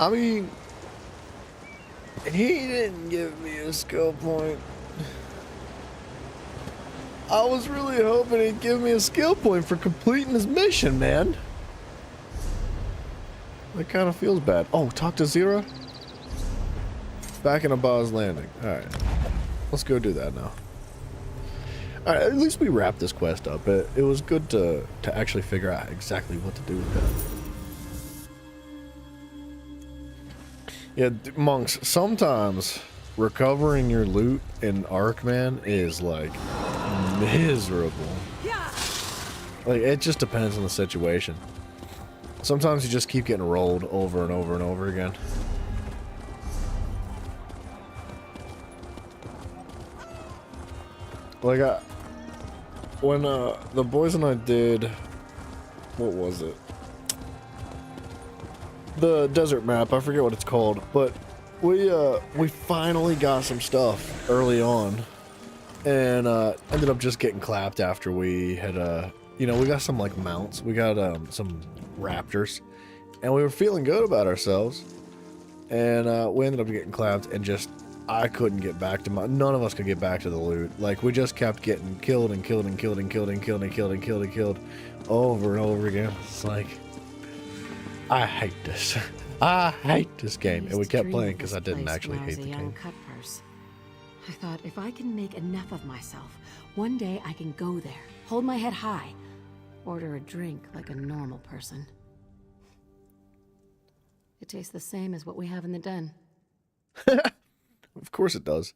S2: I mean, he didn't give me a skill point. I was really hoping he'd give me a skill point for completing his mission, man. That kind of feels bad. Oh, talk to Zira? Back in Abaz Landing. Alright. Let's go do that now. Alright, at least we wrapped this quest up. It was good to actually figure out exactly what to do with that. Yeah, monks, sometimes recovering your loot in Ark, man, is like miserable. Like, it just depends on the situation. Sometimes you just keep getting rolled over and over and over again. Like, when the boys and I did, what was it? The desert map, I forget what it's called, but we finally got some stuff early on, and ended up just getting clapped after we had you know, we got some like mounts, we got some raptors, and we were feeling good about ourselves, and we ended up getting clapped, and just I couldn't get back to none of us could get back to the loot. Like, we just kept getting killed and killed and killed and killed and killed and killed and killed and killed over and over again. It's like, I hate this. I hate this game. And we kept playing because I didn't actually hate the game.
S9: I thought, if I can make enough of myself, one day I can go there, hold my head high, order a drink like a normal person. It tastes the same as what we have in the den.
S2: Of course it does.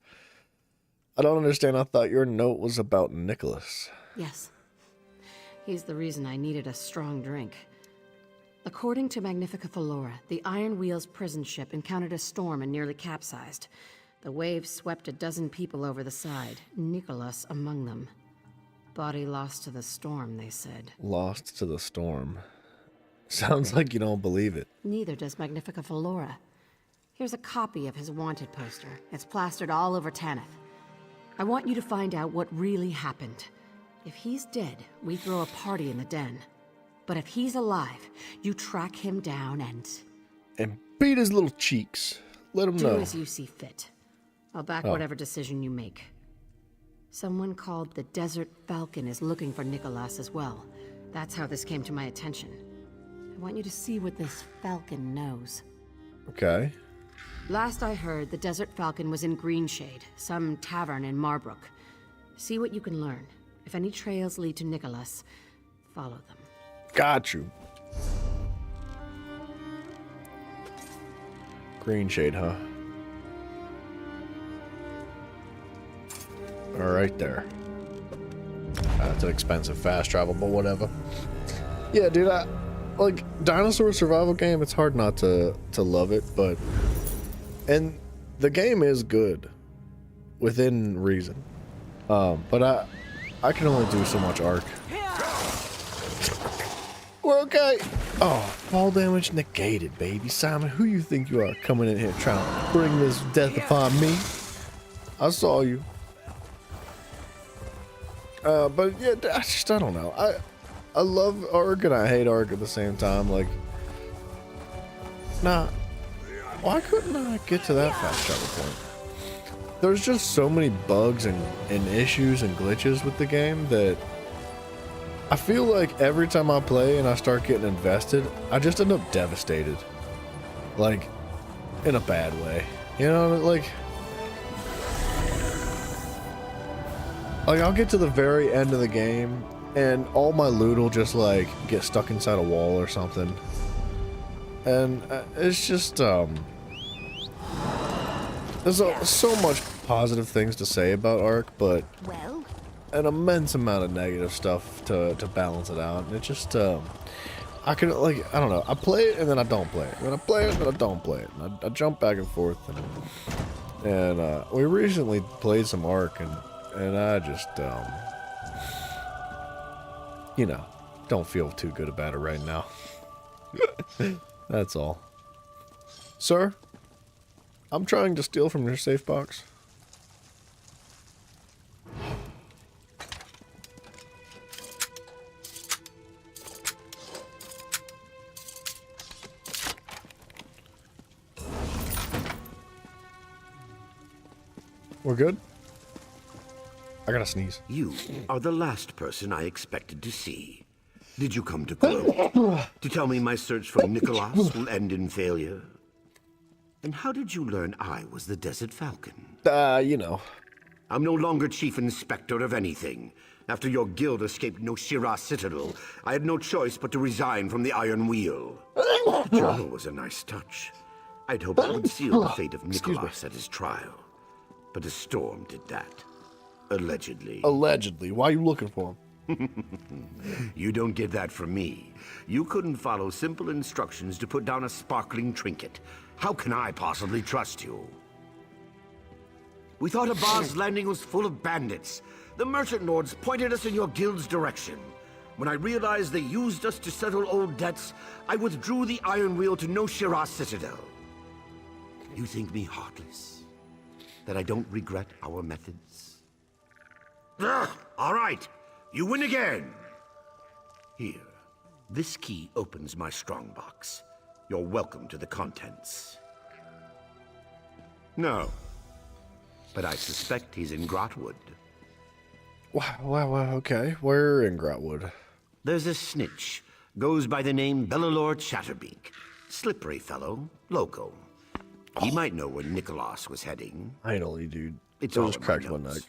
S2: I don't understand. I thought your note was about Nicholas.
S9: Yes. He's the reason I needed a strong drink. According to Magnifica Falora, the Iron Wheel's prison ship encountered a storm and nearly capsized. The waves swept a dozen people over the side, Nicholas among them. Body lost to the storm, they said.
S2: Lost to the storm. Sounds like you don't believe it.
S9: Neither does Magnifica Falora. Here's a copy of his wanted poster. It's plastered all over Tanith. I want you to find out what really happened. If he's dead, we throw a party in the den. But if he's alive, you track him down and
S2: beat his little cheeks. Let him know.
S9: Do as you see fit. I'll back whatever decision you make. Someone called the Desert Falcon is looking for Nicholas as well. That's how this came to my attention. I want you to see what this Falcon knows.
S1: Okay.
S9: Last I heard, the Desert Falcon was in Greenshade, some tavern in Marbrook. See what you can learn. If any trails lead to Nicholas, follow them.
S1: Got you. Greenshade, huh? All right there. That's an expensive fast travel, but whatever. Yeah, dude, like dinosaur survival game, it's hard not to love it, but and the game is good within reason. But I can only do so much arc. We're okay. Oh, fall damage negated, baby. Simon, who you think you are coming in here trying to bring this death upon me? I saw you. But yeah, I don't know. I love arc and I hate arc at the same time. Like, nah, why couldn't I get to that fast travel point? There's just so many bugs and issues and glitches with the game that I feel like every time I play and I start getting invested, I just end up devastated. Like, in a bad way. You know, like I'll get to the very end of the game and all my loot will just like get stuck inside a wall or something. And it's just, there's so much positive things to say about Ark, but an immense amount of negative stuff to balance it out. And it just, I can, like, I don't know. I play it and then I don't play it. Then I play it and then I don't play it. And I jump back and forth. And we recently played some Ark and I just, you know, don't feel too good about it right now. That's all. Sir, I'm trying to steal from your safe box. We're good? I gotta sneeze.
S4: You are the last person I expected to see. Did you come to Cologne to tell me my search for Nicholas will end in failure? And how did you learn I was the Desert Falcon?
S1: You know.
S4: I'm no longer chief inspector of anything. After your guild escaped Noshira Citadel, I had no choice but to resign from the Iron Wheel. The journal was a nice touch. I'd hoped it would seal the fate of Nicholas at his trial. But a storm did that. Allegedly.
S1: Allegedly. Why are you looking for him?
S4: You don't get that from me. You couldn't follow simple instructions to put down a sparkling trinket. How can I possibly trust you? We thought Abba's Landing was full of bandits. The merchant lords pointed us in your guild's direction. When I realized they used us to settle old debts, I withdrew the Iron Wheel to Noshira Citadel. You think me heartless? That I don't regret our methods? Ugh, all right, you win again. Here, this key opens my strongbox. You're welcome to the contents. No, but I suspect he's in Grotwood.
S1: Wow, okay. We're in Grotwood.
S4: There's a snitch. Goes by the name Bellalor Chatterbeak. Slippery fellow, local. He might know where Nicholas was heading.
S1: Finally, dude.
S4: It's
S1: I
S4: all
S1: just
S4: in my
S1: cracked one
S4: notes.
S1: neck.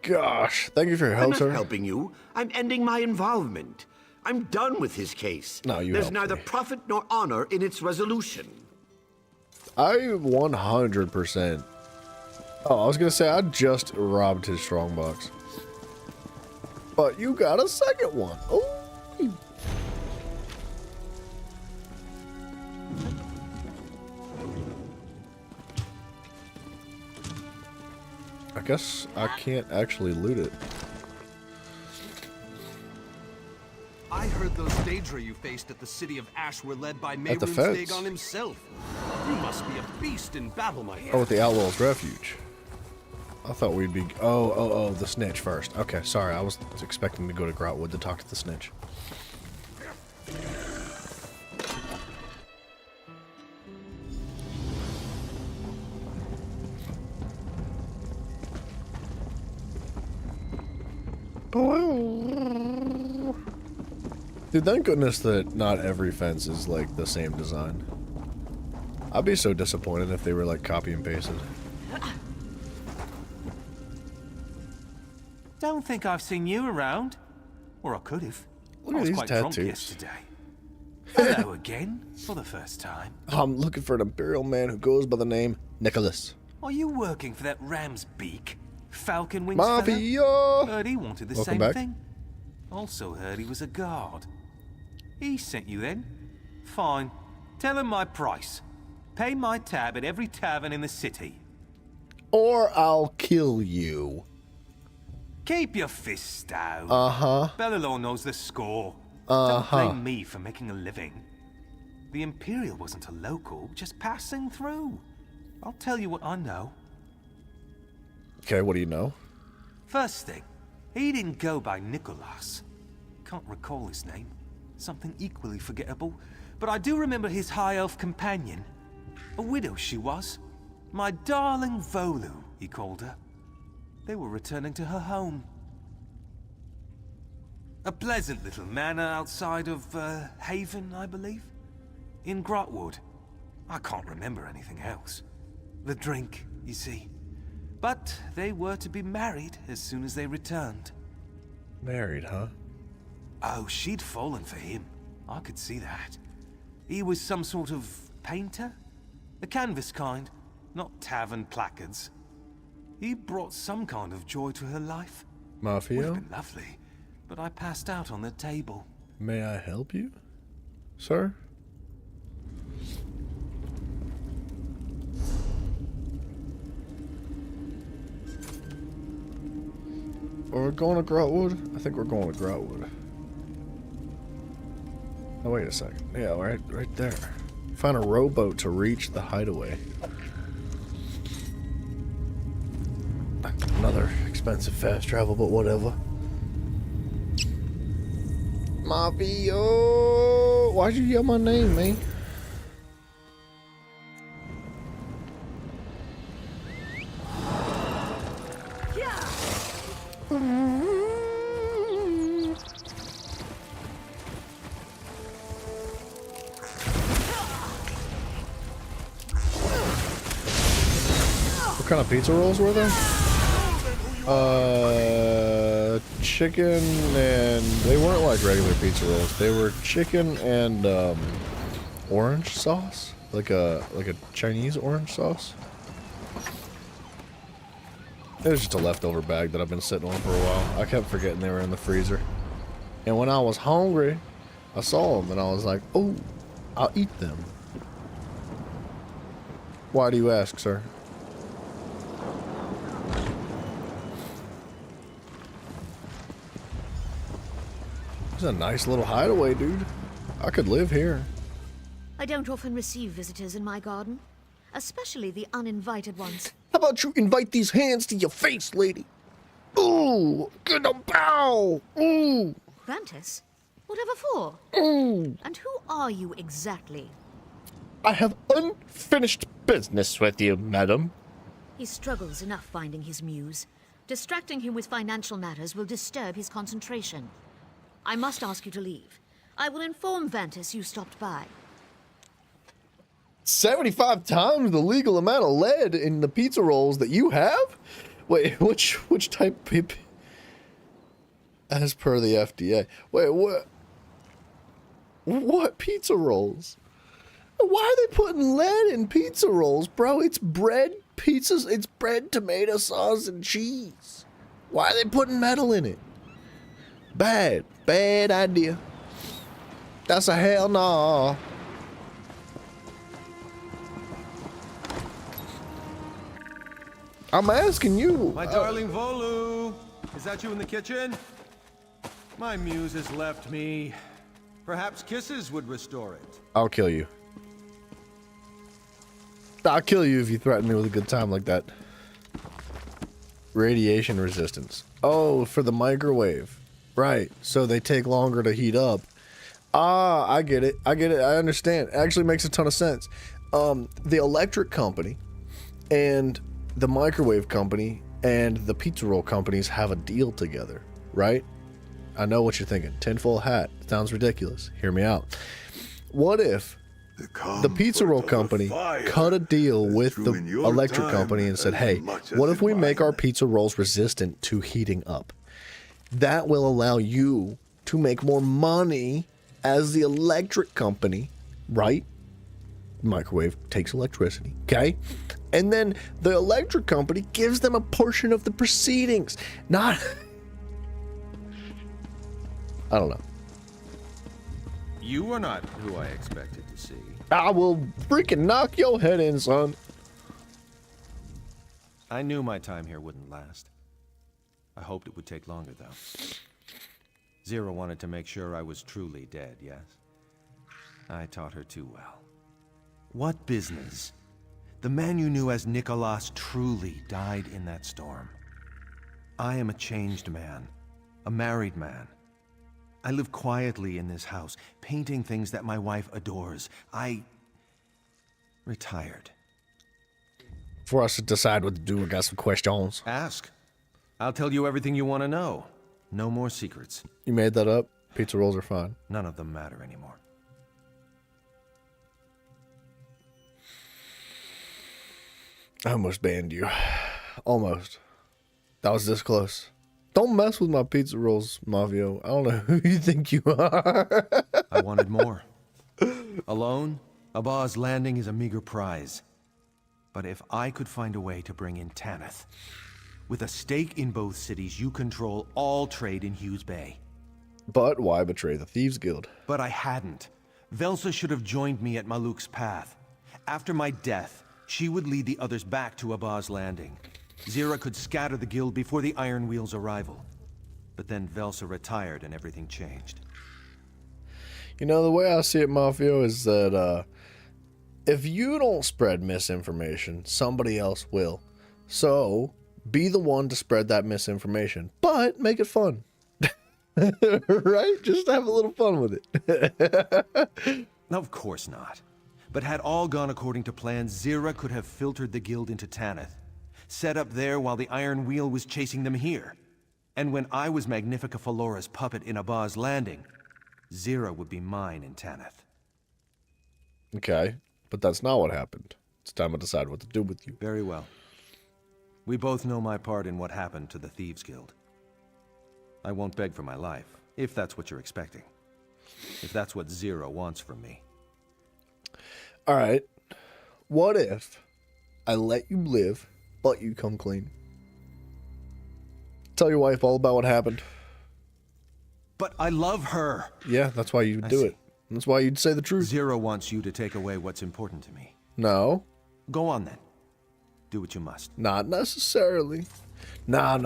S1: Gosh, thank you for your help,
S4: I'm
S1: sir.
S4: not helping you. I'm ending my involvement. I'm done with his case.
S1: No, you
S4: There's
S1: helped
S4: neither
S1: me.
S4: profit nor honor in its resolution.
S1: I 100%. Oh, I was gonna say I just robbed his strongbox. But you got a second one. Oh. I guess I can't actually loot it.
S8: I heard those Daedra you faced at the city of Ash were led by
S1: At the
S8: Mehrunes
S1: fence.
S8: Dagon himself. You must be a beast in battle, my friend.
S1: Oh, with the Outlaw's Refuge. I thought we'd be... Oh, the snitch first. Okay, sorry. I was expecting to go to Grotwood to talk to the snitch.
S2: Dude, thank goodness that not every fence is like the same design. I'd be so disappointed if they were like copy and pasted.
S18: Don't think I've seen you around. Or I could have.
S2: Look
S18: I
S2: at
S18: was
S2: these
S18: quite drunk
S2: tattoos.
S18: yesterday. Hello again, for the first time.
S2: I'm looking for an Imperial man who goes by the name Nicholas.
S18: Are you working for that ram's beak? Falcon Wings
S2: Mafia!
S18: Heard he wanted the
S2: Welcome
S18: same
S2: back.
S18: thing. Also heard he was a guard. He sent you then? Fine. Tell him my price. Pay my tab at every tavern in the city.
S2: Or I'll kill you.
S18: Keep your fists down.
S2: Uh-huh.
S18: Bellalor knows the score.
S2: Uh-huh.
S18: Don't blame me for making a living. The Imperial wasn't a local, just passing through. I'll tell you what I know.
S2: Okay, what do you know?
S18: First thing, he didn't go by Nicholas. Can't recall his name. Something equally forgettable. But I do remember his high elf companion. A widow she was. My darling Volu, he called her. They were returning to her home. A pleasant little manor outside of Haven, I believe. In Grotwood. I can't remember anything else. The drink, you see. But they were to be married as soon as they returned.
S2: Married, huh?
S18: Oh, she'd fallen for him. I could see that. He was some sort of painter? The canvas kind, not tavern placards. He brought some kind of joy to her life.
S2: Mafia?
S18: Would have been lovely, but I passed out on the table.
S2: May I help you, sir? We're going to Grotwood? I think we're going to Grotwood. Oh, wait a second. Yeah, right there. Find a rowboat to reach the hideaway. Another expensive fast travel, but whatever. Mafia! Why'd you yell my name, man? What kind of pizza rolls were there? Chicken and they weren't like regular pizza rolls. They were chicken and orange sauce, like a Chinese orange sauce. It was just a leftover bag that I've been sitting on for a while. I kept forgetting they were in the freezer. And when I was hungry, I saw them and I was like, "Oh, I'll eat them." Why do you ask, sir? It's a nice little hideaway, dude. I could live here.
S21: I don't often receive visitors in my garden, especially the uninvited ones.
S2: How about you invite these hands to your face, lady? Ooh, good a bow. Ooh.
S21: Vantis? Whatever for?
S2: Ooh.
S21: And who are you exactly?
S2: I have unfinished business with you, madam.
S21: He struggles enough finding his muse. Distracting him with financial matters will disturb his concentration. I must ask you to leave. I will inform Vantis you stopped by.
S2: 75 times the legal amount of lead in the pizza rolls that you have? Wait, which type of pizza? As per the FDA. Wait, what? What pizza rolls? Why are they putting lead in pizza rolls, bro? It's bread, pizzas, it's bread, tomato sauce, and cheese. Why are they putting metal in it? Bad idea. That's a hell no. I'm asking you.
S17: My darling Volu, is that you in the kitchen? My muse has left me. Perhaps kisses would restore it.
S2: I'll kill you. I'll kill you if you threaten me with a good time like that. Radiation resistance. Oh, for the microwave. Right, so they take longer to heat up. Ah, I get it. I understand. It actually makes a ton of sense. The electric company and the microwave company and the pizza roll companies have a deal together. right? I know what you're thinking. Tinfoil hat. Sounds ridiculous. Hear me out. What if the pizza roll company cut a deal with the electric company and said, hey, what if we make our pizza rolls resistant to heating up? That will allow you to make more money as the electric company, right? Microwave takes electricity, okay? And then the electric company gives them a portion of the proceedings. Not... I don't know.
S17: You are not who I expected to see.
S2: I will freaking knock your head in, son.
S17: I knew my time here wouldn't last. I hoped it would take longer, though. Zira wanted to make sure I was truly dead, yes? I taught her too well. What business? The man you knew as Nicholas truly died in that storm. I am a changed man, a married man. I live quietly in this house, painting things that my wife adores. I retired.
S2: For us to decide what to do, we got some questions.
S17: Ask. I'll tell you everything you want to know. No more secrets.
S2: You made that up? Pizza rolls are fine.
S17: None of them matter anymore.
S2: I almost banned you. Almost. That was this close. Don't mess with my pizza rolls, Mafio. I don't know who you think you are.
S17: I wanted more. Alone, Abba's Landing is a meager prize. But if I could find a way to bring in Tanith, with a stake in both cities, you control all trade in Hughes Bay.
S2: But why betray the Thieves Guild?
S17: But I hadn't. Velsa should have joined me at Maluk's path. After my death, she would lead the others back to Abba's Landing. Zira could scatter the guild before the Iron Wheel's arrival. But then Velsa retired and everything changed.
S2: You know, the way I see it, Mafio, is that if you don't spread misinformation, somebody else will. So, be the one to spread that misinformation, but make it fun. Right? Just have a little fun with it.
S17: Of course not. But had all gone according to plan, Zira could have filtered the guild into Tanith, set up there while the Iron Wheel was chasing them here. And when I was Magnifica Falora's puppet in Abba's Landing, Zira would be mine in Tanith.
S2: Okay, but that's not what happened. It's time to decide what to do with you.
S17: Very well. We both know my part in what happened to the Thieves Guild. I won't beg for my life, if that's what you're expecting. If that's what Zira wants from me.
S2: Alright, what if I let you live, but you come clean? Tell your wife all about what happened.
S17: But I love her!
S2: Yeah, that's why you'd do it. That's why you'd say the truth.
S17: Zira wants you to take away what's important to me.
S2: No.
S17: Go on then. Do what you must.
S2: Not necessarily. Nah.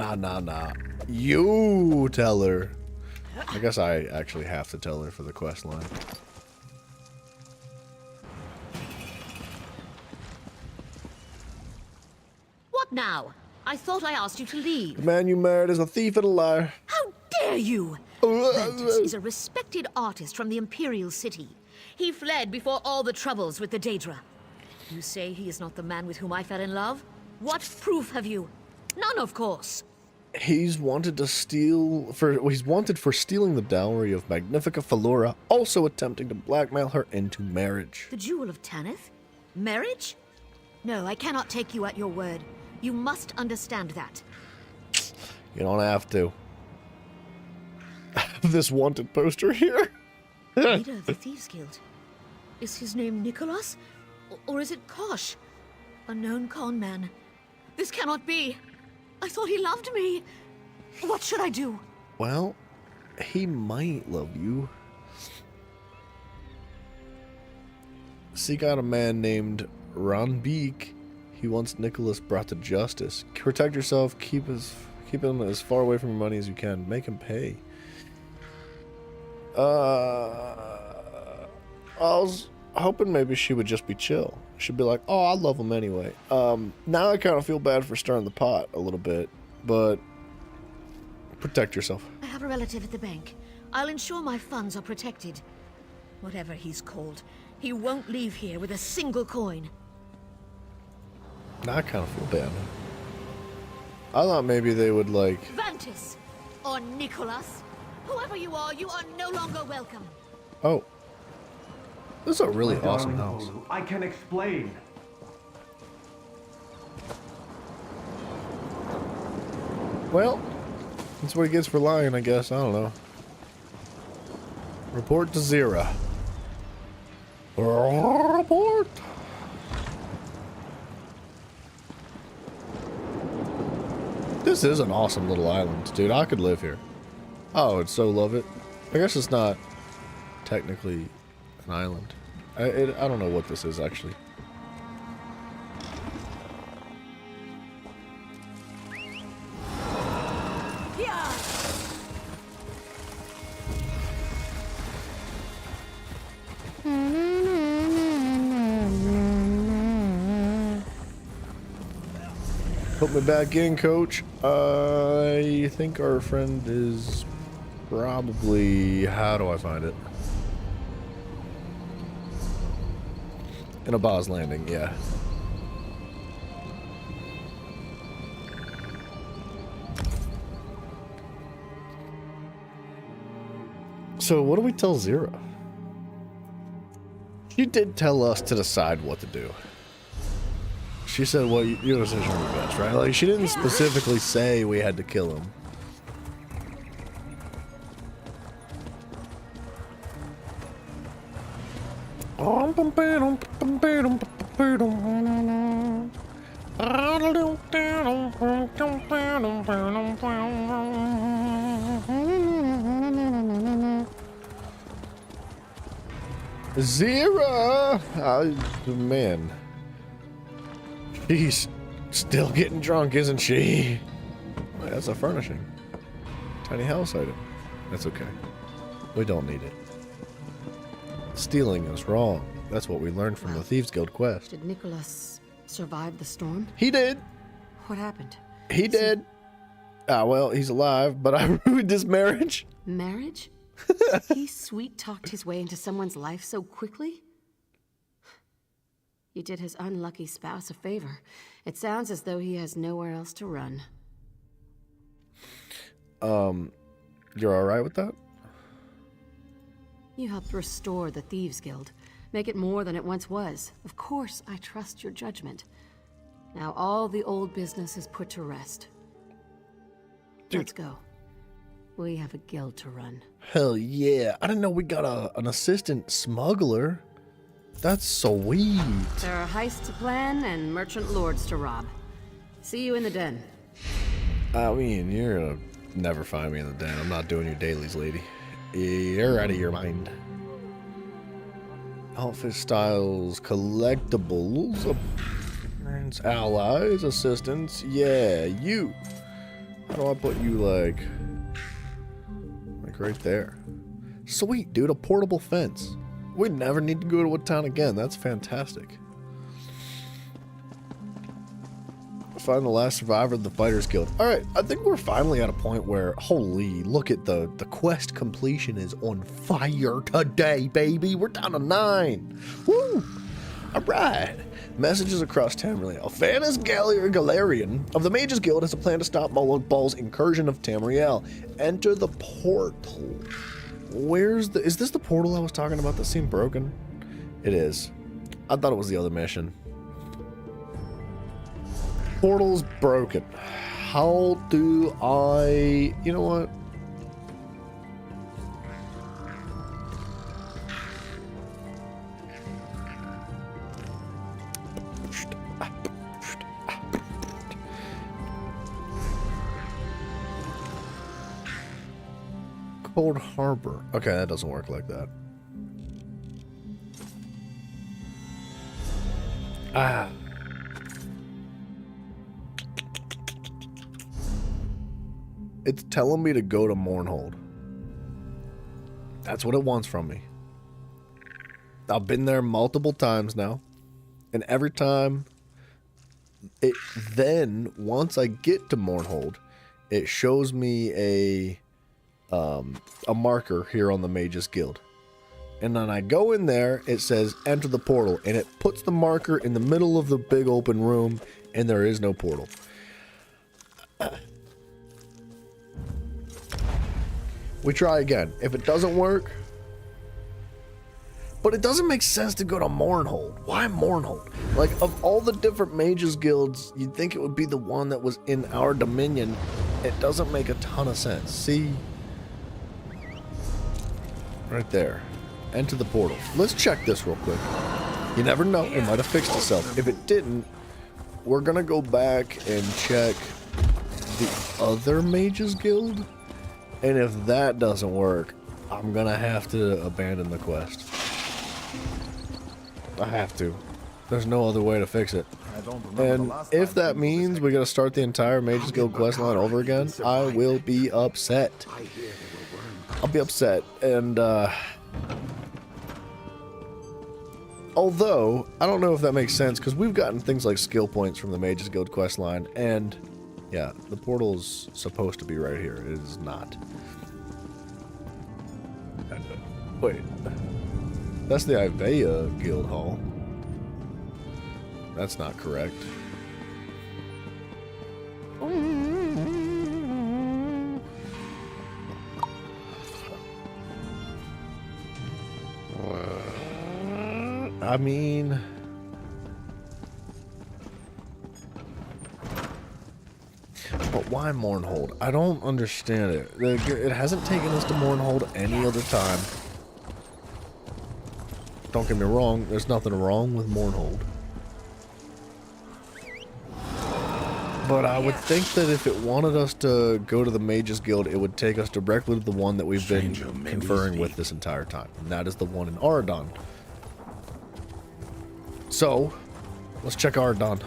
S2: You tell her. I guess I actually have to tell her for the quest line.
S21: What now? I thought I asked you to leave.
S2: The man you married is a thief and a liar.
S21: How dare you! Ventus is a respected artist from the Imperial City. He fled before all the troubles with the Daedra. You say he is not the man with whom I fell in love? What proof have you? None, of course.
S2: He's wanted to steal he's wanted for stealing the dowry of Magnifica Falora, also attempting to blackmail her into marriage.
S21: The Jewel of Tanith? Marriage? No, I cannot take you at your word. You must understand that.
S2: You don't have to. This wanted poster here.
S21: Leader of the Thieves Guild. Is his name Nicholas? Or is it Kosh? A known con man. This cannot be. I thought he loved me. What should I do?
S2: Well, he might love you. Seek out a man named Ranbeek. He wants Nicholas brought to justice. Protect yourself. Keep him as far away from your money as you can. Make him pay. I was hoping maybe she would just be chill. She'd be like, oh, I love him anyway. Now I kind of feel bad for stirring the pot a little bit, but protect yourself.
S21: I have a relative at the bank. I'll ensure my funds are protected. Whatever he's called, he won't leave here with a single coin.
S2: Now I kind of feel bad. I thought maybe they would like...
S21: Ventus! or Nicholas. Whoever you are no longer welcome.
S1: Oh. This is a really awesome house.
S10: I can explain.
S1: Well, that's what he gets for lying, I guess. I don't know. Report to Zira. Report. This is an awesome little island, dude. I could live here. Oh, I would so love it. I guess it's not technically an island. I don't know what this is, actually. Put me back in, coach. I think our friend is probably... How do I find it? In Abaz Landing, yeah. So what do we tell Zira? She did tell us to decide what to do. She said, well, your decision would be best, right? Like, she didn't specifically say we had to kill him. Zira! Man. She's still getting drunk, isn't she? Wait, that's a furnishing. Tiny house item. That's okay. We don't need it. Stealing is wrong. That's what we learned from the Thieves Guild quest.
S9: Did Nicholas survive the storm?
S1: He did.
S9: What happened?
S1: He did. Ah, well, he's alive, but I ruined his marriage.
S9: Marriage? He sweet-talked his way into someone's life so quickly? You did his unlucky spouse a favor. It sounds as though he has nowhere else to run.
S1: You're alright with that?
S9: You helped restore the Thieves Guild. Make it more than it once was. Of course, I trust your judgment. Now all the old business is put to rest. Dude. Let's go. We have a guild to run.
S1: Hell yeah. I didn't know we got an assistant smuggler. That's sweet.
S9: There are heists to plan and merchant lords to rob. See you in the den.
S1: I mean, you're gonna never find me in the den. I'm not doing your dailies, lady. You're out of your mind. Outfit styles, collectibles, appearance, allies, assistants. Yeah, you. How do I put you like right there? Sweet, dude, a portable fence. We never need to go to a town again. That's fantastic. Find the last survivor of the Fighters Guild. Alright, I think we're finally at a point where, holy, look at the quest completion is on fire today, baby. We're down to 9. Woo! Alright. Messages across Tamriel. Phanas Galarian of the Mages Guild has a plan to stop Molag Bal's incursion of Tamriel. Enter the portal. Where's the... Is this the portal I was talking about that seemed broken? It is. I thought it was the other mission. Portal's broken. How do I... You know what? Cold Harbor. Okay, that doesn't work like that. Ah. It's telling me to go to Mournhold. That's what it wants from me. I've been there multiple times now. And every time, once I get to Mournhold, it shows me a marker here on the Mages Guild. And then I go in there, it says enter the portal, and it puts the marker in the middle of the big open room, and there is no portal.
S2: We try again. If it doesn't work... But it doesn't make sense to go to Mournhold. Why Mournhold? Like, of all the different mages guilds, you'd think it would be the one that was in our dominion. It doesn't make a ton of sense. See? Right there. Enter the portal. Let's check this real quick. You never know. It might have fixed itself. If it didn't, we're going to go back and check the other mages guild. And if that doesn't work, I'm going to have to abandon the quest. I have to. There's no other way to fix it. And if that means we gotta start the entire Mages Guild questline over again, I will be upset. I'll be upset. And, although, I don't know if that makes sense, because we've gotten things like skill points from the Mages Guild questline, and, yeah, the portal's supposed to be right here. It is not. Wait. That's the Ivea Guild Hall. That's not correct. I mean... But why Mournhold? I don't understand it. It hasn't taken us to Mournhold any other time. Don't get me wrong, there's nothing wrong with Mournhold. But I would think that if it wanted us to go to the Mages Guild, it would take us directly to the one that we've been conferring with this entire time. And that is the one in Aradon. So, let's check Aradon.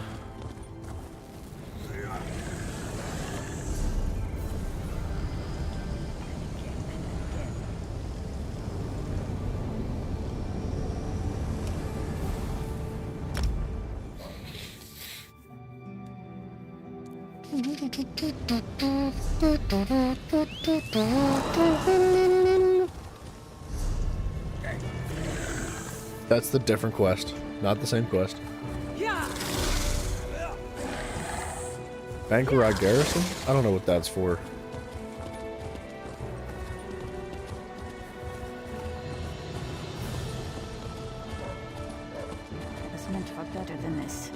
S2: That's the different quest, not the same quest. Bankerai Garrison? I don't know what that's for.
S13: It's meant for better than this.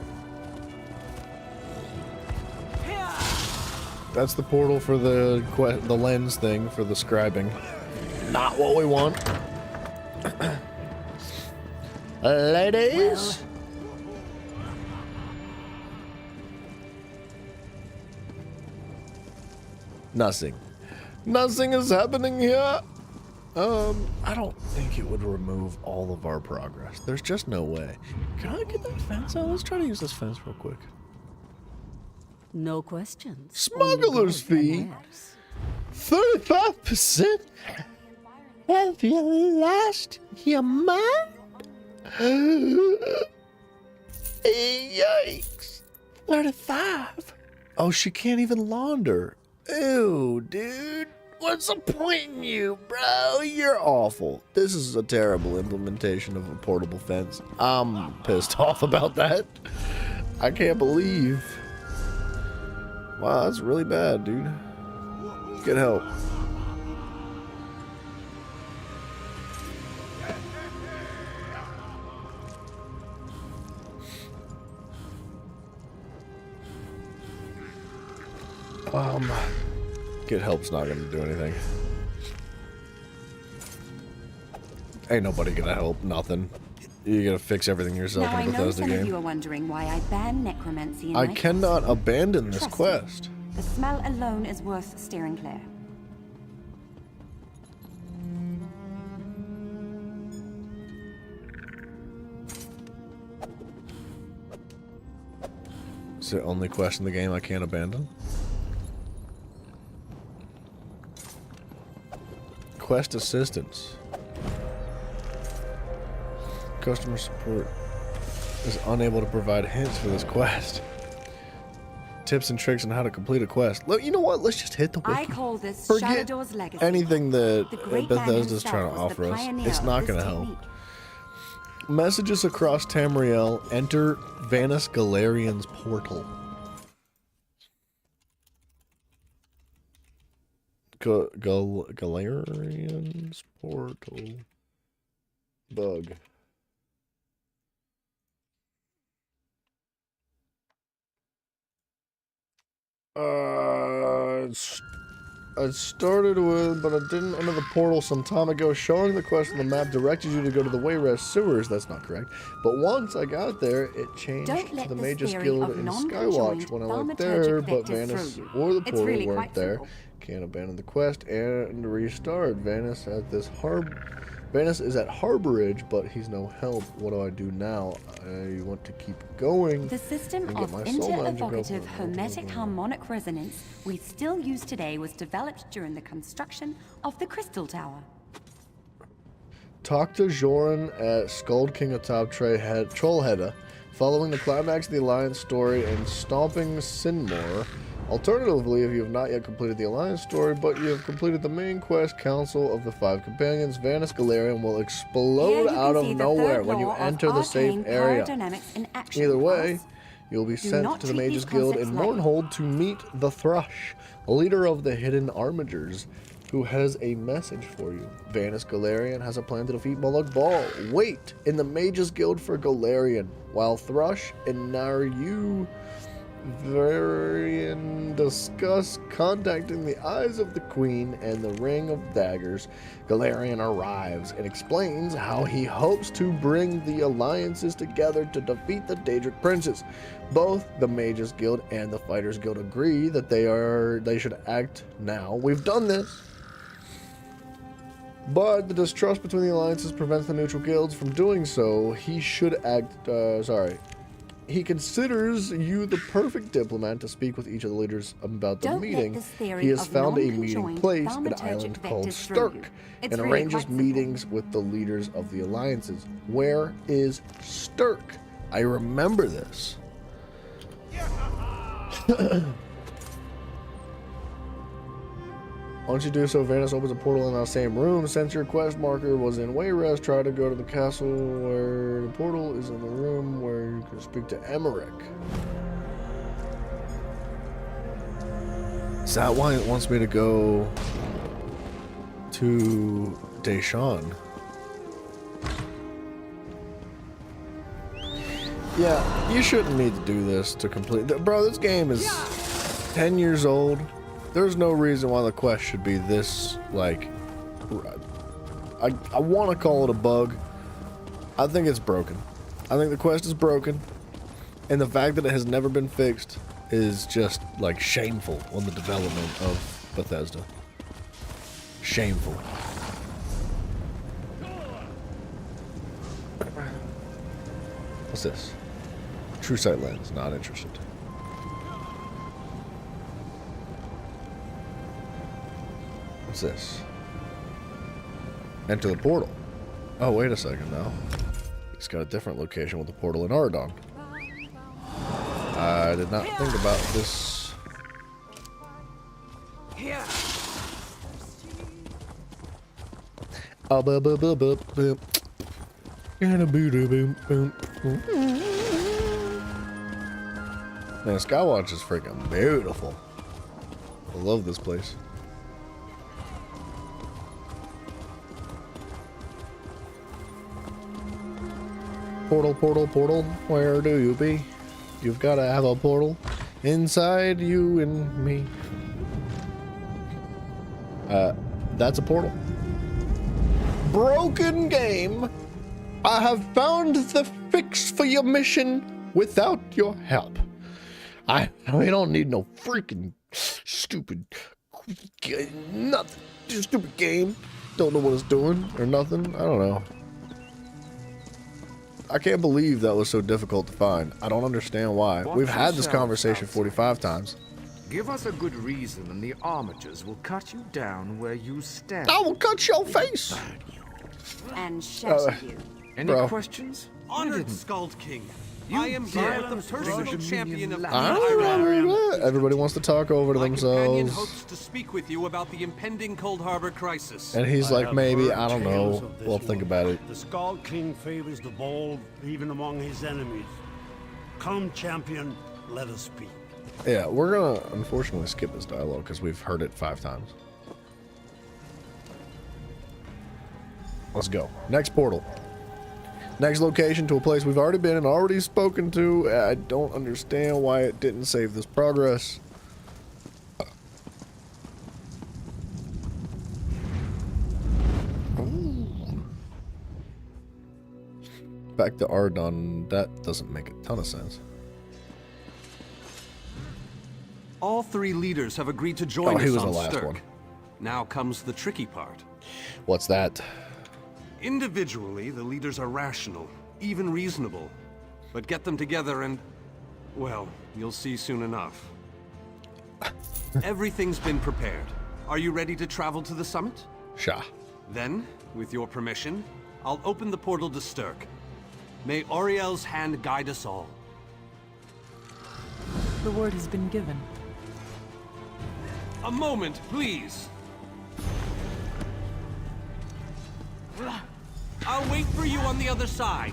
S2: That's the portal for the lens thing for the scribing. Not what we want. Ladies? Nothing. Nothing is happening here. I don't think it would remove all of our progress. There's just no way. Can I get that fence out? Let's try to use this fence real quick.
S9: No questions.
S2: Smuggler's fee? 35%? Have you lost your mind? Yikes. 35? Oh, she can't even launder. Ew, dude. What's the point in you, bro? You're awful. This is a terrible implementation of a portable fence. I'm pissed off about that. I can't believe. Wow, that's really bad, dude. Get help. Get help's not gonna do anything. Ain't nobody gonna help. Nothing. You gotta fix everything yourself
S16: Now,
S2: in the
S16: I know
S2: Bethesda
S16: some
S2: game.
S16: of you are wondering why I ban necromancy in
S2: I
S16: my
S2: cannot
S16: castle.
S2: abandon this
S16: Trust me,
S2: quest.
S16: the smell alone is worth steering clear.
S2: It's the only quest in the game I can't abandon. Quest assistance. Customer support is unable to provide hints for this quest. Tips and tricks on how to complete a quest. Look, you know what? Let's just hit the wiki.
S16: I call this
S2: Forget
S16: Shalador's legacy.
S2: anything that
S16: The great man
S2: Bethesda's
S16: himself
S2: trying to
S16: was the
S2: offer us.
S16: pioneer
S2: It's
S16: of
S2: not
S16: this
S2: going to help.
S16: technique.
S2: Messages across Tamriel. Enter Vanus Galarian's portal. Galarian's portal bug. It started with, but I didn't enter the portal some time ago. Showing the quest on the map directed you to go to the Wayrest sewers. That's not correct. But once I got there, it changed to the Magus Guild in Skywatch when I went there, but Vanis or the portal weren't there. Can't abandon the quest and restart. Vanis is at Harborage, but he's no help. What do I do now? I want to keep going.
S16: The system of inter-evocative hermetic harmonic resonance we still use today was developed during the construction of the Crystal Tower.
S2: Talk to Joran at Skald King atop Trollhedda, following the climax of the Alliance story and stomping Sinmore. Alternatively, if you have not yet completed the Alliance story, but you have completed the main quest, Council of the Five Companions, Vanis Galarian will explode out of nowhere when you enter the safe area. Either way, you'll be sent to the Mages Guild in Mournhold to meet the Thrush, leader of the Hidden Armigers, who has a message for you. Vanis Galarian has a plan to defeat Molag Bal. Wait in the Mages Guild for Galarian, while Thrush and Naryu Varian discuss contacting the Eyes of the Queen and the Ring of Daggers. Galarian arrives and explains how he hopes to bring the alliances together to defeat the Daedric princes. Both the Mages Guild and the Fighters Guild agree that they should act now. We've done this. But the distrust between the alliances prevents the neutral guilds from doing so. He should act, He considers you the perfect diplomat to speak with each of the leaders about the meeting. He has found a meeting place at an island called Stirk and arranges meetings with the leaders of the alliances. Where is Stirk? I remember this. Once you do so, Vanis opens a portal in that same room. Since your quest marker was in Wayrest, try to go to the castle where the portal is in the room where you can speak to Emmerich. Is that why it wants me to go to Deshawn? Yeah, you shouldn't need to do this to complete. Bro, this game is 10 years old. There's no reason why the quest should be this, like, I want to call it a bug. I think it's broken. I think the quest is broken, and the fact that it has never been fixed is just, like, shameful on the development of Bethesda. Shameful. What's this? True Sight Lens, not interested. What's this? Enter the portal. Oh, wait a second now. It's got a different location with the portal in Ardon. I did not think about this.
S14: Here.
S2: Man, Skywatch is freaking beautiful. I love this place. Portal, portal, portal, where do you be? You've got to have a portal inside you and me. That's a portal. Broken game. I have found the fix for your mission without your help. We don't need no freaking stupid nothing. Stupid game. Don't know what it's doing or nothing. I don't know. I can't believe that was so difficult to find. I don't understand why. We've had this conversation 45 times.
S6: Give us a good reason and the Armigers will cut you down where you stand.
S2: I will cut your face!
S16: And shatter you.
S6: Any questions?
S8: Honored Skald King, I am here the personal champion of
S2: Everybody wants to talk over to
S8: companion
S2: themselves.
S8: hopes to speak with you about the impending Cold Harbor crisis.
S2: And he's like, maybe, I don't know. We'll think about it.
S5: The Skald King favors the bold, even among his enemies. Come, champion, let us speak.
S2: Yeah, we're gonna unfortunately skip this dialogue because we've heard it 5 times.
S1: Let's go. Next portal. Next location to a place we've already been and already spoken to. I don't understand why it didn't save this progress. Back to Ardon, that doesn't make a ton of sense.
S8: All three leaders have agreed to join
S1: he
S8: us
S1: was
S8: on
S1: the last
S8: Stirk.
S1: one.
S8: Now comes the tricky part.
S1: What's that?
S8: Individually, the leaders are rational, even reasonable. But get them together and, well, you'll see soon enough. Everything's been prepared. Are you ready to travel to the summit?
S1: Sure.
S8: Then, with your permission, I'll open the portal to Stirk. May Auriel's hand guide us all.
S14: The word has been given.
S8: A moment, please. I'll wait for you on the other side.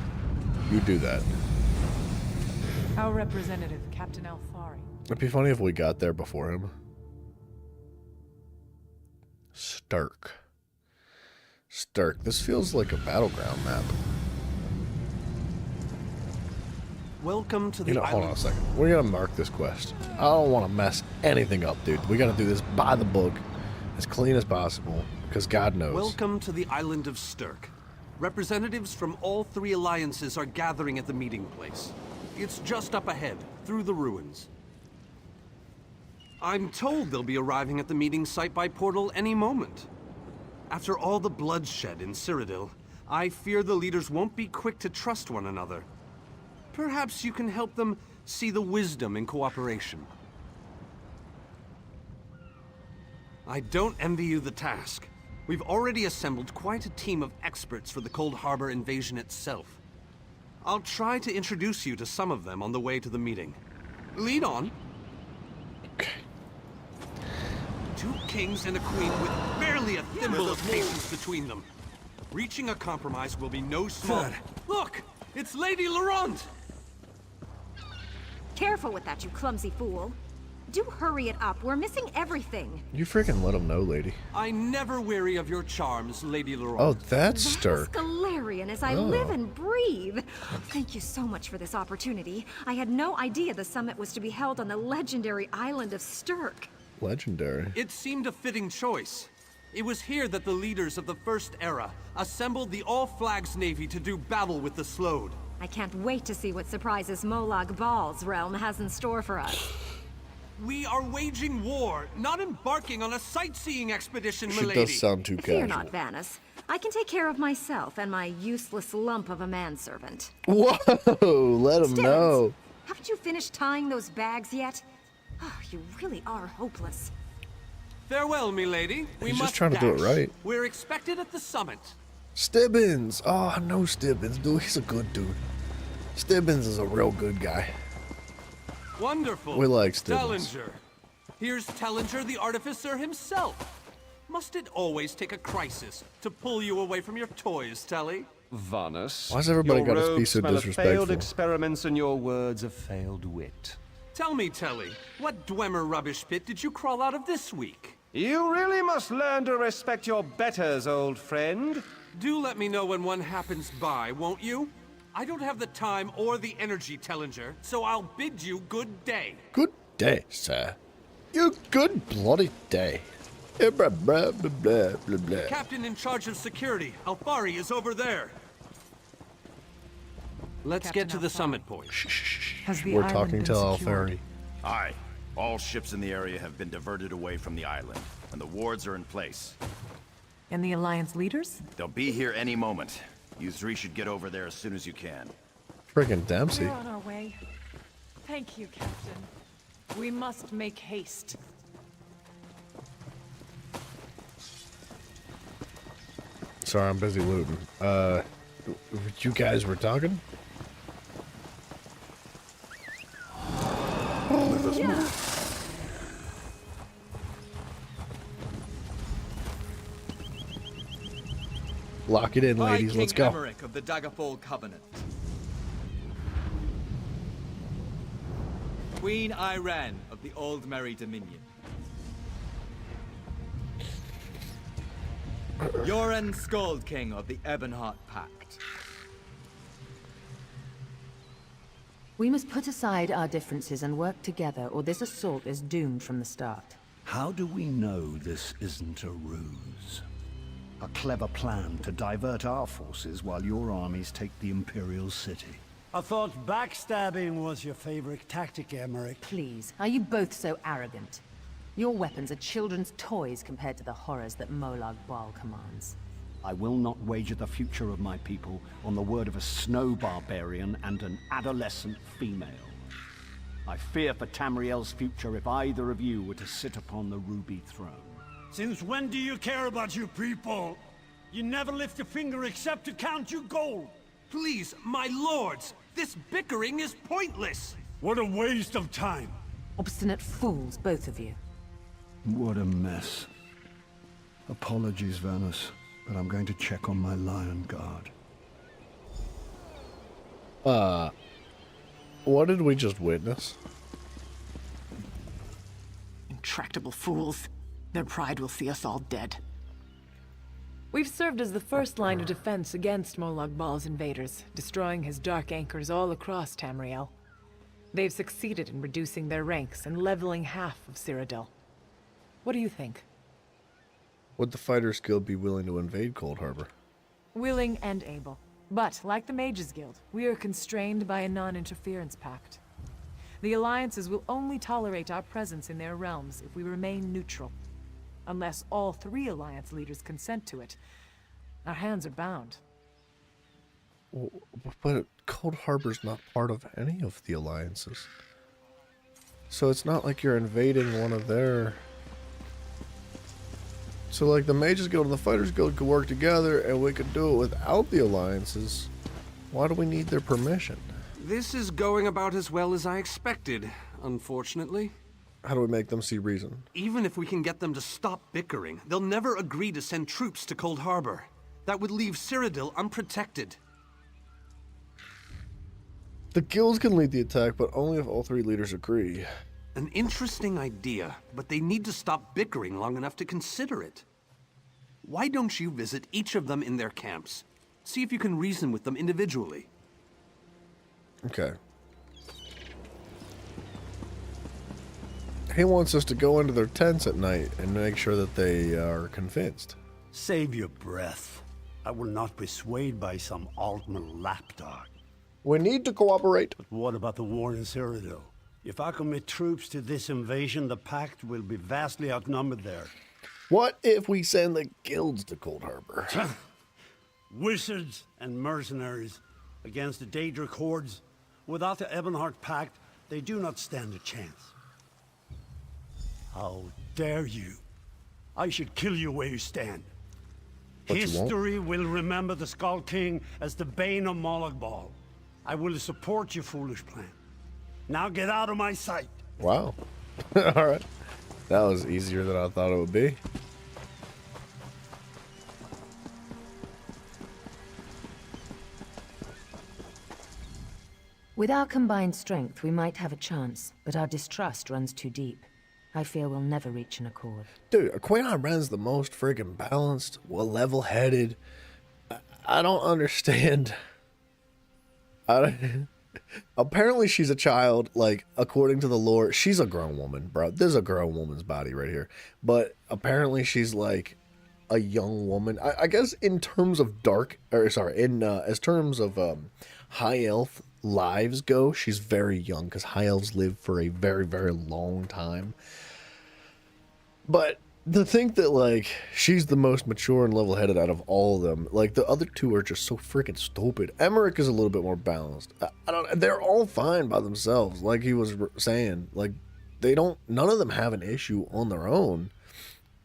S1: You do that.
S14: Our representative, Captain Alfari.
S1: It'd be funny if we got there before him. Stirk. Stirk. This feels like a battleground map.
S8: Welcome to the
S1: Hold on a second. We're gonna mark this quest. I don't want to mess anything up, dude. We gotta do this by the book, as clean as possible, because God knows.
S8: Welcome to the island of Stirk. Representatives from all three alliances are gathering at the meeting place. It's just up ahead, through the ruins. I'm told they'll be arriving at the meeting site by portal any moment. After all the bloodshed in Cyrodiil, I fear the leaders won't be quick to trust one another. Perhaps you can help them see the wisdom in cooperation. I don't envy you the task. We've already assembled quite a team of experts for the Cold Harbor invasion itself. I'll try to introduce you to some of them on the way to the meeting. Lead on.
S1: Okay.
S8: 2 kings and a queen with barely a thimble of patience between them. Reaching a compromise will be no small... Look! It's Lady Laurent!
S3: Careful with that, you clumsy fool. Do hurry it up. We're missing everything.
S1: You freaking let him know, lady.
S8: I never weary of your charms, Lady Laurent.
S1: Oh, that's Stirk.
S3: Galarian as I live and breathe. Thank you so much for this opportunity. I had no idea the summit was to be held on the legendary island of Stirk.
S1: Legendary.
S8: It seemed a fitting choice. It was here that the leaders of the First Era assembled the All-Flags Navy to do battle with the Slode.
S3: I can't wait to see what surprises Molag Bal's realm has in store for us.
S8: We are waging war, not embarking on a sightseeing expedition,
S1: She
S8: milady.
S1: does sound too
S3: Fear
S1: casual.
S3: not, Vanus. I can take care of myself and my useless lump of a manservant.
S1: Whoa! Let him know.
S3: Haven't you finished tying those bags yet? Oh, you really are hopeless.
S8: Farewell, milady. We
S1: He's
S8: must
S1: just trying to do it
S8: dash.
S1: right.
S8: We're expected at the summit.
S1: Stibbins! Oh, I know Stibbins, dude. He's a good dude. Stibbins is a real good guy.
S8: Wonderful.
S1: We like Stibbins.
S8: Tellinger. Here's Tellinger, the artificer himself. Must it always take a crisis to pull you away from your toys, Telly?
S22: Vanus.
S1: Why's everybody
S22: your
S1: gotta be
S22: robes
S1: so
S22: smell of
S1: disrespectful?
S22: failed experiments and your words of failed wit.
S8: Tell me, Telly, what Dwemer rubbish pit did you crawl out of this week?
S22: You really must learn to respect your betters, old friend.
S8: Do let me know when one happens by, won't you? I don't have the time or the energy, Tellinger, so I'll bid you good day.
S1: Good day, sir. You good bloody day. Blah, blah, blah, blah, blah, blah.
S8: The captain in charge of security, Alfari, is over there. Let's get to the summit point.
S1: We're talking to Alfari.
S23: Aye. All ships in the area have been diverted away from the island, and the wards are in place.
S14: And the Alliance leaders?
S23: They'll be here any moment. You three should get over there as soon as you can.
S1: Friggin' Dempsey.
S14: We're on our way. Thank you, Captain. We must make haste.
S1: Sorry, I'm busy looting. You guys were talking? Lock it in, ladies. Let's go.
S24: Emmerich of the Daggerfall Covenant. Queen Iran of the Old Merry Dominion. Yoren Skald King of the Ebonheart Pact.
S11: We must put aside our differences and work together, or this assault is doomed from the start.
S12: How do we know this isn't a ruse? A clever plan to divert our forces while your armies take the Imperial City.
S5: I thought backstabbing was your favorite tactic, Emmerich.
S11: Please, are you both so arrogant? Your weapons are children's toys compared to the horrors that Molag Bal commands.
S12: I will not wager the future of my people on the word of a snow barbarian and an adolescent female. I fear for Tamriel's future if either of you were to sit upon the Ruby Throne.
S5: Since when do you care about your people? You never lift a finger except to count your gold.
S8: Please, my lords, this bickering is pointless.
S5: What a waste of time.
S11: Obstinate fools, both of you.
S12: What a mess. Apologies, Vanus, but I'm going to check on my Lion Guard.
S1: What did we just witness?
S21: Intractable fools. Their pride will see us all dead.
S14: We've served as the first line of defense against Molag Bal's invaders, destroying his dark anchors all across Tamriel. They've succeeded in reducing their ranks and leveling half of Cyrodiil. What do you think?
S1: Would the Fighters Guild be willing to invade Cold Harbor?
S14: Willing and able. But, like the Mages Guild, we are constrained by a non-interference pact. The alliances will only tolerate our presence in their realms if we remain neutral. Unless all 3 alliance leaders consent to it, our hands are bound.
S1: But Cold Harbor's not part of any of the alliances. So it's not like you're invading one of their... So like the Mages Guild and the Fighters Guild could work together and we could do it without the alliances. Why do we need their permission?
S8: This is going about as well as I expected, unfortunately.
S1: How do we make them see reason?
S8: Even if we can get them to stop bickering, they'll never agree to send troops to Cold Harbor. That would leave Cyrodiil unprotected.
S1: The guilds can lead the attack, but only if all 3 leaders agree.
S8: An interesting idea, but they need to stop bickering long enough to consider it. Why don't you visit each of them in their camps? See if you can reason with them individually.
S1: Okay. He wants us to go into their tents at night and make sure that they are convinced.
S5: Save your breath. I will not be swayed by some Altman lapdog.
S1: We need to cooperate.
S5: But what about the war in Cyrodiil? If I commit troops to this invasion, the Pact will be vastly outnumbered there.
S1: What if we send the guilds to Cold Harbor?
S5: Wizards and mercenaries against the Daedric hordes. Without the Ebonheart Pact, they do not stand a chance. How dare you? I should kill you where you stand.
S1: But
S5: History will remember the Skull King as the bane of Molag Bal. I will support your foolish plan. Now get out of my sight.
S1: Wow. All right. That was easier than I thought it would be.
S11: With our combined strength, we might have a chance, but our distrust runs too deep. I fear we'll never reach an accord.
S1: Dude, Quanon Ren's the most friggin' balanced, level-headed. I don't understand. Apparently she's a child, like, according to the lore. She's a grown woman, bro. This is a grown woman's body right here. But apparently she's, like, a young woman. I guess in terms of as terms of high elf lives go, she's very young, because high elves live for a very, very long time. But to think that, like, she's the most mature and level-headed out of all of them, like, the other 2 are just so freaking stupid. Emmerich is a little bit more balanced. They're all fine by themselves, like he was saying. Like, none of them have an issue on their own.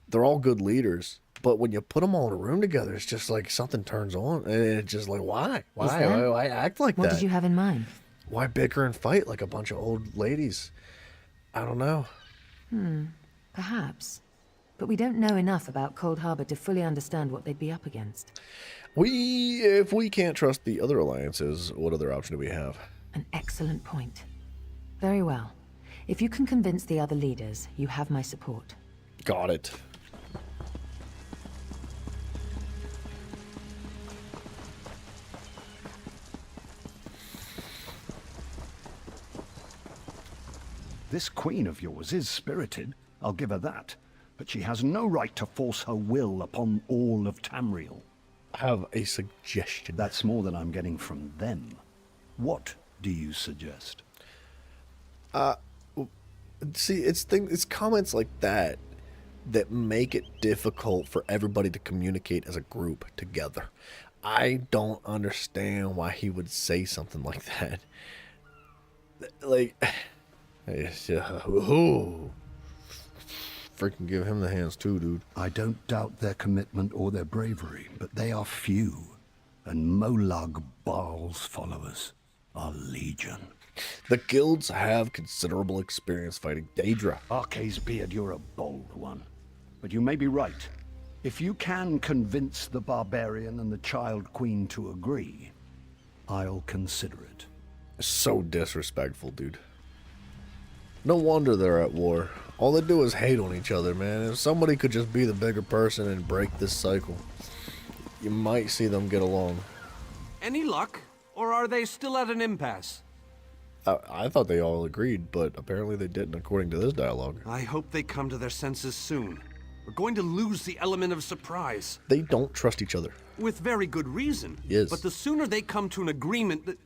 S1: They're all good leaders. But when you put them all in a room together, it's just like something turns on. And it's just like, why? Why act like that?
S11: What did you have in mind?
S1: Why bicker and fight like a bunch of old ladies? I don't know.
S11: Perhaps. But we don't know enough about Cold Harbor to fully understand what they'd be up against.
S1: If we can't trust the other alliances, what other option do we have?
S11: An excellent point. Very well. If you can convince the other leaders, you have my support.
S1: Got it.
S12: This queen of yours is spirited, I'll give her that. But she has no right to force her will upon all of Tamriel.
S1: I have a suggestion.
S12: That's more than I'm getting from them. What do you suggest?
S1: See, it's comments like that that make it difficult for everybody to communicate as a group together. I don't understand why he would say something like that. Like, freaking give him the hands too, dude.
S12: I don't doubt their commitment or their bravery, but they are few, and Molag Bal's followers are legion.
S1: The guilds have considerable experience fighting Daedra.
S12: Arkay's beard, you're a bold one. But you may be right. If you can convince the barbarian and the child queen to agree, I'll consider it.
S1: So disrespectful, dude. No wonder they're at war. All they do is hate on each other, man. If somebody could just be the bigger person and break this cycle, you might see them get along.
S8: Any luck? Or are they still at an impasse?
S1: I thought they all agreed, but apparently they didn't according to this dialogue.
S8: I hope they come to their senses soon. We're going to lose the element of surprise.
S1: They don't trust each other.
S8: With very good reason.
S1: Yes.
S8: But the sooner they come to an agreement...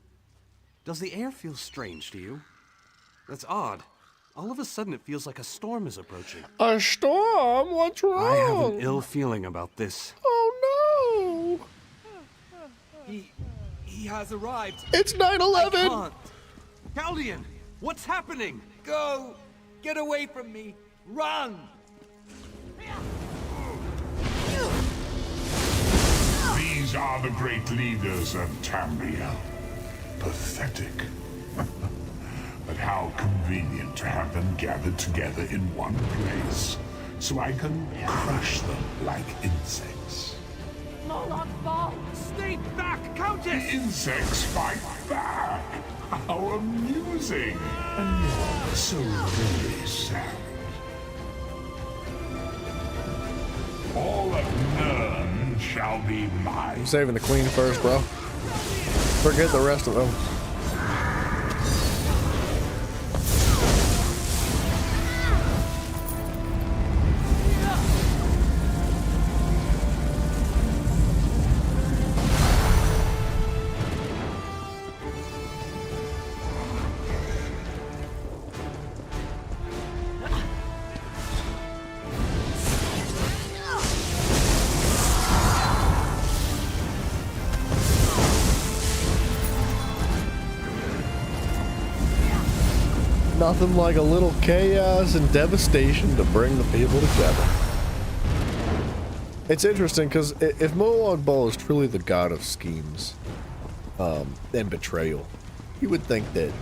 S8: Does the air feel strange to you? That's odd. All of a sudden it feels like a storm is approaching.
S1: A storm? What's wrong?
S8: I have an ill feeling about this.
S1: Oh
S24: no! He has arrived.
S1: It's 9/11!
S8: Galdian, what's happening?
S24: Go! Get away from me! Run!
S7: These are the great leaders of Tamriel. Pathetic. But how convenient to have them gathered together in one place, so I can crush them like insects.
S14: Molag Bal!
S8: Stay back, Countess!
S7: The insects fight back! How amusing! And yet so very sad. All of Nirn shall be mine.
S1: I'm saving the queen first, bro. Forget the rest of them. Nothing like a little chaos and devastation to bring the people together. It's interesting because if Molag Bal is truly the god of schemes and betrayal, you would think that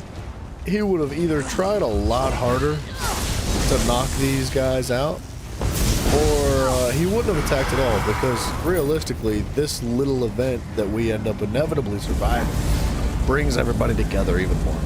S1: he would have either tried a lot harder to knock these guys out, or he wouldn't have attacked at all, because realistically, this little event that we end up inevitably surviving brings everybody together even more.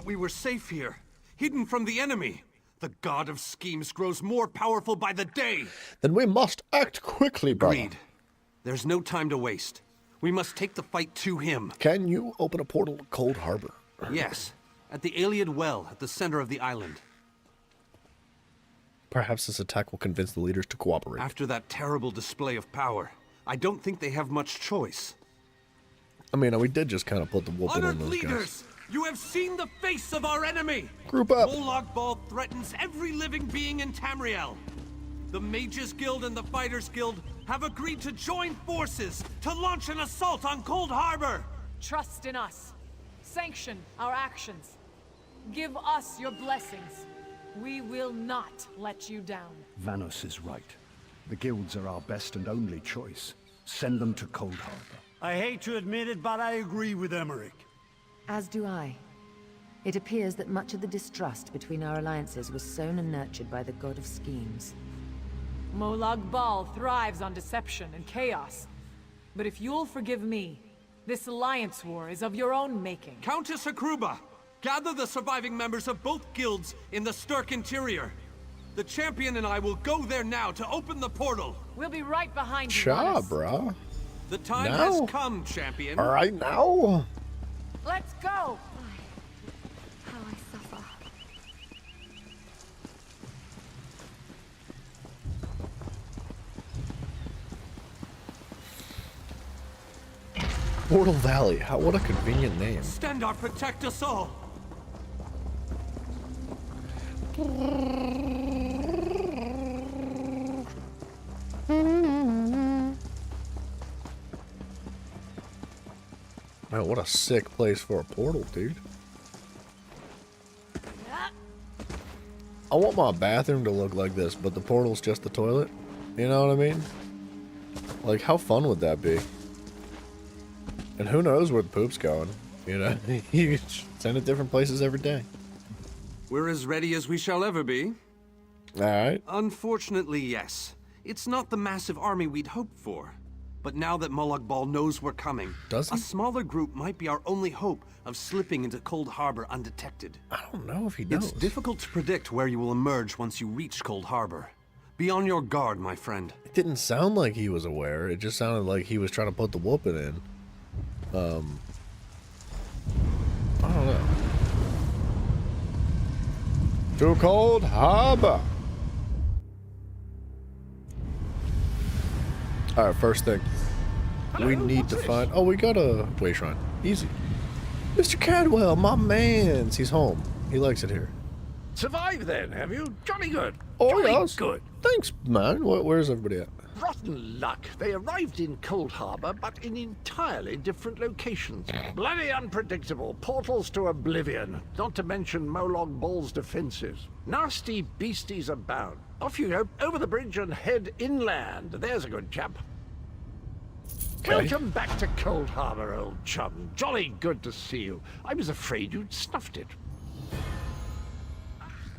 S8: We were safe here, hidden from the enemy. The god of schemes grows more powerful by the day.
S1: Then we must act quickly, brother.
S8: Agreed. There's no time to waste. We must take the fight to him.
S1: Can you open a portal to Cold Harbor?
S8: Yes, at the Iliad Well, at the center of the island.
S1: Perhaps this attack will convince the leaders to cooperate.
S8: After that terrible display of power, I don't think they have much choice.
S1: I mean, we did just kind of put the whooping on those
S8: leaders!
S1: guys.
S8: You have seen the face of our enemy!
S1: Group up!
S8: Molag Bal threatens every living being in Tamriel. The Mages Guild and the Fighters Guild have agreed to join forces to launch an assault on Cold Harbor!
S14: Trust in us. Sanction our actions. Give us your blessings. We will not let you down.
S12: Vanos is right. The guilds are our best and only choice. Send them to Cold Harbor.
S5: I hate to admit it, but I agree with Emmerich.
S11: As do I. It appears that much of the distrust between our alliances was sown and nurtured by the god of schemes.
S14: Molag Bal thrives on deception and chaos. But if you'll forgive me, this alliance war is of your own making.
S8: Countess Akruba, gather the surviving members of both guilds in the Sturk interior. The champion and I will go there now to open the portal.
S14: We'll be right behind you.
S1: Cha, brah.
S8: The time
S1: Now?
S8: has come, champion.
S1: All right, now.
S14: Let's go.
S3: How I suffer.
S1: Portal Valley. What a convenient name.
S8: Stendarr, protect us all.
S1: Man, what a sick place for a portal, dude. I want my bathroom to look like this, but the portal's just the toilet. You know what I mean? Like, how fun would that be? And who knows where the poop's going, you know? You can send it different places every day.
S8: We're as ready as we shall ever be.
S1: Alright.
S8: Unfortunately, yes. It's not the massive army we'd hoped for. But now that Molag Bal knows we're coming, a smaller group might be our only hope of slipping into Cold Harbor undetected.
S1: I don't know if he knows.
S8: It's difficult to predict where you will emerge once you reach Cold Harbor. Be on your guard, my friend.
S1: It didn't sound like he was aware. It just sounded like he was trying to put the whooping in. I don't know. To Cold Harbor. Alright, first thing. We need to find... Oh, we got a way shrine. Easy. Mr. Cadwell, my mans. He's home. He likes it here.
S4: Survived then, have you? Jolly good.
S1: Oh,
S4: Jolly
S1: yes.
S4: good.
S1: Thanks, man. Where's everybody at?
S4: Rotten luck. They arrived in Cold Harbor, but in entirely different locations. Bloody unpredictable. Portals to oblivion. Not to mention Molag Bal's defenses. Nasty beasties abound. Off you go, over the bridge and head inland. There's a good chap.
S1: Okay.
S4: Welcome back to Cold Harbor, old chum. Jolly good to see you. I was afraid you'd snuffed it.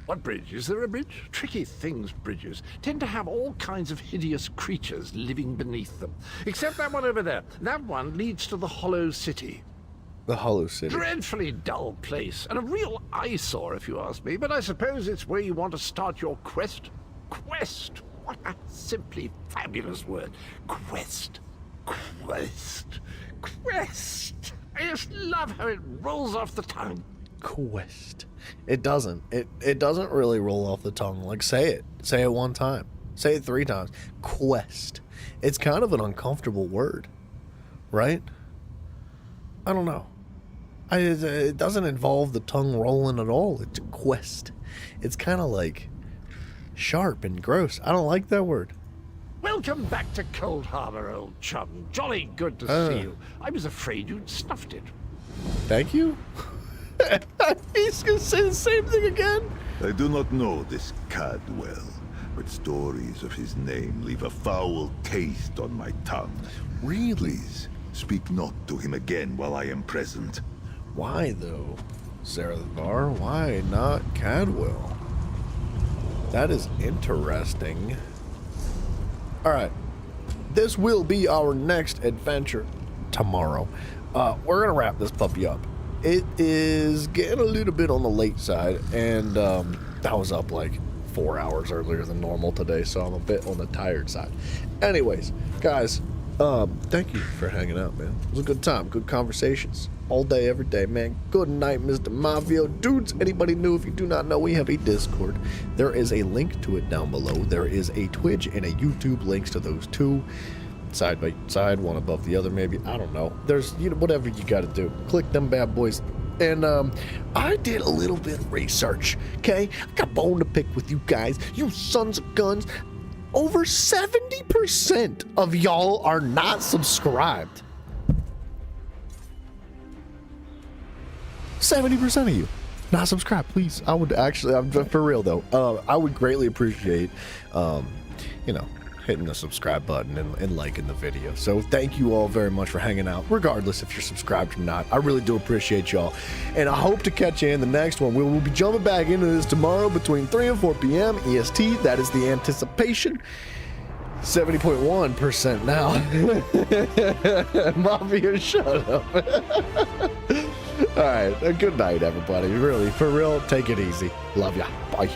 S4: What bridge? Is there a bridge? Tricky things, bridges. Tend to have all kinds of hideous creatures living beneath them. Except that one over there. That one leads to the Hollow City.
S1: The Hollow City.
S4: Dreadfully dull place, and a real eyesore if you ask me, but I suppose it's where you want to start your quest. Quest! What a simply fabulous word. Quest. Quest. Quest. I just love how it rolls off the tongue.
S1: Quest. It doesn't. It doesn't really roll off the tongue. Like, say it. Say it one time. Say it 3 times. Quest. It's kind of an uncomfortable word. Right? I don't know. It doesn't involve the tongue rolling at all. It's a quest. It's kind of like sharp and gross. I don't like that word.
S4: Welcome back to Cold Harbor, old chum. Jolly good to see you. I was afraid you'd snuffed it.
S1: Thank you? He's gonna say the same thing again?
S15: I do not know this Cadwell, but stories of his name leave a foul taste on my tongue.
S1: Really?
S15: Please, speak not to him again while I am present.
S1: Why, though? Zerethar, why not Cadwell? That is interesting. Alright. This will be our next adventure tomorrow. We're gonna wrap this puppy up. It is getting a little bit on the late side, and I was up like 4 hours earlier than normal today, so I'm a bit on the tired side. Anyways, guys, thank you for hanging out, man. It was a good time, good conversations, all day, every day, man. Good night, Mr. Mavio. Dudes, anybody new, if you do not know, we have a Discord. There is a link to it down below. There is a Twitch and a YouTube, links to those two. Side by side, one above the other, maybe. I don't know. There's, you know, whatever you got to do. Click them bad boys. And I did a little bit of research, okay? I got a bone to pick with you guys. You sons of guns. Over 70% of y'all are not subscribed. 70% of you not subscribed. Please, I would actually, for real though, I would greatly appreciate, you know, hitting the subscribe button and liking the video. So thank you all very much for hanging out, regardless if you're subscribed or not. I really do appreciate y'all, and I hope to catch you in the next one. We will be jumping back into this tomorrow between 3 and 4 p.m. EST. That is the anticipation. 70.1% now. Mafia, shut up. All right, good night, everybody. Really, for real, take it easy. Love ya. Bye.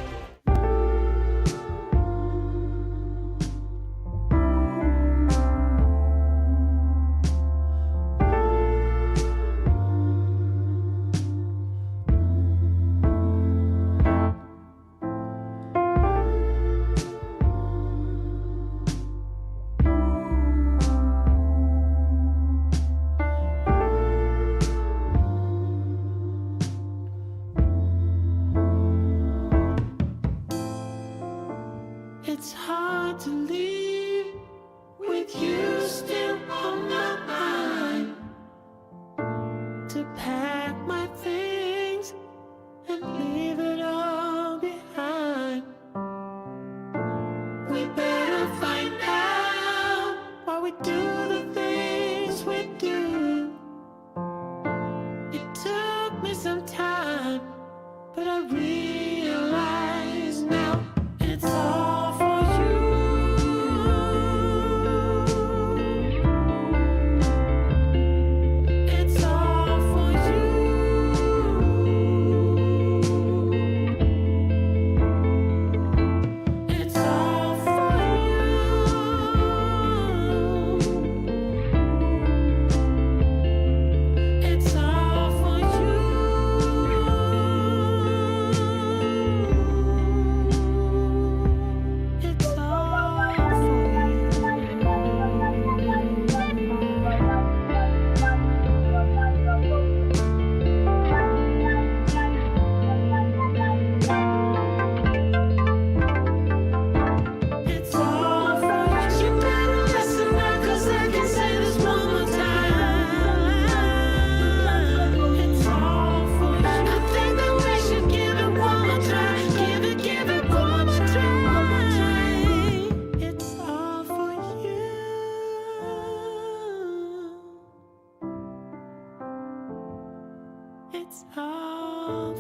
S17: It's hard to leave with you still on my mind. To pack my things and leave it all behind. We better find out why we do the things we do. It took me some time, but I realize now it's all for you. It's all for you. It's all for you. It's all for you. It's all It's all for you. You better listen now, 'cause I can say this one more time. It's all for you. I think that we should give it one more try. Give it one more try. It's all for you. It's all